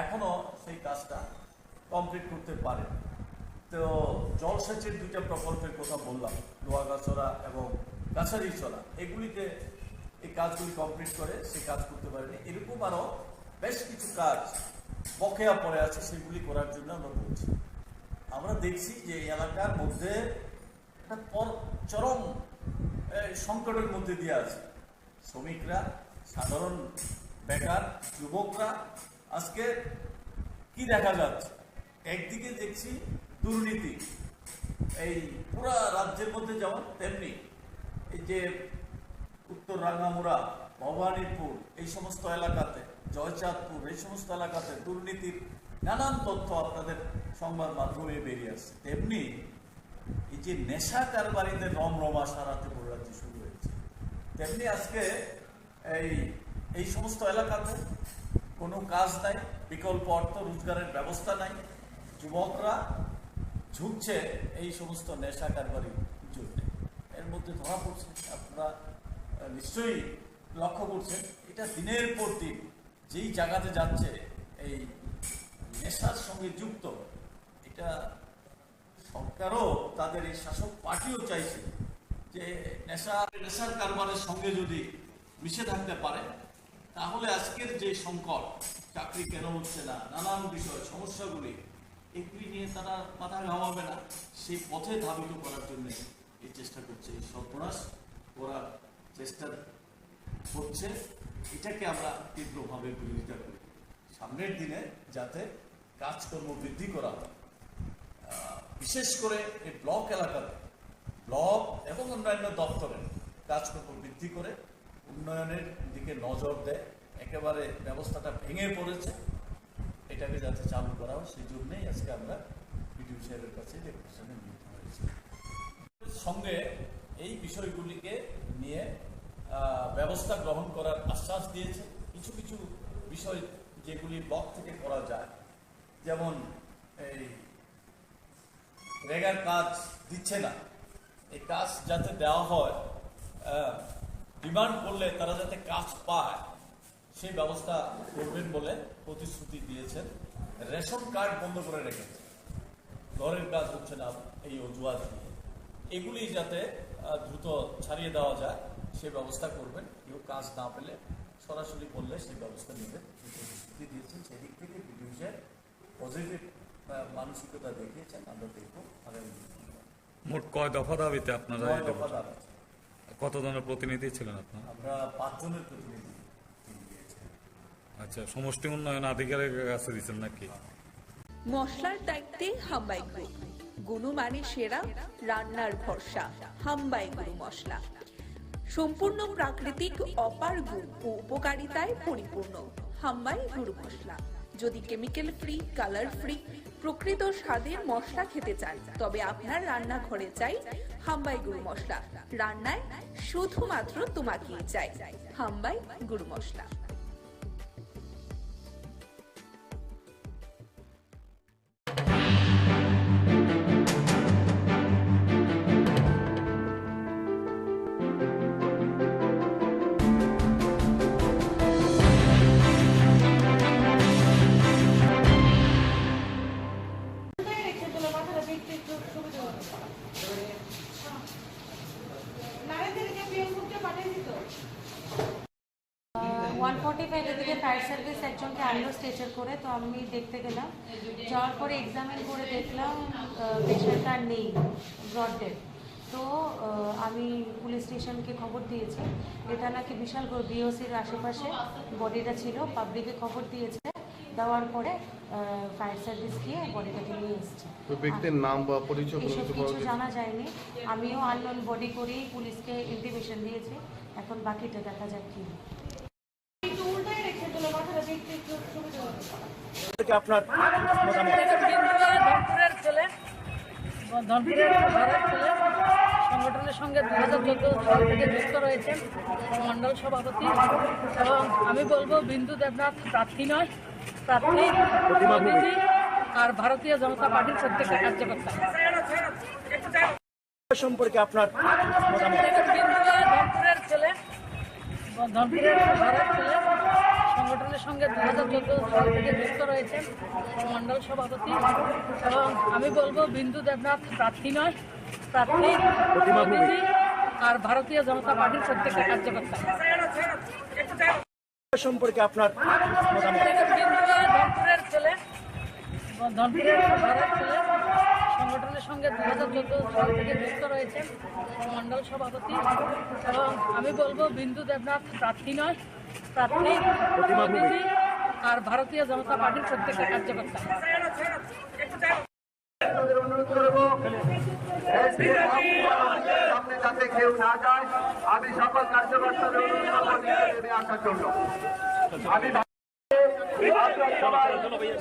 এখনো সেই কাজটা কমপ্লিট করতে পারে। তো জলসেচের 2টা প্রকল্পের কথা বললাম, লোহাগাছড়া এবং কাছারিছড়া, এগুলিতে এই কাজগুলি কমপ্লিট করে সেই কাজ করতে পারেনি। এরকম আরও বেশ কিছু কাজ বকেয়া পড়ে আছে, সেগুলি করার জন্য আমরা বলছি। আমরা দেখছি যে এই এলাকার মধ্যে একটা চরম সংকটের মধ্যে দিয়ে আছে। শ্রমিকরা, সাধারণ বেকার, যুবকরা আজকে কি দেখা যাচ্ছে, একদিকে দেখছি দুর্নীতি এই পুরা রাজ্যের মধ্যে, যেমন তেমনি এই যে উত্তর রাঙ্গামুড়া, ভবানীপুর, এই সমস্ত এলাকাতে, জয়চাঁদপুর, এই সমস্ত এলাকাতে দুর্নীতির নানান তথ্য আপনাদের সংবাদ মাধ্যমে বেরিয়ে আসছে। তেমনি এই যে নেশা কারবারিদের রমরমা সারাতে রাজ্যে শুরু হয়েছে, তেমনি আজকে এই সমস্ত এলাকাতে কোনো কাজ নাই, বিকল্প অর্থ রোজগারের ব্যবস্থা নাই, যুবকরা ঝুঁকছে এই সমস্ত নেশা কারবারির জন্য। এর মধ্যে ধরা পড়ছে, আপনারা নিশ্চয়ই লক্ষ্য করছেন, এটা দিনের পর দিন যেই জায়গাতে যাচ্ছে এই নেশার সঙ্গে যুক্ত। এটা সরকারও, তাদের এই শাসক পার্টিও চাইছে যে নেশার কারবারের সঙ্গে যদি মিশে থাকতে পারে, তাহলে আজকের যে সংকট, চাকরি কেন হচ্ছে না, নানান বিষয় সমস্যাগুলি, এগুলি নিয়ে তারা মাথা ঘামাবে না, সেই পথে ধাবিত করার জন্য এই চেষ্টা করছে, এই সর্বনাশ করার চেষ্টা হচ্ছে। এটাকে আমরা তীব্রভাবে বিরোধিতা করি। সামনের দিনে যাতে কাজকর্ম বৃদ্ধি করা হয়, বিশেষ করে এই ব্লক এলাকাতে, ব্লক এবং অন্যান্য দপ্তরের কাজকর্ম বৃদ্ধি করে উন্নয়নের দিকে নজর দেয়। একেবারে ব্যবস্থাটা ভেঙে পড়েছে, এটাকে যাতে চালু করা হয়, সেই জন্যই আজকে আমরা বিডিও সাহেবের কাছে ডেপুটেশনে নিতে হয়েছে। সঙ্গে এই বিষয়গুলিকে নিয়ে ব্যবস্থা গ্রহণ করার আশ্বাস দিয়েছে। কিছু কিছু বিষয় যেগুলি ব্লক থেকে করা যায়, যেমন এই রেগার কাজ দিচ্ছে না, এই কাজ যাতে দেওয়া হয়, ডিমান্ড করলে তারা যাতে কাজ পায় সেই ব্যবস্থা করবেন বলে প্রতিশ্রুতি দিয়েছেন। রেশন কার্ড বন্ধ করে রেখেছে, ঘরের কাজ হচ্ছে না এই অজুহাত দিয়ে, এগুলি যাতে দ্রুত ছাড়িয়ে দেওয়া যায় সে ব্যবস্থা করবেন। কেউ কাজ না পেলে সরাসরি করলে সেই ব্যবস্থা নেবেন প্রতিশ্রুতি দিয়েছেন। সেদিক থেকে বিডিও সাহেব পজিটিভ মানসিকতা দেখিয়েছেন। আমরা দেখব আগামী মোট কয় দফা দাবিতে আপনারা 9 দফা দাবি। কতজনের প্রতিনিধি ছিলেন আপনারা? আমরা 5 জনের প্রতিনিধি দিয়েছি। আচ্ছা, সমষ্টি উন্নয়ন আধিকারিকের কাছে দিচ্ছেন নাকি? মশলার দায়িত্বে হাম্বাই গ্রুপ, গুণমানে সেরা, রান্নার ভরসা। হাম্বাই গুরু মশলা সম্পূর্ণ প্রাকৃতিক, অপার গুণ ও উপকারিতায় পরিপূর্ণ। হাম্বাই গুরু মশলা। যদি কেমিক্যাল ফ্রি, কালার ফ্রি, প্রকৃত স্বাদের মশলা খেতে চান তবে আপনার রান্নাঘরে চাই হাম্বাই গুরু মশলা। রান্নায় শুধুমাত্র তোমাকেই চাই। হাম্বাই গুরু মশলা। এদিকে ফায়ার সার্ভিস একজনকে আনলো স্ট্রেচার করে, তো আমি দেখতে গেলাম। যাওয়ার পরে এক্সামিন করে দেখলাম পেশেন্টটা নেই, ব্রড ডেথ। তো আমি পুলিশ স্টেশনকে খবর দিয়েছি। এটা নাকি বিশাল বিওসির আশেপাশে বডিটা ছিল, পাবলিকে খবর দিয়েছে। দেওয়ার পরে ফায়ার সার্ভিস গিয়ে বডিটাকে নিয়ে এসছে। তো ব্যক্তির নাম বা পরিচয় এসব কিছু জানা যায়নি। আমিও আননোন বডি করেই পুলিশকে ইন্টিমেশন দিয়েছি। এখন বাকিটা দেখা যাক কি। আপনার ধনপুরের ছেলে, ধনপুরের ঘরের ছেলে, সংগঠনের সঙ্গে 2014 সাল থেকে যুক্ত রয়েছেন, মন্ডল সভাপতি। এবং আমি বলবো বিন্দু দেবনাথ প্রার্থী নয়, প্রার্থী মোদীজি আর ভারতীয় জনতা পার্টির প্রত্যেকটা কার্যকর্তা সম্পর্কে আপনার ধনপুরের ছেলে, ধনপুরের ঘরের ছেলে, সংগঠনের সঙ্গে 2014 সাল থেকে যুক্ত রয়েছেন, মন্ডল সভাপতি। এবং আমি বলবো বিন্দু দেবনাথ প্রার্থী নয়, প্রার্থী মোদীজি আর ভারতীয় জনতা পার্টির প্রত্যেকটা কার্যকর্তা সম্পর্কে আপনার ধনপুরের ছেলে, ধনপুরের ঘরের ছেলে, সংগঠনের সঙ্গে 2014 সাল থেকে যুক্ত রয়েছেন, মন্ডল সভাপতি। এবং আমি বলবো বিন্দু দেবনাথ প্রার্থী নয়, প্রার্থী মোদীজি আর ভারতীয় জনতা পার্টির প্রত্যেকটা কার্যকর্তা অনুরোধ করবো সামনে যাতে কেউ না যায়। আমি সকল কার্যকর্তাদের অনুরোধ করবো নেমে আসার জন্য। আমি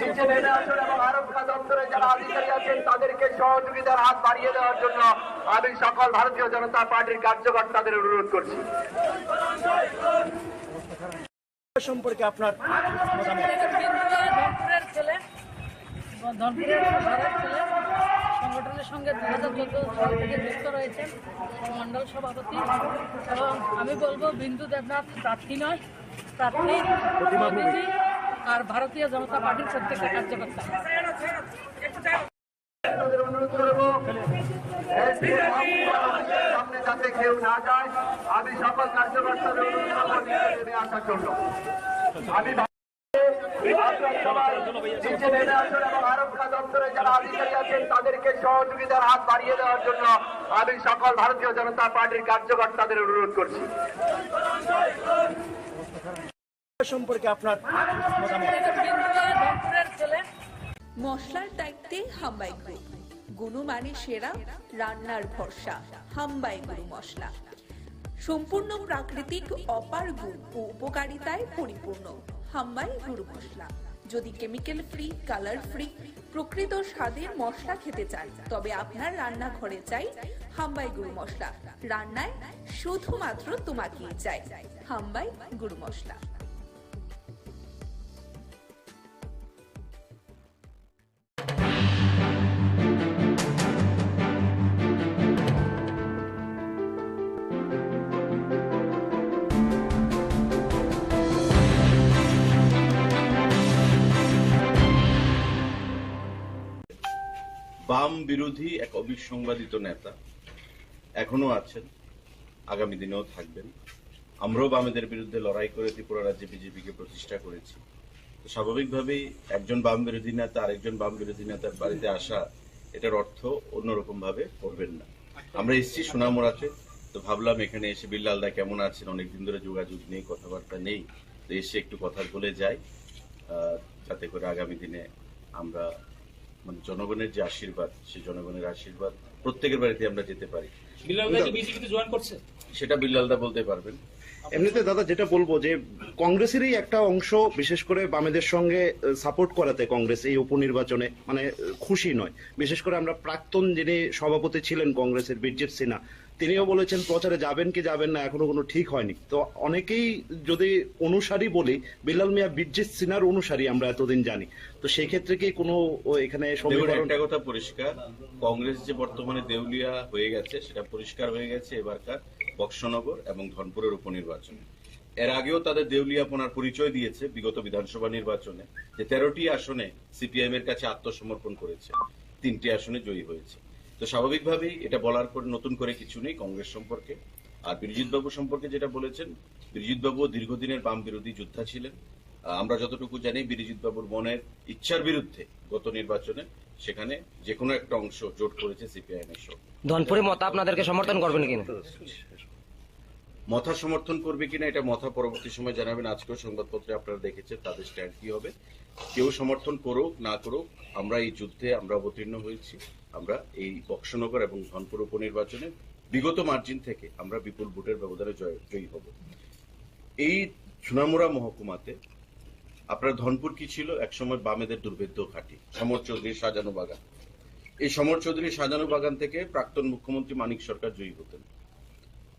নিচে নেমে আসুন এবং আরক্ষা দপ্তরে যারা আধিকারী আছেন তাদেরকে সহযোগিতার হাত বাড়িয়ে দেওয়ার জন্য আমি সকল ভারতীয় জনতা পার্টির কার্যকর্তাদের অনুরোধ করছি। সম্পর্কে আপনার ধনপুরের ছেলে, ধনপুরের ঘরের ছেলে, সংগঠনের সঙ্গে 2014 সাল থেকে যুক্ত রয়েছেন, মন্ডল সভাপতি। এবং আমি বলবো বিন্দু দেবনাথ প্রার্থী নয়, প্রার্থী মোদীজি আর ভারতীয় জনতা পার্টির প্রত্যেকটা কার্যকর্তা অনুরোধ করবো সামনে যাতে কেউ না যায়। আমি সকল কার্যকর্তাদের অনুরোধ করবো নেমে আসার জন্য। আমি নিচে নেমে আসুন এবং আরক্ষা দপ্তরে যারা আধিকারী আছেন তাদেরকে সহযোগিতার হাত বাড়িয়ে দেওয়ার জন্য আমি সকল ভারতীয় জনতা পার্টির কার্যকর্তাদের অনুরোধ করছি। সম্পর্কে আপনার ধনপুরের ছেলে, মশলার দায়িত্বে হাম্বাই গ্রুপ, গুণমানে সেরা, রান্নার ভরসা। হাম্বাই গুরু মশলা সম্পূর্ণ প্রাকৃতিক, অপার গুণ ও উপকারিতায় পরিপূর্ণ। হাম্বাই গুরু মশলা। যদি কেমিক্যাল ফ্রি, কালার ফ্রি, প্রকৃত স্বাদের মশলা খেতে চান তবে আপনার রান্নাঘরে চাই হাম্বাই গুরু মশলা। রান্নায় শুধুমাত্র তোমাকেই চাই। হাম্বাই গুরু মশলা। বাম বিরোধী এক অবিসংবাদিত নেতা এখনো আছেন, আগামী দিনেও থাকবেন। আমরাও বামেদের বিরুদ্ধে লড়াই করে ত্রিপুরা রাজ্যে বিজেপিকে প্রতিষ্ঠা করেছি। তো স্বাভাবিকভাবেই একজন বাম বিরোধী নেতা আরেকজন বাম বিরোধী নেতার বাড়িতে আসা, এটার অর্থ অন্যরকম ভাবে করবেন না। আমরা এসেছি সোনামুড়াতে, তো ভাবলাম এখানে এসে বিল্লালদা কেমন আছেন, অনেকদিন ধরে যোগাযোগ নেই, কথাবার্তা নেই, তো এসে একটু কথা বলে যাই, যাতে করে আগামী দিনে আমরা মানে জনগণের যে আশীর্বাদ, সেই জনগণের আশীর্বাদ প্রত্যেকের বাড়িতে আমরা যেতে পারি। সেটা বিল্লালদা বলতে পারবেন। এমনিতে দাদা যেটা বলবো যে কংগ্রেসেরই একটা অংশ বিশেষ করে বামেদের সঙ্গে সাপোর্ট করাতে কংগ্রেস এই উপনির্বাচনে মানে খুশি নয়। বিশেষ করে আমরা প্রাক্তন যিনি সভাপতি ছিলেন কংগ্রেসের বীরজিৎ সিনহা, তিনিও বলেছেন প্রচারে যাবেন কি যাবেন না এখনো কোনো ঠিক হয়নি। তো অনেকেই যদি অনুসারী বলি, বিল্লাল মিয়া বীরজিৎ সিনহার অনুসারী আমরা এতদিন জানি, তো সেই ক্ষেত্রে কি কোনো এখানে একটা কথা পরিষ্কার, কংগ্রেস যে বর্তমানে দেউলিয়া হয়ে গেছে সেটা পরিষ্কার হয়ে গেছে এবারকার বক্সনগর এবং ধনপুরের উপনির্বাচনে। এর আগেও তাদের দেউলিয়াপনার পরিচয় দিয়েছে বিগত বিধানসভা নির্বাচনে, যে 13টি আসনে সিপিআইএম এর কাছে আত্মসমর্পণ করেছে, 3টি আসনে জয়ী হয়েছে। তো স্বাভাবিকভাবেই এটা বলার পর নতুন করে কিছু নেই কংগ্রেস সম্পর্কে। আর বিরজিৎ বাবু সম্পর্কে যেটা বলেছেন, বিরজিৎ বাবু দীর্ঘদিনের বাম বিরোধী যোদ্ধা ছিলেন। আমরা যতটুকু জানি বিরজিৎ বাবুর মনের ইচ্ছার বিরুদ্ধে গত নির্বাচনে সেখানে যে কোনো একটা অংশ জোট করেছে সিপিআইএম এর সঙ্গে। ধনপুরে মতা আপনাদেরকে সমর্থন করবেন কিনা? মথা সমর্থন করবে কিনা এটা মথা পরবর্তী সময় জানাবেন। আজকেও সংবাদপত্রে আপনারা দেখেছেন তাদের স্ট্যান্ড কি হবে। কেউ সমর্থন করুক না করুক, আমরা এই যুদ্ধে আমরা অবতীর্ণ হয়েছি। আমরা এই বক্সনগর এবং ধনপুর উপনির্বাচনে বিগত মার্জিন থেকে আমরা বিপুল ভোটের ব্যবধানে জয়ী হব। এই সোনামুড়া মহকুমাতে আপনার ধনপুর কি ছিল, একসময় বামেদের দুর্ভেদ্য ঘাঁটি, সমর চৌধুরীর সাজানো বাগান। এই সমর চৌধুরীর সাজানো বাগান থেকে প্রাক্তন মুখ্যমন্ত্রী মানিক সরকার জয়ী হতেন।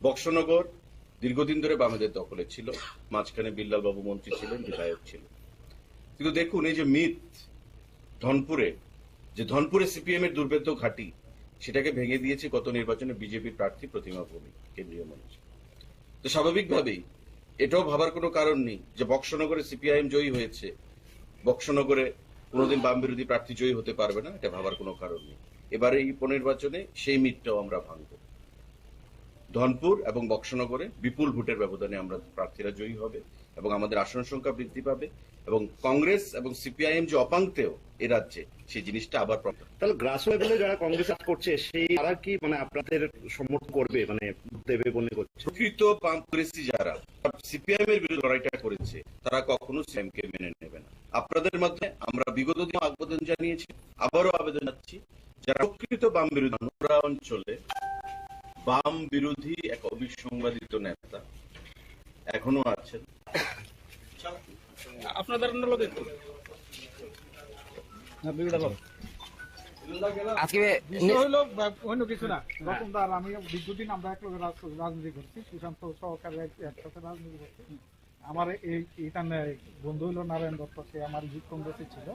বক্সনগর দীর্ঘদিন ধরে বামেদের দখলে ছিল, মাঝখানে বিল্লাল বাবু মন্ত্রী ছিলেন, বিধায়ক ছিলেন। কিন্তু দেখুন এই যে মিথ ধনপুরে সিপিএম এর দুর্ভেদ্য ঘাঁটি, সেটাকে ভেঙে দিয়েছে গত নির্বাচনে বিজেপির প্রার্থী প্রতিমা ভৌমিক, কেন্দ্রীয় মন্ত্রী। তো স্বাভাবিকভাবেই এটাও ভাবার কোনো কারণ নেই যে বক্সনগরে সিপিআইএম জয়ী হয়েছে, বক্সনগরে কোনোদিন বাম বিরোধী প্রার্থী জয়ী হতে পারবে না, এটা ভাবার কোনো কারণ নেই। এবারে এই উপনির্বাচনে সেই মিথটাও আমরা ভাঙব। ধনপুর এবং বক্সনগরে বিপুল ভোটের ব্যবধানে আমরা প্রার্থীরা জয়ী হবে এবং আমাদের আসন সংখ্যা বৃদ্ধি পাবে এবং কংগ্রেস এবং সিপিআইএম যে অপাঙ্ক্তেয় এ রাজ্যে, সেই জিনিসটা আবার তাহলে গ্রাস লেভেলে যারা কংগ্রেস করছে সেই তারা কি মানে আপনাদের সমর্থন করবে, মানে দেবে মনে করছে? প্রকৃত কংগ্রেসী যারা সিপিআইএম এর বিরুদ্ধে লড়াইটা করেছে তারা কখনো সিপিআইএম কে মেনে নেবে না। আপনাদের মধ্যে আমরা বিগত দিনে আবেদন জানিয়েছি, আবারও আবেদন জানাচ্ছি, যারা প্রকৃত বাম বিরোধী অঞ্চলে বাম বিরোধী এক অবিসংবাদিত নেতা এখনো আছেন, আপনাদের অন্য কিছু না। রকমদার আমি দীর্ঘদিন আমরা একলগে রাজনীতি করছি, সুশান্ত সহকারে একসাথে রাজনীতি করছি। আমার এইখানে বন্ধু হইলো নারায়ণ দত্ত, সে আমার যুব কংগ্রেসে ছিল,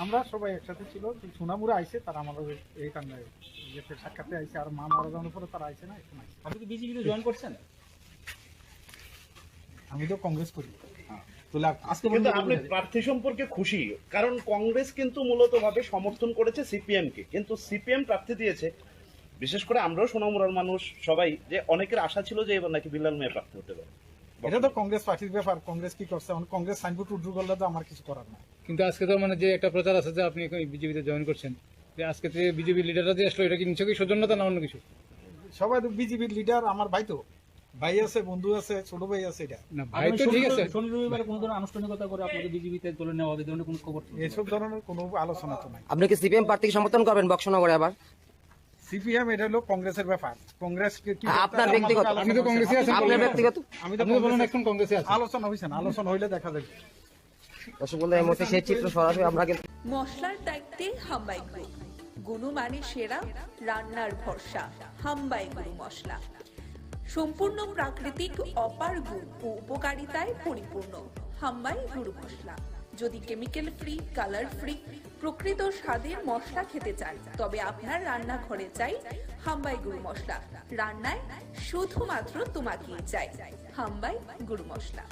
আমরা সবাই একসাথে ছিল। সোনামুড়া আইসে তারা আমাদের এইখানে সাক্ষাতে আইসে, আর মা মারা যাওয়ার পরে তারা আইসে না, এখন আইসে। আপনি কি বিজেপিতে জয়েন করছেন? আমি তো কংগ্রেস করি। কিন্তু আপনি প্রার্থী সম্পর্কে খুশি, কারণ কংগ্রেস কিন্তু মূলত ভাবে সমর্থন করেছে সিপিএম কে, কিন্তু সিপিএম প্রার্থী দিয়েছে। বিশেষ করে আমরাও সোনামুড়ার মানুষ সবাই, যে অনেকের আশা ছিল যে এবার নাকি বিল্লাল মিয়া প্রার্থী হতে পারে। এটা তো কংগ্রেস পার্টির ব্যাপার, কংগ্রেস কি করছে, কংগ্রেস সাইনবোর্ড উদ্রু করলে তো আমার কিছু করার নাই। কিন্তু আজকে তো মানে যে একটা প্রচার আছে যে আপনি বিজেপিতে জয়েন করছেন, যে আজকে যে বিজেপি লিডাররা যে আসলো, এটা কি নিশ্চয়ই সৌজন্যতা না অন্য কিছু? সবাই তো বিজেপির লিডার, আমার ভাই তো ভাই আছে, বন্ধু আছে, ছোট ভাই আছে। এটা না ভাই তো ঠিক আছে, শনি রবিবারে কোনো ধরনের আনুষ্ঠানিকতা করে আপনাকে বিজেপিতে তুলে নেওয়া হবে, কোনো খবর এসব ধরনের কোনো আলোচনা তো নাই। আপনি কি সিপিএম প্রার্থীকে সমর্থন করবেন বক্সনগরে? আবার সিপিএম এটা হলো কংগ্রেসের ব্যাপার, কংগ্রেস আপনার ব্যক্তিগত, আপনি তো কংগ্রেসে আছেন, আপনার ব্যক্তিগত আমি তো বলুন এখন কংগ্রেসে আছি। আলোচনা হইছে না, আলোচনা হইলে দেখা যাবে। দর্শক বন্ধু, এই মুহূর্তে সেই চিত্র সরাসরি আমরা কিন্তু মশলার দায়িত্বে হাম্বাই গ্রুপ, গুণমানে সেরা, রান্নার ভরসা, হাম্বাই গুরু মশলা। সম্পূর্ণ প্রাকৃতিক, অপার গুণ ও উপকারিতায় পরিপূর্ণ হাম্বাই গুরু মশলা। যদি কেমিক্যাল ফ্রি, কালার ফ্রি, প্রকৃত স্বাদের মশলা খেতে চান, তবে আপনার রান্নাঘরে চাই হাম্বাই গুরু মশলা। রান্নায় শুধুমাত্র তোমাকেই চাই হাম্বাই গুরু মশলা।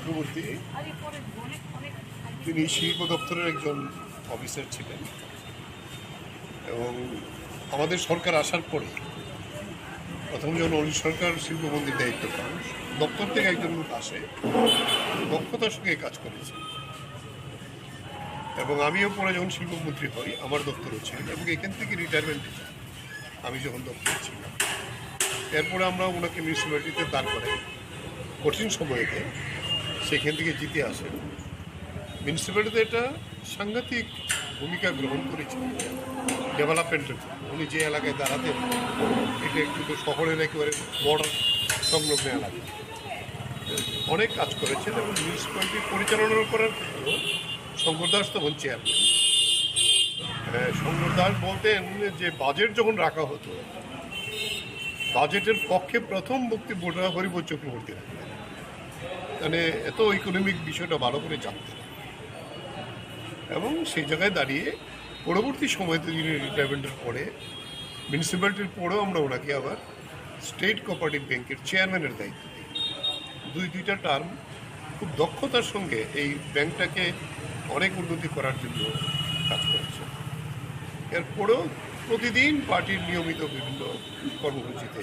চক্রবর্তী তিনি শিল্প দপ্তরের একজন অফিসার ছিলেন এবং আমাদের সরকার আসার পরে প্রথম যখন অনিল সরকার শিল্পমন্ত্রীর দায়িত্ব পান দপ্তর থেকে একজন লোক আসে দক্ষতার সঙ্গে কাজ করেছে এবং আমিও পরে যখন শিল্পমন্ত্রী হই আমার দপ্তরও ছিলেন এবং এখান থেকে রিটায়ারমেন্টে যাই আমি যখন দপ্তরে ছিলাম। এরপরে আমরা ওনাকে মিউনিসিপ্যালিটিতে দাঁড় করাই কঠিন সময়েতে সেখান থেকে জিতে আসেন। মিউনিসিপ্যালিটিতে এটা সাংঘাতিক ভূমিকা গ্রহণ করেছেন ডেভেলপমেন্টের জন্য। উনি যে এলাকায় দাঁড়াতেন এটা কিন্তু শহরের একেবারে বর্ডার সংলগ্ন এলাকা, অনেক কাজ করেছেন এবং মিউনিসিপ্যালিটি পরিচালনা করার ক্ষেত্রেও শঙ্কর দাস তখন চেয়ারম্যান। শঙ্কর দাস বলতেন যে বাজেট যখন রাখা হতো বাজেটের পক্ষে প্রথম বক্তব্যটা হরিবোধ চক্রবর্তী রাখতেন, মানে এত ইকোনমিক বিষয়টা ভালো করে জানতেন এবং সেই জায়গায় দাঁড়িয়ে পরবর্তী সময়তে যিনি রিটায়ারমেন্টের পরে মিউনিসিপ্যালিটির পরেও আমরা ওনাকে আবার স্টেট কোঅপারেটিভ ব্যাংকের চেয়ারম্যানের দায়িত্ব দিই। দুইটা টার্ম খুব দক্ষতার সঙ্গে এই ব্যাংকটাকে অনেক উন্নতি করার জন্য কাজ করেছে। এরপরেও প্রতিদিন পার্টির নিয়মিত বিভিন্ন কর্মসূচিতে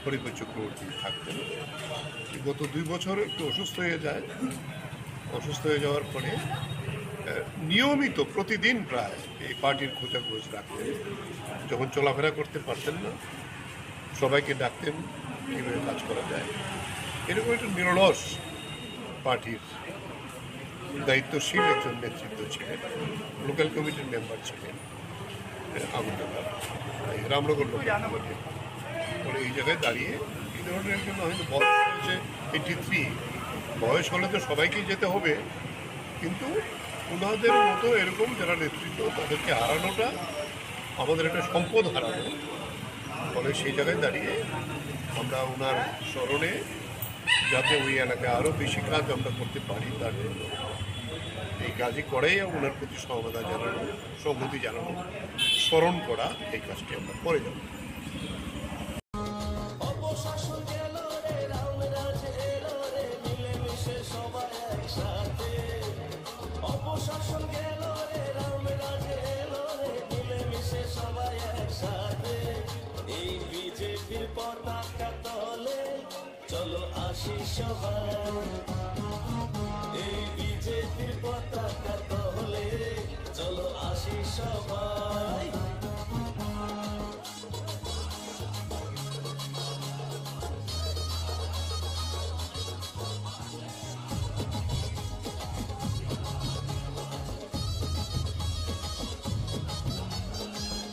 হরিবোধ চক্রবর্তী থাকতেন। গত 2 বছর একটু অসুস্থ হয়ে যায়, অসুস্থ হয়ে যাওয়ার পরে নিয়মিত প্রতিদিন প্রায় এই পার্টির খোঁজাখোঁজ রাখতেন। যখন চলাফেরা করতে পারতেন না সবাইকে ডাকতেন কীভাবে কাজ করা যায়। এরকম একটা নিরলস পার্টির দায়িত্বশীল একজন নেতৃত্ব ছিলেন। লোকাল কমিটির মেম্বার ছিলেন রামনগর লোকাল কমিটির। পরে এই জায়গায় দাঁড়িয়ে এই ধরনের একজন হয়তো বয়স হয়েছে 83, বয়স হলে তো সবাইকেই যেতে হবে, কিন্তু ওনাদের মতো এরকম যারা নেতৃত্ব তাদেরকে হারানোটা আমাদের একটা সম্পদ হারানো। ফলে সেই জায়গায় দাঁড়িয়ে আমরা ওনার স্মরণে যাতে ওই এলাকায় আরও বেশি কাজ আমরা করতে পারি তার জন্য এই কাজই করেই ওনার প্রতি সহমতা জানানো, সংহতি জানানো, স্মরণ করা, এই কাজটি আমরা করে যাব। চলো আসি সবাই এই বিজেপির পতাকা তলে, চলো আসি সবাই।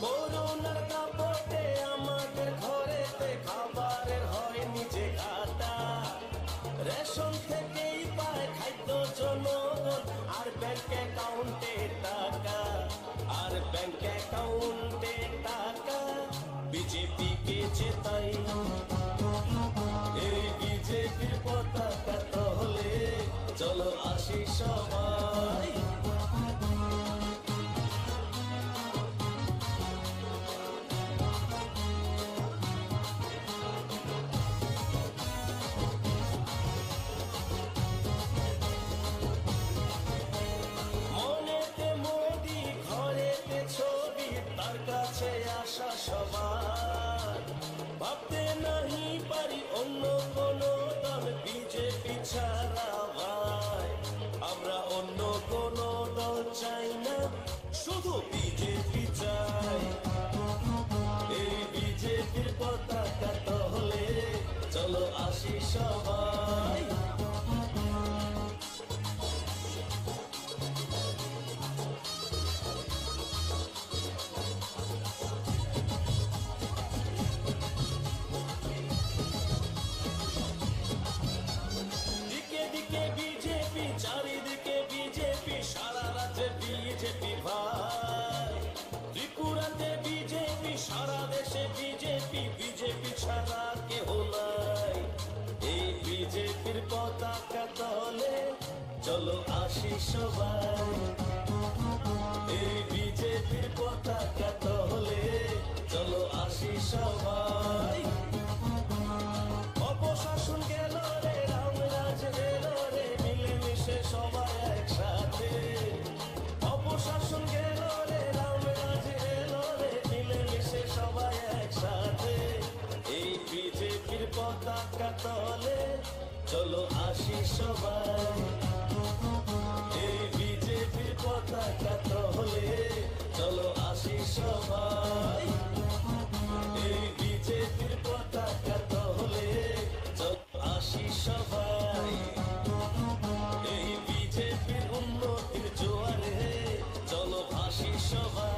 করোনার দাপটে আমাদের ঘরেতে খাবারের হয় নিজে খাতা, রেশন থেকেই পায় খাদ্য জনগণ, আর ব্যাংক অ্যাকাউন্টে টাকা, আর ব্যাংক অ্যাকাউন্টে টাকা বিজেপিকে জেতাই। এই বিজেপির পতাকা তলে, চলো আসি সবাই। মনেতে মোদি, ঘরেতে ছবি, তার কাছে আসা সবার, ভাবতে নাহি পারি অন্য কোনো দল বিজেপি ছাড়া ভাই। আমরা অন্য কোনো দল চাই না, শুধু বিজেপি চাই। এই বিজেপির পতাকা তলে, চলো আসি সবাই। দিকে দিকে বিজেপি, চারিদিকে বিজেপি, সারা রাজ্যে বিজেপি ভাই। ত্রিপুরাতে বিজেপি, সারা দেশে বিজেপি, বিজেপি ছাড়া কেহ নাই। এই বিজেপির পতাকা তলে, চলো আসি সবাই। এই বিজেপির পতাকা তলে, চলো আসি সবাই। অপশাসন গেল রে, রামরাজ এলো রে। তলে চলো আসি সবাই এই বিজেপির পতাকা তলে চলো আসি সবাই এই বিজেপির পতাকা তলে চলো আসি সবাই এই বিজেপির উন্নতির জোয়ারে চলো ভাসি সবাই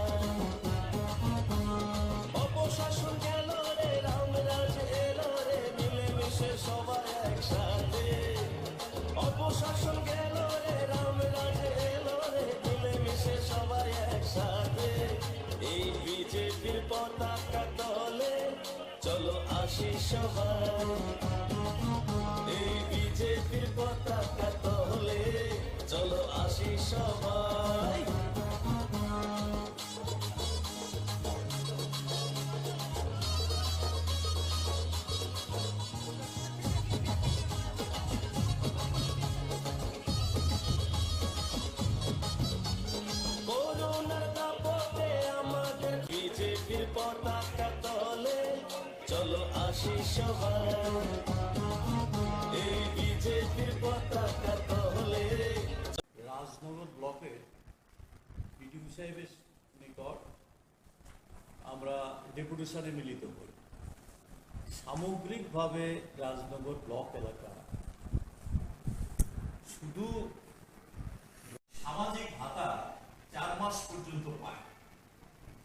অপশাসন গেল রে রামরাজ এলো রে মিলেমিশে সবাই একসাথে অপশাসন গেল রে রামরাজ এলো রে মিলেমিশে সবাই একসাথে এই বিজেপির পতাকা তলে চলো আসি সবাই এই বিজেপির পতাকা তলে চলো আসি সবাই করোনার দাপটে আমাদের বিজেপির পতাকা তলে চলো আসি সবাই এই বিজেপির পতাকা তলে রাজনগর ব্লকের বিডিও সাহেবের নিকট আমরা ডেপুটেশনে মিলিত হই। সামগ্রিকভাবে রাজনগর ব্লক এলাকা শুধু সামাজিক ভাতা 4 মাস পর্যন্ত পায়।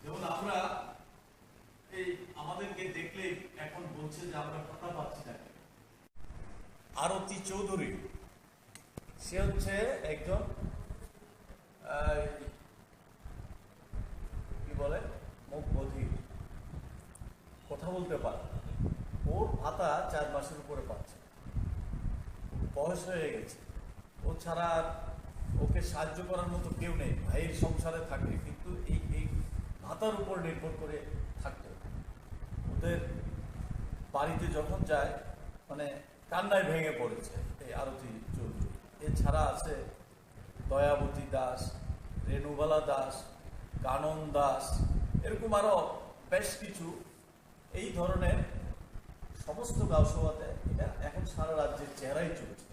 যেমন আমরা এই আমাদেরকে দেখলে এখন বলছে যে আমরা ভাতা পাচ্ছি না। আরতি চৌধুরী সে হচ্ছে একজন কি বলে মুখ বধির, কথা বলতে পারে, ওর ভাতা 4 মাসের উপরে পাচ্ছে। বয়স হয়ে গেছে, ও ছাড়া ওকে সাহায্য করার মতো কেউ নেই। ভাইয়ের সংসারে থাকে কিন্তু এই ভাতার উপর নির্ভর করে থাকতো। ওদের বাড়িতে যখন যায় মানে কান্নায় ভেঙে পড়েছে এই আরতি চৌধুরী। এছাড়া আছে দয়াবতী দাস, রেণুবালা দাস, কানন দাস, এরকম আরো বেশ কিছু এই ধরনের সমস্ত গাঁওসভাতে এটা এখন সারা রাজ্যের চেহারাই চলছে।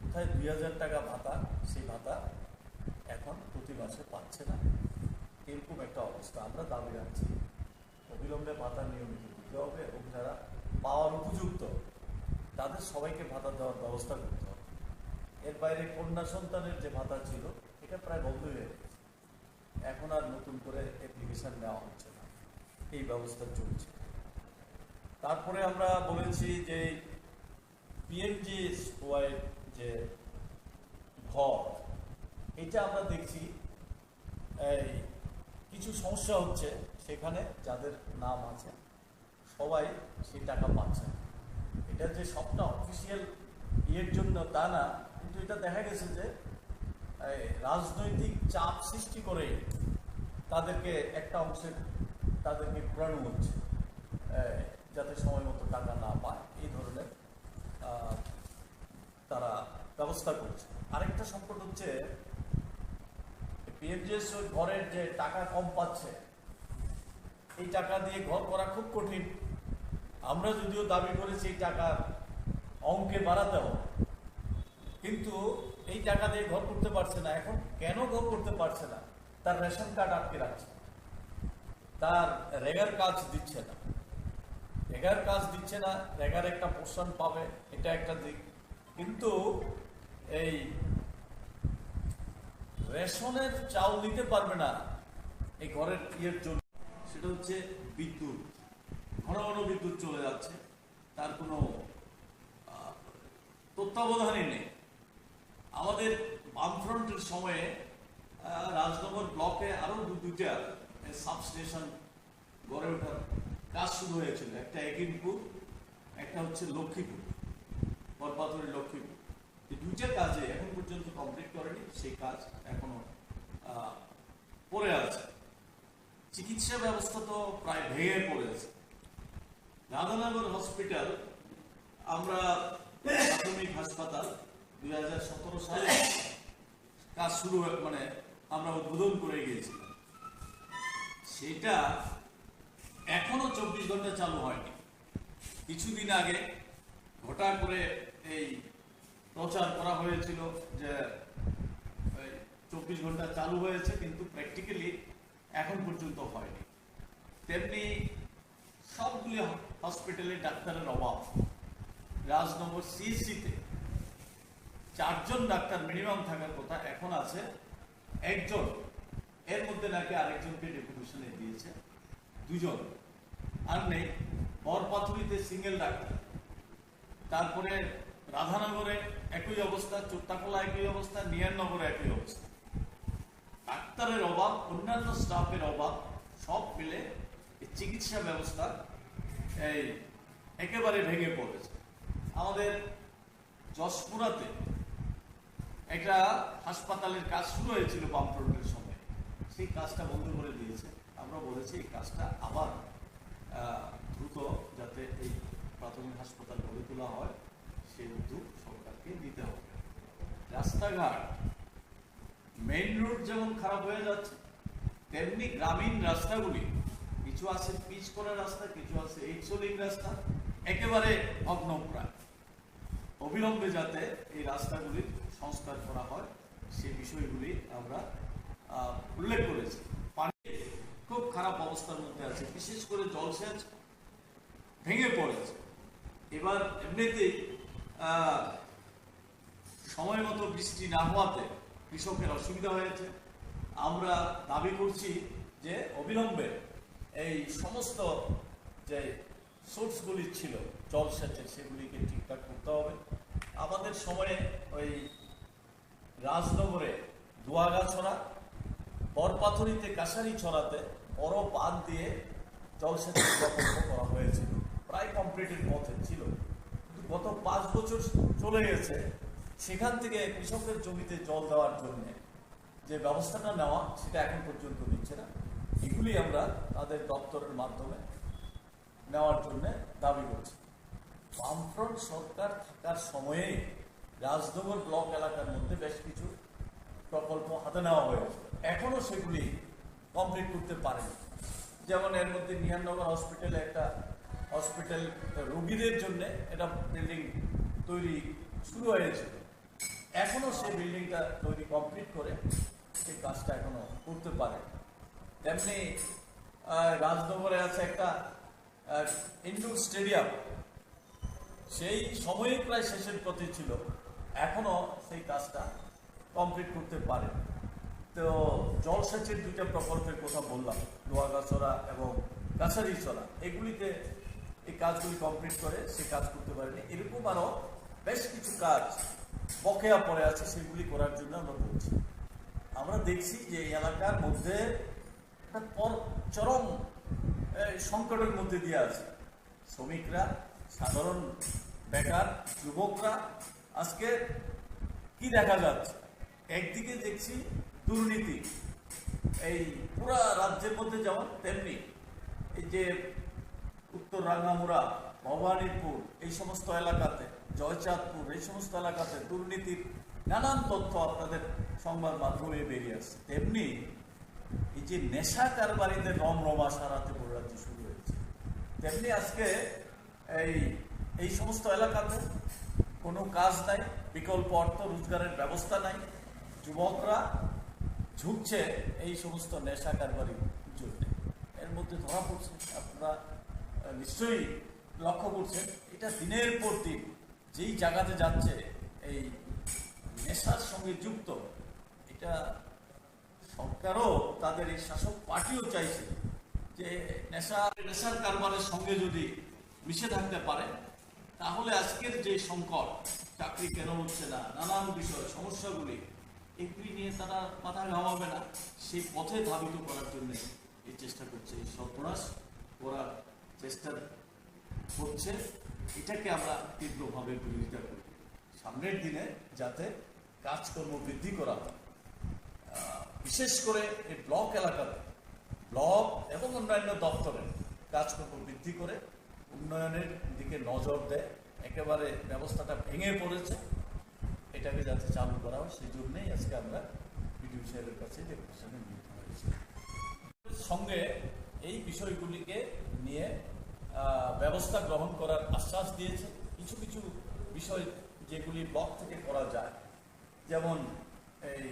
কোথায় 2000 টাকা ভাতা, সেই ভাতা এখন প্রতি মাসে পাচ্ছে না। এরকম একটা অবস্থা আমরা দাবি রাখছি। অবিলম্বে ভাতা নিয়মিত দিতে হবে এবং যারা পাওয়ার উপযুক্ত তাদের সবাইকে ভাতা দেওয়ার ব্যবস্থা করতে হবে। এর বাইরে কন্যা সন্তানের যে ভাতা ছিল এটা প্রায় বন্ধ হয়ে গেছে, এখন আর নতুন করে অ্যাপ্লিকেশন নেওয়া হচ্ছে না, এই ব্যবস্থা চলছে। তারপরে আমরা বলেছি যে পিএমজিএসওয়াই যে ঘর, এটা আমরা দেখছি এই কিছু সমস্যা হচ্ছে। সেখানে যাদের নাম আছে সবাই সেই টাকা পাচ্ছে না। এটা যে সবটা অফিসিয়াল ইয়ের জন্য তা না, কিন্তু এটা দেখা গেছে যে রাজনৈতিক চাপ সৃষ্টি করে তাদেরকে একটা অংশের তাদেরকে ঘোরানো হচ্ছে যাতে সময় মতো টাকা না পায়, এই ধরনের তারা ব্যবস্থা করছে। আরেকটা সংকট হচ্ছে পিএমজিএস ঘরের যে টাকা কম পাচ্ছে, এই টাকা দিয়ে ঘর করা খুব কঠিন। আমরা যদিও দাবি করেছি এই টাকার অঙ্কে বাড়াতে হবে, কিন্তু এই টাকা দিয়ে ঘর করতে পারছে না। এখন কেন ঘর করতে পারছে না? তার রেশন কার্ড আটকে রাখছে, তার রেগার কাজ দিচ্ছে না, রেগার একটা পোর্শন পাবে, এটা একটা দিক। কিন্তু এই রেশনের চাউল দিতে পারবে না এই ঘরের ইয়ের জন্য। সেটা হচ্ছে বিদ্যুৎ, ঘন ঘন বিদ্যুৎ চলে যাচ্ছে, তার কোনো তত্ত্বাবধানই নেই। আমাদের বামফ্রন্টের সময়ে রাজনগর ব্লকে আরো দুইটা সাবস্টেশন গড়ে ওঠার কাজ শুরু হয়েছিল। একটা একিনপুর, একটা হচ্ছে লক্ষ্মীপুর, বরপাথরের লক্ষ্মীপুর। এই দুইটা কাজে এখন পর্যন্ত কমপ্লিট করেনি, সেই কাজ এখনো পড়ে আছে। চিকিৎসা ব্যবস্থা তো প্রায় ভেঙে পড়েছে। রাধানগর হসপিটাল, আমরা প্রাথমিক হাসপাতাল 2017 সালে কাজ শুরু মানে আমরা উদ্বোধন করে গিয়েছিলাম। সেটা এখনো 24 ঘন্টা চালু হয়নি। কিছুদিন আগে ঘটা করে এই প্রচার করা হয়েছিল যে 24 ঘন্টা চালু হয়েছে, কিন্তু প্র্যাকটিক্যালি এখন পর্যন্ত হয়নি। তেমনি সবগুলি হসপিটালে ডাক্তারের অভাব। রাজনগর সিএসসিতে 4 জন ডাক্তার মিনিমাম থাকার কথা, এখন আছে 1 জন। এর মধ্যে নাকি আরেকজনকে ডেপুটেশনে দিয়েছে, 2 জন আর নেই। বরপাথুরিতে সিঙ্গেল ডাক্তার, তারপরে রাধানগরে একই অবস্থা, চোত্তাকলা একই অবস্থা, নিয়ারনগরে একই অবস্থা। ডাক্তারের অভাব, অন্যান্য স্টাফের অভাব, সব মিলে চিকিৎসা ব্যবস্থা এই একেবারে ভেঙে পড়েছে। আমাদের যশপুরাতে একটা হাসপাতালের কাজ শুরু হয়েছিল বামফ্রন্টের সময়, সেই কাজটা বন্ধ করে দিয়েছে। আমরা বলেছি এই কাজটা আবার দ্রুত যাতে এই প্রাথমিক হাসপাতাল গড়ে তোলা হয়, সেই উদ্যোগ সরকারকে নিতে হবে। রাস্তাঘাট, মেইন রোড যেমন খারাপ হয়ে যাচ্ছে, তেমনি গ্রামীণ রাস্তাগুলি, কিছু আছে পিচ করা রাস্তা, কিছু আছে এইচলিং রাস্তা, একেবারে ভগ্নপ্রায়। অবিলম্বে যাতে এই রাস্তাগুলির সংস্কার করা হয়, সেই বিষয়গুলি আমরা উল্লেখ করেছি। পানি খুব খারাপ অবস্থার মধ্যে আছে, বিশেষ করে জলসেচ ভেঙে পড়েছে। এবার এমনিতেই সময় মতো বৃষ্টি না হওয়াতে কৃষকের অসুবিধা হয়েছে। আমরা দাবি করছি যে অবিলম্বে এই সমস্ত যে সোর্সগুলি ছিল জলসেচের, সেগুলিকে ঠিকঠাক করতে হবে। আমাদের সময়ে ওই রাজনগরে দুয়াগাছড়া, বরপাথুরিতে কাছারি ছড়াতে বড় বাঁধ দিয়ে জলসেচের প্রকল্প করা হয়েছিল, প্রায় কমপ্লিটের পথে ছিল। কিন্তু গত 5 বছর চলে গেছে, সেখান থেকে কৃষকের জমিতে জল দেওয়ার জন্য যে ব্যবস্থাটা নেওয়া, সেটা এখন পর্যন্ত নিচ্ছে না। এগুলি আমরা তাদের দপ্তরের মাধ্যমে নেওয়ার জন্য দাবি করছি। বামফ্রন্ট সরকার থাকার সময়ে রাজনগর ব্লক এলাকার মধ্যে বেশ কিছু প্রকল্প হাতে নেওয়া হয়েছে, এখনো সেগুলি কমপ্লিট করতে পারেনি। যেমন এর মধ্যে নিয়ারনগর হসপিটালে একটা হসপিটাল রোগীদের জন্য একটা বিল্ডিং তৈরি শুরু হয়েছে, এখনো সেই বিল্ডিংটা তৈরি কমপ্লিট করে সেই কাজটা এখনো করতে পারে। তেমনি রাজনগরে আছে একটা ইনডোর স্টেডিয়াম, সেই সময়ে প্রায় শেষের পথে ছিল, এখনো সেই কাজটা কমপ্লিট করতে পারে। তো জলসেচের 2টা প্রকল্পের কথা বললাম, লোহাগাছড়া এবং কাছারিছড়া, এগুলিতে এই কাজগুলি কমপ্লিট করে সে কাজ করতে পারেনি। এরকম আরো বেশ কিছু কাজ বকেয়া পড়ে আছে, সেগুলি করার জন্য আমরা বলছি। আমরা দেখছি যে এই এলাকার মধ্যে একটা চরম সংকটের মধ্যে দিয়ে আছে শ্রমিকরা, সাধারণ বেকার, যুবকরা। আজকে কি দেখা যাচ্ছে, একদিকে দেখছি দুর্নীতি এই পুরা রাজ্যের মধ্যে যেমন, তেমনি এই যে উত্তর রাঙ্গামুড়া, ভবানীপুর, এই সমস্ত এলাকাতে, জয়চাঁদপুর, এই সমস্ত এলাকাতে দুর্নীতির নানান তথ্য আপনাদের সংবাদ মাধ্যমে বেরিয়ে আসছে। তেমনি এই যে নেশা কারবারিদের রমরমা সারাতে পুরো রাজ্যে শুরু হয়েছে, তেমনি আজকে এই সমস্ত এলাকাতে কোনো কাজ নাই, বিকল্প অর্থ রোজগারের ব্যবস্থা নাই, যুবকরা ঝুঁকছে এই সমস্ত নেশা কারবারির জন্য। এর মধ্যে ধরা পড়ছে, আপনারা নিশ্চয়ই লক্ষ্য করছেন, এটা দিনের পর দিন যেই জায়গাতে যাচ্ছে এই নেশার সঙ্গে যুক্ত। এটা সরকারও, তাদের এই শাসক পার্টিও চাইছে যে নেশার কারবারের সঙ্গে যদি মিশে থাকতে পারে, তাহলে আজকের যে সংকট, চাকরি কেন হচ্ছে না, নানান বিষয় সমস্যাগুলি, এগুলি নিয়ে তারা মাথা ঘামাবে না, সেই পথে ধাবিত করার জন্য এই চেষ্টা করছে, এই সর্বনাশ করার চেষ্টা করছে। এটাকে আমরা তীব্রভাবে বিরোধিতা করি। সামনের দিনে যাতে কাজকর্ম বৃদ্ধি করা হয়, বিশেষ করে এই ব্লক এলাকাতে, ব্লক এবং অন্যান্য দপ্তরে কাজকর্ম বৃদ্ধি করে উন্নয়নের দিকে নজর দেয়। একেবারে ব্যবস্থাটা ভেঙে পড়েছে, এটাকে যাতে চালু করা হয়, সেই জন্যই আজকে আমরা বিডিও সাহেবের কাছে ডেপুটেশনে মিলিত হয়েছি। সঙ্গে এই বিষয়গুলিকে নিয়ে ব্যবস্থা গ্রহণ করার আশ্বাস দিয়েছে। কিছু কিছু বিষয় যেগুলি ব্লক থেকে করা যায়, যেমন এই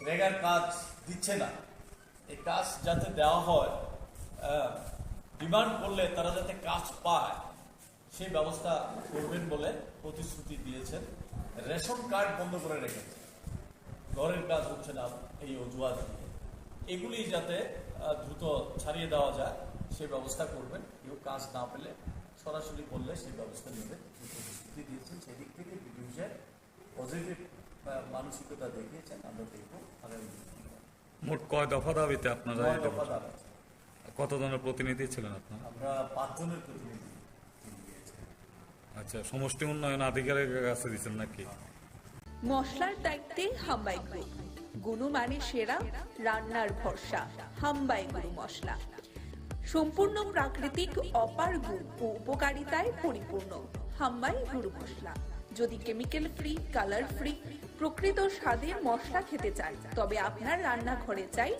রেগার কাজ দিচ্ছে না, এই কাজ যাতে দেওয়া হয়, ডিমান্ড করলে তারা যাতে কাজ পায় সেই ব্যবস্থা করবেন বলে প্রতিশ্রুতি দিয়েছেন। রেশন কার্ড বন্ধ করে রেখেছে, ঘরের কাজ হচ্ছে না এই অজুহাত দিয়ে, এগুলি যাতে দ্রুত ছাড়িয়ে দেওয়া যায় সেই ব্যবস্থা করবেন। কেউ কাজ না পেলে সরাসরি বললে সেই ব্যবস্থা নেবে প্রতিশ্রুতি দিয়েছেন। সেদিক থেকে বিডিও সাহেব পজিটিভ মানসিকতা দেখিয়েছেন। আমরা দেখব আগামী মোট কয় দফা দাবিতে আপনারা 9 দফা দাবি। কতজনের প্রতিনিধি ছিলেন আপনারা? আমরা 5 জনের প্রতিনিধি দিয়েছি। আচ্ছা, সমষ্টি উন্নয়ন আধিকারিকের কাছে দিচ্ছেন নাকি? মশলার দায়িত্বে হাম্বাই গ্রুপ, গুণমানে সেরা, রান্নার ভরসা, হাম্বাই গুরু মশলা। সম্পূর্ণ প্রাকৃতিক, অপার গুণ ও উপকারিতায় পরিপূর্ণ হাম্বাই গুরু মশলা। যদি কেমিক্যাল ফ্রি, কালার ফ্রি, প্রকৃত স্বাদের মশলা খেতে চান তবে আপনার রান্নাঘরে চাই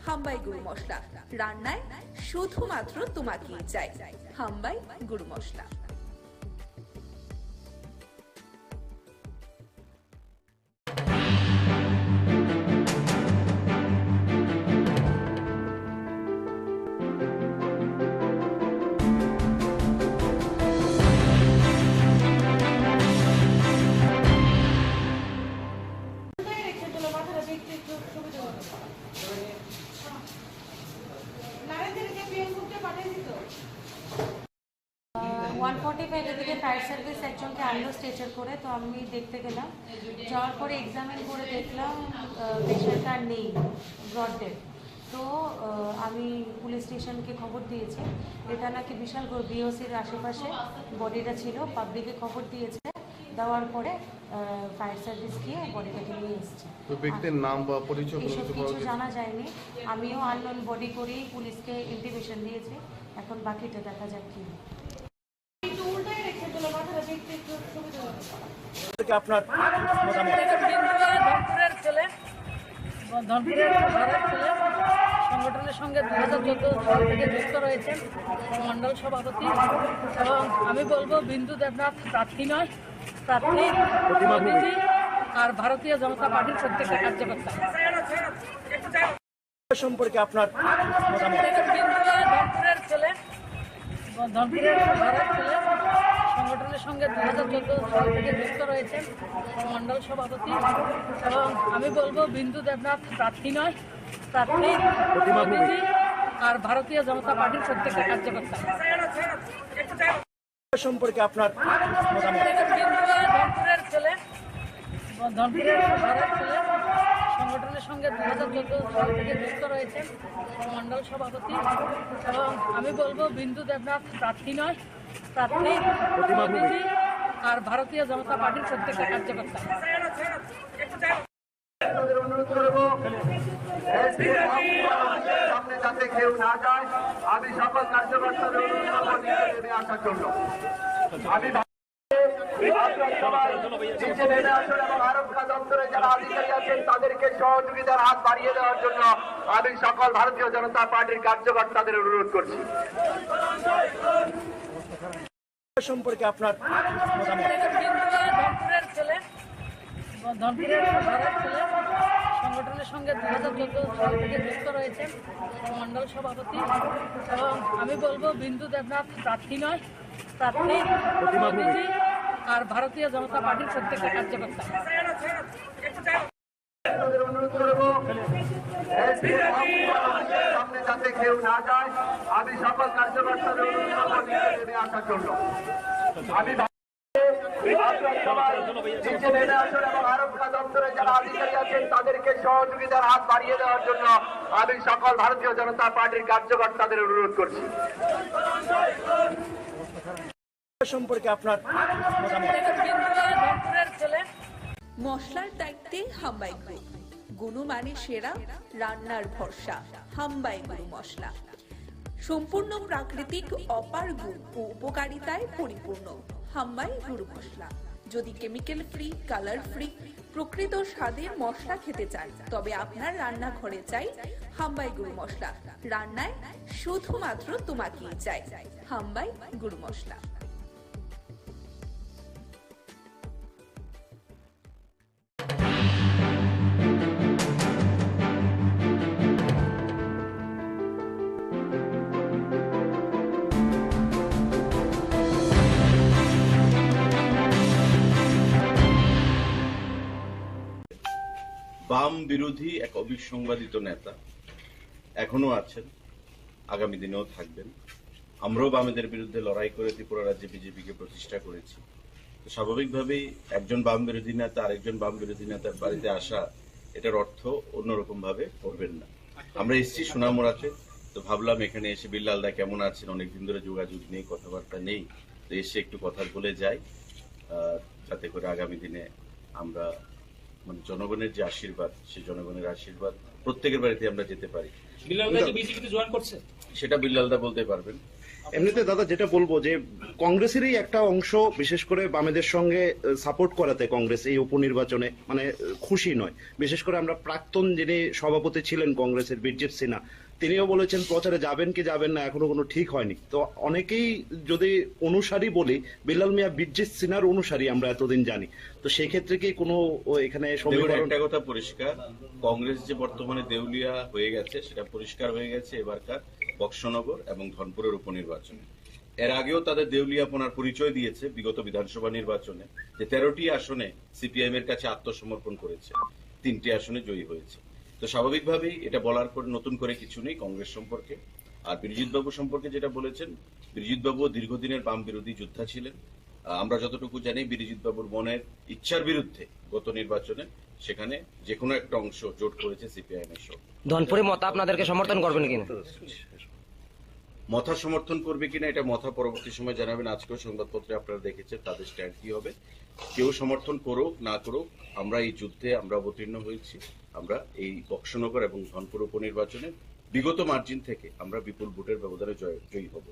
হাম্বাই গুরু মশলা। রান্নায় শুধুমাত্র তোমাকেই চাই হাম্বাই গুরু মশলা। এদিকে ফায়ার সার্ভিস একজনকে আনলো স্ট্রেচার করে, তো আমি দেখতে গেলাম। যাওয়ার পরে এক্সামিন করে দেখলাম পেশেন্ট আর নেই, ব্রড ডেথ। তো আমি পুলিশ স্টেশনকে খবর দিয়েছি। এটা নাকি বিশাল বিওসির আশেপাশে বডিটা ছিল, পাবলিকে খবর দিয়েছে। দেওয়ার পরে ফায়ার সার্ভিস গিয়ে বডিটাকে নিয়ে এসছে। তো ব্যক্তির নাম বা পরিচয় কিছু জানা যায়নি। আমিও আননোন বডি করেই পুলিশকে ইন্টিমেশন দিয়েছি। এখন বাকিটা দেখা যাক কি। আপনার ধনপুরের ছেলে, ধনপুরের ভাড়ার ছেলে, সংগঠনের সঙ্গে 2014 সাল থেকে যুক্ত রয়েছেন, মণ্ডল সভাপতি। এবং আমি বলবো বিন্দু দেবনাথ প্রার্থী নয়, প্রার্থী মোদীজি আর ভারতীয় জনতা পার্টির প্রত্যেকটা কার্যকর্তা। সম্পর্কে আপনার ধনপুরের ছেলে, ধনপুরের ভাড়ার ছেলে, সংগঠনের সঙ্গে 2014 সাল থেকে যুক্ত রয়েছেন, মণ্ডল সভাপতি। এবং আমি বলবো বিন্দু দেবনাথ প্রার্থী নয়, প্রার্থী মোদীজি আর ভারতীয় জনতা পার্টির প্রত্যেকটা কার্যকর্তা। সম্পর্কে আপনার ধনপুরের ছেলে, ধনপুরের ভাড়ার ছেলে, সংগঠনের সঙ্গে 2014 সাল থেকে যুক্ত রয়েছেন, মণ্ডল সভাপতি। এবং আমি বলবো বিন্দু দেবনাথ প্রার্থী নয়, প্রার্থী মোদীজি আর ভারতীয় জনতা পার্টির প্রত্যেকটা কার্যকর্তা। অনুরোধ করবো সামনে যাতে কেউ না যায়, আমি সকল কার্যকর্তাদের অনুরোধ করবো নেমে আসার জন্য। আমি নিচে নেমে আসুন এবং আরক্ষা দপ্তরের যারা আধিকারিক আছেন তাদেরকে সহযোগিতার হাত বাড়িয়ে দেওয়ার জন্য আমি সকল ভারতীয় জনতা পার্টির কার্যকর্তাদের অনুরোধ করছি। সম্পর্কে আপনার ধনপুরের ছেলে, ধনপুরের ভাড়ার ছেলে, সংগঠনের সঙ্গে 2014 সাল থেকে যুক্ত রয়েছেন, মণ্ডল সভাপতি। এবং আমি বলবো বিন্দু দেবনাথ প্রার্থী নয়, প্রার্থী মোদীজি আর ভারতীয় জনতা পার্টির প্রত্যেকটা কার্যকর্তা। অনুরোধ করবো সামনে যাতে কেউ না যায়, আমি সকল কার্যকর্তাদের অনুরোধ করবো নেমে আসার জন্য। আমি নিচে নেমে আসুন এবং আরক্ষা দপ্তরের যারা আধিকারিক আছেন তাদেরকে সহযোগিতার হাত বাড়িয়ে দেওয়ার জন্য আমি সকল ভারতীয় জনতা পার্টির কার্যকর্তাদের অনুরোধ করছি। সম্পর্কে আপনার ধনপুরের ছেলে, মশলার দায়িত্বে হাম্বাই গ্রুপ, গুণমানে সেরা, রান্নার ভরসা হাম্বাই গুরু মশলা। সম্পূর্ণ প্রাকৃতিক, অপার গুণ ও উপকারিতায় পরিপূর্ণ হাম্বাই গুরু মশলা। যদি কেমিক্যাল ফ্রি, কালার ফ্রি, প্রকৃত স্বাদের মশলা খেতে চান তবে আপনার রান্নাঘরে চাই হাম্বাই গুরু মশলা। রান্নায় শুধুমাত্র তোমাকেই চাই হাম্বাই গুরু মশলা। বাম বিরোধী এক অবিসংবাদিত নেতা এখনো আছেন, আগামী দিনেও থাকবেন। আমরাও বামেদের বিরুদ্ধে লড়াই করে ত্রিপুরা রাজ্যে বিজেপিকে প্রতিষ্ঠা করেছি। তো স্বাভাবিকভাবেই একজন বাম বিরোধী নেতা আরেকজন বাম বিরোধী নেতার বাড়িতে আসা, এটার অর্থ অন্যরকম ভাবে করবেন না। আমরা এসেছি সোনামুড়াতে, তো ভাবলাম এখানে এসে বিল্লালদা কেমন আছেন, অনেকদিন ধরে যোগাযোগ নেই, কথাবার্তা নেই, তো এসে একটু কথা বলে যাই, যাতে করে আগামী দিনে আমরা মানে জনগণের যে আশীর্বাদ, সেই জনগণের আশীর্বাদ প্রত্যেকের বাড়িতে আমরা যেতে পারি। সেটা বিল্লালদা বলতে পারবেন। এমনিতে দাদা যেটা বলবো যে কংগ্রেসেরই একটা অংশ বিশেষ করে বামেদের সঙ্গে সাপোর্ট করাতে কংগ্রেস এই উপনির্বাচনে মানে খুশি নয়। বিশেষ করে আমরা প্রাক্তন যিনি সভাপতি ছিলেন কংগ্রেসের বীরজিৎ সিনহা, তিনিও বলেছেন প্রচারে যাবেন কি যাবেন না এখনো কোনো ঠিক হয়নি। তো অনেকেই যদি অনুসারী বলি, বিল্লাল মিয়া বীরজিৎ সিনহার অনুসারী আমরা এতদিন জানি, তো সেই ক্ষেত্রে কি কোনো এখানে একটা কথা পরিষ্কার, কংগ্রেস যে বর্তমানে দেউলিয়া হয়ে গেছে সেটা পরিষ্কার হয়ে গেছে এবারকার বক্সনগর এবং ধনপুরের উপনির্বাচনে। এর আগেও তাদের দেউলিয়াপনার পরিচয় দিয়েছে বিগত বিধানসভা নির্বাচনে, যে 13টি আসনে সিপিআইএম এর কাছে আত্মসমর্পণ করেছে, 3টি আসনে জয়ী হয়েছে। তো স্বাভাবিকভাবেই এটা বলার পর নতুন করে কিছু নেই কংগ্রেস সম্পর্কে। আর বিরজিৎ বাবু সম্পর্কে যেটা বলেছেন, বিরজিৎ বাবু দীর্ঘদিনের বাম বিরোধী যোদ্ধা ছিলেন। আমরা যতটুকু জানি বিরজিৎ বাবুর মনের ইচ্ছার বিরুদ্ধে গত নির্বাচনে সেখানে যে কোনো একটা অংশ জোট করেছে সিপিআইএম এর সঙ্গে। ধনপুরে মত আপনাদেরকে সমর্থন করবেন কিনা? মথা সমর্থন করবে কিনা এটা মথা পরবর্তী সময় জানাবেন। আজকেও সংবাদপত্রে আপনারা দেখেছেন তাদের স্ট্যান্ড কি হবে। কেউ সমর্থন করুক না করুক, আমরা এই যুদ্ধে আমরা অবতীর্ণ হয়েছি। আমরা এই বক্সনগর এবং ধনপুর উপনির্বাচনে বিগত মার্জিন থেকে আমরা বিপুল ভোটের ব্যবধানে জয়ী হব।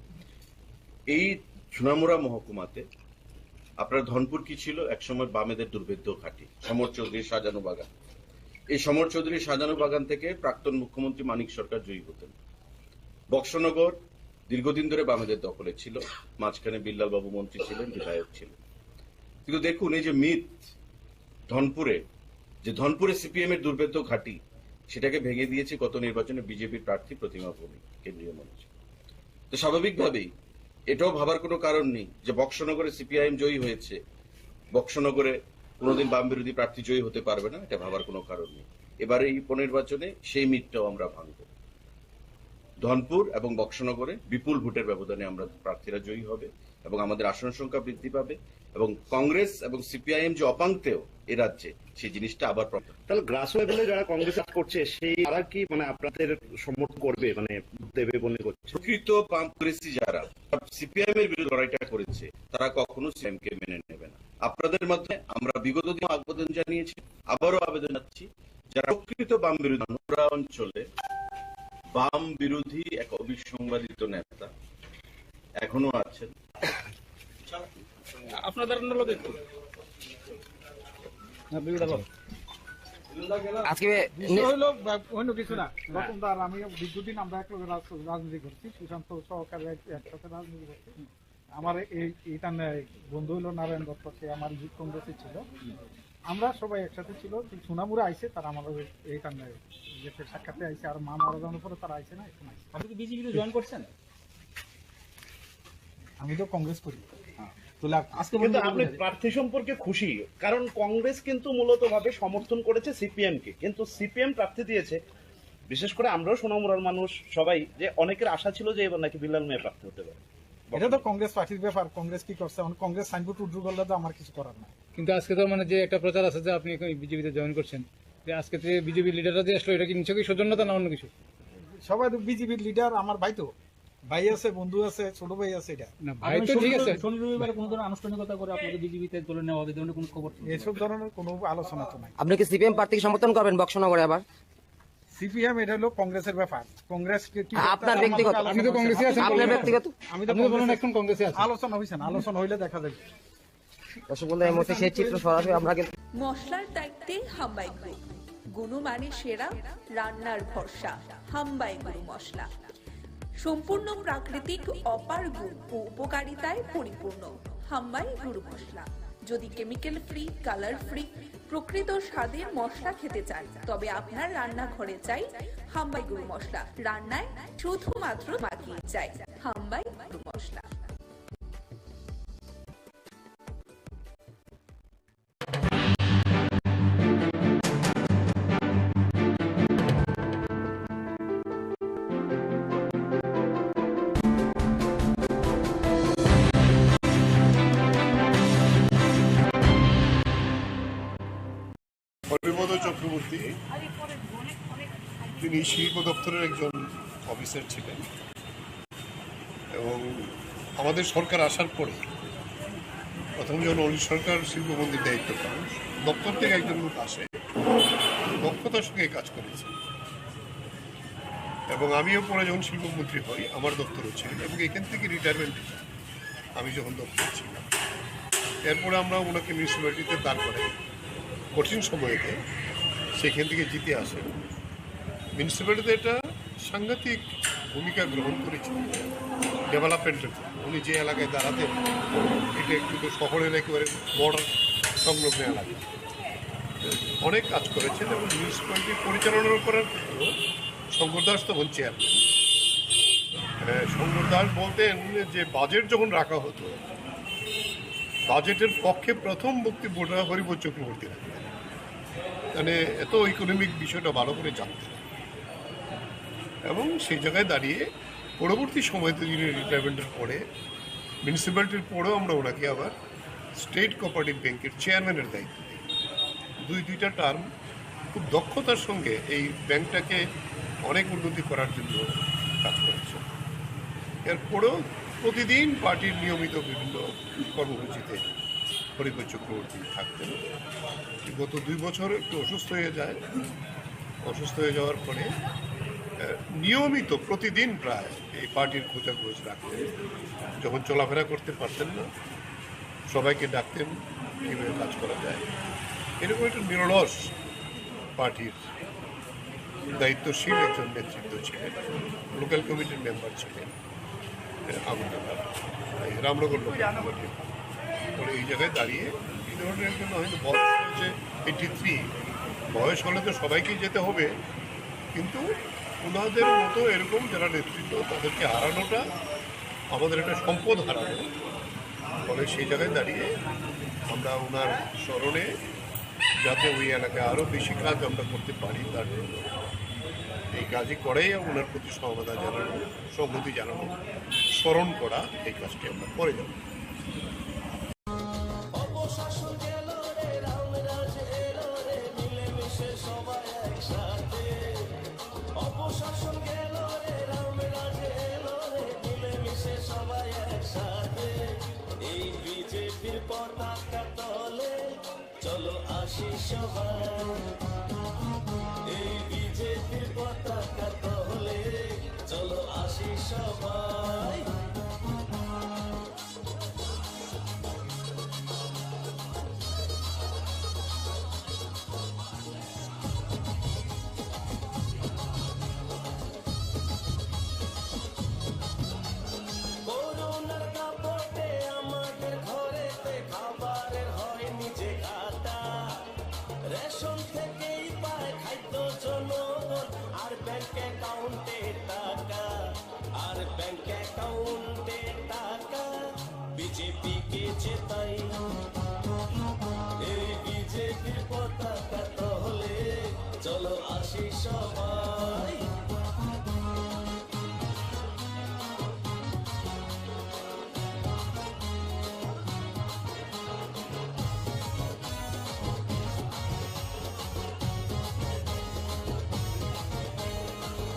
এই সোনামুড়া মহকুমাতে আপনার ধনপুর কি ছিল, একসময় বামেদের দুর্ভেদ্য ঘাঁটি, সমর চৌধুরীর সাজানো বাগান। এই সমর চৌধুরীর সাজানো বাগান থেকে প্রাক্তন মুখ্যমন্ত্রী মানিক সরকার জয়ী হতেন। বক্সনগর দীর্ঘদিন ধরে বামেদের দখলে ছিল, মাঝখানে বিল্লাল বাবু মন্ত্রী ছিলেন, বিধায়ক ছিলেন। কিন্তু দেখুন এই যে মিথ ধনপুরে সিপিএম এর দুর্ভেদ্য ঘাঁটি, সেটাকে ভেঙে দিয়েছে গত নির্বাচনে বিজেপির প্রার্থী প্রতিমা ভৌমিক, কেন্দ্রীয় মন্ত্রী। তো স্বাভাবিকভাবেই এটাও ভাবার কোনো কারণ নেই যে বক্সনগরে সিপিআইএম জয়ী হয়েছে, বক্সনগরে কোনোদিন বাম বিরোধী প্রার্থী জয়ী হতে পারবে না, এটা ভাবার কোনো কারণ নেই। এবারে এই উপনির্বাচনে সেই মিথটাও আমরা ভাঙব। ধনপুর এবং বক্সনগরে বিপুল ভোটের ব্যবধানে আমরা প্রার্থীরা জয়ী হবে এবং আমাদের আসন সংখ্যা বৃদ্ধি পাবে এবং কংগ্রেস এবং সিপিআইএম যে অপাঙ্ক্তেয় এ রাজ্যে, সেই জিনিসটা আবার তাহলে গ্রাস লেভেলে যারা কংগ্রেস করছে সেই তারা কি মানে আপনাদের সমর্থন করবে, মানে দেবে মনে করছে? প্রকৃত কংগ্রেসী যারা সিপিআইএম এর বিরুদ্ধে লড়াইটা করেছে তারা কখনো সিপিআইএম কে মেনে নেবে না। আপনাদের মাধ্যমে আমরা বিগত দিন আবেদন জানিয়েছি, আবারও আবেদন জানাচ্ছি, যারা প্রকৃত বাম বিরোধী অঞ্চলে বাম বিরোধী এক অবিসংবাদিত নেতা এখনো আছেন, আপনাদের আজকে হইলো অন্য কিছু না। রতনদার আমি দীর্ঘদিন আমরা একলগে রাজনীতি করছি, সুশান্ত সহকারে একসাথে রাজনীতি করছি। আমার এইটা বন্ধু হইলো নারায়ণ দত্ত, সে আমার যুব কংগ্রেসে ছিল, আমরা সবাই একসাথে ছিল। সোনামুড়ে আইসে তারা আমার এইটা সাক্ষাতে আইসে, আর মা মারা যাওয়ার পরে তারা আইসে না, এখন আইসে। আপনি কি বিজেপিতে জয়েন করছেন? আমি তো কংগ্রেস করি। কিন্তু আপনি প্রার্থী সম্পর্কে খুশি, কারণ কংগ্রেস কিন্তু মূলত ভাবে সমর্থন করেছে সিপিএম কে, কিন্তু সিপিএম প্রার্থী দিয়েছে। বিশেষ করে আমরাও সোনামুড়ার মানুষ সবাই, যে অনেকের আশা ছিল যে এবার নাকি বিল্লাল মিয়া প্রার্থী হতে পারে। এটা তো কংগ্রেস পার্টির ব্যাপার, কংগ্রেস কি করছে, কংগ্রেস সাইনবোর্ড উড্রু করলে তো আমার কিছু করার নাই। কিন্তু আজকে তো মানে যে একটা প্রচার আছে যে আপনি বিজেপিতে জয়েন করছেন, যে আজকে থেকে বিজেপি লিডাররা যে আসলো, এটা কি নিশ্চয়ই সৌজন্যতা না অন্য কিছু? সবাই তো বিজেপির লিডার, আমার ভাই তো, ভাই আছে, বন্ধু আছে, ছোট ভাই আছে। এটা ভাই তো ঠিক আছে, শনি রবিবারে কোনো ধরনের আনুষ্ঠানিকতা করে আপনাকে বিজেপিতে তুলে নেওয়া হবে, ধরনের কোনো খবর? এসব ধরনের কোনো আলোচনা তো নাই। আপনি কি সিপিএম প্রার্থীকে সমর্থন করবেন বক্সনগরে আবার? সিপিএম এটা হলো কংগ্রেসের ব্যাপার, কংগ্রেস আপনার ব্যক্তিগত? আপনি তো কংগ্রেসে আছেন, আপনার ব্যক্তিগত? আমি তো বলেন এখন কংগ্রেসে আছি। আলোচনা হইছে না, আলোচনা হইলে দেখা যাবে। দর্শক বন্ধু, এই মুহূর্তে সেই চিত্র সরাসরি আমরা কিন্তু মশলার দায়িত্বে হাম্বাই গ্রুপ, গুণমানে সেরা, রান্নার ভরসা, হাম্বাই গুরু মশলা। সম্পূর্ণ প্রাকৃতিক অপার গুণ ও উপকারিতায় পরিপূর্ণ হাম্বাই গুরু মশলা। যদি কেমিক্যাল ফ্রি, কালার ফ্রি, প্রকৃত স্বাদের মশলা খেতে চান, তবে আপনার রান্নাঘরে চাই হাম্বাই গুরু মশলা। রান্নায় শুধুমাত্র মাখিয়ে চাই হাম্বাই গুরু মশলা। চক্রবর্তী, তিনি শিল্প দপ্তরের একজন অফিসার ছিলেন এবং আমাদের সরকার আসার পরে প্রথম যখন অনিল সরকার শিল্পমন্ত্রীর দায়িত্ব পান, দপ্তর থেকে একজন লোক আসে, দক্ষতার সঙ্গে কাজ করেছে এবং আমিও পরে যখন শিল্পমন্ত্রী হই আমার দপ্তরও ছিলেন এবং এখান থেকে রিটায়ারমেন্ট আমি যখন দপ্তর ছিলাম, এরপরে আমরা ওনাকে মিউনিসিপ্যালিটিতে দাঁড় করাই কঠিন সময়েতে, সেখান থেকে জিতে আসেন। মিউনিসিপ্যালিটিতে একটা সাংঘাতিক ভূমিকা গ্রহণ করেছেন ডেভেলপমেন্টের জন্য। উনি যে এলাকায় দাঁড়াতেন এটা একটু তো শহরের একেবারে বর্ডার সংলগ্ন এলাকা, অনেক কাজ করেছেন এবং মিউনিসিপ্যালিটি পরিচালনা করার ক্ষেত্রেও শঙ্কর দাস তখন চেয়ারম্যান। শঙ্কর দাস বলতেন যে বাজেট যখন রাখা হতো, বাজেটের পক্ষে প্রথম বক্তব্যটা হরিপদ চক্রবর্তী রাখতেন, মানে এত ইকোনমিক বিষয়টা ভালো করে জানতেন এবং সেই জায়গায় দাঁড়িয়ে পরবর্তী সময়তে যিনি রিটায়ারমেন্টের পরে মিউনিসিপ্যালিটির পরেও আমরা ওনাকে আবার স্টেট কোঅপারেটিভ ব্যাংকের চেয়ারম্যানের দায়িত্ব দিই। দুইটা টার্ম খুব দক্ষতার সঙ্গে এই ব্যাংকটাকে অনেক উন্নতি করার জন্য কাজ করেছে। এরপরেও প্রতিদিন পার্টির নিয়মিত বিভিন্ন কর্মসূচিতে হরিপদ চক্রবর্তী থাকতেন। গত 2 বছর একটু অসুস্থ হয়ে যায়, অসুস্থ হয়ে যাওয়ার পরে নিয়মিত প্রতিদিন প্রায় এই পার্টির খোঁজাখোঁজ রাখতেন। যখন চলাফেরা করতে পারতেন না, সবাইকে ডাকতেন কীভাবে কাজ করা যায়। এরকম একটা নিরলস পার্টির দায়িত্বশীল একজন নেতৃত্ব ছিলেন। লোকাল কমিটির মেম্বার ছিলেন আগরতলা, রামনগর লোকাল কমিটির। ফলে এই জায়গায় দাঁড়িয়ে এই ধরনের জন্য হয়তো বয়স হয়েছে 83, বয়স হলে তো সবাইকেই যেতে হবে, কিন্তু ওনাদের মতো এরকম যারা নেতৃত্ব তাদেরকে হারানোটা আমাদের একটা সম্পদ হারানো। ফলে সেই জায়গায় দাঁড়িয়ে আমরা ওনার স্মরণে যাতে ওই এলাকায় আরও বেশি কাজ আমরা করতে পারি তার জন্য এই কাজই করেই ওনার প্রতি সহমতা জানানো, সংহতি জানানো, স্মরণ করা, এই কাজটি আমরা করে যাব। পতাকা তলে চলো আসি সবাই, এই বিজেপির পতাকা তলে চলো আসি সবাই। করোনার কাপড়ে আমাদের ঘরেতে খাবারের হয় নিজে খাতা, রেশন থেকেই পায় খাদ্য জনগণ, আর ব্যাংক অ্যাকাউন্টে টাকা, আর ব্যাংক অ্যাকাউন্টে টাকা বিজেপিকে জেতাই। এই বিজেপির পতাকা তলে চলো আসি সবাই।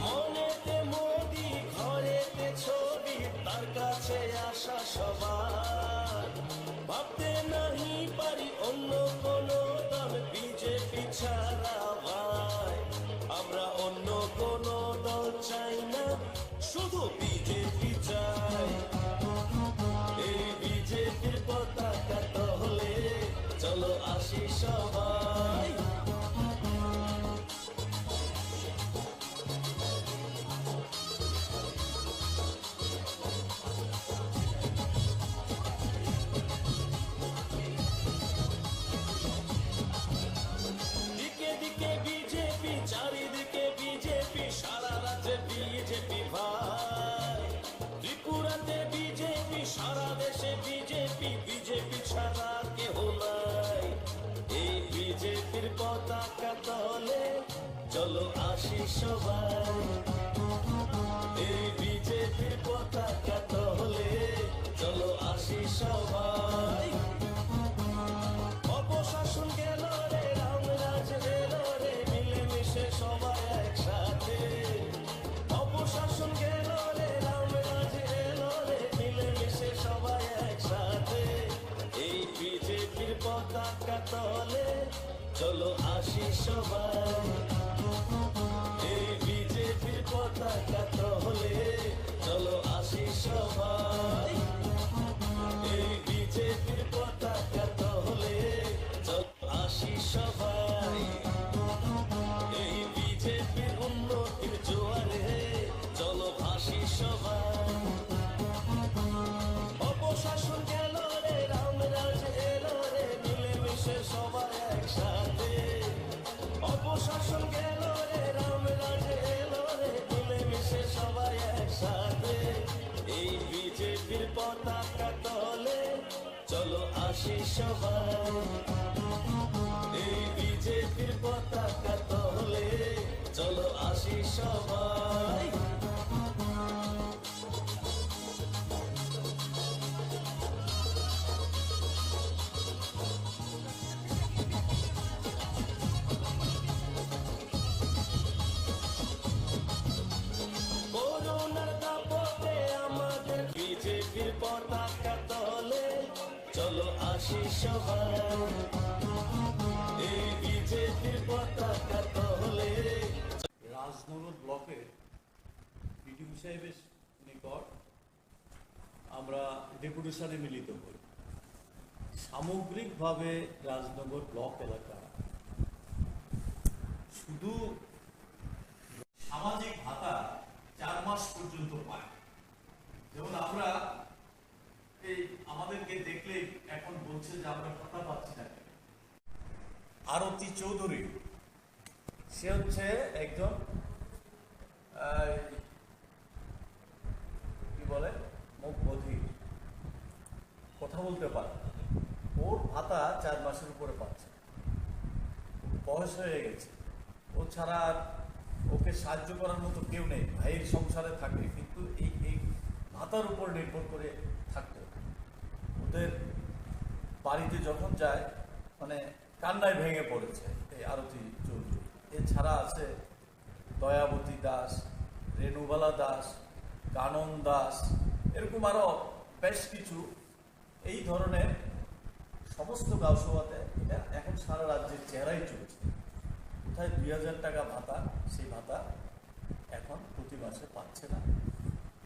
মনেতে মোদি, ঘরেতে ছবি, তার কাছে আসা সবার, ভাবতে নাহি পারি অন্য কোনো দল বিজেপি ছাড়া ভাই। আমরা অন্য কোনো দল চাই না, শুধু বিজেপি চাই। এই বিজেপির পতাকা তলে চলো আসি সবাই। দিকে দিকে বিজেপি, চারিদিকে বিজেপি, সারা রাজ্যে বিজেপি ভাই। ত্রিপুরাতে বিজেপি, সারা দেশে বিজেপি, বিজেপি ছাড়া কেহ নাই। এই বিজেপির পতাকা তলে চলো আসি সবাই, এই বিজেপির পতাকা তলে চলো আসি সবাই। অপশাসন গেল রে, রামরাজ এলো রে, চলো আসি সবাই এই বিজেপির পতাকা তলে চলো আসি সবাই এই বিজেপির পতাকা তলে চলো আসি সবাই এই বিজেপির উন্নতির জোয়ারে চলো ভাসি সবাই অপশাসন গেল রে রামরাজ এলো রে মিলেমিশে সবাই একসাথে অপশাসন গেল রে রামরাজ এলো রে মিলেমিশে সবাই একসাথে এই বিজেপির পতাকা তলে চলো আসি সবাই এই বিজেপির পতাকা তলে চলো আসি সবাই করোনার দাপটে আমাদের বিজেপির পতাকা তলে চলো আসি সবাই এই বিজেপির পতাকা তলে রাজনগর ব্লকের বিডিও সাহেবের নিকট আমরা ডেপুটেশনে মিলিত হই। সামগ্রিকভাবে রাজনগর ব্লক এলাকা শুধু সামাজিক ভাতা 4 মাস পর্যন্ত পায়। যেমন আমরা এই আমাদেরকে দেখলে এখন বলছে যে আমরা ভাতা পাচ্ছি না। আরতি চৌধুরী সে হচ্ছে একজন কি বলে মুখ বধির, কথা বলতে পারে, ওর ভাতা 4 মাসের উপরে পাচ্ছে, বয়স হয়ে গেছে, ও ছাড়া আর ওকে সাহায্য করার মতো কেউ নেই। ভাইয়ের সংসারে থাকে কিন্তু এই ভাতার উপর নির্ভর করে থাকতে ওদের বাড়িতে যখন যায় মানে কান্নায় ভেঙে পড়েছে এই আরতি চৌধুরী। এছাড়া আছে দয়াবতী দাস, রেণুবালা দাস, কানন দাস, এরকম আরো বেশ কিছু এই ধরনের সমস্ত গাঁওসভাতে এটা এখন সারা রাজ্যের চেহারাই চলছে। কোথায় 2000 টাকা ভাতা, সেই ভাতা এখন প্রতি মাসে পাচ্ছে না,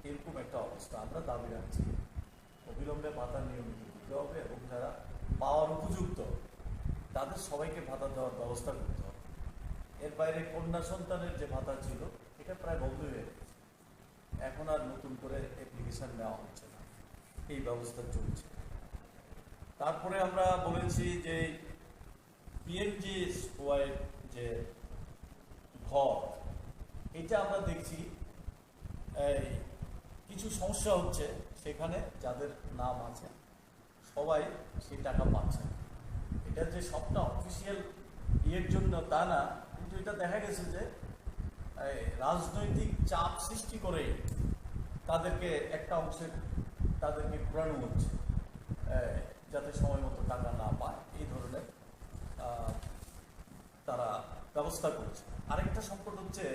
এরকম একটা অবস্থা। আমরা দাবি রাখছি অবিলম্বে ভাতা নিয়মিত দিতে হবে এবং যারা পাওয়ার উপযুক্ত তাদের সবাইকে ভাতা দেওয়ার ব্যবস্থা করতে হবে। এর বাইরে কন্যা সন্তানের যে ভাতা ছিল এটা প্রায় বন্ধ হয়ে গেছে, এখন আর নতুন করে অ্যাপ্লিকেশন নেওয়া হচ্ছে না, এই ব্যবস্থা চলছে। তারপরে আমরা বলেছি যে পিএমজিএসওয়াই যে ঘর, এটা আমরা দেখছি এই কিছু সমস্যা হচ্ছে, সেখানে যাদের নাম আছে সবাই সেই টাকা পাচ্ছে না। এটা যে সবটা অফিসিয়াল ইয়ের জন্য তা না, কিন্তু এটা দেখা গেছে যে রাজনৈতিক চাপ সৃষ্টি করে তাদেরকে একটা অংশের তাদেরকে ঘোরানো হচ্ছে যাতে সময় মতো টাকা না পায়, এই ধরনের তারা ব্যবস্থা করছে। আরেকটা সংকট হচ্ছে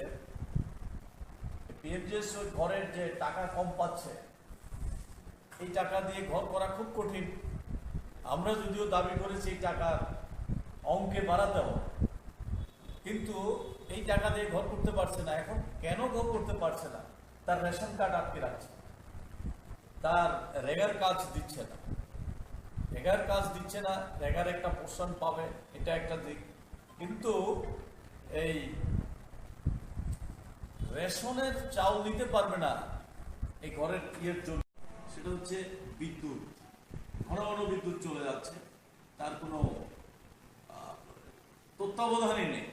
পিএমজিএস ওই ঘরের যে টাকা কম পাচ্ছে, এই টাকা দিয়ে ঘর করা খুব কঠিন। আমরা যদিও দাবি করেছি এই টাকার অঙ্কে বাড়াতে হবে, কিন্তু এই টাকা দিয়ে ঘর করতে পারছে না। এখন কেন ঘর করতে পারছে না? তার রেশন কার্ড আটকে রাখছে, তার রেগার কাজ দিচ্ছে না, রেগার কাজ দিচ্ছে না, রেগার একটা পোর্শন পাবে, এটা একটা দিক। কিন্তু এই রেশনের চাউল দিতে পারবে না এই ঘরের ইয়ের জন্য, সেটা হচ্ছে বিদ্যুৎ। ঘন ঘন বিদ্যুৎ চলে যাচ্ছে, তার কোনো তত্ত্বাবধানই নেই।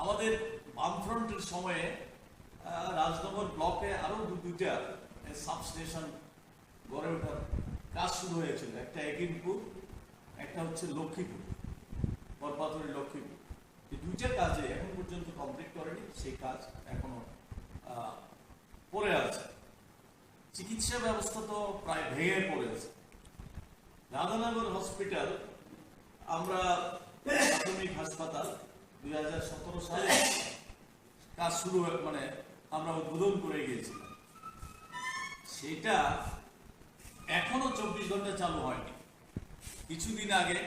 আমাদের বামফ্রন্টের সময়ে রাজনগর ব্লকে আরো দুইটা সাবস্টেশন গড়ে ওঠার কাজ শুরু হয়েছিল, একটা একিনপুর, একটা হচ্ছে লক্ষ্মীপুর, বরপাতুরি লক্ষ্মীপুর। এই দুইটা কাজে এখন পর্যন্ত কমপ্লিট করেনি, সেই কাজ এখনো পড়ে আছে। চিকিৎসা ব্যবস্থা তো প্রায় ভেঙে পড়েছে। রাধানগর হসপিটাল, আমরা প্রাথমিক হাসপাতাল 2017 সালে কাজ শুরু মানে আমরা উদ্বোধন করে গিয়েছিলাম, সেটা এখনো 24 ঘন্টা চালু হয়নি। কিছুদিন আগে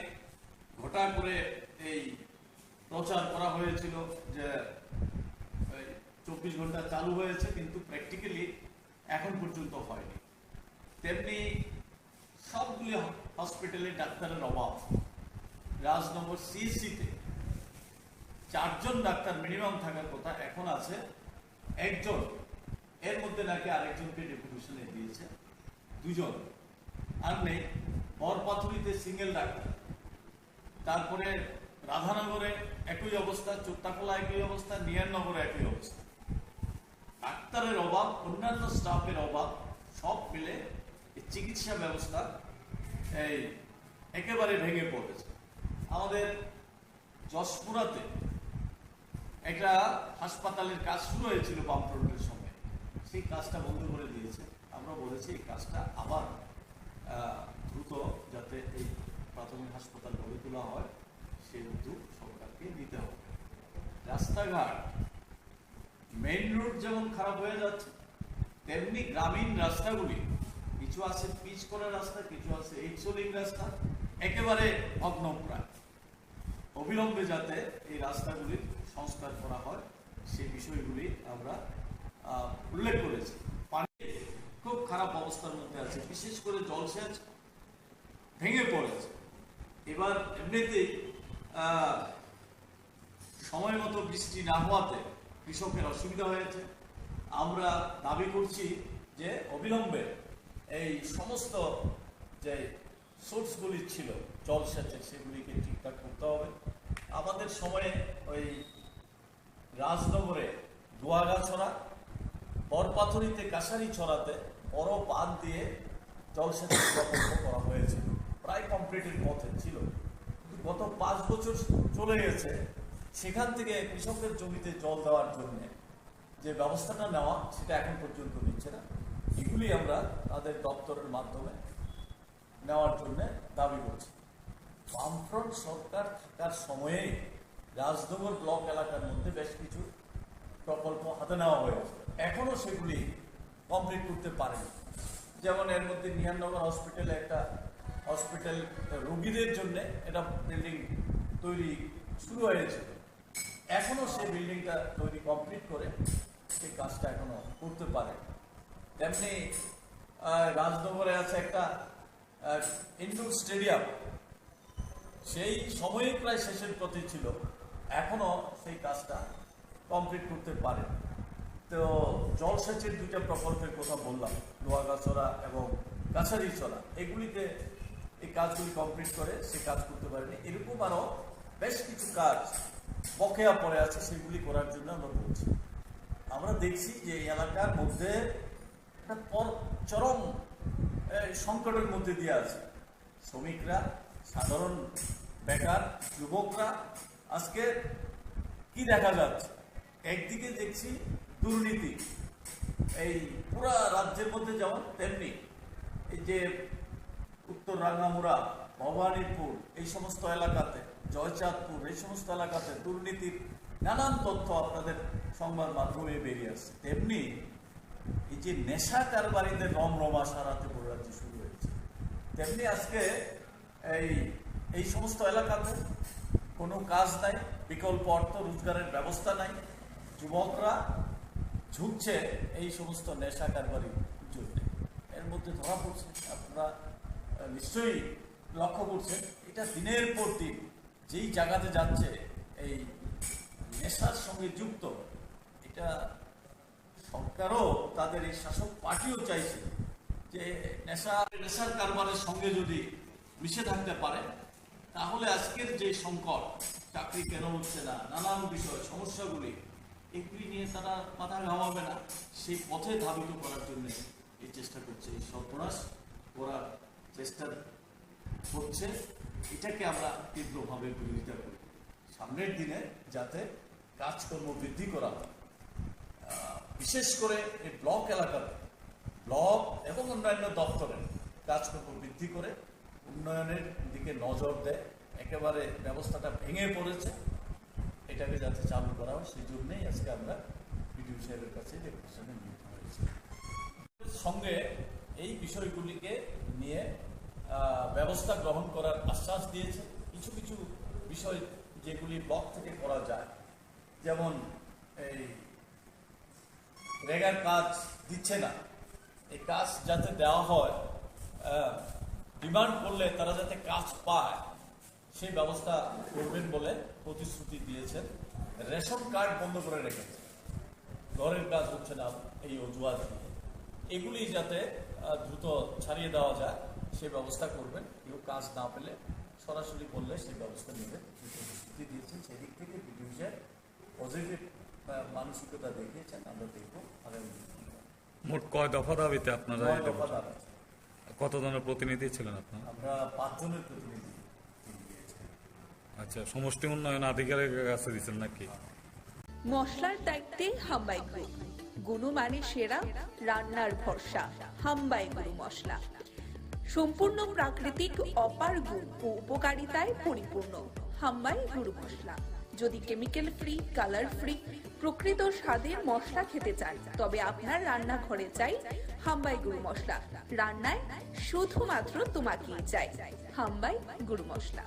ঘটা করে এই প্রচার করা হয়েছিল যে 24 ঘন্টা চালু হয়েছে, কিন্তু প্র্যাকটিক্যালি এখন পর্যন্ত হয়নি। তেমনি সবগুলি হসপিটালে ডাক্তারের অভাব। রাজনগর সিএসসিতে 4 জন ডাক্তার মিনিমাম থাকার কথা, এখন আছে 1 জন। এর মধ্যে নাকি আরেকজনকে ডেপুটেশনে দিয়েছে, 2 জন আর নেই। বরপাথুরিতে সিঙ্গেল ডাক্তার, তারপরে রাধানগরে একই অবস্থা, চোত্তাখোলা একই অবস্থা, নিয়ারনগরে একই অবস্থা। ডাক্তারের অভাব, অন্যান্য স্টাফের অভাব, সব মিলে চিকিৎসা ব্যবস্থা এই একেবারে ভেঙে পড়েছে। আমাদের যশপুরাতে একটা হাসপাতালের কাজ শুরু হয়েছিল বামফ্রন্টের সময়, সেই কাজটা বন্ধ করে দিয়েছে। আমরা বলেছি এই কাজটা আবার দ্রুত যাতে এই প্রাথমিক হাসপাতাল গড়ে তোলা হয়, সেই উদ্যোগ সরকারকে নিতে হবে। রাস্তাঘাট, মেইন রোড যেমন খারাপ হয়ে যাচ্ছে, তেমনি গ্রামীণ রাস্তাগুলি, কিছু আছে পিচ করা রাস্তা, কিছু আছে এইচলিং রাস্তা, একেবারে ভগ্নপ্রায়। অবিলম্বে যাতে এই রাস্তাগুলির সংস্কার করা হয়, সেই বিষয়গুলি আমরা উল্লেখ করেছি। পানি খুব খারাপ অবস্থার মধ্যে আছে, বিশেষ করে জলসেচ ভেঙে পড়েছে। এবার এমনিতেই সময় মতো বৃষ্টি না হওয়াতে কৃষকের অসুবিধা হয়েছে। আমরা দাবি করছি যে অবিলম্বে এই সমস্ত যে সোর্সগুলি ছিল জলসেচের, সেগুলিকে ঠিকঠাক করতে হবে। আমাদের সময়ে ওই রাজনগরে দোয়াগাছড়া, বরপাথরিতে কাছারি ছড়াতে বড় বাঁধ দিয়ে জলসেচের প্রকল্প করা হয়েছিল, প্রায় কমপ্লিটের পথে ছিল। গত 5 বছর চলে গেছে, সেখান থেকে কৃষকের জমিতে জল দেওয়ার জন্য যে ব্যবস্থাটা নেওয়া, সেটা এখন পর্যন্ত নিচ্ছে না। এগুলি আমরা তাদের দপ্তরের মাধ্যমে নেওয়ার জন্য দাবি করছি। বামফ্রন্ট সরকার থাকার সময়ে রাজনগর ব্লক এলাকার মধ্যে বেশ কিছু প্রকল্প হাতে নেওয়া হয়েছে, এখনো সেগুলি কমপ্লিট করতে পারেনি। যেমন এর মধ্যে নিহাননগর হসপিটালে একটা হসপিটাল রোগীদের জন্য একটা বিল্ডিং তৈরি শুরু হয়েছিল, এখনো সেই বিল্ডিংটা তৈরি কমপ্লিট করে সেই কাজটা এখনো করতে পারে। তেমনি রাজনগরে আছে একটা ইনডোর স্টেডিয়াম, সেই সময়ে প্রায় শেষের পথে ছিল, এখনো সেই কাজটা কমপ্লিট করতে পারে। তো জলসেচের 2টা প্রকল্পের কথা বললাম, লোহাগাছড়া এবং কাছারিছড়া, এগুলিতে এই কাজগুলি কমপ্লিট করে সে কাজ করতে পারেনি। এরকম আরও বেশ কিছু কাজ বকেয়া পড়ে আছে, সেগুলি করার জন্য আমরা বলছি। আমরা দেখছি যে এই এলাকার মধ্যে একটা চরম সংকটের মধ্যে দিয়ে আছে। শ্রমিকরা, সাধারণ বেকার, যুবকরা আজকে কি দেখা যাচ্ছে, একদিকে দেখছি দুর্নীতি এই পুরা রাজ্যের মধ্যে যেমন, তেমনি এই যে উত্তর রাঙ্গামুড়া, ভবানীপুর, এই সমস্ত এলাকাতে, জয়চাঁদপুর, এই সমস্ত এলাকাতে দুর্নীতির নানান তথ্য আপনাদের সংবাদ মাধ্যমে বেরিয়ে আসছে। তেমনি এই যে নেশা কারবারিদের রমরমা সারাতে পুরো রাজ্যে শুরু হয়েছে, তেমনি আজকে এই সমস্ত এলাকাতে কোনো কাজ নাই, বিকল্প অর্থ রোজগারের ব্যবস্থা নাই, যুবকরা ঝুঁকছে এই সমস্ত নেশা কারবারির জন্য। এর মধ্যে ধরা পড়ছে, আপনারা নিশ্চয়ই লক্ষ্য করছেন, এটা দিনের পর দিন যেই জায়গাতে যাচ্ছে এই নেশার সঙ্গে যুক্ত। এটা সরকারও, তাদের এই শাসক পার্টিও চাইছে যে নেশার কারবারের সঙ্গে যদি মিশে থাকতে পারে, তাহলে আজকের যে সংকট, চাকরি কেন হচ্ছে না, নানান বিষয় সমস্যাগুলি, এগুলি নিয়ে তারা মাথা ঘামাবে না, সেই পথে ধাবিত করার জন্য এই চেষ্টা করছে, এই সর্বনাশ করার চেষ্টা করছে। এটাকে আমরা তীব্রভাবে বিরোধিতা করি। সামনের দিনে যাতে কাজকর্ম বৃদ্ধি করা হয়, বিশেষ করে এই ব্লক এলাকাতে, ব্লক এবং অন্যান্য দপ্তরের কাজকর্ম বৃদ্ধি করে উন্নয়নের দিকে নজর দেয়। একেবারে ব্যবস্থাটা ভেঙে পড়েছে, এটাকে যাতে চালু করা হয়, সেই জন্যই আজকে আমরা বিডিও সাহেবের কাছে ডেপুটেশনে নিতে হয়েছে। সঙ্গে এই বিষয়গুলিকে নিয়ে ব্যবস্থা গ্রহণ করার আশ্বাস দিয়েছে। কিছু কিছু বিষয় যেগুলি ব্লক থেকে করা যায়, যেমন এই রেগার কাজ দিচ্ছে না, এই কাজ যাতে দেওয়া হয়, ডিমান্ড করলে তারা যাতে কাজ পায় সেই ব্যবস্থা করবেন বলে প্রতিশ্রুতি দিয়েছেন। রেশন কার্ড বন্ধ করে রেখেছে, ঘরের কাজ হচ্ছে না এই অজুহাত দিয়ে, এগুলি যাতে দ্রুত ছাড়িয়ে দেওয়া যায় সেই ব্যবস্থা করবেন। কেউ কাজ না পেলে সরাসরি বললে সেই ব্যবস্থা নেবেন প্রতিশ্রুতি দিয়েছেন। সেদিক থেকে বিডিও পজিটিভ মানসিকতা দেখিয়েছেন। আমরা দেখব আগামী মোট কয় দফা দাবিতে আপনারা 9 দফা দাবি। কত জনের প্রতিনিধি ছিলেন আপনারা? আমরা 5 জনের প্রতিনিধি দিয়েছি। আচ্ছা, সমষ্টি উন্নয়ন আধিকারিকের কাছে দিচ্ছেন নাকি? মশলার দায়িত্বে হাম্বাই গ্রুপ, গুণমানে সেরা, রান্নার ভরসা। হাম্বাই গুরু মশলা সম্পূর্ণ প্রাকৃতিক, অপার গুণ ও উপকারিতায় পরিপূর্ণ। হাম্বাই গুরু মশলা। যদি কেমিক্যাল ফ্রি, কালার ফ্রি, প্রকৃত স্বাদের মশলা খেতে চান তবে আপনার রান্নাঘরে চাই হাম্বাই গুরু মশলা। রান্নায় শুধুমাত্র তোমাকেই চাই হাম্বাই গুরু মশলা।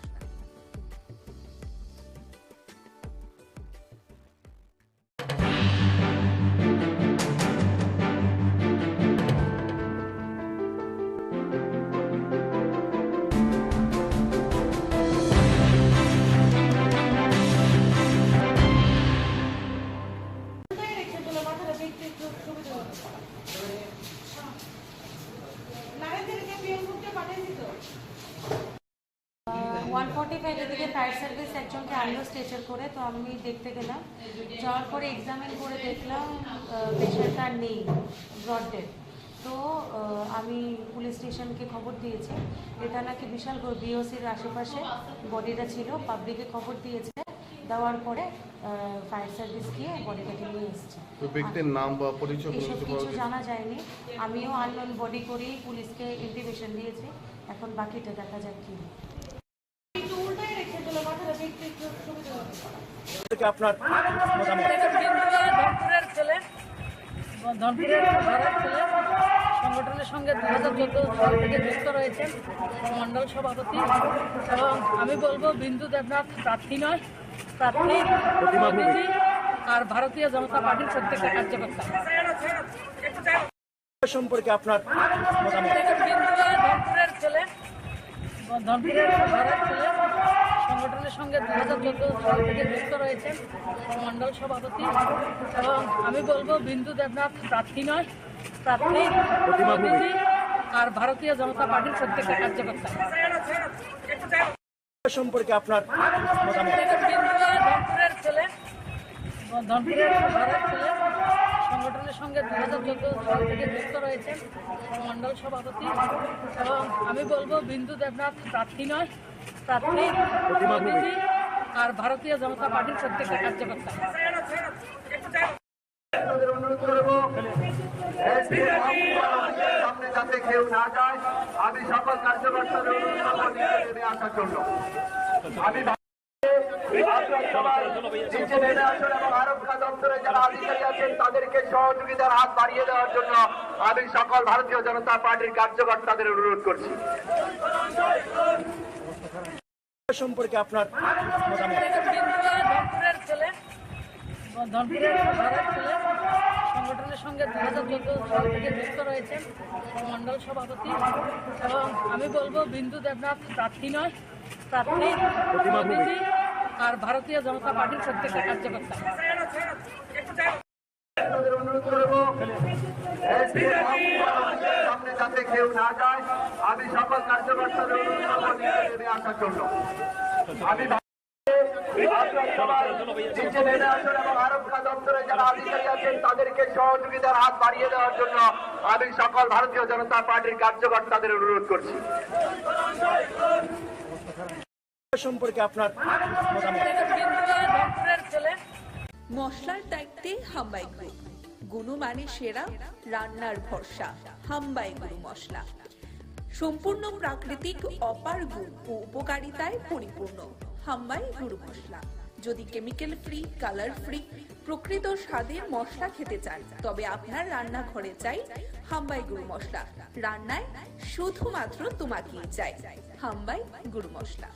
এদিকে ফায়ার সার্ভিস একজনকে আনলো স্ট্রেচার করে, তো আমি দেখতে গেলাম। যাওয়ার পরে এক্সামিন করে দেখলাম পেশেন্টটা নেই, ব্রড ডেথ। তো আমি পুলিশ স্টেশনকে খবর দিয়েছি। এটা নাকি বিশাল বিওসির আশেপাশে বডিটা ছিল, পাবলিকে খবর দিয়েছে। দেওয়ার পরে ফায়ার সার্ভিস গিয়ে বডিটাকে নিয়ে এসেছে। ব্যক্তির নাম বা পরিচয় এসব কিছু জানা যায়নি। আমিও আননোন বডি করেই পুলিশকে ইন্টিমেশন দিয়েছি। এখন বাকিটা দেখা যাক কি। আপনার ধনপুরের ছেলে, ধনপুরের ঘরের ছেলে, সংগঠনের সঙ্গে 2014 সাল থেকে যুক্ত রয়েছেন, মণ্ডল সভাপতি। এবং আমি বলবো বিন্দু দেবনাথ প্রার্থী নয়, প্রার্থী প্রতিনিধি আর ভারতীয় জনতা পার্টির প্রত্যেকটা কার্যকর্তা সম্পর্কে আপনার ধনপুরের ছেলে, ধনপুরের ঘরের ছেলে, সংগঠনের সঙ্গে 2014 সাল থেকে যুক্ত রয়েছেন, মণ্ডল সভাপতি। এবং আমি বলবো বিন্দু দেবনাথ প্রার্থী নয়, প্রার্থী প্রতিনিধি আর ভারতীয় জনতা পার্টির প্রত্যেকটা কার্যকর্তা সম্পর্কে আপনার ধনপুরের ছেলে, ধনপুরের ঘরের ছেলে, সংগঠনের সঙ্গে 2014 সাল থেকে যুক্ত রয়েছেন, মণ্ডল সভাপতি। এবং আমি বলবো বিন্দু দেবনাথ প্রার্থী নয়, প্রার্থী প্রতিনিধি আর ভারতীয় জনতা পার্টির প্রত্যেকটা কার্যকর্তা। অনুরোধ করবো সামনে যাতে কেউ না যায়, আমি সকল কার্যকর্তাদের অনুরোধ করবো নেমে আসার জন্য। আমি নিচে নেমে আসুন এবং আরক্ষা দপ্তরে যারা আধিকারিক আছেন তাদেরকে সহযোগিতার হাত বাড়িয়ে দেওয়ার জন্য আমি সকল ভারতীয় জনতা পার্টির কার্যকর্তাদের অনুরোধ করছি। সম্পর্কে আপনার ধনপুরের ছেলে, ধনপুরের ঘরের ছেলে, সংগঠনের সঙ্গে 2014 সাল থেকে যুক্ত রয়েছেন, মণ্ডল সভাপতি। এবং আমি বলবো বিন্দু দেবনাথ প্রার্থী নয়, প্রার্থী প্রতিনিধি আর ভারতীয় জনতা পার্টির প্রত্যেকটা কার্যকর্তা অনুরোধ করবো সামনে যাতে কেউ না যায়, আমি সকল কার্যকর্তাদের অনুরোধ করবো নেমে আসার জন্য। আমি নিচে নেমে আসুন এবং আরক্ষা দপ্তরে যারা আধিকারিক আছেন তাদেরকে সহযোগিতার হাত বাড়িয়ে দেওয়ার জন্য আমি সকল ভারতীয় জনতা পার্টির কার্যকর্তাদের অনুরোধ করছি। সম্পর্কে আপনার ধনপুরের ছেলে, মশলার দায়িত্বে হাম্বাই গ্রুপ, গুণমানে সেরা, রান্নার ভরসা। হাম্বাই গুরু মশলা সম্পূর্ণ প্রাকৃতিক, অপার গুণ ও উপকারিতায় পরিপূর্ণ। হাম্বাই গুরু মশলা। যদি কেমিক্যাল ফ্রি, কালার ফ্রি, প্রকৃত স্বাদের মশলা খেতে চান তবে আপনার রান্নাঘরে চাই হাম্বাই গুরু মশলা। রান্নায় শুধুমাত্র তোমাকেই চাই হাম্বাই গুরু মশলা।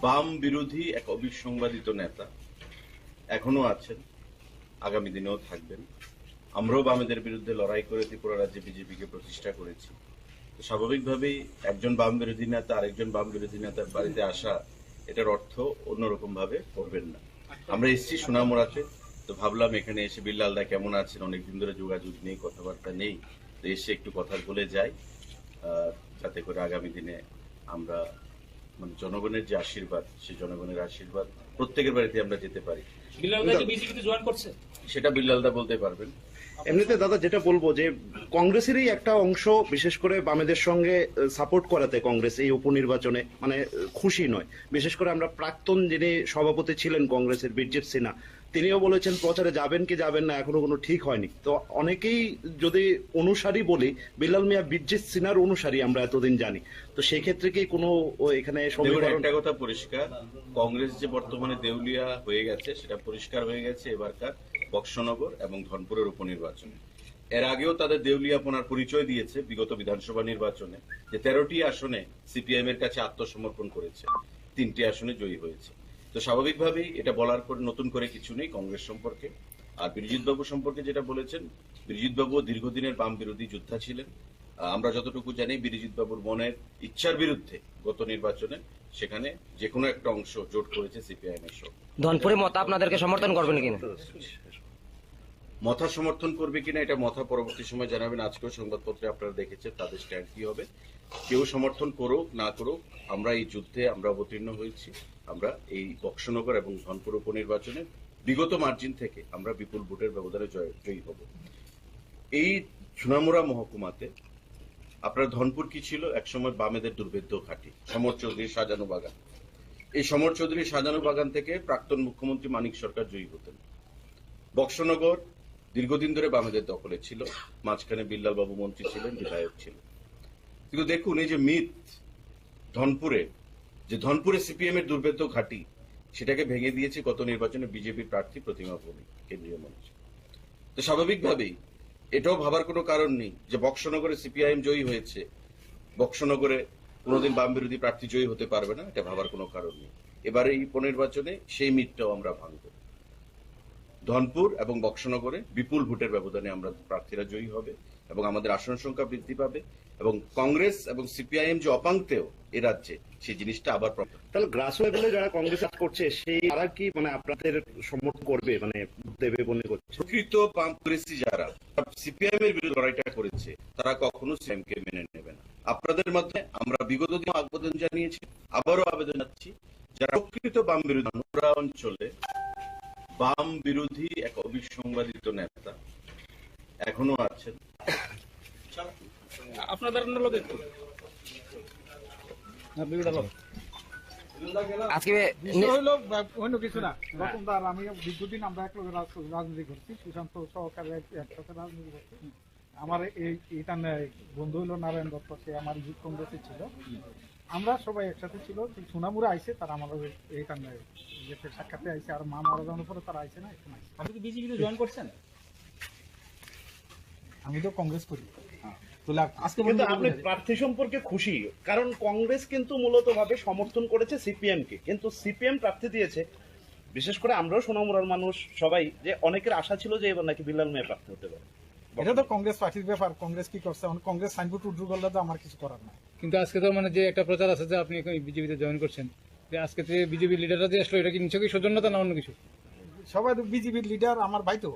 বাম বিরোধী এক অবিসংবাদিত নেতা এখনো আছেন, আগামী দিনেও থাকবেন। আমরাও বামেদের বিরুদ্ধে লড়াই করে ত্রিপুরা রাজ্যে বিজেপিকে প্রতিষ্ঠা করেছি। তো স্বাভাবিকভাবেই একজন বাম বিরোধী নেতা আরেকজন বাম বিরোধী নেতার বাড়িতে আসা, এটার অর্থ অন্যরকম ভাবে করবেন না। আমরা এসেছি সোনামুড়াতে, তো ভাবলাম এখানে এসে বিল্লালদা কেমন আছেন, অনেকদিন ধরে যোগাযোগ নেই, কথাবার্তা নেই, তো এসে একটু কথা বলে যাই, যাতে করে আগামী দিনে আমরা মানে জনগণের যে আশীর্বাদ, সেই জনগণের আশীর্বাদ প্রত্যেকের বাড়িতে আমরা যেতে পারি। সেটা বিল্লালদা বলতে পারবেন। এমনিতে দাদা যেটা বলবো যে কংগ্রেসেরই একটা অংশ বিশেষ করে বামেদের সঙ্গে সাপোর্ট করাতে কংগ্রেস এই উপনির্বাচনে মানে খুশি নয়। বিশেষ করে আমরা প্রাক্তন যিনি সভাপতি ছিলেন কংগ্রেসের বীরজিৎ সিনহা, তিনিও বলেছেন প্রচারে যাবেন কি যাবেন না এখনো কোনো ঠিক হয়নি। তো অনেকেই যদি অনুসারী বলি, বিল্লাল মিয়া বীরজিৎ সিনহার অনুসারী আমরা এতদিন জানি, তো সেই ক্ষেত্রে কি কোনো এখানে একটা কথা পরিষ্কার, কংগ্রেস যে বর্তমানে দেউলিয়া হয়ে গেছে সেটা পরিষ্কার হয়ে গেছে এবারকার বক্সনগর এবং ধনপুরের উপনির্বাচনে। এর আগেও তাদের দেউলিয়াপনার পরিচয় দিয়েছে বিগত বিধানসভা নির্বাচনে, যে 13টি আসনে সিপিআইএম এর কাছে আত্মসমর্পণ করেছে, 3টি আসনে জয়ী হয়েছে। তো স্বাভাবিকভাবেই এটা বলার পর নতুন করে কিছু নেই কংগ্রেস সম্পর্কে। আর বিরজিৎ বাবু সম্পর্কে যেটা বলেছেন, বিরজিৎ বাবু দীর্ঘদিনের বাম বিরোধী যোদ্ধা ছিলেন। আমরা যতটুকু জানি বিরজিৎ বাবুর মনের ইচ্ছার বিরুদ্ধে গত নির্বাচনে সেখানে যে কোনো একটা অংশ জোট করেছে সিপিআইএম এর সঙ্গে। ধনপুরে মত আপনাদেরকে সমর্থন করবেন কিনা? মথা সমর্থন করবে কিনা এটা মথা পরবর্তী সময় জানাবেন। আজকেও সংবাদপত্রে আপনারা দেখেছেন তাদের স্ট্যান্ড কি হবে। কেউ সমর্থন করুক না করুক, আমরা এই যুদ্ধে আমরা অবতীর্ণ হয়েছি। আমরা এই বক্সনগর এবং ধনপুর উপনির্বাচনে বিগত মার্জিন থেকে আমরা বিপুল ভোটের ব্যবধানে জয়ী হব। এই সোনামুড়া মহকুমাতে আপনার ধনপুর কি ছিল, একসময় বামেদের দুর্ভেদ্য ঘাঁটি, সমর চৌধুরীর সাজানো বাগান। এই সমর চৌধুরীর সাজানো বাগান থেকে প্রাক্তন মুখ্যমন্ত্রী মানিক সরকার জয়ী হতেন। বক্সনগর দীর্ঘদিন ধরে বামেদের দখলে ছিল, মাঝখানে বিল্লাল বাবু মন্ত্রী ছিলেন, বিধায়ক ছিলেন। কিন্তু দেখুন এই যে মিথ ধনপুরে সিপিএম এর দুর্ভেদ্য ঘাঁটি, সেটাকে ভেঙে দিয়েছে গত নির্বাচনে বিজেপির প্রার্থী প্রতিমা ভৌমিক কেন্দ্রীয় মন্ত্রী। তো স্বাভাবিকভাবেই এটাও ভাবার কোনো কারণ নেই যে বক্সনগরে সিপিআইএম জয়ী হয়েছে, বক্সনগরে কোনোদিন বাম বিরোধী প্রার্থী জয়ী হতে পারবে না, এটা ভাবার কোনো কারণ নেই। এবারে এই উপনির্বাচনে সেই মিথটাও আমরা ভাঙব। ধনপুর এবং বক্সনগরে বিপুল ভোটের ব্যবধানে আমরা প্রার্থীরা জয়ী হবে এবং আমাদের আসন সংখ্যা বৃদ্ধি পাবে এবং কংগ্রেস এবং সিপিআইএম যে অপাঙ্ক্তেয় এ রাজ্যে, সেই জিনিসটা আবার তাহলে গ্রাস লেভেলে যারা কংগ্রেস করছে সেই তারা কি মানে আপনাদের সমর্থন করবে, মানে দেবে মনে করছে? প্রকৃত কংগ্রেসী যারা সিপিআইএম এর বিরুদ্ধে লড়াইটা করেছে তারা কখনো সিপিএম কে মেনে নেবে না। আপনাদের মধ্যে আমরা বিগত দিনে আবেদন জানিয়েছি, আবারও আবেদন জানাচ্ছি, যারা প্রকৃত বাম বিরোধী অঞ্চলে বাম বিরোধী এক অবিসংবাদিত নেতা এখনো আছেন। আপনাদের অন্য কিছু না, রকমদার আমি দীর্ঘদিন আমরা একলগে রাজনীতি করছি, সুশান্ত সহকারে একসাথে রাজনীতি করছি। আমার এইটা বন্ধু হইলো নারায়ণ দত্ত, সে আমার যুব কংগ্রেসে ছিল, আমরা সবাই একসাথে ছিল। সোনামুড়া আইসে তারা আমাদের এইটা সাক্ষাতে আইসে, আর মা মারা যাওয়ার পরে তারা আইসে না। আপনি কি বিজেপিতে জয়েন করছেন? আমি তো কংগ্রেস করি। কিন্তু আপনি প্রার্থী সম্পর্কে খুশি, কারণ কংগ্রেস কিন্তু মূলত ভাবে সমর্থন করেছে সিপিএম কে, কিন্তু সিপিএম প্রার্থী দিয়েছে। বিশেষ করে আমরাও সোনামুড়ার মানুষ সবাই, যে অনেকের আশা ছিল যে এবার নাকি বিল্লাল মিয়া প্রার্থী হতে পারে। এটা তো কংগ্রেস পার্টির ব্যাপার, কংগ্রেস কি করছে, কংগ্রেস সাইনবোর্ড উড্রু করলে তো আমার কিছু করার নাই। কিন্তু আজকে তো মানে যে একটা প্রচার আছে যে আপনি বিজেপিতে জয়েন করছেন, যে আজকে যে বিজেপি লিডাররা যে আসলো, এটা কি নিশ্চয়ই সৌজন্যতা না অন্য কিছু? সবাই তো বিজেপির লিডার, আমার ভাই তো,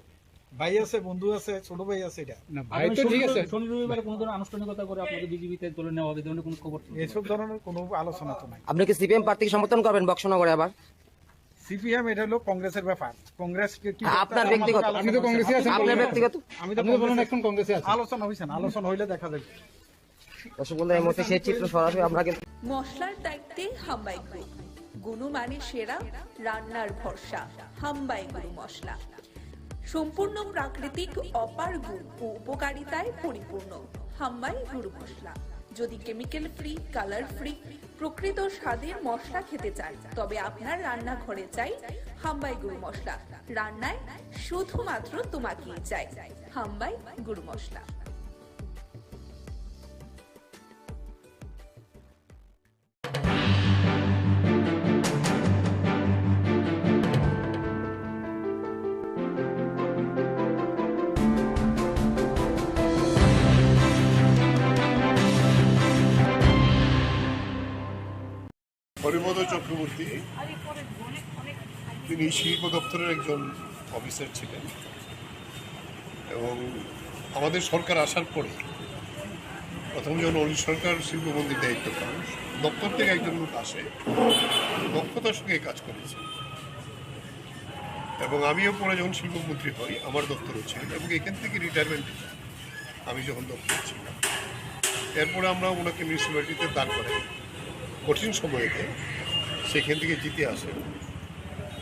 ভাই আছে, বন্ধু আছে, ছোট ভাই আছে। এটা না ভাই তো ঠিক আছে, শনি রবিবারে কোনো ধরনের আনুষ্ঠানিকতা করে আপনাদের বিজেপিতে তুলে নেওয়া হবে, ধরনের কোনো খবর? এসব ধরনের কোনো আলোচনা তো নাই। আপনি কি সিপিএম প্রার্থীকে সমর্থন করবেন বক্সনগরে আবার? সিপিএম এটা হলো কংগ্রেসের ব্যাপার, কংগ্রেস আপনার ব্যক্তিগত, আপনি তো কংগ্রেসে আছেন, আপনার ব্যক্তিগত, আমি তো বলেন এখন কংগ্রেসে আছি। আলোচনা হইছে না, আলোচনা হইলে দেখা যাবে। দর্শক বন্ধু, এই মুহূর্তে সেই চিত্র সরাসরি আমরা কিন্তু মশলার দায়িত্বে হাম্বাই গ্রুপ, গুণমানে সেরা, রান্নার ভরসা, হাম্বাই গুরু মশলা। সম্পূর্ণ প্রাকৃতিক, অপার গুণ ও উপকারিতায় পরিপূর্ণ হাম্বাই গুরু মশলা। যদি কেমিক্যাল ফ্রি, কালার ফ্রি, প্রকৃত স্বাদের মশলা খেতে চান, তবে আপনার রান্নাঘরে চাই হাম্বাই গুরু মশলা। রান্নায় শুধুমাত্র তোমাকেই চাই হাম্বাই গুরু মশলা। হরিপদ চক্রবর্তী তিনি শিল্প দপ্তরের একজন অফিসার ছিলেন এবং আমাদের সরকার আসার পরে প্রথম যখন অনিল সরকার শিল্পমন্ত্রীর দায়িত্ব পান, দপ্তর থেকে একজন লোক আসে, দক্ষতার সঙ্গে কাজ করেছে এবং আমিও পরে যখন শিল্পমন্ত্রী হই আমার দপ্তরও ছিলেন এবং এখান থেকে রিটায়ারমেন্ট আমি যখন দপ্তর ছিলাম, এরপরে আমরা ওনাকে মিউনিসিপ্যালিটিতে দাঁড় করাই কঠিন সময়েতে, সেখান থেকে জিতে আসেন।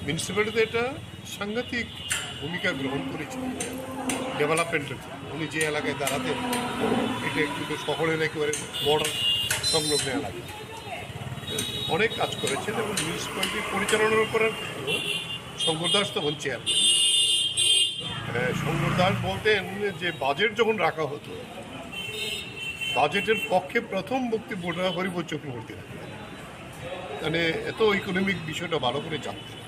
মিউনিসিপ্যালিটিতে একটা সাংঘাতিক ভূমিকা গ্রহণ করেছিলেন ডেভেলপমেন্টের। উনি যে এলাকায় দাঁড়াতেন এটা একটু শহরের একেবারে বর্ডার সংলগ্ন এলাকা, অনেক কাজ করেছেন এবং মিউনিসিপ্যালিটি পরিচালনা করার ক্ষেত্রেও শঙ্কর দাস তখন চেয়ারম্যান। শঙ্কর দাস বলতেন যে বাজেট যখন রাখা হতো, বাজেটের পক্ষে প্রথম বক্তব্যটা হরিপদ চক্রবর্তী রাখতেন, মানে এত ইকোনমিক বিষয়টা ভালো করে জানতেন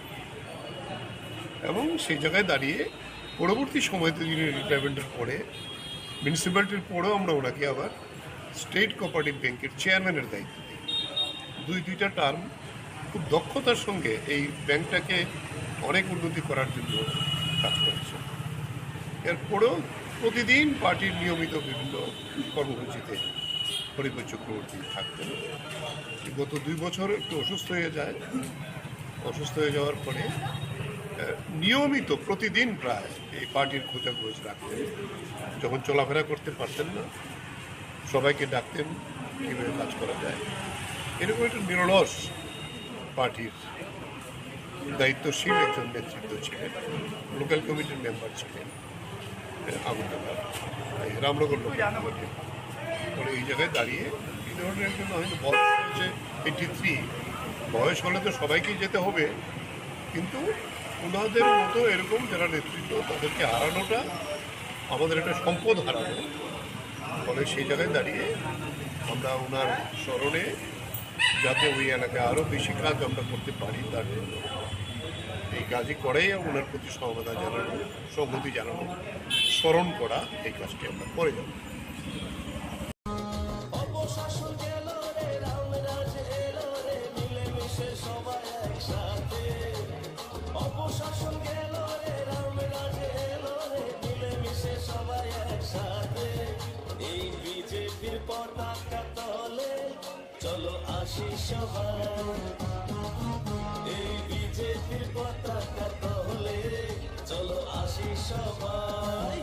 এবং সেই জায়গায় দাঁড়িয়ে পরবর্তী সময়তে যিনি রিটায়ারমেন্টের পরে মিউনিসিপ্যালিটির পরেও আমরা ওনাকে আবার স্টেট কোঅপারেটিভ ব্যাংকের চেয়ারম্যানের দায়িত্ব দিই। দুইটা টার্ম খুব দক্ষতার সঙ্গে এই ব্যাংকটাকে অনেক উন্নতি করার জন্য কাজ করেছে। এরপরেও প্রতিদিন পার্টির নিয়মিত বিভিন্ন কর্মসূচিতে হরিপদ চক্রবর্তী থাকতেন। গত 2 বছর একটু অসুস্থ হয়ে যায়, অসুস্থ হয়ে যাওয়ার পরে নিয়মিত প্রতিদিন প্রায় এই পার্টির খোঁজাখোঁজ রাখতেন। যখন চলাফেরা করতে পারতেন না, সবাইকে ডাকতেন কীভাবে কাজ করা যায়। এরকম একটা নিরলস পার্টির দায়িত্বশীল একজন নেতৃত্ব ছিলেন। লোকাল কমিটির মেম্বার ছিলেন আগরতলার রামনগর লোকাল কমিটির। পরে এই জায়গায় দাঁড়িয়ে এই ধরনের একজন হয়তো বয়স হচ্ছে 83, বয়স হলে তো সবাইকেই যেতে হবে, কিন্তু ওনাদের মতো এরকম যারা নেতৃত্ব তাদেরকে হারানোটা আমাদের একটা সম্পদ হারানো। ফলে সেই জায়গায় দাঁড়িয়ে আমরা ওনার স্মরণে যাতে ওই এলাকায় আরও বেশি কাজ আমরা করতে পারি তার জন্য এই কাজই করেই ওনার প্রতি সহমতা জানানো, সংহতি জানানো, স্মরণ করা, এই কাজটি আমরা করে যাব। অপশাসন গেল রে, রাম রাজ এলো রে, মিলেমিশে সবাই একসাথে। এই বিজেপির পতাকা তলে চলো আসি সবাই, এই বিজেপির পতাকা তলে চলো আসি সবাই।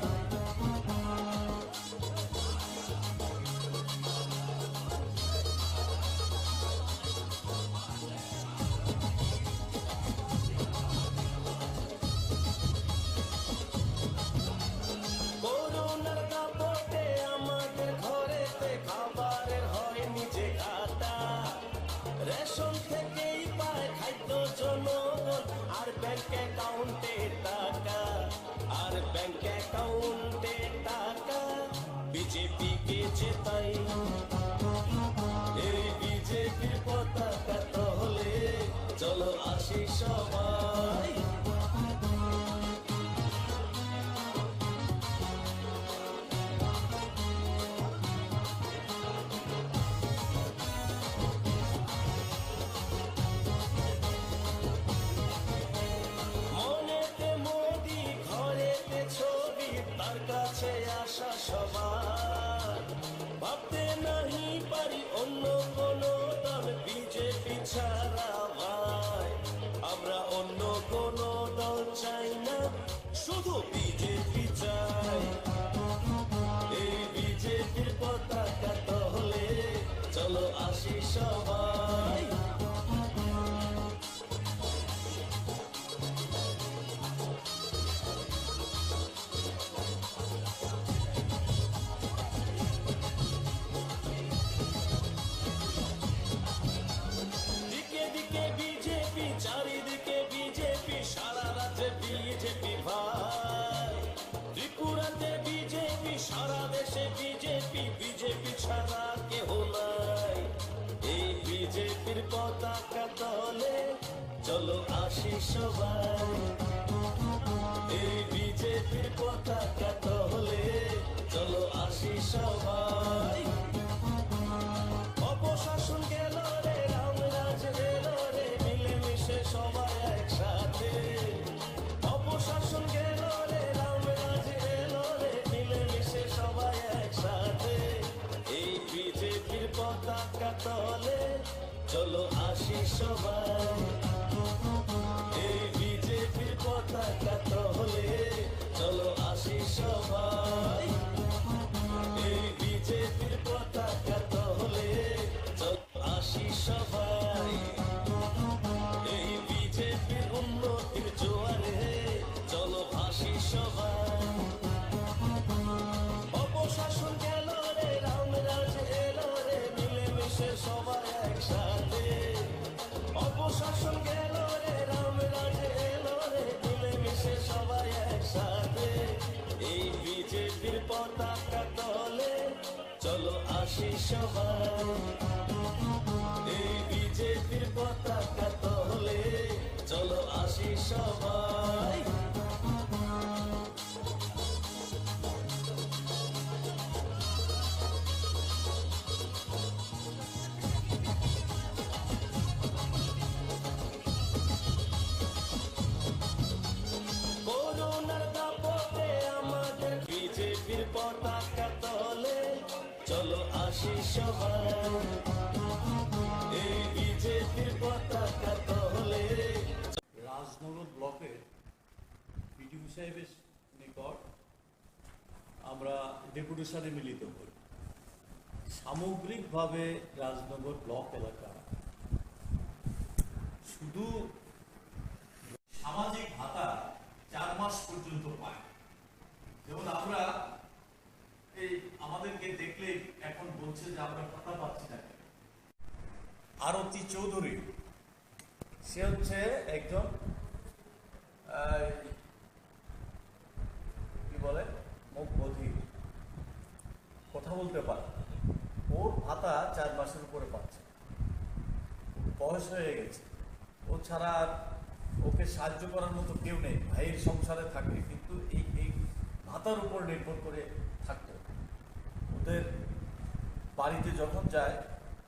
করোনার দাপটে আমাদের ঘরেতে খাবারের হয়নি যে ঘাটা, রেশন থেকেই পায় খাদ্য জনগণ, আর ব্যাংক অ্যাকাউন্টে টাকা, আর ব্যাংক অ্যাকাউন্টে টাকা বিজেপিকে জেতাই। এই বিজেপির পতাকা তলে চলো আসি সবাই। মনেতে মোদি, ঘরেতে ছবি, তার কাছে আসা সবার। ভাবতে নাহি পারি অন্য কোনো দল বিজেপি ছাড়া ভাই। আমরা অন্য কোনো দল চাই না, শুধু বিজেপি চাই। এই বিজেপির পতাকা তলে চলো আসি সবাই। দিকে দিকে বিজেপি, চারিদিকে বিজেপি, সারা রাজ্যে বিজেপি ভাই। ত্রিপুরাতে বিজেপি, সারা দেশে বিজেপি, বিজেপি ছাড়া কেহ নাই। এই বিজেপির পতাকা তলে চলো আসি সবাই, এই বিজেপির পতাকা তলে চলো আসি সবাই। অপশাসন গেল রে, রাম রাজ এলো চলো আসি সবাই এই বিজেপির পতাকা তলে চলো আসি সবাই এই বিজেপির পতাকা তলে চলো আসি সবাই এই বিজেপির উন্নতির জোয়ারে চলো ভাসি সবাই অপশাসন গেল রে রামরাজ এলো রে মিলেমিশে সবাই একসাথে অপশাসন গেল রে রামরাজ এলো রে মিলেমিশে সবাই একসাথে এই বিজেপির পতাকা তলে চলো আসি সবাই এই বিজেপির পতাকা তলে চলো আসি সবাই করোনার দাপটে আমাদের বিজেপির পতাকা তলে চলো আসি সবাই এই বিজেপির পতাকা তলে রাজনগর ব্লকের বিডিও সাহেবের নিকট আমরা ডেপুটেশনে মিলিত হই। সামগ্রিকভাবে রাজনগর ব্লক এলাকা শুধু সামাজিক ভাতা 4 মাস পর্যন্ত পায়। যেমন আমরা এই আমাদেরকে দেখলে এখন বলছে যে আমরা ভাতা পাচ্ছি না। আরতি চৌধুরী সে হচ্ছে একজন কি বলে মুখ বধির, কথা বলতে পারে, ওর ভাতা 4 মাসের উপরে পাচ্ছে, বয়স হয়ে গেছে, ও ছাড়া আর ওকে সাহায্য করার মতো কেউ নেই। ভাইয়ের সংসারে থাকে কিন্তু এই ভাতার উপর নির্ভর করে থাকতো। ওদের বাড়িতে যখন যায়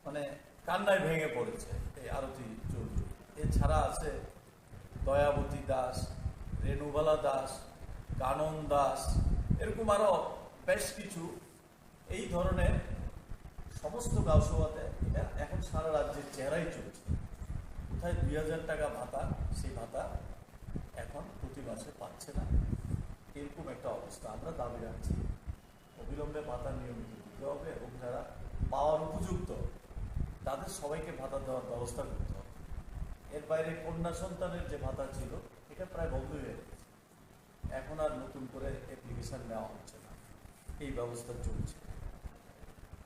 মানে কান্নায় ভেঙে পড়েছে এই আরতি চৌধুরী। এছাড়া আছে দয়াবতী দাস, রেণুবালা দাস, কানন দাস, এরকম আরো বেশ কিছু এই ধরনের সমস্ত গাঁওসভাতে এটা এখন সারা রাজ্যের চেহারাই চলছে। কোথায় 2000 টাকা ভাতা, সেই ভাতা এখন প্রতি মাসে পাচ্ছে না, এরকম একটা অবস্থা। আমরা দাবি রাখছি অবিলম্বে ভাতা নিয়মিত দিতে হবে এবং যারা পাওয়ার উপযুক্ত তাদের সবাইকে ভাতা দেওয়ার ব্যবস্থা করতে হবে। এর বাইরে কন্যা সন্তানের যে ভাতা ছিল এটা প্রায় বন্ধ হয়ে গেছে, এখন আর নতুন করে অ্যাপ্লিকেশন নেওয়া হচ্ছে না, এই ব্যবস্থা চলছে।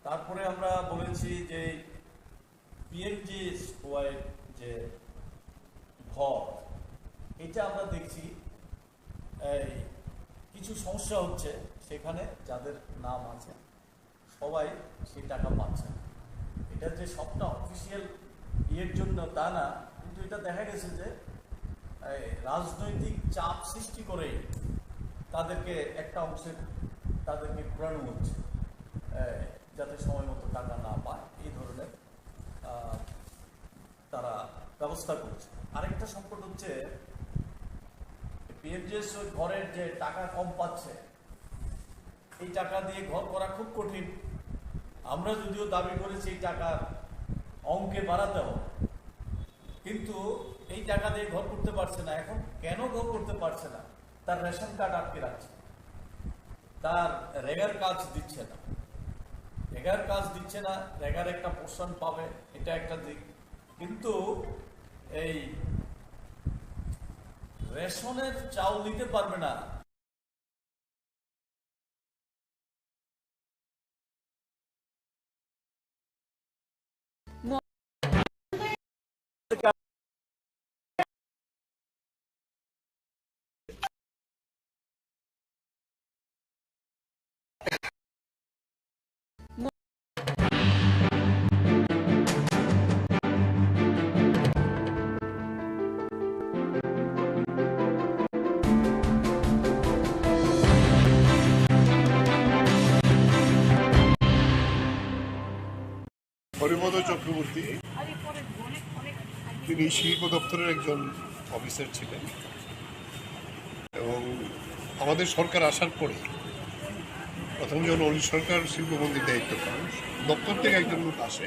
তারপরে আমরা বলেছি যে পিএমজিএসওয়াই যে ঘর, এটা আমরা দেখছি কিছু সমস্যা হচ্ছে, সেখানে যাদের নাম আছে সবাই সেই টাকা পাচ্ছে না। এটা যে সবটা অফিসিয়াল ইয়ের জন্য তা না, কিন্তু এটা দেখা গেছে যে রাজনৈতিক চাপ সৃষ্টি করেই তাদেরকে একটা অংশের তাদেরকে ঘোরানো হচ্ছে যাতে সময় মতো টাকা না পায়, এই ধরনের তারা ব্যবস্থা করছে। আরেকটা সংকট হচ্ছে পিএমজিএস ঘরের যে টাকা কম পাচ্ছে, এই টাকা দিয়ে ঘর করা খুব কঠিন। আমরা যদিও দাবি করেছি এই টাকার অঙ্কে বাড়াতে হবে, কিন্তু এই টাকা দিয়ে ঘর করতে পারছে না। এখন কেন ঘর করতে পারছে না? তার রেশন কার্ড আটকে রাখছে, তার রেগার কাজ দিচ্ছে না, রেগার কাজ দিচ্ছে না, রেগার একটা পোর্শন পাবে, এটা একটা দিক। কিন্তু এই রেশনের চাউল দিতে পারবে না। হরিপদ চক্রবর্তী, তিনি শিল্প দপ্তরের একজন অফিসার ছিলেন এবং আমাদের সরকার আসার পরে প্রথম যখন অলি সরকার শিল্পমন্ত্রীর দায়িত্ব পান দপ্তর থেকে একজন লোক আসে,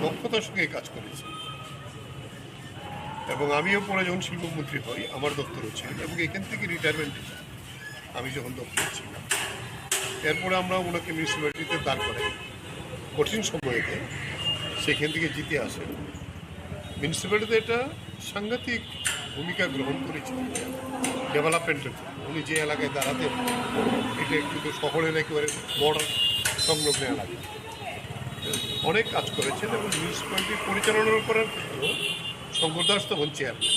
দক্ষতার সঙ্গে কাজ করেছে। এবং আমিও পরে যখন শিল্পমন্ত্রী হই আমার দপ্তরও ছিল এবং এখান থেকে রিটায়ারমেন্ট আমি যখন দপ্তর ছিলাম, এরপরে আমরা ওনাকে মিউনিসিপ্যালিটিতে দাঁড় করাই কঠিন সময়েতে, সেখান থেকে জিতে আসেন। মিউনিসিপ্যালিটিতে এটা সাংঘাতিক ভূমিকা গ্রহণ করেছিল ডেভেলপমেন্টের জন্য। উনি যে এলাকায় দাঁড়াতেন এটা কিন্তু শহরের একেবারে বর্ডার সংলগ্ন এলাকা, অনেক কাজ করেছেন এবং মিউনিসিপ্যালিটি পরিচালনা করার ক্ষেত্রেও শঙ্কর দাস তখন চেয়ারম্যান।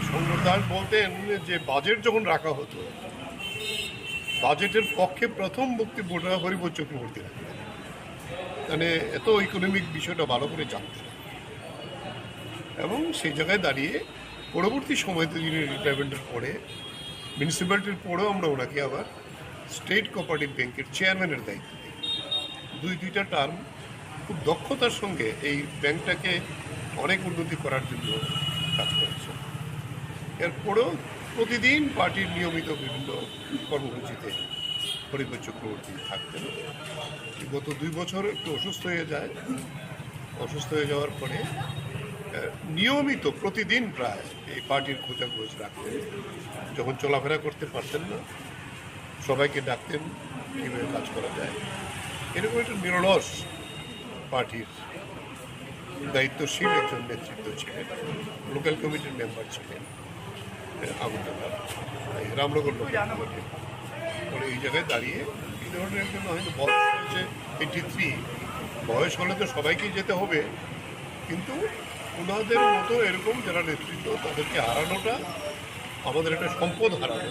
শঙ্কর দাস বলতেন যে বাজেট যখন রাখা হতো, বাজেটের পক্ষে প্রথম বক্তব্যটা হরিবোধ চক্রবর্তী রাখতেন, মানে এত ইকোনমিক বিষয়টা ভালো করে জানতেন। এবং সেই জায়গায় দাঁড়িয়ে পরবর্তী সময়তে যিনি রিটায়ারমেন্টের পরে মিউনিসিপ্যালিটির পরেও আমরা ওনাকে আবার স্টেট কোঅপারেটিভ ব্যাংকের চেয়ারম্যানের দায়িত্ব দিই। দুইটা টার্ম খুব দক্ষতার সঙ্গে এই ব্যাংকটাকে অনেক উন্নতি করার জন্য কাজ করেছে। এরপরেও প্রতিদিন পার্টির নিয়মিত বিভিন্ন কর্মসূচিতে হরিবোধ চক্রবর্তী থাকতেন। গত 2 বছর একটু অসুস্থ হয়ে যায়। অসুস্থ হয়ে যাওয়ার পরে নিয়মিত প্রতিদিন প্রায় এই পার্টির খোঁজাখোঁজ রাখতেন। যখন চলাফেরা করতে পারতেন না, সবাইকে ডাকতেন কীভাবে কাজ করা যায়। এরকম একটা নিরলস পার্টির দায়িত্বশীল একজন নেতৃত্ব ছিলেন। লোকাল কমিটির মেম্বার ছিলেন আগরতলা, রামনগর লোকাল কমিটির। পরে এই জায়গায় দাঁড়িয়ে এই ধরনের একজন হয়তো বয়স হয়েছে 83, বয়স হলে তো সবাইকেই যেতে হবে, কিন্তু ওনাদের মতো এরকম যারা নেতৃত্ব তাদেরকে হারানোটা আমাদের একটা সম্পদ হারানো।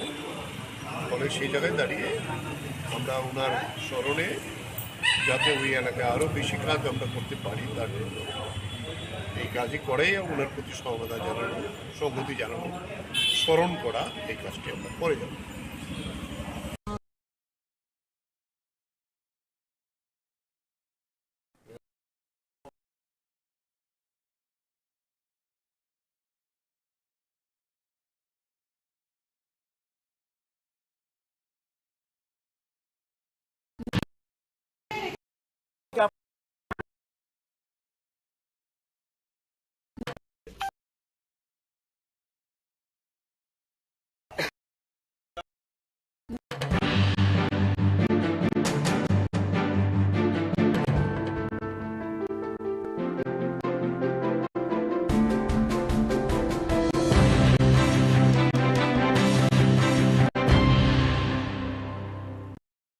ফলে সেই জায়গায় দাঁড়িয়ে আমরা ওনার স্মরণে যাতে ওই এলাকায় আরও বেশি কাজ আমরা করতে পারি তার জন্য এই কাজই করেই ওনার প্রতি সহমতা জানানো, সংহতি জানানো, স্মরণ করা, এই কাজটি আমরা করে যাব।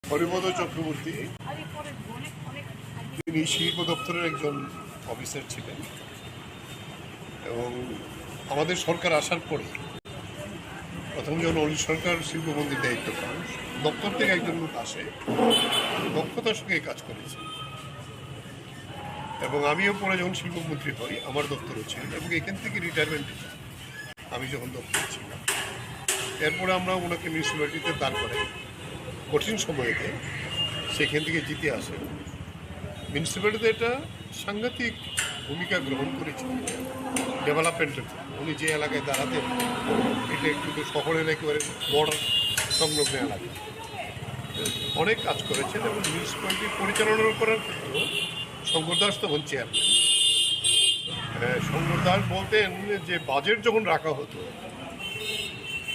হরিবোধ চক্রবর্তী তিনি শিল্প দপ্তরের একজন অফিসার ছিলেন এবং আমাদের সরকার আসার পরে প্রথম যখন অলি সরকার শিল্পমন্ত্রীর দায়িত্ব পান, দপ্তর থেকে একজন লোক আসে, দক্ষতার সঙ্গে কাজ করেছে। এবং আমিও পরে যখন শিল্পমন্ত্রী হই আমার দপ্তরও ছিল এবং এখান থেকে রিটায়ারমেন্ট আমি যখন দপ্তর ছিলাম, এরপরে আমরা ওনাকে মিউনিসিপ্যালিটিতে দাঁড় করাই কঠিন সময়েতে, সেখান থেকে জিতে আসেন। মিউনিসিপ্যালিটিতে এটা সাংঘাতিক ভূমিকা গ্রহণ করেছিল ডেভেলপমেন্টের জন্য। উনি যে এলাকায় দাঁড়াতেন এটা কিন্তু শহরের একেবারে বর্ডার সংলগ্ন এলাকা, অনেক কাজ করেছেন এবং মিউনিসিপ্যালিটি পরিচালনা করার ক্ষেত্রেও শঙ্কর দাস তখন চেয়ারম্যান। শঙ্কর দাস বলতেন যে বাজেট যখন রাখা হতো,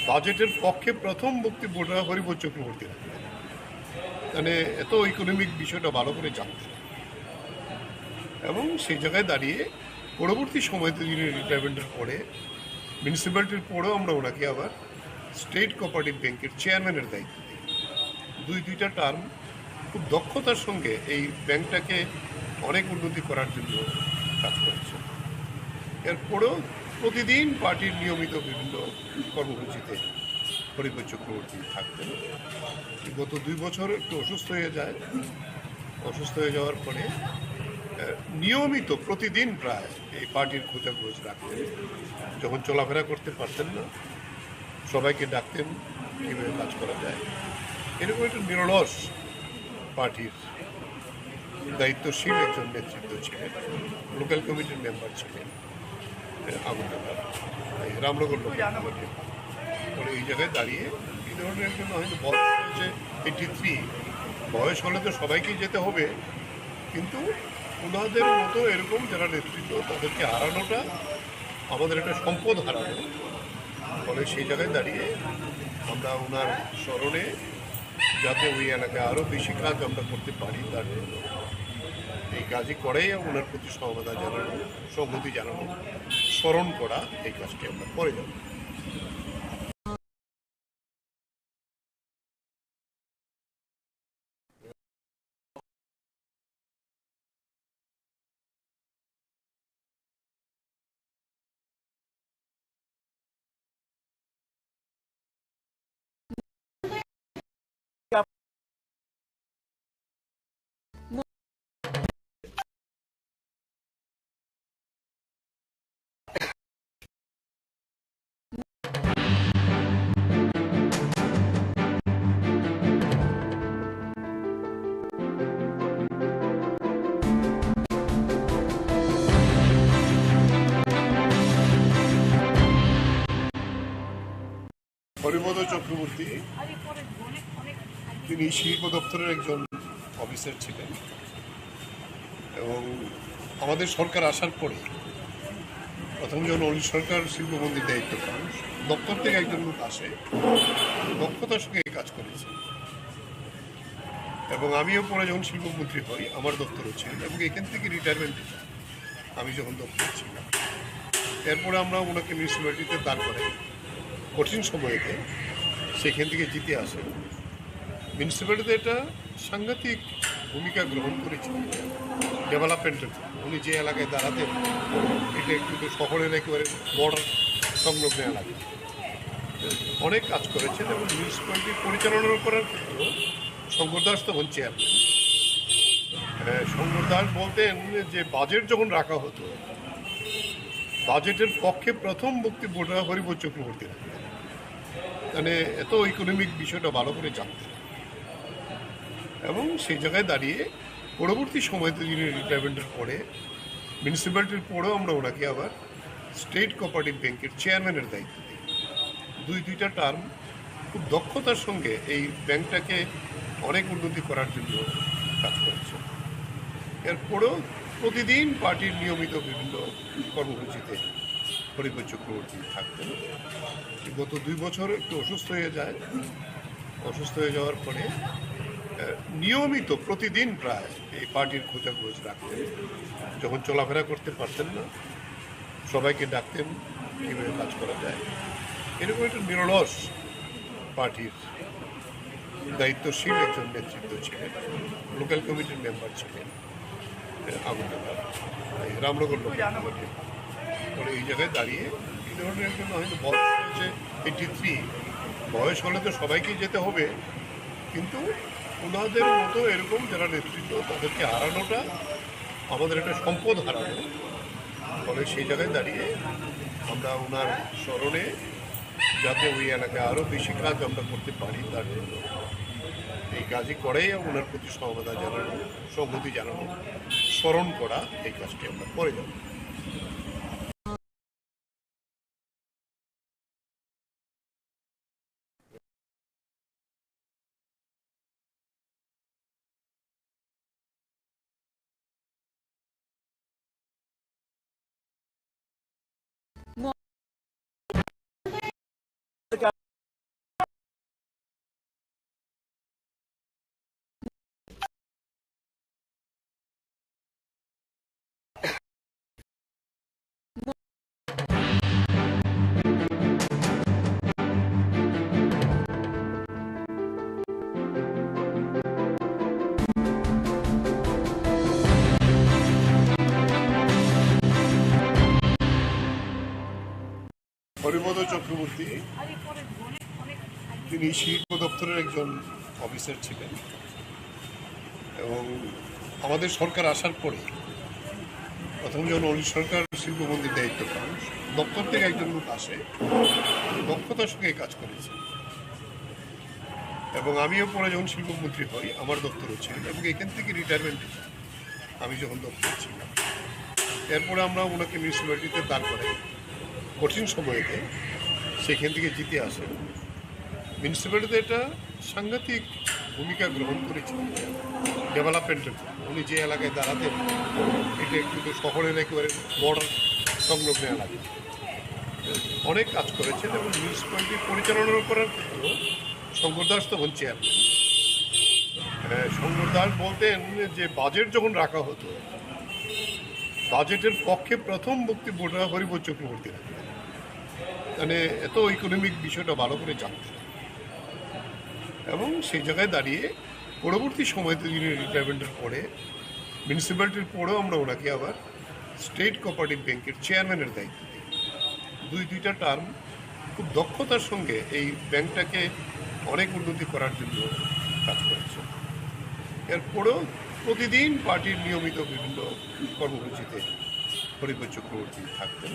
বাজেটের পক্ষে প্রথম বক্তব্যটা হরিবোধ চক্রবর্তী রাখতেন, মানে এত ইকোনমিক বিষয়টা ভালো করে জানতেন। এবং সেই জায়গায় দাঁড়িয়ে পরবর্তী সময়তে যিনি রিটায়ারমেন্টের পরে মিউনিসিপ্যালিটির পরেও আমরা ওনাকে আবার স্টেট কোঅপারেটিভ ব্যাংকের চেয়ারম্যানের দায়িত্ব দিই। দুইটা টার্ম খুব দক্ষতার সঙ্গে এই ব্যাংকটাকে অনেক উন্নতি করার জন্য কাজ করেছে। এরপরেও প্রতিদিন পার্টির নিয়মিত বিভিন্ন কর্মসূচিতে হরিবোধ চক্রবর্তী থাকতেন। গত 2 বছর একটু অসুস্থ হয়ে যায়। অসুস্থ হয়ে যাওয়ার পরে নিয়মিত প্রতিদিন প্রায় এই পার্টির খোঁজাখোঁজ রাখতেন। যখন চলাফেরা করতে পারতেন না, সবাইকে ডাকতেন কীভাবে কাজ করা যায়। এরকম একটা নিরলস পার্টির দায়িত্বশীল একজন নেতৃত্ব ছিলেন। লোকাল কমিটির মেম্বার ছিলেন আগরতলা, রামনগর লোকাল কমিটির। পরে এই জায়গায় দাঁড়িয়ে এই ধরনের একজন হয়তো বয়স হয়েছে 83, বয়স হলে তো সবাইকেই যেতে হবে, কিন্তু ওনাদের মতো এরকম যারা নেতৃত্ব তাদেরকে হারানোটা আমাদের একটা সম্পদ হারানো। ফলে সেই জায়গায় দাঁড়িয়ে আমরা ওনার স্মরণে যাতে ওই এলাকায় আরও বেশি কাজ আমরা করতে পারি তার জন্য এই কাজই করেই ওনার প্রতি সহমতা জানানো, সংহতি জানানো, স্মরণ করা, এই কাজটি আমরা করে যাব। হরিপদ চক্রবর্তী তিনি শিল্প দপ্তরের একজন অফিসার ছিলেন এবং আমাদের সরকার আসার পরে প্রথম যখন অনিল সরকার শিল্পমন্ত্রীর দায়িত্ব পান, দপ্তর থেকে একজন লোক আসে, দক্ষতার সঙ্গে কাজ করেছে এবং আমিও পরে যখন শিল্পমন্ত্রী হই আমার দপ্তরও ছিলেন এবং এখান থেকে রিটায়ারমেন্ট দিতাম আমি যখন দপ্তর ছিলাম। এরপরে আমরা ওনাকে মিউনিসিপ্যালিটিতে দাঁড় করাই কঠিন সময়েতে, সেখান থেকে জিতে আসেন। মিউনিসিপ্যালিটিতে একটা সাংঘাতিক ভূমিকা গ্রহণ করেছিলেন ডেভেলপমেন্টের। উনি যে এলাকায় দাঁড়াতেন এটা কিন্তু শহরের একেবারে বর্ডার সংলগ্ন এলাকা, অনেক কাজ করেছেন এবং মিউনিসিপ্যালিটি পরিচালনা করার ক্ষেত্রেও শঙ্কর দাস তখন চেয়ারম্যান। শঙ্কর দাস বলতেন যে বাজেট যখন রাখা হতো, বাজেটের পক্ষে প্রথম বক্তব্যটা হরিপদ চক্রবর্তী রাখতেন, মানে এত ইকোনমিক বিষয়টা ভালো করে জানতেন এবং সেই জায়গায় দাঁড়িয়ে পরবর্তী সময়তে যিনি রিটায়ারমেন্টের পরে মিউনিসিপ্যালিটির পরেও আমরা ওনাকে আবার স্টেট কোঅপারেটিভ ব্যাংকের চেয়ারম্যানের দায়িত্ব দিই। দুইটা টার্ম খুব দক্ষতার সঙ্গে এই ব্যাংকটাকে অনেক উন্নতি করার জন্য কাজ করেছে। এরপরেও প্রতিদিন পার্টির নিয়মিত বিভিন্ন কর্মসূচিতে হরিপদ চক্রবর্তী থাকতেন। গত 2 বছর একটু অসুস্থ হয়ে যায়, অসুস্থ হয়ে যাওয়ার পরে নিয়মিত প্রতিদিন প্রায় এই পার্টির খোঁজাখোঁজ রাখতেন। যখন চলাফেরা করতে পারতেন না সবাইকে ডাকতেন কীভাবে কাজ করা যায়। এরকম একটা নিরলস পার্টির দায়িত্বশীল একজন নেতৃত্ব ছিলেন, লোকাল কমিটির মেম্বার ছিলেন আগুনডাঙ্গা রামনগর লোকাল কমিটির। ফলে এই জায়গায় দাঁড়িয়ে এই ধরনের একজন হয়তো বয়স হয়েছে 83, বয়স হলে তো সবাইকেই যেতে হবে, কিন্তু ওনাদের মতো এরকম যারা নেতৃত্ব তাদেরকে হারানোটা আমাদের একটা সম্পদ হারানো। ফলে সেই জায়গায় দাঁড়িয়ে আমরা ওনার স্মরণে যাতে ওই এলাকায় আরও বেশি কাজ আমরা করতে পারি তার জন্য এই কাজই করেই ওনার প্রতি সহমতা জানানো, সংহতি জানানো, স্মরণ করা, এই কাজটি আমরা করে যাব। হরিপদ চক্রবর্তী তিনি শিল্প দপ্তরের একজন অফিসার ছিলেন এবং আমাদের সরকার আসার পরে প্রথম যখন অনিল সরকার শিল্পমন্ত্রীর দায়িত্ব পান, দপ্তর থেকে একজন লোক আসে, দক্ষতার সঙ্গে কাজ করেছে এবং আমিও পরে যখন শিল্পমন্ত্রী হই আমার দপ্তরও ছিলেন এবং এখান থেকে রিটায়ারমেন্ট দিতাম আমি যখন দপ্তর ছিলাম। এরপরে আমরা ওনাকে মিউনিসিপ্যালিটিতে দাঁড় করাই কঠিন সময়েতে, সেখান থেকে জিতে আসেন। মিউনিসিপ্যালিটিতে একটা সাংঘাতিক ভূমিকা গ্রহণ করেছেন ডেভেলপমেন্টের। উনি যে এলাকায় দাঁড়াতেন এটা একটু শহরের একেবারে বর্ডার সংলগ্ন এলাকা, অনেক কাজ করেছেন এবং মিউনিসিপ্যালিটি পরিচালনা করার ক্ষেত্রেও শঙ্কর দাস তখন চেয়ারম্যান। শঙ্কর দাস বলতেন যে বাজেট যখন রাখা হতো, বাজেটের পক্ষে প্রথম বক্তব্য হরিপদ চক্রবর্তী রাখতেন, মানে এত ইকোনমিক বিষয়টা ভালো করে জানতেন। এবং সেই জায়গায় দাঁড়িয়ে পরবর্তী সময়তে যিনি রিটায়ারমেন্টের পরে মিউনিসিপ্যালিটির পরেও আমরা ওনাকে আবার স্টেট কোঅপারেটিভ ব্যাংকের চেয়ারম্যানের দায়িত্ব দিই। দুইটা টার্ম খুব দক্ষতার সঙ্গে এই ব্যাংকটাকে অনেক উন্নতি করার জন্য কাজ করেছে। এরপরেও প্রতিদিন পার্টির নিয়মিত বিভিন্ন কর্মসূচিতে হরিপদ চক্রবর্তী থাকতেন।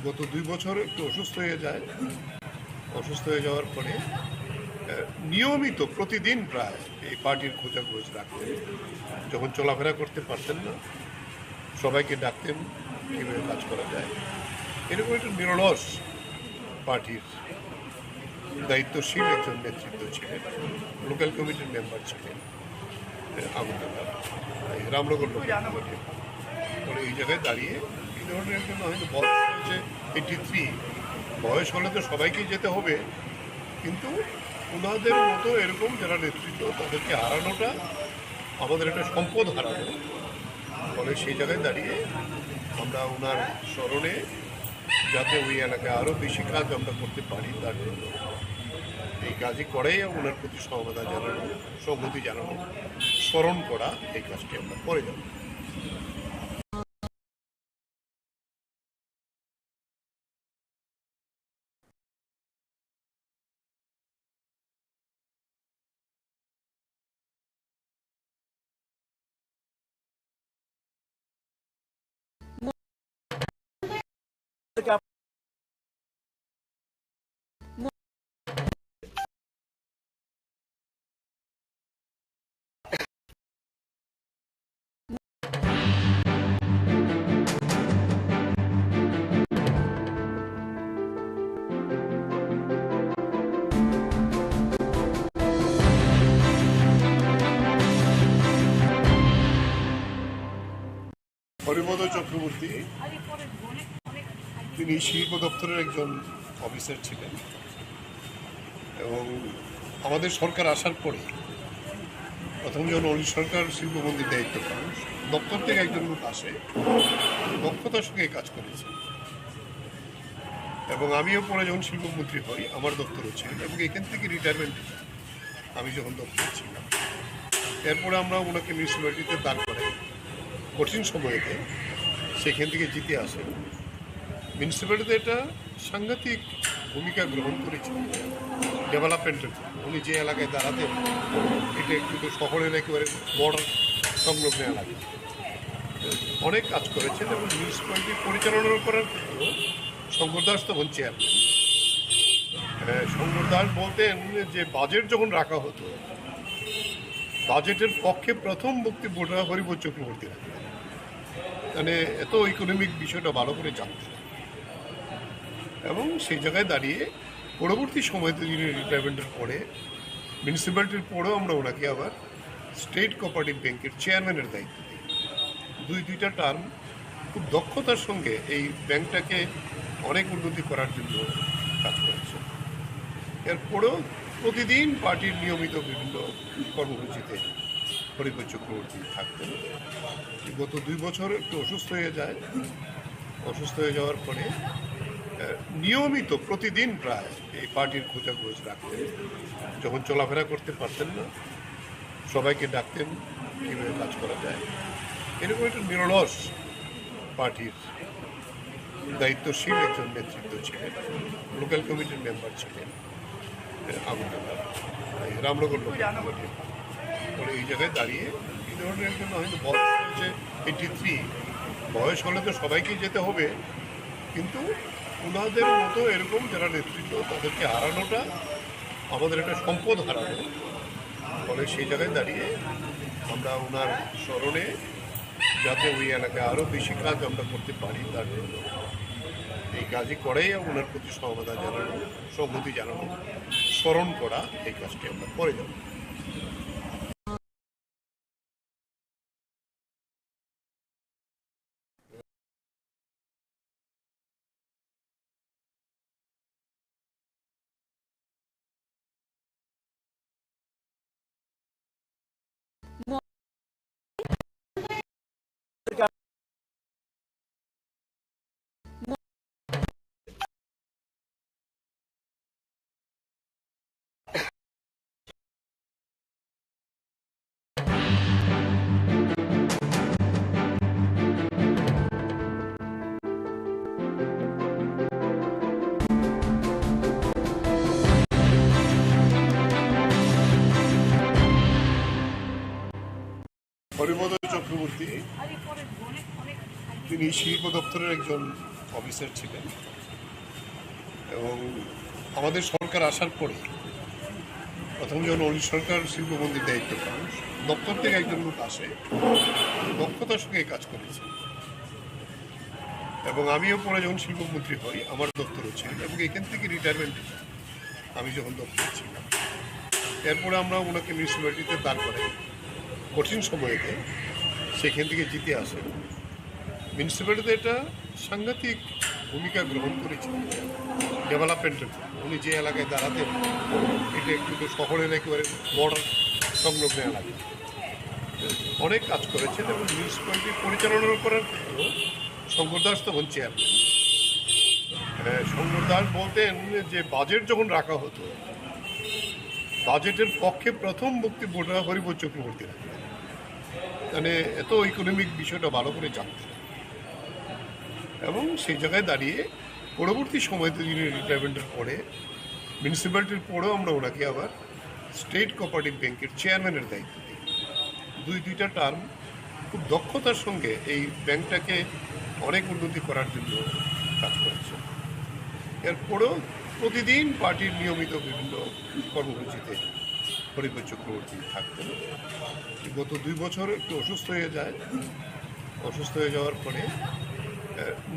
গত 2 বছর একটু অসুস্থ হয়ে যায়। অসুস্থ হয়ে যাওয়ার পরে নিয়মিত প্রতিদিন প্রায় এই পার্টির খোঁজাখোঁজ রাখতেন। যখন চলাফেরা করতে পারতেন না, সবাইকে ডাকতেন কীভাবে কাজ করা যায়। এরকম একটা নিরলস পার্টির দায়িত্বশীল একজন নেতৃত্ব ছিলেন। লোকাল কমিটির মেম্বার ছিলেন আগরতলা, রামনগর লোকাল কমিটির। পরে এই জায়গায় দাঁড়িয়ে এই ধরনের একজন হয়তো বয়স হয়েছে 83, বয়স হলে তো সবাইকেই যেতে হবে, কিন্তু ওনাদের মতো এরকম যারা নেতৃত্ব তাদেরকে হারানোটা আমাদের একটা সম্পদ হারানো। ফলে সেই জায়গায় দাঁড়িয়ে আমরা ওনার স্মরণে যাতে ওই এলাকায় আরও বেশি কাজ আমরা করতে পারি তার জন্য এই কাজই করাই ওনার প্রতি সহমতা জানানো, সংহতি জানানো, স্মরণ করা, এই কাজটি আমরা করে যাব। হরিপদ চক্রবর্তী তিনি শিল্প দপ্তরের একজন অফিসার ছিলেন এবং আমাদের সরকার আসার পরে প্রথম যখন অলি সরকার শিল্পমন্ত্রীর দায়িত্ব পান, দপ্তর থেকে একজন লোক আসে, দক্ষতার সঙ্গে কাজ করেছে। এবং আমিও পরে যখন শিল্পমন্ত্রী হই আমার দপ্তরও ছিল এবং এখান থেকে রিটায়ারমেন্ট আমি যখন দপ্তরে ছিলাম। এরপরে আমরা ওনাকে মিউনিসিপ্যালিটিতে দাঁড় করাই কঠিন সময়েতে, সেখান থেকে জিতে আসেন। মিউনিসিপ্যালিটিতে একটা সাংঘাতিক ভূমিকা গ্রহণ করেছেন ডেভেলপমেন্টের। উনি যে এলাকায় দাঁড়াতেন এটা একটু শহরের একেবারে বর্ডার সংলগ্ন এলাকা, অনেক কাজ করেছেন এবং মিউনিসিপ্যালিটি পরিচালনা করার ক্ষেত্রেও শঙ্কর দাস তখন চেয়ারম্যান। শঙ্কর দাস বলতেন যে বাজেট যখন রাখা হতো, বাজেটের পক্ষে প্রথম বক্তব্যটা হরিপদ চক্রবর্তী রাখতেন, মানে এত ইকোনমিক বিষয়টা ভালো করে জানতেন। এবং সেই জায়গায় দাঁড়িয়ে পরবর্তী সময়তে যিনি রিটায়ারমেন্টের পরে মিউনিসিপ্যালিটির পরেও আমরা ওনাকে আবার স্টেট কোঅপারেটিভ ব্যাংকের চেয়ারম্যানের দায়িত্ব দিই। দুইটা টার্ম খুব দক্ষতার সঙ্গে এই ব্যাংকটাকে অনেক উন্নতি করার জন্য কাজ করেছে। এরপরেও প্রতিদিন পার্টির নিয়মিত বিভিন্ন কর্মসূচিতে হরিপদ চক্রবর্তী থাকতেন। গত 2 বছর একটু অসুস্থ হয়ে যায়। অসুস্থ হয়ে যাওয়ার পরে নিয়মিত প্রতিদিন প্রায় এই পার্টির খোঁজাখোঁজ রাখতেন। যখন চলাফেরা করতে পারতেন না, সবাইকে ডাকতেন কীভাবে কাজ করা যায়। এরকম একটা নিরলস পার্টির দায়িত্বশীল একজন নেতৃত্ব ছিলেন। লোকাল কমিটির মেম্বার ছিলেন আগরতলা, রামনগর লোকাল কমিটির। পরে এই জায়গায় দাঁড়িয়ে এই ধরনের একজন হয়তো বয়স হয়েছে 83, বয়স হলে তো সবাইকেই যেতে হবে, কিন্তু ওনাদের মতো এরকম যারা নেতৃত্ব তাদেরকে হারানোটা আমাদের একটা সম্পদ হারানো। ফলে সেই জায়গায় দাঁড়িয়ে আমরা ওনার স্মরণে যাতে ওই এলাকায় আরও বেশি কাজ আমরা করতে পারি তার জন্য এই কাজই করাই ওনার প্রতি সহমতা জানানো, সংহতি জানানো, স্মরণ করা, এই কাজটি আমরা করে যাব। হরিপদ চক্রবর্তী তিনি শিল্প দপ্তরের একজন অফিসার ছিলেন এবং আমাদের সরকার আসার পরে প্রথম যখন অলি সরকার শিল্পমন্ত্রীর দায়িত্ব পান দপ্তর থেকে একজন লোক আসে দক্ষতার সঙ্গে কাজ করেছে এবং আমিও পরে যখন শিল্পমন্ত্রী হই আমার দপ্তরও ছিল এবং এখান থেকে রিটায়ারমেন্ট আমি যখন দপ্তর ছিলাম এরপরে আমরা ওনাকে মিউনিসিপ্যালিটিতে দাঁড় করাই কঠিন সময়েতে সেখান থেকে জিতে আসেন মিউনিসিপ্যালিটিতে একটা সাংঘাতিক ভূমিকা গ্রহণ করেছেন ডেভেলপমেন্টের উনি যে এলাকায় দাঁড়াতেন এটা একটু শহরের একেবারে বর্ডার সংলগ্ন এলাকা অনেক কাজ করেছেন এবং মিউনিসিপ্যালিটি পরিচালনা করার ক্ষেত্রেও শঙ্কর দাস তখন চেয়ারম্যান শঙ্কর দাস বলতেন যে বাজেট যখন রাখা হতো বাজেটের পক্ষে প্রথম বক্তব্যটা হরিপদ চক্রবর্তী রাখতেন মানে এত ইকোনমিক বিষয়টা ভালো করে জানতেন এবং সেই জায়গায় দাঁড়িয়ে পরবর্তী সময়তে যিনি রিটায়ারমেন্টের পরে মিউনিসিপ্যালিটির পরেও আমরা ওনাকে আবার স্টেট কোঅপারেটিভ ব্যাংকের চেয়ারম্যানের দায়িত্ব দিই দুইটা টার্ম খুব দক্ষতার সঙ্গে এই ব্যাংকটাকে অনেক উন্নতি করার জন্য কাজ করেছে এরপরেও প্রতিদিন পার্টির নিয়মিত বিভিন্ন কর্মসূচিতে হরিপদ চক্রবর্তী থাকতেন গত 2 বছর একটু অসুস্থ হয়ে যায় অসুস্থ হয়ে যাওয়ার পরে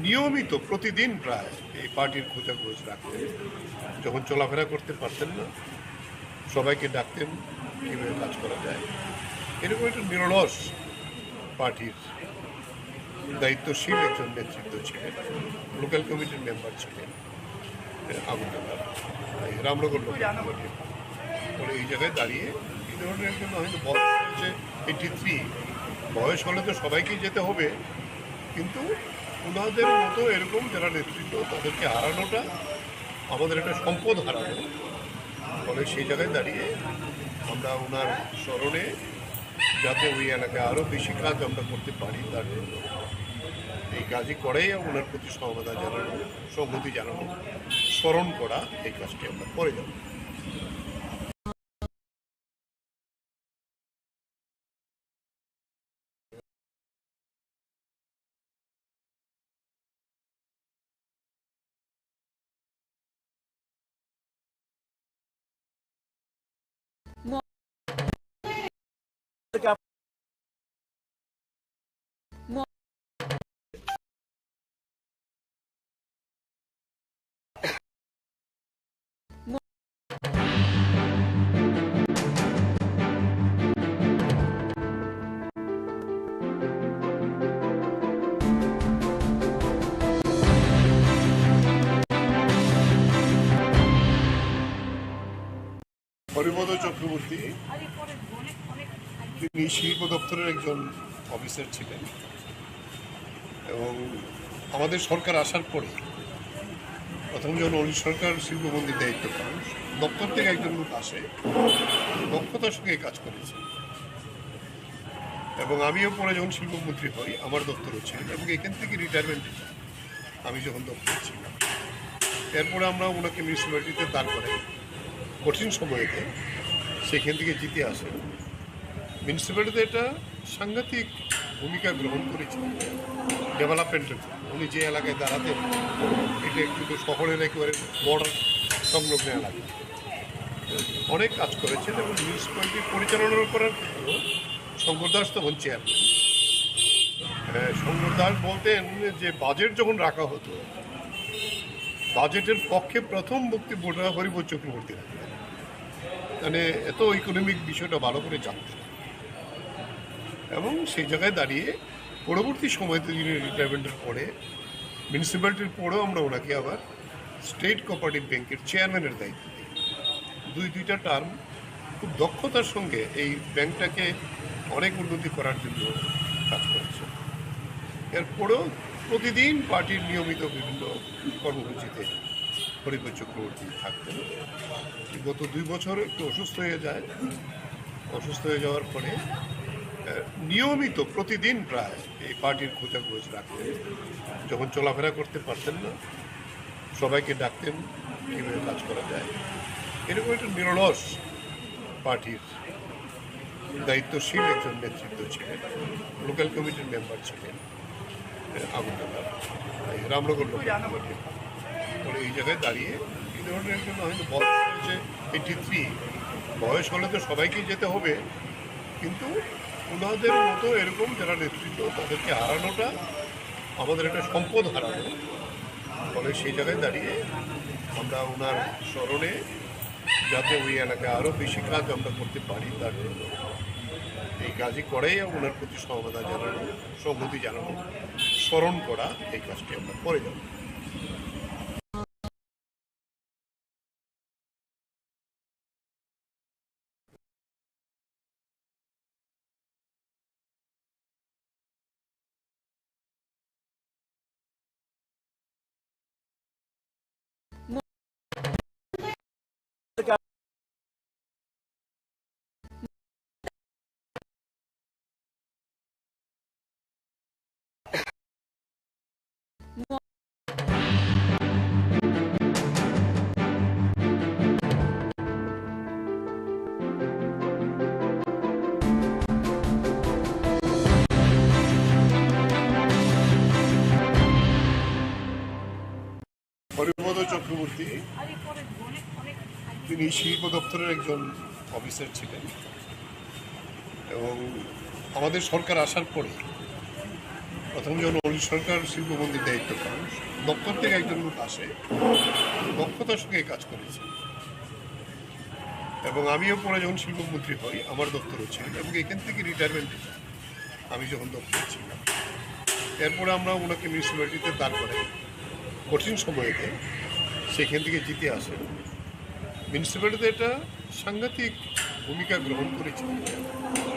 নিয়মিত প্রতিদিন প্রায় এই পার্টির খোঁজাখোঁজ রাখতেন যখন চলাফেরা করতে পারতেন না সবাইকে ডাকতেন কীভাবে কাজ করা যায় এরকম একটা নিরলস পার্টির দায়িত্বশীল একজন নেতৃত্ব ছিলেন লোকাল কমিটির মেম্বার ছিলেন আগরতলা রামনগর লোকাল কমিটির ফলে এই জায়গায় দাঁড়িয়ে এই ধরনের একজন হয়তো বয়স হয়েছে 83 বয়স হলে তো সবাইকেই যেতে হবে কিন্তু ওনাদের মতো এরকম যারা নেতৃত্ব তাদেরকে হারানোটা আমাদের একটা সম্পদ হারানো ফলে সেই জায়গায় দাঁড়িয়ে আমরা ওনার স্মরণে যাতে ওই এলাকায় আরও বেশি কাজ আমরা করতে পারি তার জন্য এই কাজই করেই ওনার প্রতি সমবেদনা জানানো সংহতি জানানো স্মরণ করা এই কাজটি আমরা করে যাব হরিপদ চক্রবর্তী তিনি শিল্প দপ্তরের একজন অফিসার ছিলেন এবং আমাদের সরকার আসার পরে প্রথম যখন অলি সরকার শিল্পমন্ত্রীর দায়িত্ব পান দপ্তর থেকে একজন লোক আসে দক্ষতার সঙ্গে কাজ করেছে এবং আমিও পরে যখন শিল্পমন্ত্রী হই আমার দপ্তরও ছিল এবং এখান থেকে রিটায়ারমেন্ট আমি যখন দপ্তর ছিলাম এরপরে আমরা ওনাকে মিউনিসিপ্যালিটিতে দাঁড় করাই কঠিন সময়েতে সেখান থেকে জিতে আসেন মিউনিসিপ্যালিটিতে একটা সাংঘাতিক ভূমিকা গ্রহণ করেছেন ডেভেলপমেন্টের উনি যে এলাকায় দাঁড়াতেন এটা একটু শহরের একেবারে বর্ডার সংলগ্ন এলাকা অনেক কাজ করেছেন এবং মিউনিসিপ্যালিটি পরিচালনা করার ক্ষেত্রেও শঙ্কর দাস তখন চেয়ারম্যান শঙ্কর দাস বলতেন যে বাজেট যখন রাখা হতো বাজেটের পক্ষে প্রথম বক্তব্যটা হরিপদ চক্রবর্তী রাখতেন মানে এত ইকোনমিক বিষয়টা ভালো করে জানতেন এবং সেই জায়গায় দাঁড়িয়ে পরবর্তী সময়তে যিনি রিটায়ারমেন্টের পরে মিউনিসিপ্যালিটির পরেও আমরা ওনাকে আবার স্টেট কোঅপারেটিভ ব্যাংকের চেয়ারম্যানের দায়িত্ব দিই দুইটা টার্ম খুব দক্ষতার সঙ্গে এই ব্যাংকটাকে অনেক উন্নতি করার জন্য কাজ করেছে। এরপরেও প্রতিদিন পার্টির নিয়মিত বিভিন্ন কর্মসূচিতে হরিপদ চক্রবর্তী থাকতেন। গত 2 বছর একটু অসুস্থ হয়ে যায়। অসুস্থ হয়ে যাওয়ার পরে নিয়মিত প্রতিদিন প্রায় এই পার্টির খোঁজাখোঁজ রাখতেন। যখন চলাফেরা করতে পারতেন না, সবাইকে ডাকতেন কীভাবে কাজ করা যায়। এরকম একটা নিরলস পার্টির দায়িত্বশীল একজন নেতৃত্ব ছিলেন। লোকাল কমিটির মেম্বার ছিলেন আগরতলার রামনগর লোকাল কমিটির। পরে এই জায়গায় দাঁড়িয়ে এই ধরনের একজন হয়তো বয়স হয়েছে 83, বয়স হলে তো সবাইকেই যেতে হবে, কিন্তু ওনাদের মতো এরকম যারা নেতৃত্ব তাদেরকে হারানোটা আমাদের একটা সম্পদ হারানো। ফলে সেই জায়গায় দাঁড়িয়ে আমরা ওনার স্মরণে যাতে ওই এলাকায় আরও বেশি কাজ আমরা করতে পারি তার জন্য এই কাজই করেই ওনার প্রতি সহমতা জানানো, সংহতি জানানো, স্মরণ করা, এই কাজটি আমরা করে যাব। হরিপদ চক্রবর্তী তিনি শিল্প দপ্তরের একজন অফিসার ছিলেন এবং আমাদের সরকার আসার পরে প্রথম যখন অলি সরকার শিল্পমন্ত্রীর দায়িত্ব পান, দপ্তর থেকে একজন লোক আসে, দক্ষতার সঙ্গে কাজ করেছে। এবং আমিও পরে যখন শিল্পমন্ত্রী হই আমার দপ্তরও ছিলেন এবং এখান থেকে রিটায়ারমেন্টে যাই আমি যখন দপ্তরে ছিলাম। এরপরে আমরা ওনাকে মিউনিসিপ্যালিটিতে দাঁড় করাই কঠিন সময়েতে, সেখান থেকে জিতে আসেন। মিউনিসিপ্যালিটিতে একটা সাংঘাতিক ভূমিকা গ্রহণ করেছিলেন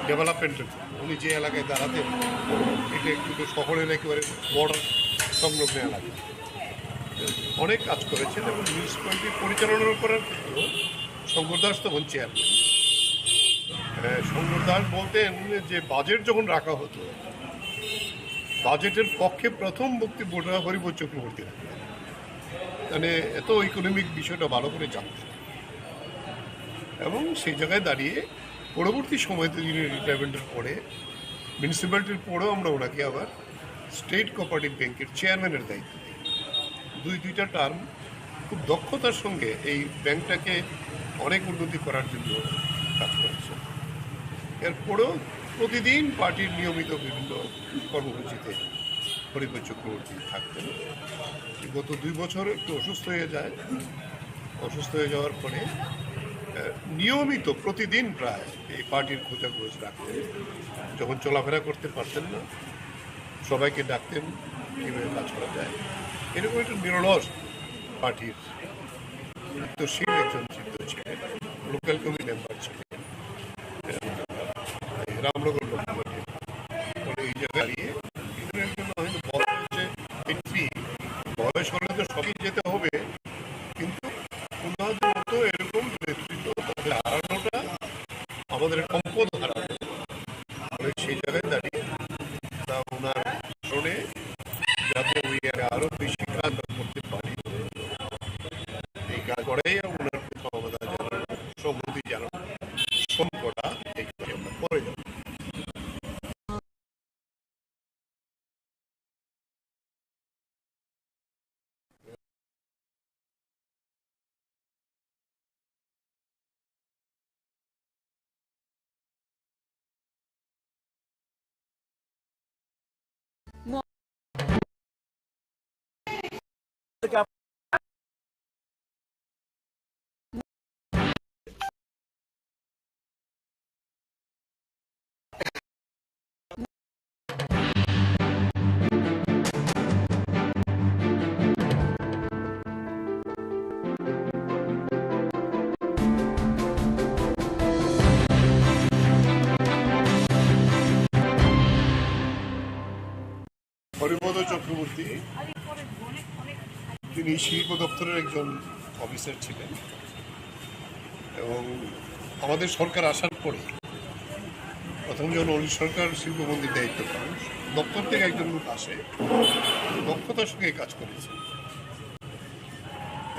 ডেভেলপমেন্টের জন্য। উনি যে এলাকায় দাঁড়াতেন এটা একটু শহরের একেবারে বর্ডার সংলগ্ন এলাকা, অনেক কাজ করেছেন এবং মিউনিসিপ্যালিটি পরিচালনা করার ক্ষেত্রেও শঙ্কর দাস তখন চেয়ারম্যান। শঙ্কর দাস বলতেন যে বাজেট যখন রাখা হতো, বাজেটের পক্ষে প্রথম বক্তব্যটা হরিপদ চক্রবর্তী রাখতেন, মানে এত ইকোনমিক বিষয়টা ভালো করে জানতেন। এবং সেই জায়গায় দাঁড়িয়ে পরবর্তী সময়তে যিনি রিটায়ারমেন্টের পরে মিউনিসিপ্যালিটির পরেও আমরা ওনাকে আবার স্টেট কোঅপারেটিভ ব্যাংকের চেয়ারম্যানের দায়িত্ব দিই। দুইটা টার্ম খুব দক্ষতার সঙ্গে এই ব্যাংকটাকে অনেক উন্নতি করার জন্য কাজ করেছে। এরপরেও প্রতিদিন পার্টির নিয়মিত বিভিন্ন কর্মসূচিতে হরিপদ চক্রবর্তী থাকতেন। গত 2 বছর একটু অসুস্থ হয়ে যায়। অসুস্থ হয়ে যাওয়ার পরে নিয়মিত প্রতিদিন প্রায় এই পার্টির খোঁজাখোঁজ রাখতেন। যখন চলাফেরা করতে পারতেন না, সবাইকে ডাকতেন কীভাবে কাজ করা যায়। এরকম একটা নিরলস পার্টির দায়িত্বশীল একজন নেতৃত্ব ছিলেন। লোকাল কমিটি মেম্বার ছিলেন রামনগর লোকাল কমিটির। এই জায়গায় দাঁড়িয়ে একজন হয়তো বয়স হয়েছে 83, বয়স হলে তো সবই যেতে হবে, কিন্তু ওনাদের মতো এরকম নেতৃত্ব তাদের হারানোটা আমাদের সম্পদ হারানো। সেই জায়গায় দাঁড়িয়ে তা ওনার স্মরণে যাতে ওই আরো বেশি কাজ করতে পারি এই কাজ করেই ওনার সহমতা জানানো, সংহতি জানানো, শ্রম করা, এই কাজে আমরা করে যাব। চক্রবর্তী, তিনি শিল্প দপ্তরের একজন অফিসার ছিলেন এবং আমাদের সরকার আসার পরে প্রথম যখন অলি সরকার শিল্পমন্ত্রীর দায়িত্ব পান, দপ্তর থেকে একজন লোক আসে, দক্ষতার সঙ্গে কাজ করেছে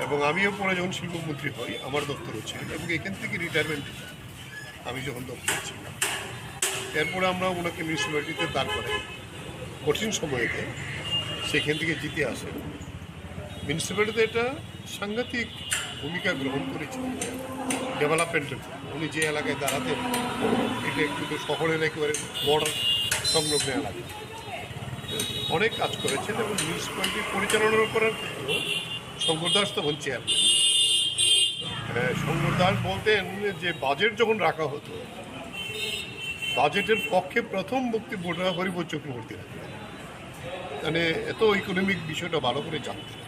এবং আমিও পরে যখন শিল্পমন্ত্রী হই আমার দপ্তরও ছিলেন এবং এখান থেকে রিটায়ারমেন্ট দিতাম আমি যখন দপ্তরে ছিলাম। এরপরে আমরা ওনাকে মিউনিসিপ্যালিটিতে দাঁড় করাই কঠিন সময়েতে, সেখান থেকে জিতে আসেন। মিউনিসিপ্যালিটিতে একটা সাংঘাতিক ভূমিকা গ্রহণ করেছেন ডেভেলপমেন্টের জন্য। উনি যে এলাকায় দাঁড়াতেন এটা একটু শহরের একেবারে বর্ডার সংলগ্ন এলাকা, অনেক কাজ করেছেন এবং মিউনিসিপ্যালিটি পরিচালনা করার ক্ষেত্রেও শঙ্কর দাস তখন চেয়ারম্যান। শঙ্কর দাস বলতেন যে বাজেট যখন রাখা হতো, বাজেটের পক্ষে প্রথম বক্তব্যটা হরিপদ চক্রবর্তী রাখতেন, মানে এত ইকোনমিক বিষয়টা ভালো করে জানতেন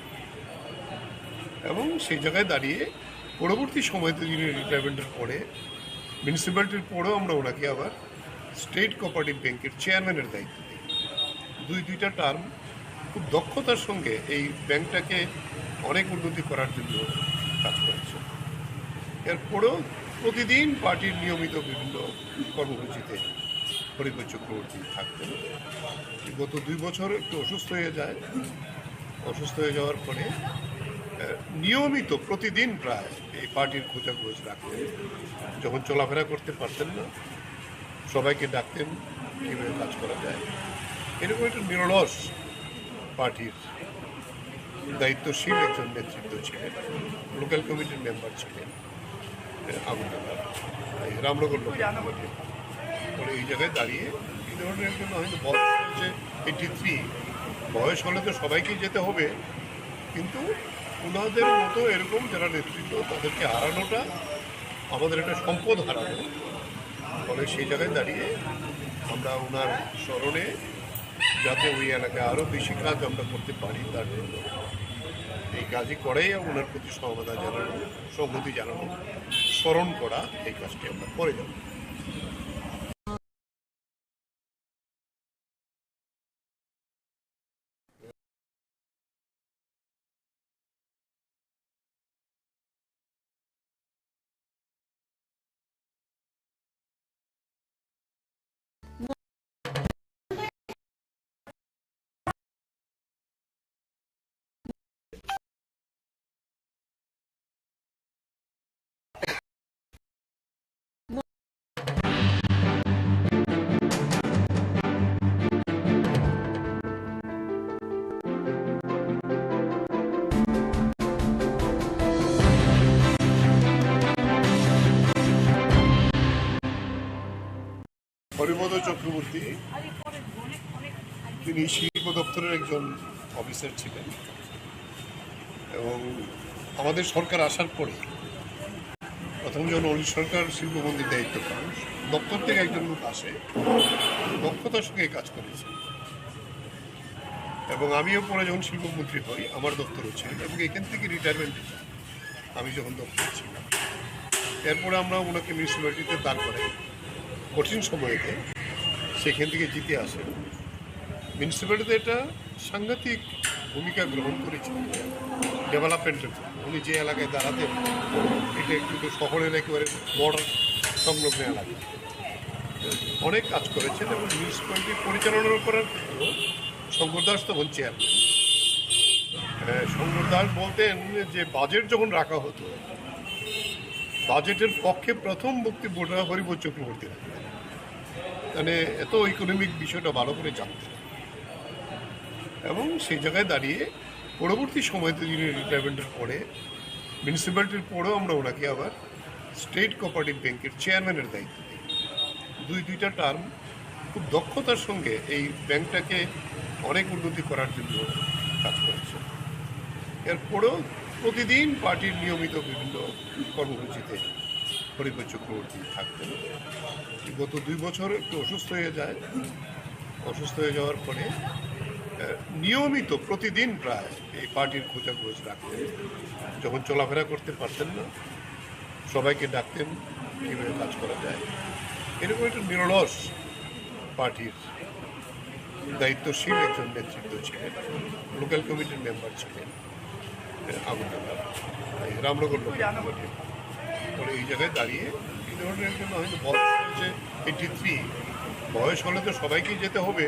এবং সেই জায়গায় দাঁড়িয়ে পরবর্তী সময়তে যিনি রিটায়ারমেন্টের পরে মিউনিসিপ্যালিটির পরেও আমরা ওনাকে আবার স্টেট কোঅপারেটিভ ব্যাংকের চেয়ারম্যানের দায়িত্ব দিই। দুইটা টার্ম খুব দক্ষতার সঙ্গে এই ব্যাংকটাকে অনেক উন্নতি করার জন্য কাজ করেছে। এরপরেও প্রতিদিন পার্টির নিয়মিত বিভিন্ন কর্মসূচিতে হরিপদ চক্রবর্তী থাকতেন। গত 2 বছর একটু অসুস্থ হয়ে যায়, অসুস্থ হয়ে যাওয়ার পরে নিয়মিত প্রতিদিন প্রায় এই পার্টির খোঁজাখোঁজ রাখতেন। যখন চলাফেরা করতে পারতেন না সবাইকে ডাকতেন কীভাবে কাজ করা যায়। এরকম একটা নিরলস পার্টির দায়িত্বশীল একজন নেতৃত্ব ছিলেন। লোকাল কমিটির মেম্বার ছিলেন আগরতলা, রামনগর লোকাল কমিটি। পরে এই জায়গায় দাঁড়িয়ে এই ধরনের একজন হয়তো বয়স হচ্ছে 83, বয়স হলে তো সবাইকেই যেতে হবে, কিন্তু ওনাদের মতো এরকম যারা নেতৃত্ব তাদেরকে হারানোটা আমাদের একটা সম্পদ হারানো। ফলে সেই জায়গায় দাঁড়িয়ে আমরা ওনার স্মরণে যাতে ওই এলাকায় আরও বেশি কাজ আমরা করতে পারি তার জন্য এই কাজই করেই ওনার প্রতি সহমতা জানানো, সংহতি জানানো, স্মরণ করা, এই কাজটি আমরা করে যাব। হরিপদ চক্রবর্তী, তিনি শিল্প দপ্তরের একজন অফিসার ছিলেন এবং আমাদের সরকার আসার পরে প্রথম যখন অলি সরকার শিল্পমন্ত্রীর দায়িত্ব পান, দপ্তর থেকে একজন লোক আসে, দক্ষতার সঙ্গে কাজ করেছে এবং আমিও পরে যখন শিল্পমন্ত্রী হই আমার দপ্তরও ছিলেন এবং এখান থেকে রিটায়ারমেন্ট দিতাম আমি যখন দপ্তরে ছিলাম। এরপরে আমরা ওনাকে মিউনিসিপ্যালিটিতে দাঁড় করাই কঠিন সময়েতে, সেখান থেকে জিতে আসেন। মিউনিসিপ্যালিটিতে একটা সাংঘাতিক ভূমিকা গ্রহণ করেছেন ডেভেলপমেন্টের জন্য। উনি যে এলাকায় দাঁড়াতেন এটা একটু শহরের একেবারে বর্ডার সংলগ্ন এলাকা, অনেক কাজ করেছেন এবং মিউনিসিপ্যালিটি পরিচালনা করার ক্ষেত্রেও শঙ্কর দাস তখন চেয়ারম্যান। শঙ্কর দাস বলতেন যে বাজেট যখন রাখা হতো, বাজেটের পক্ষে প্রথম বক্তব্যটা হরিপদ চক্রবর্তী রাখতেন, মানে এত ইকোনমিক বিষয়টা ভালো করে জানতেন এবং সেই জায়গায় দাঁড়িয়ে পরবর্তী সময়তে যিনি রিটায়ারমেন্টের পরে মিউনিসিপ্যালিটির পরেও আমরা ওনাকে আবার স্টেট কোঅপারেটিভ ব্যাংকের চেয়ারম্যানের দায়িত্ব দিই। দুইটা টার্ম খুব দক্ষতার সঙ্গে এই ব্যাংকটাকে অনেক উন্নতি করার জন্য কাজ করেছে। এরপরেও প্রতিদিন পার্টির নিয়মিত বিভিন্ন কর্মসূচিতে হরিপদ চক্রবর্তী থাকতেন। গত 2 বছর একটু অসুস্থ হয়ে যায়, অসুস্থ হয়ে যাওয়ার পরে নিয়মিত প্রতিদিন প্রায় এই পার্টির খোঁজাখোঁজ রাখতেন। যখন চলাফেরা করতে পারতেন না সবাইকে ডাকতেন কীভাবে কাজ করা যায়। এরকম একটা নিরলস পার্টির দায়িত্বশীল একজন নেতৃত্ব ছিলেন, লোকাল কমিটির মেম্বার ছিলেন আগরতলা রামনগর লোকাল কমিটির। পরে এই জায়গায় দাঁড়িয়ে এই ধরনের একজন হয়তো বয়স হয়েছে 83, বয়স হলে তো সবাইকেই যেতে হবে,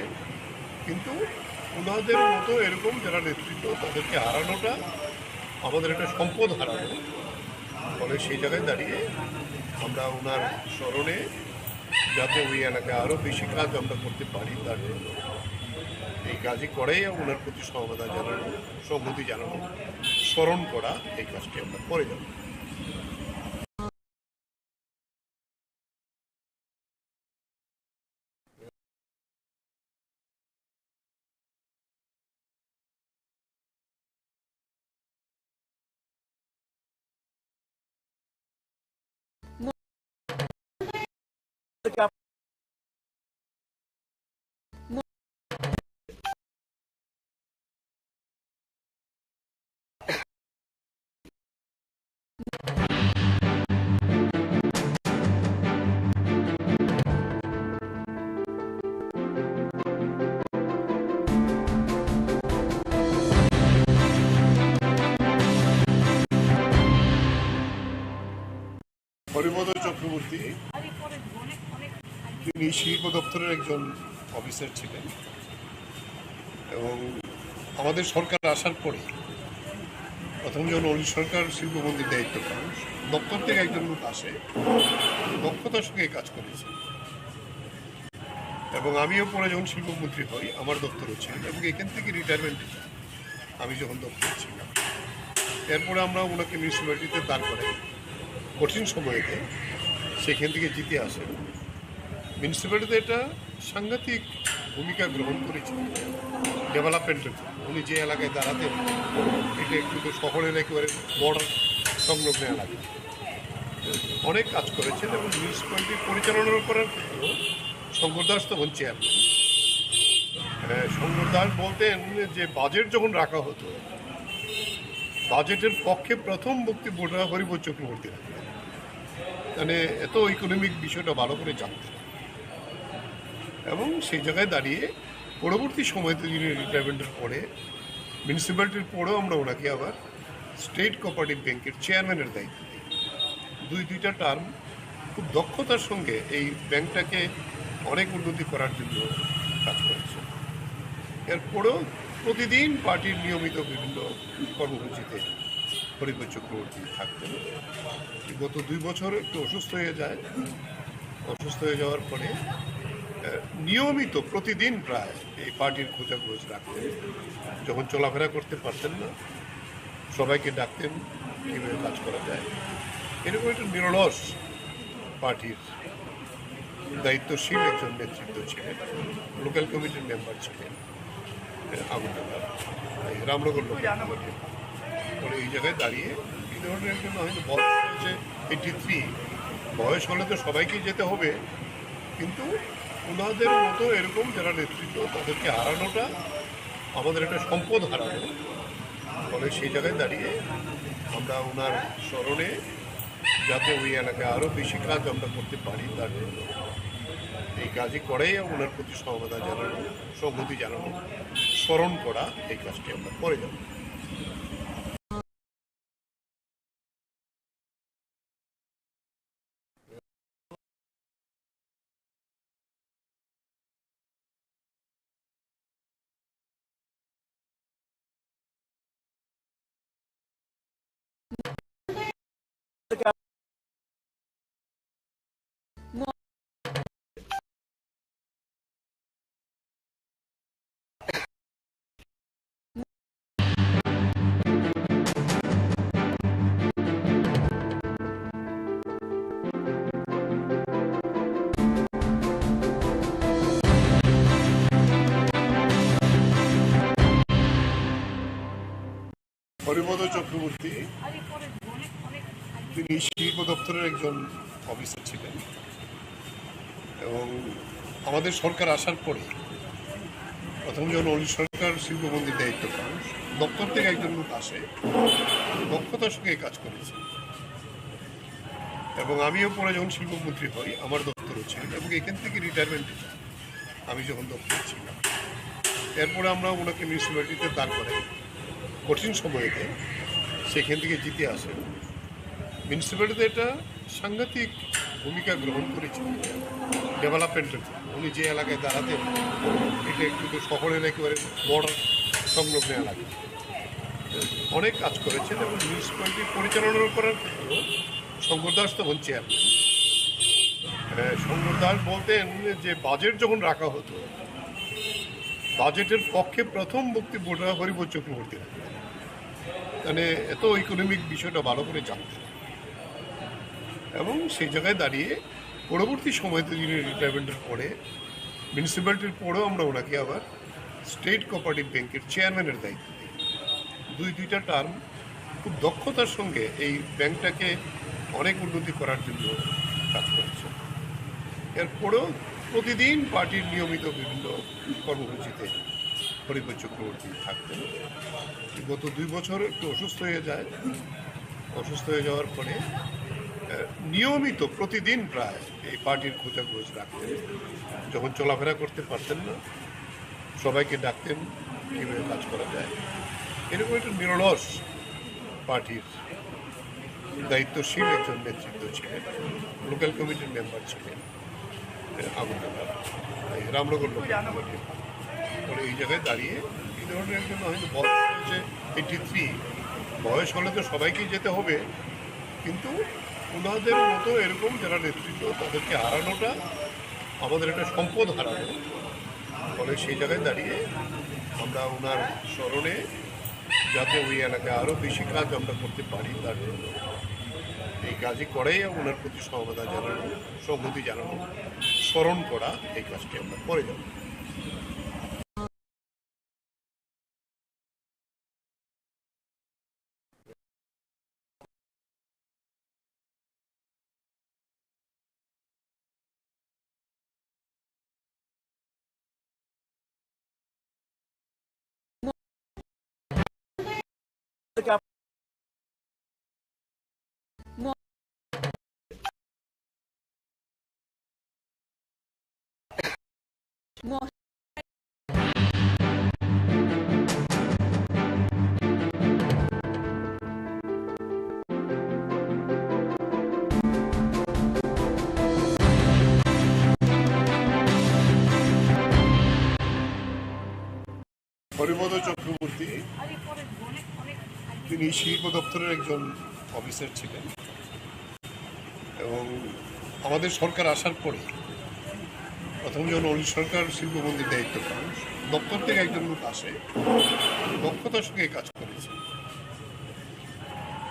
কিন্তু ওনাদের মতো এরকম যারা নেতৃত্ব তাদেরকে হারানোটা আমাদের একটা সম্পদ হারানো। ফলে সেই জায়গায় দাঁড়িয়ে আমরা ওনার স্মরণে যাতে ওই এলাকায় আরও বেশি কাজ আমরা করতে পারি তার জন্য এই কাজই করেই ওনার প্রতি সমবেদনা জানানো, সংহতি জানানো, স্মরণ করা, এই কাজটি আমরা করে যাব। হরিপদ চক্রবর্তী তিনি শিল্প দপ্তরের একজন অফিসার ছিলেন এবং আমাদের সরকার আসার পরে প্রথম যখন অলি সরকার শিল্পমন্ত্রীর দায়িত্ব পান, দপ্তর থেকে একজন লোক আসে, দক্ষতার সঙ্গে কাজ করেছে এবং আমিও পরে যখন শিল্পমন্ত্রী হই আমার দপ্তরও ছিলেন এবং এখান থেকে রিটায়ারমেন্টে যাই আমি যখন দপ্তরে ছিলাম। এরপরে আমরা ওনাকে মিউনিসিপ্যালিটিতে দাঁড় করাই কঠিন সময়েতে, সেখান থেকে জিতে আসেন। মিউনিসিপ্যালিটিতে এটা সাংঘাতিক ভূমিকা গ্রহণ করেছেন ডেভেলপমেন্টের জন্য। উনি যে এলাকায় দাঁড়াতেন এটা একটু শহরের একেবারে বর্ডার সংলগ্ন এলাকা, অনেক কাজ করেছেন এবং মিউনিসিপ্যালিটি পরিচালনা করার ক্ষেত্রেও শঙ্কর দাস তখন চেয়ারম্যান। শঙ্কর দাস বলতেন যে বাজেট যখন রাখা হতো, বাজেটের পক্ষে প্রথম বক্তব্যটা হরিপদ চক্রবর্তী রাখতেন, মানে এত ইকোনমিক বিষয়টা ভালো করে জানতেন এবং সেই জায়গায় দাঁড়িয়ে পরবর্তী সময়তে যিনি রিটায়ারমেন্টের পরে মিউনিসিপ্যালিটির পরেও আমরা ওনাকে আবার স্টেট কোঅপারেটিভ ব্যাংকের চেয়ারম্যানের দায়িত্ব দিই। দুইটা টার্ম খুব দক্ষতার সঙ্গে এই ব্যাংকটাকে অনেক উন্নতি করার জন্য কাজ করেছে। এরপরেও প্রতিদিন পার্টির নিয়মিত বিভিন্ন কর্মসূচিতে হরিপদ চক্রবর্তী থাকতেন। গত 2 বছর একটু অসুস্থ হয়ে যায়, অসুস্থ হয়ে যাওয়ার পরে নিয়মিত প্রতিদিন প্রায় এই পার্টির খোঁজাখোঁজ রাখতেন। যখন চলাফেরা করতে পারতেন না সবাইকে ডাকতেন কীভাবে কাজ করা যায়। এরকম একটা নিরলস পার্টির দায়িত্বশীল একজন নেতৃত্ব ছিলেন, লোকাল কমিটির মেম্বার ছিলেন আগরতলা রামনগর লোকাল কমিটির। পরে এই জায়গায় দাঁড়িয়ে এই ধরনের একজন হয়তো বয়স হয়েছে 83, বয়স হলে তো সবাইকেই যেতে হবে, কিন্তু ওনাদের মতো এরকম যারা নেতৃত্ব তাদেরকে হারানোটা আমাদের একটা সম্পদ হারানো। ফলে সেই জায়গায় দাঁড়িয়ে আমরা ওনার স্মরণে যাতে ওই এলাকায় আরও বেশি কাজ আমরা করতে পারি তার জন্য এই কাজই করেই ওনার প্রতি সমবেদনা জানানো, সংহতি জানানো, স্মরণ করা, এই কাজটি আমরা করে যাব। হরিপদ চক্রবর্তী তিনি শিল্প দপ্তরের একজন অফিসার ছিলেন এবং আমাদের সরকার আসার পরে প্রথম যখন অলি সরকার শিল্পমন্ত্রীর দায়িত্ব পান, দপ্তর থেকে একজন লোক আসে, দক্ষতার সঙ্গে কাজ করেছে এবং আমিও পরে যখন শিল্পমন্ত্রী হই আমার দপ্তরও ছিলেন এবং এখান থেকে রিটায়ারমেন্টে যাই আমি যখন দপ্তরে ছিলাম। এরপরে আমরা ওনাকে মিউনিসিপ্যালিটিতে দাঁড় করাই কঠিন সময়েতে, সেখান থেকে জিতে আসেন। মিউনিসিপ্যালিটিতে একটা সাংঘাতিক ভূমিকা গ্রহণ করেছেন ডেভেলপমেন্টের জন্য। উনি যে এলাকায় দাঁড়াতেন এটা একটু শহরের একেবারে বর্ডার সংলগ্ন এলাকা, অনেক কাজ করেছেন এবং মিউনিসিপ্যালিটি পরিচালনা করার ক্ষেত্রেও শঙ্কর দাস তখন চেয়ারম্যান। শঙ্কর দাস বলতেন যে বাজেট যখন রাখা হতো, বাজেটের পক্ষে প্রথম বক্তব্যটা হরিপদ চক্রবর্তী রাখতেন, মানে এত ইকোনমিক বিষয়টা ভালো করে জানতেন। এবং সেই জায়গায় দাঁড়িয়ে পরবর্তী সময়তে যিনি রিটায়ারমেন্টের পরে মিউনিসিপ্যালিটির পরেও আমরা ওনাকে আবার স্টেট কোঅপারেটিভ ব্যাংকের চেয়ারম্যানের দায়িত্ব দিই। দুইটা টার্ম খুব দক্ষতার সঙ্গে এই ব্যাংকটাকে অনেক উন্নতি করার জন্য কাজ করেছে। এরপরেও প্রতিদিন পার্টির নিয়মিত বিভিন্ন কর্মসূচিতে হরিপদ চক্রবর্তী থাকতেন। গত 2 বছর একটু অসুস্থ হয়ে যায়। অসুস্থ হয়ে যাওয়ার পরে নিয়মিত প্রতিদিন প্রায় এই পার্টির খোঁজাখোঁজ রাখতেন। যখন চলাফেরা করতে পারতেন না, সবাইকে ডাকতেন কীভাবে কাজ করা যায়। এরকম একটা নিরলস পার্টির দায়িত্বশীল একজন নেতৃত্ব ছিলেন। লোকাল কমিটির মেম্বার ছিলেন আগরতলা, রামনগর লোকাল কমিটির। ফলে এই জায়গায় দাঁড়িয়ে এই ধরনের একজন হয়তো বয়স হয়েছে 83, বয়স হলে তো সবাইকেই যেতে হবে, কিন্তু ওনাদের মতো এরকম যারা নেতৃত্ব তাদেরকে হারানোটা আমাদের একটা সম্পদ হারানো। ফলে সেই জায়গায় দাঁড়িয়ে আমরা ওনার স্মরণে যাতে ওই এলাকায় আরও বেশি কাজ আমরা করতে পারি তার জন্য এই কাজই করাই ওনার প্রতি সমবেদনা জানানো, সংহতি জানানো, স্মরণ করা, এই কাজটি আমরা করে যাব। হরিপদ চক্রবর্তী তিনি শিল্প দপ্তরের একজন অফিসার ছিলেন এবং আমাদের সরকার আসার পরে প্রথম যখন অলি সরকার শিল্পমন্ত্রীর দায়িত্ব পান, দপ্তর থেকে একজন লোক আসে, দক্ষতার সঙ্গে কাজ করেছে।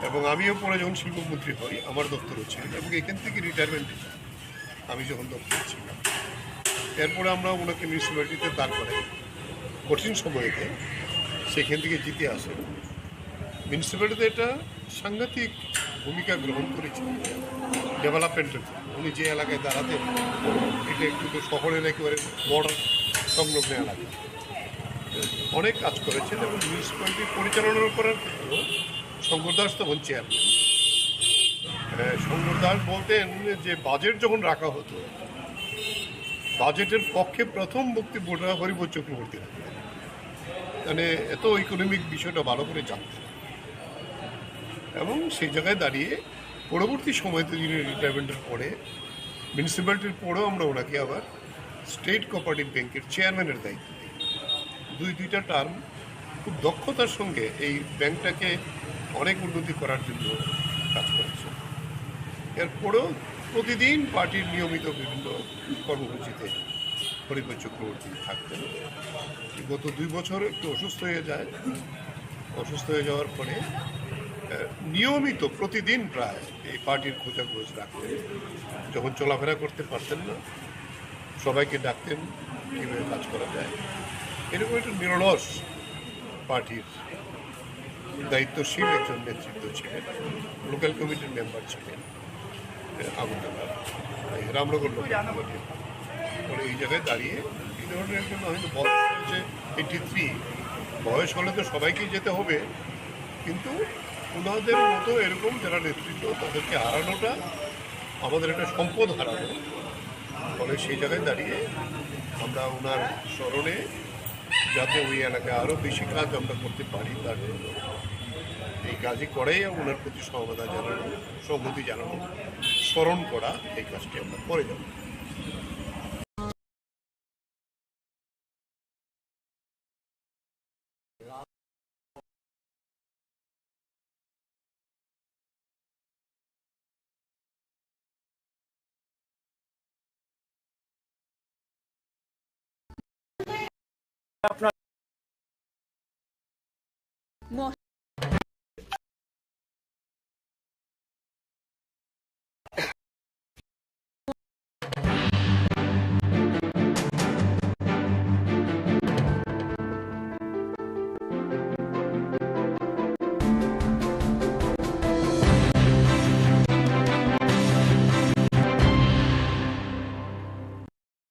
এবং আমিও পরে যখন শিল্পমন্ত্রী হই আমার দপ্তরও ছিলেন এবং এখান থেকে রিটায়ারমেন্টে যাই আমি যখন দপ্তরে ছিলাম। এরপরে আমরা ওনাকে মিউনিসিপ্যালিটিতে দাঁড় করাই কঠিন সময়েতে, সেখান থেকে জিতে আসেন। মিউনিসিপ্যালিটিতে একটা সাংঘাতিক ভূমিকা গ্রহণ করেছেন ডেভেলপমেন্টের জন্য। উনি যে এলাকায় দাঁড়াতেন এটা একটু শহরের একেবারে বর্ডার সংলগ্ন এলাকা, অনেক কাজ করেছেন এবং মিউনিসিপ্যালিটি পরিচালনা করার ক্ষেত্রেও শঙ্কর দাস তখন চেয়ারম্যান। শঙ্কর দাস বলতেন যে বাজেট যখন রাখা হতো, বাজেটের পক্ষে প্রথম বক্তব্যটা হরিপদ চক্রবর্তী রাখতেন, মানে এত ইকোনমিক বিষয়টা ভালো করে জানতেন। এবং সেই জায়গায় দাঁড়িয়ে পরবর্তী সময়তে যিনি রিটায়ারমেন্টের পরে মিউনিসিপ্যালিটির পরেও আমরা ওনাকে আবার স্টেট কোঅপারেটিভ ব্যাংকের চেয়ারম্যানের দায়িত্ব দিই। দুইটা টার্ম খুব দক্ষতার সঙ্গে এই ব্যাংকটাকে অনেক উন্নতি করার জন্য কাজ করেছে। এরপরেও প্রতিদিন পার্টির নিয়মিত বিভিন্ন কর্মসূচিতে হরিপদ চক্রবর্তী থাকতেন। গত 2 বছর একটু অসুস্থ হয়ে যায়। অসুস্থ হয়ে যাওয়ার পরে নিয়মিত প্রতিদিন প্রায় এই পার্টির খোঁজাখোঁজ রাখতেন। যখন চলাফেরা করতে পারতেন না, সবাইকে ডাকতেন কীভাবে কাজ করা যায়। এরকম একটা নিরলস পার্টির দায়িত্বশীল একজন নেতৃত্ব ছিলেন। লোকাল কমিটির মেম্বার ছিলেন আগরতলা, রামনগর লোকাল কমিটির। ফলে এই জায়গায় দাঁড়িয়ে এই ধরনের একজন হয়তো বয়স হয়েছে 83, বয়স হলে তো সবাইকেই যেতে হবে, কিন্তু ওনাদের মতো এরকম যারা নেতৃত্ব তাদেরকে হারানোটা আমাদের একটা সম্পদ হারানো। ফলে সেই জায়গায় দাঁড়িয়ে আমরা ওনার স্মরণে যাতে ওই এলাকায় আরও বেশি কাজ আমরা করতে পারি তার জন্য এই কাজই করেই ওনার প্রতি সহমতা জানানো, সংহতি জানানো, স্মরণ করা, এই কাজটি আমরা করে যাব। আপনার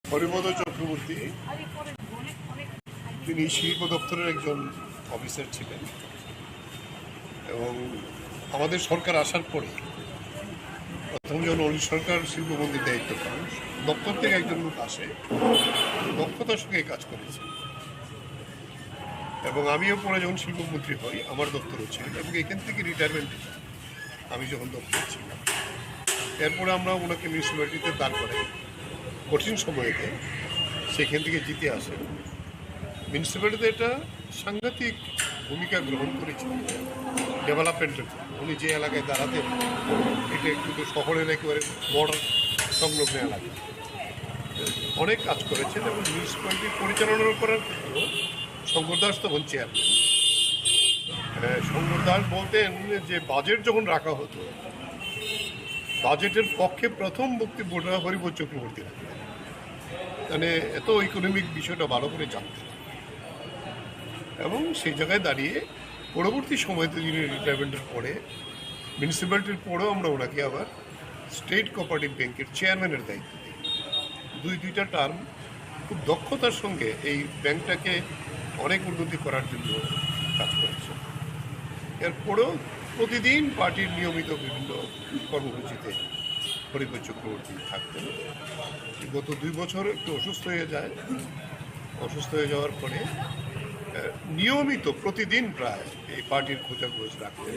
হরিপদ চক্রবর্তী তিনি শিল্প দপ্তরের একজন অফিসার ছিলেন এবং আমাদের সরকার আসার পরে প্রথম যখন অলি সরকার শিল্পমন্ত্রীর দায়িত্ব পান, দপ্তর থেকে একজন লোক আসে, দক্ষতার সঙ্গে কাজ করেছে এবং আমিও পরে যখন শিল্পমন্ত্রী হই আমার দপ্তরও ছিলেন এবং এখান থেকে রিটায়ারমেন্ট আমি যখন দপ্তরে ছিলাম, এরপরে আমরা ওনাকে মিউনিসিপ্যালিটিতে দাঁড় করাই কঠিন সময়েতে, সেখান থেকে জিতে আসেন। মিউনিসিপ্যালিটিতে এটা সাংঘাতিক ভূমিকা গ্রহণ করেছেন ডেভেলপমেন্টের। উনি যে এলাকায় দাঁড়াতেন এটা একটু শহরের একেবারে বর্ডার সংলগ্ন এলাকা, অনেক কাজ করেছেন এবং মিউনিসিপ্যালিটি পরিচালনা করার ক্ষেত্রেও শঙ্কর দাস তখন চেয়ারম্যান। শঙ্কর দাস বলতেন যে বাজেট যখন রাখা হতো, বাজেটের পক্ষে প্রথম বক্তব্যটা হরিপদ চক্রবর্তী রাখতেন, মানে এত ইকোনমিক বিষয়টা ভালো করে জানতেন এবং সেই জায়গায় দাঁড়িয়ে পরবর্তী সময়তে যিনি রিটায়ারমেন্টের পরে মিউনিসিপ্যালিটির পরেও আমরা ওনাকে আবার স্টেট কোঅপারেটিভ ব্যাংকের চেয়ারম্যানের দায়িত্ব দিই। দুইটা টার্ম খুব দক্ষতার সঙ্গে এই ব্যাংকটাকে অনেক উন্নতি করার জন্য কাজ করেছে। এরপরেও প্রতিদিন পার্টির নিয়মিত বিভিন্ন কর্মসূচিতে হরিপদ চক্রবর্তী থাকতেন। গত 2 বছর একটু অসুস্থ হয়ে যায়, অসুস্থ হয়ে যাওয়ার পরে নিয়মিত প্রতিদিন প্রায় এই পার্টির খোঁজাখোঁজ রাখতেন।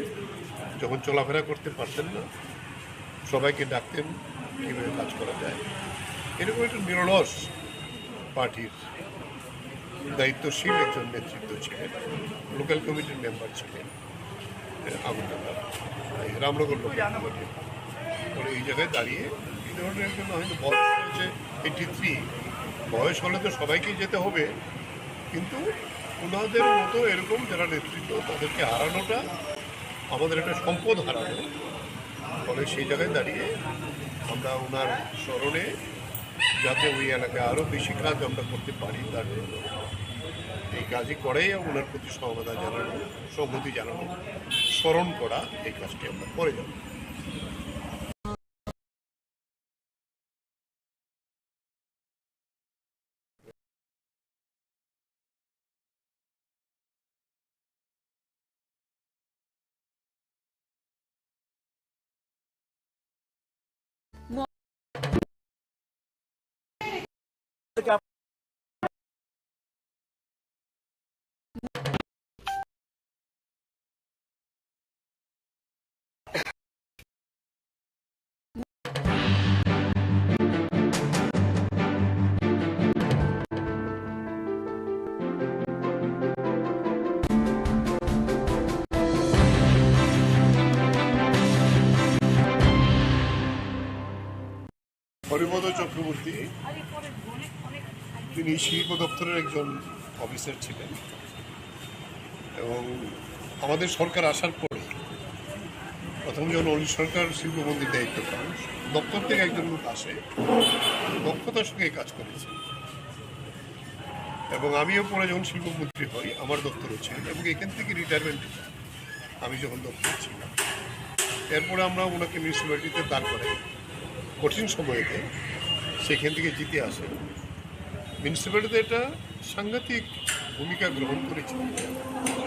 যখন চলাফেরা করতে পারতেন না, সবাইকে ডাকতেন কীভাবে কাজ করা যায়। এরকম একটা নিরলস পার্টির দায়িত্বশীল একজন নেতৃত্ব ছিলেন। লোকাল কমিটির মেম্বার ছিলেন আগরতলা, রামনগর লোকাল কমিটির। পরে এই জায়গায় দাঁড়িয়ে এই ধরনের একজন হয়তো বয়স হয়েছে 83, বয়স হলে তো সবাইকেই যেতে হবে, কিন্তু ওনাদের মতো এরকম যারা নেতৃত্ব তাদেরকে হারানোটা আমাদের একটা সম্পদ হারানো। ফলে সেই জায়গায় দাঁড়িয়ে আমরা ওনার স্মরণে যাতে ওই এলাকায় আরও বেশি কাজ আমরা করতে পারি তার জন্য এই কাজই করেই ওনার প্রতি সহমতা জানানো, সংহতি জানানো, স্মরণ করা, এই কাজটি আমরা করে যাব। হরিপদ চক্রবর্তী তিনি শিল্প দপ্তরের একজন অফিসার ছিলেন এবং আমাদের সরকার আসার পরে প্রথম যখন অলি সরকার শিল্পমন্ত্রীর দায়িত্ব পান, দপ্তর থেকে একজন লোক আসে, দক্ষতার সঙ্গে কাজ করেছে এবং আমিও পরে যখন শিল্পমন্ত্রী হই আমার দপ্তরও ছিলেন এবং এখান থেকে রিটায়ারমেন্ট আমি যখন দপ্তরে ছিলাম, এরপরে আমরা ওনাকে মিউনিসিপ্যালিটিতে দাঁড় করাই কঠিন সময়েতে, সেখান থেকে জিতে আসেন। মিউনিসিপ্যালিটিতে এটা সাংঘাতিক ভূমিকা গ্রহণ করেছেন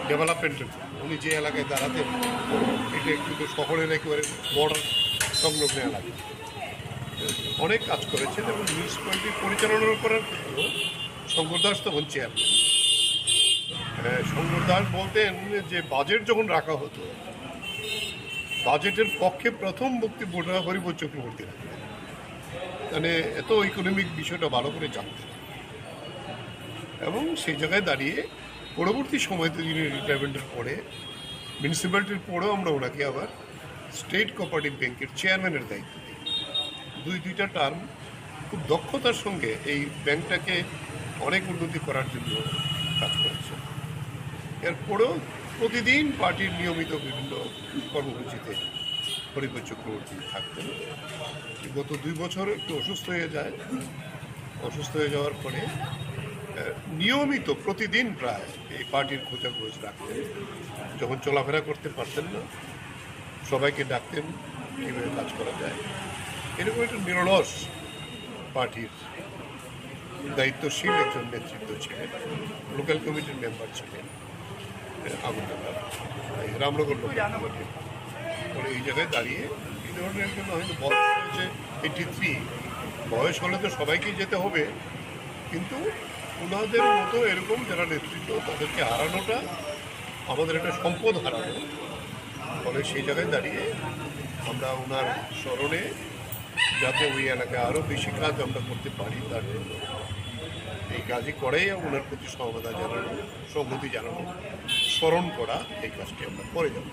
ডেভেলপমেন্টের। উনি যে এলাকায় দাঁড়াতেন এটা একটু শহরের একেবারে বর্ডার সংলগ্ন এলাকা, অনেক কাজ করেছেন এবং মিউনিসিপ্যালিটি পরিচালনা করার ক্ষেত্রেও শঙ্কর দাস তখন চেয়ারম্যান। শঙ্কর দাস বলতেন যে বাজেট যখন রাখা হতো, বাজেটের পক্ষে প্রথম বক্তব্যটা হরিপদ চক্রবর্তী রাখতেন। মানে এত ইকোনমিক বিষয়টা ভালো করে জানতেন, এবং সেই জায়গায় দাঁড়িয়ে পরবর্তী সময়তে যিনি রিটায়ারমেন্টের পরে মিউনিসিপ্যালিটির পরেও আমরা ওনাকে আবার স্টেট কোঅপারেটিভ ব্যাংকের চেয়ারম্যানের দায়িত্ব দিই। দুইটা টার্ম খুব দক্ষতার সঙ্গে এই ব্যাংকটাকে অনেক উন্নতি করার জন্য কাজ করেছে। এরপরেও প্রতিদিন পার্টির নিয়মিত বিভিন্ন কর্মসূচিতে হরিপদ চক্রবর্তী থাকতেন। গত 2 বছর একটু অসুস্থ হয়ে যায়। অসুস্থ হয়ে যাওয়ার পরে নিয়মিত প্রতিদিন প্রায় এই পার্টির খোঁজাখোঁজ রাখতেন। যখন চলাফেরা করতে পারতেন না, সবাইকে ডাকতেন কীভাবে কাজ করা যায়। এরকম একটা নিরলস পার্টির দায়িত্বশীল একজন নেতৃত্ব ছিলেন। লোকাল কমিটির মেম্বার ছিলেন আগরতলা, রামনগর লোকাল কমিটির। পরে এই জায়গায় দাঁড়িয়ে এই ধরনের একজন হয়তো বয়স হয়েছে 83, বয়স হলে তো সবাইকেই যেতে হবে, কিন্তু ওনাদের মতো এরকম যারা নেতৃত্ব তাদেরকে হারানোটা আমাদের একটা সম্পদ হারানো। ফলে সেই জায়গায় দাঁড়িয়ে আমরা ওনার স্মরণে যাতে ওই এলাকায় আরও বেশি কাজ আমরা করতে পারি তার জন্য এই কাজই করেই ওনার প্রতি সমবেদনা জানানো, সংহতি জানানো, স্মরণ করা, এই কাজটি আমরা করে যাব।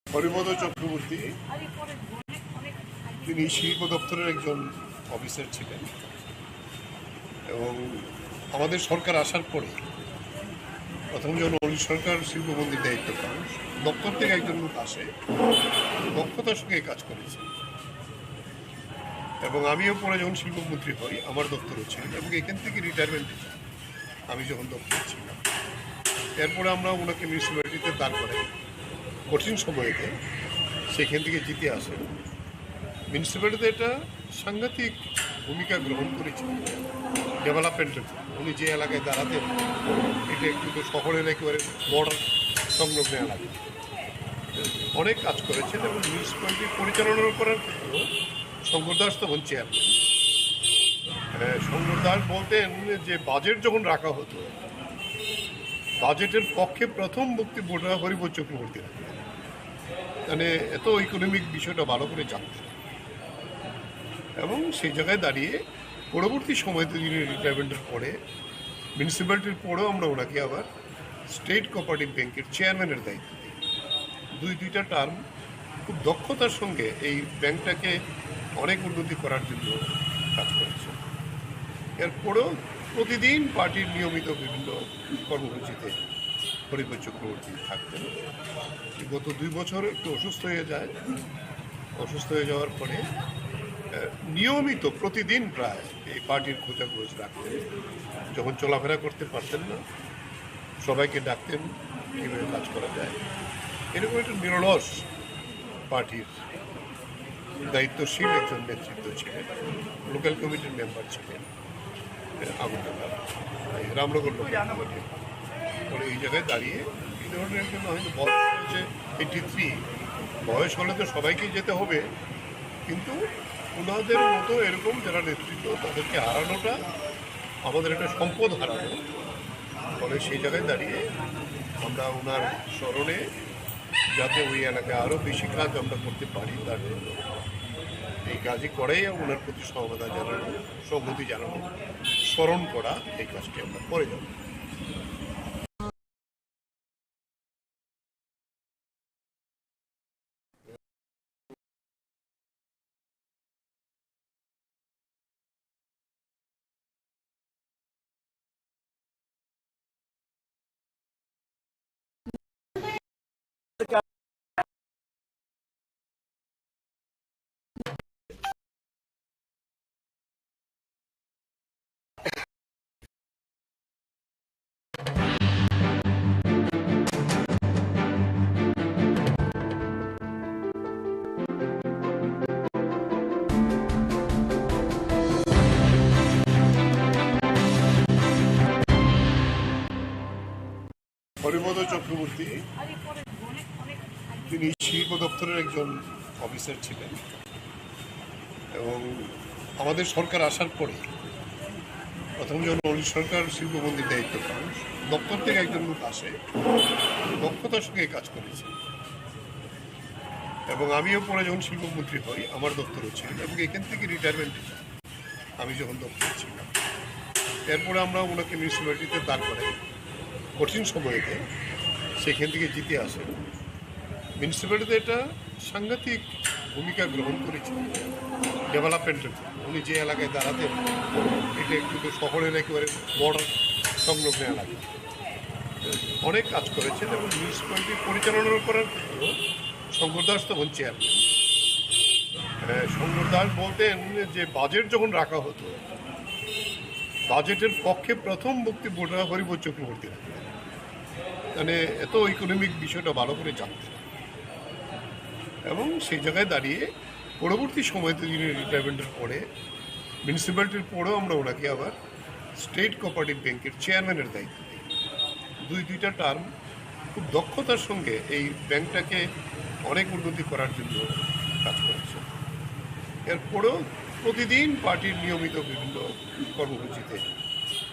হরিপদ চক্রবর্তী তিনি শিল্প দপ্তরের একজন অফিসার ছিলেন, এবং আমাদের সরকার আসার পরে প্রথম যখন অলি সরকার শিল্পমন্ত্রীর দায়িত্ব পান, দপ্তর থেকে একজন লোক আসে, দক্ষতার সঙ্গে কাজ করেছে। এবং আমিও পরে যখন শিল্পমন্ত্রী হই, আমার দপ্তরও ছিল, এবং এখান থেকে রিটায়ারমেন্টে যাই আমি যখন দপ্তরে ছিলাম। এরপরে আমরা ওনাকে মিউনিসিপ্যালিটিতে দাঁড় করাই কঠিন সময়েতে, সেখান থেকে জিতে আসেন। মিউনিসিপ্যালিটিতে একটা সাংঘাতিক ভূমিকা গ্রহণ করেছেন ডেভেলপমেন্টের। উনি যে এলাকায় দাঁড়াতেন এটা একটু শহরের একেবারে বর্ডার সংলগ্ন এলাকা, অনেক কাজ করেছেন, এবং মিউনিসিপ্যালিটি পরিচালনা করার ক্ষেত্রেও শঙ্কর দাস তখন চেয়ারম্যান। শঙ্কর দাস বলতেন যে বাজেট যখন রাখা হতো, বাজেটের পক্ষে প্রথম বক্তব্যটা হরিপদ চক্রবর্তী রাখতেন। মানে এত ইকোনমিক বিষয়টা ভালো করে জানতেন, এবং সেই জায়গায় দাঁড়িয়ে পরবর্তী সময়তে যিনি রিটায়ারমেন্টের পরে মিউনিসিপ্যালিটির পরেও আমরা ওনাকে আবার স্টেট কোঅপারেটিভ ব্যাংকের চেয়ারম্যানের দায়িত্ব দিই। দুইটা টার্ম খুব দক্ষতার সঙ্গে এই ব্যাংকটাকে অনেক উন্নতি করার জন্য কাজ করেছে। এরপরেও প্রতিদিন পার্টির নিয়মিত বিভিন্ন কর্মসূচিতে হরিপদ চক্রবর্তী থাকতেন। গত 2 বছর একটু অসুস্থ হয়ে যায়। অসুস্থ হয়ে যাওয়ার পরে নিয়মিত প্রতিদিন প্রায় এই পার্টির খোঁজাখোঁজ রাখতেন। যখন চলাফেরা করতে পারতেন না, সবাইকে ডাকতেন কীভাবে কাজ করা যায়। এরকম একটা নিরলস পার্টির দায়িত্বশীল একজন নেতৃত্ব ছিলেন। লোকাল কমিটির মেম্বার ছিলেন আগরতলা, রামনগর লোকাল কমিটির। পরে এই জায়গায় দাঁড়িয়ে এই ধরনের একজন হয়তো বয়স হয়েছে 83, বয়স হলে তো সবাইকেই যেতে হবে, কিন্তু ওনাদের মতো এরকম যারা নেতৃত্ব তাদেরকে হারানোটা আমাদের একটা সম্পদ হারানো। ফলে সেই জায়গায় দাঁড়িয়ে আমরা ওনার স্মরণে যাতে ওই এলাকায় আরও বেশি কাজ আমরা করতে পারি তার জন্য এই কাজই করেই ওনার প্রতি সমবেদনা জানানো, সংহতি জানানো, স্মরণ করা, এই কাজটি আমরা করে যাব। হরিপদ চক্রবর্তী তিনি শিল্প দপ্তরের একজন অফিসার ছিলেন এবং আমাদের সরকার আসার পরে প্রথম যখন অলি সরকার শিল্পমন্ত্রীর দায়িত্ব পান দপ্তর থেকে একজন লোক আসে দক্ষতার সঙ্গে কাজ করেছে এবং আমিও পরে যখন শিল্পমন্ত্রী হই আমার দপ্তরও ছিল এবং এখান থেকে রিটায়ারমেন্ট আমি যখন দপ্তরে ছিলাম এরপরে আমরা ওনাকে মিউনিসিপ্যালিটিতে দাঁড় করাই কঠিন সময়েতে সেখান থেকে জিতে আসে মিউনিসিপ্যালিটিতে এটা সাংঘাতিক ভূমিকা গ্রহণ করেছে ডেভেলপমেন্টের। উনি যে এলাকায় দাঁড়াতেন এটা একটু শহরের একেবারে বর্ডার সংলগ্ন এলাকা, অনেক কাজ করেছেন এবং মিউনিসিপ্যালিটি পরিচালনা করার ক্ষেত্রেও শঙ্কর দাস তখন চেয়ারম্যান। শঙ্কর দাস বলতেন যে বাজেট যখন রাখা হতো বাজেটের পক্ষে প্রথম বক্তব্যটা হরিপদ চক্রবর্তী রাখতেন, মানে এত ইকোনমিক বিষয়টা ভালো করে জানতেন এবং সেই জায়গায় দাঁড়িয়ে পরবর্তী সময়তে যিনি রিটায়ারমেন্টের পরে মিউনিসিপ্যালিটির পরেও আমরা ওনাকে আবার স্টেট কোঅপারেটিভ ব্যাংকের চেয়ারম্যানের দায়িত্ব দিই। দুইটা টার্ম খুব দক্ষতার সঙ্গে এই ব্যাংকটাকে অনেক উন্নতি করার জন্য কাজ করেছে। এরপরেও প্রতিদিন পার্টির নিয়মিত বিভিন্ন কর্মসূচিতে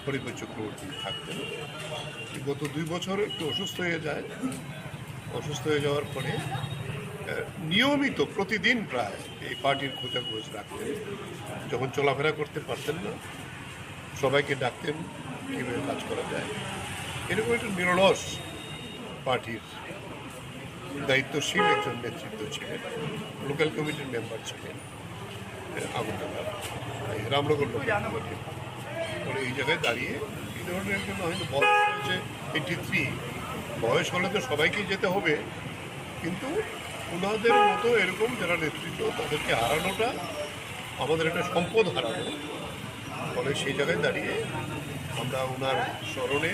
হরিপদ চক্রবর্তী থাকতেন। গত 2 বছর একটু অসুস্থ হয়ে যায়, অসুস্থ হয়ে যাওয়ার পরে নিয়মিত প্রতিদিন প্রায় এই পার্টির খোঁজাখোঁজ রাখতেন। যখন চলাফেরা করতে পারতেন না সবাইকে ডাকতেন কীভাবে কাজ করা যায়। এরকম একটা নিরলস পার্টির দায়িত্বশীল একজন নেতৃত্ব ছিলেন। লোকাল কমিটির মেম্বার ছিলেন আগরতলা রামনগর লোকাল কমিটির। ফলে এই জায়গায় দাঁড়িয়ে এই ধরনের জন্য হয়তো বয়স হয়েছে 83, বয়স হলে তো সবাইকেই যেতে হবে, কিন্তু ওনাদের মতো এরকম যারা নেতৃত্ব তাদেরকে হারানোটা আমাদের একটা সম্পদ হারানো। ফলে সেই জায়গায় দাঁড়িয়ে আমরা ওনার স্মরণে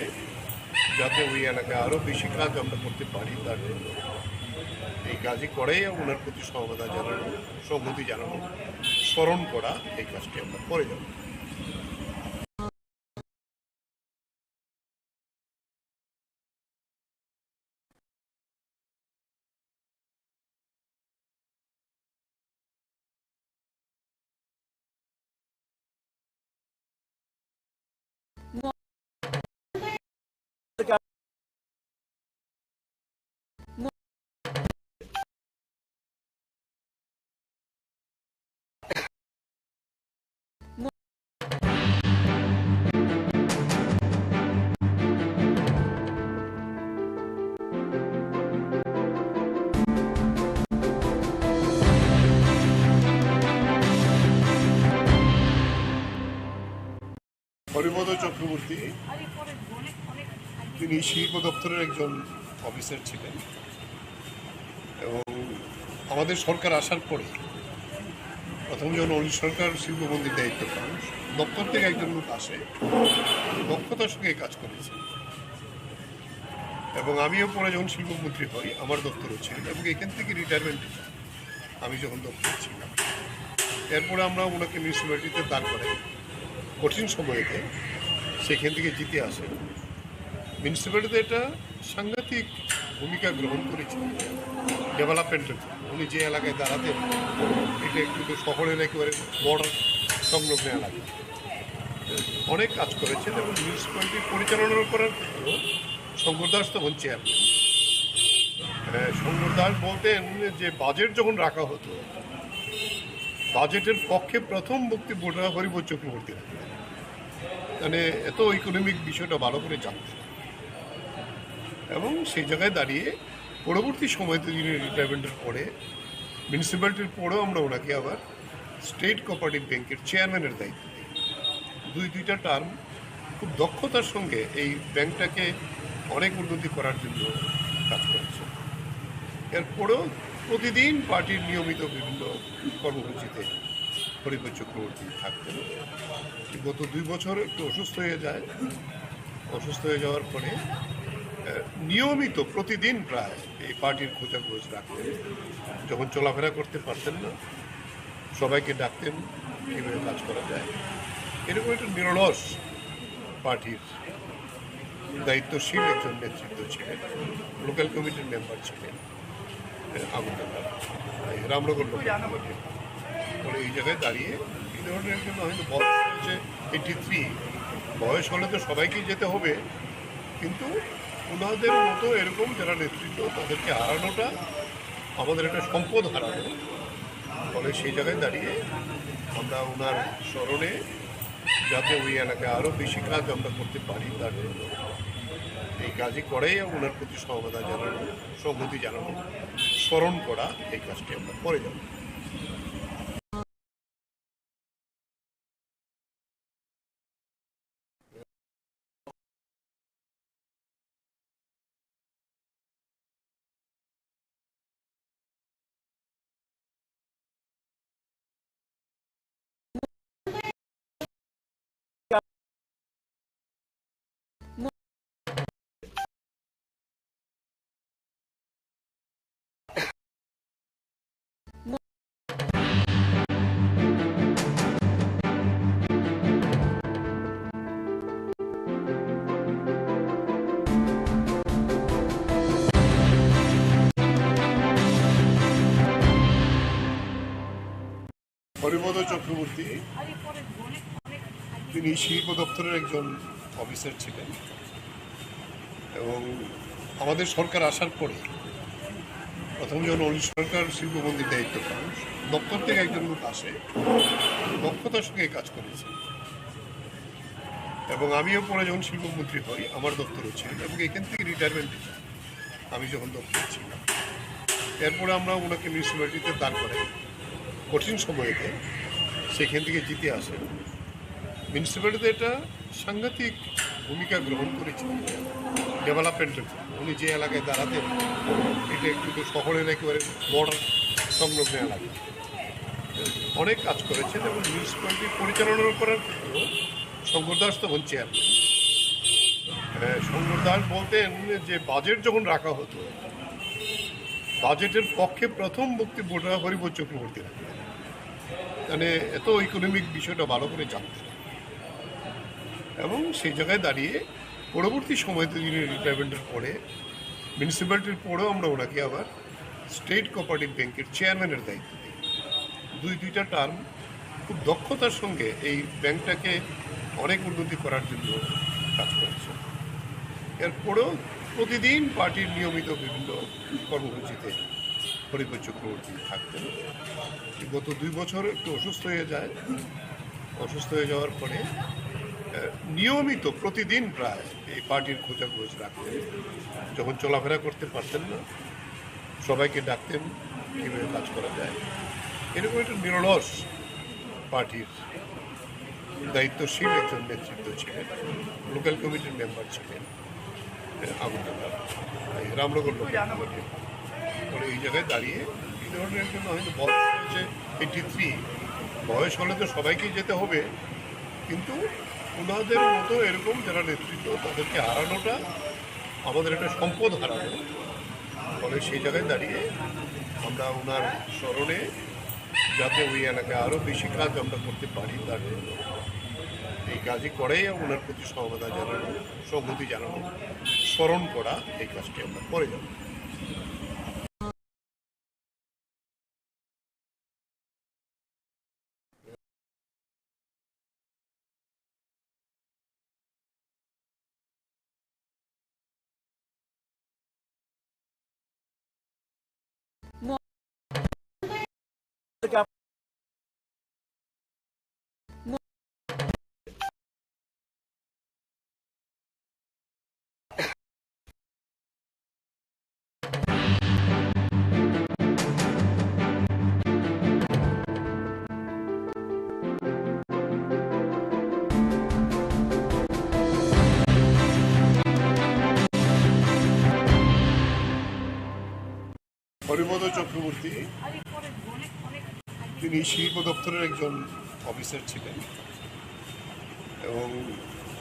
যাতে ওই এলাকায় আরও বেশি কাজ আমরা করতে পারি তার জন্য এই কাজই করেই ওনার প্রতি সমবেদনা জানানো, সংহতি জানানো, স্মরণ করা, এই কাজটি আমরা করে যাব। হরিপদ চক্রবর্তী তিনি শিল্প দপ্তরের একজন অফিসার ছিলেন এবং আমাদের সরকার আসার পরে প্রথম যখন অলি সরকার শিল্পমন্ত্রীর দায়িত্ব পান দপ্তর থেকে একজন লোক আসে দক্ষতার সঙ্গে কাজ করেছে এবং আমিও পরে যখন শিল্পমন্ত্রী হই আমার দপ্তরও ছিল এবং এখান থেকে রিটায়ারমেন্ট আমি যখন দপ্তরে ছিলাম এরপরে আমরা ওনাকে মিউনিসিপ্যালিটিতে দাঁড় করাই কঠিন সময়েতে সেখান থেকে জিতে আসে মিউনিসিপ্যালিটিতে এটা সাংঘাতিক ভূমিকা গ্রহণ করেছে ডেভেলপমেন্টের। উনি যে এলাকায় দাঁড়াতেন এটা একটু শহরের একেবারে বর্ডার সংলগ্ন এলাকা, অনেক কাজ করেছেন এবং মিউনিসিপ্যালিটি পরিচালনা করার ক্ষেত্রেও শঙ্কর দাস তখন চেয়ারম্যান। শঙ্কর দাস বলতেন যে বাজেট যখন রাখা হতো বাজেটের পক্ষে প্রথম বক্তব্যটা হরিপদ চক্রবর্তী রাখতেন, মানে এত ইকোনমিক বিষয়টা ভালো করে জানতেন এবং সেই জায়গায় দাঁড়িয়ে পরবর্তী সময়তে যিনি রিটায়ারমেন্টের পরে মিউনিসিপ্যালিটির পরেও আমরা ওনাকে আবার স্টেট কোঅপারেটিভ ব্যাংকের চেয়ারম্যানের দায়িত্ব দিই। দুইটা টার্ম খুব দক্ষতার সঙ্গে এই ব্যাংকটাকে অনেক উন্নতি করার জন্য কাজ করেছে। এরপরেও প্রতিদিন পার্টির নিয়মিত বিভিন্ন কর্মসূচিতে হরিপদ চক্রবর্তী থাকতেন। গত 2 বছর একটু অসুস্থ হয়ে যায়। অসুস্থ হয়ে যাওয়ার পরে নিয়মিত প্রতিদিন প্রায় এই পার্টির খোঁজাখোঁজ রাখতেন। যখন চলাফেরা করতে পারতেন না, সবাইকে ডাকতেন কীভাবে কাজ করা যায়। এরকম একটা নিরলস পার্টির দায়িত্বশীল একজন নেতৃত্ব ছিলেন। লোকাল কমিটির মেম্বার ছিলেন আগরতলা রামনগর লোকাল কমিটি। পরে এই জায়গায় দাঁড়িয়ে এই ধরনের একজন হয়তো বয়স হয়েছে 83, বয়স হলে তো সবাইকেই যেতে হবে, কিন্তু ওনাদের মতো এরকম যারা নেতৃত্ব তাদেরকে হারানোটা আমাদের একটা সম্পদ হারানো। ফলে সেই জায়গায় দাঁড়িয়ে আমরা ওনার স্মরণে যাতে ওই এলাকায় আরও বেশি কাজ আমরা করতে পারি তার জন্য এই কাজই করেই ওনার প্রতি সমবেদনা জানানো, সংহতি জানানো, স্মরণ করা, এই কাজটি আমরা করে যাব। হরিপদ চক্রবর্তী তিনি শিল্প দপ্তরের একজন অফিসার ছিলেন এবং আমাদের সরকার আসার পরে প্রথম যখন অনিল সরকার শিল্পমন্ত্রীর দায়িত্ব পান, দপ্তর থেকে একজন লোক আসে, দক্ষতার সঙ্গে কাজ করেছে এবং আমিও পরে যখন শিল্পমন্ত্রী হই আমার দপ্তরও ছিল এবং এখান থেকে রিটায়ারমেন্টে যাই আমি যখন দপ্তরে ছিলাম। এরপরে আমরা ওনাকে মিউনিসিপ্যালিটিতে দাঁড় করাই কঠিন সময়েতে, সেখান থেকে জিতে আসেন। মিউনিসিপ্যালিটিতে একটা সাংঘাতিক ভূমিকা গ্রহণ করেছিলেন ডেভেলপমেন্টের জন্য। উনি যে এলাকায় দাঁড়াতেন এটা একটু শহরের একেবারে বর্ডার সংলগ্ন এলাকা, অনেক কাজ করেছেন এবং মিউনিসিপ্যালিটি পরিচালনা করার ক্ষেত্রেও শঙ্কর দাস তখন চেয়ারম্যান। শঙ্কর দাস বলতেন যে বাজেট যখন রাখা হতো, বাজেটের পক্ষে প্রথম বক্তব্যটা হরিপদ চক্রবর্তী রাখতেন, মানে এত ইকোনমিক বিষয়টা ভালো করে জানতেন। এবং সেই জায়গায় দাঁড়িয়ে পরবর্তী সময়তে যিনি রিটায়ারমেন্টের পরে মিউনিসিপ্যালিটির পরেও আমরা ওনাকে আবার স্টেট কোঅপারেটিভ ব্যাংকের চেয়ারম্যানের দায়িত্ব দিই। দুইটা টার্ম খুব দক্ষতার সঙ্গে এই ব্যাংকটাকে অনেক উন্নতি করার জন্য কাজ করেছে। এরপরেও প্রতিদিন পার্টির নিয়মিত বিভিন্ন কর্মসূচিতে হরিপদ চক্রবর্তী থাকতেন। গত 2 বছর একটু অসুস্থ হয়ে যায়। অসুস্থ হয়ে যাওয়ার পরে নিয়মিত প্রতিদিন প্রায় এই পার্টির খোঁজাখোঁজ রাখতেন। যখন চলাফেরা করতে পারতেন না, সবাইকে ডাকতেন কীভাবে কাজ করা যায়। এরকম একটা নিরলস পার্টির দায়িত্বশীল একজন নেতৃত্ব ছিলেন। লোকাল কমিটির মেম্বার ছিলেন আগরতলা রামনগর লোকাল কমিটি। পরে এই জায়গায় দাঁড়িয়ে এই ধরনের একজন হয়তো বয়স হয়েছে 83, বয়স হলে তো সবাইকেই যেতে হবে, কিন্তু ওনাদের মতো এরকম যারা নেতৃত্ব তাদেরকে হারানোটা আমাদের একটা সম্পদ হারানো। ফলে সেই জায়গায় দাঁড়িয়ে আমরা ওনার স্মরণে যাতে ওই এলাকায় আরও বেশি কাজ আমরা করতে পারি তার জন্য এই কাজই করেই ওনার প্রতি সমবেদনা জানানো, সংহতি জানানো, স্মরণ করা, এই কাজটি আমরা করে যাব। হরিপদ চক্রবর্তী তিনি শিল্প দপ্তরের একজন অফিসার ছিলেন এবং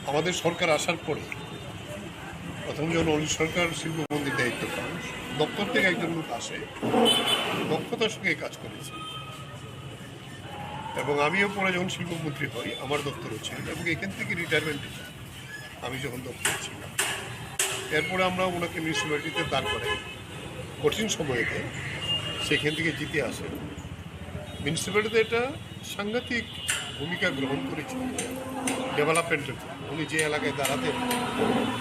আমাদের সরকার আসার পরে প্রথম যখন অলি সরকার শিল্পমন্ত্রীর দায়িত্ব পান, দপ্তর থেকে একজন লোক আসে, দক্ষতার সঙ্গে কাজ করেছে এবং আমিও পরে যখন শিল্পমন্ত্রী হই আমার দপ্তরও ছিলেন এবং এখান থেকে রিটায়ারমেন্টে যাই আমি যখন দপ্তরে ছিলাম। এরপরে আমরা ওনাকে মিউনিসিপ্যালিটিতে দাঁড় করাই কঠিন সময়েতে, সেখান থেকে জিতে আসেন। মিউনিসিপ্যালিটিতে একটা সাংঘাতিক ভূমিকা গ্রহণ করেছেন ডেভেলপমেন্টের জন্য। উনি যে এলাকায় দাঁড়াতেন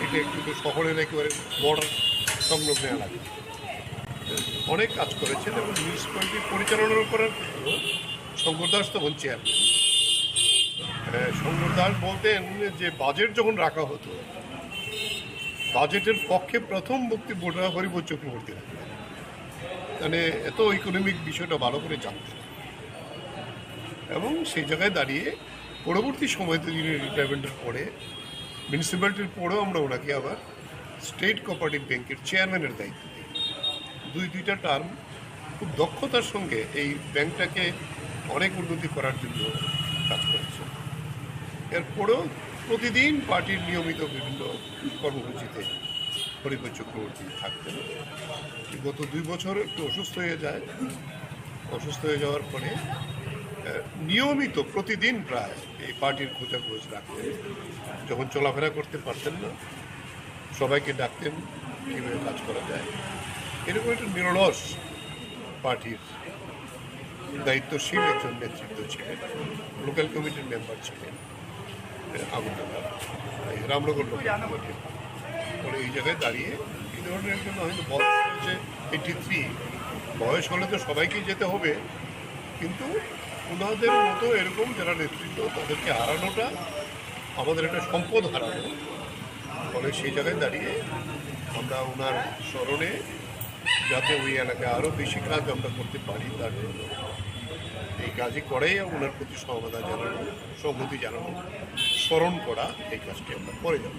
এটা একটু শহরের একেবারে বর্ডার সংলগ্ন এলাকা, অনেক কাজ করেছেন এবং মিউনিসিপ্যালিটি পরিচালনা করার ক্ষেত্রেও শঙ্কর দাস তখন চেয়ারম্যান। শঙ্কর দাস বলতেন যে বাজেট যখন রাখা হতো, বাজেটের পক্ষে প্রথম বক্তব্যটা হরিপদ চক্রবর্তী রাখতেন, মানে এত ইকোনমিক বিষয়টা ভালো করে জানতেন এবং সেই জায়গায় দাঁড়িয়ে পরবর্তী সময়তে যিনি রিটায়ারমেন্টের পরে মিউনিসিপ্যালিটির পরেও আমরা ওনাকে আবার স্টেট কোঅপারেটিভ ব্যাংকের চেয়ারম্যানের দায়িত্ব দিই। দুইটা টার্ম খুব দক্ষতার সঙ্গে এই ব্যাংকটাকে অনেক উন্নতি করার জন্য কাজ করেছে। এরপরেও প্রতিদিন পার্টির নিয়মিত বিভিন্ন কর্মসূচিতে হরিপদ চক্রবর্তী থাকতেন। গত 2 বছর একটু অসুস্থ হয়ে যায়। অসুস্থ হয়ে যাওয়ার পরে নিয়মিত প্রতিদিন প্রায় এই পার্টির খোঁজাখোঁজ রাখতেন। যখন চলাফেরা করতে পারতেন না সবাইকে ডাকতেন কীভাবে কাজ করা যায়। এরকম একটা নিরলস পার্টির দায়িত্বশীল একজন নেতৃত্ব ছিলেন। লোকাল কমিটির মেম্বার ছিলেন আগুনডাঙ্গা রামনগর লোকাল কমিটির। পরে এই জায়গায় দাঁড়িয়ে এই ধরনের একজন হয়তো বয়স হয়েছে 83, বয়স হলে তো সবাইকেই যেতে হবে, কিন্তু ওনাদের মতো এরকম যারা নেতৃত্ব তাদেরকে হারানোটা আমাদের একটা সম্পদ হারানো। ফলে সেই জায়গায় দাঁড়িয়ে আমরা ওনার স্মরণে যাতে ওই এলাকায় আরও বেশি কাজ আমরা করতে পারি তার জন্য এই কাজই করেই ওনার প্রতি সহমতা জানানো, সংহতি জানানো, স্মরণ করা, এই কাজটি আমরা করে যাব।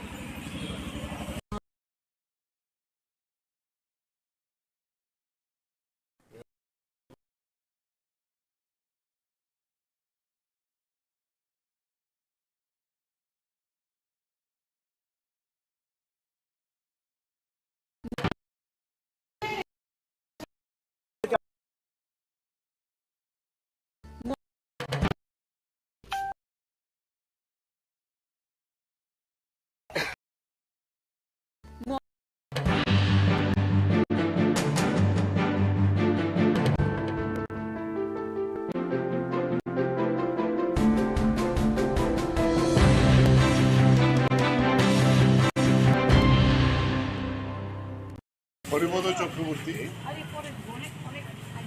হরিপদ চক্রবর্তী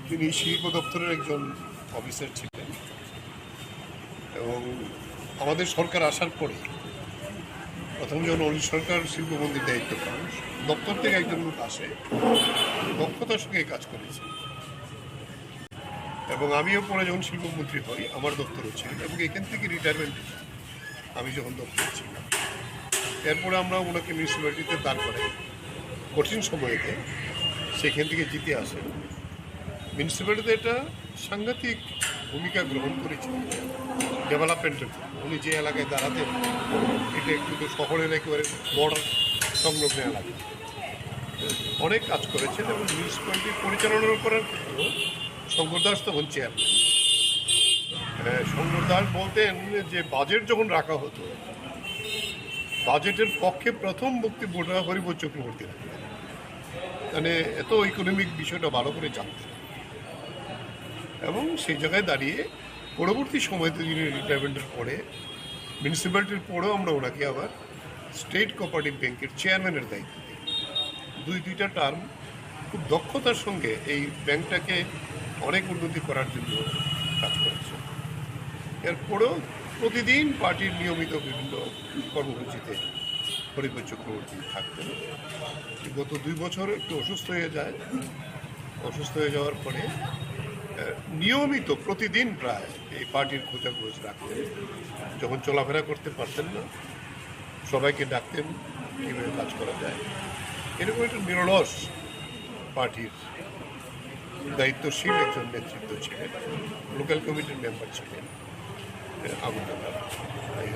তিনি শিল্প দপ্তরের একজন অফিসার ছিলেন এবং আমাদের সরকার আসার পরে প্রথম যখন অলি সরকার শিল্পমন্ত্রীর দায়িত্ব পান, দপ্তর থেকে একজন লোক আসে, দক্ষতার সঙ্গে কাজ করেছে এবং আমিও পরে যখন শিল্পমন্ত্রী হই আমার দপ্তরও ছিলেন এবং এখান থেকে রিটায়ারমেন্টে যাই আমি যখন দপ্তরে ছিলাম। এরপরে আমরা ওনাকে মিউনিসিপ্যালিটিতে দাঁড় করাই কঠিন সময়েতে, সেখান থেকে জিতে আসেন। মিউনিসিপ্যালিটিতে একটা সাংঘাতিক ভূমিকা গ্রহণ করেছেন ডেভেলপমেন্টের জন্য। উনি যে এলাকায় দাঁড়াতেন এটা একটু শহরের একেবারে বর্ডার সংলগ্ন এলাকা, অনেক কাজ করেছেন এবং মিউনিসিপ্যালিটি পরিচালনা করার ক্ষেত্রেও শঙ্কর দাস তখন চেয়ারম্যান। শঙ্কর দাস বলতেন যে বাজেট যখন রাখা হতো, বাজেটের পক্ষে প্রথম বক্তব্যটা হরিপদ চক্রবর্তী রাখতেন, মানে এত ইকোনমিক বিষয়টা ভালো করে জানতেন এবং সেই জায়গায় দাঁড়িয়ে পরবর্তী সময়তে যিনি রিটায়ারমেন্টের পরে মিউনিসিপ্যালিটির পরেও আমরা ওনাকে আবার স্টেট কোঅপারেটিভ ব্যাংকের চেয়ারম্যানের দায়িত্ব দিই। দুইটা টার্ম খুব দক্ষতার সঙ্গে এই ব্যাংকটাকে অনেক উন্নতি করার জন্য কাজ করেছে। এরপরেও প্রতিদিন পার্টির নিয়মিত বিভিন্ন কর্মসূচিতে হরিপদ চক্রবর্তী থাকতেন। গত 2 বছর একটু অসুস্থ হয়ে যায়। অসুস্থ হয়ে যাওয়ার পরে নিয়মিত প্রতিদিন প্রায় এই পার্টির খোঁজাখোঁজ রাখতেন। যখন চলাফেরা করতে পারতেন না সবাইকে ডাকতেন কীভাবে কাজ করা যায়। এরকম একটা নিরলস পার্টির দায়িত্বশীল একজন নেতৃত্ব ছিলেন, লোকাল কমিটির মেম্বার ছিলেন আগরতলা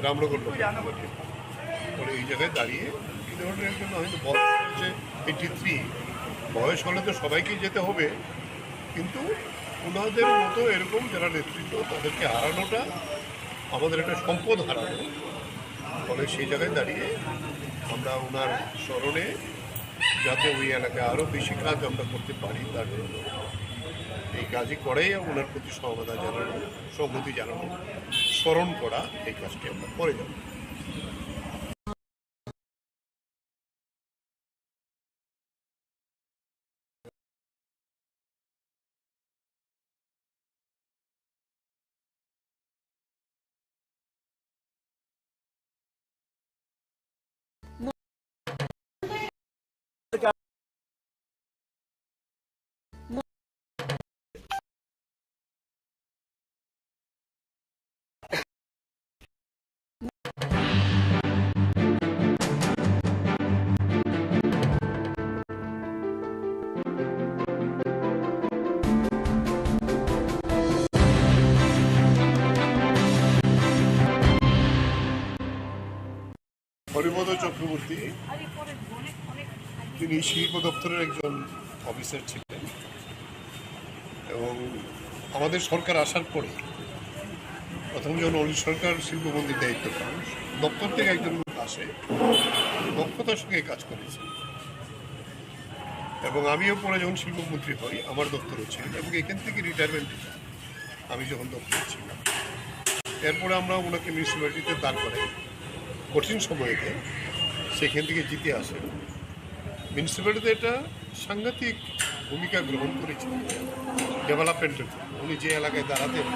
রামনগর লোকাল কমিটির। ফলে এই জায়গায় দাঁড়িয়ে এই ধরনের জন্য হয়তো বয়স হয়েছে 83, বয়স হলে তো সবাইকেই যেতে হবে, কিন্তু ওনাদের মতো এরকম যারা নেতৃত্ব তাদেরকে হারানোটা আমাদের একটা সম্পদ হারানো। ফলে সেই জায়গায় দাঁড়িয়ে আমরা ওনার স্মরণে যাতে ওই এলাকায় আরও বেশি কাজ আমরা করতে পারি তার জন্য এই কাজই করেই ওনার প্রতি সমবেদনা জানানো, সংহতি জানানো, স্মরণ করা, এই কাজটি আমরা করে যাব। হরিপদ চক্রবর্তী তিনি শিল্প দপ্তরের একজন অফিসার ছিলেন এবং আমাদের সরকার আসার পরে প্রথম যখন অলি সরকার শিল্পমন্ত্রীর দায়িত্ব পান, দপ্তর থেকে একজন লোক আসে, দক্ষতার সঙ্গে কাজ করেছে এবং আমিও পরে যখন শিল্পমন্ত্রী হই আমার দপ্তরও ছিলেন এবং এখান থেকে রিটায়ারমেন্ট আমি যখন দপ্তরে ছিলাম। এরপরে আমরা ওনাকে মিউনিসিপ্যালিটিতে দাঁড় করাই কঠিন সময়তে, সেখান থেকে জিতে আসেন। মিউনিসিপ্যালিটিতে একটা সাংঘাতিক ভূমিকা গ্রহণ করেছিলেন ডেভেলপমেন্টের। উনি যে এলাকায় দাঁড়াতেন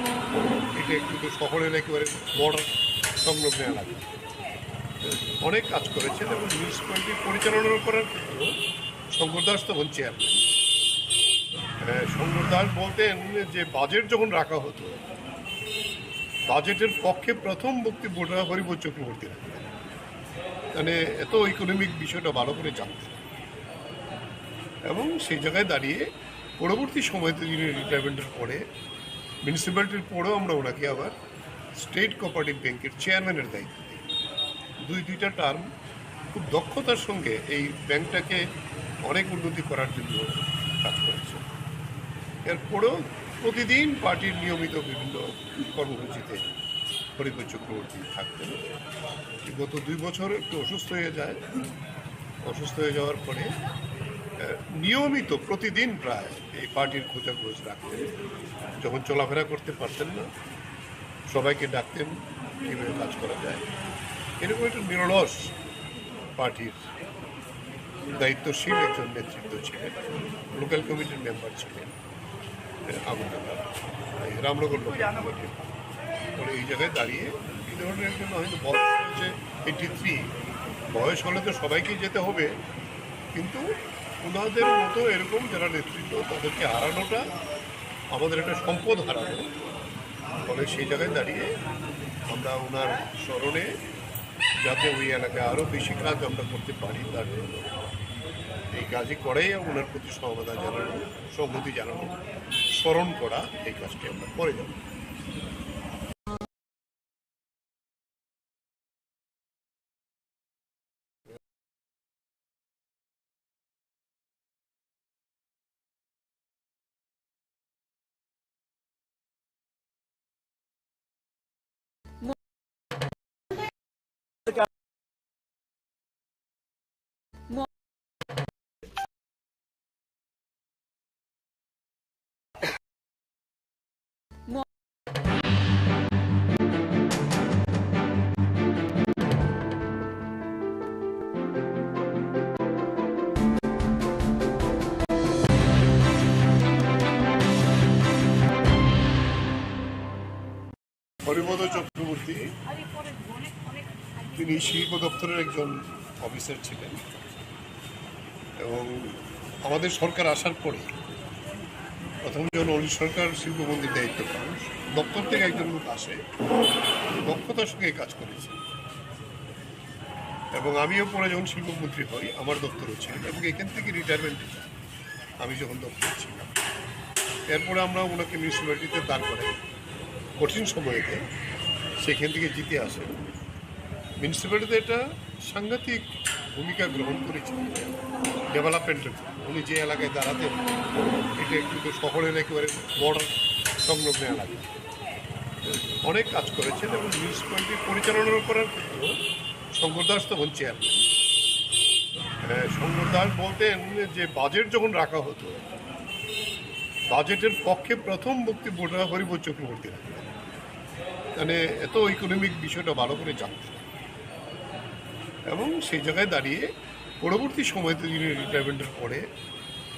এটা একটু শহরের একেবারে বর্ডার সংলগ্ন এলাকা, অনেক কাজ করেছেন এবং মিউনিসিপ্যালিটি পরিচালনা করার ক্ষেত্রেও শঙ্কর দাস তখন চেয়ারম্যান। শঙ্কর দাস বলতেন যে বাজেট যখন রাখা হতো, বাজেটের পক্ষে প্রথম বক্তব্যটা হরিপদ চক্রবর্তী রাখতেন, মানে এত ইকোনমিক বিষয়টা ভালো করে জানতেন। এবং সেই জায়গায় দাঁড়িয়ে পরবর্তী সময়তে যিনি রিটায়ারমেন্টের পরে মিউনিসিপ্যালিটির পরেও আমরা ওনাকে আবার স্টেট কোঅপারেটিভ ব্যাংকের চেয়ারম্যানের দায়িত্ব দিই। দুইটা টার্ম খুব দক্ষতার সঙ্গে এই ব্যাংকটাকে অনেক উন্নতি করার জন্য কাজ করেছে। এরপরেও প্রতিদিন পার্টির নিয়মিত বিভিন্ন কর্মসূচিতে হরিপদ চক্রবর্তী থাকতেন। গত 2 বছর একটু অসুস্থ হয়ে যায়। অসুস্থ হয়ে যাওয়ার পরে নিয়মিত প্রতিদিন প্রায় এই পার্টির খোঁজাখোঁজ রাখতেন। যখন চলাফেরা করতে পারতেন না, সবাইকে ডাকতেন কীভাবে কাজ করা যায়। এরকম একটা নিরলস পার্টির দায়িত্বশীল একজন নেতৃত্ব ছিলেন, লোকাল কমিটির মেম্বার ছিলেন আগরতলা রামনগর লোকাল কমিটির। ফলে এই জায়গায় দাঁড়িয়ে এই ধরনের জন্য হয়তো বয়স হয়েছে 83, বয়স হলে তো সবাইকেই যেতে হবে, কিন্তু ওনাদের মতো এরকম যারা নেতৃত্ব তাদেরকে হারানোটা আমাদের একটা সম্পদ হারানো। ফলে সেই জায়গায় দাঁড়িয়ে আমরা ওনার স্মরণে যাতে ওই এলাকায় আরও বেশি কাজ আমরা করতে পারি তার জন্য এই কাজই করেই ওনার প্রতি সমবেদনা জানানো, সংহতি জানানো, স্মরণ করা, এই কাজটি আমরা করে যাব। হরিপদ চক্রবর্তী তিনি শিল্প দপ্তরের একজন অফিসার ছিলেন এবং আমাদের সরকার আসার পরে প্রথম যখন অলি সরকার শিল্পমন্ত্রীর দায়িত্ব পান, দপ্তর থেকে একজন লোক আসে, দক্ষতার সঙ্গে কাজ করেছে এবং আমিও পরে যখন শিল্পমন্ত্রী হই আমার দপ্তরও ছিলেন এবং এখান থেকে রিটায়ারমেন্ট আমি যখন দপ্তরে ছিলাম। এরপরে আমরা ওনাকে মিউনিসিপ্যালিটিতে দাঁড় করাই কঠিন সময়তে, সেখান থেকে জিতে আসেন। মিউনিসিপ্যালিটিতে একটা সাংঘাতিক ভূমিকা গ্রহণ করেছিলেন ডেভেলপমেন্টের। উনি যে এলাকায় দাঁড়াতেন এটা কিন্তু শহরের একেবারে বর্ডার সংলগ্ন এলাকা, অনেক কাজ করেছেন এবং মিউনিসিপ্যালিটি পরিচালনা করার ক্ষেত্রেও শঙ্কর দাস তখন চেয়ারম্যান। শঙ্কর দাস বলতেন যে বাজেট যখন রাখা হতো, বাজেটের পক্ষে প্রথম বক্তব্য হরিবোধ চক্রবর্তী রাখতেন, মানে এত ইকোনমিক বিষয়টা ভালো করে জানতেন। এবং সেই জায়গায় দাঁড়িয়ে পরবর্তী সময়তে যিনি রিটায়ারমেন্টের পরে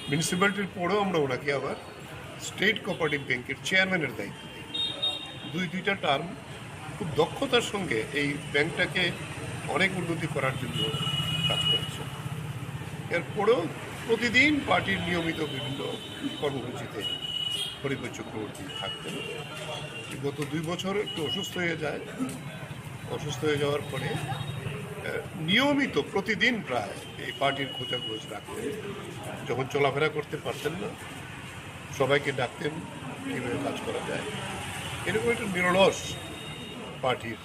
মিউনিসিপ্যালিটির পরেও আমরা ওনাকে আবার স্টেট কোঅপারেটিভ ব্যাংকের চেয়ারম্যানের দায়িত্ব দিই। দুইটা টার্ম খুব দক্ষতার সঙ্গে এই ব্যাংকটাকে অনেক উন্নতি করার জন্য কাজ করেছে। এরপরেও প্রতিদিন পার্টির নিয়মিত বিভিন্ন কর্মসূচিতে হরিবোধ চক্রবর্তী থাকতেন। গত 2 বছর একটু অসুস্থ হয়ে যায়। অসুস্থ হয়ে যাওয়ার পরে নিয়মিত প্রতিদিন প্রায় এই পার্টির খোঁজাখোঁজ রাখতেন। যখন চলাফেরা করতে পারতেন না, সবাইকে ডাকতেন কীভাবে কাজ করা যায়। এরকম একটা নিরলস পার্টির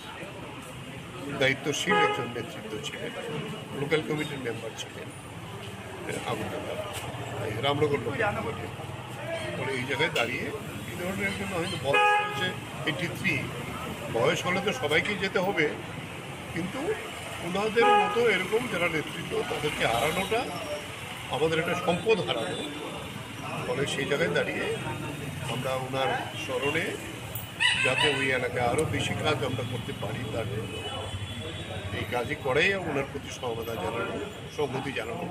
দায়িত্বশীল একজন নেতৃত্ব ছিলেন। লোকাল কমিটির মেম্বার ছিলেন আগরতলা, রামনগর লোকাল কমিটির। ফলে এই জায়গায় দাঁড়িয়ে এই ধরনের একজন হয়তো বয়স হয়েছে 83, বয়স হলে তো সবাইকেই যেতে হবে, কিন্তু ওনাদের মতো এরকম যারা নেতৃত্ব তাদেরকে হারানোটা আমাদের একটা সম্পদ হারানো। ফলে সেই জায়গায় দাঁড়িয়ে আমরা ওনার স্মরণে যাতে ওই এলাকায় আরও বেশি কাজ আমরা করতে পারি তার জন্য এই কাজই করাই ওনার প্রতি সমবেদনা জানানো, সংহতি জানানো,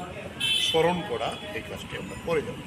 স্মরণ করা, এই কাজটি আমরা করে যাব।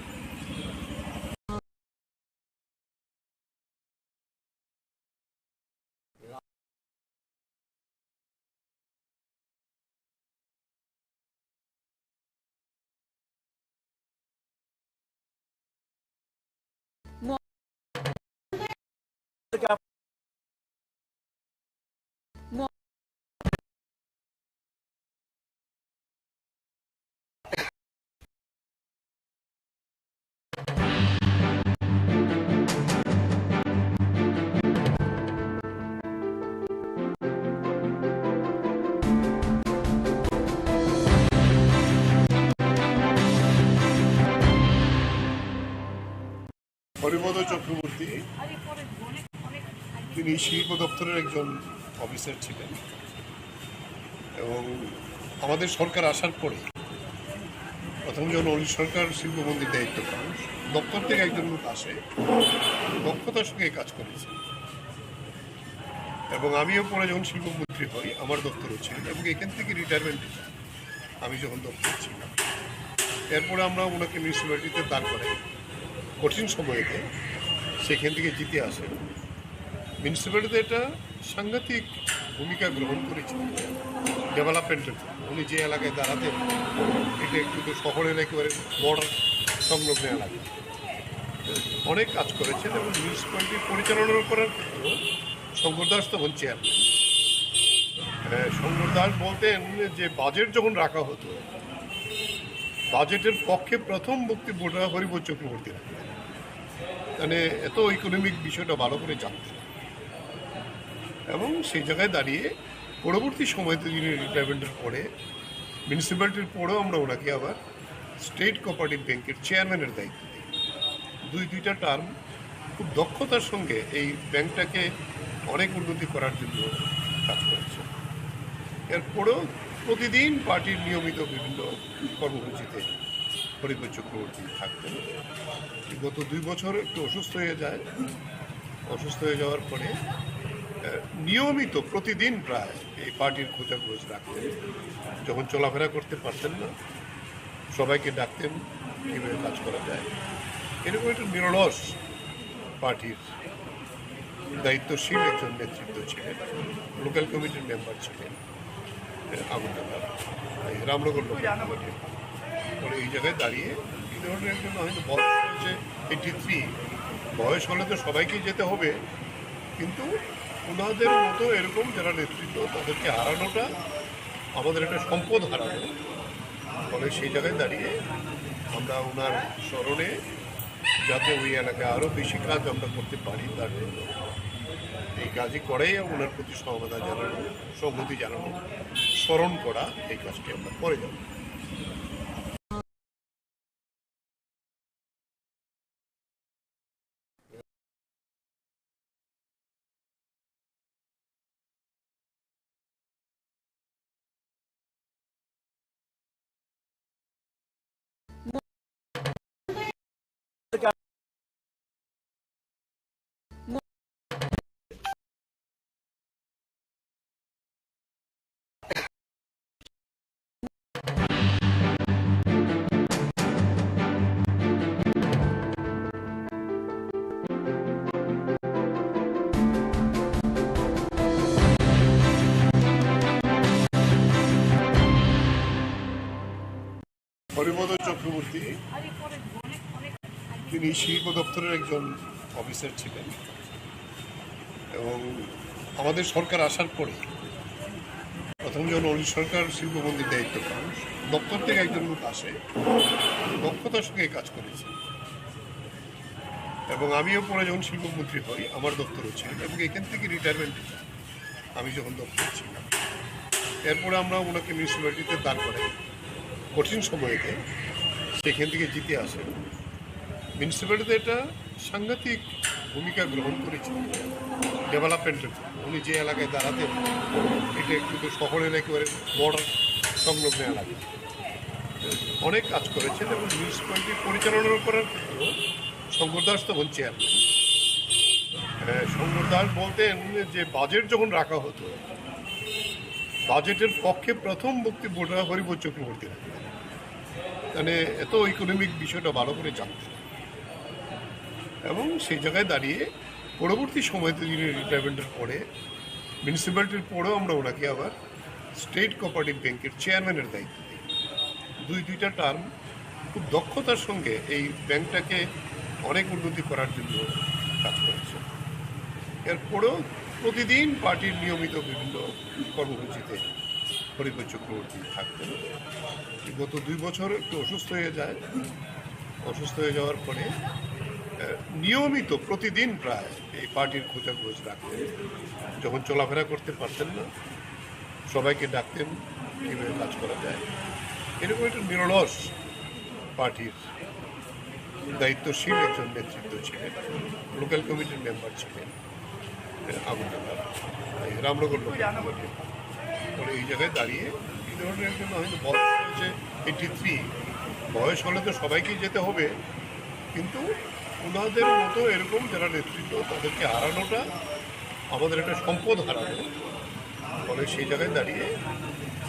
হরিবোধ চক্রবর্তী তিনি শিল্প দপ্তরের একজন অফিসার ছিলেন এবং আমাদের সরকার আসার পরে প্রথম যখন অলি সরকার শিল্পমন্ত্রীর দায়িত্ব পান, দপ্তর থেকে একজন লোক আসে, দক্ষতার সঙ্গে কাজ করেছে। এবং আমিও পরে যখন শিল্পমন্ত্রী হই আমার দপ্তরও ছিলেন এবং এখান থেকে রিটায়ারমেন্টে যাই আমি যখন দপ্তর ছিলাম। এরপরে আমরা ওনাকে মিউনিসিপ্যালিটিতে দাঁড় করাই কঠিন সময়তে, সেখান থেকে জিতে আসেন। মিউনিসিপ্যালিটিতে একটা সাংঘাতিক ভূমিকা গ্রহণ করেছিলেন ডেভেলপমেন্টের। উনি যে এলাকায় দাঁড়াতেন এটা কিন্তু শহরের একেবারে বর্ডার সংলগ্ন এলাকা, অনেক কাজ করেছেন এবং মিউনিসিপ্যালিটি পরিচালনা করার ক্ষেত্রেও শঙ্কর দাস তখন চেয়ারম্যান। শঙ্কর দাস বলতেন যে বাজেট যখন রাখা হতো, বাজেটের পক্ষে প্রথম বক্তব্য হরিবোধ চক্রবর্তী রাখতেন, মানে এত ইকোনমিক বিষয়টা ভালো করে জানতেন। এবং সেই জায়গায় দাঁড়িয়ে পরবর্তী সময়তে যিনি রিটায়ারমেন্টের পরে মিউনিসিপ্যালিটির পরেও আমরা ওনাকে আবার স্টেট কোঅপারেটিভ ব্যাংকের চেয়ারম্যানের দায়িত্ব দিই। দুইটা টার্ম খুব দক্ষতার সঙ্গে এই ব্যাংকটাকে অনেক উন্নতি করার জন্য কাজ করেছে। এরপরেও প্রতিদিন পার্টির নিয়মিত বিভিন্ন কর্মসূচিতে হরিবোধ চক্রবর্তী থাকতেন। গত 2 বছর একটু অসুস্থ হয়ে যায়। অসুস্থ হয়ে যাওয়ার পরে নিয়মিত প্রতিদিন প্রায় এই পার্টির খোঁজাখোঁজ রাখতেন। যখন চলাফেরা করতে পারতেন না, সবাইকে ডাকতেন কীভাবে কাজ করা যায়। এরকম একটা নিরলস পার্টির দায়িত্বশীল একজন নেতৃত্ব ছিলেন। লোকাল কমিটির মেম্বার ছিলেন আগরতলা, রামনগর লোকাল কমিটির। ফলে এই জায়গায় দাঁড়িয়ে এই ধরনের একজন হয়তো বয়স হয়েছে 83, বয়স হলে তো সবাইকেই যেতে হবে, কিন্তু ওনাদের মতো এরকম যারা নেতৃত্ব তাদেরকে হারানোটা আমাদের একটা সম্পদ হারানো। ফলে সেই জায়গায় দাঁড়িয়ে আমরা ওনার স্মরণে যাতে ওই এলাকায় আরও বেশি কাজ আমরা করতে পারি তার জন্য এই কাজই করাই ওনার প্রতি সমবেদনা জানানো, সংহতি জানানো, স্মরণ করা, এই কাজটি আমরা করে যাব। হরিপদ চক্রবর্তী তিনি শিল্প দপ্তরের একজন অফিসার ছিলেন এবং আমাদের সরকার আসার পরে প্রথম যখন অনিল সরকার শিল্পমন্ত্রীর দায়িত্ব পান, দপ্তর থেকে একজন লোক আসে, দক্ষতার সঙ্গে কাজ করেছে এবং আমিও পরে যখন শিল্পমন্ত্রী হই আমার দপ্তরও ছিলেন এবং এখান থেকে রিটায়ারমেন্টে যান আমি যখন দপ্তরে ছিলাম। এরপরে আমরা ওনাকে মিউনিসিপ্যালিটিতে দাঁড় করাই কঠিন সময়তে, সেখান থেকে জিতে আসেন। মিউনিসিপ্যালিটিতে একটা সাংঘাতিক ভূমিকা গ্রহণ করেছেন ডেভেলপমেন্টের। উনি যে এলাকায় দাঁড়াতেন এটা কিন্তু শহরের একেবারে বর্ডার সংলগ্ন এলাকা, অনেক কাজ করেছেন এবং মিউনিসিপ্যালিটি পরিচালনা করার ক্ষেত্রেও শঙ্কর দাস তখন চেয়ারম্যান। শঙ্কর দাস বলতেন যে বাজেট যখন রাখা হতো, বাজেটের পক্ষে প্রথম বক্তব্যটা হরিপদ চক্রবর্তী রাখতেন, মানে এত ইকোনমিক বিষয়টা ভালো করে জানতেন এবং সেই জায়গায় দাঁড়িয়ে পরবর্তী সময়তে যিনি রিটায়ারমেন্টের পরে মিউনিসিপ্যালিটির পরেও আমরা ওনাকে আবার স্টেট কোঅপারেটিভ ব্যাংকের চেয়ারম্যানের দায়িত্ব দিই। দুইটা টার্ম খুব দক্ষতার সঙ্গে এই ব্যাংকটাকে অনেক উন্নতি করার জন্য কাজ করেছে। এরপরেও প্রতিদিন পার্টির নিয়মিত বিভিন্ন কর্মসূচিতে হরিপদ চক্রবর্তী থাকতেন। গত 2 বছর একটু অসুস্থ হয়ে যায়, অসুস্থ হয়ে যাওয়ার পরে নিয়মিত প্রতিদিন প্রায় এই পার্টির খোঁজাখোঁজ রাখতেন। যখন চলাফেরা করতে পারতেন না সবাইকে ডাকতেন কীভাবে কাজ করা যায়। এরকম একটা নিরলস পার্টির দায়িত্বশীল একজন নেতৃত্ব ছিলেন। লোকাল কমিটির মেম্বার ছিলেন আগরতলার রামনগর লোকাল কমিটির। পরে এই জায়গায় দাঁড়িয়ে এই ধরনের একজন হয়তো বয়স হয়েছে 83, বয়স হলে তো সবাইকেই যেতে হবে, কিন্তু ওনাদের মতো এরকম যারা নেতৃত্ব তাদেরকে হারানোটা আমাদের একটা সম্পদ হারানো। ফলে সেই জায়গায় দাঁড়িয়ে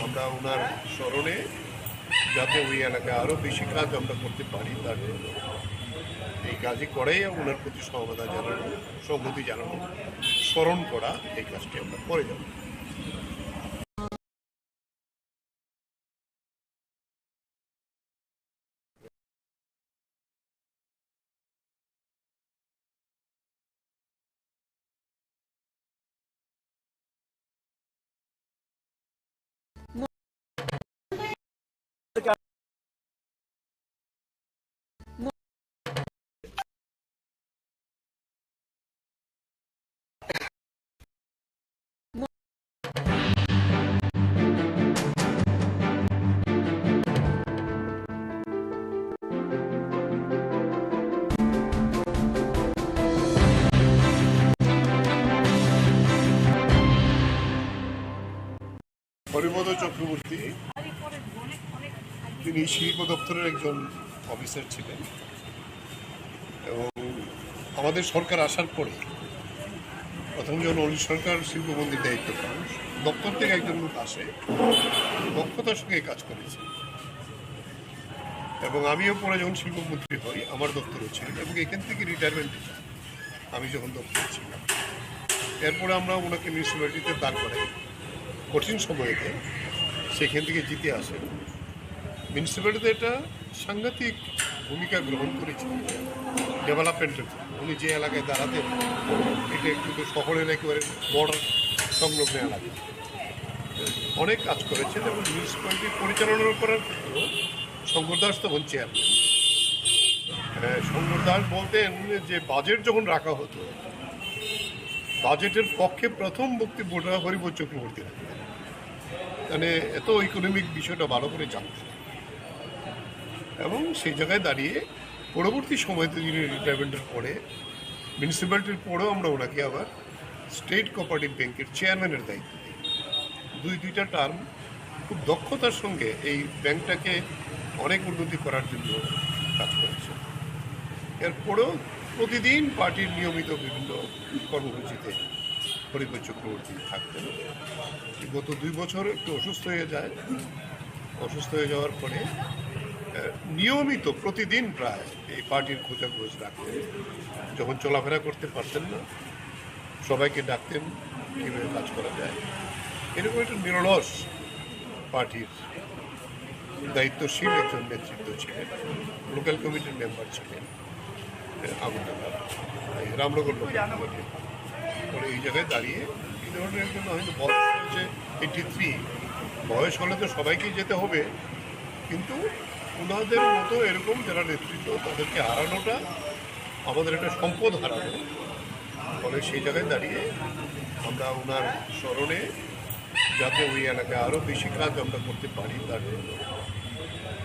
আমরা ওনার স্মরণে যাতে ওই এলাকায় আরও বেশি কাজ আমরা করতে পারি তার জন্য এই কাজই করাই ওনার প্রতি সমবেদনা জানানো, সংহতি জানানো, স্মরণ করা, এই কাজটি আমরা করে যাব। হরিপদ চক্রবর্তী তিনি শিল্প দপ্তরের একজন অফিসার ছিলেন এবং আমাদের সরকার আসার পরে প্রথম যখন অনিল সরকার শিল্পমন্ত্রীর দায়িত্ব পান, দপ্তর থেকে একজন লোক আসে, দক্ষতার সঙ্গে কাজ করেছে এবং আমিও পরে যখন শিল্পমন্ত্রী হই আমার দপ্তরও ছিলেন এবং এখান থেকে রিটায়ারমেন্টে যান আমি যখন দপ্তরে ছিলাম। এরপরে আমরা ওনাকে মিউনিসিপ্যালিটিতে দাঁড় করাই কঠিন সময়তে, সেখান থেকে জিতে আসেন। মিউনিসিপ্যালিটিতে একটা সাংঘাতিক ভূমিকা গ্রহণ করেছেন ডেভেলপমেন্টের। উনি যে এলাকায় দাঁড়াতেন এটা কিন্তু শহরের একেবারে বর্ডার সংলগ্ন এলাকা, অনেক কাজ করেছেন এবং মিউনিসিপ্যালিটি পরিচালনা করার ক্ষেত্রেও শঙ্কর দাস তখন চেয়ারম্যান। শঙ্কর দাস বলতেন যে বাজেট যখন রাখা হতো, বাজেটের পক্ষে প্রথম বক্তব্যটা হরিপদ চক্রবর্তী রাখতেন। মানে এত ইকোনমিক বিষয়টা ভালো করে জানতেন, এবং সেই জায়গায় দাঁড়িয়ে পরবর্তী সময়তে যিনি রিটায়ারমেন্টের পরে মিউনিসিপ্যালিটির পরেও আমরা ওনাকে আবার স্টেট কোঅপারেটিভ ব্যাংকের চেয়ারম্যানের দায়িত্ব দিই। দুইটা টার্ম খুব দক্ষতার সঙ্গে এই ব্যাংকটাকে অনেক উন্নতি করার জন্য কাজ করেছে। এরপরেও প্রতিদিন পার্টির নিয়মিত বিভিন্ন কর্মসূচিতে হরিপদ চক্রবর্তী থাকতেন। গত 2 বছর একটু অসুস্থ হয়ে যায়। অসুস্থ হয়ে যাওয়ার পরে নিয়মিত প্রতিদিন প্রায় এই পার্টির খোঁজাখোঁজ রাখতেন। যখন চলাফেরা করতে পারতেন না, সবাইকে ডাকতেন কীভাবে কাজ করা যায়। এরকম একটা নিরলস পার্টির দায়িত্বশীল একজন নেতৃত্ব ছিলেন। লোকাল কমিটির মেম্বার ছিলেন আগরতলা, রামনগর লোকাল কমিটির। ফলে এই জায়গায় দাঁড়িয়ে এই ধরনের একজন হয়তো বয়স হয়েছে 83, বয়স হলে তো সবাইকেই যেতে হবে, কিন্তু ওনাদের মতো এরকম যারা নেতৃত্ব তাদেরকে হারানোটা আমাদের একটা সম্পদ হারানো। ফলে সেই জায়গায় দাঁড়িয়ে আমরা ওনার স্মরণে যাতে ওই এলাকায় আরও বেশি কাজ আমরা করতে পারি তার জন্য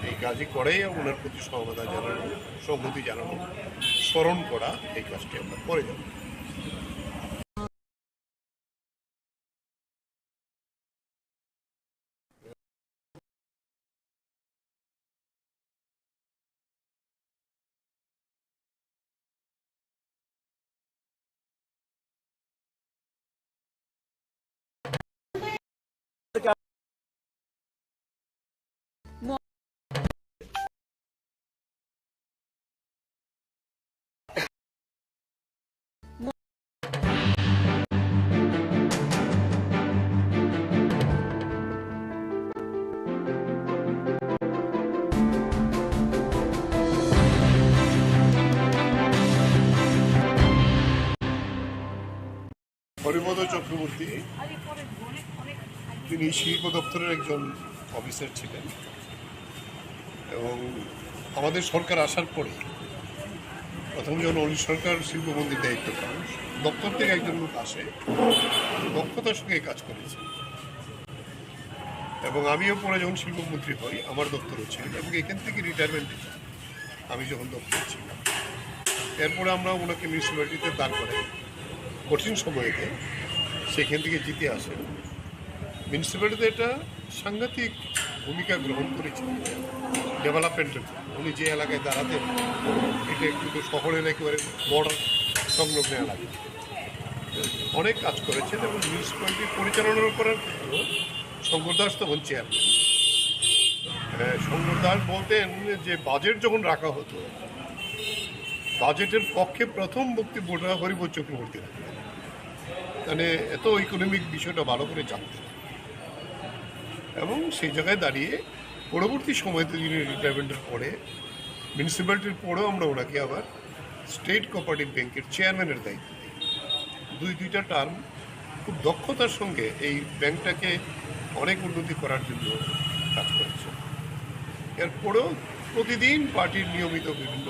এই কাজই করেই ওনার প্রতি সহমতা জানানো, সংহতি জানানো, স্মরণ করা, এই কাজটি আমরা করে যাব। হরিপদ চক্রবর্তী তিনি শিল্প দপ্তরের একজন অফিসার ছিলেন, এবং আমাদের সরকার আসার পরে প্রথম যখন অলি সরকার শিল্পমন্ত্রীর দায়িত্ব পান, দপ্তর থেকে একজন লোক আসে, দক্ষতার সঙ্গে কাজ করেছে। এবং আমিও পরে যখন শিল্পমন্ত্রী হই, আমার দপ্তরও ছিলেন, এবং এখান থেকে রিটায়ারমেন্টে যাই আমি যখন দপ্তরে ছিলাম। এরপরে আমরা ওনাকে মিউনিসিপ্যালিটিতে দাঁড় করাই কঠিন সময়েতে, সেখান থেকে জিতে আসেন। মিউনিসিপ্যালিটিতে একটা সাংঘাতিক ভূমিকা গ্রহণ করেছেন ডেভেলপমেন্টের জন্য। উনি যে এলাকায় দাঁড়াতেন এটা একটু শহরের একেবারে বর্ডার সংলগ্ন এলাকা, অনেক কাজ করেছেন। এবং মিউনিসিপ্যালিটি পরিচালনা করার ক্ষেত্রেও শঙ্কর দাস তখন চেয়ারম্যান। শঙ্কর দাস বলতেন যে বাজেট যখন রাখা হতো, বাজেটের পক্ষে প্রথম বক্তব্যটা হরিপদ চক্রবর্তী রাখতেন। মানে এত ইকোনমিক বিষয়টা ভালো করে জানতেন, এবং সেই জায়গায় দাঁড়িয়ে পরবর্তী সময়তে যিনি রিটায়ারমেন্টের পরে মিউনিসিপ্যালিটির পরেও আমরা ওনাকে আবার স্টেট কোঅপারেটিভ ব্যাংকের চেয়ারম্যানের দায়িত্ব দিই। দুইটা টার্ম খুব দক্ষতার সঙ্গে এই ব্যাংকটাকে অনেক উন্নতি করার জন্য কাজ করেছে। এরপরেও প্রতিদিন পার্টির নিয়মিত বিভিন্ন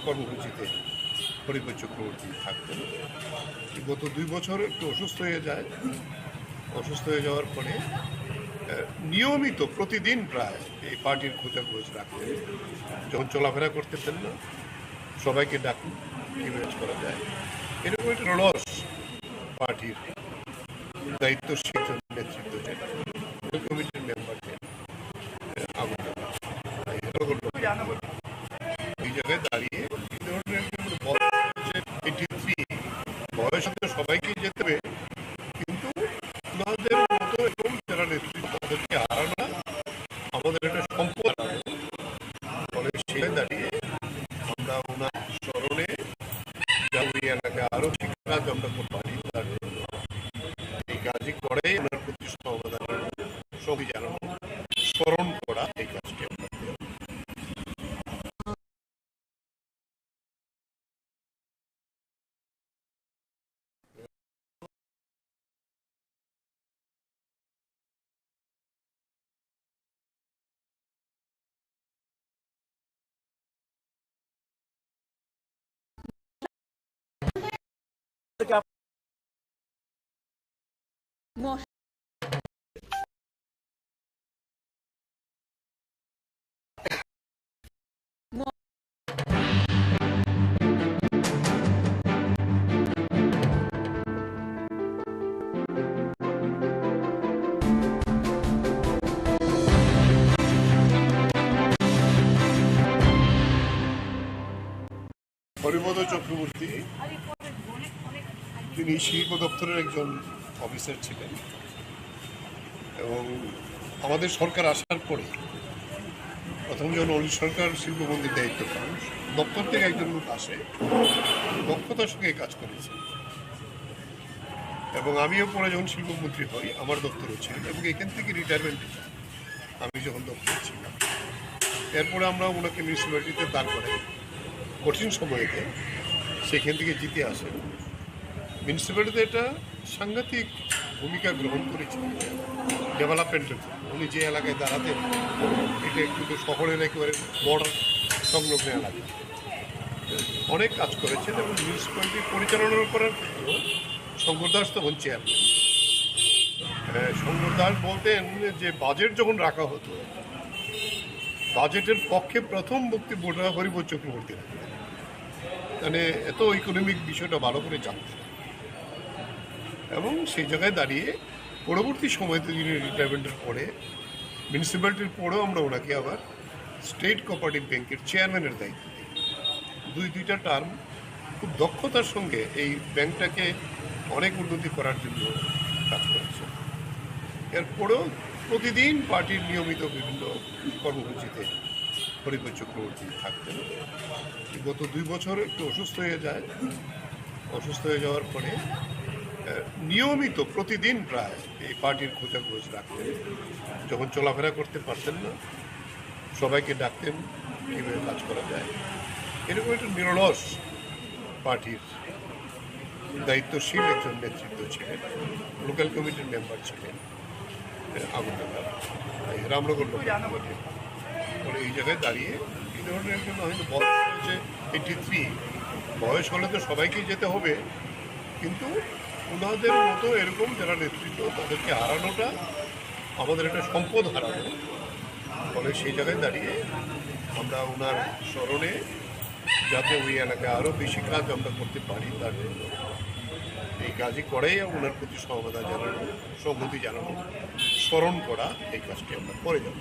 কর্মসূচিতে হরিপদ চক্রবর্তী থাকতেন। গত 2 বছর একটু অসুস্থ হয়ে যায়। অসুস্থ হয়ে যাওয়ার পরে নিয়মিত প্রতিদিন প্রায় এই পার্টির খোঁজাখোঁজ রাখতেন। যখন চলাফেরা করতেন না, সবাইকে ডাকুন কীভাবে করা যায়। এরকম একটা নিরলস পার্টির দায়িত্বশীল নেতৃত্ব ছিলেন, কমিটির মেম্বার ছিলেন আগরতলা। এই জায়গায় দাঁড়িয়ে এই ধরনের একজন বয়স হচ্ছে 83, বয়স হতে সবাইকেই যেতে হবে, কিন্তু ওনাদের মতো এরকম যারা নেতৃত্ব তাদেরকে হারানো আমাদের একটা সম্পদ হারানো। ফলে সে দাঁড়িয়ে আমরা ওনার স্মরণে যা ওই এলাকায় আরো বেশি কাজ আমরা করতে পারি তার জন্য এই কাজই করে ওনার প্রতি সহমতা সঙ্গী জানানো, স্মরণ করা, এই কাজটি আমরা হরিপদ চক্রবর্তী তিনি শিল্প দপ্তরের একজন অফিসার ছিলেন এবং আমাদের সরকার আসার পরে প্রথম যখন অলি সরকার শিল্পমন্ত্রীর দায়িত্ব পান দপ্তর থেকে একজন লোক আসে দক্ষতার সঙ্গে কাজ করেছে এবং আমিও পরে যখন শিল্পমন্ত্রী হই আমার দপ্তরও ছিলেন এবং এখান থেকে রিটায়ারমেন্ট আমি যখন দপ্তরে ছিলাম এরপরে আমরা ওনাকে মিউনিসিপ্যালিটিতে দাঁড় করাই কঠিন সময়তে সেখান থেকে জিতে আসেন মিউনিসিপ্যালিটিতে একটা সাংঘাতিক ভূমিকা গ্রহণ করেছেন ডেভেলপমেন্টের জন্য উনি যে এলাকায় দাঁড়াতেন এটা একটু শহরের একেবারে বর্ডার সংলগ্ন এলাকা অনেক কাজ করেছেন এবং মিউনিসিপ্যালিটি পরিচালনা করার ক্ষেত্রেও শঙ্কর দাস তখন চেয়ারম্যান শঙ্কর দাস বলতেন যে বাজেট যখন রাখা হতো বাজেটের পক্ষে প্রথম বক্তব্যটা হরিপদ চক্রবর্তী রাখতেন মানে এত ইকোনমিক বিষয়টা ভালো করে জানতেন এবং সেই জায়গায় দাঁড়িয়ে পরবর্তী সময়তে যিনি রিটায়ারমেন্টের পরে মিউনিসিপ্যালিটির পরেও আমরা ওনাকে আবার স্টেট কোঅপারেটিভ ব্যাংকের চেয়ারম্যানের দায়িত্ব দিই দুইটা টার্ম খুব দক্ষতার সঙ্গে এই ব্যাংকটাকে অনেক উন্নতি করার জন্য কাজ করেছে এরপরেও প্রতিদিন পার্টির নিয়মিত বিভিন্ন কর্মসূচিতে হরিপদ চক্রবর্তী থাকতেন গত 2 বছর একটু অসুস্থ হয়ে যায় অসুস্থ হয়ে যাওয়ার পরে নিয়মিত প্রতিদিন প্রায় এই পার্টির খোঁজাখোঁজ রাখতেন যখন চলাফেরা করতে পারতেন না সবাইকে ডাকতেন কীভাবে কাজ করা যায় এরকম একটা নিরলস পার্টির দায়িত্বশীল একজন নেতৃত্ব ছিলেন লোকাল কমিটির মেম্বার ছিলেন আগরতলা রামনগর লোকাল কমিটির বলে এই জায়গায় দাঁড়িয়ে এই ধরনের একজন হয়তো বয়স হয়েছে 83 বয়স হলে তো সবাইকেই যেতে হবে কিন্তু ওনাদের মতো এরকম যারা নেতৃত্ব তাদেরকে হারানোটা আমাদের একটা সম্পদ হারানো ফলে সেই জায়গায় দাঁড়িয়ে আমরা ওনার স্মরণে যাতে ওই এলাকায় আরও বেশি কাজ আমরা করতে পারি তার জন্য এই কাজই করেই ওনার প্রতি সহমতা জানানো সংহতি জানানো স্মরণ করা এই কাজটি আমরা করে যাব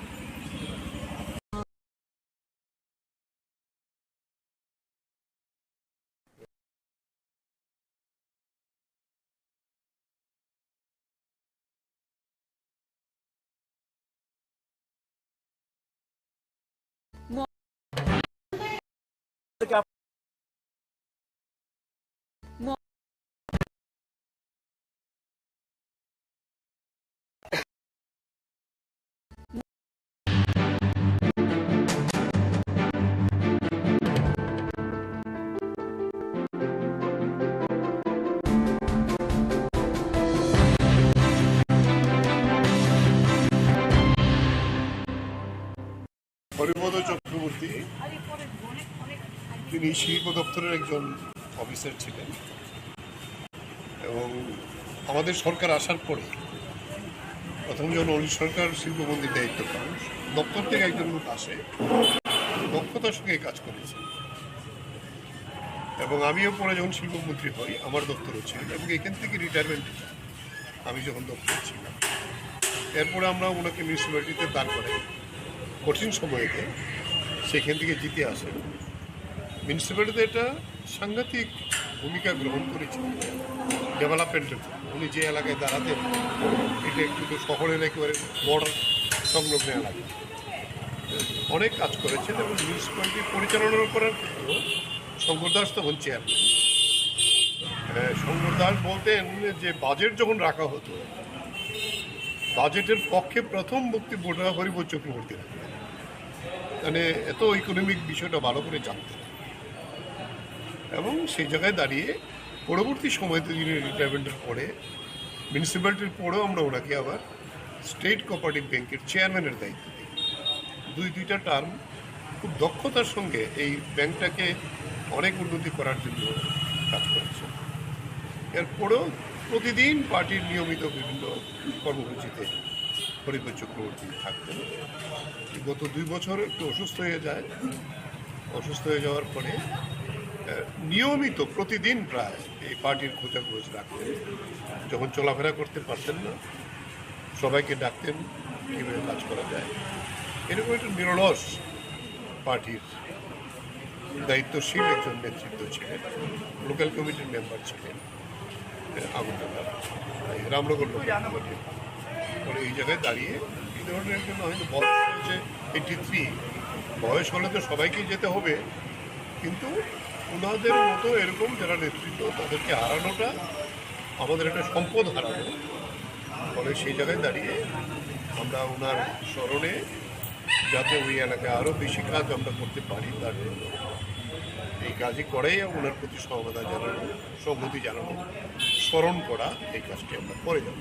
হরিপদ চক্রবর্তী তিনি শিল্প দপ্তরের একজন অফিসার ছিলেন এবং আমাদের সরকার আসার পরে প্রথম যখন অলি সরকার শিল্পমন্ত্রীর দায়িত্ব পান দপ্তর থেকে একজন লোক আসে দক্ষতার সঙ্গে কাজ করেছে এবং আমিও পরে যখন শিল্পমন্ত্রী হই আমার দপ্তরও ছিলেন এবং এখান থেকে রিটায়ারমেন্ট আমি যখন দপ্তরে ছিলাম এরপরে আমরা ওনাকে মিউনিসিপ্যালিটিতে দাঁড় করাই কঠিন সময়তে সেখান থেকে জিতে আসেন মিউনিসিপ্যালিটিতে একটা সাংঘাতিক ভূমিকা গ্রহণ করেছেন ডেভেলপমেন্টের জন্য উনি যে এলাকায় দাঁড়াতেন এটা একটু শহরের একেবারে বর্ডার সংলগ্ন এলাকা অনেক কাজ করেছেন এবং মিউনিসিপ্যালিটি পরিচালনা করার ক্ষেত্রেও শঙ্কর দাস তখন চেয়ারম্যান শঙ্কর দাস বলতেন যে বাজেট যখন রাখা হতো বাজেটের পক্ষে প্রথম বক্তব্যটা হরিপদ চক্রবর্তী রাখতেন মানে এত ইকোনমিক বিষয়টা ভালো করে জানতেন এবং সেই জায়গায় দাঁড়িয়ে পরবর্তী সময়তে যিনি রিটায়ারমেন্টের পরে মিউনিসিপ্যালিটির পরেও আমরা ওনাকে আবার স্টেট কোঅপারেটিভ ব্যাংকের চেয়ারম্যানের দায়িত্ব দিই দুইটা টার্ম খুব দক্ষতার সঙ্গে এই ব্যাংকটাকে অনেক উন্নতি করার জন্য কাজ করেছে এরপরেও প্রতিদিন পার্টির নিয়মিত বিভিন্ন কর্মসূচিতে হরিপদ চক্রবর্তী থাকতেন। গত 2 বছর একটু অসুস্থ হয়ে যায়। অসুস্থ হয়ে যাওয়ার পরে নিয়মিত প্রতিদিন প্রায় এই পার্টির খোঁজাখোঁজ রাখতেন। যখন চলাফেরা করতে পারতেন না, সবাইকে ডাকতেন কীভাবে কাজ করা যায়। এরকম একটা নিরলস পার্টির দায়িত্বশীল একজন নেতৃত্ব ছিলেন। লোকাল কমিটির মেম্বার ছিলেন আগরতলা, রামনগর লোকাল কমিটির। পরে এই জায়গায় দাঁড়িয়ে এই ধরনের একজন হয়তো বয়স হয়েছে 83, বয়স হলে তো সবাইকেই যেতে হবে, কিন্তু ওনাদের মতো এরকম যারা নেতৃত্ব তাদেরকে হারানোটা আমাদের একটা সম্পদ হারানো। ফলে সেই জায়গায় দাঁড়িয়ে আমরা ওনার স্মরণে যাতে ওই এলাকায় আরও বেশি কাজ আমরা করতে পারি তার জন্য এই কাজই করেই ওনার প্রতি সহমতা জানানো, সংহতি জানানো, স্মরণ করা, এই কাজটি আমরা করে যাব।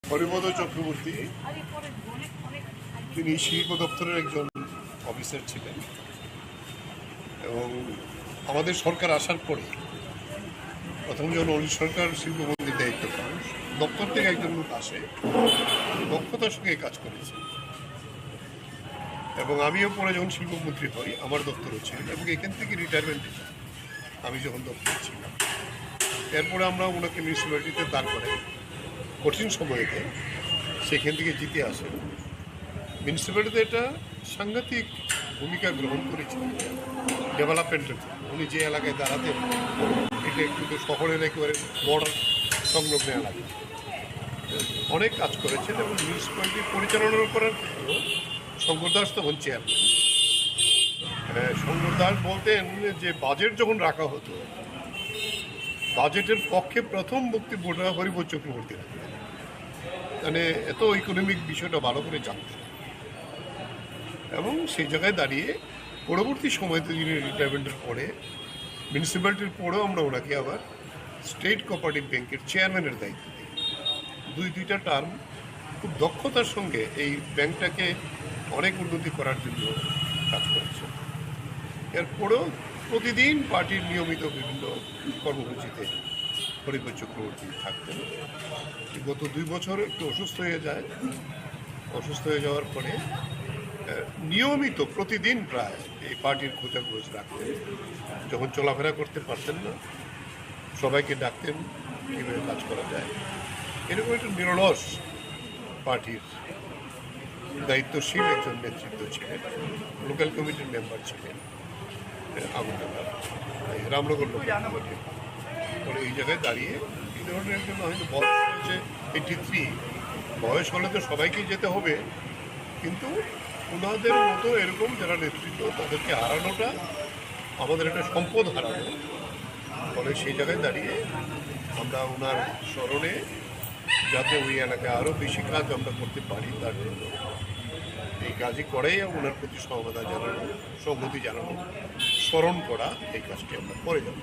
হরিপদ চক্রবর্তী তিনি শিল্প দপ্তরের একজন অফিসার ছিলেন এবং আমাদের সরকার আসার পরে প্রথম যখন অনিল সরকার শিল্পমন্ত্রীর দায়িত্ব পান, দপ্তর থেকে একজন লোক আসে, দক্ষতার সঙ্গে কাজ করেছে এবং আমিও পরে যখন শিল্পমন্ত্রী হই আমার দপ্তরও ছিলেন এবং এখান থেকে রিটায়ারমেন্টে যাই আমি যখন দপ্তরে ছিলাম। এরপরে আমরা ওনাকে মিউনিসিপ্যালিটিতে দাঁড় করাই কঠিন সময়েতে, সেখান থেকে জিতে আসেন। মিউনিসিপ্যালিটিতে একটা সাংঘাতিক ভূমিকা গ্রহণ করেছিলেন ডেভেলপমেন্টের জন্য। উনি যে এলাকায় দাঁড়াতেন এটা একটু শহরের একেবারে বর্ডার সংলগ্ন এলাকা, অনেক কাজ করেছেন এবং মিউনিসিপ্যালিটি পরিচালনা করার ক্ষেত্রেও শঙ্কর দাস তখন চেয়ারম্যান। শঙ্কর দাস বলতেন যে বাজেট যখন রাখা হতো, বাজেটের পক্ষে প্রথম বক্তব্যটা হরিপদ চক্রবর্তী রাখতেন, মানে এত ইকোনমিক বিষয়টা ভালো করে জানতেন। এবং সেই জায়গায় দাঁড়িয়ে পরবর্তী সময়তে যিনি রিটায়ারমেন্টের পরে মিউনিসিপ্যালিটির পরেও আমরা ওনাকে আবার স্টেট কোঅপারেটিভ ব্যাংকের চেয়ারম্যানের দায়িত্ব দিই। দুইটা টার্ম খুব দক্ষতার সঙ্গে এই ব্যাংকটাকে অনেক উন্নতি করার জন্য কাজ করেছে। এরপরেও প্রতিদিন পার্টির নিয়মিত বিভিন্ন কর্মসূচিতে হরিপদ চক্রবর্তী থাকতেন। গত 2 বছর একটু অসুস্থ হয়ে যায়। অসুস্থ হয়ে যাওয়ার পরে নিয়মিত প্রতিদিন প্রায় এই পার্টির খোঁজাখোঁজ রাখতেন। যখন চলাফেরা করতে পারতেন না, সবাইকে ডাকতেন কীভাবে কাজ করা যায়। এরকম একটা নিরলস পার্টির দায়িত্বশীল একজন নেতৃত্ব ছিলেন। লোকাল কমিটির মেম্বার ছিলেন আগরতলা, রামনগর লোকাল কমিটির। পরে এই জায়গায় দাঁড়িয়ে এই ধরনের একজন হয়তো বয়স হয়েছে 83, বয়স হলে তো সবাইকেই যেতে হবে, কিন্তু ওনাদের মতো এরকম যারা নেতৃত্ব তাদেরকে হারানোটা আমাদের একটা সম্পদ হারানো। ফলে সেই জায়গায় দাঁড়িয়ে আমরা ওনার স্মরণে যাতে ওই এলাকায় আরও বেশি কাজ আমরা করতে পারি তার জন্য এই কাজই করেই ওনার প্রতি সহমতা জানানো, সংহতি জানানো, স্মরণ করা, এই কাজটি আমরা করে যাব।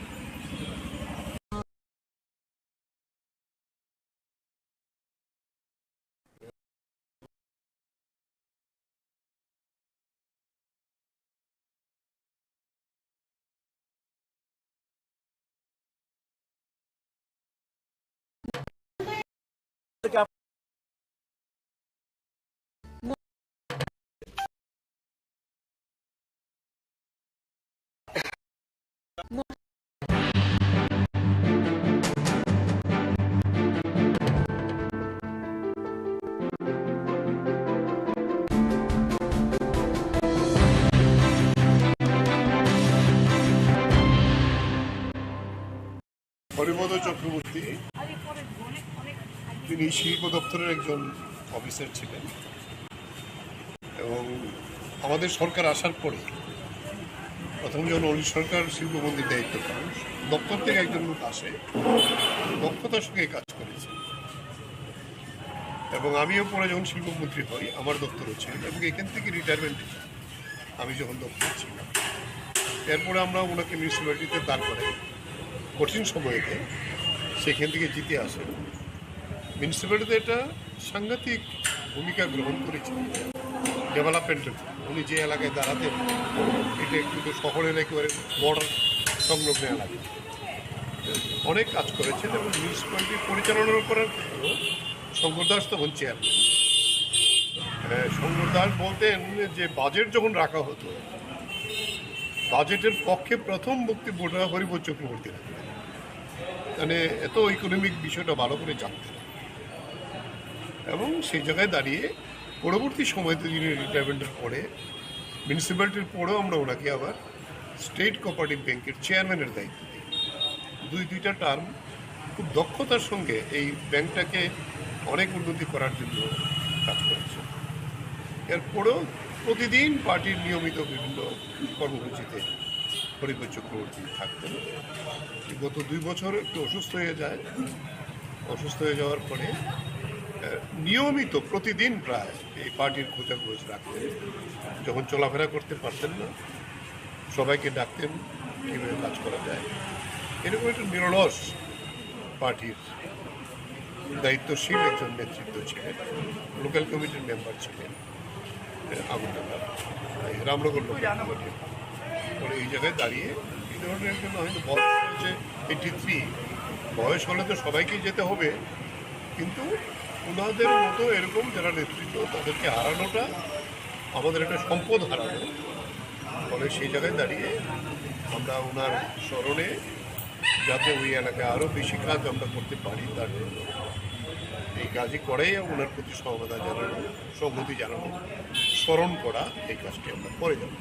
হরিপদ চক্রবর্তী তিনি শিল্প দপ্তরের একজন অফিসার ছিলেন এবং আমাদের সরকার আসার পরে প্রথম যখন অনিল সরকার শিল্পমন্ত্রীর দায়িত্ব পান, দপ্তর থেকে একজন লোক আসে, দক্ষতার সঙ্গে কাজ করেছে এবং আমিও পরে যখন শিল্পমন্ত্রী হই আমার দপ্তরও ছিল এবং এখান থেকে রিটায়ারমেন্ট আমি যখন দপ্তর ছিলাম, এরপরে আমরা ওনাকে মিউনিসিপ্যালিটিতে দাঁড় করাই কঠিন সময়েতে, সেখান থেকে জিতে আসেন। মিউনিসিপ্যালিটিতে একটা সাংঘাতিক ভূমিকা গ্রহণ করেছিলেন ডেভেলপমেন্টের। উনি যে এলাকায় দাঁড়াতেন এটা একটু শহরের একেবারে বর্ডার সংলগ্ন এলাকা, অনেক কাজ করেছেন এবং মিউনিসিপ্যালিটি পরিচালনার করার ক্ষেত্রেও শঙ্কর দাস তখন চেয়ারম্যান। শঙ্কর দাস বলতেন যে বাজেট যখন রাখা হতো, বাজেটের পক্ষে প্রথম বক্তব্যটা হরিপদ চক্রবর্তী রাখতেন, মানে এত ইকোনমিক বিষয়টা ভালো করে জানতেন এবং সেই জায়গায় দাঁড়িয়ে পরবর্তী সময়তে যিনি রিটায়ারমেন্টের পরে মিউনিসিপ্যালিটির পরেও আমরা ওনাকে আবার স্টেট কোঅপারেটিভ ব্যাংকের চেয়ারম্যানের দায়িত্ব দিই। দুইটা টার্ম খুব দক্ষতার সঙ্গে এই ব্যাংকটাকে অনেক উন্নতি করার জন্য কাজ করেছে। এরপরেও প্রতিদিন পার্টির নিয়মিত বিভিন্ন কর্মসূচিতে হরিপদ চক্রবর্তী থাকতেন। গত 2 বছর একটু অসুস্থ হয়ে যায়, অসুস্থ হয়ে যাওয়ার পরে নিয়মিত প্রতিদিন প্রায় এই পার্টির খোঁজাখোঁজ রাখতেন। যখন চলাফেরা করতে পারতেন না, সবাইকে ডাকতেন কীভাবে কাজ করা যায়। এরকম একটা নিরলস পার্টির দায়িত্বশীল একজন নেতৃত্ব ছিলেন। লোকাল কমিটির মেম্বার ছিলেন আগরতলা, রামনগর লোকাল কমিটির। পরে এই জায়গায় দাঁড়িয়ে এই ধরনের জন্য হয়তো বয়স হয়েছে 83, বয়স হলে তো সবাইকেই যেতে হবে, কিন্তু ওনাদের মতো এরকম যারা নেতৃত্ব তাদেরকে হারানোটা আমাদের একটা সম্পদ হারানো। ফলে সেই জায়গায় দাঁড়িয়ে আমরা ওনার স্মরণে যাতে ওই এলাকায় আরও বেশি কাজ আমরা করতে পারি তার জন্য এই কাজই করেই ওনার প্রতি সমবেদনা জানানো, সংহতি জানানো, স্মরণ করা, এই কাজটি আমরা করে যাব।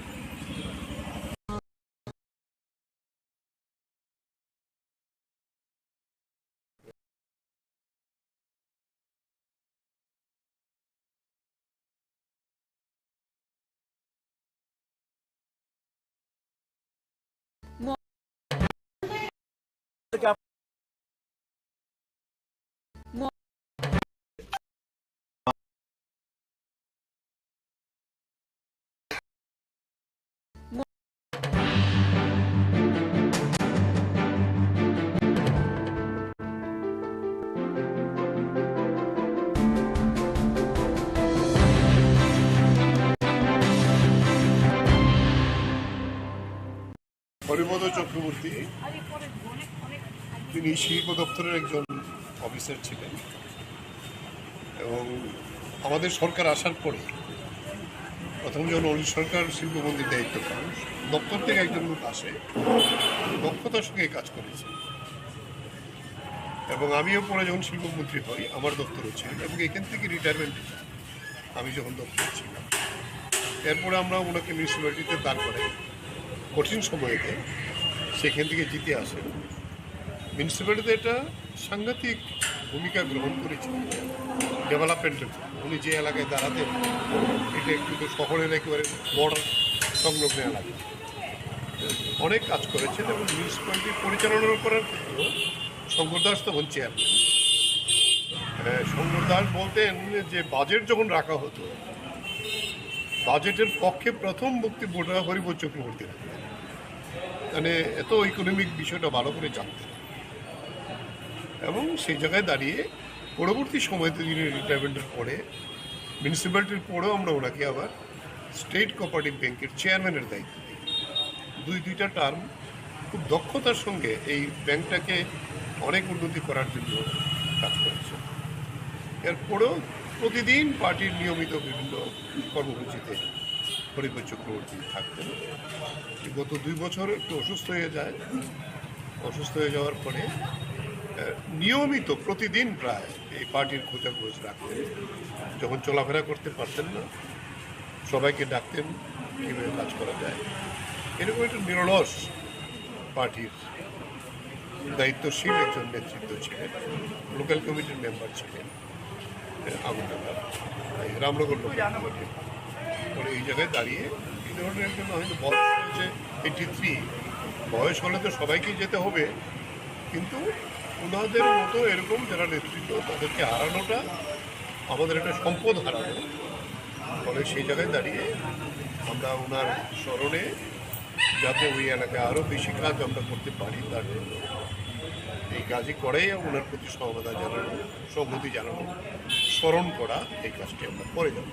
হরিপদ চক্রবর্তী তিনি শিল্প দপ্তরের একজন অফিসার ছিলেন এবং আমাদের সরকার আসার পরে প্রথম যখন অনিল সরকার শিল্পমন্ত্রীর দায়িত্ব পান, দপ্তর থেকে একজন লোক আসে, দক্ষতার সঙ্গে কাজ করেছে এবং আমিও পরে যখন শিল্পমন্ত্রী হই আমার দপ্তরও ছিল এবং এখান থেকে রিটায়ারমেন্ট আমি যখন দপ্তর ছিলাম, এরপরে আমরা ওনাকে মিউনিসিপ্যালিটিতে দাঁড় করাই কঠিন সময়েতে, সেখান থেকে জিতে আসেন। মিউনিসিপ্যালিটিতে একটা সাংঘাতিক ভূমিকা গ্রহণ করেছিলেন ডেভেলপমেন্টের। উনি যে এলাকায় দাঁড়াতেন এটা একটু শহরের একেবারে বর্ডার সংলগ্ন এলাকা, অনেক কাজ করেছেন এবং মিউনিসিপ্যালিটি পরিচালনা করার ক্ষেত্রেও শঙ্কর দাস তখন চেয়ারম্যান। শঙ্কর দাস বলতেন যে বাজেট যখন রাখা হতো, বাজেটের পক্ষে প্রথম বক্তব্যটা হরিপদ চক্রবর্তী রাখতেন, মানে এত ইকোনমিক বিষয়টা ভালো করে জানতেন এবং সেই জায়গায় দাঁড়িয়ে পরবর্তী সময়তে যিনি রিটায়ারমেন্টের পরে মিউনিসিপ্যালিটির পরেও আমরা ওনাকে আবার স্টেট কোঅপারেটিভ ব্যাংকের চেয়ারম্যানের দায়িত্ব দিই। দুইটা টার্ম খুব দক্ষতার সঙ্গে এই ব্যাংকটাকে অনেক উন্নতি করার জন্য কাজ করেছে। এরপরেও প্রতিদিন পার্টির নিয়মিত বিভিন্ন কর্মসূচিতে হরিপদ চক্রবর্তী থাকতেন। গত 2 বছর একটু অসুস্থ হয়ে যায়, অসুস্থ হয়ে যাওয়ার পরে নিয়মিত প্রতিদিন প্রায় এই পার্টির খোঁজাখোঁজ রাখতেন। যখন চলাফেরা করতে পারতেন না, সবাইকে ডাকতেন কীভাবে কাজ করা যায়। এরকম একটা নিরলস পার্টির দায়িত্বশীল একজন নেতৃত্ব ছিলেন, লোকাল কমিটির মেম্বার ছিলেন আগরতলা রামনগর লোকাল কমিটির। পরে এই জায়গায় দাঁড়িয়ে এই ধরনের একজন হয়তো বয়স হয়েছে 83, বয়স হলে তো সবাইকেই যেতে হবে, কিন্তু ওনাদের মতো এরকম যারা নেতৃত্ব তাদেরকে হারানোটা আমাদের একটা সম্পদ হারানো। ফলে সেই জায়গায় দাঁড়িয়ে আমরা ওনার স্মরণে যাতে ওই এলাকায় আরও বেশি কাজ আমরা করতে পারি তার জন্য এই কাজই করেই ওনার প্রতি সহমতা জানানো, সংহতি জানানো, স্মরণ করা, এই কাজটি আমরা করে যাব।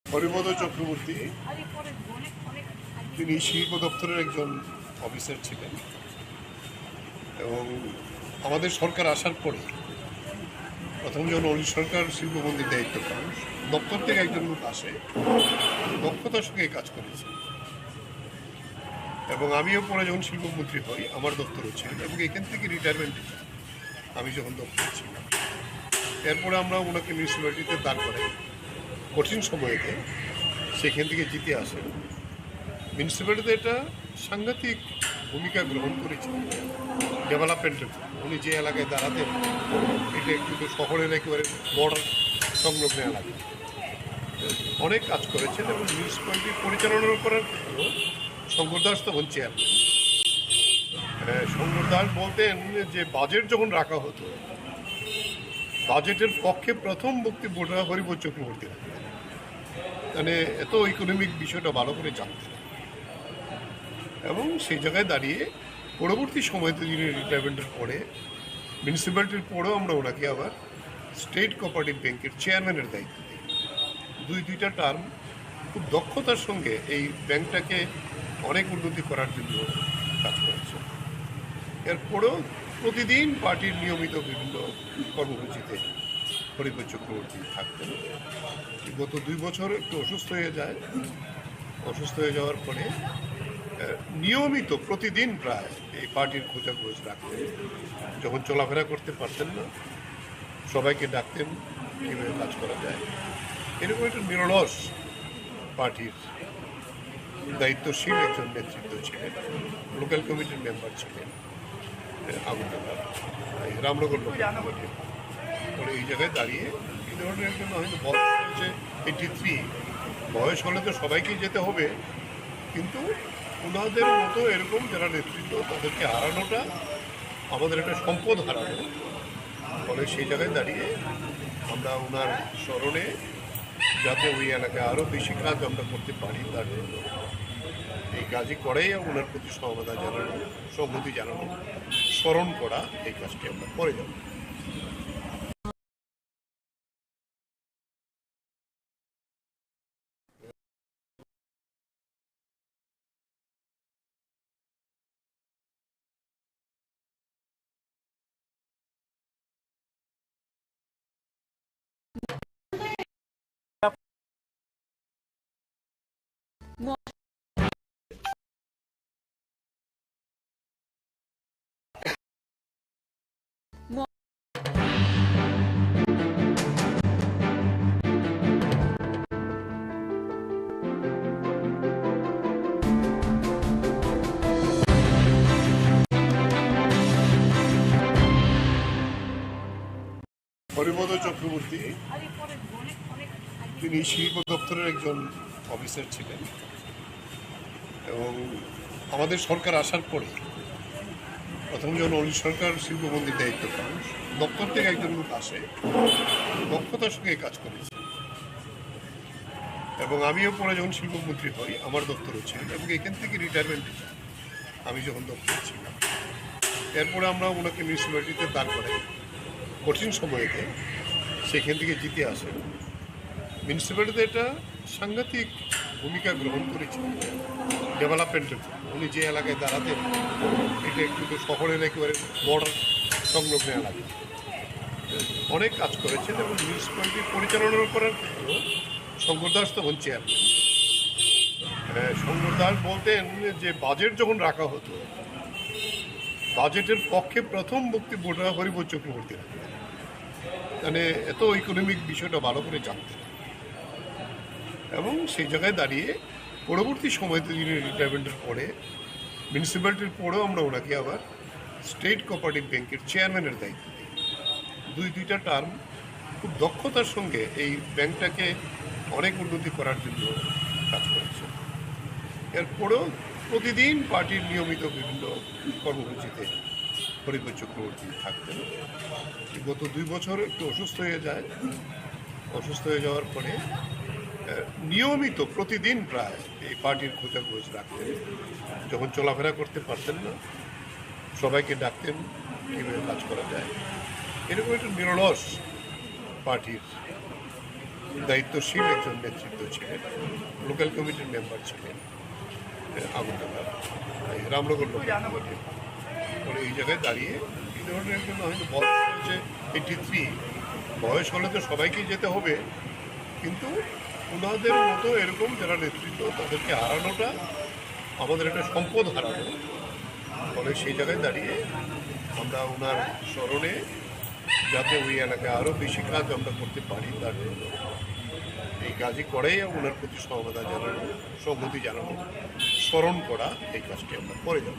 হরিপদ চক্রবর্তী তিনি শিল্প দপ্তরের একজন অফিসার ছিলেন এবং আমাদের সরকার আসার পরে প্রথম যখন অনিল সরকার শিল্পমন্ত্রীর দায়িত্ব পান, দপ্তর থেকে একজন লোক আসে, দক্ষতার সঙ্গে কাজ করেছে এবং আমিও পরে যখন শিল্পমন্ত্রী হই আমার দপ্তরও ছিলেন এবং এখান থেকে রিটায়ারমেন্টে যাই আমি যখন দপ্তরে ছিলাম। এরপরে আমরা ওনাকে মিউনিসিপ্যালিটিতে দাঁড় করাই, কঠিন সময়েতে সেখান থেকে জিতে আসেন। মিউনিসিপ্যালিটিতে এটা সাংঘাতিক ভূমিকা গ্রহণ করেছেন ডেভেলপমেন্টের। উনি যে এলাকায় দাঁড়াতেন এটা কিন্তু শহরের একেবারে বর্ডার সংলগ্ন এলাকা, অনেক কাজ করেছেন এবং মিউনিসিপ্যালিটি পরিচালনা করার ক্ষেত্রেও শঙ্কর দাস তখন চেয়ারম্যান। শঙ্কর দাস বলতেন যে বাজেট যখন রাখা হতো, বাজেটের পক্ষে প্রথম বক্তব্যটা হরিপদ চক্রবর্তী রাখতেন, মানে এত ইকোনমিক বিষয়টা ভালো করে জানতেন এবং সেই জায়গায় দাঁড়িয়ে পরবর্তী সময়তে যিনি রিটায়ারমেন্টের পরে মিউনিসিপ্যালিটির পরেও আমরা ওনাকে আবার স্টেট কোঅপারেটিভ ব্যাংকের চেয়ারম্যানের দায়িত্ব দিই। দুইটা টার্ম খুব দক্ষতার সঙ্গে এই ব্যাংকটাকে অনেক উন্নতি করার জন্য কাজ করেছে। এরপরেও প্রতিদিন পার্টির নিয়মিত বিভিন্ন কর্মসূচিতে হরিপদ চক্রবর্তী থাকতেন। গত 2 বছর একটু অসুস্থ হয়ে যায়, অসুস্থ হয়ে যাওয়ার পরে নিয়মিত প্রতিদিন প্রায় এই পার্টির খোঁজাখোঁজ রাখতেন। যখন চলাফেরা করতে পারতেন না সবাইকে ডাকতেন কীভাবে কাজ করা যায়। এরকম একটা নিরলস পার্টির দায়িত্বশীল একজন নেতৃত্ব ছিলেন, লোকাল কমিটির মেম্বার ছিলেন আগরতলা রামনগর লোকাল কমিটির। পরে এই জায়গায় দাঁড়িয়ে এই ধরনের একজন হয়তো বয়স হয়েছে 83, বয়স হলে তো সবাইকেই যেতে হবে, কিন্তু ওনাদের মতো এরকম যারা নেতৃত্ব তাদেরকে হারানোটা আমাদের একটা সম্পদ হারানো। ফলে সেই জায়গায় দাঁড়িয়ে আমরা ওনার স্মরণে যাতে ওই এলাকায় আরও বেশি কাজ আমরা করতে পারি তার জন্য এই কাজই করেই ওনার প্রতি সহমতা জানানো, সংহতি জানানো, স্মরণ করা, এই কাজটি আমরা করে যাব। হরিপদ চক্রবর্তী তিনি শিল্প দপ্তরের একজন অফিসার ছিলেন এবং আমাদের সরকার আসার পরে প্রথম যখন অনিল সরকার শিল্পমন্ত্রীর দায়িত্ব পান, দপ্তর থেকে একজন লোক আসে, দক্ষতার সঙ্গে কাজ করেছে এবং আমিও পরে যখন শিল্পমন্ত্রী হই আমার দপ্তরও ছিলেন এবং এখান থেকে রিটায়ারমেন্টে যাই আমি যখন দপ্তরে ছিলাম। এরপরে আমরা ওনাকে মিউনিসিপ্যালিটিতে দাঁড় করাই কঠিন সময়েতে, সেখান থেকে জিতে আসেন। মিউনিসিপ্যালিটিতে এটা সাংঘাতিক ভূমিকা গ্রহণ করেছেন ডেভেলপমেন্টের জন্য। উনি যে এলাকায় দাঁড়াতেন এটা কিন্তু শহরের একেবারে বর্ডার সংলগ্ন এলাকা, অনেক কাজ করেছেন এবং মিউনিসিপ্যালিটি পরিচালনা করার ক্ষেত্রেও শঙ্কর দাস তখন চেয়ারম্যান। শঙ্কর দাস বলতেন যে বাজেট যখন রাখা হতো, বাজেটের পক্ষে প্রথম বক্তব্যটা হরিবোধ চক্রবর্তী রাখতেন, মানে এত ইকোনমিক বিষয়টা ভালো করে জানতেন। এবং সেই জায়গায় দাঁড়িয়ে পরবর্তী সময়তে যিনি রিটায়ারমেন্টের পরে মিউনিসিপ্যালিটির পরেও আমরা ওনাকে আবার স্টেট কোঅপারেটিভ ব্যাংকের চেয়ারম্যানের দায়িত্ব দিই। দুইটা টার্ম খুব দক্ষতার সঙ্গে এই ব্যাংকটাকে অনেক উন্নতি করার জন্য কাজ করেছে। এরপরেও প্রতিদিন পার্টির নিয়মিত বিভিন্ন কর্মসূচিতে হরিবোধ চক্রবর্তী থাকতেন। গত 2 বছর একটু অসুস্থ হয়ে যায়। অসুস্থ হয়ে যাওয়ার পরে নিয়মিত প্রতিদিন প্রায় এই পার্টির খোঁজাখোঁজ রাখতেন। যখন চলাফেরা করতে পারতেন না, সবাইকে ডাকতেন কীভাবে কাজ করা যায়। এরকম একটা নিরলস পার্টির দায়িত্বশীল একজন নেতৃত্ব ছিলেন। লোকাল কমিটির মেম্বার ছিলেন আগরতলা, রামনগর লোকাল কমিটির। পরে এই জায়গায় দাঁড়িয়ে এই ধরনের একজন হয়তো বয়স হয়েছে 83, বয়স হলে তো সবাইকেই যেতে হবে, কিন্তু ওনাদের মতো এরকম যারা নেতৃত্ব তাদেরকে হারানোটা আমাদের একটা সম্পদ হারানো। ফলে সেই জায়গায় দাঁড়িয়ে আমরা ওনার স্মরণে যাতে ওই এলাকায় আরও বেশি কাজ আমরা করতে পারি তার জন্য এই কাজই করেই ওনার প্রতি সহমতা জানানো, সংহতি জানানো, স্মরণ করা, এই কাজটি আমরা করে যাব।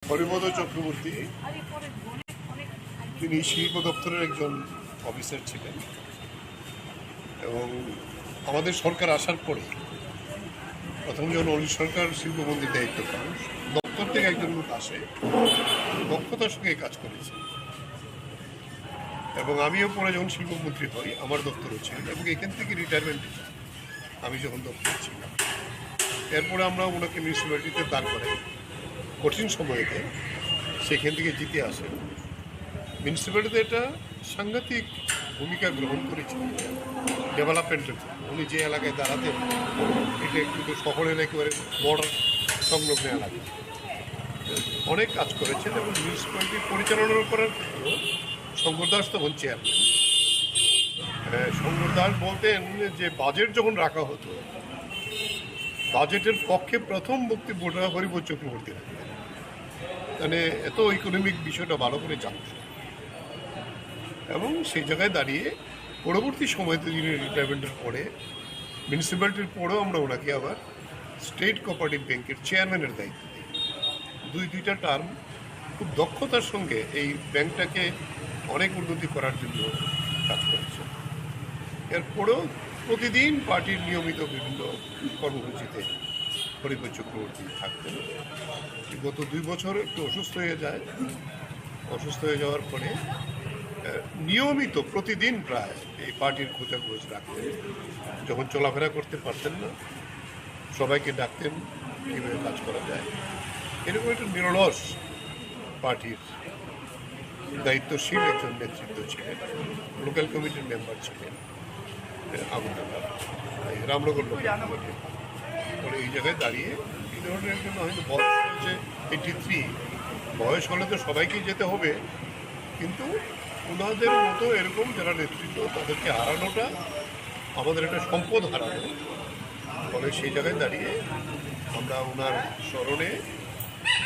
হরিবোধ চক্রবর্তী তিনি শিল্প দপ্তরের একজন অফিসার ছিলেন এবং আমাদের সরকার আসার পরে প্রথম যখন অনিল সরকার শিল্পমন্ত্রীর দায়িত্ব পান, দপ্তর থেকে একজন লোক আসে, দক্ষতার সঙ্গে কাজ করেছে। এবং আমিও পরে যখন শিল্পমন্ত্রী হই আমার দপ্তরও ছিল এবং এখান থেকে রিটায়ারমেন্ট আমি যখন দপ্তরে ছিলাম। এরপরে আমরা ওনাকে মিউনিসিপ্যালিটিতে দাঁড় করাই কঠিন সময়েতে, সেখান থেকে জিতে আসেন। মিউনিসিপ্যালিটিতে এটা সাংঘাতিক ভূমিকা গ্রহণ করেছেন ডেভেলপমেন্টের জন্য। উনি যে এলাকায় দাঁড়াতেন এটা কিন্তু শহরের একেবারে বর্ডার সংলগ্ন এলাকা, অনেক কাজ করেছেন এবং মিউনিসিপ্যালিটি পরিচালনা করার ক্ষেত্রেও শঙ্কর দাস তখন চেয়ারম্যান। শঙ্কর দাস বলতেন যে বাজেট যখন রাখা হতো, বাজেটের পক্ষে প্রথম বক্তব্যটা হরিবোধ চক্রবর্তী রাখতেন, মানে এত ইকোনমিক বিষয়টা ভালো করে জানতেন। এবং সেই জায়গায় দাঁড়িয়ে পরবর্তী সময়তে যিনি রিটায়ারমেন্টের পরে মিউনিসিপ্যালিটির পরেও আমরা ওনাকে আবার স্টেট কোঅপারেটিভ ব্যাংকের চেয়ারম্যানের দায়িত্ব দিই। দুইটা টার্ম খুব দক্ষতার সঙ্গে এই ব্যাংকটাকে অনেক উন্নতি করার জন্য কাজ করেছে। এরপরেও প্রতিদিন পার্টির নিয়মিত বিভিন্ন কর্মসূচিতে হরিবোধ চক্রবর্তী থাকতেন। গত 2 বছর একটু অসুস্থ হয়ে যায়। অসুস্থ হয়ে যাওয়ার পরে নিয়মিত প্রতিদিন প্রায় এই পার্টির খোঁজাখোঁজ রাখতেন। যখন চলাফেরা করতে পারতেন না, সবাইকে ডাকতেন কীভাবে কাজ করা যায়। এরকম একটা নিরলস পার্টির দায়িত্বশীল একজন নেতৃত্ব ছিলেন। লোকাল কমিটির মেম্বার ছিলেন আগরতলা, রামনগর লোকাল কমিটির। পরে এই জায়গায় দাঁড়িয়ে এই ধরনের একজন হয়তো বয়স হয়েছে 83, বয়স হলে তো সবাইকেই যেতে হবে, কিন্তু ওনাদের মতো এরকম যারা নেতৃত্ব তাদেরকে হারানোটা আমাদের একটা সম্পদ হারানো। ফলে সেই জায়গায় দাঁড়িয়ে আমরা ওনার স্মরণে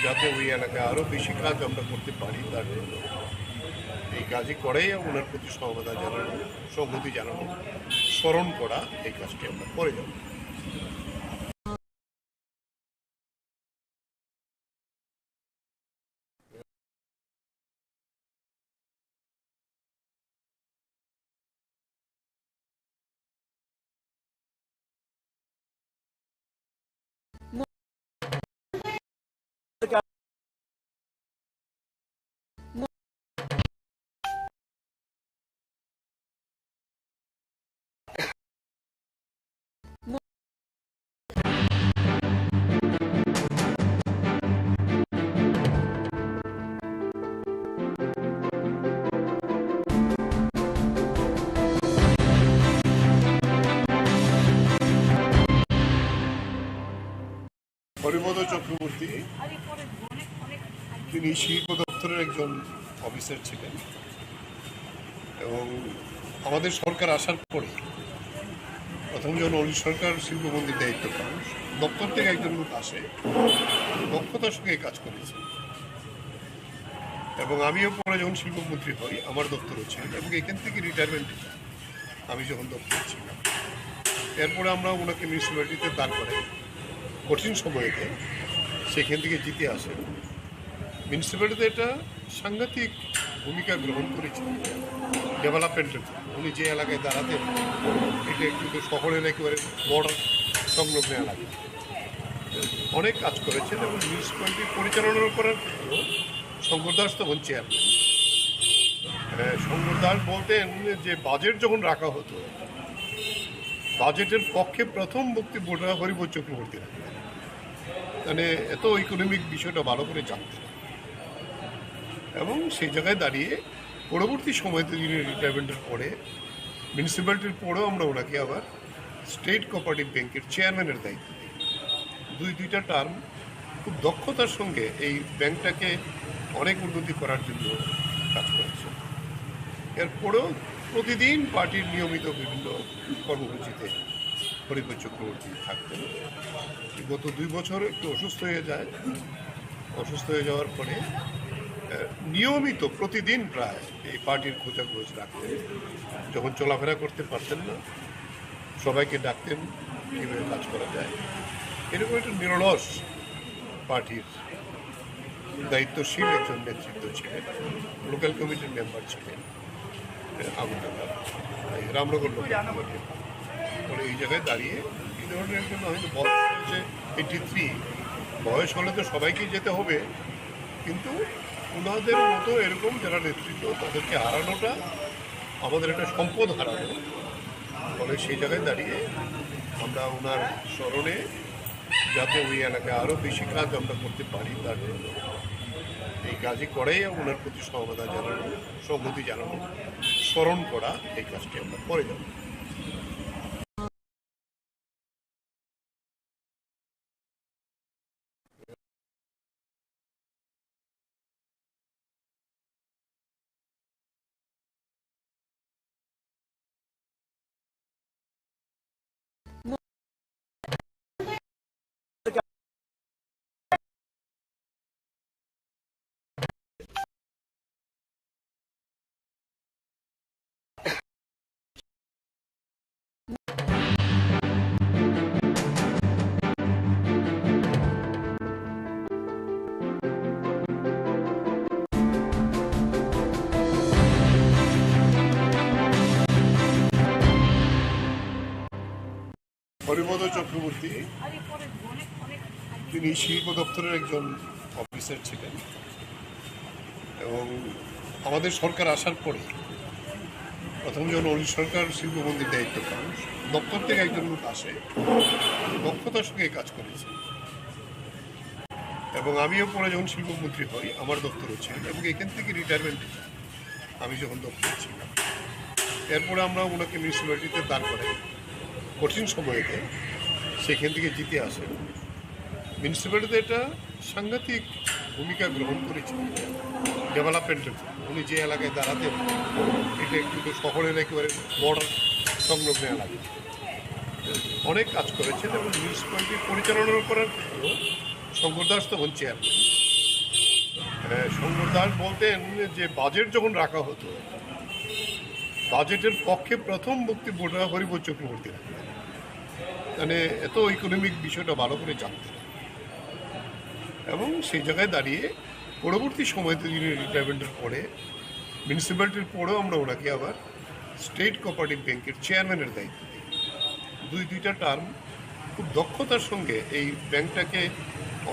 যাতে ওই এলাকায় আরও বেশি কাজ আমরা করতে পারি তার জন্য এই কাজই করেই ওনার প্রতি সহমতা জানানো, সংহতি জানানো, স্মরণ করা, এই কাজটি আমরা করে যাব। হরিপদ চক্রবর্তী তিনি শিল্প দপ্তরের একজন অফিসার ছিলেন এবং আমাদের সরকার আসার পরে প্রথম যখন অনিল সরকার শিল্পমন্ত্রীর দায়িত্ব পান, দপ্তর থেকে একজন লোক আসে, দক্ষতার সঙ্গে কাজ করেছে এবং আমিও পরে যখন শিল্পমন্ত্রী হই আমার দপ্তরও ছিল এবং এখান থেকে রিটায়ারমেন্ট আমি যখন দপ্তর ছিলাম, এরপরে আমরা ওনাকে মিউনিসিপ্যালিটিতে দাঁড় করাই কঠিন সময়েতে, সেখান থেকে জিতে আসে। মিউনিসিপ্যালিটিতে এটা সাংঘাতিক ভূমিকা গ্রহণ করেছে ডেভেলপমেন্টের। উনি যে এলাকায় দাঁড়াতেন এটা কিন্তু শহরের একেবারে বর্ডার সংলগ্ন এলাকা, অনেক কাজ করেছেন এবং মিউনিসিপ্যালিটি পরিচালনা করার ক্ষেত্রেও শঙ্কর দাস তখন চেয়ারম্যান। শঙ্কর দাস বলতেন যে বাজেট যখন রাখা হতো, বাজেটের পক্ষে প্রথম বক্তব্যটা হরিপদ চক্রবর্তী রাখতেন, মানে এত ইকোনমিক বিষয়টা ভালো করে জানতেন এবং সেই জায়গায় দাঁড়িয়ে পরবর্তী সময়তে যিনি রিটায়ারমেন্টের পরে মিউনিসিপ্যালিটির পরেও আমরা ওনাকে আবার স্টেট কোঅপারেটিভ ব্যাংকের চেয়ারম্যানের দায়িত্ব দিই। দুইটা টার্ম খুব দক্ষতার সঙ্গে এই ব্যাংকটাকে অনেক উন্নতি করার জন্য কাজ করেছে। এরপরেও প্রতিদিন পার্টির নিয়মিত বিভিন্ন কর্মসূচিতে হরিপদ চক্রবর্তী থাকতেন। গত 2 বছর একটু অসুস্থ হয়ে যায়, অসুস্থ হয়ে যাওয়ার পরে নিয়মিত প্রতিদিন প্রায় এই পার্টির খোঁজাখোঁজ রাখতেন। যখন চলাফেরা করতে পারতেন না, সবাইকে ডাকতেন কীভাবে কাজ করা যায়। এরকম একটা নিরলস পার্টির দায়িত্বশীল একজন নেতৃত্ব ছিলেন। লোকাল কমিটির মেম্বার ছিলেন আগরতলা, রামনগর লোকাল কমিটির। ফলে এই জায়গায় দাঁড়িয়ে এই ধরনের একজন হয়তো বয়স হয়েছে 83, বয়স হলে তো সবাইকেই যেতে হবে, কিন্তু ওনাদের মতো এরকম যারা নেতৃত্ব তাদেরকে হারানোটা আমাদের একটা সম্পদ হারানো। ফলে সেই জায়গায় দাঁড়িয়ে আমরা ওনার স্মরণে যাতে ওই এলাকায় আরও বেশি কাজ আমরা করতে পারি তার জন্য এই কাজই করেই ওনার প্রতি সহমতা জানানো, সংহতি জানানো, স্মরণ করা, এই কাজটি আমরা করে যাব। হরিপদ চক্রবর্তী তিনি শিল্প দপ্তরের একজন অফিসার ছিলেন এবং আমাদের সরকার আসার পরে প্রথম যখন অনিল সরকার শিল্পমন্ত্রীর দায়িত্ব পান, দপ্তর থেকে একজন লোক আসে, দক্ষতার সঙ্গে কাজ করেছে এবং আমিও পরে যখন শিল্পমন্ত্রী হই আমার দপ্তরও ছিল এবং এখান থেকে রিটায়ারমেন্ট আমি যখন দপ্তর ছিলাম, এরপরে আমরা ওনাকে মিউনিসিপ্যালিটিতে দাঁড় করাই কঠিন সময়েতে, সেখান থেকে জিতে আসে। মিউনিসিপ্যালিটিতে এটা সাংঘাতিক ভূমিকা গ্রহণ করেছে ডেভেলপমেন্টের। উনি যে এলাকায় দাঁড়াতেন এটা কিন্তু শহরের একেবারে বর্ডার সংলগ্ন এলাকা, অনেক কাজ করেছেন এবং মিউনিসিপ্যালিটি পরিচালনা করার ক্ষেত্রেও শঙ্কর দাস তখন চেয়ারম্যান। শঙ্কর দাস বলতেন যে বাজেট যখন রাখা হতো, বাজেটের পক্ষে প্রথম বক্তব্যটা হরিপদ চক্রবর্তী রাখতেন। মানে এত ইকোনমিক বিষয়টা ভালো করে জানতেন এবং সেই জায়গায় দাঁড়িয়ে পরবর্তী সময়তে যিনি রিটায়ারমেন্টের পরে মিউনিসিপ্যালিটির পরেও আমরা ওনাকে আবার স্টেট কোঅপারেটিভ ব্যাংকের চেয়ারম্যানের দায়িত্ব দিই। দুইটা টার্ম খুব দক্ষতার সঙ্গে এই ব্যাংকটাকে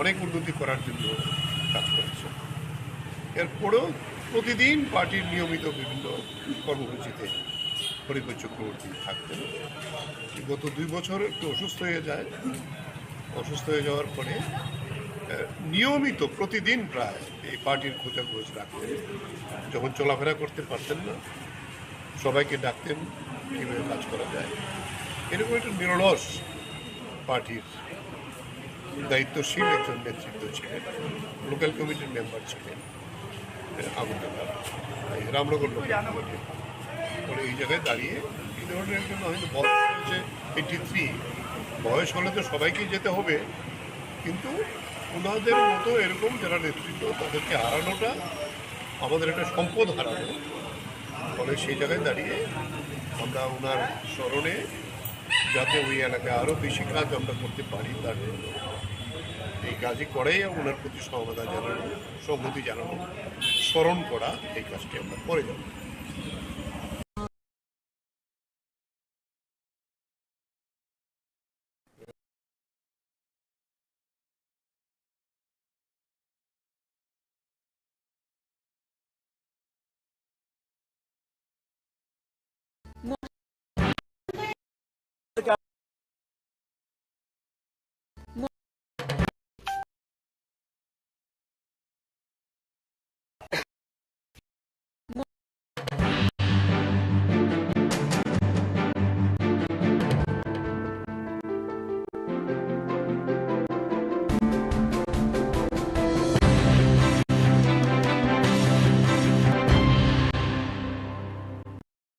অনেক উন্নতি করার জন্য কাজ করেছে। এরপরেও প্রতিদিন পার্টির নিয়মিত বিভিন্ন কর্মসূচিতে হরিপদ চক্রবর্তী থাকতেন। গত 2 বছর একটু অসুস্থ হয়ে যায়। অসুস্থ হয়ে যাওয়ার পরে নিয়মিত প্রতিদিন প্রায় এই পার্টির খোঁজাখোঁজ রাখতেন। যখন চলাফেরা করতে পারতেন না, সবাইকে ডাকতেন কীভাবে কাজ করা যায়। এরকম একটা নিরলস পার্টির দায়িত্বশীল একজন নেতৃত্ব ছিলেন। লোকাল কমিটির মেম্বার ছিলেন আগরতলা, রামনগর লোকাল কমিটির। ফলে এই জায়গায় দাঁড়িয়ে এই ধরনের একজন হয়তো বয়স হয়েছে 83, বয়স হলে তো সবাইকেই যেতে হবে, কিন্তু ওনাদের মতো এরকম যারা নেতৃত্ব তাদেরকে হারানোটা আমাদের একটা সম্পদ হারানো। ফলে সেই জায়গায় দাঁড়িয়ে আমরা ওনার স্মরণে যাতে ওই এলাকায় আরও বেশি কাজ আমরা করতে পারি তার জন্য এই কাজই করেই ওনার প্রতি সহমতা জানানো, সংহতি জানানো, স্মরণ করা, এই কাজটি আমরা করে যাব।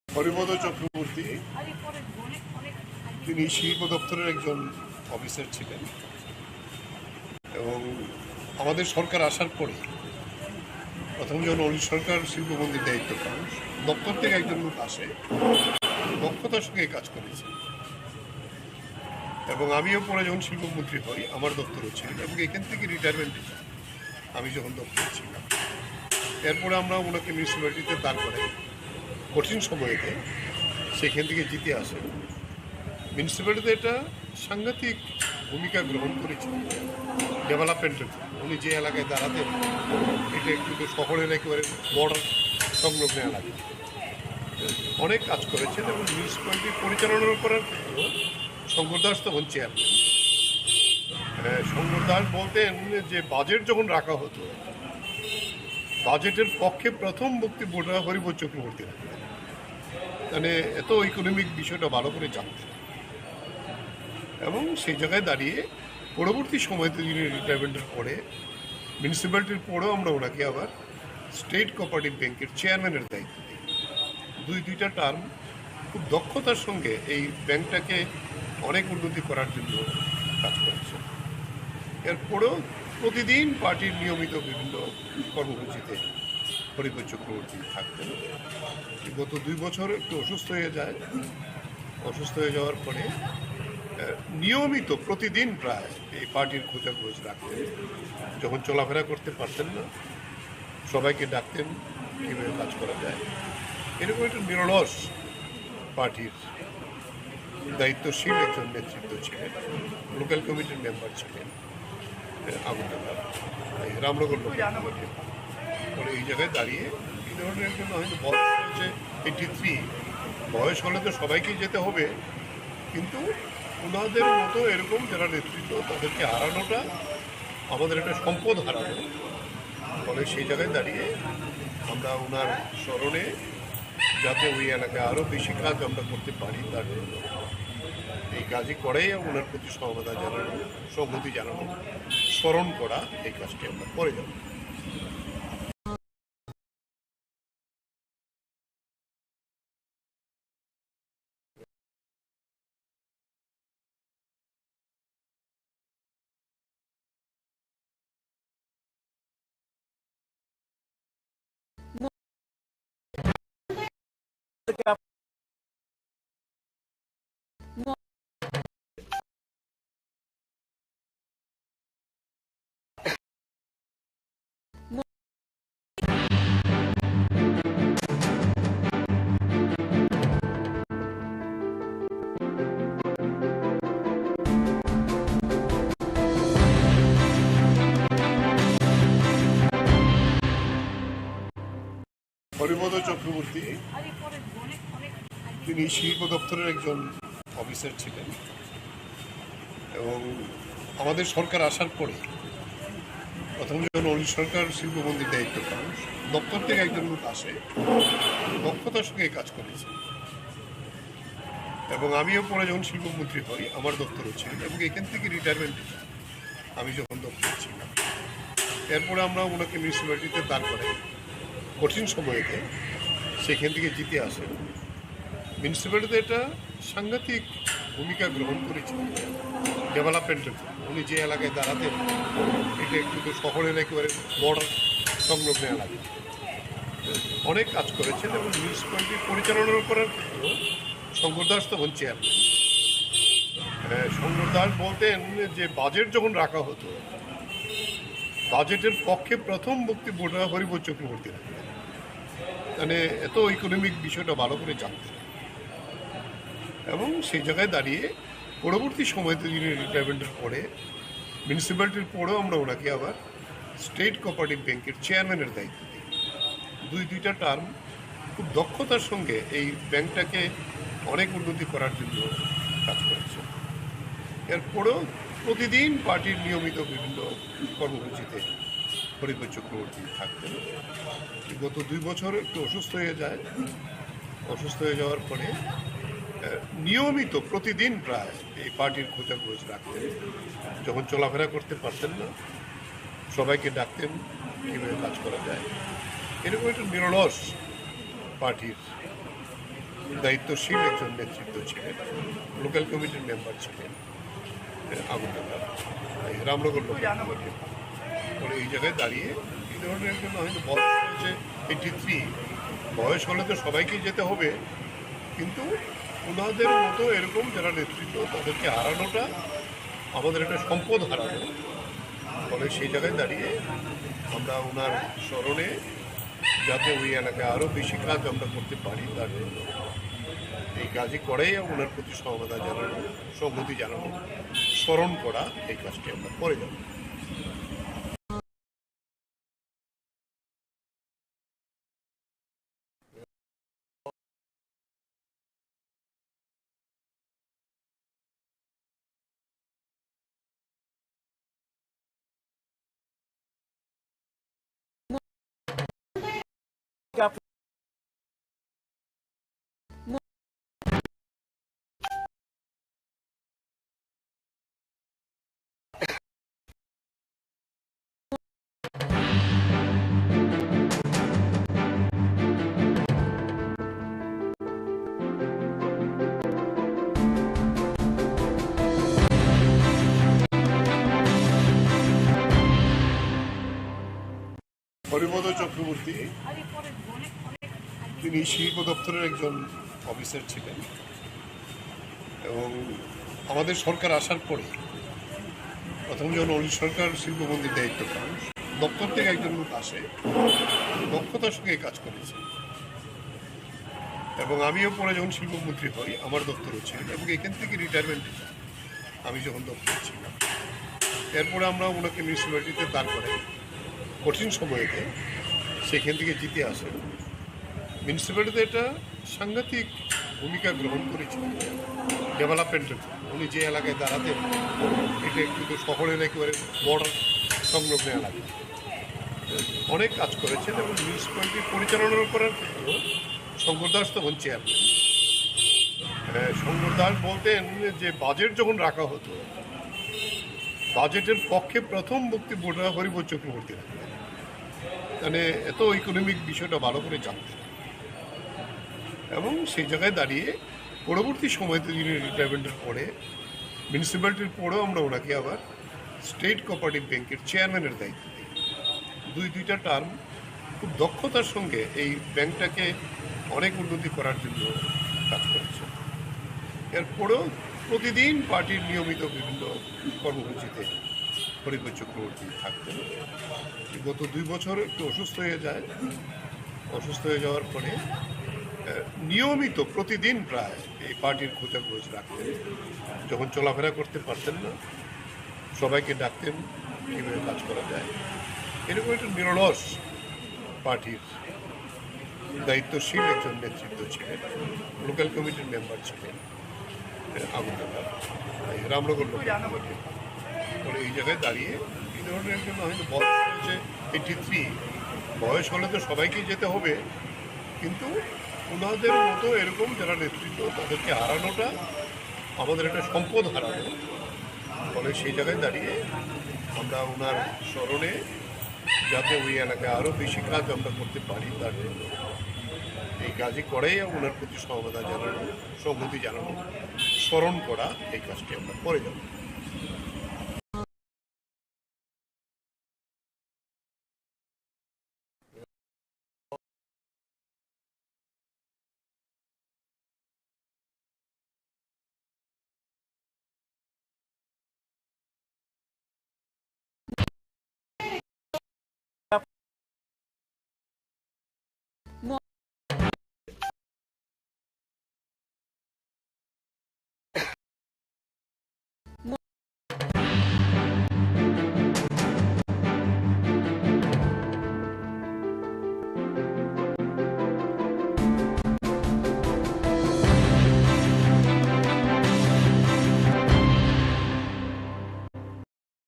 হরিপদ চক্রবর্তী তিনি শিল্প দপ্তরের একজন অফিসার ছিলেন এবং আমাদের সরকার আসার পরে প্রথম যখন অনিল সরকার শিল্পমন্ত্রীর দায়িত্ব পান, দপ্তর থেকে একজন লোক আসে, দক্ষতার সঙ্গে কাজ করেছে এবং আমিও পরে যখন শিল্পমন্ত্রী হই আমার দপ্তরও ছিল এবং এখান থেকে রিটায়ারমেন্ট আমি যখন দপ্তরে ছিলাম। এরপরে আমরা ওনাকে মিউনিসিপ্যালিটিতে দাঁড় করাই কঠিন সময়তে, সেখান থেকে জিতে আসে। মিউনিসিপ্যালিটিতে এটা সাংঘাতিক ভূমিকা গ্রহণ করেছেন ডেভেলপমেন্টের। উনি যে এলাকায় দাঁড়াতেন এটা একটু শহরের একেবারে বর্ডার সংলগ্ন এলাকা, অনেক কাজ করেছেন এবং মিউনিসিপ্যালিটি পরিচালনা করার ক্ষেত্রেও শঙ্কর দাস তখন চেয়ারম্যান। শঙ্কর দাস বলতেন যে বাজেট যখন রাখা হতো, বাজেটের পক্ষে প্রথম বক্তব্যটা হরিপদ চক্রবর্তী রাখতেন। মানে এত ইকোনমিক বিষয়টা ভালো করে জানতেন এবং সেই জায়গায় দাঁড়িয়ে পরবর্তী সময়তে যিনি রিটায়ারমেন্টের পরে মিউনিসিপ্যালিটির পরেও আমরা ওনাকে আবার স্টেট কোঅপারেটিভ ব্যাংকের চেয়ারম্যানের দায়িত্ব দিই। দুইটা টার্ম খুব দক্ষতার সঙ্গে এই ব্যাংকটাকে অনেক উন্নতি করার জন্য কাজ করেছে। এরপরেও প্রতিদিন পার্টির নিয়মিত বিভিন্ন কর্মসূচিতে হরিপদ চক্রবর্তী থাকতেন। গত 2 বছর একটু অসুস্থ হয়ে যায়। অসুস্থ হয়ে যাওয়ার পরে নিয়মিত প্রতিদিন প্রায় এই পার্টির খোঁজাখোঁজ রাখতেন। যখন চলাফেরা করতে পারতেন না, সবাইকে ডাকতেন কীভাবে কাজ করা যায়। এরকম একটা নিরলস পার্টির দায়িত্বশীল একজন নেতৃত্ব ছিলেন। লোকাল কমিটির মেম্বার ছিলেন আগরতলা, রামনগর লোকাল কমিটির। ফলে এই জায়গায় দাঁড়িয়ে এই ধরনের একজন হয়তো বয়স হয়েছে 83, বয়স হলে তো সবাইকেই যেতে হবে, কিন্তু ওনাদের মতো এরকম যারা নেতৃত্ব তাদেরকে হারানোটা আমাদের একটা সম্পদ হারানো। ফলে সেই জায়গায় দাঁড়িয়ে আমরা ওনার স্মরণে যাতে ওই এলাকায় আরও বেশি কাজ আমরা করতে পারি তার জন্য এই কাজই করেই ওনার প্রতি সহমতা জানানো, সংহতি জানানো, স্মরণ করা, এই কাজটি আমরা করে যাব। থেকে হরিপদ চক্রবর্তী তিনি শিল্প দপ্তরের একজন অফিসার ছিলেন এবং আমাদের সরকার আসার পরে প্রথম যখন অনিল সরকার শিল্পমন্ত্রীর দায়িত্ব পান দপ্তর থেকে একজন লোক আসে দক্ষতার সঙ্গে কাজ করেছে এবং আমিও পরে যখন শিল্পমন্ত্রী হই আমার দপ্তরও ছিল এবং এখান থেকে রিটায়ারমেন্ট আমি যখন দপ্তরে ছিলাম এরপরে আমরা ওনাকে মিউনিসিপ্যালিটিতে দাঁড় করাই কঠিন সময়েতে সেখান থেকে জিতে আসেন মিউনিসিপ্যালিটিতে একটা সাংঘাতিক ভূমিকা গ্রহণ করেছেন ডেভেলপমেন্টের জন্য উনি যে এলাকায় দাঁড়াতেন এটা কিন্তু শহরের একেবারে বর্ডার সংলগ্ন এলাকা অনেক কাজ করেছেন এবং মিউনিসিপ্যালিটি পরিচালনা করার ক্ষেত্রেও শঙ্কর দাস তখন চেয়ারম্যান শঙ্কর দাস বলতেন যে বাজেট যখন রাখা হতো বাজেটের পক্ষে প্রথম বক্তব্যটা হরিপদ চক্রবর্তী রাখতেন মানে এত ইকোনমিক বিষয়টা ভালো করে জানতেন এবং সেই জায়গায় দাঁড়িয়ে পরবর্তী সময়তে যিনি রিটায়ারমেন্টের পরে মিউনিসিপ্যালিটির পরেও আমরা ওনাকে আবার স্টেট কোঅপারেটিভ ব্যাংকের চেয়ারম্যানের দায়িত্ব দিই দুইটা টার্ম খুব দক্ষতার সঙ্গে এই ব্যাংকটাকে অনেক উন্নতি করার জন্য কাজ করেছে এরপরেও প্রতিদিন পার্টির নিয়মিত বিভিন্ন কর্মসূচিতে হরিপদ চক্রবর্তী থাকতেন গত 2 বছর একটু অসুস্থ হয়ে যায় অসুস্থ হয়ে যাওয়ার পরে নিয়মিত প্রতিদিন প্রায় এই পার্টির খোঁজাখোঁজ রাখতেন যখন চলাফেরা করতে পারতেন না সবাইকে ডাকতেন কীভাবে কাজ করা যায় এরকম একটা নিরলস পার্টির দায়িত্বশীল একজন নেতৃত্ব ছিলেন লোকাল কমিটির মেম্বার ছিলেন আগরতলা রামনগর লোকাল কমিটি পরে এই জায়গায় দাঁড়িয়ে এই ধরনের একজন হয়তো বয়স হয়েছে 83 বয়স হলে তো সবাইকেই যেতে হবে কিন্তু ওনাদের মতো এরকম যারা নেতৃত্ব তাদেরকে হারানোটা আমাদের একটা সম্পদ হারানো ফলে সেই জায়গায় দাঁড়িয়ে আমরা ওনার স্মরণে যাতে ওই এলাকায় আরও বেশি কাজ আমরা করতে পারি তার জন্য এই কাজই করেই ওনার প্রতি সমবেদনা জানানো সংহতি জানানো স্মরণ করা এই কাজটি আমরা করে যাব হরিপদ চক্রবর্তী তিনি শিল্প দপ্তরের একজন অফিসার ছিলেন এবং আমাদের সরকার আসার পরে প্রথম যখন অনিল সরকার শিল্পমন্ত্রীর দায়িত্ব পান দপ্তর থেকে একজন লোক আসে দক্ষতার সঙ্গে কাজ করেছে এবং আমিও পরে যখন শিল্পমন্ত্রী হই আমার দপ্তরও ছিল এবং এখান থেকে রিটায়ারমেন্ট আমি যখন দপ্তরে ছিলাম এরপরে আমরা ওনাকে মিউনিসিপ্যালিটিতে দাঁড় করাই কঠিন সময়েতে সেখান থেকে জিতে আসেন মিউনিসিপ্যালিটিতে একটা সাংঘাতিক ভূমিকা গ্রহণ করেছেন ডেভেলপমেন্টের জন্য উনি যে এলাকায় দাঁড়াতেন এটা কিন্তু শহরের একেবারে বর্ডার সংলগ্ন এলাকা অনেক কাজ করেছেন এবং মিউনিসিপ্যালিটি পরিচালনা করার ক্ষেত্রেও শঙ্কর দাস তখন চেয়ারম্যান শঙ্কর দাস বলতেন যে বাজেট যখন রাখা হতো বাজেটের পক্ষে প্রথম বক্তব্যটা হরিপদ চক্রবর্তী রাখতেন মানে এত ইকোনমিক বিষয়টা ভালো করে জানতেন এবং সেই জায়গায় দাঁড়িয়ে পরবর্তী সময়তে যিনি রিটায়ারমেন্টের পরে মিউনিসিপ্যালিটির পরেও আমরা ওনাকে আবার স্টেট কোঅপারেটিভ ব্যাংকের চেয়ারম্যানের দায়িত্ব দিই দুইটা টার্ম খুব দক্ষতার সঙ্গে এই ব্যাংকটাকে অনেক উন্নতি করার জন্য কাজ করেছে। এরপরেও প্রতিদিন পার্টির নিয়মিত বিভিন্ন কর্মসূচিতে হরিপদ চক্রবর্তী থাকতেন। গত 2 বছর একটু অসুস্থ হয়ে যায়। অসুস্থ হয়ে যাওয়ার পরে নিয়মিত প্রতিদিন প্রায় এই পার্টির খোঁজাখোঁজ রাখতেন। যখন চলাফেরা করতে পারতেন না, সবাইকে ডাকতেন কীভাবে কাজ করা যায়। এরকম একটা নিরলস পার্টির দায়িত্বশীল একজন নেতৃত্ব ছিলেন। লোকাল কমিটির মেম্বার ছিলেন আগরতলার রামনগর লোকাল কমিটির। পরে এই জায়গায় দাঁড়িয়ে এই ধরনের একজন হয়তো বয়স হয়েছে 83, বয়স হলে তো সবাইকেই যেতে হবে, কিন্তু ওনাদের মতো এরকম যারা নেতৃত্ব তাদেরকে হারানোটা আমাদের একটা সম্পদ হারানো। ফলে সেই জায়গায় দাঁড়িয়ে আমরা ওনার স্মরণে যাতে ওই এলাকায় আরও বেশি কাজ আমরা করতে পারি তার জন্য এই কাজই করেই ওনার প্রতি সমবেদনা জানানো, সংহতি জানানো, স্মরণ করা, এই কাজটি আমরা করে যাব।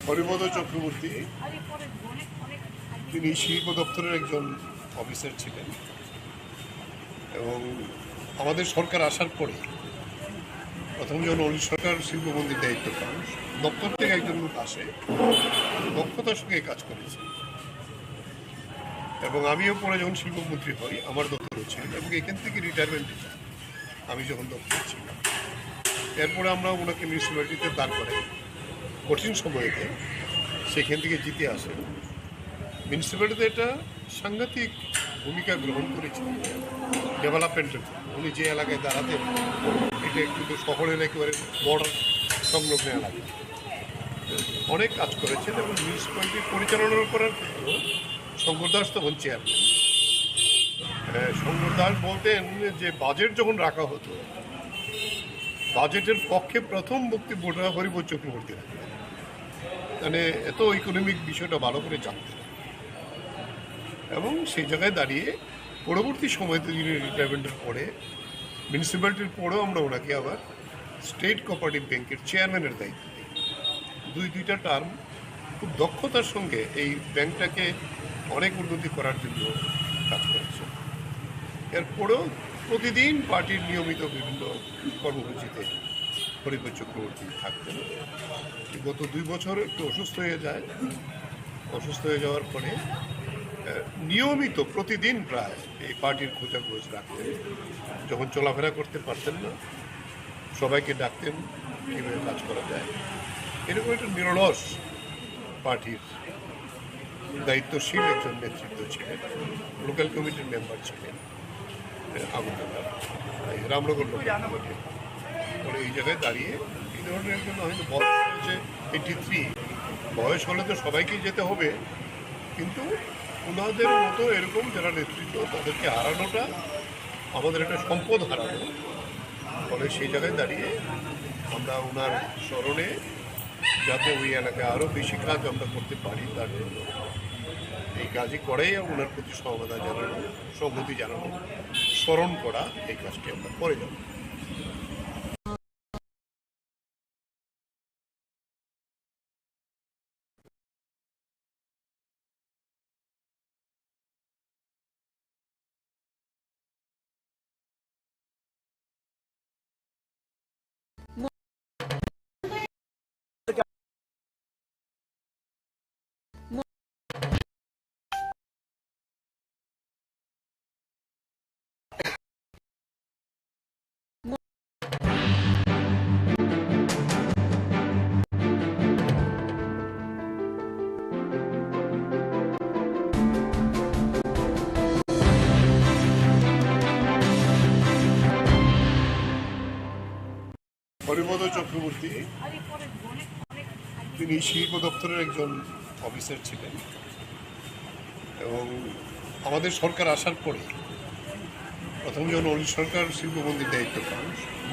হরিপদ চক্রবর্তী তিনি শিল্প দপ্তরের একজন অফিসার ছিলেন এবং আমাদের সরকার আসার পরে প্রথম যখন অনিল সরকার শিল্পমন্ত্রীর দায়িত্ব পান, দপ্তর থেকে একজন লোক আসে, দক্ষতার সঙ্গে কাজ করেছে এবং আমিও পরে যখন শিল্পমন্ত্রী হই আমার দপ্তরও ছিল এবং এখান থেকে রিটায়ারমেন্টে যাই আমি যখন দপ্তর ছিলাম। এরপরে আমরা ওনাকে মিউনিসিপ্যালিটিতে দাঁড় করাই কঠিন সময়েতে, সেখান থেকে জিতে আসে। মিউনিসিপ্যালিটিতে একটা সাংঘাতিক ভূমিকা গ্রহণ করেছিলেন ডেভেলপমেন্টের। উনি যে এলাকায় দাঁড়াতেন এটা কিন্তু শহরের একেবারে বর্ডার সংলগ্ন এলাকা, অনেক কাজ করেছেন এবং মিউনিসিপ্যালিটি পরিচালনা করার ক্ষেত্রে শঙ্কর দাস তখন চেয়ারম্যান। শঙ্কর দাস বলতেন যে বাজেট যখন রাখা হতো, বাজেটের পক্ষে প্রথম বক্তব্যটা হরিপদ চক্রবর্তী রাখতেন। মানে এত ইকোনমিক বিষয়টা ভালো করে জানতেন এবং সেই জায়গায় দাঁড়িয়ে পরবর্তী সময়তে যিনি রিটায়ারমেন্টের পরে মিউনিসিপ্যালিটির পরেও আমরা ওনাকে আবার স্টেট কোঅপারেটিভ ব্যাংকের চেয়ারম্যানের দায়িত্ব দিই। দুইটা টার্ম খুব দক্ষতার সঙ্গে এই ব্যাংকটাকে অনেক উন্নতি করার জন্য কাজ করেছে। এরপরেও প্রতিদিন পার্টির নিয়মিত বিভিন্ন কর্মসূচিতে হরিপদ চক্রবর্তী থাকতেন। গত 2 বছর একটু অসুস্থ হয়ে যায়। অসুস্থ হয়ে যাওয়ার পরে নিয়মিত প্রতিদিন প্রায় এই পার্টির খোঁজাখোঁজ রাখতেন। যখন চলাফেরা করতে পারতেন না, সবাইকে ডাকতেন কীভাবে কাজ করা যায়। এরকম একটা নিরলস পার্টির দায়িত্বশীল একজন নেতৃত্ব ছিলেন। লোকাল কমিটির মেম্বার ছিলেন আগরতলার রামনগর লোকাল কমিটির। পরে এই জায়গায় দাঁড়িয়ে এই ধরনের একজন হয়তো বয়স হয়েছে 83, বয়স হলে তো সবাইকেই যেতে হবে, কিন্তু ওনাদের মতো এরকম যারা নেতৃত্ব তাদেরকে হারানোটা আমাদের একটা সম্পদ হারানো। ফলে সেই জায়গায় দাঁড়িয়ে আমরা ওনার স্মরণে যাতে ওই এলাকায় আরও বেশি কাজ আমরা করতে পারি তার জন্য এই কাজই করেই ওনার প্রতি সমবেদনা জানানো, সংহতি জানানো, স্মরণ করা, এই কাজটি আমরা করে যাব। চক্রবর্তী, তিনি শিল্প দপ্তরের একজন অফিসার ছিলেন এবং আমাদের সরকার আসার পরে প্রথম যখন অলি সরকার শিল্পমন্ত্রীর দায়িত্ব পান,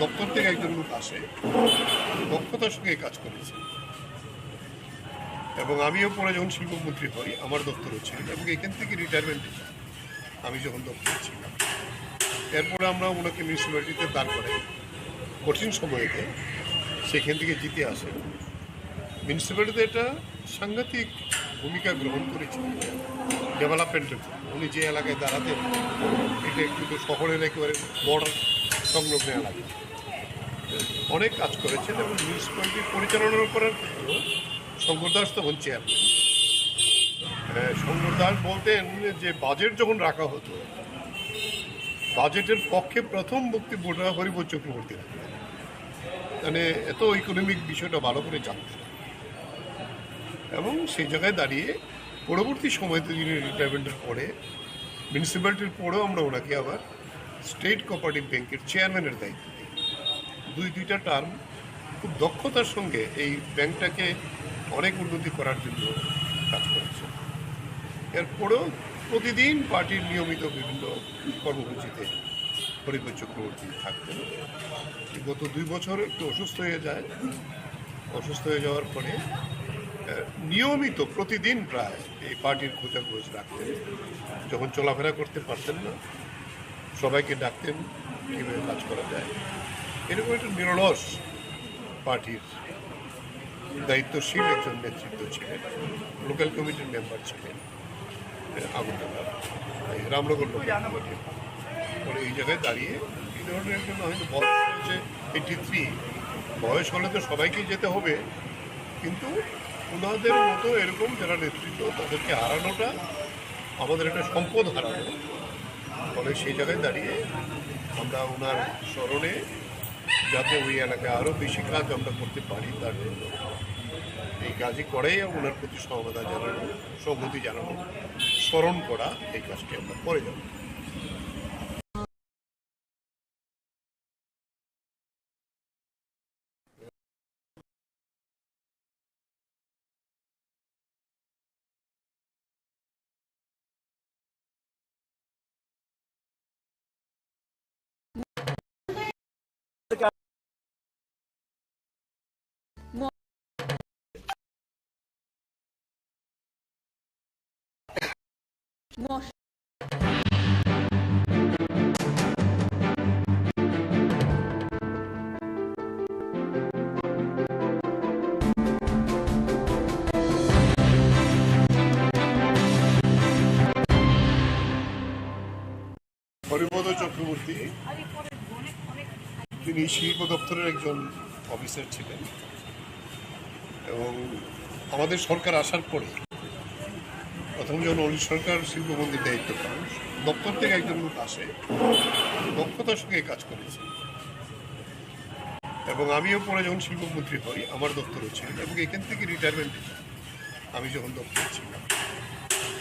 দপ্তর থেকে একজন লোক আসে, দক্ষতার সঙ্গে কাজ করেছে এবং আমিও পরে যখন শিল্পমন্ত্রী হই আমার দপ্তরও ছিল এবং এখান থেকে রিটায়ারমেন্ট আমি যখন দপ্তরে ছিলাম, এরপরে আমরা ওনাকে মিউনিসিপ্যালিটিতে দাঁড় করে কঠিন সময়েতে সেখান থেকে জিতে আসে। মিউনিসিপ্যালিটিতে একটা সাংঘাতিক ভূমিকা গ্রহণ করেছিলেন ডেভেলপমেন্টের। উনি যে এলাকায় দাঁড়াতেন এটা একটু শহরের একেবারে বর্ডার সংলগ্ন এলাকা, অনেক কাজ করেছেন এবং মিউনিসিপ্যালিটি পরিচালনা করার ক্ষেত্রেও শঙ্কর দাস তখন চেয়ারম্যান। শঙ্কর দাস বলতেন যে বাজেট যখন রাখা হতো, বাজেটের পক্ষে প্রথম বক্তব্যটা হরিবোধ চক্রবর্তী রাখতেন, মানে এত ইকোনমিক বিষয়টা ভালো করে জানতেন এবং সেই জায়গায় দাঁড়িয়ে পরবর্তী সময়তে যিনি রিটায়ারমেন্টের পরে মিউনিসিপ্যালিটির পরেও আমরা ওনাকে আবার স্টেট কোঅপারেটিভ ব্যাংকের চেয়ারম্যানের দায়িত্ব দিই। দুইটা টার্ম খুব দক্ষতার সঙ্গে এই ব্যাংকটাকে অনেক উন্নতি করার জন্য কাজ করেছে। এরপরেও প্রতিদিন পার্টির নিয়মিত বিভিন্ন কর্মসূচিতে হরিবোধ চক্রবর্তী থাকতেন। গত 2 বছর একটু অসুস্থ হয়ে যায়। অসুস্থ হয়ে যাওয়ার পরে নিয়মিত প্রতিদিন প্রায় এই পার্টির খোঁজাখোঁজ রাখতেন। যখন চলাফেরা করতে পারতেন না, সবাইকে ডাকতেন কীভাবে কাজ করা যায়। এরকম একটা নিরলস পার্টির দায়িত্বশীল একজন নেতৃত্ব ছিলেন। লোকাল কমিটির মেম্বার ছিলেন আগরতলার রামনগর লোকাল কমিটির। ফলে এই জায়গায় দাঁড়িয়ে এই ধরনের জন্য হয়তো বয়স হয়েছে 83, বয়স হলে তো সবাইকেই যেতে হবে, কিন্তু ওনাদের মতো এরকম যারা নেতৃত্ব তাদেরকে হারানোটা আমাদের একটা সম্পদ হারানো। ফলে সেই জায়গায় দাঁড়িয়ে আমরা ওনার স্মরণে যাতে ওই এলাকায় আরও বেশি কাজ আমরা করতে পারি তার জন্য এই কাজই করেই ওনার প্রতি সমবেদনা জানানো, সংহতি জানানো, স্মরণ করা, এই কাজটি আমরা করে যাব। হরিবোধ চক্রবর্তী, তিনি শিল্প দপ্তরের একজন অফিসার ছিলেন এবং আমাদের সরকার আসার পরে প্রথম যখন অলি সরকার শিল্পমন্ত্রীর দায়িত্ব পান, দপ্তর থেকে একজন লোক আসে, দক্ষতার সঙ্গে কাজ করেছে এবং আমিও পরে যখন শিল্পমন্ত্রী হই আমার দপ্তরও ছিল এবং এখান থেকে রিটায়ারমেন্ট আমি যখন দপ্তরে ছিলাম,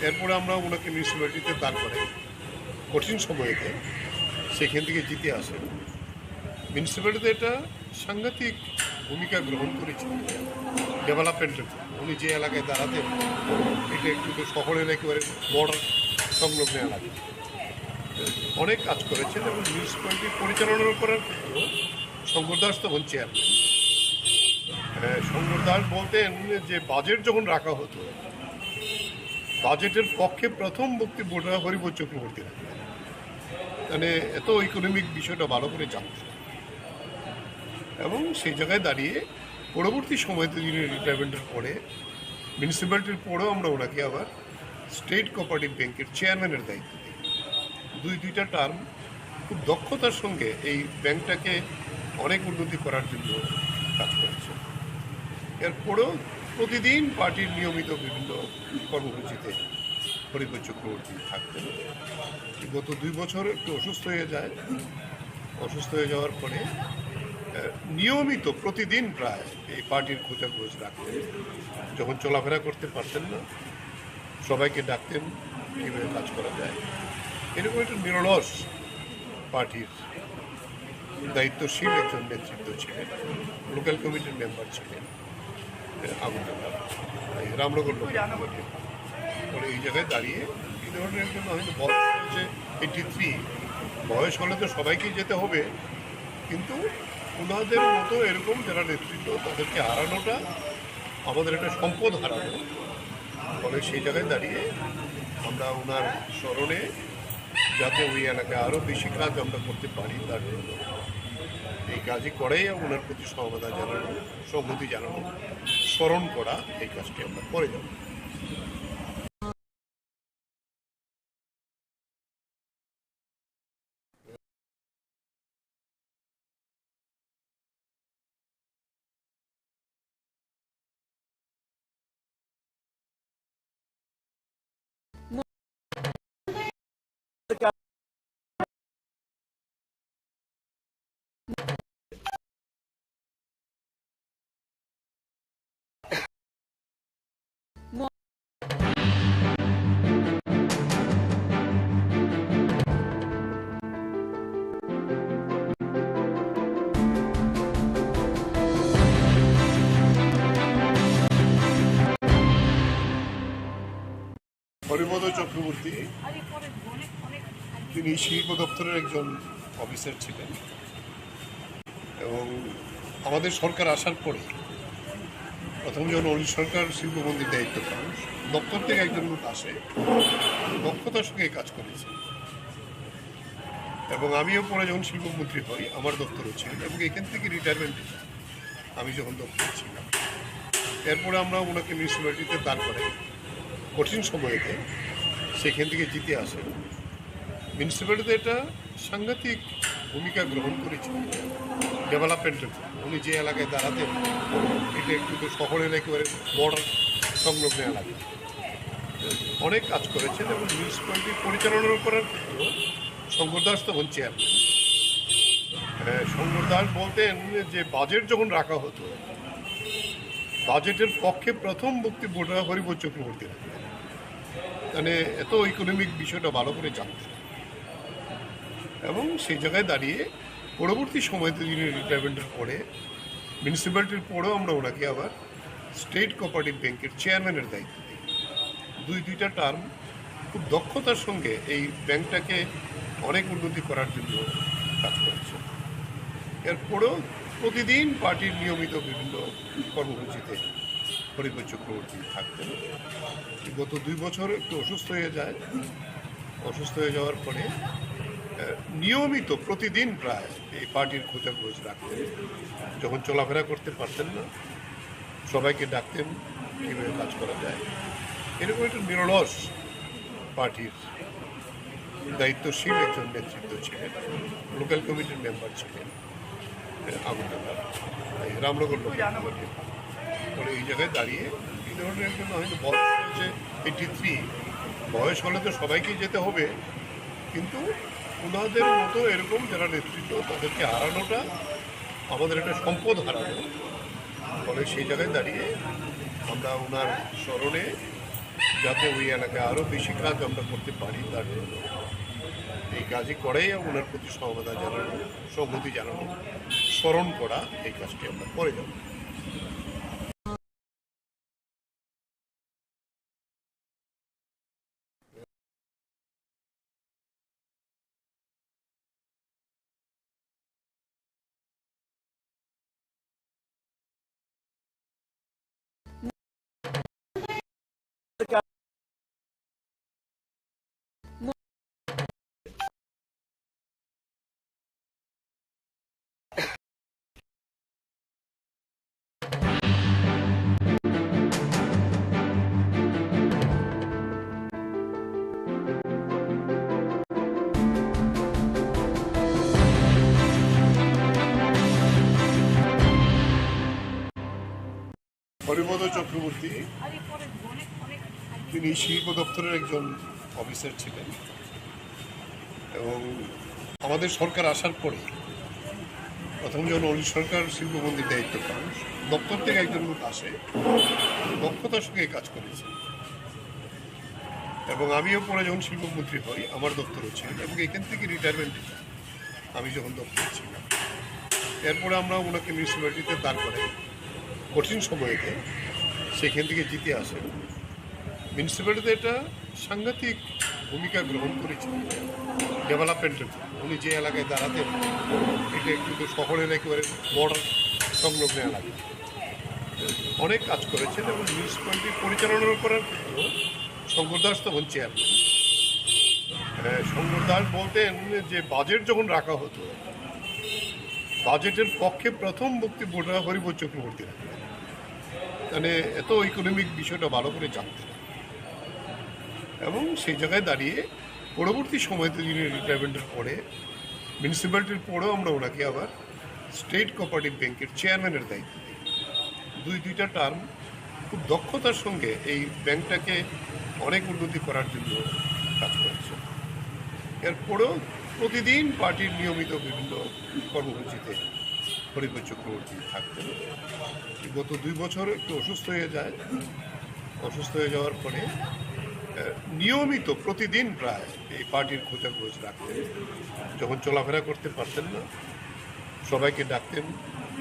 এরপরে আমরা ওনাকে মিউনিসিপ্যালিটিতে দাঁড় করে কঠিন সময়েতে সেখান থেকে জিতে আসে। মিউনিসিপ্যালিটিতে একটা সাংঘাতিক ভূমিকা গ্রহণ করেছিলেন ডেভেলপমেন্টের। উনি যে এলাকায় দাঁড়াতেন এটা একটু শহরের একেবারে বর্ডার সংলগ্ন এলাকা, অনেক কাজ করেছেন এবং মিউনিসিপ্যালিটি পরিচালনা করার ক্ষেত্রেও শঙ্কর দাস তখন চেয়ারম্যান। শঙ্কর দাস বলতেন যে বাজেট যখন রাখা হতো, বাজেটের পক্ষে প্রথম বক্তব্যটা হরিবোধ চক্রবর্তী রাখতেন, মানে এত ইকোনমিক বিষয়টা ভালো করে জানতেন এবং সেই জায়গায় দাঁড়িয়ে পরবর্তী সময়তে যিনি রিটায়ারমেন্টের পরে মিউনিসিপ্যালিটির পরেও আমরা ওনাকে আবার স্টেট কোঅপারেটিভ ব্যাংকের চেয়ারম্যানের দায়িত্ব দিই। দুইটা টার্ম খুব দক্ষতার সঙ্গে এই ব্যাংকটাকে অনেক উন্নতি করার জন্য কাজ করেছে। এরপরেও প্রতিদিন পার্টির নিয়মিত বিভিন্ন কর্মসূচিতে হরিবোধ চক্রবর্তী থাকতেন। গত 2 বছর একটু অসুস্থ হয়ে যায়। অসুস্থ হয়ে যাওয়ার পরে নিয়মিত প্রতিদিন প্রায় এই পার্টির খোঁজাখোঁজ রাখতেন। যখন চলাফেরা করতে পারতেন না, সবাইকে ডাকতেন কীভাবে কাজ করা যায়। এরকম একটা নিরলস পার্টির দায়িত্বশীল একজন নেতৃত্ব ছিলেন, লোকাল কমিটির মেম্বার ছিলেন আগরতলা রামনগর লোকাল কমিটির। পরে এই জায়গায় দাঁড়িয়ে এই ধরনের একজন হয়তো বয়স হচ্ছে 83, বয়স হলে তো সবাইকেই যেতে হবে, কিন্তু ওনাদের মতো এরকম যারা নেতৃত্ব তাদেরকে হারানোটা আমাদের একটা সম্পদ হারানো। ফলে সেই জায়গায় দাঁড়িয়ে আমরা ওনার স্মরণে যাতে ওই এলাকায় আরও বেশি কাজ আমরা করতে পারি তার জন্য এই কাজই করেই ওনার প্রতি সহমতা জানানো, সম্মতি জানানো, স্মরণ করা, এই কাজটি আমরা করে যাব। হরিপদ চক্রবর্তী তিনি শিল্প দপ্তরের একজন অফিসার ছিলেন এবং আমাদের সরকার আসার পরে প্রথম যখন অনিল সরকার শিল্পমন্ত্রীর দায়িত্ব পান, দপ্তর থেকে একজন লোক আসে, দক্ষতার সঙ্গে কাজ করেছে এবং আমিও পরে যখন শিল্পমন্ত্রী হই আমার দপ্তরও ছিল এবং এখান থেকে রিটায়ারমেন্ট আমি যখন দপ্তর ছিলাম। এরপরে আমরা ওনাকে মিউনিসিপ্যালিটিতে দাঁড় করাই কঠিন সময়েতে, সেখান থেকে জিতে আসেন। মিউনিসিপ্যালিটিতে একটা সাংঘাতিক ভূমিকা গ্রহণ করেছেন ডেভেলপমেন্টের। উনি যে এলাকায় দাঁড়াতেন এটা একটু শহরের একেবারে বর্ডার সংলগ্ন এলাকা, অনেক কাজ করেছেন এবং মিউনিসিপ্যালিটি পরিচালনা করার ক্ষেত্রেও শঙ্কর দাস তখন চেয়ারম্যান। শঙ্কর দাস বলতেন যে বাজেট যখন রাখা হতো, বাজেটের পক্ষে প্রথম বক্তব্যটা হরিপদ চক্রবর্তী রাখতেন, মানে এত ইকোনমিক বিষয়টা ভালো করে জানতেন এবং সেই জায়গায় দাঁড়িয়ে পরবর্তী সময়তে যিনি রিটায়ারমেন্টের পরে মিউনিসিপ্যালিটির পরেও আমরা ওনাকে আবার স্টেট কোঅপারেটিভ ব্যাংকের চেয়ারম্যানের দায়িত্ব দিই। দুইটা টার্ম খুব দক্ষতার সঙ্গে এই ব্যাংকটাকে অনেক উন্নতি করার জন্য কাজ করেছে। এরপরেও প্রতিদিন পার্টির নিয়মিত বিভিন্ন কর্মসূচিতে হরিপদ চক্রবর্তী থাকতেন। গত 2 বছর একটু অসুস্থ হয়ে যায়, অসুস্থ হয়ে যাওয়ার পরে নিয়মিত প্রতিদিন প্রায় এই পার্টির খোঁজাখোঁজ রাখতেন। যখন চলাফেরা করতে পারতেন না সবাইকে ডাকতেন কীভাবে কাজ করা যায়। এরকম একটা নিরলস পার্টির দায়িত্বশীল একজন নেতৃত্ব ছিলেন, লোকাল কমিটির মেম্বার ছিলেন আগরতলা রামনগর লোকাল কমিটির। ফলে এই জায়গায় দাঁড়িয়ে এই ধরনের একজন হয়তো বয়স হচ্ছে 83, বয়স হলে তো সবাইকেই যেতে হবে, কিন্তু ওনাদের মতো এরকম যারা নেতৃত্ব তাদেরকে হারানোটা আমাদের একটা সম্পদ হারানো। ফলে সেই জায়গায় দাঁড়িয়ে আমরা ওনার স্মরণে যাতে ওই এলাকায় আরও বেশি কাজ আমরা করতে পারি তার জন্য এই কাজই করেই ওনার প্রতি সহমতা জানানো, সম্মতি জানানো, স্মরণ করা, এই কাজটি আমরা করে যাব। হরিপদ চক্রবর্তী তিনি শিল্প দপ্তরের একজন অফিসার ছিলেন এবং আমাদের সরকার আসার পরে প্রথম যখন অনিল সরকার শিল্পমন্ত্রীর দায়িত্ব পান, দপ্তর থেকে একজন লোক আসে, দক্ষতার সঙ্গে কাজ করেছে এবং আমিও পরে যখন শিল্পমন্ত্রী হই আমার দপ্তরও ছিল এবং এখান থেকে রিটায়ারমেন্ট আমি যখন দপ্তরে ছিলাম। এরপরে আমরা ওনাকে মিউনিসিপ্যালিটিতে দাঁড় করাই কঠিন সময়তে, সেখান থেকে জিতে আসেন। মিউনিসিপ্যালিটিতে এটা সাংঘাতিক ভূমিকা গ্রহণ করেছিলেন ডেভেলপমেন্টের। উনি যে এলাকায় দাঁড়াতেন এটা কিন্তু শহরের একেবারে বর্ডার সংলগ্ন এলাকা, অনেক কাজ করেছেন এবং মিউনিসিপ্যালিটি পরিচালনা করার ক্ষেত্রেও শঙ্কর দাস তখন চেয়ারম্যান। শঙ্কর দাস বলতেন যে বাজেট যখন রাখা হতো, বাজেটের পক্ষে প্রথম বক্তব্যটা হরিবোধ চক্রবর্তী রাখতেন, মানে এত ইকোনমিক বিষয়টা ভালো করে জানতেন। এবং সেই জায়গায় দাঁড়িয়ে পরবর্তী সময়তে যিনি রিটায়ারমেন্টের পরে মিউনিসিপ্যালিটির পরেও আমরা ওনাকে আবার স্টেট কোঅপারেটিভ ব্যাংকের চেয়ারম্যানের দায়িত্ব দিই। দুইটা টার্ম খুব দক্ষতার সঙ্গে এই ব্যাংকটাকে অনেক উন্নতি করার জন্য কাজ করেছে। এরপরেও প্রতিদিন পার্টির নিয়মিত বিভিন্ন কর্মসূচিতে হরিবোধ চক্রবর্তী থাকতেন। গত 2 বছর একটু অসুস্থ হয়ে যায়। অসুস্থ হয়ে যাওয়ার পরে নিয়মিত প্রতিদিন প্রায় এই পার্টির খোঁজাখোঁজ রাখতেন। যখন চলাফেরা করতে পারতেন না, সবাইকে ডাকতেন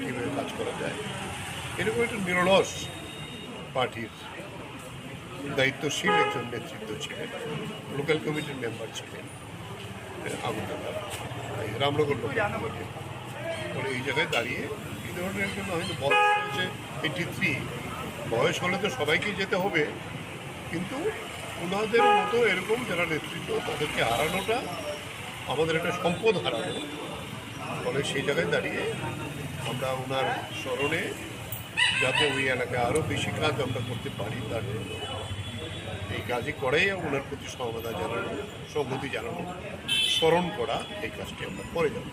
কীভাবে কাজ করা যায়। এরকম একটা নিরলস পার্টির দায়িত্বশীল একজন নেতৃত্ব ছিলেন। লোকাল কমিটির মেম্বার ছিলেন আগরতলা, রামনগর লোকাল কমিটির। ফলে এই জায়গায় দাঁড়িয়ে এই ধরনের জন্য হয়তো বয়স হয়েছে 83, বয়স হলে তো সবাইকেই যেতে হবে, কিন্তু ওনাদের মতো এরকম যারা নেতৃত্ব তাদেরকে হারানোটা আমাদের একটা সম্পদ হারানো। ফলে সেই জায়গায় দাঁড়িয়ে আমরা ওনার স্মরণে যাতে ওই এলাকায় আরও বেশি কাজ আমরা করতে পারি তার জন্য এই কাজই করাই ওনার প্রতি সমবেদনা জানানো, সংহতি জানানো, স্মরণ করা, এই কাজটি আমরা করে যাব।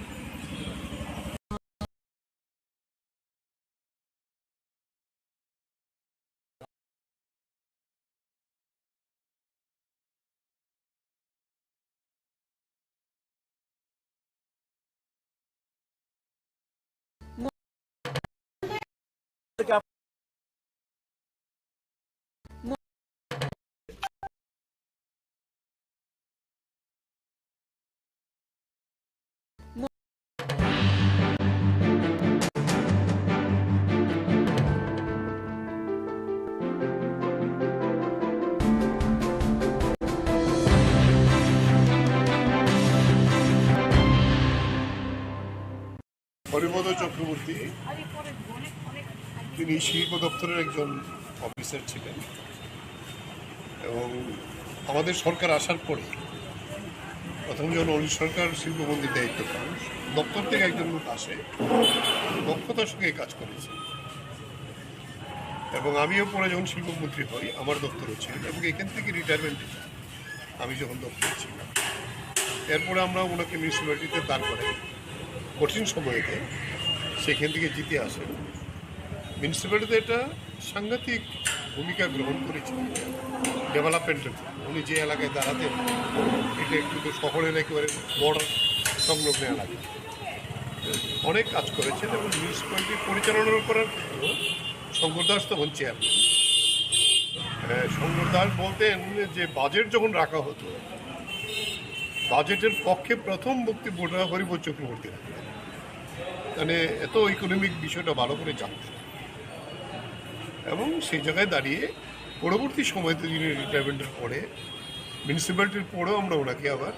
হরিবোধ চক্রবর্তী তিনি শিল্প দপ্তরের একজন অফিসার ছিলেন এবং আমাদের সরকার আসার পরে প্রথম যখন অনিল সরকার শিল্পমন্ত্রীর দায়িত্ব পান, দপ্তর থেকে একজন লোক আসে, দক্ষতার সঙ্গে কাজ করেছে। এবং আমিও পরে যখন শিল্পমন্ত্রী হই আমার দপ্তরও ছিলেন এবং এখান থেকে রিটায়ারমেন্ট আমি যখন দপ্তরে ছিলাম। এরপরে আমরা ওনাকে মিউনিসিপ্যালিটিতে দাঁড় করাই কঠিন সময়তে, সেখান থেকে জিতে আসেন। মিউনিসিপ্যালিটিতে এটা সাংঘাতিক ভূমিকা গ্রহণ করেছিলেন ডেভেলপমেন্টের। উনি যে এলাকায় দাঁড়াতেন এটা কিন্তু শহরের একেবারে বর্ডার সংলগ্ন এলাকা, অনেক কাজ করেছেন এবং মিউনিসিপ্যালিটি পরিচালনা করার ক্ষেত্রেও শঙ্কর দাস তখন চেয়ারম্যান। শঙ্কর দাস বলতেন যে বাজেট যখন রাখা হতো, বাজেটের পক্ষে প্রথম বক্তব্যটা হরিবোধ চক্রবর্তী রাখতেন, মানে এত ইকোনমিক বিষয়টা ভালো করে জানতেন। এবং সেই জায়গায় দাঁড়িয়ে পরবর্তী সময়তে যিনি রিটায়ারমেন্টের পরে মিউনিসিপ্যালিটির পরেও আমরা ওনাকে আবার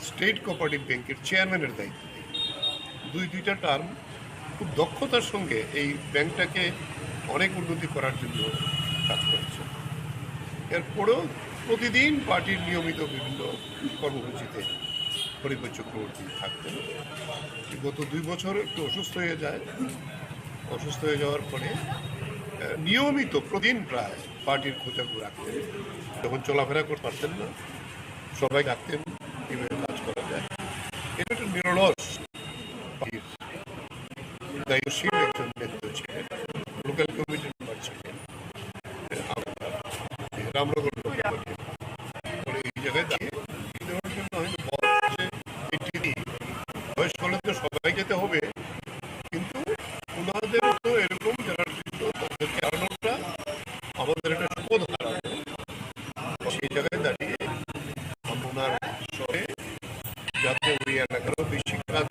স্টেট কোঅপারেটিভ ব্যাংকের চেয়ারম্যানের দায়িত্ব দিই। দুইটা টার্ম খুব দক্ষতার সঙ্গে এই ব্যাংকটাকে অনেক উন্নতি করার জন্য কাজ করেছে। এরপরেও প্রতিদিন পার্টির নিয়মিত বিভিন্ন কর্মসূচিতে হরিবোধ চক্রবর্তী থাকতেন। গত 2 বছর একটু অসুস্থ হয়ে যায়। অসুস্থ হয়ে যাওয়ার পরে নিয়মিত প্রতিদিন প্রায় পার্টির খোঁজাখুঁজ রাখতেন। যখন চলাফেরা করতে পারতেন না, সবাই ডাকতেন কীভাবে কাজ করা যায়। এটা একটা নিরলস পার্টির দায়িত্বশীল একজন নেতৃত্ব ছিলেন। লোকাল কমিটির মেম্বার ছিলেন রামনগর লোকাল কমিটির। এই জায়গায় দাঁড়িয়ে এই ধরনের জন্য হয়তো বয়স হলে তো সবাই যেতে হবে, কিন্তু ওনাদের তো এরকম যারা তাদেরকে হারানোটা আমাদের একটা সম্পদ হারানো। সেই জায়গায় দাঁড়িয়ে আমরা ওনার সঙ্গে যাতে ওই এলাকারও বেশি কাজ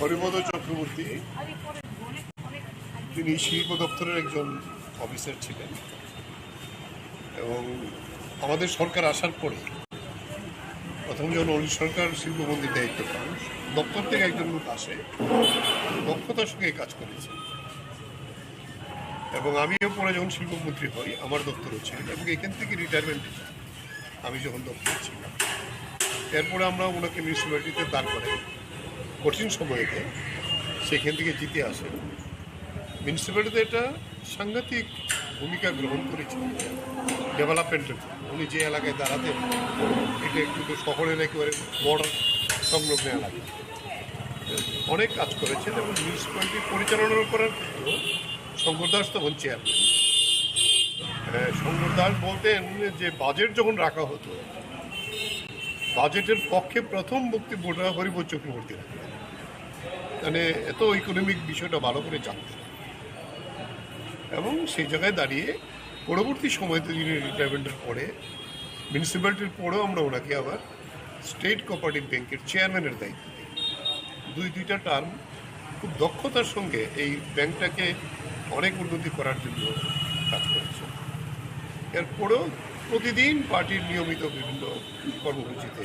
হরিপদ চক্রবর্তী তিনি শিল্প দপ্তরের একজন অফিসার ছিলেন এবং আমাদের সরকার আসার পরে প্রথম যখন অনিল সরকার শিল্পমন্ত্রীর দায়িত্ব পান, দপ্তর থেকে একজন লোক আসে, দক্ষতার সঙ্গে কাজ করেছে এবং আমিও পরে যখন শিল্পমন্ত্রী হই আমার দপ্তরও ছিল এবং এখান থেকে রিটায়ারমেন্ট আমি যখন দপ্তর ছিলাম, এরপরে আমরা ওনাকে মিউনিসিপ্যালিটিতে দাঁড় করাই কঠিন সময়েতে, সেখান থেকে জিতে আসে। মিউনিসিপ্যালিটিতে এটা সাংঘাতিক ভূমিকা গ্রহণ করেছে ডেভেলপমেন্টের। উনি যে এলাকায় দাঁড়াতেন এটা একটু শহরের একেবারে বর্ডার সংলগ্ন এলাকা, অনেক কাজ করেছেন এবং মিউনিসিপ্যালিটি পরিচালনা করার ক্ষেত্রেও শঙ্কর দাস তখন চেয়ারম্যান। শঙ্কর দাস বলতেন যে বাজেট যখন রাখা হতো, বাজেটের পক্ষে প্রথম বক্তব্যটা হরিপদ চক্রবর্তী রাখতেন, মানে এত ইকোনমিক বিষয়টা ভালো করে জানতেন এবং সেই জায়গায় দাঁড়িয়ে পরবর্তী সময়তে যিনি রিটায়ারমেন্টের পরে মিউনিসিপ্যালিটির পরেও আমরা ওনাকে আবার স্টেট কোঅপারেটিভ ব্যাংকের চেয়ারম্যানের দায়িত্ব দিই। দুইটা টার্ম খুব দক্ষতার সঙ্গে এই ব্যাংকটাকে অনেক উন্নতি করার জন্য কাজ করেছে। এরপরেও প্রতিদিন পার্টির নিয়মিত বিভিন্ন কর্মসূচিতে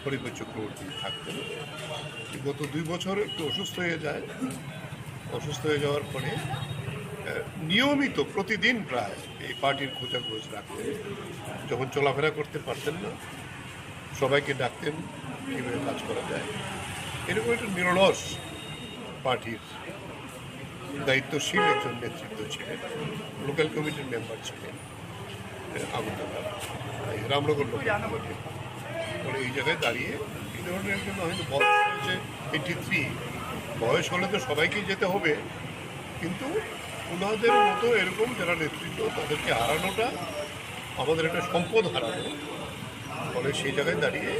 হরিপদ চক্রবর্তী থাকতেন। গত 2 বছর একটু অসুস্থ হয়ে যায়, অসুস্থ হয়ে যাওয়ার পরে নিয়মিত প্রতিদিন প্রায় এই পার্টির খোঁজাখোঁজ রাখতেন। যখন চলাফেরা করতে পারতেন না, সবাইকে ডাকতেন কীভাবে কাজ করা যায়। এরকম একটা নিরলস পার্টির দায়িত্বশীল একজন নেতৃত্ব ছিলেন। লোকাল কমিটির মেম্বার ছিলেন আগরতলা রামনগর লোকাল কমিটির। ফলে এই জায়গায় দাঁড়িয়ে এই ধরনের একজন হয়তো বয়স হয়েছে 83, বয়স হলে তো সবাইকেই যেতে হবে, কিন্তু ওনাদের মতো এরকম যারা নেতৃত্ব তাদেরকে হারানোটা আমাদের একটা সম্পদ হারানো। ফলে সেই জায়গায় দাঁড়িয়ে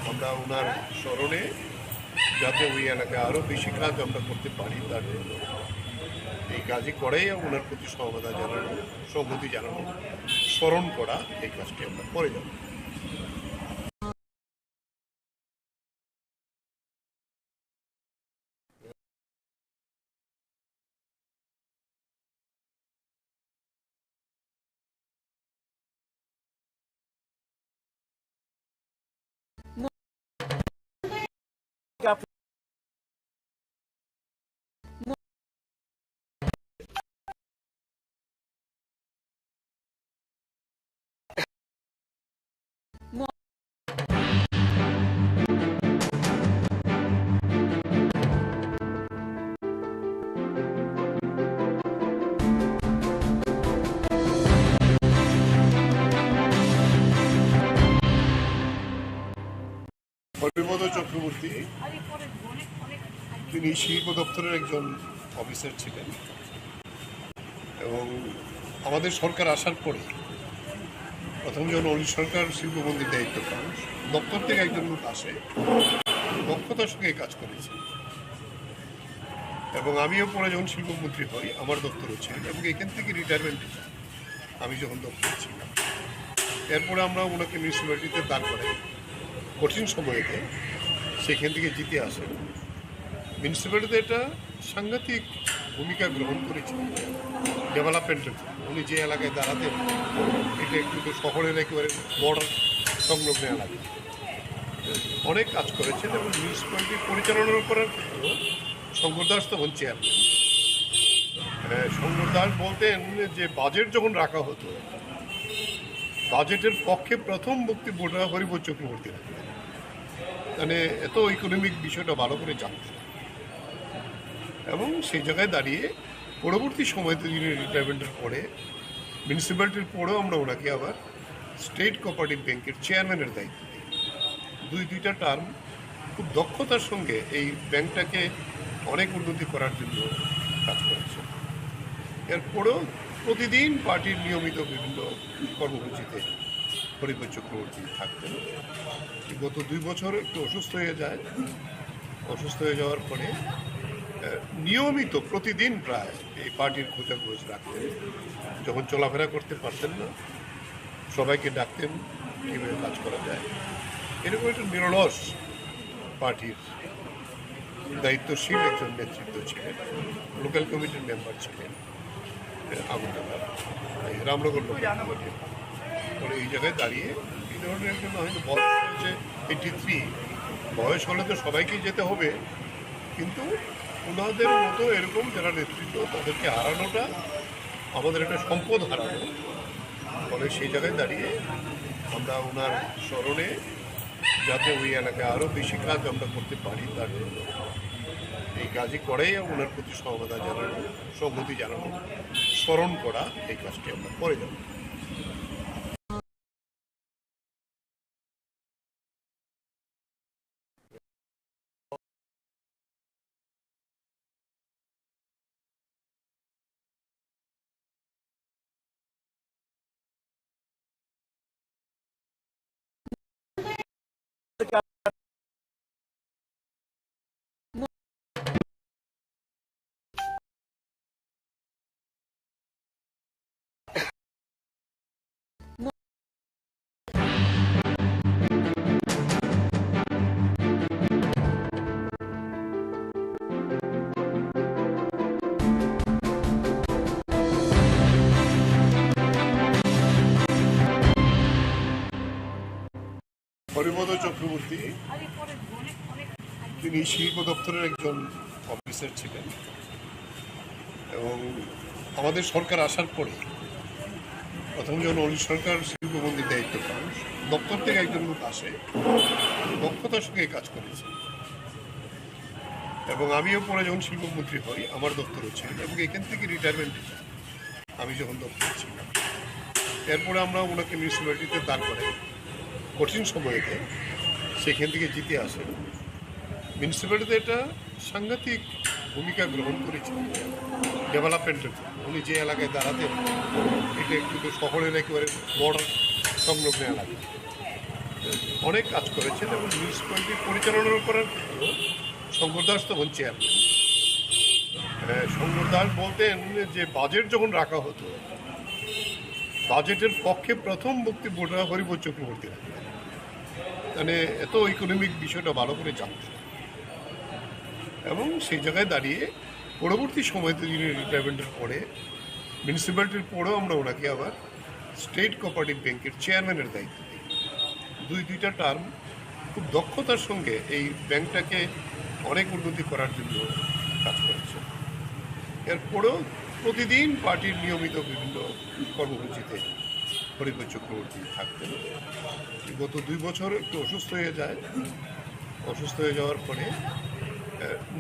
আমরা ওনার স্মরণে যাতে ওই এলাকায় আরও বেশি কাজ আমরা করতে পারি তার জন্য এই কাজই করাই ওনার প্রতি সহমতা জানানো, সংহতি জানানো, স্মরণ করা, এই কাজটি আমরা করে যাব। হরিপদ চক্রবর্তী তিনি শিল্প দপ্তরের একজন অফিসার ছিলেন এবং আমাদের সরকার আসার পরে প্রথম যখন অনিল সরকার শিল্পমন্ত্রীর দায়িত্ব পান, দপ্তর থেকে একজন লোক আসে, দক্ষতার সঙ্গে কাজ করেছে এবং আমিও পরে যখন শিল্পমন্ত্রী হই আমার দপ্তরও ছিল এবং এখান থেকে রিটায়ারমেন্ট আমি যখন দপ্তর ছিলাম, এরপরে আমরা ওনাকে মিউনিসিপ্যালিটিতে দাঁড় করাই কঠিন সময়েতে, সেখান থেকে জিতে আসে। মিউনিসিপ্যালিটিতে এটা সাংঘাতিক ভূমিকা গ্রহণ করেছে ডেভেলপমেন্টের। উনি যে এলাকায় দাঁড়াতেন এটা একটু শহরের একেবারে বর্ডার সংলগ্ন এলাকা, অনেক কাজ করেছেন এবং মিউনিসিপ্যালিটি পরিচালনা করার ক্ষেত্রেও শঙ্কর দাস তখন চেয়ারম্যান। শঙ্কর দাস বলতেন যে বাজেট যখন রাখা হতো, বাজেটের পক্ষে প্রথম বক্তব্যটা হরিপদ চক্রবর্তী রাখতেন, মানে এত ইকোনমিক বিষয়টা ভালো করে জানতেন এবং সেই জায়গায় দাঁড়িয়ে পরবর্তী সময়তে যিনি রিটায়ারমেন্টের পরে মিউনিসিপ্যালিটির পরেও আমরা ওনাকে আবার স্টেট কোঅপারেটিভ ব্যাংকের চেয়ারম্যানের দায়িত্ব দিই। দুইটা টার্ম খুব দক্ষতার সঙ্গে এই ব্যাংকটাকে অনেক উন্নতি করার জন্য কাজ করেছে। এরপরেও প্রতিদিন পার্টির নিয়মিত বিভিন্ন কর্মসূচিতে হরিপদ চক্রবর্তী থাকতেন। গত 2 বছর একটু অসুস্থ হয়ে যায়, অসুস্থ হয়ে যাওয়ার পরে নিয়মিত প্রতিদিন প্রায় এই পার্টির খোঁজাখোঁজ রাখতেন। যখন চলাফেরা করতে পারতেন না, সবাইকে ডাকতেন কীভাবে কাজ করা যায়। এরকম একটা নিরলস পার্টির দায়িত্বশীল একজন নেতৃত্ব ছিলেন, লোকাল কমিটির মেম্বার ছিলেন আগরতলা রামনগর লোকাল কমিটির। পরে এই জায়গায় দাঁড়িয়ে এই ধরনের একজন হয়তো বয়স হয়েছে 83, বয়স হলে তো সবাইকেই যেতে হবে, কিন্তু ওনাদের মতো এরকম যারা নেতৃত্ব তাদেরকে হারানোটা আমাদের একটা সম্পদ হারানো। ফলে সেই জায়গায় দাঁড়িয়ে আমরা ওনার স্মরণে যাতে ওই এলাকায় আরও বেশি কাজ আমরা করতে পারি তার জন্য এই কাজই করেই ওনার প্রতি সহমতা জানানো, সংহতি জানানো, স্মরণ করা, এই কাজটি আমরা করে যাব। হরিপদ চক্রবর্তী তিনি শিল্প দপ্তরের একজন অফিসার ছিলেন এবং আমাদের সরকার আসার পরে প্রথম যখন অনিল সরকার শিল্পমন্ত্রীর দায়িত্ব পান, দপ্তর থেকে একজন লোক আসে, দক্ষতার সঙ্গে কাজ করেছে এবং আমিও পরে যখন শিল্পমন্ত্রী হই আমার দপ্তরও ছিলেন এবং এখান থেকে রিটায়ারমেন্টে যাই আমি যখন দপ্তরে ছিলাম। এরপরে আমরা ওনাকে মিউনিসিপ্যালিটিতে দাঁড় করাই কঠিন সময়েতে, সেখান থেকে জিতে আসেন। মিউনিসিপ্যালিটিতে একটা সাংঘাতিক ভূমিকা গ্রহণ করেছিলেন ডেভেলপমেন্টের জন্য। উনি যে এলাকায় দাঁড়াতেন এটা কিন্তু শহরের একেবারে বর্ডার সংলগ্ন এলাকা, অনেক কাজ করেছেন এবং মিউনিসিপ্যালিটি পরিচালনা করার ক্ষেত্রেও শঙ্কর দাস তখন চেয়ারম্যান। শঙ্কর দাস বলতেন যে বাজেট যখন রাখা হতো, বাজেটের পক্ষে প্রথম বক্তব্যটা হরিপদ চক্রবর্তী রাখতেন, মানে এত ইকোনমিক বিষয়টা ভালো করে জানত। এবং সেই জায়গায় দাঁড়িয়ে পরবর্তী সময়তে যিনি রিটায়ারমেন্টের পরে মিউনিসিপ্যালিটির পরেও আমরা ওনাকে আবার স্টেট কোঅপারেটিভ ব্যাংকের চেয়ারম্যানের দায়িত্ব দিই। দুইটা টার্ম খুব দক্ষতার সঙ্গে এই ব্যাংকটাকে অনেক উন্নতি করার জন্য কাজ করেছে। এরপরেও প্রতিদিন পার্টির নিয়মিত বিভিন্ন কর্মসূচিতে হরিপদ চক্রবর্তী থাকতেন। গত 2 বছর একটু অসুস্থ হয়ে যায়। অসুস্থ হয়ে যাওয়ার পরে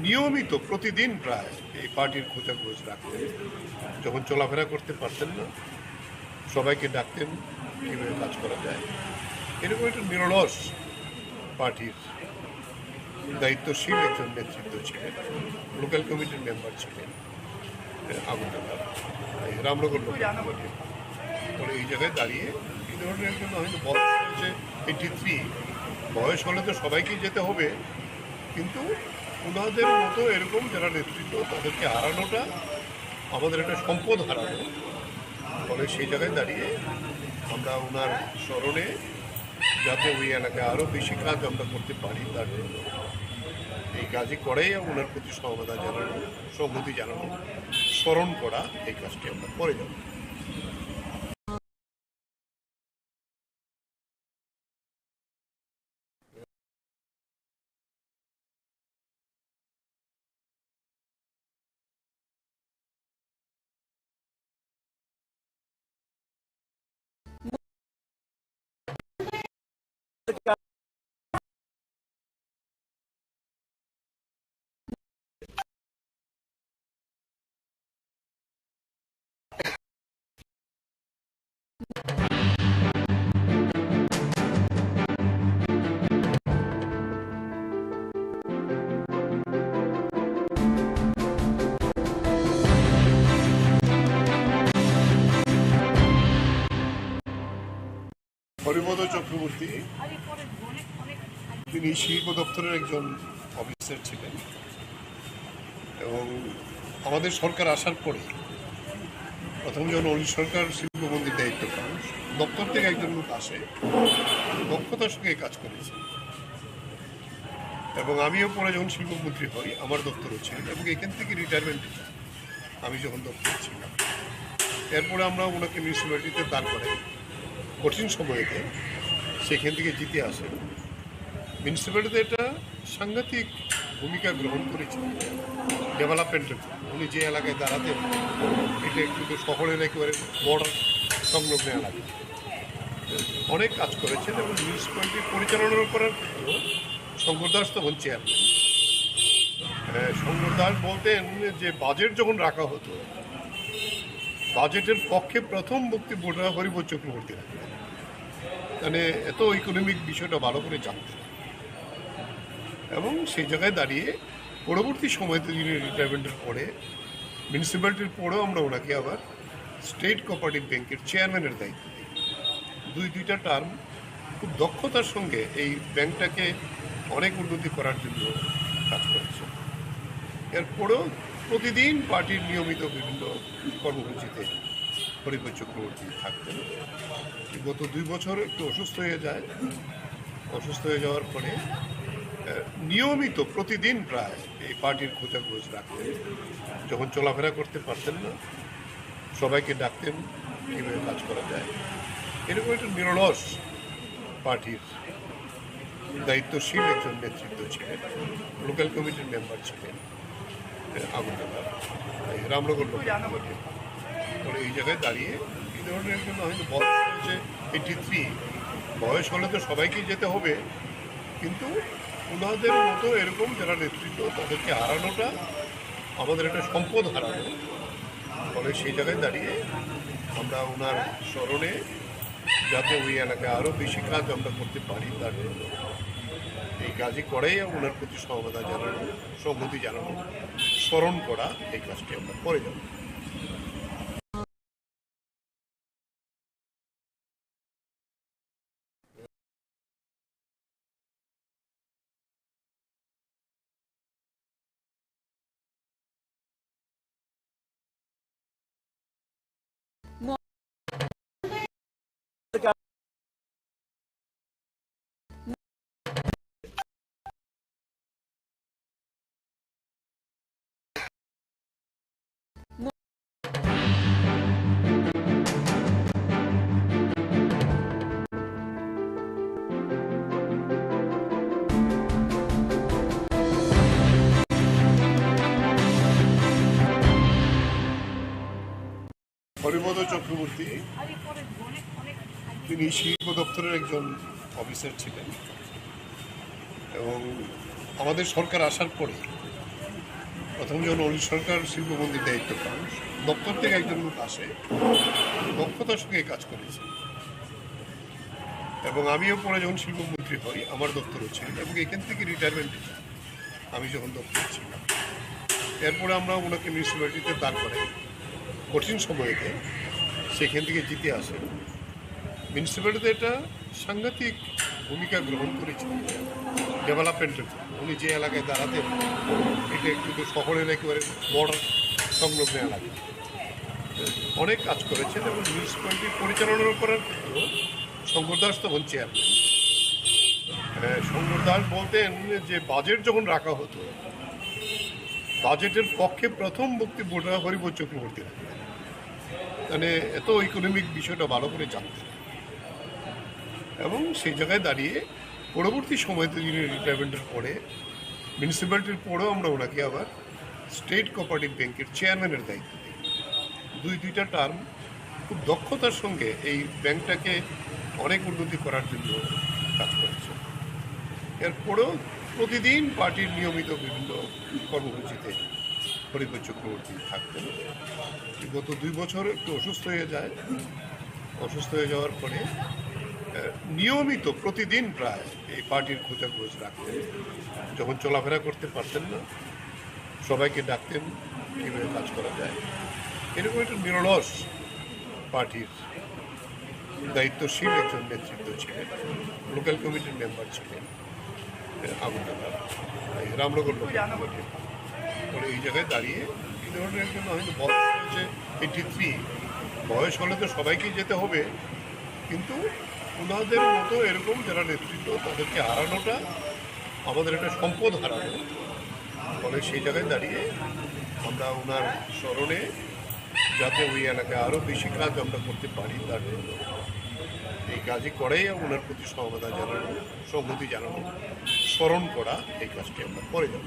নিয়মিত প্রতিদিন প্রায় এই পার্টির খোঁজাখোঁজ রাখতেন। যখন চলাফেরা করতে পারতেন না সবাইকে ডাকতেন কীভাবে কাজ করা যায়। এরকম একটা নিরলস পার্টির দায়িত্বশীল একজন নেতৃত্ব ছিলেন, লোকাল কমিটির মেম্বার ছিলেন আগরতলা রামনগর লোকাল কমিটির। পরে এই জায়গায় দাঁড়িয়ে এই ধরনের একজন হয়তো বয়স হয়েছে 83, বয়স হলে তো সবাইকেই যেতে হবে, কিন্তু ওনাদের মতো এরকম যারা নেতৃত্ব তাদেরকে হারানোটা আমাদের একটা সম্পদ হারানো। ফলে সেই জায়গায় দাঁড়িয়ে আমরা ওনার স্মরণে যাতে ওই এলাকায় আরও বেশি কাজ আমরা করতে পারি তার জন্য এই কাজই করেই ওনার প্রতি সহমতা জানানো, সংহতি জানানো, স্মরণ করা, এই কাজটি আমরা করে যাব। হরিপদ চক্রবর্তী তিনি শিল্প দপ্তরের একজন অফিসার ছিলেন এবং আমাদের সরকার আসার পরে প্রথম যখন অনিল সরকার শিল্পমন্ত্রীর দায়িত্ব পান, দপ্তর থেকে একজন লোক আসে, দক্ষতার সঙ্গে কাজ করেছে এবং আমিও পরে যখন শিল্পমন্ত্রী হই আমার দপ্তরও ছিল এবং এখান থেকে রিটায়ারমেন্ট আমি যখন দপ্তর ছিলাম, এরপরে আমরা ওনাকে মিউনিসিপ্যালিটিতে দাঁড় করাই কঠিন সময়েতে, সেখান থেকে জিতে আসেন। মিউনিসিপ্যালিটিতে একটা সাংঘাতিক ভূমিকা গ্রহণ করেছেন ডেভেলপমেন্টের। উনি যে এলাকায় দাঁড়াতেন এটা একটু শহরের একেবারে বর্ডার সংলগ্ন এলাকা, অনেক কাজ করেছেন এবং মিউনিসিপ্যালিটি পরিচালনা করার ক্ষেত্রেও শঙ্কর দাস তখন চেয়ারম্যান। শঙ্কর দাস বলতেন যে বাজেট যখন রাখা হতো, বাজেটের পক্ষে প্রথম বক্তব্যটা হরিপদ চক্রবর্তী রাখতেন, মানে এত ইকোনমিক বিষয়টা ভালো করে জানতেন। এবং সেই জায়গায় দাঁড়িয়ে পরবর্তী সময়তে যিনি রিটায়ারমেন্টের পরে মিউনিসিপ্যালিটির পরেও আমরা ওনাকে আবার স্টেট কোঅপারেটিভ ব্যাংকের চেয়ারম্যানের দায়িত্ব দিই। দুইটা টার্ম খুব দক্ষতার সঙ্গে এই ব্যাংকটাকে অনেক উন্নতি করার জন্য কাজ করেছে। এরপরেও প্রতিদিন পার্টির নিয়মিত বিভিন্ন কর্মসূচিতে হরিপদ চক্রবর্তী থাকতেন। গত 2 বছর একটু অসুস্থ হয়ে যায়। অসুস্থ হয়ে যাওয়ার পরে নিয়মিত প্রতিদিন প্রায় এই পার্টির খোঁজাখোঁজ রাখতেন। যখন চলাফেরা করতে পারতেন না, সবাইকে ডাকতেন কীভাবে কাজ করা যায়। এরকম একটা নিরলস পার্টির দায়িত্বশীল একজন নেতৃত্ব ছিলেন। লোকাল কমিটির মেম্বার ছিলেন আগরতলা, রামনগর লোকাল কমিটির। ফলে এই জায়গায় দাঁড়িয়ে এই ধরনের জন্য হয়তো বয়স হয়েছে 83, বয়স হলে তো সবাইকেই যেতে হবে, কিন্তু ওনাদের মতো এরকম যারা নেতৃত্ব তাদেরকে হারানোটা আমাদের একটা সম্পদ হারানো। ফলে সেই জায়গায় দাঁড়িয়ে আমরা ওনার স্মরণে যাতে ওই এলাকায় আরও বেশি কাজ আমরা করতে পারি তার জন্য এই কাজই করাই ওনার প্রতি সমবেদনা জানানো, সংহতি জানানো, স্মরণ করা, এই কাজটি আমরা করে যাব। হরিপদ চক্রবর্তী তিনি শিল্প দপ্তরের একজন অফিসার ছিলেন এবং আমাদের সরকার আসার পরে প্রথম যখন অনিল সরকার শিল্পমন্ত্রীর দায়িত্ব পান, দপ্তর থেকে একজন লোক আসে, দক্ষতার সঙ্গে কাজ করেছে। এবং আমিও পরে যখন শিল্পমন্ত্রী হই আমার দপ্তরও ছিল এবং এখান থেকে রিটায়ারমেন্ট আমি যখন দপ্তর ছিলাম, এরপরে আমরা ওনাকে মিউনিসিপ্যালিটিতে দাঁড় করাই কঠিন সময়েতে, সেখান থেকে জিতে আসেন। মিউনিসিপ্যালিটিতে একটা সাংঘাতিক ভূমিকা গ্রহণ করেছেন ডেভেলপমেন্টের। উনি যে এলাকায় দাঁড়াতেন এটা একটু শহরের একেবারে বর্ডার সংলগ্ন এলাকা, অনেক কাজ করেছেন এবং মিউনিসিপ্যালিটি পরিচালনা করার ক্ষেত্রেও শঙ্কর দাস তখন চেয়ারম্যান। শঙ্কর দাস বলতেন যে বাজেট যখন রাখা হতো, বাজেটের পক্ষে প্রথম বক্তব্যটা হরিপদ চক্রবর্তী রাখতেন, মানে এত ইকোনমিক বিষয়টা ভালো করে জানতেন। এবং সেই জায়গায় দাঁড়িয়ে পরবর্তী সময়তে যিনি রিটায়ারমেন্টের পরে মিউনিসিপ্যালিটির পরেও আমরা ওনাকে আবার স্টেট কোঅপারেটিভ ব্যাংকের চেয়ারম্যানের দায়িত্ব দিই। দুইটা টার্ম খুব দক্ষতার সঙ্গে এই ব্যাংকটাকে অনেক উন্নতি করার জন্য কাজ করেছে। এরপরেও প্রতিদিন পার্টির নিয়মিত বিভিন্ন কর্মসূচিতে হরিপদ চক্রবর্তী থাকতেন। গত 2 বছর একটু অসুস্থ হয়ে যায়। অসুস্থ হয়ে যাওয়ার পরে নিয়মিত প্রতিদিন প্রায় এই পার্টির খোঁজাখোঁজ রাখতেন। যখন চলাফেরা করতে পারতেন না, সবাইকে ডাকতেন কীভাবে কাজ করা যায়। এরকম একটা নিরলস পার্টির দায়িত্বশীল একজন নেতৃত্ব ছিলেন। লোকাল কমিটির মেম্বার ছিলেন আগরতলা, রামনগর লোকাল কমিটির। ফলে এই জায়গায় দাঁড়িয়ে এই ধরনের জন্য হয়তো বয়স হয়েছে 83, বয়স হলে তো সবাইকেই যেতে হবে, কিন্তু ওনাদের মতো এরকম যারা নেতৃত্ব তাদেরকে হারানোটা আমাদের একটা সম্পদ হারানো, ফলে সেই জায়গায় দাঁড়িয়ে আমরা ওনার স্মরণে যাতে ওই এলাকায় আরও বেশি কাজ আমরা করতে পারি তার জন্য এই কাজই করেই ওনার প্রতি সমবেদনা জানানো, সংহতি জানানো, স্মরণ করা, এই কাজটি আমরা করে যাব।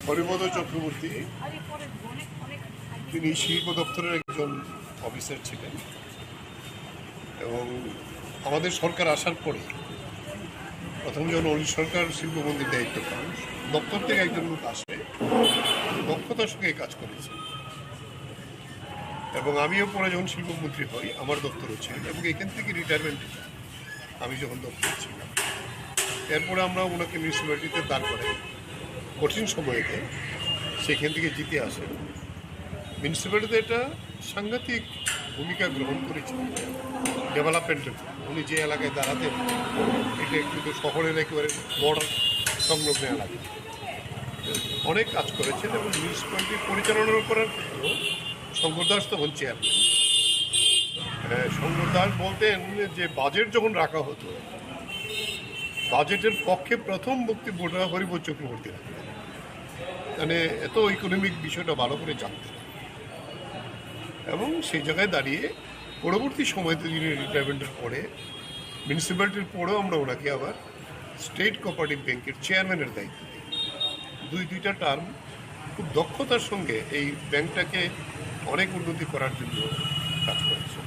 হরিপদ চক্রবর্তী তিনি শিল্প দপ্তরের একজন অফিসার ছিলেন এবং আমাদের সরকার আসার পরে প্রথম যখন অলি সরকার শিল্পমন্ত্রীর দায়িত্ব পান, দপ্তর থেকে একজন লোক আসে, দক্ষতার সঙ্গে কাজ করেছে এবং আমিও পরে যখন শিল্পমন্ত্রী হই আমার দপ্তরও ছিলেন এবং এখান থেকে রিটায়ারমেন্ট আমি যখন দপ্তরে ছিলাম, এরপরে আমরা ওনাকে মিউনিসিপ্যালিটিতে দাঁড় করে কঠিন সময়েতে সেখান থেকে জিতে আসেন। মিউনিসিপ্যালিটিতে একটা সাংঘাতিক ভূমিকা গ্রহণ করেছেন ডেভেলপমেন্টের। উনি যে এলাকায় দাঁড়াতেন এটা কিন্তু শহরের একেবারে বর্ডার সংলগ্ন এলাকা, অনেক কাজ করেছেন এবং মিউনিসিপ্যালিটি পরিচালনা করার ক্ষেত্রেও শঙ্কর দাস তখন চেয়ারম্যান। শঙ্কর দাস বলতেন যে বাজেট যখন রাখা হতো, বাজেটের পক্ষে প্রথম বক্তব্যটা হরিপদ চক্রবর্তী রাখতেন, মানে এত ইকোনমিক বিষয়টা ভালো করে জানতেন এবং সেই জায়গায় দাঁড়িয়ে পরবর্তী সময়তে যিনি রিটায়ারমেন্টের পরে মিউনিসিপ্যালিটির পরেও আমরা ওনাকে আবার স্টেট কোঅপারেটিভ ব্যাংকের চেয়ারম্যানের দায়িত্ব দিই। দুইটা টার্ম খুব দক্ষতার সঙ্গে এই ব্যাংকটাকে অনেক উন্নতি করার জন্য কাজ করেছে।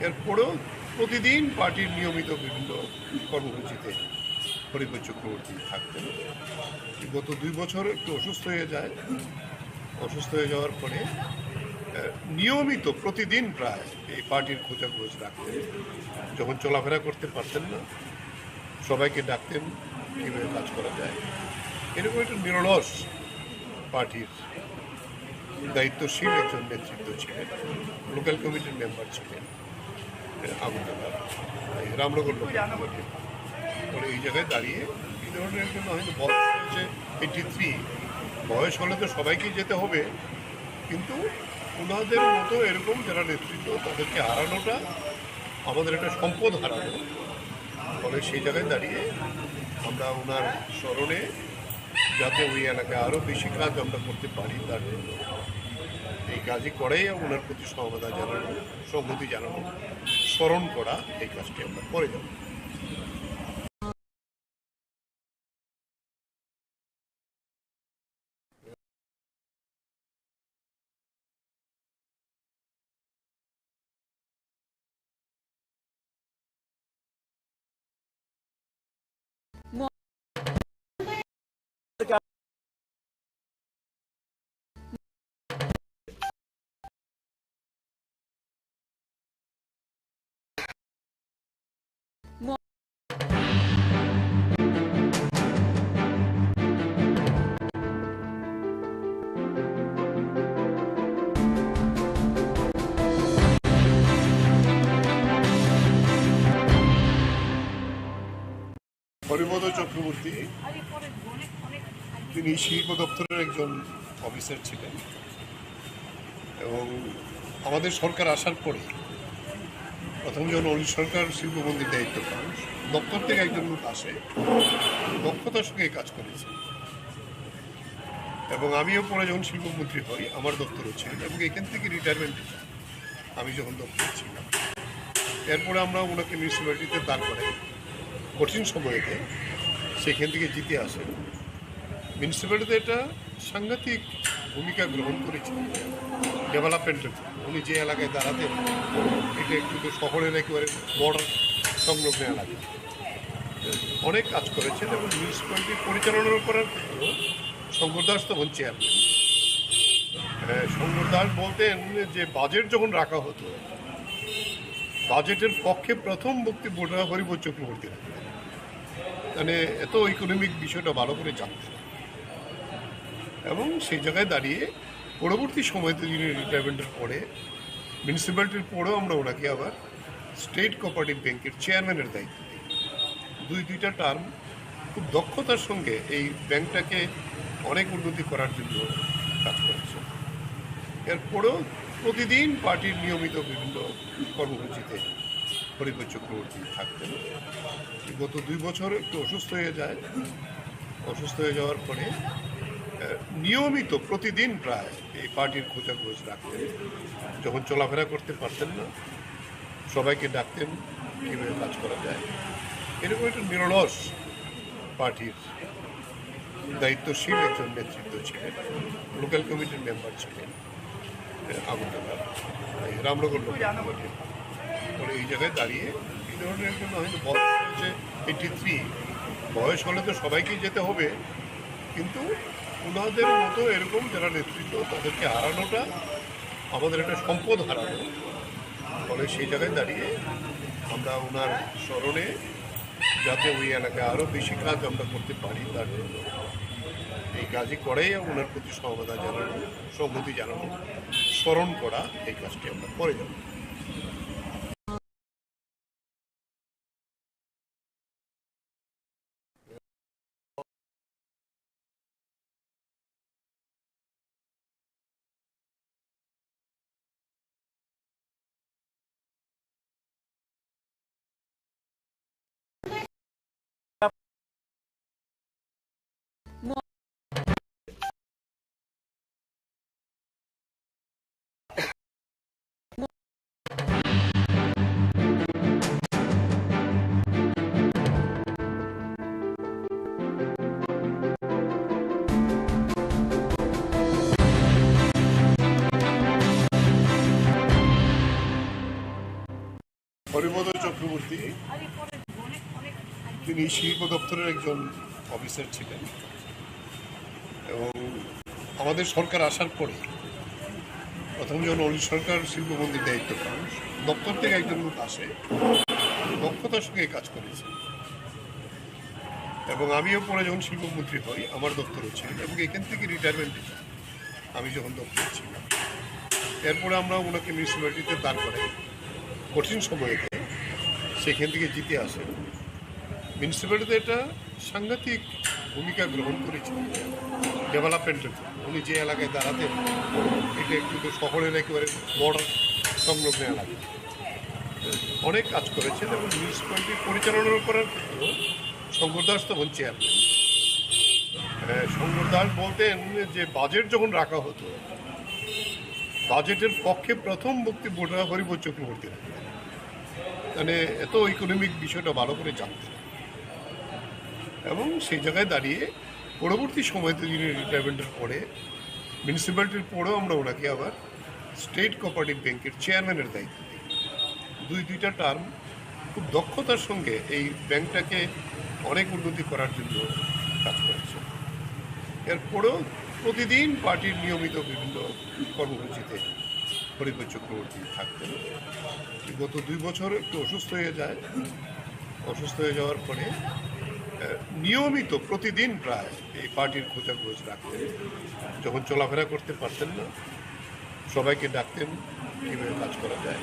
এরপরেও প্রতিদিন পার্টির নিয়মিত বিভিন্ন কর্মসূচিতে হরিপদ চক্রবর্তী থাকতেন। গত 2 বছর একটু অসুস্থ হয়ে যায়, অসুস্থ হয়ে যাওয়ার পরে নিয়মিত প্রতিদিন প্রায় এই পার্টির খোঁজাখোঁজ রাখতেন। যখন চলাফেরা করতে পারতেন না সবাইকে ডাকতেন কীভাবে কাজ করা যায়। এরকম একটা নিরলস পার্টির দায়িত্বশীল একজন নেতৃত্ব ছিলেন। লোকাল কমিটির মেম্বার ছিলেন আগরতলা রামনগর লোকাল কমিটি। পরে এই জায়গায় দাঁড়িয়ে এই ধরনের একজন হয়তো বয়স হয়েছে 83, বয়স হলে তো সবাইকেই যেতে হবে, কিন্তু ওনাদের মতো এরকম যারা নেতৃত্ব তাদেরকে হারানোটা আমাদের একটা সম্পদ হারানো, ফলে সেই জায়গায় দাঁড়িয়ে আমরা ওনার স্মরণে যাতে ওই এলাকায় আরও বেশি কাজ আমরা করতে পারি তার জন্য এই কাজই করেই ওনার প্রতি সমবেদনা জানানো, সংহতি জানানো, স্মরণ করা, এই কাজটি আমরা করে যাব। হরিপদ চক্রবর্তী তিনি শিল্প দপ্তরের একজন অফিসার ছিলেন এবং আমাদের সরকার আসার পরে প্রথম যখন অলি সরকার শিল্পমন্ত্রীর দায়িত্ব পান, দপ্তর থেকে একজন লোক আসে, দক্ষতার সঙ্গে কাজ করেছে এবং আমিও পরে যখন শিল্পমন্ত্রী হই আমার দপ্তরও ছিলেন এবং এখান থেকে রিটায়ারমেন্ট আমি যখন দপ্তরে ছিলাম, এরপরে আমরা ওনাকে মিউনিসিপ্যালিটিতে দাঁড় করে কঠিন সময়েতে সেখান থেকে জিতে আসেন। মিউনিসিপ্যালিটিতে একটা সাংঘাতিক ভূমিকা গ্রহণ করেছেন ডেভেলপমেন্টের। উনি যে এলাকায় দাঁড়াতেন এটা কিন্তু শহরের একেবারে বর্ডার সংলগ্ন এলাকা, অনেক কাজ করেছেন এবং মিউনিসিপ্যালিটি পরিচালনা করার ক্ষেত্রেও শঙ্কর দাস তখন চেয়ারম্যান। শঙ্কর দাস বলতেন যে বাজেট যখন রাখা হতো, বাজেটের পক্ষে প্রথম বক্তব্যটা হরিপদ চক্রবর্তী রাখতেন, মানে এত ইকোনমিক বিষয়টা ভালো করে জানতেন। এবং সেই জায়গায় দাঁড়িয়ে পরবর্তী সময়তে যিনি রিটায়ারমেন্টের পরে মিউনিসিপ্যালিটির পরেও আমরা ওনাকে আবার স্টেট কোঅপারেটিভ ব্যাংকের চেয়ারম্যানের দায়িত্ব দিই। দুইটা টার্ম খুব দক্ষতার সঙ্গে এই ব্যাংকটাকে অনেক উন্নতি করার জন্য কাজ করেছে। এরপরেও প্রতিদিন পার্টির নিয়মিত বিভিন্ন কর্মসূচিতে হরিপদ চক্রবর্তী থাকতেন। গত 2 বছর একটু অসুস্থ হয়ে যায়। অসুস্থ হয়ে যাওয়ার পরে নিয়মিত প্রতিদিন প্রায় এই পার্টির খোঁজাখোঁজ রাখতেন। যখন চলাফেরা করতে পারতেন না, সবাইকে ডাকতেন কীভাবে কাজ করা যায়। এরকম একটা নিরলস পার্টির দায়িত্বশীল একজন নেতৃত্ব ছিলেন। লোকাল কমিটির মেম্বার ছিলেন আগরতলার রামনগর লোকাল কমিটির। ফলে এই জায়গায় দাঁড়িয়ে এই ধরনের জন্য হয়তো বয়স হয়েছে 83, বয়স হলে তো সবাইকেই যেতে হবে, কিন্তু ওনাদের মতো এরকম যারা নেতৃত্ব তাদেরকে হারানোটা আমাদের একটা সম্পদ হারানো। ফলে সেই জায়গায় দাঁড়িয়ে আমরা ওনার স্মরণে যাতে ওই এলাকায় আরও বেশি কাজ আমরা করতে পারি তার জন্য এই কাজই করেই ওনার প্রতি সমবেদনা জানানো, সংহতি জানানো, স্মরণ করা, এই কাজটি আমরা করে যাব। হরিপদ চক্রবর্তী তিনি শিল্প দপ্তরের একজন অফিসার ছিলেন এবং আমাদের সরকার আসার পরে প্রথম যখন অলি সরকার শিল্পমন্ত্রীর দায়িত্ব পান, দপ্তর থেকে একজন লোক আসে, দক্ষতার সঙ্গে কাজ করেছে। এবং আমিও পরে যখন শিল্পমন্ত্রী হই আমার দপ্তরও ছিল এবং এখান থেকে রিটায়ারমেন্টে যাই আমি যখন দপ্তরে ছিলাম। এরপরে আমরা ওনাকে মিউনিসিপ্যালিটিতে দাঁড় করাই কঠিন সময়তে, সেখান থেকে জিতে আসেন। মিউনিসিপ্যালিটিতে একটা সাংঘাতিক ভূমিকা গ্রহণ করেছিলেন ডেভেলপমেন্টের জন্য। উনি যে এলাকায় দাঁড়াতেন এটা একটু শহরের একেবারে বর্ডার সংলগ্ন এলাকা, অনেক কাজ করেছেন এবং মিউনিসিপ্যালিটি পরিচালনা করার ক্ষেত্রেও শঙ্কর দাস তখন চেয়ারম্যান। শঙ্কর দাস বলতেন যে বাজেট যখন রাখা হতো, বাজেটের পক্ষে প্রথম বক্তব্যটা হরিপদ চক্রবর্তী রাখতেন, মানে এত ইকোনমিক বিষয়টা ভালো করে জানতেন। এবং সেই জায়গায় দাঁড়িয়ে পরবর্তী সময়তে যিনি রিটায়ারমেন্টের পরে মিউনিসিপ্যালিটির পরেও আমরা ওনাকে আবার স্টেট কোঅপারেটিভ ব্যাংকের চেয়ারম্যানের দায়িত্ব দিই। দুইটা টার্ম খুব দক্ষতার সঙ্গে এই ব্যাংকটাকে অনেক উন্নতি করার জন্য কাজ করেছে। এরপরেও প্রতিদিন পার্টির নিয়মিত বিভিন্ন কর্মসূচিতে হরিপদ চক্রবর্তী থাকতেন। গত 2 বছর একটু অসুস্থ হয়ে যায়। অসুস্থ হয়ে যাওয়ার পরে নিয়মিত প্রতিদিন প্রায় এই পার্টির খোঁজাখোঁজ রাখতেন। যখন চলাফেরা করতে পারতেন না, সবাইকে ডাকতেন কীভাবে কাজ করা যায়।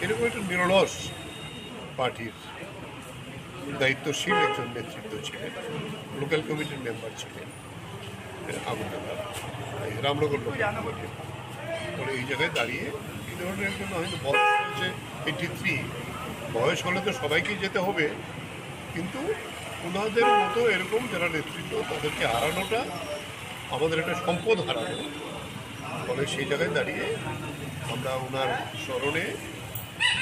এরকম একটা নিরলস পার্টির দায়িত্বশীল একজন নেতৃত্ব ছিলেন। লোকাল কমিটির মেম্বার ছিলেন আগরতলার রামনগর লোকাল কমিটির। ফলে এই জায়গায় দাঁড়িয়ে এই ধরনের জন্য হয়তো বয়স হয়েছে 83, বয়স হলে তো সবাইকেই যেতে হবে, কিন্তু ওনাদের মতো এরকম যারা নেতৃত্ব তাদেরকে হারানোটা আমাদের একটা সম্পদ হারানো। ফলে সেই জায়গায় দাঁড়িয়ে আমরা ওনার স্মরণে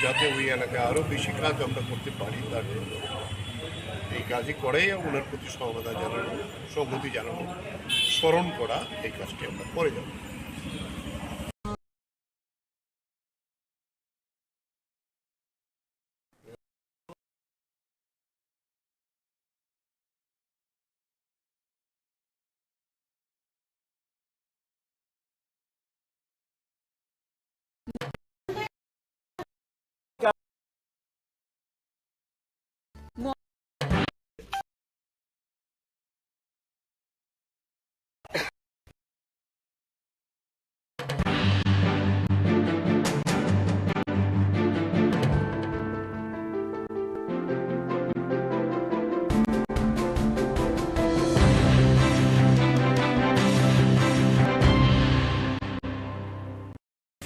যাতে ওই এলাকায় আরও বেশি কাজ আমরা করতে পারি তার জন্য এই কাজই করেই ওনার প্রতি সমবেদনা জানানো, সংহতি জানানো, স্মরণ করা, এই কাজটি আমরা করে যাব।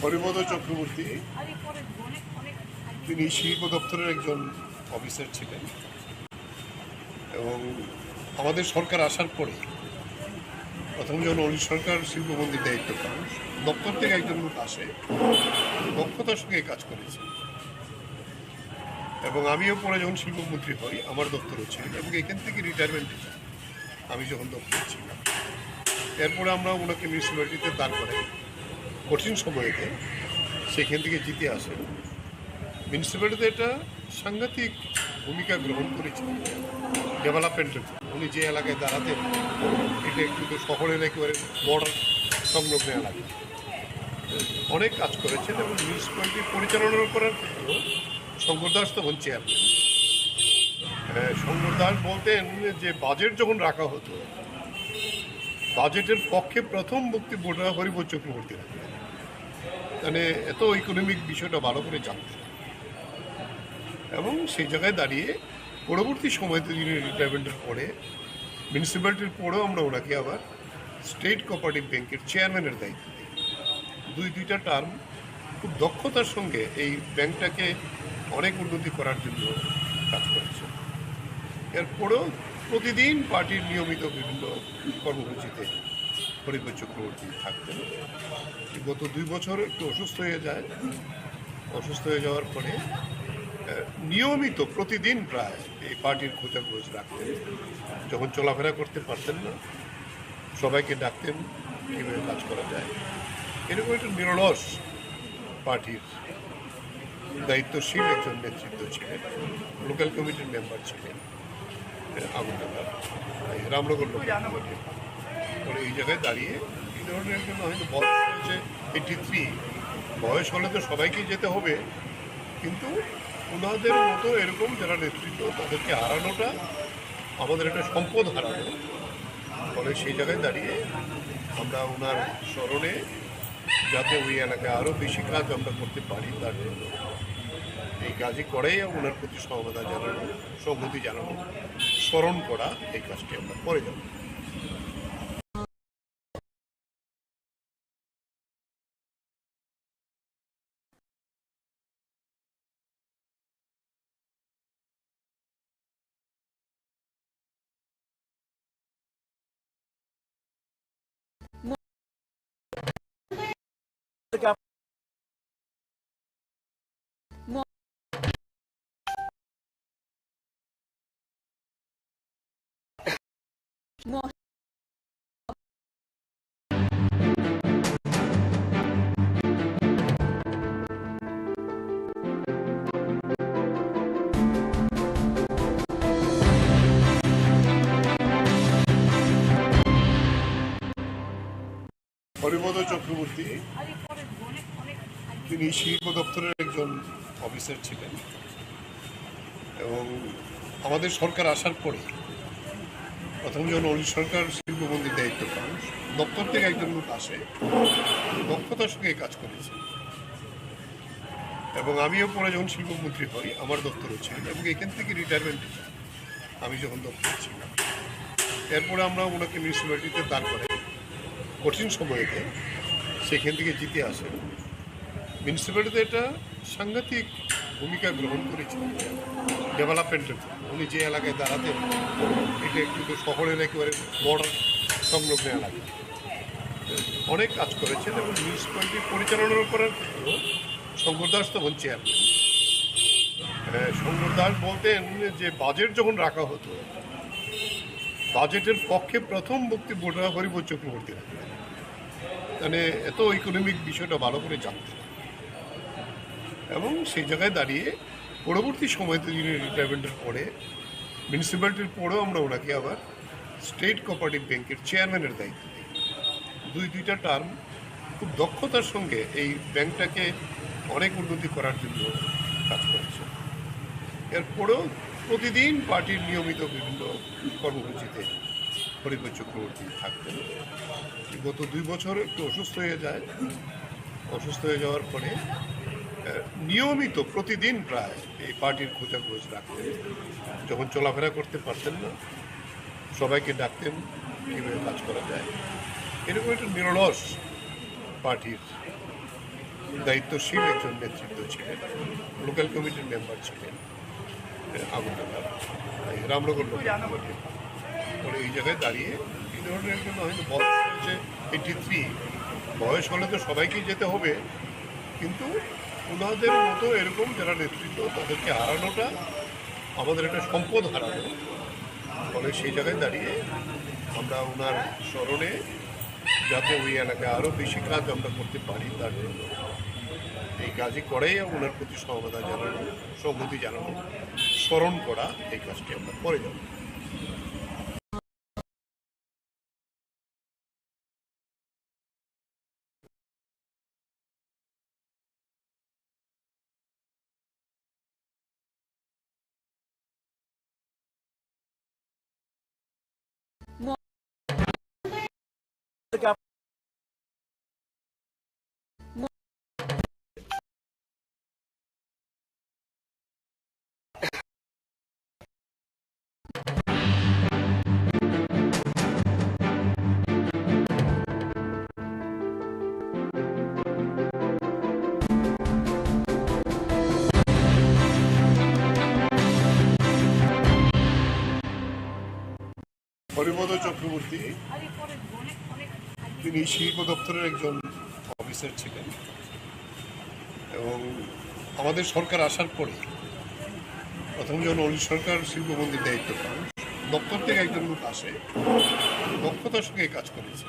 হরিপদ চক্রবর্তী তিনি শিল্প দপ্তরের একজন অফিসার ছিলেন এবং আমাদের সরকার আসার পরে প্রথম যখন অনিল সরকার শিল্পমন্ত্রীর দায়িত্ব পান, দপ্তর থেকে একজন লোক আসে, দক্ষতার সঙ্গে কাজ করেছে এবং আমিও পরে যখন শিল্পমন্ত্রী হই আমার দপ্তরও ছিল এবং এখান থেকে রিটায়ারমেন্টে যাই আমি যখন দপ্তরে ছিলাম। এরপরে আমরা ওনাকে মিউনিসিপ্যালিটিতে দাঁড় করাই কঠিন সময়েতে, সেখান থেকে জিতে আসেন। মিউনিসিপ্যালিটিতে একটা সাংঘাতিক ভূমিকা গ্রহণ করেছিলেন ডেভেলপমেন্টের। উনি যে এলাকায় দাঁড়াতেন এটা কিন্তু শহরের একেবারে বর্ডার সংলগ্ন এলাকা, অনেক কাজ করেছেন এবং মিউনিসিপ্যালিটি পরিচালনা করার ক্ষেত্রেও শঙ্কর দাস তখন চেয়ারম্যান। শঙ্কর দাস বলতেন যে বাজেট যখন রাখা হতো, বাজেটের পক্ষে প্রথম বক্তব্যটা হরিপদ চক্রবর্তী রাখতেন, মানে এত ইকোনমিক বিষয়টা ভালো করে জানতেন এবং সেই জায়গায় দাঁড়িয়ে পরবর্তী সময়তে যিনি রিটায়ারমেন্টের পরে মিউনিসিপ্যালিটির পরেও আমরা ওনাকে আবার স্টেট কোঅপারেটিভ ব্যাংকের চেয়ারম্যানের দায়িত্ব দিই। দুইটা টার্ম খুব দক্ষতার সঙ্গে এই ব্যাংকটাকে অনেক উন্নতি করার জন্য কাজ করেছে। এরপরেও প্রতিদিন পার্টির নিয়মিত বিভিন্ন কর্মসূচিতে হরিপদ চক্রবর্তী থাকতেন। গত 2 বছর একটু অসুস্থ হয়ে যায়, অসুস্থ হয়ে যাওয়ার পরে নিয়মিত প্রতিদিন প্রায় এই পার্টির খোঁজাখোঁজ রাখতেন। যখন চলাফেরা করতে পারতেন না সবাইকে ডাকতেন কীভাবে কাজ করা যায়। এরকম একটা নিরলস পার্টির দায়িত্বশীল একজন নেতৃত্ব ছিলেন। লোকাল কমিটির মেম্বার ছিলেন আগুনডাঙ্গা রামনগর লোকাল কমিটির। পরে এই জায়গায় দাঁড়িয়ে এই ধরনের একজন হয়তো বয়স হয়েছে 83, বয়স হলে তো সবাইকেই যেতে হবে, কিন্তু ওনাদের মতো এরকম যারা নেতৃত্ব তাদেরকে হারানোটা আমাদের একটা সম্পদ হারানো। ফলে সেই জায়গায় দাঁড়িয়ে আমরা ওনার স্মরণে যাতে ওই এলাকায় আরও বেশি কাজ আমরা করতে পারি তার জন্য এই কাজই করেই ওনার প্রতি সহমতা জানানো, সংহতি জানানো, স্মরণ করা, এই কাজটি আমরা করে যাব। হরিপদ চক্রবর্তী তিনি শিল্প দপ্তরের একজন অফিসার ছিলেন এবং আমাদের সরকার আসার পরে প্রথম যখন অনিল সরকার শিল্পমন্ত্রীর দায়িত্ব পান, দপ্তর থেকে একজন লোক আসে, দক্ষতার সঙ্গে কাজ করেছে এবং আমিও পরে যখন শিল্পমন্ত্রী হই আমার দপ্তরও ছিল এবং এখান থেকে রিটায়ারমেন্টে যাই আমি যখন দপ্তরে ছিলাম। এরপরে আমরা ওনাকে মিউনিসিপ্যালিটিতে দাঁড় করাই কঠিন সময়েতে, সেখান থেকে জিতে আসেন। মিউনিসিপ্যালিটিতে একটা সাংঘাতিক ভূমিকা গ্রহণ করেছিলেন ডেভেলপমেন্টের। উনি যে এলাকায় দাঁড়াতেন এটা কিন্তু শহরের একেবারে বর্ডার সংলগ্ন এলাকা, অনেক কাজ করেছেন এবং মিউনিসিপ্যালিটি পরিচালনা করার ক্ষেত্রেও শঙ্কর দাস তখন চেয়ারম্যান। শঙ্কর দাস বলতেন যে বাজেট যখন রাখা হতো, বাজেটের পক্ষে প্রথম বক্তব্যটা হরিপদ চক্রবর্তী রাখতেন, মানে এত ইকোনমিক বিষয়টা ভালো করে জানতেন এবং সেই জায়গায় দাঁড়িয়ে পরবর্তী সময়তে যিনি রিটায়ারমেন্টের পরে মিউনিসিপ্যালিটির পরেও আমরা ওনাকে আবার স্টেট কোঅপারেটিভ ব্যাংকের চেয়ারম্যানের দায়িত্ব দিই। দুইটা টার্ম খুব দক্ষতার সঙ্গে এই ব্যাংকটাকে অনেক উন্নতি করার জন্য কাজ করেছে। এরপরেও প্রতিদিন পার্টির নিয়মিত বিভিন্ন কর্মসূচিতে হরিপদ চক্রবর্তী থাকতেন। গত 2 বছর একটু অসুস্থ হয়ে যায়, অসুস্থ হয়ে যাওয়ার পরে নিয়মিত প্রতিদিন প্রায় এই পার্টির খোঁজাখোঁজ রাখতেন। যখন চলাফেরা করতে পারতেন না সবাইকে ডাকতেন কীভাবে কাজ করা যায়। এরকম একটা নিরলস পার্টির দায়িত্বশীল একজন নেতৃত্ব ছিলেন, লোকাল কমিটির মেম্বার ছিলেন আগরতলা রামনগর পরে এই জায়গায় দাঁড়িয়ে এই ধরনের একজন হয়তো বয়স হয়েছে 83, বয়স হলে তো সবাইকেই যেতে হবে, কিন্তু ওনাদের মতো এরকম যারা নেতৃত্ব তাদেরকে হারানোটা আমাদের একটা সম্পদ হারানো। ফলে সেই জায়গায় দাঁড়িয়ে আমরা ওনার স্মরণে যাতে ওই এলাকায় আরও বেশি কাজ আমরা করতে পারি তার জন্য এই কাজই করেই ওনার প্রতি সহমতা জানানো, সংহতি জানানো, স্মরণ করা, এই কাজটি আমরা করে যাব। হরিপদ চক্রবর্তী তিনি শিল্প দপ্তরের একজন অফিসার ছিলেন এবং আমাদের সরকার আসার পরে প্রথম যখন অলি সরকার শিল্পমন্ত্রীর দায়িত্ব পান, দপ্তর থেকে একজন লোক আসে, দক্ষতার সঙ্গে কাজ করেছে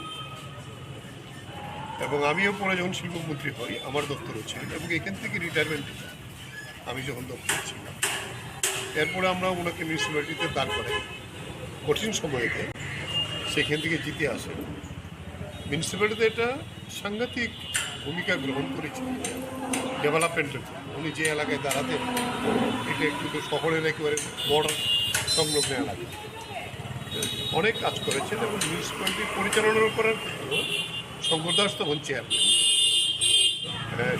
এবং আমিও পরে যখন শিল্পমন্ত্রী হই আমার দপ্তরও ছিলেন এবং এখান থেকে রিটায়ারমেন্ট দিলাম আমি যখন দপ্তরে ছিলাম। এরপরে আমরা ওনাকে মিউনিসিপ্যালিটিতে দাঁড় করাই কঠিন সময়তে, সেখান থেকে জিতে আসেন। মিউনিসিপ্যালিটিতে একটা সাংঘাতিক ভূমিকা গ্রহণ করেছেন ডেভেলপমেন্টের জন্য। উনি যে এলাকায় দাঁড়াতেন এটা একটু শহরের একেবারে বর্ডার সংলগ্ন এলাকা, অনেক কাজ করেছেন এবং মিউনিসিপ্যালিটি পরিচালনা করার ক্ষেত্রেও শঙ্কর দাস তখন চেয়ারম্যান।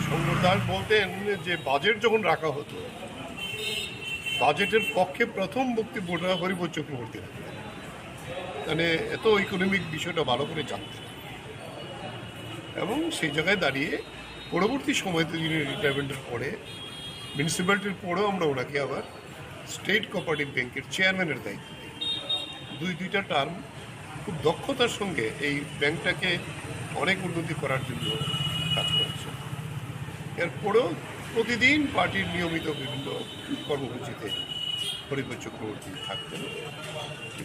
শঙ্কর দাস বলতেন যে বাজেট যখন রাখা হতো, বাজেটের পক্ষে প্রথম বক্তব্যটা হরিপদ চক্রবর্তী রাখতেন, মানে এত ইকোনমিক বিষয়টা ভালো করে জানতেন এবং সেই জায়গায় দাঁড়িয়ে পরবর্তী সময়তে যিনি রিটায়ারমেন্টের পরে মিউনিসিপ্যালিটির পরেও আমরা ওনাকে আবার স্টেট কোঅপারেটিভ ব্যাংকের চেয়ারম্যানের দায়িত্ব দিই। দুইটা টার্ম খুব দক্ষতার সঙ্গে এই ব্যাংকটাকে অনেক উন্নতি করার জন্য কাজ করেছে। এরপরেও প্রতিদিন পার্টির নিয়মিত বিভিন্ন কর্মসূচিতে হরিপদ চক্রবর্তী থাকতেন।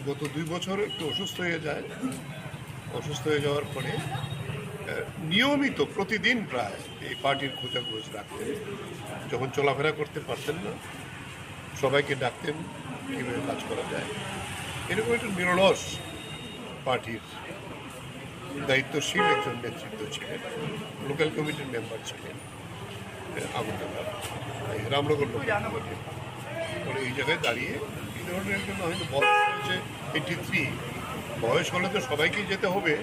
গত 2 বছর একটু অসুস্থ হয়ে যায়, অসুস্থ হয়ে যাওয়ার পরে নিয়মিত প্রতিদিন প্রায় এই পার্টির খোঁজাখোঁজ রাখতেন। যখন চলাফেরা করতে পারতেন না সবাইকে ডাকতেন কীভাবে কাজ করা যায়। এরকম একটা নিরলস পার্টির দায়িত্বশীল একজন নেতৃত্ব ছিলেন, লোকাল কমিটির মেম্বার ছিলেন আগরতলা রামনগর পরে এই জায়গায় দাঁড়িয়ে এই ধরনের একজন হয়তো বয়স হয়েছে 83, বয়স হলে তো সবাইকেই যেতে হবে,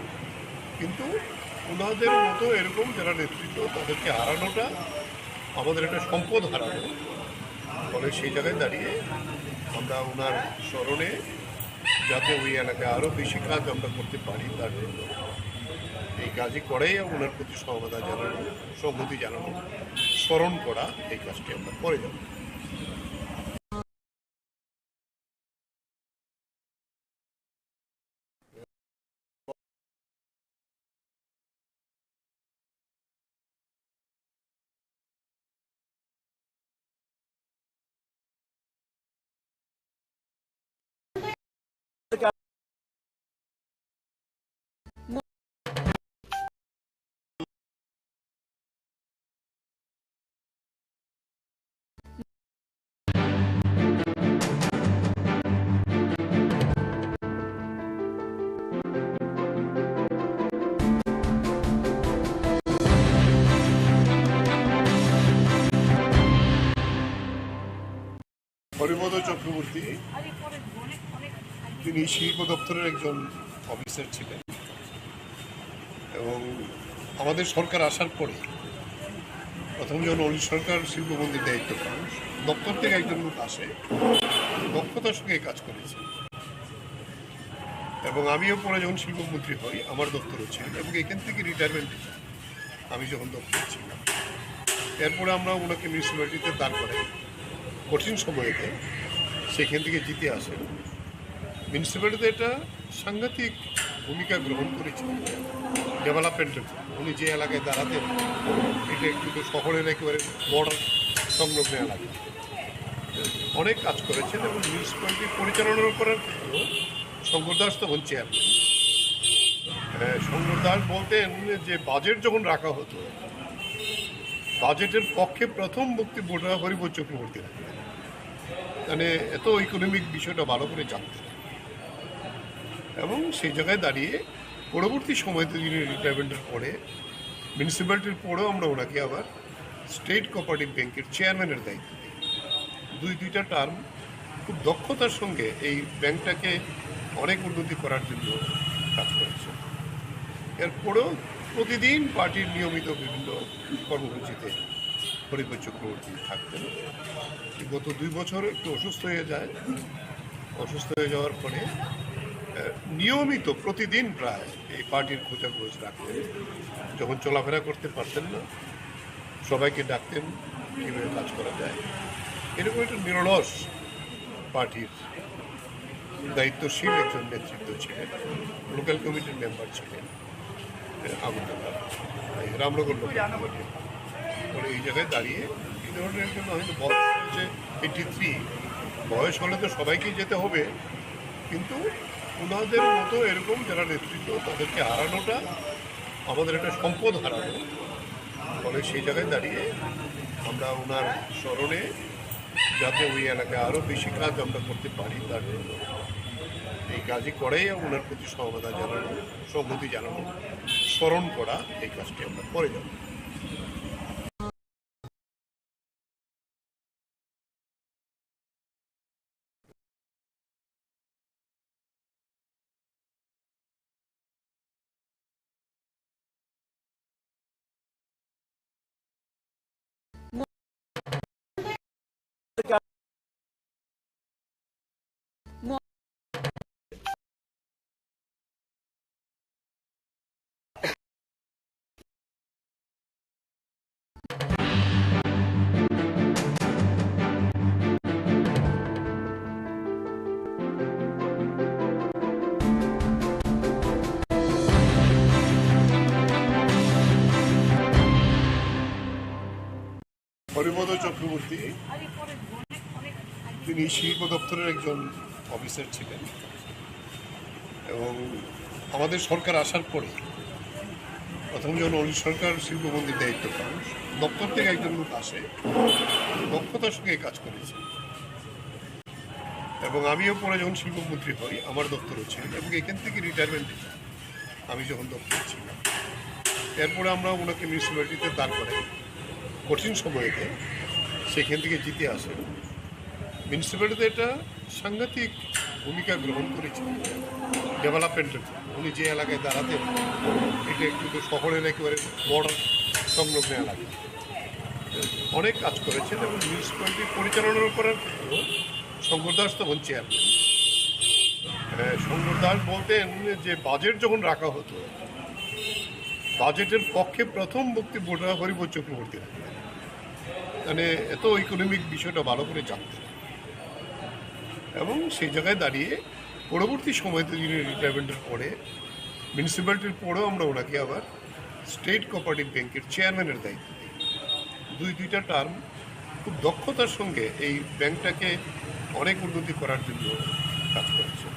কিন্তু ওনাদের মতো এরকম যারা নেতৃত্ব তাদেরকে হারানোটা আমাদের একটা সম্পদ হারানো। ফলে সেই জায়গায় দাঁড়িয়ে আমরা ওনার স্মরণে যাতে ওই এলাকায় আরও বেশি কাজ আমরা করতে পারি তার জন্য এই কাজই করেই ওনার প্রতি সহমতা জানানো, সংহতি জানানো, স্মরণ করা, এই কাজটি আমরা করে যাব। হরিপদ চক্রবর্তী তিনি শিল্প দপ্তরের একজন অফিসার ছিলেন এবং আমাদের সরকার আসার পরে প্রথম যখন অলি সরকার শিল্পমন্ত্রীর দায়িত্ব পান, দপ্তর থেকে একজন লোক আসে, দক্ষতার সঙ্গে কাজ করেছে এবং আমিও পরে যখন শিল্পমন্ত্রী হই আমার দপ্তরও ছিলেন এবং এখান থেকে রিটায়ারমেন্ট দিলাম আমি যখন দপ্তরে ছিলাম। এরপরে আমরা ওনাকে মিউনিসিপ্যালিটিতে দাঁড় করাই কঠিন সময়তে, সেখান থেকে জিতে আসেন। মিউনিসিপ্যালিটিতে এটা সাংঘাতিক ভূমিকা গ্রহণ করেছেন ডেভেলপমেন্টের। উনি যে এলাকায় দাঁড়াতেন এটা কিন্তু শহরের একেবারে বর্ডার সংলগ্ন এলাকা, অনেক কাজ করেছেন এবং মিউনিসিপ্যালিটি পরিচালনা করার ক্ষেত্রেও শঙ্কর দাস তখন চেয়ারম্যান। শঙ্কর দাস বলতেন যে বাজেট যখন রাখা হতো, বাজেটের পক্ষে প্রথম বক্তব্যটা হরিবোধ চক্রবর্তী রাখতেন, মানে এত ইকোনমিক বিষয়টা ভালো করে জানতেন। এবং সেই জায়গায় দাঁড়িয়ে পরবর্তী সময়তে যিনি রিটায়ারমেন্টের পরে মিউনিসিপ্যালিটির পরেও আমরা ওনাকে আবার স্টেট কোঅপারেটিভ ব্যাংকের চেয়ারম্যানের দায়িত্ব দিই। দুইটা টার্ম খুব দক্ষতার সঙ্গে এই ব্যাংকটাকে অনেক উন্নতি করার জন্য কাজ করেছে। এরপরেও প্রতিদিন পার্টির নিয়মিত বিভিন্ন কর্মসূচিতে হরিবোধ চক্রবর্তী থাকতেন। গত 2 বছর একটু অসুস্থ হয়ে যায়। অসুস্থ হয়ে যাওয়ার পরে নিয়মিত প্রতিদিন প্রায় এই পার্টির খোঁজাখোঁজ রাখতেন। যখন চলাফেরা করতে পারতেন না, সবাইকে ডাকতেন কীভাবে কাজ করা যায়। এরকম একটা নিরলস পার্টির দায়িত্বশীল একজন নেতৃত্ব ছিলেন। লোকাল কমিটির মেম্বার ছিলেন আগরতলা, রামনগর লোকাল কমিটির। পরে এই জায়গায় দাঁড়িয়ে এই ধরনের জন্য হয়তো বয়স হচ্ছে 83। বয়স হলে তো সবাইকেই যেতে হবে, কিন্তু ওনাদের মতো এরকম যারা নেতৃত্ব তাদেরকে হারানোটা আমাদের একটা সম্পদ হারানো। ফলে সেই জায়গায় দাঁড়িয়ে আমরা ওনার স্মরণে যাতে ওই এলাকায় আরও বেশি কাজ আমরা করতে পারি তার জন্য এই কাজই করেই ওনার প্রতি সমবেদনা জানানো, সংহতি জানানো, স্মরণ করা, এই কাজটি আমরা করে যাব। হরিবোধ চক্রবর্তী তিনি শিল্প দপ্তরের একজন অফিসার ছিলেন এবং আমাদের সরকার আসার পরে প্রথম যখন অনিল সরকার শিল্পমন্ত্রীর দায়িত্ব পান, দপ্তর থেকে একজন লোক আসে, দক্ষতার সঙ্গে কাজ করেছে। এবং আমিও পরে যখন শিল্পমন্ত্রী হই আমার দপ্তরও ছিলেন এবং এখান থেকে রিটায়ারমেন্টে যাই আমি যখন দপ্তরে ছিলাম। এরপরে আমরা ওনাকে মিউনিসিপ্যালিটিতে দাঁড় করাই কঠিন সময়তে, সেখান থেকে জিতে আসেন। মিউনিসিপ্যালিটিতে এটা সাংঘাতিক ভূমিকা গ্রহণ করেছেন ডেভেলপমেন্টের। উনি যে এলাকায় দাঁড়াতেন এটা কিন্তু শহরের একেবারে বর্ডার সংলগ্ন এলাকা, অনেক কাজ করেছেন এবং মিউনিসিপ্যালিটি পরিচালনা করার ক্ষেত্রেও শঙ্কর দাস তখন চেয়ারম্যান। শঙ্কর দাস বলতেন যে বাজেট যখন রাখা হতো, বাজেটের পক্ষে প্রথম বক্তব্যটা হরিবোধ চক্রবর্তী রাখতেন, মানে এত ইকোনমিক বিষয়টা ভালো করে জানতেন। এবং সেই জায়গায় দাঁড়িয়ে পরবর্তী সময়তে যিনি রিটায়ারমেন্টের পরে মিউনিসিপ্যালিটির পরেও আমরা ওনাকে আবার স্টেট কোঅপারেটিভ ব্যাংকের চেয়ারম্যানের দায়িত্ব দিই। দুইটা টার্ম খুব দক্ষতার সঙ্গে এই ব্যাংকটাকে অনেক উন্নতি করার জন্য কাজ করেছে।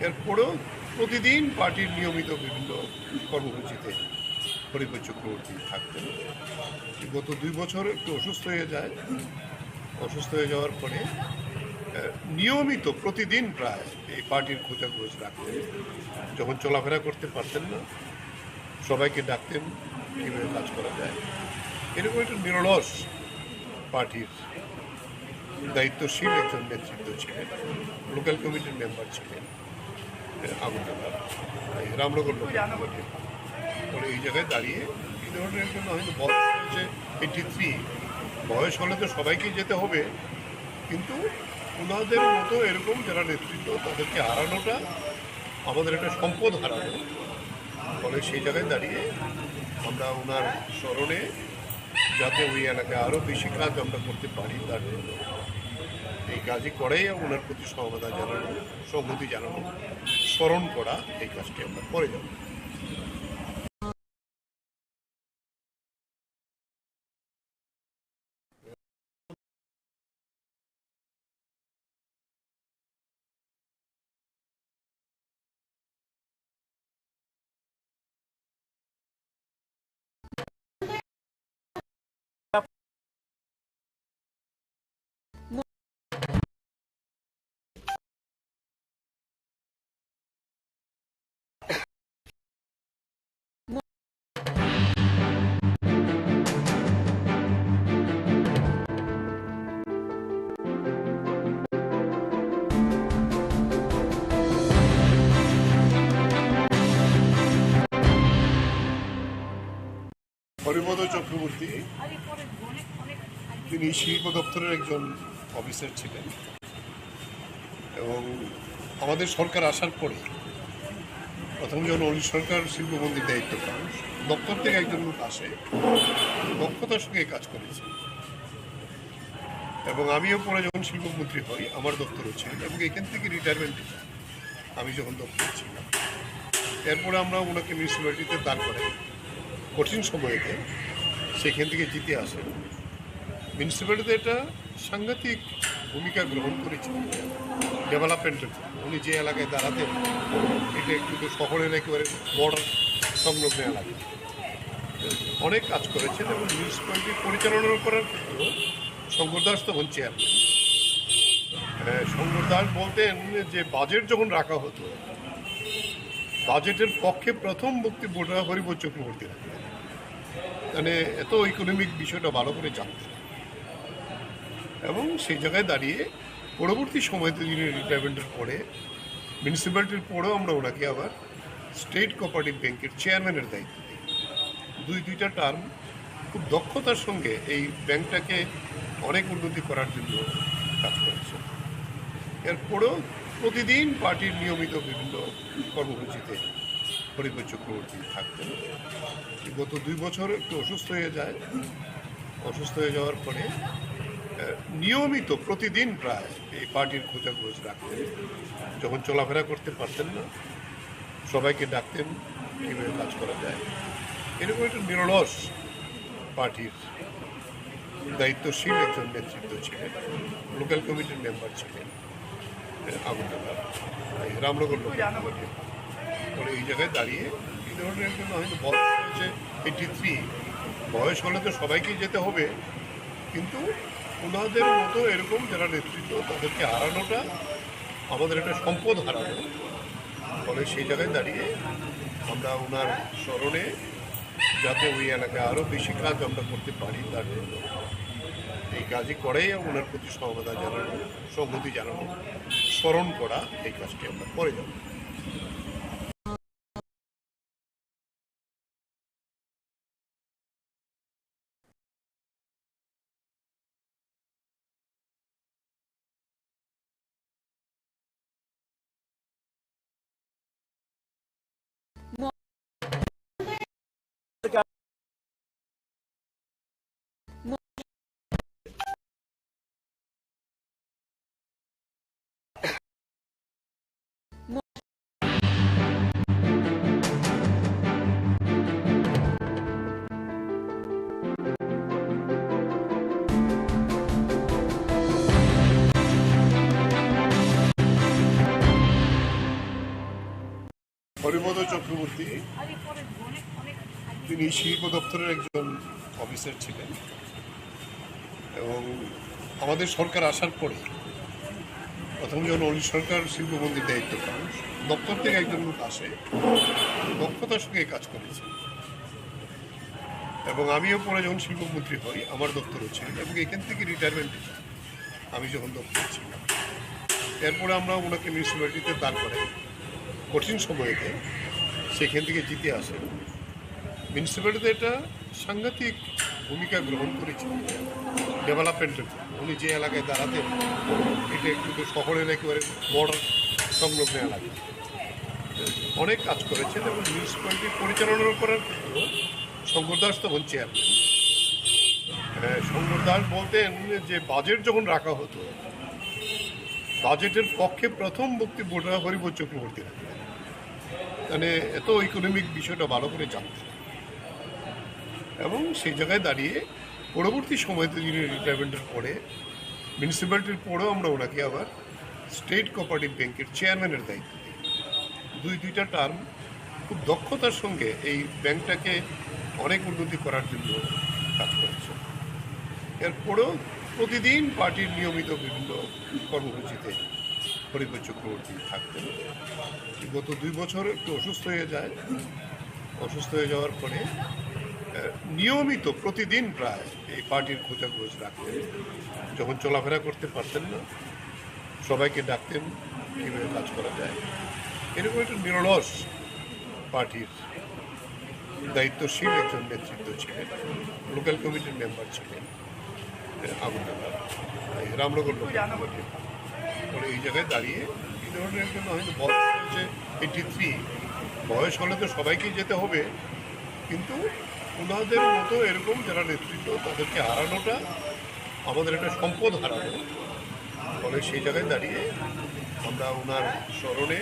এরপরেও প্রতিদিন পার্টির নিয়মিত বিভিন্ন কর্মসূচিতে হরিবোধ চক্রবর্তী থাকতেন। গত 2 বছর একটু অসুস্থ হয়ে যায়। অসুস্থ হয়ে যাওয়ার পরে নিয়মিত প্রতিদিন প্রায় এই পার্টির খোঁজাখোঁজ রাখতেন। যখন চলাফেরা করতে পারতেন না, সবাইকে ডাকতেন কীভাবে কাজ করা যায়। এরকম একটা নিরলস পার্টির দায়িত্বশীল একজন নেতৃত্ব ছিলেন। লোকাল কমিটির মেম্বার ছিলেন আগরতলা, রামনগর লোকাল কমিটির। পরে এই জায়গায় দাঁড়িয়ে এই ধরনের জন্য হয়তো বয়স হচ্ছে 83। বয়স হলে তো সবাইকেই যেতে হবে, কিন্তু ওনাদের মতো এরকম যারা নেতৃত্ব তাদেরকে হারানোটা আমাদের একটা সম্পদ হারানো। ফলে সেই জায়গায় দাঁড়িয়ে আমরা ওনার স্মরণে যাতে ওই এলাকায় আরও বেশি কাজ আমরা করতে পারি তার জন্য এই কাজই করেই ওনার প্রতি সমবেদনা জানানো, সংহতি জানানো, স্মরণ করা, এই কাজটি আমরা করে যাব। হরিপদ চক্রবর্তী তিনি শিল্প দপ্তরের একজন অফিসার ছিলেন এবং আমাদের সরকার আসার পরে প্রথম যখন অনিল সরকার শিল্পমন্ত্রীর দায়িত্ব পান, দপ্তর থেকে একজন লোক আসে, দক্ষতার সঙ্গে কাজ করেছে এবং আমিও পরে যখন শিল্পমন্ত্রী হই আমার দপ্তরও ছিলেন এবং এখান থেকে রিটায়ারমেন্ট আমি যখন দপ্তরে ছিলাম, এরপরে আমরা ওনাকে মিউনিসিপ্যালিটিতে দাঁড় করাই কঠিন সময়তে, সেখান থেকে জিতে আসেন। মিউনিসিপ্যালিটিতে একটা সাংঘাতিক ভূমিকা গ্রহণ করেছিলেন ডেভেলপমেন্টের। উনি যে এলাকায় দাঁড়াতেন এটা একটু শহরের একেবারে বর্ডার সংলগ্ন এলাকা, অনেক কাজ করেছেন এবং মিউনিসিপ্যালিটি পরিচালনা করার ক্ষেত্রেও শঙ্কর দাস তখন চেয়ারম্যান। শঙ্কর দাস বলতেন যে বাজেট যখন রাখা হতো, বাজেটের পক্ষে প্রথম বক্তব্যটা হরিপদ চক্রবর্তী রাখতেন, মানে এত ইকোনমিক বিষয়টা ভালো করে জানতেন এবং সেই জায়গায় দাঁড়িয়ে পরবর্তী সময়তে যিনি রিটায়ারমেন্টের পরে মিউনিসিপ্যালিটির পরেও আমরা ওনাকে আবার স্টেট কোঅপারেটিভ ব্যাংকের চেয়ারম্যানের দায়িত্ব দিই। দুইটা টার্ম খুব দক্ষতার সঙ্গে এই ব্যাংকটাকে অনেক উন্নতি করার জন্য কাজ করেছে। এরপরেও প্রতিদিন পার্টির নিয়মিত বিভিন্ন কর্মসূচিতে হরিপদ চক্রবর্তী থাকতেন। গত 2 বছর একটু অসুস্থ হয়ে যায়, অসুস্থ হয়ে যাওয়ার পরে নিয়মিত প্রতিদিন প্রায় এই পার্টির খোঁজাখোঁজ রাখতেন। যখন চলাফেরা করতে পারতেন না, সবাইকে ডাকতেন কীভাবে কাজ করা যায়। এরকম একটা নিরলস পার্টির দায়িত্বশীল একজন নেতৃত্ব ছিলেন। লোকাল কমিটির মেম্বার ছিলেন আগরতলা, রামনগর লোকাল কমিটির। ফলে এই জায়গায় দাঁড়িয়ে এই ধরনের একজন হয়তো বয়স হয়েছে 83, বয়স হলে তো সবাইকেই যেতে হবে, কিন্তু ওনাদের মতো এরকম যারা নেতৃত্ব তাদেরকে হারানোটা আমাদের একটা সম্পদ হারানো। ফলে সেই জায়গায় দাঁড়িয়ে আমরা ওনার স্মরণে যাতে ওই এলাকায় আরও বেশি কাজ আমরা করতে পারি তার জন্য এই কাজই করেই ওনার প্রতি সমবেদনা জানানো, সংহতি জানানো, স্মরণ করা, এই কাজটি আমরা করে যাব। হরিপদ চক্রবর্তী তিনি শিল্প দপ্তরের একজন অফিসার ছিলেন এবং আমাদের সরকার আসার পরে প্রথম যখন অনিল সরকার শিল্পমন্ত্রীর দায়িত্ব পান, দপ্তর থেকে একজন লোক আসে, দক্ষতার সঙ্গে কাজ করেছে এবং আমিও পরে যখন শিল্পমন্ত্রী হই আমার দপ্তরও ছিলেন এবং এখান থেকে রিটায়ারমেন্ট আমি যখন দপ্তরে ছিলাম, এরপরে আমরা ওনাকে মিউনিসিপ্যালিটিতে দাঁড় করাই কঠিন সময়তে, সেখান থেকে জিতে আসেন। মিউনিসিপ্যালিটিতে একটা সাংঘাতিক ভূমিকা গ্রহণ করেছিলেন ডেভেলপমেন্টের। উনি যে এলাকায় দাঁড়াতেন এটা একটু শহরের একেবারে বর্ডার সংলগ্ন এলাকা, অনেক কাজ করেছেন এবং মিউনিসিপ্যালিটি পরিচালনা করার ক্ষেত্রেও শঙ্কর দাস তখন চেয়ারম্যান। শঙ্কর দাস বলতেন যে বাজেট যখন রাখা হতো, বাজেটের পক্ষে প্রথম বক্তব্যটা হরিপদ চক্রবর্তী রাখতেন, মানে এত ইকোনমিক বিষয়টা ভালো করে জানতেন। এবং সেই জায়গায় দাঁড়িয়ে পরবর্তী সময়তে যিনি রিটায়ারমেন্টের পরে মিউনিসিপ্যালিটির পরেও আমরা ওনাকে আবার স্টেট কোঅপারেটিভ ব্যাংকের চেয়ারম্যানের দায়িত্ব দিই। দুইটা টার্ম খুব দক্ষতার সঙ্গে এই ব্যাংকটাকে অনেক উন্নতি করার জন্য কাজ করেছে। এরপরেও প্রতিদিন পার্টির নিয়মিত বিভিন্ন কর্মসূচিতে হরিপদ চক্রবর্তী থাকতেন। গত 2 বছর একটু অসুস্থ হয়ে যায়। অসুস্থ হয়ে যাওয়ার পরে নিয়মিত প্রতিদিন প্রায় এই পার্টির খোঁজাখোঁজ রাখতেন। যখন চলাফেরা করতে পারতেন না, সবাইকে ডাকতেন কীভাবে কাজ করা যায়। এরকম একটা নিরলস পার্টির দায়িত্বশীল একজন নেতৃত্ব ছিলেন। লোকাল কমিটির মেম্বার ছিলেন আগরতলা, রামনগর লোকাল কমিটির। এই জায়গায় দাঁড়িয়ে এই ধরনের একজন হয়তো বয়স হয়েছে 83, বয়স হলে তো সবাইকেই যেতে হবে, কিন্তু ওনাদের মতো এরকম যারা নেতৃত্ব তাদেরকে হারানোটা আমাদের একটা সম্পদ হারানো। ফলে সেই জায়গায় দাঁড়িয়ে আমরা ওনার স্মরণে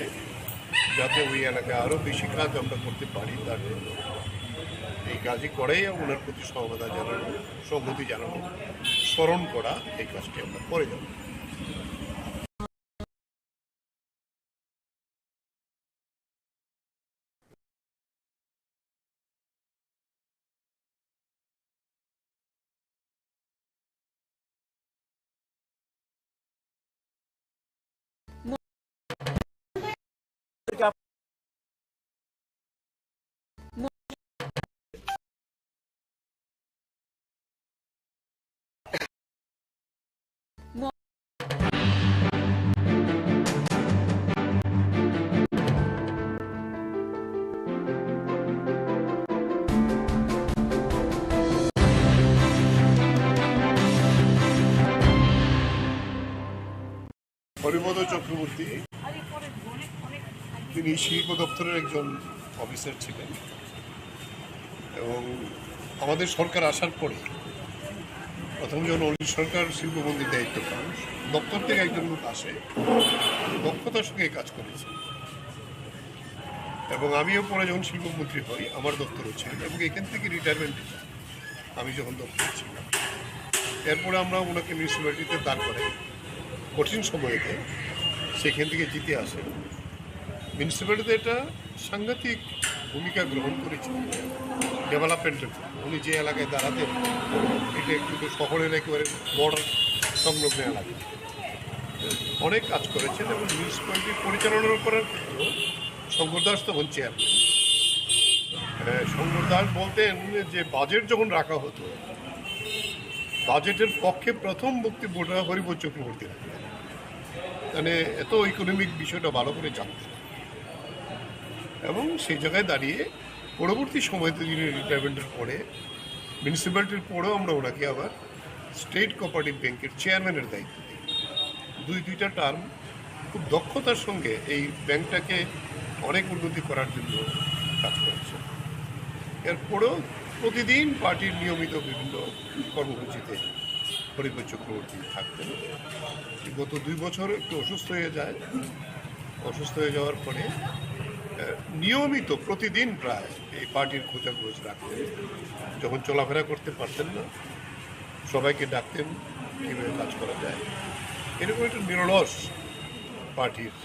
যাতে ওই এলাকায় আরও বেশি কাজ আমরা করতে পারি তার জন্য এই কাজই করেই ওনার প্রতি সহমতা জানানো, সংহতি জানানো, স্মরণ করা, এই কাজটি আমরা করে যাব। হরিপদ চক্রবর্তী তিনি শিল্প দপ্তরের একজন অফিসার ছিলেন এবং আমাদের সরকার আসার পরে প্রথম যখন অনিল সরকার শিল্পমন্ত্রীর দায়িত্ব পান, দপ্তর থেকে একজন লোক আসে, দক্ষতার সঙ্গে কাজ করেছে। এবং আমিও পরে যখন শিল্পমন্ত্রী হই আমার দপ্তরও ছিল এবং এখান থেকে রিটায়ারমেন্ট আমি যখন দপ্তর ছিলাম। এরপরে আমরা ওনাকে মিউনিসিপ্যালিটিতে দাঁড় করাই কঠিন সময়তে, সেখান থেকে জিতে আসে। মিউনিসিপ্যালিটিতে একটা সাংঘাতিক ভূমিকা গ্রহণ করেছিলেন ডেভেলপমেন্টের। উনি যে এলাকায় দাঁড়াতেন এটা একটু শহরের একেবারে বর্ডার সংলগ্ন এলাকা, অনেক কাজ করেছেন এবং মিউনিসিপ্যালিটি পরিচালনা করার ক্ষেত্রেও শঙ্কর দাস তখন চেয়ারম্যান। শঙ্কর দাস বলতেন যে বাজেট যখন রাখা হতো, বাজেটের পক্ষে প্রথম বক্তব্যটা হরিপদ চক্রবর্তী রাখতেন, মানে এত ইকোনমিক বিষয়টা ভালো করে জানতেন। এবং সেই জায়গায় দাঁড়িয়ে পরবর্তী সময়তে যিনি রিটায়ারমেন্টের পরে মিউনিসিপ্যালিটির পরেও আমরা ওনাকে আবার স্টেট কোঅপারেটিভ ব্যাংকের চেয়ারম্যানের দায়িত্ব দিই। দুইটা টার্ম খুব দক্ষতার সঙ্গে এই ব্যাংকটাকে অনেক উন্নতি করার জন্য কাজ করেছে। এরপরেও প্রতিদিন পার্টির নিয়মিত বিভিন্ন কর্মসূচিতে হরিপদ চক্রবর্তী থাকতেন। গত 2 বছর একটু অসুস্থ হয়ে যায়। অসুস্থ হয়ে যাওয়ার পরে নিয়মিত প্রতিদিন প্রায় এই পার্টির খোঁজাখোঁজ রাখতেন। যখন চলাফেরা করতে পারতেন না, সবাইকে ডাকতেন কীভাবে কাজ করা যায়। এরকম একটা নিরলস পার্টির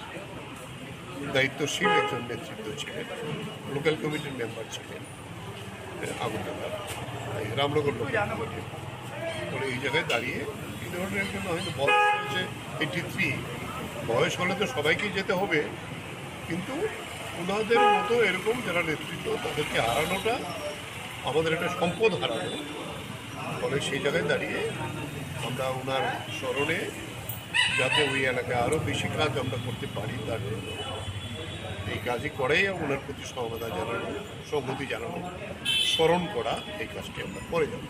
দায়িত্বশীল একজন নেতৃত্ব ছিলেন। লোকাল কমিটির মেম্বার ছিলেন আগরতলা, রামনগর লোকাল কমিটির। এই জায়গায় দাঁড়িয়ে এই ধরনের একজন হয়তো বয়স হয়েছে 83, বয়স হলে তো সবাইকেই যেতে হবে, কিন্তু ওনাদের মতো এরকম যারা নেতৃত্ব তাদেরকে হারানোটা আমাদের একটা সম্পদ হারানো। ফলে সেই জায়গায় দাঁড়িয়ে আমরা ওনার স্মরণে যাতে ওই এলাকায় আরও বেশি কাজ আমরা করতে পারি তার জন্য এই কাজই করেই ওনার প্রতি সহমতা জানানো, সংহতি জানানো, স্মরণ করা, এই কাজটি আমরা করে যাব।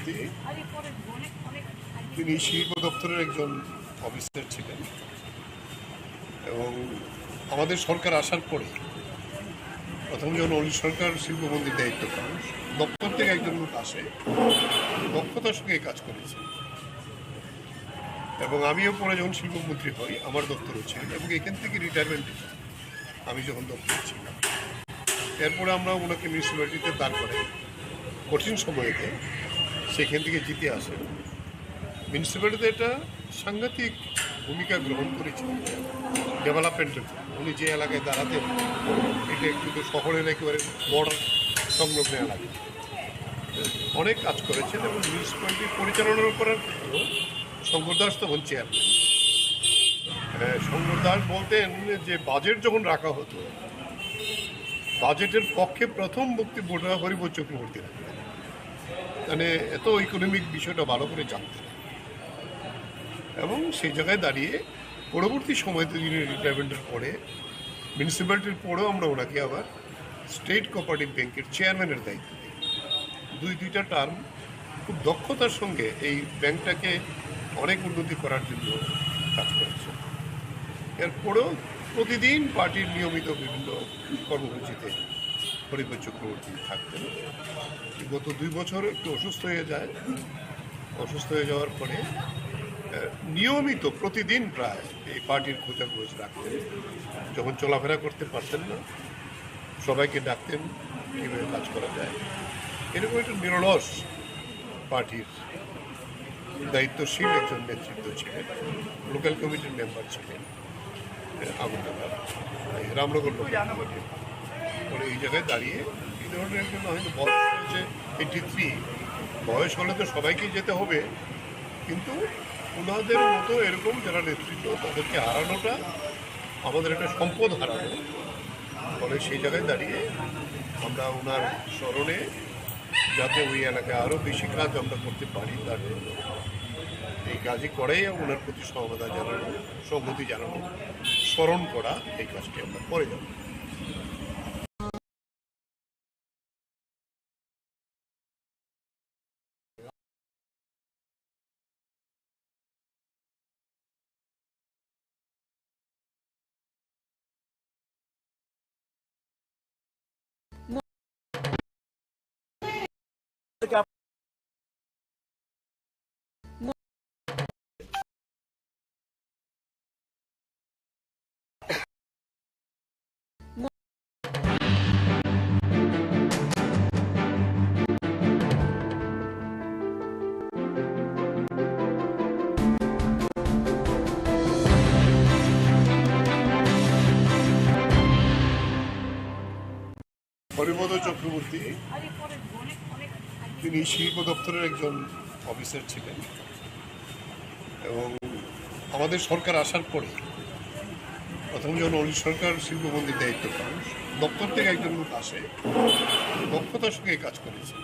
চক্রবর্তী, তিনি শিল্প দপ্তরের একজন অফিসার ছিলেন এবং আমাদের সরকার আসার পরে প্রথম যখন অলি সরকার শিল্পমন্ত্রীর দায়িত্ব পান, দপ্তর থেকে একজন লোক আসে, দক্ষতার সঙ্গে কাজ করেছে এবং আমিও পরে যখন শিল্পমন্ত্রী হই আমার দপ্তরও ছিলেন এবং এখান থেকে রিটায়ারমেন্ট আমি যখন দপ্তরে ছিলাম, এরপরে আমরা ওনাকে মিউনিসিপ্যালিটিতে দাঁড় করে কঠিন সময়েতে সেখান থেকে জিতে আসেন। মিউনিসিপ্যালিটিতে একটা সাংঘাতিক ভূমিকা গ্রহণ করেছিলেন ডেভেলপমেন্টের। উনি যে এলাকায় দাঁড়াতেন এটা কিন্তু শহরের একেবারে বর্ডার সংলগ্ন এলাকা, অনেক কাজ করেছেন এবং মিউনিসিপ্যালিটি পরিচালনা করার ক্ষেত্রেও শঙ্কর দাস তখন চেয়ারম্যান। শঙ্কর দাস বলতেন যে বাজেট যখন রাখা হতো, বাজেটের পক্ষে প্রথম বক্তব্য হরিবোধ চক্রবর্তী রাখতেন, মানে এত ইকোনমিক বিষয়টা ভালো করে জানতেন এবং সেই জায়গায় দাঁড়িয়ে পরবর্তী সময়তে যিনি রিটায়ারমেন্টের পরে মিউনিসিপ্যালিটির পরেও আমরা ওনাকে আবার স্টেট কোঅপারেটিভ ব্যাংকের চেয়ারম্যানের দায়িত্ব দিই। দুইটা টার্ম খুব দক্ষতার সঙ্গে এই ব্যাংকটাকে অনেক উন্নতি করার জন্য কাজ করেছে। এরপরেও প্রতিদিন পার্টির নিয়মিত বিভিন্ন কর্মসূচিতে হরিবোধ চক্রবর্তী থাকতেন। গত 2 বছর একটু অসুস্থ হয়ে যায়, অসুস্থ হয়ে যাওয়ার পরে নিয়মিত প্রতিদিন প্রায় এই পার্টির খোঁজাখোঁজ রাখতেন। যখন চলাফেরা করতে পারতেন না, সবাইকে ডাকতেন কীভাবে কাজ করা যায়। এরকম একটা নিরলস পার্টির দায়িত্বশীল একজন নেতৃত্ব ছিলেন। লোকাল কমিটির মেম্বার ছিলেন আগরতলার রামনগর লোকাল কমিটির। পরে এই জায়গায় দাঁড়িয়ে এই ধরনের একজন হয়তো বয়স হয়েছে 83, বয়স হলে তো সবাইকেই যেতে হবে, কিন্তু ওনাদের মতো এরকম যারা নেতৃত্ব তাদেরকে হারানোটা আমাদের একটা সম্পদ হারানো। ফলে সেই জায়গায় দাঁড়িয়ে আমরা ওনার স্মরণে যাতে ওই এলাকায় আরও বেশি কাজ আমরা করতে পারি তার জন্য এই কাজই করাই ওনার প্রতি সমবেদনা জানানো, সংহতি জানানো, স্মরণ করা, এই কাজটি আমরা করে যাব। হরিবোধ চক্রবর্তী, তিনি শিল্প দপ্তরের একজন অফিসার ছিলেন এবং আমাদের সরকার আসার পরে প্রথম যখন অলি সরকার শিল্পমন্ত্রীর দায়িত্ব পান, দপ্তর থেকে একজন লোক আসে, দক্ষতার সঙ্গে কাজ করেছে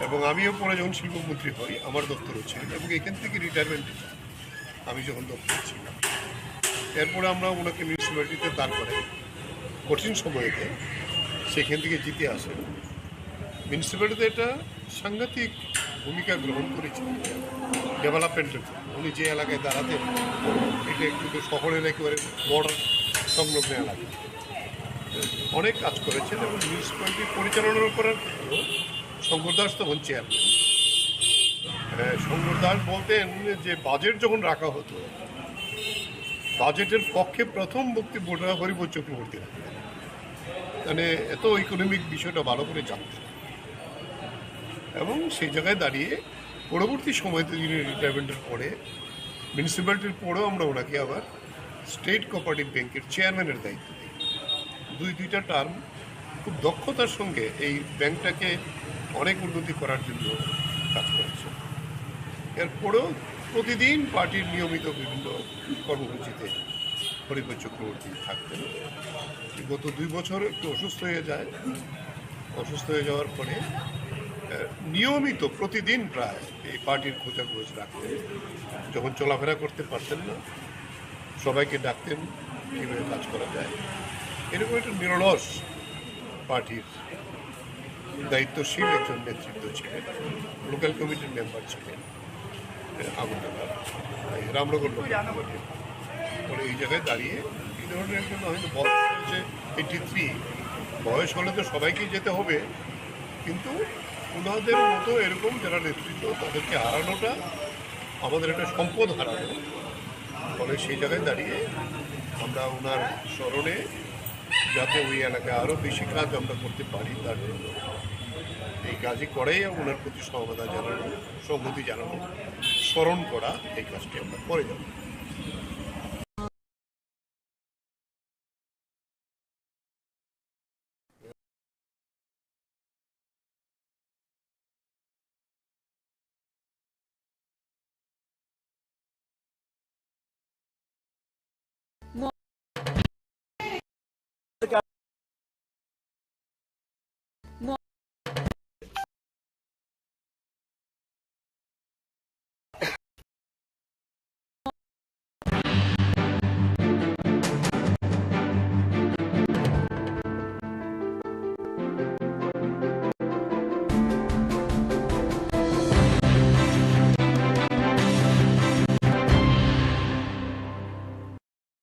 এবং আমিও পরে যখন শিল্পমন্ত্রী হই আমার দপ্তরও ছিলেন এবং এখান থেকে রিটায়ারমেন্ট আমি যখন দপ্তরে ছিলাম, এরপরে আমরা ওনাকে মিউনিসিপ্যালিটিতে দাঁড় করে কঠিন সময়েতে সেখান থেকে জিতে আসেন। মিউনিসিপ্যালিটিতে একটা সাংঘাতিক ভূমিকা গ্রহণ করেছিলেন ডেভেলপমেন্টের। উনি যে এলাকায় দাঁড়াতেন এটা কিন্তু শহরের একেবারে বর্ডার সংলগ্ন এলাকা, অনেক কাজ করেছেন এবং মিউনিসিপ্যালিটি পরিচালনা করার ক্ষেত্রেও শঙ্কর দাস তখন চেয়ারম্যান। শঙ্কর দাস বলতেন যে বাজেট যখন রাখা হতো, বাজেটের পক্ষে প্রথম বক্তব্য হরিবোধ চক্রবর্তী রাখতেন, মানে এত ইকোনমিক বিষয়টা ভালো করে জানতেন এবং সেই জায়গায় দাঁড়িয়ে পরবর্তী সময়তে যিনি রিটায়ারমেন্টের পরে মিউনিসিপ্যালিটির পরেও আমরা ওনাকে আবার স্টেট কোঅপারেটিভ ব্যাংকের চেয়ারম্যানের দায়িত্ব দিই। দুইটা টার্ম খুব দক্ষতার সঙ্গে এই ব্যাংকটাকে অনেক উন্নতি করার জন্য কাজ করেছে। এরপরেও প্রতিদিন পার্টির নিয়মিত বিভিন্ন কর্মসূচিতে হরিবোধ চক্রবর্তী থাকতেন। গত 2 বছর একটু অসুস্থ হয়ে যায়, অসুস্থ হয়ে যাওয়ার পরে নিয়মিত প্রতিদিন প্রায় এই পার্টির খোঁজাখোঁজ রাখতেন। যখন চলাফেরা করতে পারতেন না, সবাইকে ডাকতেন কীভাবে কাজ করা যায়। এরকম একটা নিরলস পার্টির দায়িত্বশীল একজন নেতৃত্ব ছিলেন, লোকাল কমিটির মেম্বার ছিলেন আগুনডাঙ্গা রামনগর লোকাল কমিটির। পরে এই জায়গায় দাঁড়িয়ে এই ধরনের একজন হয়তো বয়স হয়েছে 83, বয়স হলে তো সবাইকেই যেতে হবে, কিন্তু ওনাদের মতো এরকম যারা নেতৃত্ব তাদেরকে হারানোটা আমাদের একটা সম্পদ হারানো। ফলে সেই জায়গায় দাঁড়িয়ে আমরা ওনার স্মরণে যাতে ওই এলাকায় আরও বেশি কাজ আমরা করতে পারি তার জন্য এই কাজই করেই ওনার প্রতি সহমতা জানানো, সংহতি জানানো, স্মরণ করা, এই কাজটি আমরা করে যাব।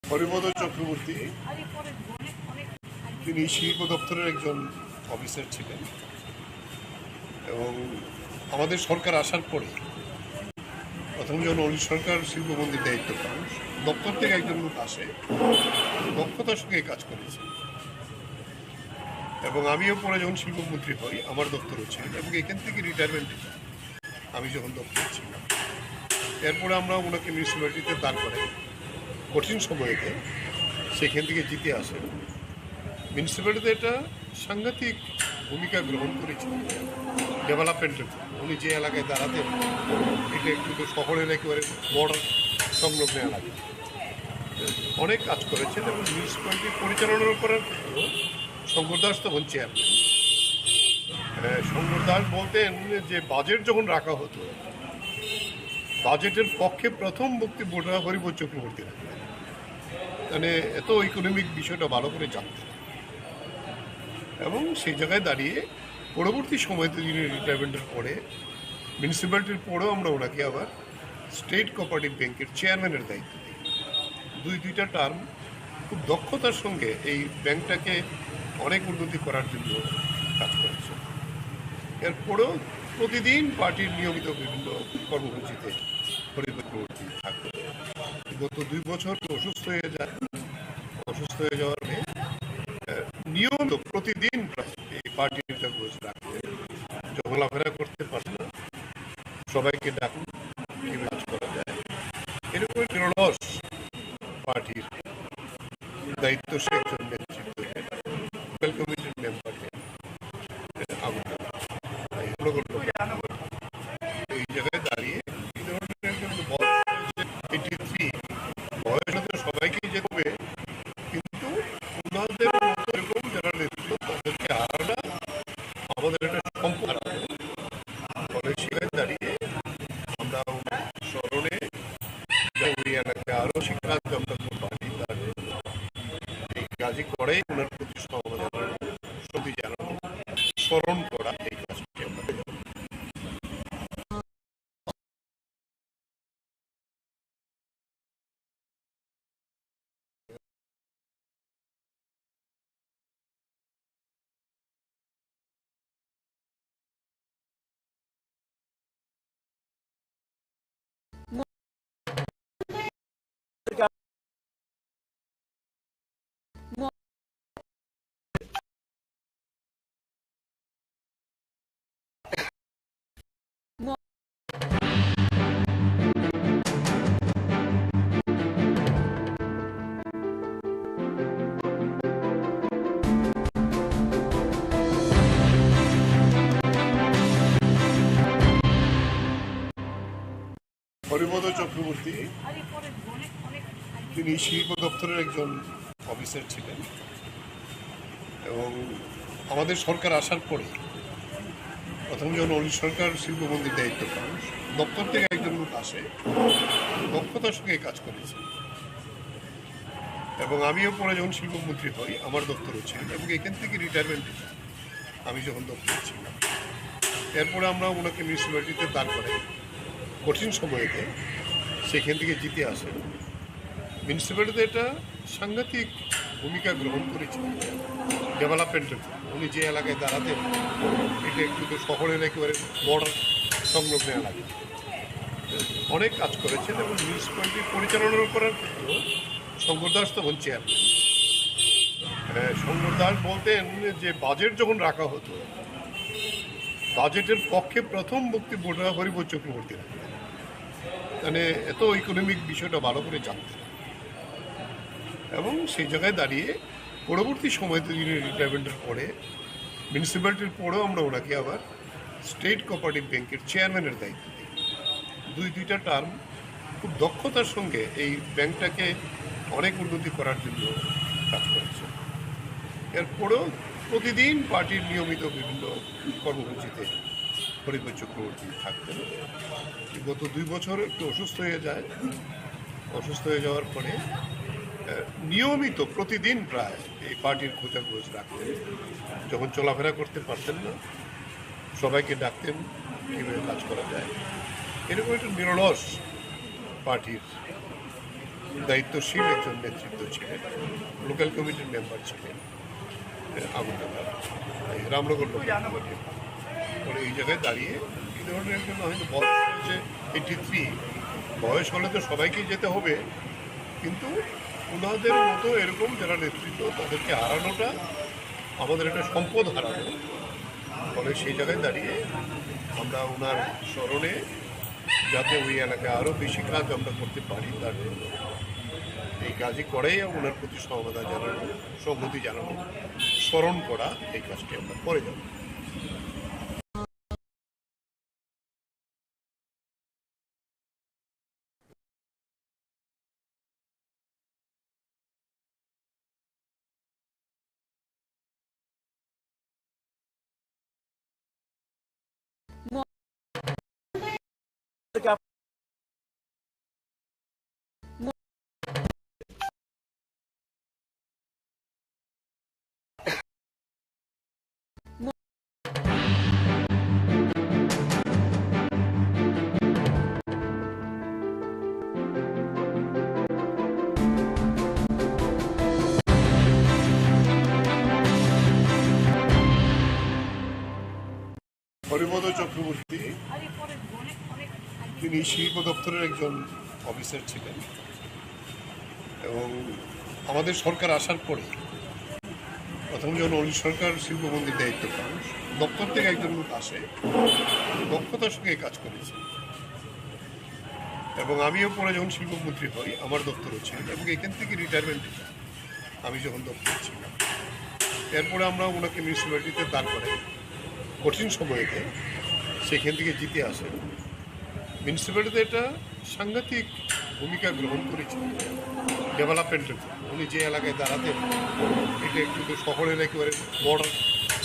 হরিপদ চক্রবর্তী তিনি শিল্প দপ্তরের একজন অফিসার ছিলেন এবং আমাদের সরকার আসার পরে প্রথম যখন অলি সরকার শিল্পমন্ত্রীর দায়িত্ব পান, দপ্তর থেকে একজন লোক আসে, দক্ষতার সঙ্গে কাজ করেছে এবং আমিও পরে যখন শিল্পমন্ত্রী হই আমার দপ্তরও ছিলেন এবং এখান থেকে রিটায়ারমেন্ট আমি যখন দপ্তরে ছিলাম। এরপরে আমরা ওনাকে মিউনিসিপ্যালিটিতে দাঁড় করাই কঠিন সময়েতে, সেখান থেকে জিতে আসেন। মিউনিসিপ্যালিটিতে একটা সাংঘাতিক ভূমিকা গ্রহণ করেছিলেন ডেভেলপমেন্টের জন্য। উনি যে এলাকায় দাঁড়াতেন এটা একটু শহরের একেবারে বর্ডার সংলগ্ন এলাকা, অনেক কাজ করেছেন এবং মিউনিসিপ্যালিটি পরিচালনা করার ক্ষেত্রেও শঙ্কর দাস তখন চেয়ারম্যান। শঙ্কর দাস বলতেন যে বাজেট যখন রাখা হতো, বাজেটের পক্ষে প্রথম বক্তব্যটা হরিপদ চক্রবর্তী রাখতেন, মানে এত ইকোনমিক বিষয়টা ভালো করে জানতেন। এবং সেই জায়গায় দাঁড়িয়ে পরবর্তী সময়তে যিনি রিটায়ারমেন্টের পরে মিউনিসিপ্যালিটির পরেও আমরা ওনাকে আবার স্টেট কোঅপারেটিভ ব্যাংকের চেয়ারম্যানের দায়িত্ব দিই। দুইটা টার্ম খুব দক্ষতার সঙ্গে এই ব্যাংকটাকে অনেক উন্নতি করার জন্য কাজ করেছে। এরপরেও প্রতিদিন পার্টির নিয়মিত বিভিন্ন কর্মসূচিতে হরিপদ চক্রবর্তী থাকতেন। গত 2 বছর অসুস্থ হয়ে যায়, অসুস্থ হয়ে যাওয়ার পরে নিয়মিত প্রতিদিন এই পার্টিটা বসে রাখতে, চলাফেরা করতে পারে না, সবাইকে ডাকুন কি কাজ করা যায়, এরকম নিরলস পার্টির দায়িত্বশীল একজন নেতৃত্ব লোকাল কমিটির মেম্বার এই জায়গায় দাঁড়িয়ে এই ধরনের একজন বয়স 83, বয়স হতে সবাইকেই যেতে হবে, কিন্তু ওনাদের মতো এরকম যারা নেতৃত্ব তাদেরকে হারানো আমাদের একটা সম্পদ হারানো। ফলে সেখানে দাঁড়িয়ে আমরা স্মরণে ওই এলাকায় আরো শিক্ষা আমরা পারি তার জন্য এই কাজই করেই ওনার প্রতি সহমত জানানো, স্মরণ করা, এই কাজটি আমরা হরিপদ চক্রবর্তী তিনি শিল্প দপ্তরের একজন অফিসার ছিলেন এবং আমাদের সরকার আসার পরে প্রথম যখন অলি সরকার শিল্পমন্ত্রীর দায়িত্ব পান, দপ্তর থেকে একজন লোক আসে, দক্ষতার সঙ্গে কাজ করেছে এবং আমিও পরে যখন শিল্পমন্ত্রী হই আমার দপ্তরও ছিলেন এবং এখান থেকে রিটায়ারমেন্ট আমি যখন দপ্তরে ছিলাম। এরপরে আমরা ওনাকে মিউনিসিপ্যালিটিতে দাঁড় করাই কঠিন সময়েতে, সেখান থেকে জিতে আসেন। মিউনিসিপ্যালিটিতে এটা সাংঘাতিক ভূমিকা গ্রহণ করেছেন ডেভেলপমেন্টের। উনি যে এলাকায় দাঁড়াতেন এটা একটু শহরের একেবারে বর্ডার সংলগ্ন এলাকা, অনেক কাজ করেছেন এবং মিউনিসিপ্যালিটি পরিচালনা করার ক্ষেত্রেও শঙ্কর দাস তখন চেয়ারম্যান। শঙ্কর দাস বলতেন যে বাজেট যখন রাখা হতো, বাজেটের পক্ষে প্রথম বক্তব্যটা হরিবোধ চক্রবর্তী রাখতেন, মানে এত ইকোনমিক বিষয়টা ভালো করে জানতেন। এবং সেই জায়গায় দাঁড়িয়ে পরবর্তী সময়তে যিনি রিটায়ারমেন্টের পরে মিউনিসিপ্যালিটির পরেও আমরা ওনাকে আবার স্টেট কোঅপারেটিভ ব্যাংকের চেয়ারম্যানের দায়িত্ব দিই। দুইটা টার্ম খুব দক্ষতার সঙ্গে এই ব্যাংকটাকে অনেক উন্নতি করার জন্য কাজ করেছে। এরপরেও প্রতিদিন পার্টির নিয়মিত বিভিন্ন কর্মসূচিতে হরিবোধ চক্রবর্তী থাকতেন। গত 2 বছর একটু অসুস্থ হয়ে যায়। অসুস্থ হয়ে যাওয়ার পরে নিয়মিত প্রতিদিন প্রায় এই পার্টির খোঁজাখোঁজ রাখতেন। যখন চলাফেরা করতে পারতেন না, সবাইকে ডাকতেন কীভাবে কাজ করা যায়। এরকম একটা নিরলস পার্টির দায়িত্বশীল একজন নেতৃত্ব ছিলেন। লোকাল কমিটির মেম্বার ছিলেন আগুনডাঙ্গা, রামনগর লোকাল কমিটির। পরে এই জায়গায় দাঁড়িয়ে এই ধরনের একজন হয়তো বয়স হয়েছে 83, বয়স হলে তো সবাইকেই যেতে হবে, কিন্তু ওনাদের মতো এরকম যারা নেতৃত্ব তাদেরকে হারানোটা আমাদের একটা সম্পদ হারানো। ফলে সেই জায়গায় দাঁড়িয়ে আমরা ওনার স্মরণে যাতে ওই এলাকায় আরও বেশি কাজ আমরা করতে পারি তার জন্য এই কাজই করেই ওনার প্রতি সহমতা জানানো, সংহতি জানানো, স্মরণ করা, এই কাজটি আমরা করে যাব। হরিবোধ চক্রবর্তী তিনি শিল্প দপ্তরের একজন অফিসার ছিলেন এবং আমাদের সরকার আসার পরে প্রথম যখন অনিল সরকার শিল্পমন্ত্রীর দায়িত্ব পান, দপ্তর থেকে একজন লোক আসে, দক্ষতার সঙ্গে কাজ করেছে। এবং আমিও পরে যখন শিল্পমন্ত্রী হই আমার দপ্তরও ছিলেন এবং এখান থেকে রিটায়ারমেন্টে যান আমি যখন দপ্তরে ছিলাম। এরপরে আমরা ওনাকে মিউনিসিপ্যালিটিতে দাঁড় করাই কঠিন সময়েতে, সেখান থেকে জিতে আসেন। মিউনিসিপ্যালিটিতে এটা সাংঘাতিক ভূমিকা গ্রহণ করেছেন ডেভেলপমেন্টের। উনি যে এলাকায় দাঁড়াতেন এটা একটু শহরের একেবারে বর্ডার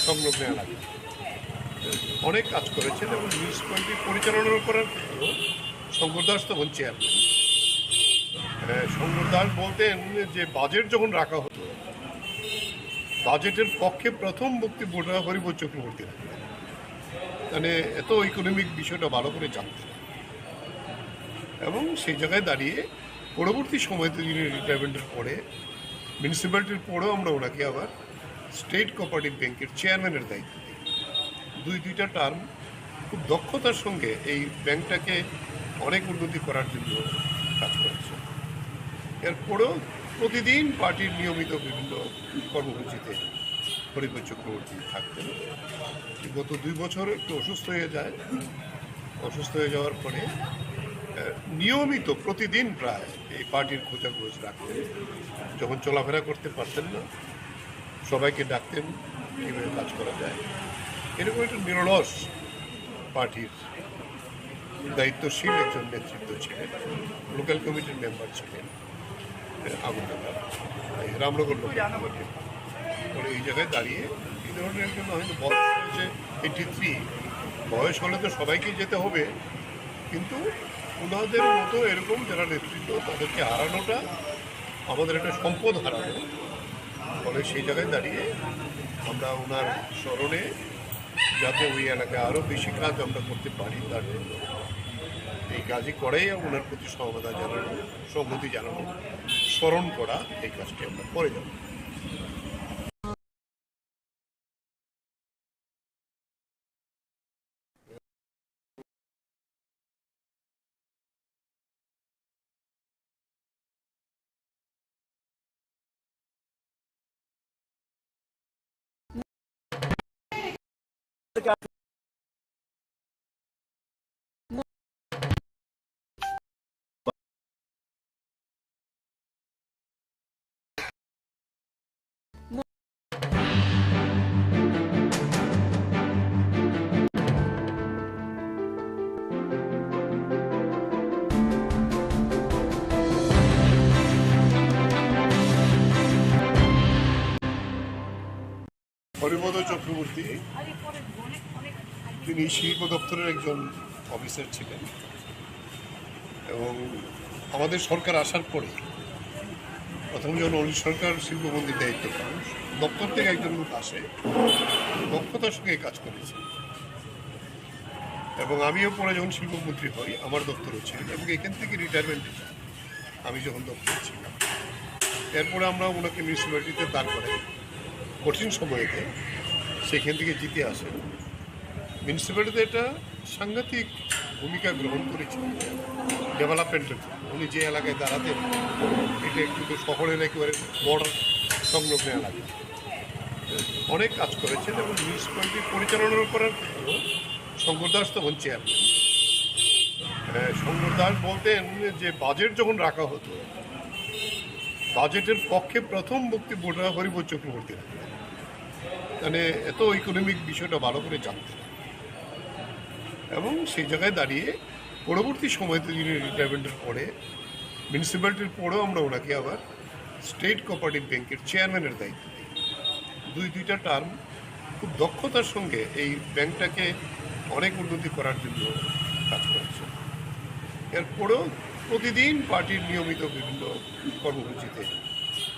সংলগ্ন এলাকা, অনেক কাজ করেছেন এবং মিউনিসিপ্যালিটি পরিচালনা করার ক্ষেত্রেও শঙ্কর দাস তখন চেয়ারম্যান। শঙ্কর দাস বলতেন যে বাজেট যখন রাখা হতো, বাজেটের পক্ষে প্রথম বক্তব্যটা হরিবোধ চক্রবর্তী রাখতেন, মানে এত ইকোনমিক বিষয়টা ভালো করে জানতেন। এবং সেই জায়গায় দাঁড়িয়ে পরবর্তী সময়তে যিনি রিটায়ারমেন্টের পরে মিউনিসিপ্যালিটির পরেও আমরা ওনাকে আবার স্টেট কোঅপারেটিভ ব্যাংকের চেয়ারম্যানের দায়িত্ব দিই। দুইটা টার্ম খুব দক্ষতার সঙ্গে এই ব্যাংকটাকে অনেক উন্নতি করার জন্য কাজ করেছে। এরপরেও প্রতিদিন পার্টির নিয়মিত বিভিন্ন কর্মসূচিতে হরিবোধ চক্রবর্তী থাকতেন। গত 2 বছর একটু অসুস্থ হয়ে যায়। অসুস্থ হয়ে যাওয়ার পরে নিয়মিত প্রতিদিন প্রায় এই পার্টির খোঁজাখোঁজ রাখতেন। যখন চলাফেরা করতে পারতেন না, সবাইকে ডাকতেন কীভাবে কাজ করা যায়। এরকম একটা নিরলস পার্টির দায়িত্বশীল একজন নেতৃত্ব ছিলেন। লোকাল কমিটির মেম্বার ছিলেন আগুনডাঙ্গা, রামনগর লোকাল কমিটির। পরে এই জায়গায় দাঁড়িয়ে এই ধরনের একজন হয়তো বয়স হয়েছে 83, বয়স হলে তো সবাইকেই যেতে হবে, কিন্তু ওনাদের মতো এরকম যারা নেতৃত্ব তাদেরকে হারানোটা আমাদের একটা সম্পদ হারানো। ফলে সেই জায়গায় দাঁড়িয়ে আমরা ওনার স্মরণে যাতে ওই এলাকায় আরও বেশি কাজ আমরা করতে পারি তার জন্য এই কাজই করেই ওনার প্রতি সমবেদনা জানানো, সংহতি জানানো, স্মরণ করা, এই কাজটি আমরা করে যাব। হরিপদ চক্রবর্তী তিনি শিল্প দপ্তরের একজন অফিসার ছিলেন এবং আমাদের সরকার আসার পরে প্রথম যখন অনিল সরকার শিল্পমন্ত্রীর দায়িত্ব পান, দপ্তর থেকে একজন লোক আসে, দক্ষতার সঙ্গে কাজ করেছে এবং আমিও পরে যখন শিল্পমন্ত্রী হই আমার দপ্তরও ছিলেন এবং এখান থেকে রিটায়ারমেন্টে যাই আমি যখন দপ্তরে ছিলাম। এরপরে আমরা ওনাকে মিউনিসিপ্যালিটিতে দাঁড় করাই কঠিন সময়েতে, সেখান থেকে জিতে আসেন। মিউনিসিপ্যালিটিতে একটা সাংঘাতিক ভূমিকা গ্রহণ করেছিলেন ডেভেলপমেন্টের। উনি যে এলাকায় দাঁড়াতেন এটা একটু শহরের একেবারে বর্ডার সংলগ্ন এলাকা, অনেক কাজ করেছেন এবং মিউনিসিপ্যালিটি পরিচালনা করার ক্ষেত্রেও শঙ্কর দাস তখন চেয়ারম্যান। শঙ্কর দাস বলতেন যে বাজেট যখন রাখা হতো, বাজেটের পক্ষে প্রথম বক্তব্যটা হরিপদ চক্রবর্তী রাখতেন, মানে এত ইকোনমিক বিষয়টা ভালো করে জানতেন এবং সেই জায়গায় দাঁড়িয়ে পরবর্তী সময়তে যিনি রিটায়ারমেন্টের পরে মিউনিসিপ্যালিটির পরেও আমরা ওনাকে আবার স্টেট কোঅপারেটিভ ব্যাংকের চেয়ারম্যানের দায়িত্ব দিই। দুইটা টার্ম খুব দক্ষতার সঙ্গে এই ব্যাংকটাকে অনেক উন্নতি করার জন্য কাজ করেছে। এরপরেও প্রতিদিন পার্টির নিয়মিত বিভিন্ন কর্মসূচিতে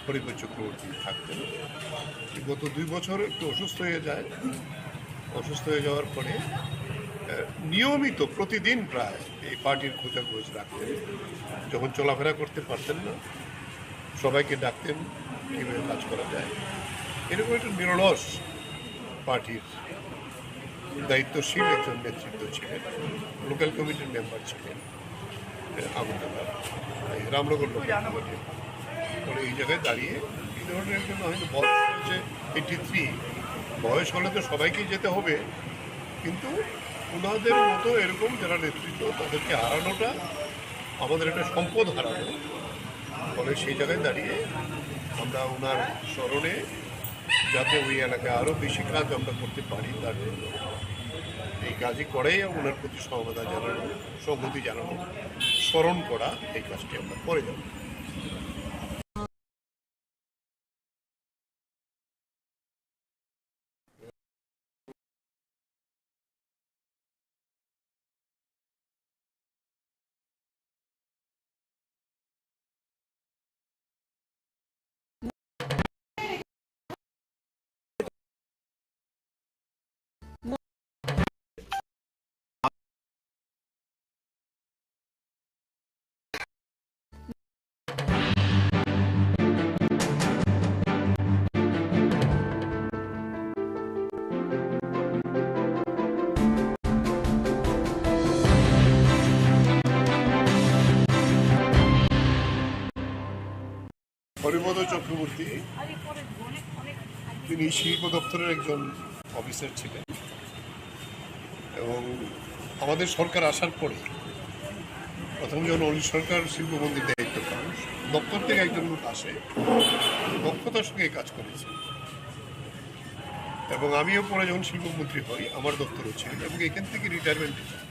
হরিপদ চক্রবর্তী থাকতেন। গত 2 বছর একটু অসুস্থ হয়ে যায়, অসুস্থ হয়ে যাওয়ার পরে নিয়মিত প্রতিদিন প্রায় এই পার্টির খোঁজাখোঁজ রাখতেন। যখন চলাফেরা করতে পারতেন না সবাইকে ডাকতেন কীভাবে কাজ করা যায়। এরকম একটা নিরলস পার্টির দায়িত্বশীল একজন নেতৃত্ব ছিলেন। লোকাল কমিটির মেম্বার ছিলেন আগরতলার রামনগর লোকাল কমিটির। ফলে এই জায়গায় দাঁড়িয়ে এই ধরনের জন্য হয়তো বয়স হচ্ছে 83, বয়স হলে তো সবাইকেই যেতে হবে, কিন্তু ওনাদের মতো এরকম যারা নেতৃত্ব তাদেরকে হারানোটা আমাদের একটা সম্পদ হারানো। ফলে সেই জায়গায় দাঁড়িয়ে আমরা ওনার স্মরণে যাতে ওই এলাকায় আরও বেশি কাজ আমরা করতে পারি তার জন্য এই কাজই করেই ওনার প্রতি সমবেদনা জানানো, সংহতি জানানো, স্মরণ করা, এই কাজটি আমরা করে যাব। হরিপদ চক্রবর্তী তিনি শিল্প দপ্তরের একজন অফিসার ছিলেন এবং আমাদের সরকার আসার পরে প্রথম যখন অনিল সরকার শিল্পমন্ত্রীর দায়িত্ব পান, দপ্তর থেকে একজন লোক আসে, দক্ষতার সঙ্গে কাজ করেছে এবং আমিও পরে যখন শিল্পমন্ত্রী হই আমার দপ্তরও ছিলেন এবং এখান থেকে রিটায়ারমেন্টে যাই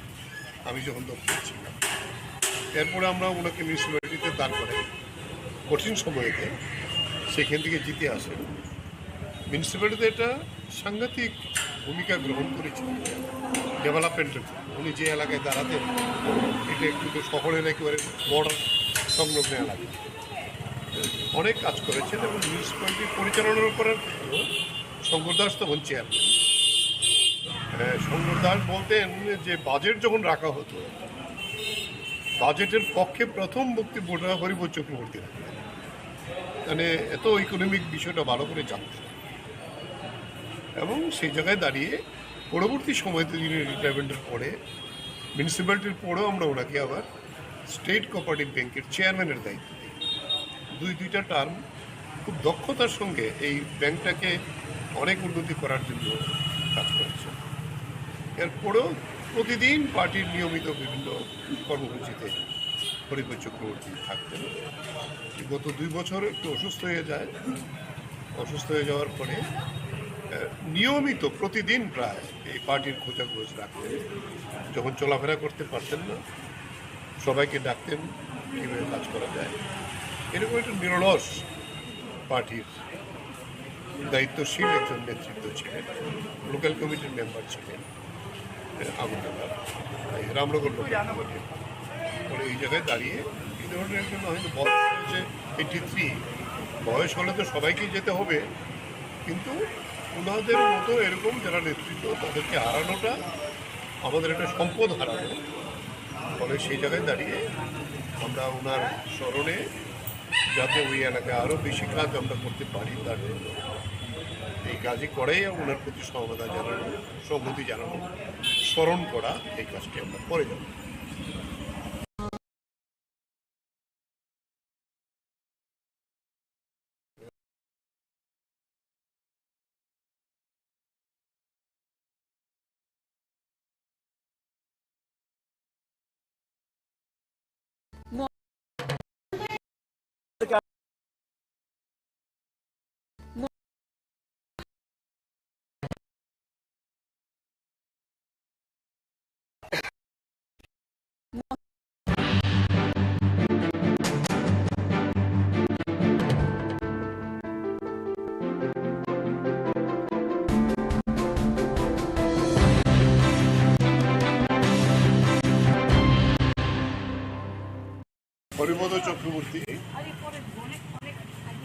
আমি যখন দপ্তরে ছিলাম। এরপরে আমরা ওনাকে মিউনিসিপ্যালিটিতে দাঁড় করাই কঠিন সময়েতে, সেখান থেকে জিতে আসেন। মিউনিসিপ্যালিটিতে একটা সাংঘাতিক ভূমিকা গ্রহণ করেছিলেন ডেভেলপমেন্টের। উনি যে এলাকায় দাঁড়াতেন এটা একটু শহরের একেবারে বর্ডার সংলগ্ন এলাকা, অনেক কাজ করেছেন এবং মিউনিসিপ্যালিটি পরিচালনা করার ক্ষেত্রেও শঙ্কর দাস তখন চেয়ারম্যান। শঙ্কর দাস বলতেন যে বাজেট যখন রাখা হতো, বাজেটের পক্ষে প্রথম বক্তব্যটা হরিপদ চক্রবর্তী রাখতেন। মানে এত ইকোনমিক বিষয়টা ভালো করে জানতেন এবং সেই জায়গায় দাঁড়িয়ে পরবর্তী সময়তে যিনি রিটায়ারমেন্টের পরে মিউনিসিপ্যালিটির পরেও আমরা ওনাকে আবার স্টেট কোঅপারেটিভ ব্যাংকের চেয়ারম্যানের দায়িত্ব দিই। দুইটা টার্ম খুব দক্ষতার সঙ্গে এই ব্যাংকটাকে অনেক উন্নতি করার জন্য কাজ করেছে। এরপরেও প্রতিদিন পার্টির নিয়মিত বিভিন্ন কর্মসূচিতে হরিপদ চক্রবর্তী থাকতেন। গত 2 বছর একটু অসুস্থ হয়ে যায়। অসুস্থ হয়ে যাওয়ার পরে নিয়মিত প্রতিদিন প্রায় এই পার্টির খোঁজাখোঁজ রাখতেন। যখন চলাফেরা করতে পারতেন না, সবাইকে ডাকতেন কীভাবে কাজ করা যায়। এরকম একটা নিরলস পার্টির দায়িত্বশীল একজন নেতৃত্ব ছিলেন। লোকাল কমিটির মেম্বার ছিলেন আগরতলা, রামনগর লোকাল কমিটির। পরে এই জায়গায় দাঁড়িয়ে এই ধরনের একজন হয়তো বয়স হয়েছে 83, বয়স হলে তো সবাইকেই যেতে হবে, কিন্তু ওনাদের মতো এরকম যারা নেতৃত্ব তাদেরকে হারানোটা আমাদের একটা সম্পদ হারানো। ফলে সেই জায়গায় দাঁড়িয়ে আমরা ওনার স্মরণে যাতে ওই এলাকায় আরও বেশি কাজ আমরা করতে পারি তার জন্য এই কাজই করেই ওনার প্রতি সমবেদনা জানানো, সংহতি জানানো, স্মরণ করা, এই কাজটি আমরা করে যাব। হরিপদ চক্রবর্তী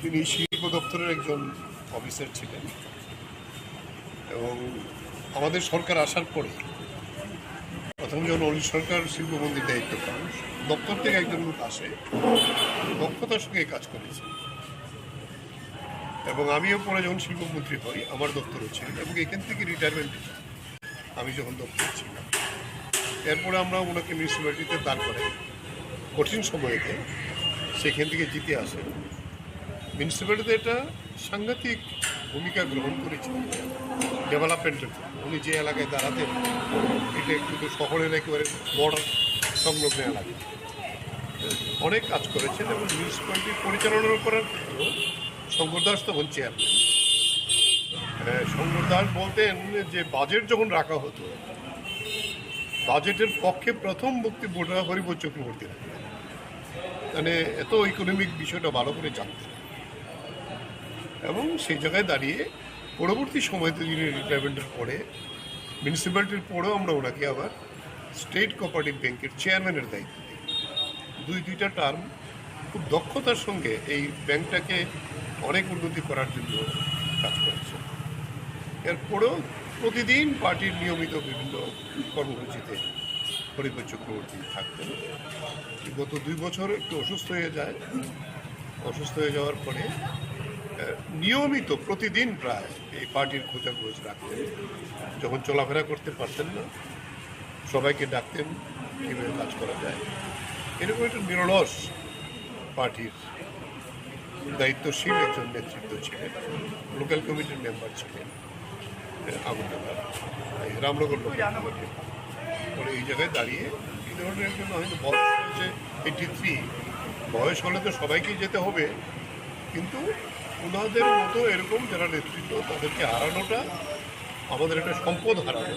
তিনি শিল্প দপ্তরের একজন অফিসার ছিলেন এবং আমাদের সরকার আসার পরে প্রথম যখন অলি সরকার শিল্পমন্ত্রীর দায়িত্ব পান, দপ্তর থেকে একজন লোক আসে, দক্ষতার সঙ্গে কাজ করেছে এবং আমিও পরে যখন শিল্পমন্ত্রী হই আমার দপ্তরও ছিলেন এবং এখান থেকে রিটায়ারমেন্ট আমি যখন দপ্তরে ছিলাম। এরপরে আমরা ওনাকে মিউনিসিপ্যালিটিতে দাঁড় করাই কঠিন সময়তে, সেখান থেকে জিতে আসেন। মিউনিসিপ্যালিটিতে একটা সাংঘাতিক ভূমিকা গ্রহণ করেছিলেন ডেভেলপমেন্টের। উনি যে এলাকায় দাঁড়াতেন এটা কিন্তু শহরের একেবারে বর্ডার সংলগ্ন এলাকা, অনেক কাজ করেছেন এবং মিউনিসিপ্যালিটি পরিচালনা করার ক্ষেত্রেও শঙ্কর দাস তখন চেয়ারম্যান। শঙ্কর দাস বলতেন যে বাজেট যখন রাখা হতো, বাজেটের পক্ষে প্রথম বক্তব্যটা হরিপদ চক্রবর্তী রাখতেন। মানে এত ইকোনমিক বিষয়টা ভালো করে জানতেন এবং সেই জায়গায় দাঁড়িয়ে পরবর্তী সময়তে যিনি রিটায়ারমেন্টের পরে মিউনিসিপ্যালিটির পরেও আমরা ওনাকে আবার স্টেট কোঅপারেটিভ ব্যাংকের চেয়ারম্যানের দায়িত্ব দিই। দুইটা টার্ম খুব দক্ষতার সঙ্গে এই ব্যাংকটাকে অনেক উন্নতি করার জন্য কাজ করেছে। এরপরেও প্রতিদিন পার্টির নিয়মিত বিভিন্ন কর্মসূচিতে হরিপদ চক্রবর্তী থাকতেন। গত 2 বছর একটু অসুস্থ হয়ে যায়। অসুস্থ হয়ে যাওয়ার পরে নিয়মিত প্রতিদিন প্রায় এই পার্টির খোঁজাখোঁজ রাখতেন। যখন চলাফেরা করতে পারতেন না, সবাইকে ডাকতেন কীভাবে কাজ করা যায়। এরকম একটা নিরলস পার্টির দায়িত্বশীল একজন নেতৃত্ব ছিলেন। লোকাল কমিটির মেম্বার ছিলেন আগরতলা, রামনগর লোকাল কমিটির। পরে এই জায়গায় দাঁড়িয়ে এই ধরনের একজন হয়তো বয়স হয়েছে 83, বয়স হলে তো সবাইকেই যেতে হবে, কিন্তু ওনাদের মতো এরকম যারা নেতৃত্ব তাদেরকে হারানোটা আমাদের একটা সম্পদ হারানো।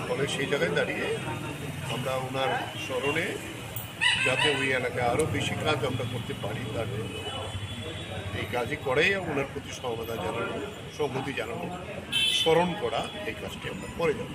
ফলে সেই জায়গায় দাঁড়িয়ে আমরা ওনার স্মরণে যাতে ওই এলাকায় আরও বেশি কাজ আমরা করতে পারি তার জন্য এই কাজই করেই ওনার প্রতি সমবেদনা জানানো, সংহতি জানানো, স্মরণ করা, এই কাজটি আমরা করে যাব।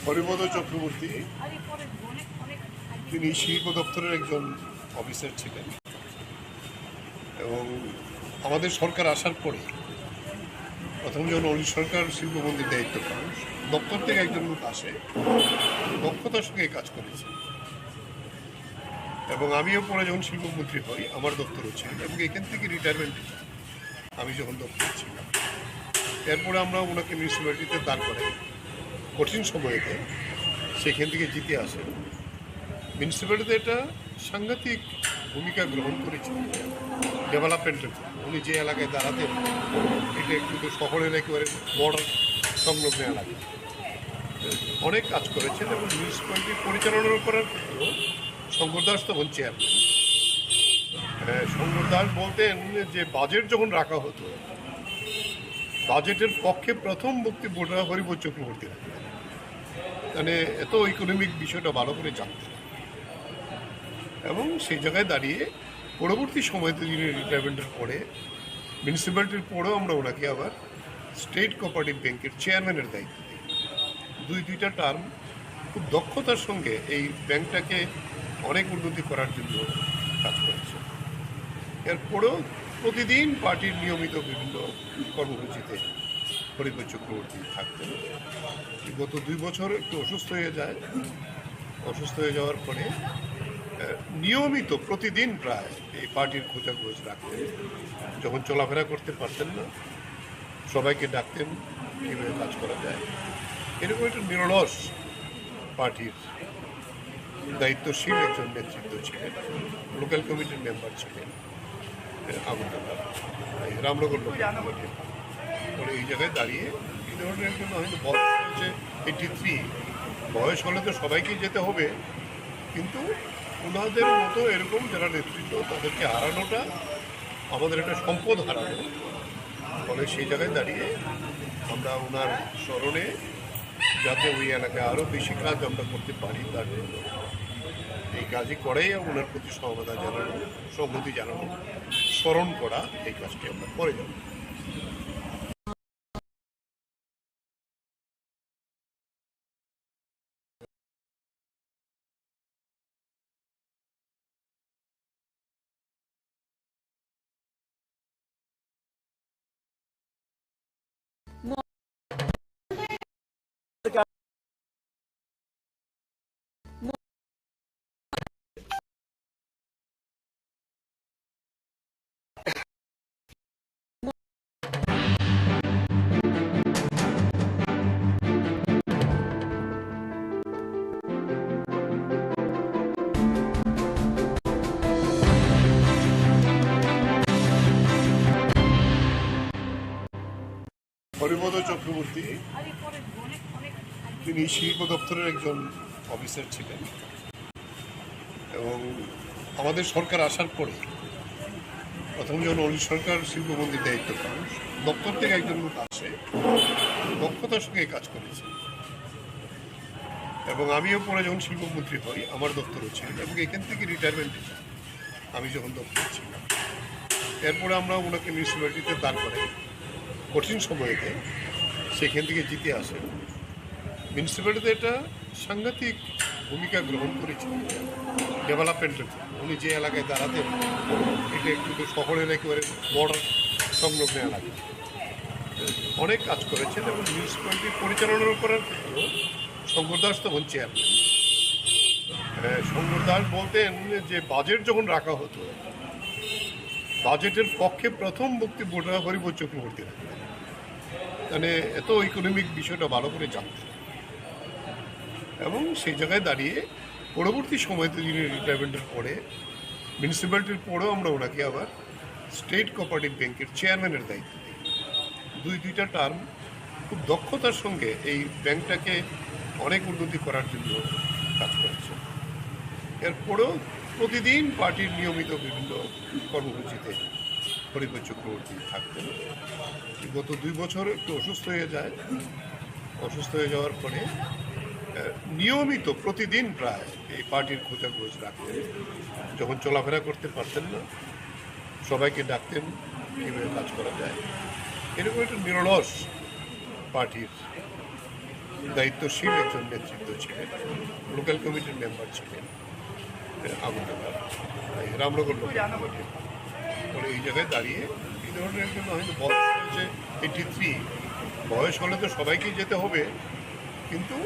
হরিপদ চক্রবর্তী তিনি শিল্প দপ্তরের একজন অফিসার ছিলেন এবং আমাদের সরকার আসার পরে প্রথম যখন অনিল সরকার শিল্পমন্ত্রীর দায়িত্ব পান, দপ্তর থেকে একজন লোক আসে, দক্ষতার সঙ্গে কাজ করেছে এবং আমিও পরে যখন শিল্পমন্ত্রী হই আমার দপ্তরও ছিল এবং এখান থেকে রিটায়ারমেন্ট আমি যখন দপ্তরে ছিলাম, এরপরে আমরা ওনাকে মিউনিসিপ্যালিটিতে দাঁড় করাই কঠিন সময়েতে, সেখান থেকে জিতে আসেন। মিউনিসিপ্যালিটিতে একটা সাংঘাতিক ভূমিকা গ্রহণ করেছেন ডেভেলপমেন্টের। উনি যে এলাকায় দাঁড়াতেন এটা একটু শহরের একেবারে বর্ডার সংলগ্ন এলাকা, অনেক কাজ করেছেন এবং মিউনিসিপ্যালিটি পরিচালনা করার ক্ষেত্রেও শঙ্কর দাস তখন চেয়ারম্যান। শঙ্কর দাস বলতেন যে বাজেট যখন রাখা হতো, বাজেটের পক্ষে প্রথম বক্তব্যটা হরিপদ চক্রবর্তী রাখতেন, মানে এত ইকোনমিক বিষয়টা ভালো করে জানতেন এবং সেই জায়গায় দাঁড়িয়ে পরবর্তী সময়তে যিনি রিটায়ারমেন্টের পরে মিউনিসিপ্যালিটির পরেও আমরা ওনাকে আবার স্টেট কোঅপারেটিভ ব্যাংকের চেয়ারম্যানের দায়িত্ব দিই। দুইটা টার্ম খুব দক্ষতার সঙ্গে এই ব্যাংকটাকে অনেক উন্নতি করার জন্য কাজ করেছে। এরপরেও প্রতিদিন পার্টির নিয়মিত বিভিন্ন কর্মসূচিতে হরিপদ চক্রবর্তী থাকতেন। গত 2 বছর একটু অসুস্থ হয়ে যায়, অসুস্থ হয়ে যাওয়ার পরে নিয়মিত প্রতিদিন প্রায় এই পার্টির খোঁজাখোঁজ রাখতেন। যখন চলাফেরা করতে পারতেন না, সবাইকে ডাকতেন কীভাবে কাজ করা যায়। এরকম একটা নিরলস পার্টির দায়িত্বশীল একজন নেতৃত্ব ছিলেন। লোকাল কমিটির মেম্বার ছিলেন আগরতলা, রামনগর লোকাল কমিটির। পরে এই জায়গায় দাঁড়িয়ে এই ধরনের একজন হয়তো বয়স হচ্ছে 83, বয়স হলে তো সবাইকেই যেতে হবে, কিন্তু ওনাদের মতো এরকম যারা নেতৃত্ব তাদেরকে হারানোটা আমাদের একটা সম্পদ হারানো। ফলে সেই জায়গায় দাঁড়িয়ে আমরা ওনার স্মরণে যাতে ওই এলাকায় আরও বেশি কাজ আমরা করতে পারি তার জন্য এই কাজই করেই ওনার প্রতি সহমতা জানানো, সম্মতি জানানো, স্মরণ করা, এই কাজটি আমরা করে যাব। হরিপদ চক্রবর্তী তিনি শিল্প দপ্তরের একজন অফিসার ছিলেন এবং আমাদের সরকার আসার পরে প্রথম যখন অনিল সরকার শিল্পমন্ত্রীর দায়িত্ব পান, দপ্তর থেকে একজন লোক আসে, দক্ষতার সঙ্গে কাজ করেছে এবং আমিও পরে যখন শিল্পমন্ত্রী হই আমার দপ্তরও ছিল এবং এখান থেকে রিটায়ারমেন্ট আমি যখন দপ্তরে ছিলাম, এরপরে আমরা ওনাকে মিউনিসিপ্যালিটিতে দাঁড় করাই কঠিন সময়েতে, সেখান থেকে জিতে আসেন। মিউনিসিপ্যালিটিতে একটা সাংঘাতিক ভূমিকা গ্রহণ করেছেন ডেভেলপমেন্টের। উনি যে এলাকায় দাঁড়াতেন এটা একটু শহরের একেবারে বর্ডার সংলগ্ন এলাকা, অনেক কাজ করেছেন এবং মিউনিসিপ্যালিটি পরিচালনা করার ক্ষেত্রেও শঙ্কর দাস তখন চেয়ারম্যান। শঙ্কর দাস বলতেন যে বাজেট যখন রাখা হতো, বাজেটের পক্ষে প্রথম বক্তব্যটা হরিপদ চক্রবর্তী রাখতেন, মানে এত ইকোনমিক বিষয়টা ভালো করে জানতেন এবং সেই জায়গায় দাঁড়িয়ে পরবর্তী সময়তে যিনি রিটায়ারমেন্টের পরে মিউনিসিপ্যালিটির পরেও আমরা ওনাকে আবার স্টেট কোঅপারেটিভ ব্যাংকের চেয়ারম্যানের দায়িত্ব দিই। দুইটা টার্ম খুব দক্ষতার সঙ্গে এই ব্যাংকটাকে অনেক উন্নতি করার জন্য কাজ করেছে। এরপরেও প্রতিদিন পার্টির নিয়মিত বিভিন্ন কর্মসূচিতে হরিপদ চক্রবর্তী থাকতেন। গত 2 বছর একটু অসুস্থ হয়ে যায়, অসুস্থ হয়ে যাওয়ার পরে নিয়মিত প্রতিদিন প্রায় এই পার্টির খোঁজাখোঁজ রাখতেন। যখন চলাফেরা করতে পারতেন না, সবাইকে ডাকতেন কীভাবে কাজ করা যায়। এরকম একটা নিরলস পার্টির দায়িত্বশীল একজন নেতৃত্ব ছিলেন, লোকাল কমিটির মেম্বার ছিলেন আগরতলা রামনগর লোকাল কমিটির। এই জায়গায় দাঁড়িয়ে এই ধরনের একজন হয়তো বয়স হয়েছে 83, বয়স হলে তো সবাইকেই যেতে হবে, কিন্তু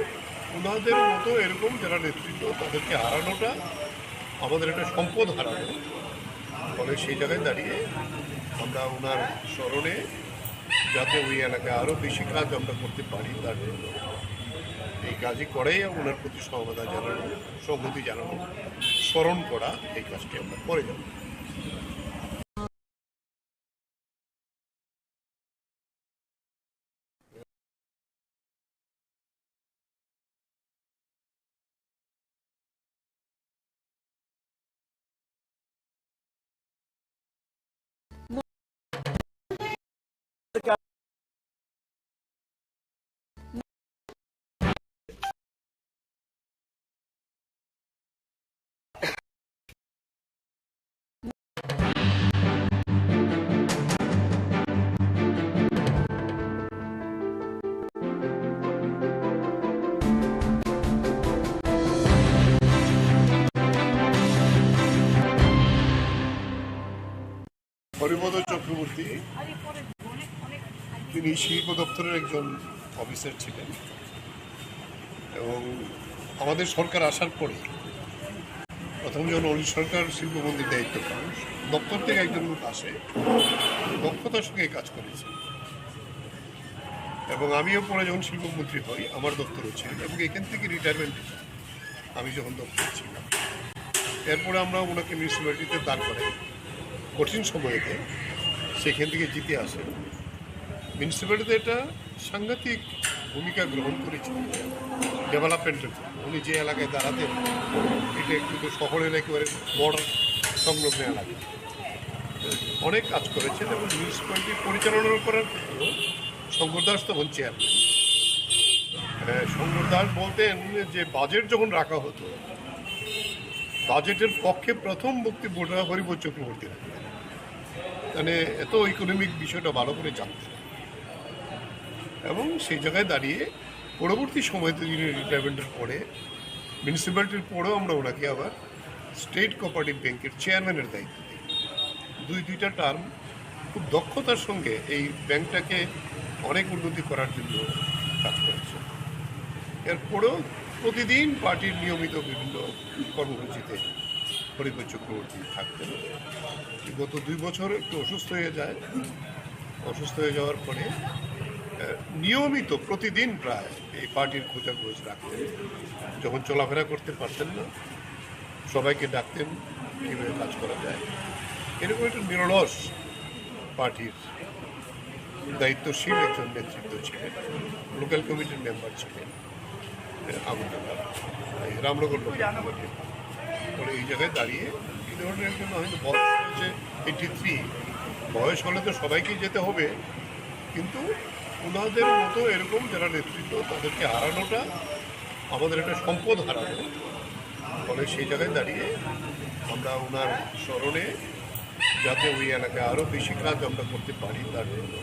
ওনাদের মতো এরকম যারা নেতৃত্ব তাদেরকে হারানোটা আমাদের একটা সম্পদ হারানো। ফলে সেই জায়গায় দাঁড়িয়ে আমরা ওনার স্মরণে যাতে ওই এলাকায় আরও বেশি কাজ আমরা করতে পারি তার জন্য এই কাজই করেই ওনার প্রতি সহমতা জানানো, সংহতি জানানো, স্মরণ করা, এই কাজটি আমরা করে যাব। হরিপদ চক্রবর্তী তিনি শিল্প দপ্তরের একজন অফিসার ছিলেন এবং আমাদের সরকার আসার পরে প্রথম যখন অলি সরকার শিল্পমন্ত্রীর দায়িত্ব পান, দপ্তর থেকে একজন লোক আসে, দক্ষতার সঙ্গে কাজ করেছে এবং আমিও পরে যখন শিল্পমন্ত্রী হই আমার দপ্তরও ছিল এবং এখান থেকে রিটায়ারমেন্ট আমি যখন দপ্তর ছিলাম। এরপরে আমরা ওনাকে মিউনিসিপ্যালিটিতে দাঁড় করাই কঠিন সময়েতে, সেখান থেকে জিতে আসেন। মিউনিসিপ্যালিটিতে একটা সাংঘাতিক ভূমিকা গ্রহণ করেছেন ডেভেলপমেন্টের জন্য। উনি যে এলাকায় দাঁড়াতেন এটা একটু শহরের একেবারে বর্ডার সংলগ্ন এলাকা, অনেক কাজ করেছেন এবং মিউনিসিপ্যালিটি পরিচালনা করার ক্ষেত্রেও শঙ্কর দাস তখন চেয়ারম্যান। শঙ্কর দাস বলতেন যে বাজেট যখন রাখা হতো, বাজেটের পক্ষে প্রথম বক্তব্যটা হরিপদ চক্রবর্তী রাখতেন, মানে এত ইকোনমিক বিষয়টা ভালো করে জানতেন এবং সেই জায়গায় দাঁড়িয়ে পরবর্তী সময়তে যিনি রিটায়ারমেন্টের পরে মিউনিসিপ্যালিটির পরেও আমরা ওনাকে আবার স্টেট কোঅপারেটিভ ব্যাংকের চেয়ারম্যানের দায়িত্ব দিই। দুইটা টার্ম খুব দক্ষতার সঙ্গে এই ব্যাংকটাকে অনেক উন্নতি করার জন্য কাজ করেছে। এরপরেও প্রতিদিন পার্টির নিয়মিত বিভিন্ন কর্মসূচিতে হরিপদ চক্রবর্তী থাকতেন। গত 2 বছর একটু অসুস্থ হয়ে যায়, অসুস্থ হয়ে যাওয়ার পরে নিয়মিত প্রতিদিন প্রায় এই পার্টির খোঁজাখোঁজ রাখতেন। যখন চলাফেরা করতে পারতেন না সবাইকে ডাকতেন কীভাবে কাজ করা যায়। এরকম একটা নিরলস পার্টির দায়িত্বশীল একজন নেতৃত্ব ছিলেন, লোকাল কমিটির মেম্বার ছিলেন আগরতলা রামনগর লোকাল কমিটির। এই জায়গায় দাঁড়িয়ে এই ধরনের একজন হয়তো বয়স হয়েছে 83, বয়স হলে তো সবাইকেই যেতে হবে, কিন্তু ওনাদের মতো এরকম যারা নেতৃত্ব তাদেরকে হারানোটা আমাদের একটা সম্পদ হারানো। ফলে সেই জায়গায় দাঁড়িয়ে আমরা ওনার স্মরণে যাতে ওই এলাকায় আরও বেশি কাজ আমরা করতে পারি তার জন্য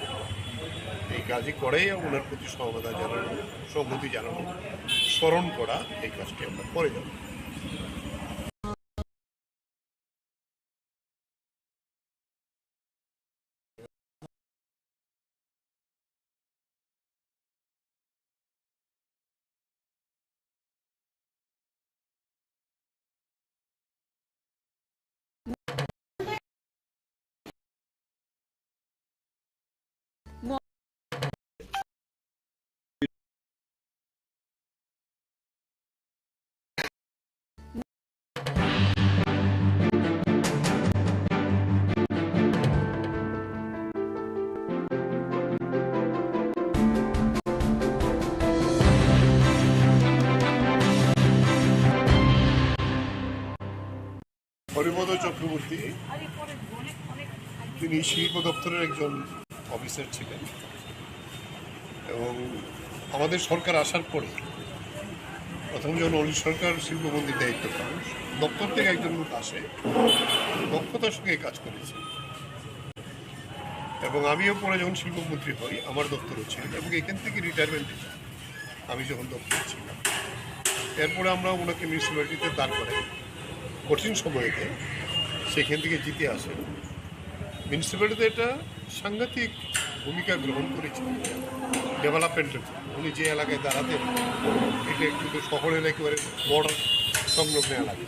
এই কাজই করেই ওনার প্রতি সহমতা জানানো, সংহতি জানানো, স্মরণ করা, এই কাজটি আমরা করে যাব। হরিপদ চক্রবর্তী তিনি শিল্প দপ্তরের একজন অফিসার ছিলেন এবং আমাদের সরকার আসার পরে প্রথম যখন অলি সরকার শিল্পমন্ত্রীর দায়িত্ব পান, দপ্তর থেকে একজন লোক আসে, দক্ষতার সঙ্গে কাজ করেছে এবং আমিও পরে যখন শিল্পমন্ত্রী হই আমার দপ্তরও ছিল এবং এখান থেকে রিটায়ারমেন্ট আমি যখন দপ্তরে ছিলাম। এরপরে আমরা ওনাকে মিউনিসিপ্যালিটিতে দাঁড় করাই কঠিন সময়তে, সেখান থেকে জিতে আসেন। মিউনিসিপ্যালিটিতে একটা সাংঘাতিক ভূমিকা গ্রহণ করেছেন ডেভেলপমেন্টের। উনি যে এলাকায় দাঁড়াতেন এটা একটু শহরের একেবারে বর্ডার সংলগ্ন এলাকা,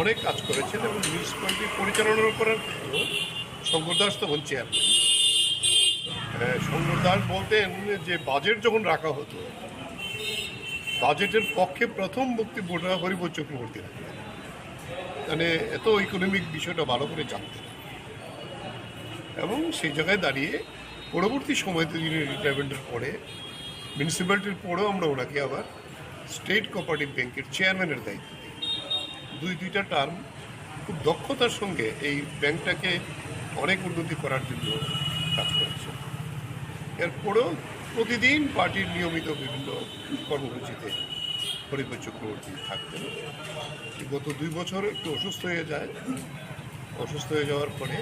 অনেক কাজ করেছেন এবং মিউনিসিপ্যালিটি পরিচালনা করার ক্ষেত্রেও শঙ্কর দাস তখন চেয়ারম্যান। শঙ্কর দাস বলতেন যে বাজেট যখন রাখা হতো, বাজেটের পক্ষে প্রথম বক্তব্যটা হরিপদ চক্রবর্তী রাখতেন, মানে এত ইকোনমিক বিষয়টা ভালো করে জানতেন। এবং সেই জায়গায় দাঁড়িয়ে পরবর্তী সময়তে যিনি রিটায়ারমেন্টের পরে মিউনিসিপ্যালিটির পরেও আমরা ওনাকে আবার স্টেট কোঅপারেটিভ ব্যাংকের চেয়ারম্যানের দায়িত্ব দিই। দুইটা টার্ম খুব দক্ষতার সঙ্গে এই ব্যাংকটাকে অনেক উন্নতি করার জন্য কাজ করেছে। এরপরেও প্রতিদিন পার্টির নিয়মিত বিভিন্ন কর্মসূচিতে হরিপদ চক্রবর্তী থাকতেন। গত 2 বছর একটু অসুস্থ হয়ে যায়। অসুস্থ হয়ে যাওয়ার পরে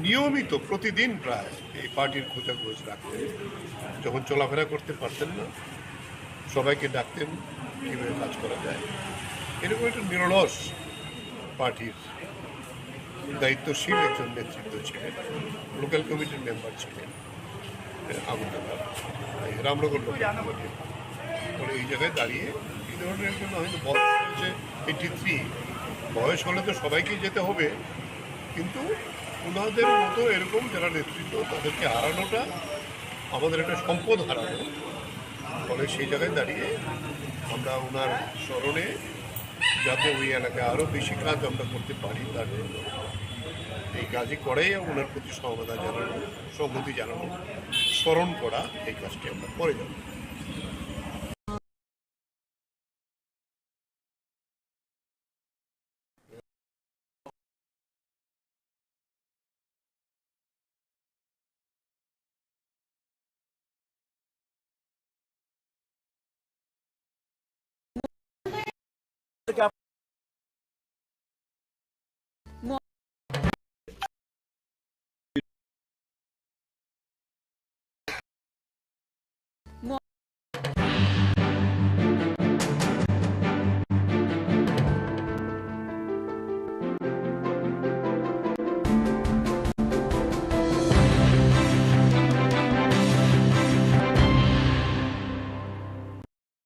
নিয়মিত প্রতিদিন প্রায় এই পার্টির খোঁজাখোঁজ রাখতেন। যখন চলাফেরা করতে পারতেন না, সবাইকে ডাকতেন কীভাবে কাজ করা যায়। এরকম একটা নিরলস পার্টির দায়িত্বশীল একজন নেতৃত্ব ছিলেন। লোকাল কমিটির মেম্বার ছিলেন আগরতলার রামনগর লোকাল কমিটির। ফলে এই জায়গায় দাঁড়িয়ে এই ধরনের জন্য হয়তো বয়স হচ্ছে 83। বয়স হলে তো সবাইকেই যেতে হবে, কিন্তু ওনাদের মতো এরকম যারা নেতৃত্ব তাদেরকে হারানোটা আমাদের একটা সম্পদ হারানো। ফলে সেই জায়গায় দাঁড়িয়ে আমরা ওনার স্মরণে যাতে ওই এলাকায় আরও বেশি কাজ আমরা করতে পারি তার জন্য এই কাজই করাই ওনার প্রতি সহমতা জানানো, সংহতি জানানো, স্মরণ করা, এই কাজটি আমরা করে যাব।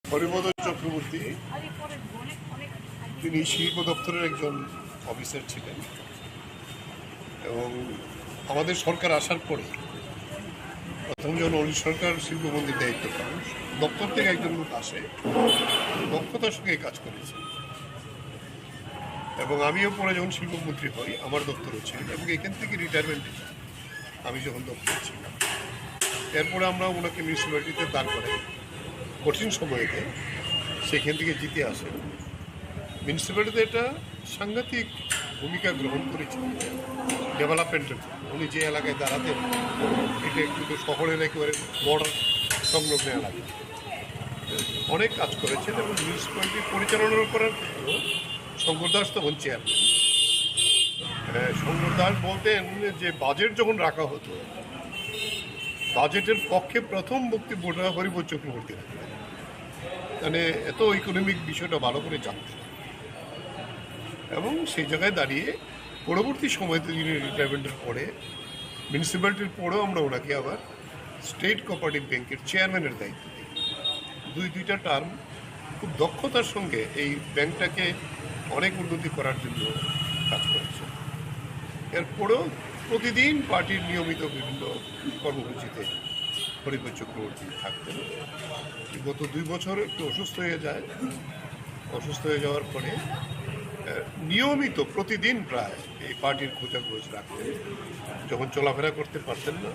হরিপদ চক্রবর্তী তিনি শিল্প দপ্তরের একজন অফিসার ছিলেন এবং আমাদের সরকার আসার পরে প্রথম যখন অলি সরকার শিল্পমন্ত্রীর দায়িত্ব পান, দপ্তর থেকে একজন লোক আসে, দক্ষতার সঙ্গে কাজ করেছে। এবং আমিও পরে যখন শিল্পমন্ত্রী হই আমার দপ্তরও ছিল এবং এখান থেকে রিটায়ারমেন্ট আমি যখন দপ্তরে ছিলাম। এরপরে আমরা ওনাকে মিউনিসিপ্যালিটিতে দাঁড় করাই কঠিন সময়তে, সেখান থেকে জিতে আসেন। মিউনিসিপ্যালিটিতে একটা সাংঘাতিক ভূমিকা গ্রহণ করেছেন ডেভেলপমেন্টের। উনি যে এলাকায় দাঁড়াতেন এটা একটু শহরের একেবারে বর্ডার সংলগ্ন এলাকা, অনেক কাজ করেছেন এবং মিউনিসিপ্যালিটি পরিচালনা করার ক্ষেত্রেও শঙ্কর দাস তখন চেয়ারম্যান। শঙ্কর দাস বলতেন যে বাজেট যখন রাখা হতো, বাজেটের পক্ষে প্রথম বক্তব্যটা হরিপদ চক্রবর্তী রাখতেন, মানে এত ইকোনমিক বিষয়টা ভালো করে জানতেন। এবং সেই জায়গায় দাঁড়িয়ে পরবর্তী সময়তে যিনি রিটায়ারমেন্টের পরে মিউনিসিপ্যালিটির পরেও আমরা ওনাকে আবার স্টেট কোঅপারেটিভ ব্যাংকের চেয়ারম্যানের দায়িত্ব দিই। দুইটা টার্ম খুব দক্ষতার সঙ্গে এই ব্যাংকটাকে অনেক উন্নতি করার জন্য কাজ করেছে। এরপরেও প্রতিদিন পার্টির নিয়মিত বিভিন্ন কর্মসূচিতে হরিপদ চক্রবর্তী থাকতেন। গত 2 বছর একটু অসুস্থ হয়ে যায়। অসুস্থ হয়ে যাওয়ার পরে নিয়মিত প্রতিদিন প্রায় এই পার্টির খোঁজাখোঁজ রাখতেন। যখন চলাফেরা করতে পারতেন না,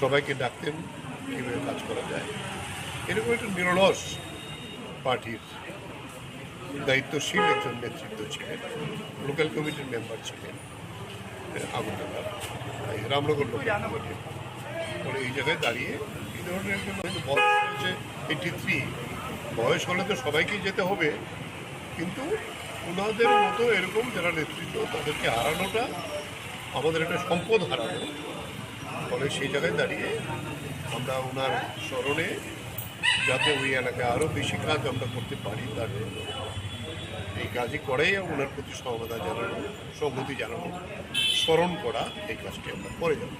সবাইকে ডাকতেন কীভাবে কাজ করা যায়। এরকম একটা নিরলস পার্টির দায়িত্বশীল একজন নেতৃত্ব ছিলেন। লোকাল কমিটির মেম্বার ছিলেন আগরতলার রামনগর লোকাল কমিটির। ফলে এই জায়গায় দাঁড়িয়ে এই ধরনের জন্য হয়তো বয়স হচ্ছে 83। বয়স হলে তো সবাইকেই যেতে হবে, কিন্তু ওনাদের মতো এরকম যারা নেতৃত্ব তাদেরকে হারানোটা আমাদের একটা সম্পদ হারানো। ফলে সেই জায়গায় দাঁড়িয়ে আমরা ওনার স্মরণে যাতে ওই এলাকায় আরও বেশি কাজ আমরা করতে পারি তার জন্য এই কাজই করেই ওনার প্রতি সহমতা জানানো, সংহতি জানানো, স্মরণ করা, এই কাজটি আমরা করে যাব।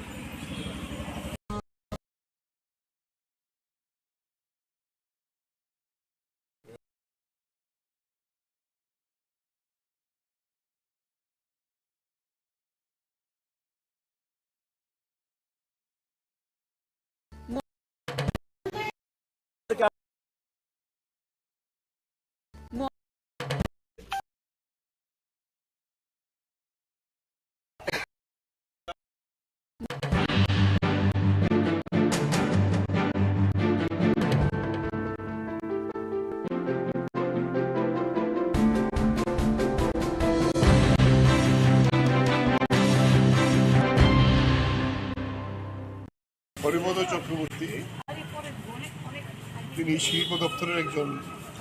হরিপদ চক্রবর্তী তিনি শিল্প দপ্তরের একজন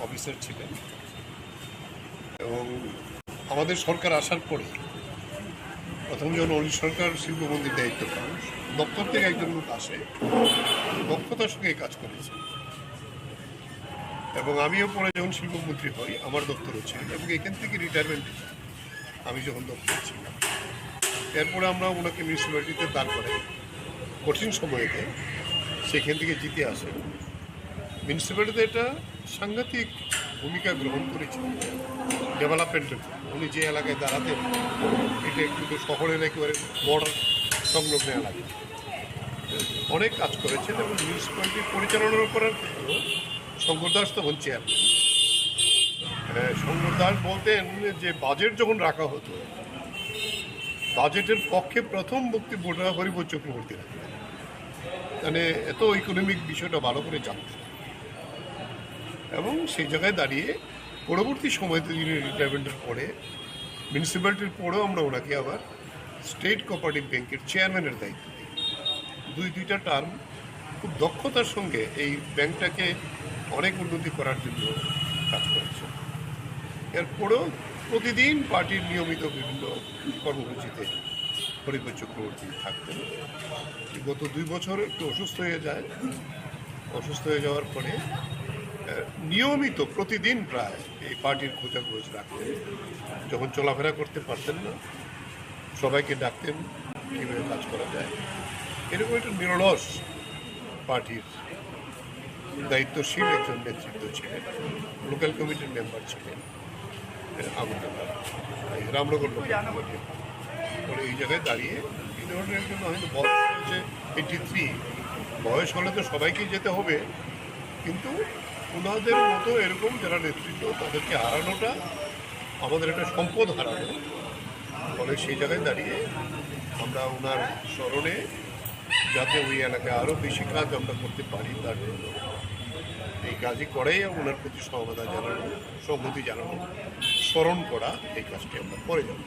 অফিসার ছিলেন এবং আমাদের সরকার আসার পরে প্রথম যখন অলি সরকার শিল্পমন্ত্রীর দায়িত্ব পান, দপ্তর থেকে একজন লোক আসে, দক্ষতার সঙ্গে কাজ করেছে এবং আমিও পরে যখন শিল্পমন্ত্রী হই আমার দপ্তরও ছিল এবং এখান থেকে রিটায়ারমেন্ট আমি যখন দপ্তর ছিলাম, এরপরে আমরা ওনাকে মিউনিসিপ্যালিটিতে দাঁড় করাই কঠিন সময়েতে, সেখান থেকে জিতে আসে। মিউনিসিপ্যালিটিতে এটা সাংঘাতিক ভূমিকা গ্রহণ করেছিল ডেভেলপমেন্টের। উনি যে এলাকায় দাঁড়াতেন এটা একটু শহরের একেবারে বর্ডার সংলগ্ন এলাকা, অনেক কাজ করেছেন এবং মিউনিসিপ্যালিটি পরিচালনার করার ক্ষেত্রেও শঙ্কর দাস তখন চেয়ারম্যান। শঙ্কর দাস বলতেন যে বাজেট যখন রাখা হতো, বাজেটের পক্ষে প্রথম বক্তব্যটা হরিপদ চক্রবর্তী রাখতেন, মানে এত ইকোনমিক বিষয়টা ভালো করে জানতেন এবং সেই জায়গায় দাঁড়িয়ে পরবর্তী সময়তে যিনি রিটায়ারমেন্টের পরে মিউনিসিপ্যালিটির পরেও আমরা ওনাকে আবার স্টেট কোঅপারেটিভ ব্যাংকের চেয়ারম্যানের দায়িত্ব দিই। দুইটা টার্ম খুব দক্ষতার সঙ্গে এই ব্যাংকটাকে অনেক উন্নতি করার জন্য কাজ করেছে। এরপরেও প্রতিদিন পার্টির নিয়মিত বিভিন্ন কর্মসূচিতে হরিপদ চক্রবর্তী থাকতেন। গত 2 বছর একটু অসুস্থ হয়ে যায়, অসুস্থ হয়ে যাওয়ার পরে নিয়মিত প্রতিদিন প্রায় এই পার্টির খোঁজাখোঁজ রাখতেন। যখন চলাফেরা করতে পারতেন না, সবাইকে ডাকতেন কীভাবে কাজ করা যায়। এরকম একটা নিরলস পার্টির দায়িত্বশীল একজন নেতৃত্ব ছিলেন, লোকাল কমিটির মেম্বার ছিলেন আগরতলা রামনগর লোকাল কমিটি। পরে এই জায়গায় দাঁড়িয়ে এই ধরনের একজন হয়তো বয়স হয়েছে 83, বয়স হলে তো সবাইকেই যেতে হবে, কিন্তু ওনাদের মতো এরকম যারা নেতৃত্ব তাদেরকে হারানোটা আমাদের একটা সম্পদ হারানো। ফলে সেই জায়গায় দাঁড়িয়ে আমরা ওনার স্মরণে যাতে ওই এলাকায় আরও বেশি কাজ আমরা করতে পারি তার জন্য এই কাজই করেই ওনার প্রতি সহমতা জানানো, সংহতি জানানো, স্মরণ করা, এই কাজটি আমরা করে যাব।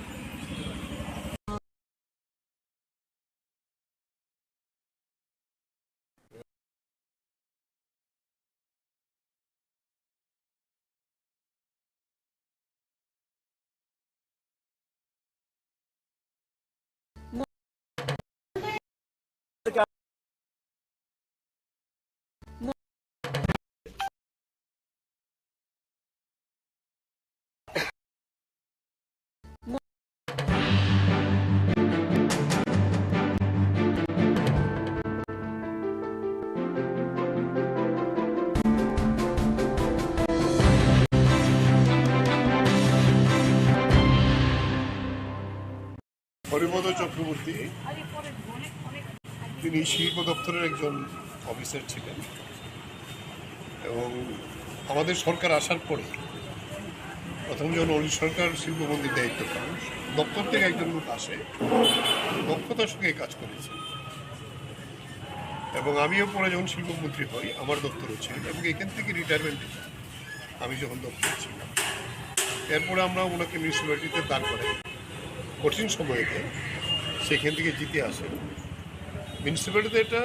হরিপদ চক্রবর্তী তিনি শিল্প দপ্তরের একজন অফিসার ছিলেন এবং আমাদের সরকার আসার পরে প্রথম যখন অলি সরকার শিল্পমন্ত্রীর দায়িত্ব পান, দপ্তর থেকে একজন লোক আসে, দক্ষতার সঙ্গে কাজ করেছে এবং আমিও পরে যখন শিল্পমন্ত্রী হই আমার দপ্তরও ছিল এবং এখান থেকে রিটায়ারমেন্ট আমি যখন দপ্তর ছিলাম, এরপরে আমরা ওনাকে মিউনিসিপ্যালিটিতে দাঁড় করাই কঠিন সময়েতে, সেখান থেকে জিতে আসেন। মিউনিসিপ্যালিটিতে এটা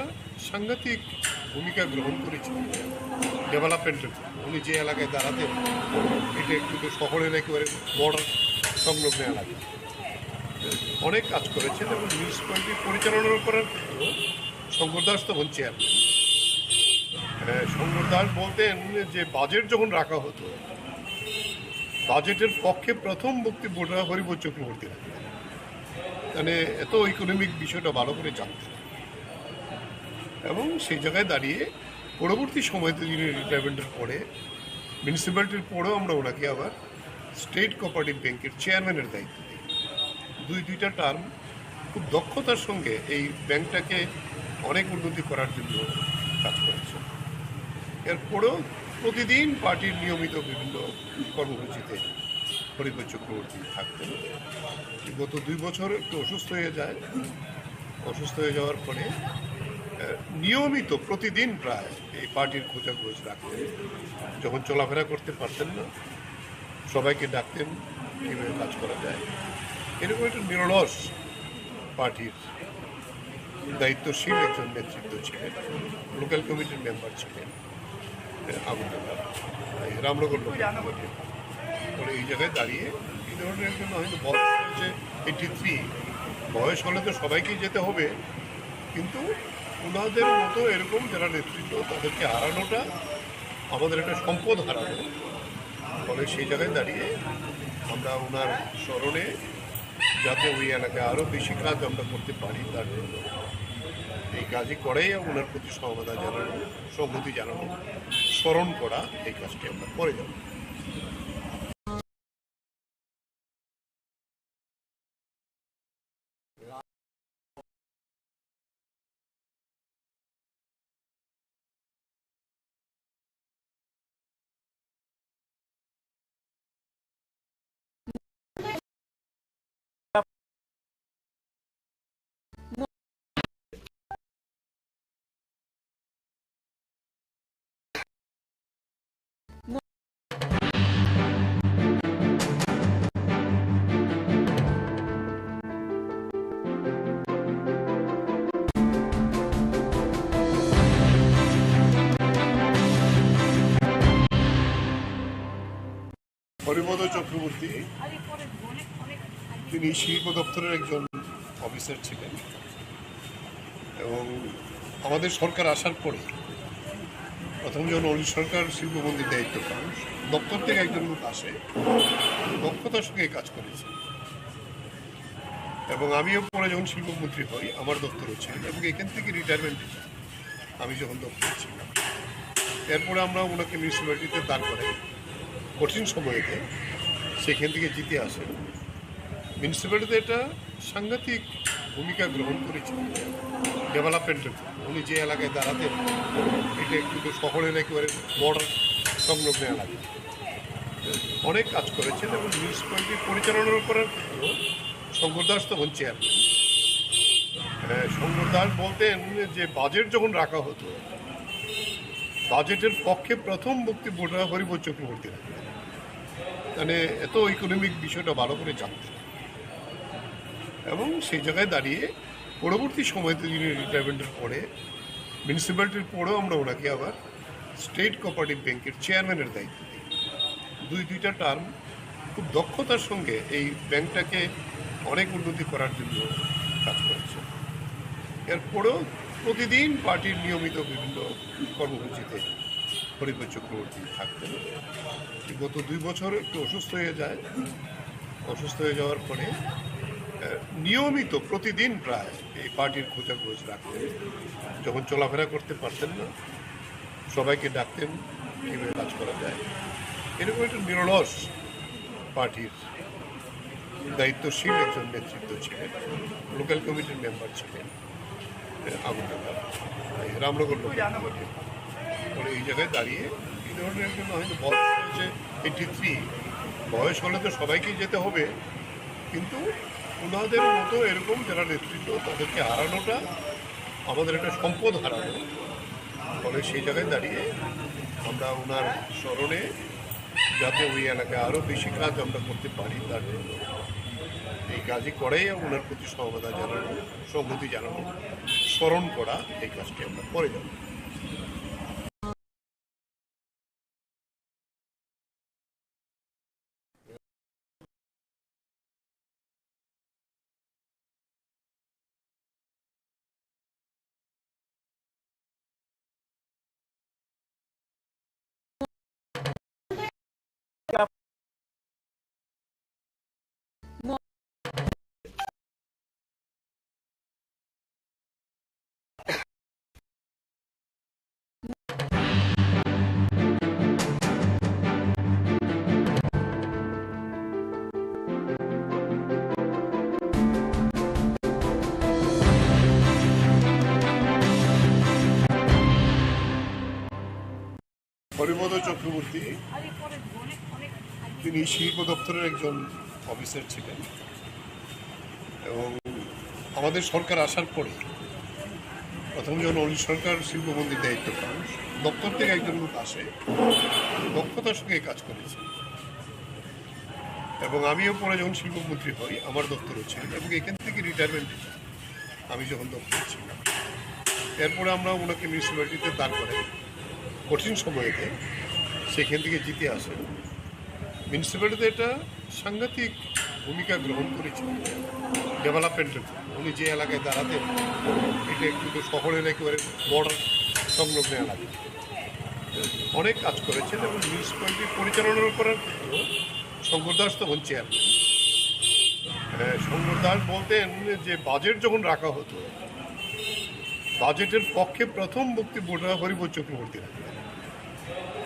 সাংঘাতিক ভূমিকা গ্রহণ করেছিল ডেভেলপমেন্টের। উনি যে এলাকায় দাঁড়াতেন এটা একটু শহরের একেবারে বর্ডার সংলগ্ন এলাকা, অনেক কাজ করেছেন এবং মিউনিসিপ্যালিটি পরিচালনা করার ক্ষেত্রেও শঙ্কর দাস তখন চেয়ারম্যান। শঙ্কর দাস বলতেন যে বাজেট যখন রাখা হতো, বাজেটের পক্ষে প্রথম বক্তব্যটা হরিবোধ চক্রবর্তী রাখতেন। মানে এত ইকোনমিক বিষয়টা ভালো করে জানতেন, এবং সেই জায়গায় দাঁড়িয়ে পরবর্তী সময়তে যিনি রিটায়ারমেন্টের পরে মিউনিসিপ্যালিটির পরেও আমরা ওনাকে আবার স্টেট কোঅপারেটিভ ব্যাংকের চেয়ারম্যানের দায়িত্ব দিই। দুইটা টার্ম খুব দক্ষতার সঙ্গে এই ব্যাংকটাকে অনেক উন্নতি করার জন্য কাজ করেছে। এরপরেও প্রতিদিন পার্টির নিয়মিত বিভিন্ন কর্মসূচিতে হরিবোধ চক্রবর্তী থাকতেন। গত 2 বছর একটু অসুস্থ হয়ে যায়। অসুস্থ হয়ে যাওয়ার পরে নিয়মিত প্রতিদিন প্রায় এই পার্টির খোঁজাখোঁজ রাখতেন। যখন চলাফেরা করতে পারতেন না, সবাইকে ডাকতেন কীভাবে কাজ করা যায়। এরকম একটা নিরলস পার্টির দায়িত্বশীল একজন নেতৃত্ব ছিলেন। লোকাল কমিটির মেম্বার ছিলেন আগুনতলা, রামনগর লোকাল কমিটির। পরে এই জায়গায় দাঁড়িয়ে এই ধরনের একজন হয়তো বয়স হয়েছে 83, বয়স হলে তো সবাইকেই যেতে হবে, কিন্তু ওনাদের মতো এরকম যারা নেতৃত্ব তাদেরকে হারানোটা আমাদের একটা সম্পদ হারানো। ফলে সেই জায়গায় দাঁড়িয়ে আমরা ওনার স্মরণে যাতে ওই এলাকায় আরও বেশি কাজ আমরা করতে পারি তার জন্য এই কাজই করেই ওনার প্রতি সহমতা জানানো, সংহতি জানানো, স্মরণ করা, এই কাজটি আমরা করে যাব। হরিবোধ চক্রবর্তী তিনি শিল্প দপ্তরের একজন অফিসার ছিলেন, এবং আমাদের সরকার আসার পরে প্রথম যখন অনিল সরকার শিল্পমন্ত্রীর দায়িত্ব পান, দপ্তর থেকে একজন লোক আসে, দক্ষতার সঙ্গে কাজ করেছে। এবং আমিও পরে যখন শিল্পমন্ত্রী হই আমার দপ্তরও ছিলেন, এবং এখান থেকে রিটায়ারমেন্ট আমি যখন দপ্তরে ছিলাম। এরপরে আমরা ওনাকে মিউনিসিপ্যালিটিতে দাঁড় করাই কঠিন সময়তে, সেখান থেকে জিতে আসেন। মিউনিসিপ্যালিটিতে একটা সাংঘাতিক ভূমিকা গ্রহণ করেছিলেন ডেভেলপমেন্টের। উনি যে এলাকায় দাঁড়াতেন এটা একটু শহরের একেবারে বর্ডার সংলগ্ন এলাকা, অনেক কাজ করেছেন। এবং মিউনিসিপ্যালিটি পরিচালনা করার ক্ষেত্রেও শঙ্কর দাস তখন চেয়ারম্যান। শঙ্কর দাস বলতেন যে বাজেট যখন রাখা হতো, বাজেটের পক্ষে প্রথম বক্তব্যটা হরিবোধ চক্রবর্তী রাখতেন। মানে এত ইকোনমিক বিষয়টা ভালো করে জানতেন, এবং সেই জায়গায় দাঁড়িয়ে পরবর্তী সময়তে যিনি রিটায়ারমেন্টের পরে মিউনিসিপ্যালিটির পরেও আমরা ওনাকে আবার স্টেট কোঅপারেটিভ ব্যাংকের চেয়ারম্যানের দায়িত্ব দিই। দুইটা টার্ম খুব দক্ষতার সঙ্গে এই ব্যাংকটাকে অনেক উন্নতি করার জন্য কাজ করেছে। এরপরেও প্রতিদিন পার্টির নিয়মিত বিভিন্ন কর্মসূচিতে হরিবোধ চক্রবর্তী থাকতেন। গত 2 বছর একটু অসুস্থ হয়ে যায়। অসুস্থ হয়ে যাওয়ার পরে নিয়মিত প্রতিদিন প্রায় এই পার্টির খোঁজাখোঁজ রাখতেন। যখন চলাফেরা করতে পারতেন না, সবাইকে ডাকতেন কীভাবে কাজ করা যায়। এরকম একটা নিরলস পার্টির দায়িত্বশীল একজন নেতৃত্ব ছিলেন। লোকাল কমিটির মেম্বার ছিলেন আগুনতলা, রামনগর লোকাল কমিটির। পরে এই জায়গায় দাঁড়িয়ে এই ধরনের একজন হয়তো বয়স হয়েছে 83, বয়স হলে তো সবাইকেই যেতে হবে, কিন্তু ওনাদের মতো এরকম যারা নেতৃত্ব তাদেরকে হারানোটা আমাদের একটা সম্পদ হারানো। ফলে সেই জায়গায় দাঁড়িয়ে আমরা ওনার স্মরণে যাতে ওই এলাকায় আরও বেশি কাজ আমরা করতে পারি তার জন্য এই কাজই করেই ওনার প্রতি সহমতা জানানো, সংহতি জানানো, স্মরণ করা, এই কাজটি আমরা করে যাব। হরিপদ চক্রবর্তী তিনি শিল্প দপ্তরের একজন অফিসার ছিলেন এবং আমাদের সরকার আসার পরে প্রথম যখন অনিল সরকার শিল্পমন্ত্রীর দায়িত্ব পান, দপ্তর থেকে একজন লোক আসে, দক্ষতার সঙ্গে কাজ করেছে এবং আমিও পরে যখন শিল্পমন্ত্রী হই আমার দপ্তরও ছিলেন এবং এখান থেকে রিটায়ারমেন্ট আমি যখন দপ্তর ছিলাম। এরপরে আমরা ওনাকে মিউনিসিপ্যালিটিতে দাঁড় করাই কঠিন সময়েতে, সেখান থেকে জিতে আসেন। মিউনিসিপ্যালিটিতে এটা সাংঘাতিক ভূমিকা গ্রহণ করেছেন ডেভেলপমেন্টের। উনি যে এলাকায় দাঁড়াতেন এটা একটু শহরের একেবারে বর্ডার সংলগ্ন এলাকা, অনেক কাজ করেছেন এবং মিউনিসিপ্যালিটি পরিচালনা করার ক্ষেত্রেও শঙ্কর দাস তখন চেয়ারম্যান। শঙ্কর দাস বলতেন যে বাজেট যখন রাখা হতো, বাজেটের পক্ষে প্রথম বক্তব্য হরিপদ চক্রবর্তী রাখতেন,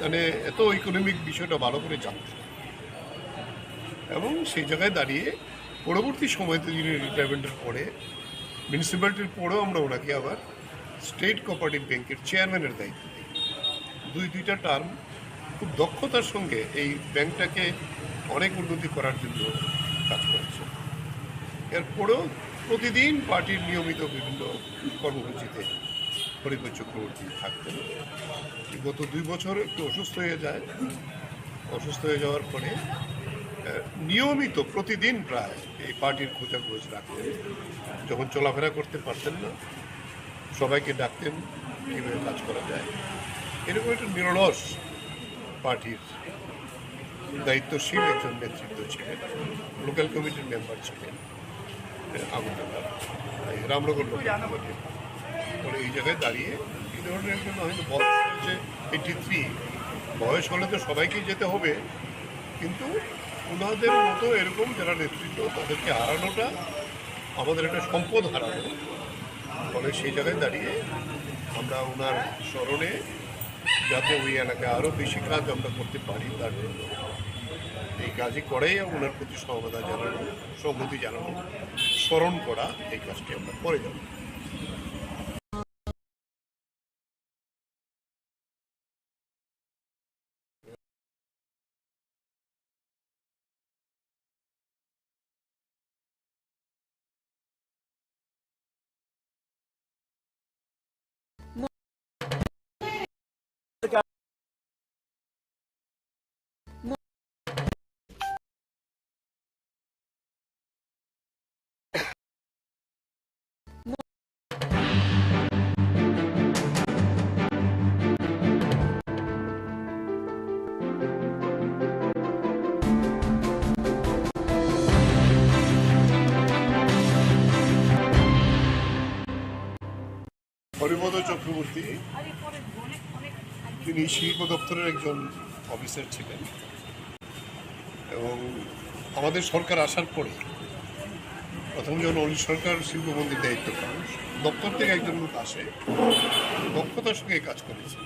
মানে এত ইকোনমিক বিষয়টা ভালো করে জানতেন এবং সেই জায়গায় দাঁড়িয়ে পরবর্তী সময়তে যিনি রিটায়ারমেন্টের পরে মিউনিসিপ্যালিটির পরেও আমরা ওনাকে আবার স্টেট কোঅপারেটিভ ব্যাংকের চেয়ারম্যানের দায়িত্ব দিই। দুইটা টার্ম খুব দক্ষতার সঙ্গে এই ব্যাংকটাকে অনেক উন্নতি করার জন্য কাজ করেছে। এরপরেও প্রতিদিন পার্টির নিয়মিত বিভিন্ন কর্মসূচিতে হরিপদ চক্রবর্তী থাকতেন। গত 2 বছর একটু অসুস্থ হয়ে যায়। অসুস্থ হয়ে যাওয়ার পরে নিয়মিত প্রতিদিন প্রায় এই পার্টির খোঁজাখোঁজ রাখতেন। যখন চলাফেরা করতে পারতেন না, সবাইকে ডাকতেন কীভাবে কাজ করা যায়। এরকম একটা নিরলস পার্টির দায়িত্বশীল একজন নেতৃত্ব ছিলেন। লোকাল কমিটির মেম্বার ছিলেন আগরতলা, রামনগর লোকাল কমিটির। পরে এই জায়গায় দাঁড়িয়ে এই ধরনের একজন হয়তো বয়স হচ্ছে 83, বয়স হলে তো সবাইকেই যেতে হবে, কিন্তু ওনাদের মতো এরকম যারা নেতৃত্ব তাদেরকে হারানোটা আমাদের একটা সম্পদ হারানো। ফলে সেই জায়গায় দাঁড়িয়ে আমরা ওনার স্মরণে যাতে ওই এলাকায় আরও বেশি কাজ আমরা করতে পারি তার জন্য এই কাজই করেই ওনার প্রতি সহমতা জানানো, সংহতি জানানো, স্মরণ করা, এই কাজটি আমরা করে যাব। হরিপদ চক্রবর্তী তিনি শিল্প দপ্তরের একজন অফিসার ছিলেন এবং আমাদের সরকার আসার পরে প্রথম যখন অনিল সরকার শিল্পমন্ত্রীর দায়িত্ব পান, দপ্তর থেকে একজন লোক আসে, দক্ষতার সঙ্গে কাজ করেছে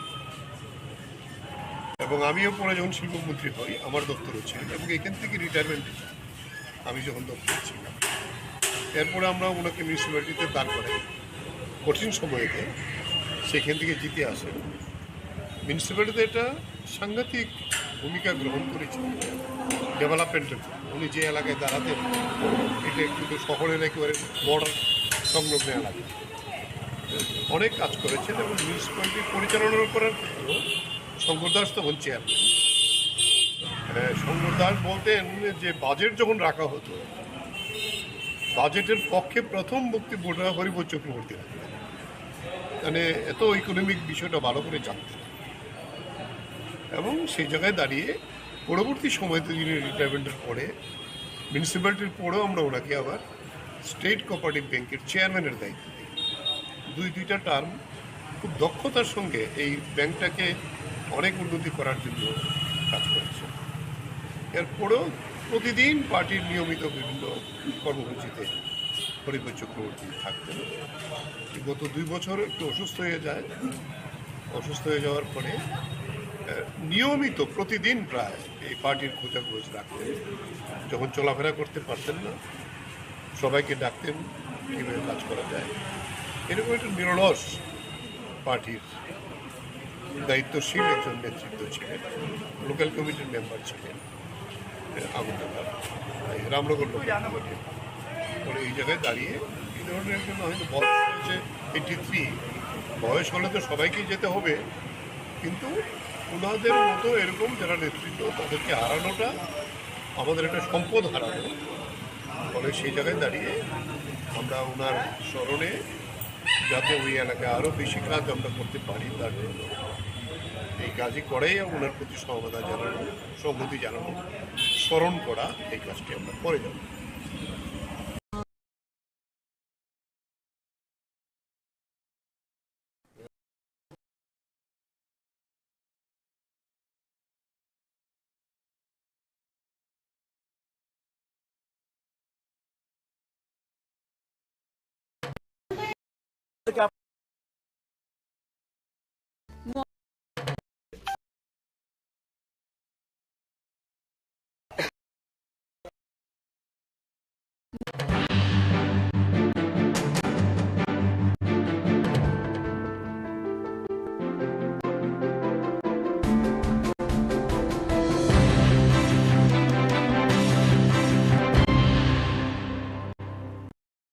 এবং আমিও পরে যখন শিল্পমন্ত্রী হই আমার দপ্তরও ছিলেন এবং এখান থেকে রিটায়ারমেন্ট আমি যখন দপ্তর ছিলাম। এরপরে আমরা ওনাকে মিউনিসিপ্যালিটিতে দাঁড় করাই কঠিন সময়েতে, সেখান থেকে জিতে আসেন। মিউনিসিপ্যালিটিতে এটা সাংঘাতিক ভূমিকা গ্রহণ করেছেন ডেভেলপমেন্টের। উনি যে এলাকায় দাঁড়াতেন এটা একটু শহরের একেবারে বর্ডার সংলগ্ন এলাকা, অনেক কাজ করেছেন এবং মিউনিসিপ্যালিটি পরিচালনা করার ক্ষেত্রেও শঙ্কর দাস তখন চেয়ারম্যান। শঙ্কর দাস বলতেন যে বাজেট যখন রাখা হতো, বাজেটের পক্ষে প্রথম বক্তব্য হরিপদ চক্রবর্তী রাখতেন, মানে এত ইকোনমিক বিষয়টা ভালো করে জানতেন এবং সেই জায়গায় দাঁড়িয়ে পরবর্তী সময়তে যিনি রিটায়ারমেন্টের পরে মিউনিসিপ্যালিটির পরেও আমরা ওনাকে আবার স্টেট কোঅপারেটিভ ব্যাংকের চেয়ারম্যানের দায়িত্ব দিই। দুইটা টার্ম খুব দক্ষতার সঙ্গে এই ব্যাংকটাকে অনেক উন্নতি করার জন্য কাজ করেছে। এরপরেও প্রতিদিন পার্টির নিয়মিত বিভিন্ন কর্মসূচিতে হরিপদ চক্রবর্তী থাকতেন। গত 2 বছর একটু অসুস্থ হয়ে যায়। অসুস্থ হয়ে যাওয়ার পরে নিয়মিত প্রতিদিন প্রায় এই পার্টির খোঁজাখোঁজ রাখতেন। যখন চলাফেরা করতে পারতেন না, সবাইকে ডাকতেন কীভাবে কাজ করা যায়। এরকম একটা নিরলস পার্টির দায়িত্বশীল একজন নেতৃত্ব ছিলেন, লোকাল কমিটির মেম্বার ছিলেন আগুনদার রামনগর লোকাল কমিটির। পরে এই জায়গায় দাঁড়িয়ে এই ধরনের একজন হয়তো বয়স হয়েছে 83, বয়স হলে তো সবাইকেই যেতে হবে, কিন্তু ওনাদের মতো এরকম যারা নেতৃত্ব তাদেরকে হারানোটা আমাদের একটা সম্পদ হারানো। ফলে সেই জায়গায় দাঁড়িয়ে আমরা ওনার স্মরণে যাতে ওই এলাকায় আরও বেশি কাজ আমরা করতে পারি তার জন্য এই কাজই করেই ওনার প্রতি সমবেদনা জানানো, সংহতি জানানো, স্মরণ করা, এই কাজটি আমরা করে যাব।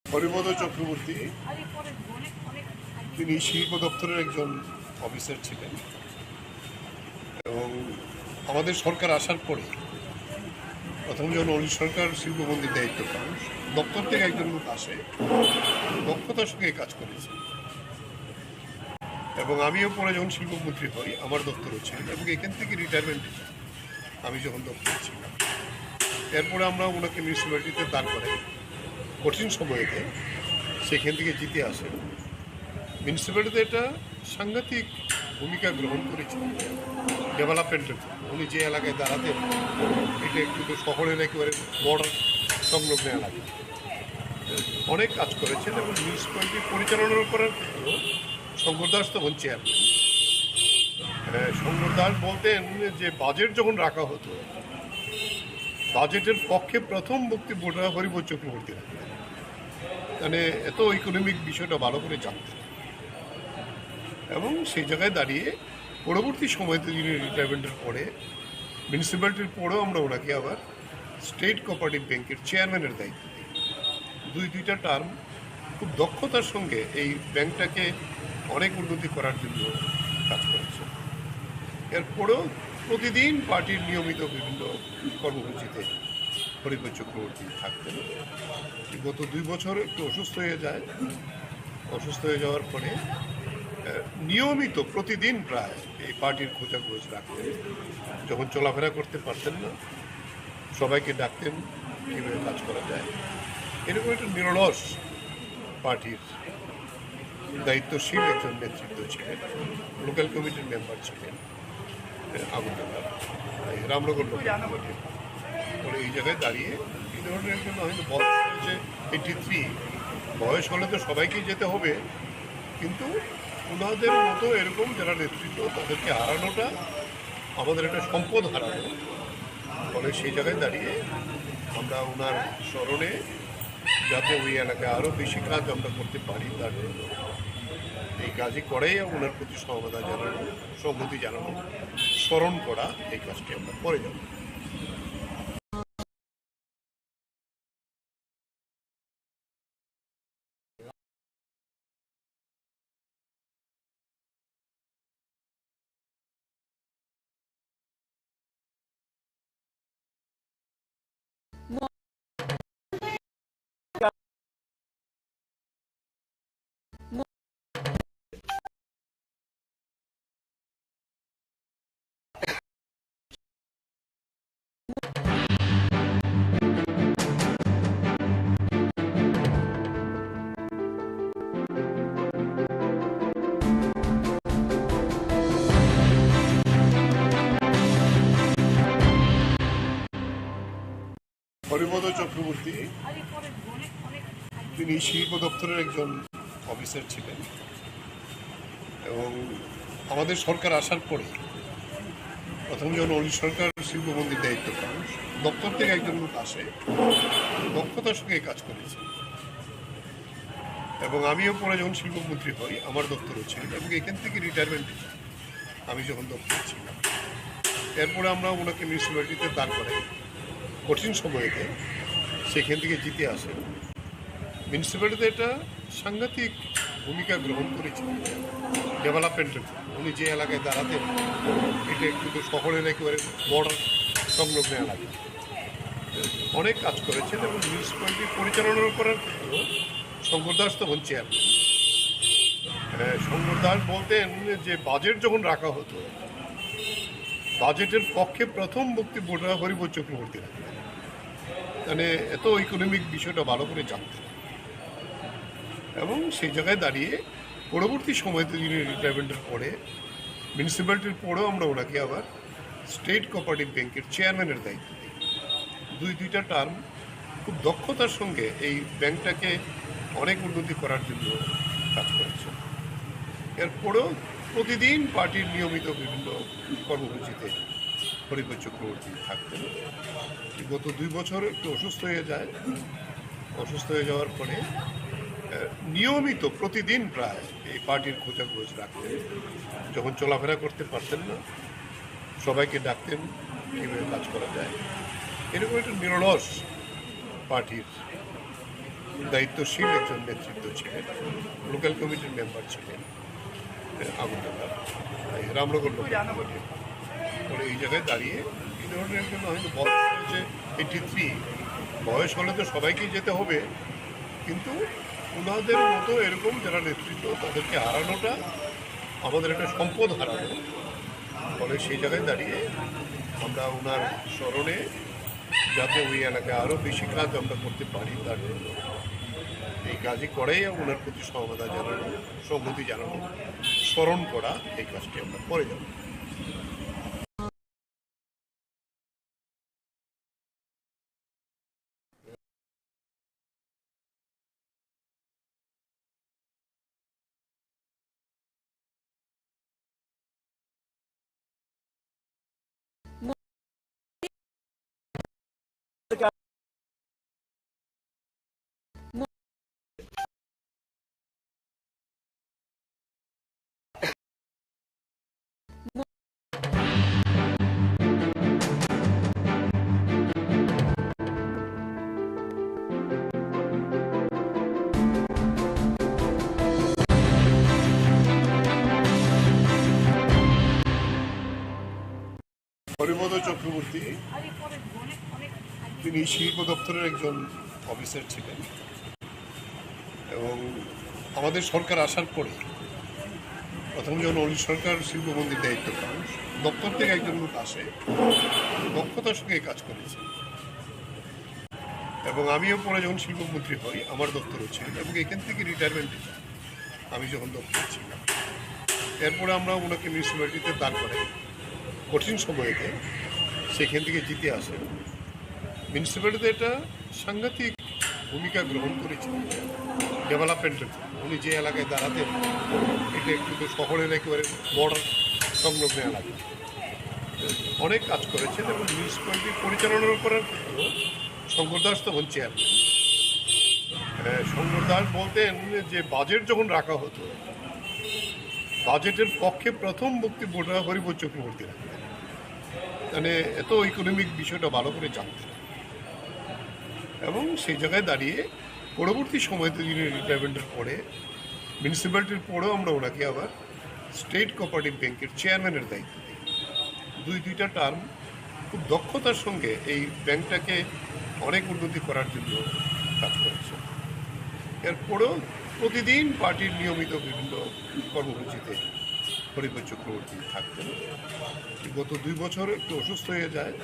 হরিপদ চক্রবর্তী তিনি শিল্প দপ্তরের একজন অফিসার ছিলেন এবং আমাদের সরকার আসার পরে প্রথম যখন অনিল সরকার শিল্পমন্ত্রীর দায়িত্ব পান, দপ্তর থেকে একজন লোক আসে, দক্ষতার সঙ্গে কাজ করেছে এবং আমিও পরে যখন শিল্পমন্ত্রী হই আমার দপ্তরও ছিলেন এবং এখান থেকে রিটায়ারমেন্ট আমি যখন দপ্তরে ছিলাম। এরপরে আমরা ওনাকে মিউনিসিপ্যালিটিতে দাঁড় করাই কঠিন সময়েতে, সেখান থেকে জিতে আসেন। মিউনিসিপ্যালিটিতে একটা সাংঘাতিক ভূমিকা গ্রহণ করেছিলেন ডেভেলপমেন্টের। উনি যে এলাকায় দাঁড়াতেন এটা একটু শহরের একেবারে বর্ডার সংলগ্ন এলাকা, অনেক কাজ করেছেন এবং মিউনিসিপ্যালিটি পরিচালনা করার ক্ষেত্রেও শঙ্কর দাস তখন চেয়ারম্যান। শঙ্কর দাস বলতেন যে বাজেট যখন রাখা হতো, বাজেটের পক্ষে প্রথম বক্তব্যটা হরিপদ চক্রবর্তী রাখতেন, মানে এত ইকোনমিক বিষয়টা ভালো করে জানতেন। এবং সেই জায়গায় দাঁড়িয়ে পরবর্তী সময়তে যিনি রিটায়ারমেন্টের পরে মিউনিসিপ্যালিটির পরেও আমরা ওনাকে আবার স্টেট কোঅপারেটিভ ব্যাংকের চেয়ারম্যানের দায়িত্ব দিই। দুইটা টার্ম খুব দক্ষতার সঙ্গে এই ব্যাংকটাকে অনেক উন্নতি করার জন্য কাজ করেছে। এরপরেও প্রতিদিন পার্টির নিয়মিত বিভিন্ন কর্মসূচিতে হরিপদ চক্রবর্তী থাকতেন। গত 2 বছর একটু অসুস্থ হয়ে যায়। অসুস্থ হয়ে যাওয়ার পরে নিয়মিত প্রতিদিন প্রায় এই পার্টির খোঁজাখোঁজ রাখতেন। যখন চলাফেরা করতে পারতেন না, সবাইকে ডাকতেন কীভাবে কাজ করা যায়। এরকম একটা নিরলস পার্টির দায়িত্বশীল একজন নেতৃত্ব ছিলেন, লোকাল কমিটির মেম্বার ছিলেন আগুনদার রামনগর লোকাল কমিটির। পরে এই জায়গায় দাঁড়িয়ে এই ধরনের একজন হয়তো বয়স হয়েছে 83, বয়স হলে তো সবাইকেই যেতে হবে, কিন্তু ওনাদের মতো এরকম যারা নেতৃত্ব তাদেরকে হারানোটা আমাদের একটা সম্পদ হারানো। ফলে সেই জায়গায় দাঁড়িয়ে আমরা ওনার স্মরণে যাতে ওই এলাকায় আরও বেশি কাজ আমরা করতে পারি তার জন্য এই কাজই করেই ওনার প্রতি সমবেদনা জানানো, সংহতি জানানো, স্মরণ করা, এই কাজটি আমরা করে যাব। হরিপদ চক্রবর্তী তিনি শিল্প দপ্তরের একজন অফিসার ছিলেন এবং আমাদের সরকার আসার পরে প্রথম যখন অনিল সরকার শিল্পমন্ত্রীর দায়িত্ব পান, দপ্তর থেকে একজন লোক আসে, দক্ষতার সঙ্গে কাজ করেছে এবং আমিও পরে যখন শিল্পমন্ত্রী হই আমার দপ্তরও ছিলেন এবং এখান থেকে রিটায়ারমেন্ট আমি যখন দপ্তরে ছিলাম। এরপরে আমরা ওনাকে মিউনিসিপ্যালিটিতে দাঁড় করাই কঠিন সময়তে, সেখান থেকে জিতে আসেন। মিউনিসিপ্যালিটিতে একটা সাংঘাতিক ভূমিকা গ্রহণ করেছেন ডেভেলপমেন্টের। উনি যে এলাকায় দাঁড়াতেন এটা একটু শহরের একেবারে বর্ডার সংলগ্ন এলাকা, অনেক কাজ করেছেন এবং মিউনিসিপ্যালিটি পরিচালনা করার ক্ষেত্রেও শঙ্কর দাস তখন চেয়ারম্যান। শঙ্কর দাস বলতেন যে বাজেট যখন রাখা হতো, বাজেটের পক্ষে প্রথম বক্তব্যটা হরিবোধ চক্রবর্তী রাখতেন, মানে এত ইকোনমিক বিষয়টা ভালো করে জানতেন। এবং সেই জায়গায় দাঁড়িয়ে পরবর্তী সময়তে যিনি রিটায়ারমেন্টের পরে মিউনিসিপ্যালিটির পরেও আমরা ওনাকে আবার স্টেট কোঅপারেটিভ ব্যাংকের চেয়ারম্যানের দায়িত্ব দিই। দুইটা টার্ম খুব দক্ষতার সঙ্গে এই ব্যাংকটাকে অনেক উন্নতি করার জন্য কাজ করেছে। এরপরেও প্রতিদিন পার্টির নিয়মিত বিভিন্ন কর্মসূচিতে হরিবোধ চক্রবর্তী থাকতেন। গত 2 বছর একটু অসুস্থ হয়ে যায়। অসুস্থ হয়ে যাওয়ার পরে নিয়মিত প্রতিদিন প্রায় এই পার্টির খোঁজাখোঁজ রাখতেন। যখন চলাফেরা করতে পারতেন না, সবাইকে ডাকতেন কীভাবে কাজ করা যায়। এরকম একটা নিরলস পার্টির দায়িত্বশীল একজন নেতৃত্ব ছিলেন। লোকাল কমিটির মেম্বার ছিলেন আগরতলা, রামনগর লোকাল কমিটির। ফলে এই জায়গায় দাঁড়িয়ে এই ধরনের জন্য হয়তো বয়স হয়েছে 83, বয়স হলে তো সবাইকেই যেতে হবে, কিন্তু ওনাদের মতো এরকম যারা নেতৃত্ব তাদেরকে হারানোটা আমাদের একটা সম্পদ হারানো। ফলে সেই জায়গায় দাঁড়িয়ে আমরা ওনার স্মরণে যাতে ওই এলাকায় আরও বেশি কাজ আমরা করতে পারি তার জন্য এই কাজই করাই ওনার প্রতি সহমতা জানানো, সংহতি জানানো, স্মরণ করা, এই কাজটি আমরা করে যাব। হরিবোধ চক্রবর্তী তিনি শিল্প দপ্তরের একজন অফিসার ছিলেন এবং আমাদের সরকার আসার পরে প্রথম যখন অলি সরকার শিল্পমন্ত্রীর দায়িত্ব পান, দপ্তর থেকে একজন লোক আসে, দক্ষতার সঙ্গে কাজ করেছে। এবং আমিও পরে যখন শিল্পমন্ত্রী হই আমার দপ্তরও ছিল এবং এখান থেকে রিটায়ারমেন্টে যাই আমি যখন দপ্তরে ছিলাম। এরপরে আমরা ওনাকে মিউনিসিপ্যালিটিতে দাঁড় করাই কঠিন সময়তে, সেখান থেকে জিতে আসেন। মিউনিসিপ্যালিটিতে একটা সাংঘাতিক ভূমিকা গ্রহণ করেছেন ডেভেলপমেন্টের। উনি যে এলাকায় দাঁড়াতেন এটা একটু শহরের একেবারে বর্ডার সংলগ্ন এলাকা, অনেক কাজ করেছেন এবং মিউনিসিপ্যালিটি পরিচালনা করার ক্ষেত্রেও শঙ্কর দাস তখন চেয়ারম্যান। শঙ্কর দাস বলতেন যে বাজেট যখন রাখা হতো, বাজেটের পক্ষে প্রথম বক্তব্যটা হরিবোধ চক্রবর্তী রাখতেন, মানে এত ইকোনমিক বিষয়টা ভালো করে জানতেন। এবং সেই জায়গায় দাঁড়িয়ে পরবর্তী সময়তে যিনি রিটায়ারমেন্টের পরে মিউনিসিপ্যালিটির পরেও আমরা ওনাকে আবার স্টেট কোঅপারেটিভ ব্যাংকের চেয়ারম্যানের দায়িত্ব দিই। দুইটা টার্ম খুব দক্ষতার সঙ্গে এই ব্যাংকটাকে অনেক উন্নতি করার জন্য কাজ করেছে। এরপরেও প্রতিদিন পার্টির নিয়মিত বিভিন্ন কর্মসূচিতে হরিবোধ চক্রবর্তী থাকতেন। গত 2 বছর একটু অসুস্থ হয়ে যায়।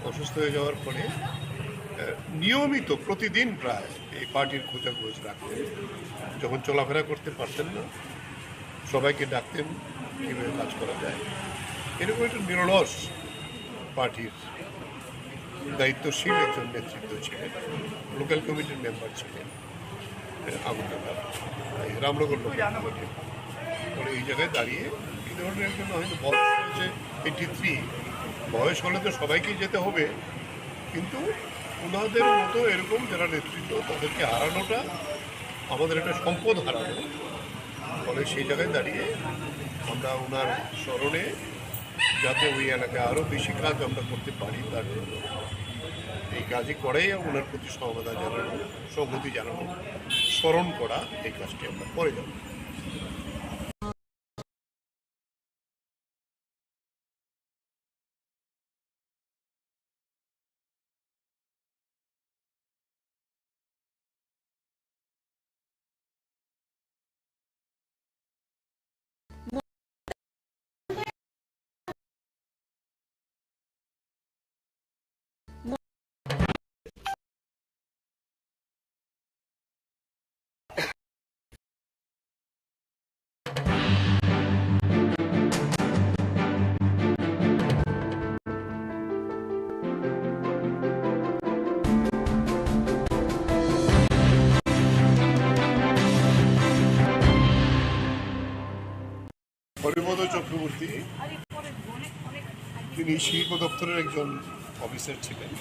অসুস্থ হয়ে যাওয়ার পরে নিয়মিত প্রতিদিন প্রায় এই পার্টির খোঁজাখোঁজ রাখতেন। যখন চলাফেরা করতে পারতেন না, সবাইকে ডাকতেন কীভাবে কাজ করা যায়। এরকম একটা নিরলস পার্টির দায়িত্বশীল একজন নেতৃত্ব ছিলেন। লোকাল কমিটির মেম্বার ছিলেন আগরতলা, রামনগর লোকাল কমিটির। ফলে এই জায়গায় দাঁড়িয়ে এই ধরনের জন্য হয়তো বয়স হয়েছে 83, বয়স হলে তো সবাইকেই যেতে হবে, কিন্তু ওনাদের মতো এরকম যারা নেতৃত্ব তাদেরকে হারানোটা আমাদের একটা সম্পদ হারানো। ফলে সেই জায়গায় দাঁড়িয়ে আমরা ওনার স্মরণে যাতে ওই এলাকায় আরও বেশি কাজ আমরা করতে পারি তার জন্য এই কাজই করেই ওনার প্রতি সহমতা জানানো, সংহতি জানানো, স্মরণ করা, এই কাজটি আমরা করে যাব। হরিপদ চক্রবর্তী তিনি শিল্প দপ্তরের একজন অফিসার ছিলেন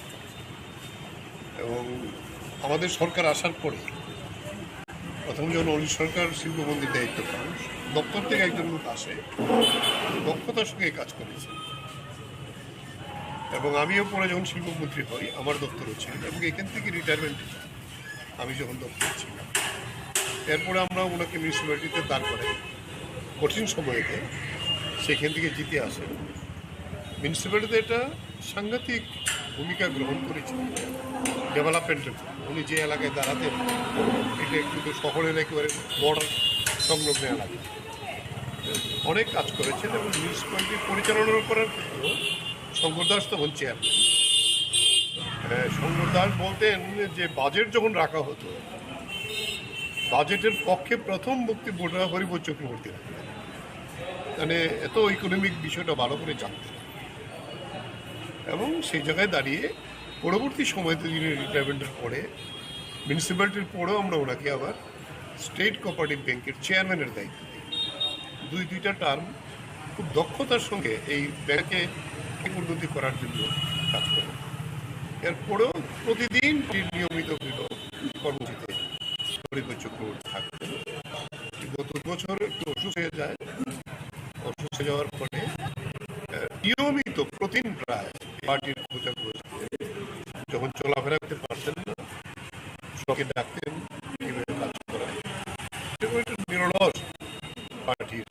এবং আমাদের সরকার আসার পরে প্রথম যখন অলি সরকার শিল্পমন্ত্রীর দায়িত্ব পান, দপ্তর থেকে একজন লোক আসে, দক্ষতার সঙ্গে কাজ করেছে এবং আমিও পরে যখন শিল্পমন্ত্রী হই আমার দপ্তরও ছিল এবং এখান থেকে রিটায়ারমেন্ট আমি যখন দপ্তর ছিলাম, এরপরে আমরা ওনাকে মিউনিসিপ্যালিটিতে দাঁড় করাই কঠিন সময়েতে, সেখান থেকে জিতে আসেন। মিউনিসিপ্যালিটিতে একটা সাংঘাতিক ভূমিকা গ্রহণ করেছেন ডেভেলপমেন্টের। উনি যে এলাকায় দাঁড়াতেন এটা কিন্তু শহরের একেবারে বর্ডার সংলগ্ন এলাকা, অনেক কাজ করেছেন এবং মিউনিসিপ্যালিটি পরিচালনা করার ক্ষেত্রেও শঙ্কর দাস তখন চেয়ারম্যান। শঙ্কর দাস বলতেন যে বাজেট যখন রাখা হতো, বাজেটের পক্ষে প্রথম বক্তব্যটা হরিপদ চক্রবর্তী রাখতেন, মানে এত ইকোনমিক বিষয়টা ভালো করে জানতেন এবং সেই জায়গায় দাঁড়িয়ে পরবর্তী সময়তে যিনি রিটায়ারমেন্টের পরে মিউনিসিপ্যালিটির পরেও আমরা ওনাকে আবার স্টেট কোঅপারেটিভ ব্যাংকের চেয়ারম্যানের দায়িত্ব দিই। দুইটা টার্ম খুব দক্ষতার সঙ্গে এই ব্যাংকে উন্নতি করার জন্য কাজ করেন। এরপরেও প্রতিদিন নিয়মিত কর্মসূচিতে হরিপদ চক্রবর্তী থাকতেন। গত বছর একটু অসুস্থ হয়ে যায়, অসুস্থ হয়ে যাওয়ার পরে নিয়মিত প্রতিদিন প্রায় পার্টির খোঁজাখুঁজি, যখন চলাফেরা করতে পারতেন না সবকে ডাকতেন, কীভাবে কাজ করা, নিরলস পার্টির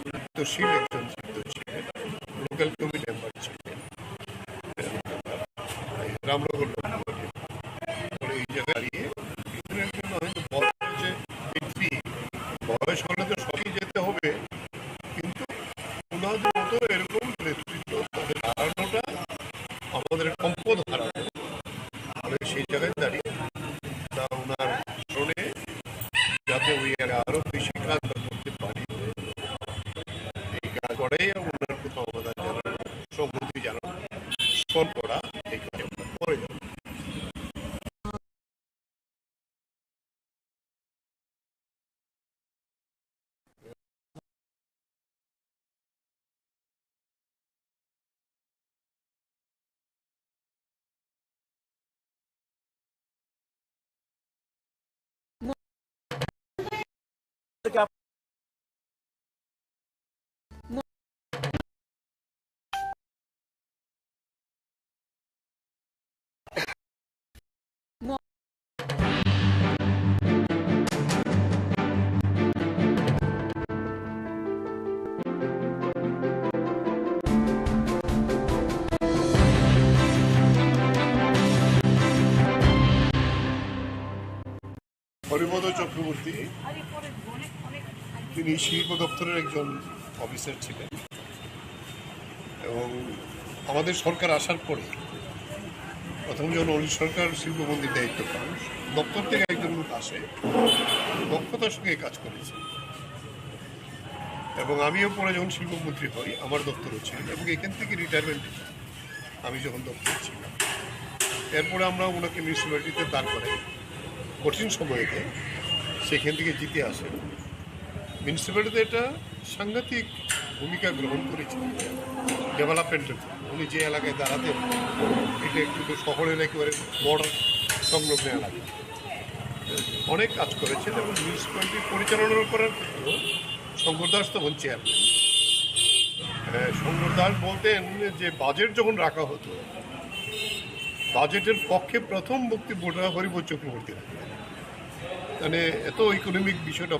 দায়িত্বশীল একজন ছিলেন, লোকাল কমিটি মেম্বার ছিলেন রামনগর এই জায়গায় দাঁড়িয়ে বয়স হলে তো সবই যেতে হবে, কিন্তু ওনাদের মতো এরকম নেতৃত্ব তাদের হারানোটা আমাদের সম্পদ হারানো। সেই জায়গায় দাঁড়িয়ে তা ওনার স্মরণে যাতে ওই আরো বেশি কাজ করতে পারি, এই কাজ করেই ওনার কোথাও আমাদের জানানো, সংহতি জানানো, স্মরণ করা, এই কাজ আমরা করে যাব। হরিপদ চক্রবর্তী তিনি শিল্প দপ্তরের একজন অফিসার ছিলেন এবং আমাদের সরকার আসার পরে প্রথম যখন অলি সরকার শিল্পমন্ত্রীর দায়িত্ব পান, দপ্তর থেকে একজন লোক আসে, দক্ষতার সঙ্গে কাজ করেছে এবং আমিও পরে যখন শিল্পমন্ত্রী হই আমার দপ্তরও ছিল এবং এখান থেকে রিটায়ারমেন্ট আমি যখন দপ্তর ছিলাম, এরপরে আমরা ওনাকে মিউনিসিপ্যালিটিতে দাঁড় করাই কঠিন সময়েতে, সেখান থেকে জিতে আসেন। মিউনিসিপ্যালিটিতে একটা সাংঘাতিক ভূমিকা গ্রহণ করেছেন ডেভেলপমেন্টের। উনি যে এলাকায় দাঁড়াতেন এটা কিন্তু শহরের একেবারে বর্ডার সংলগ্ন এলাকা, অনেক কাজ করেছেন এবং মিউনিসিপ্যালিটি পরিচালনা করার ক্ষেত্রেও শঙ্কর দাস তখন চেয়ারম্যান। শঙ্কর দাস বলতেন যে বাজেট যখন রাখা হতো, বাজেটের পক্ষে প্রথম বক্তব্যটা হরিপদ চক্রবর্তী রাখতেন। মানে এত ইকোনমিক বিষয়টা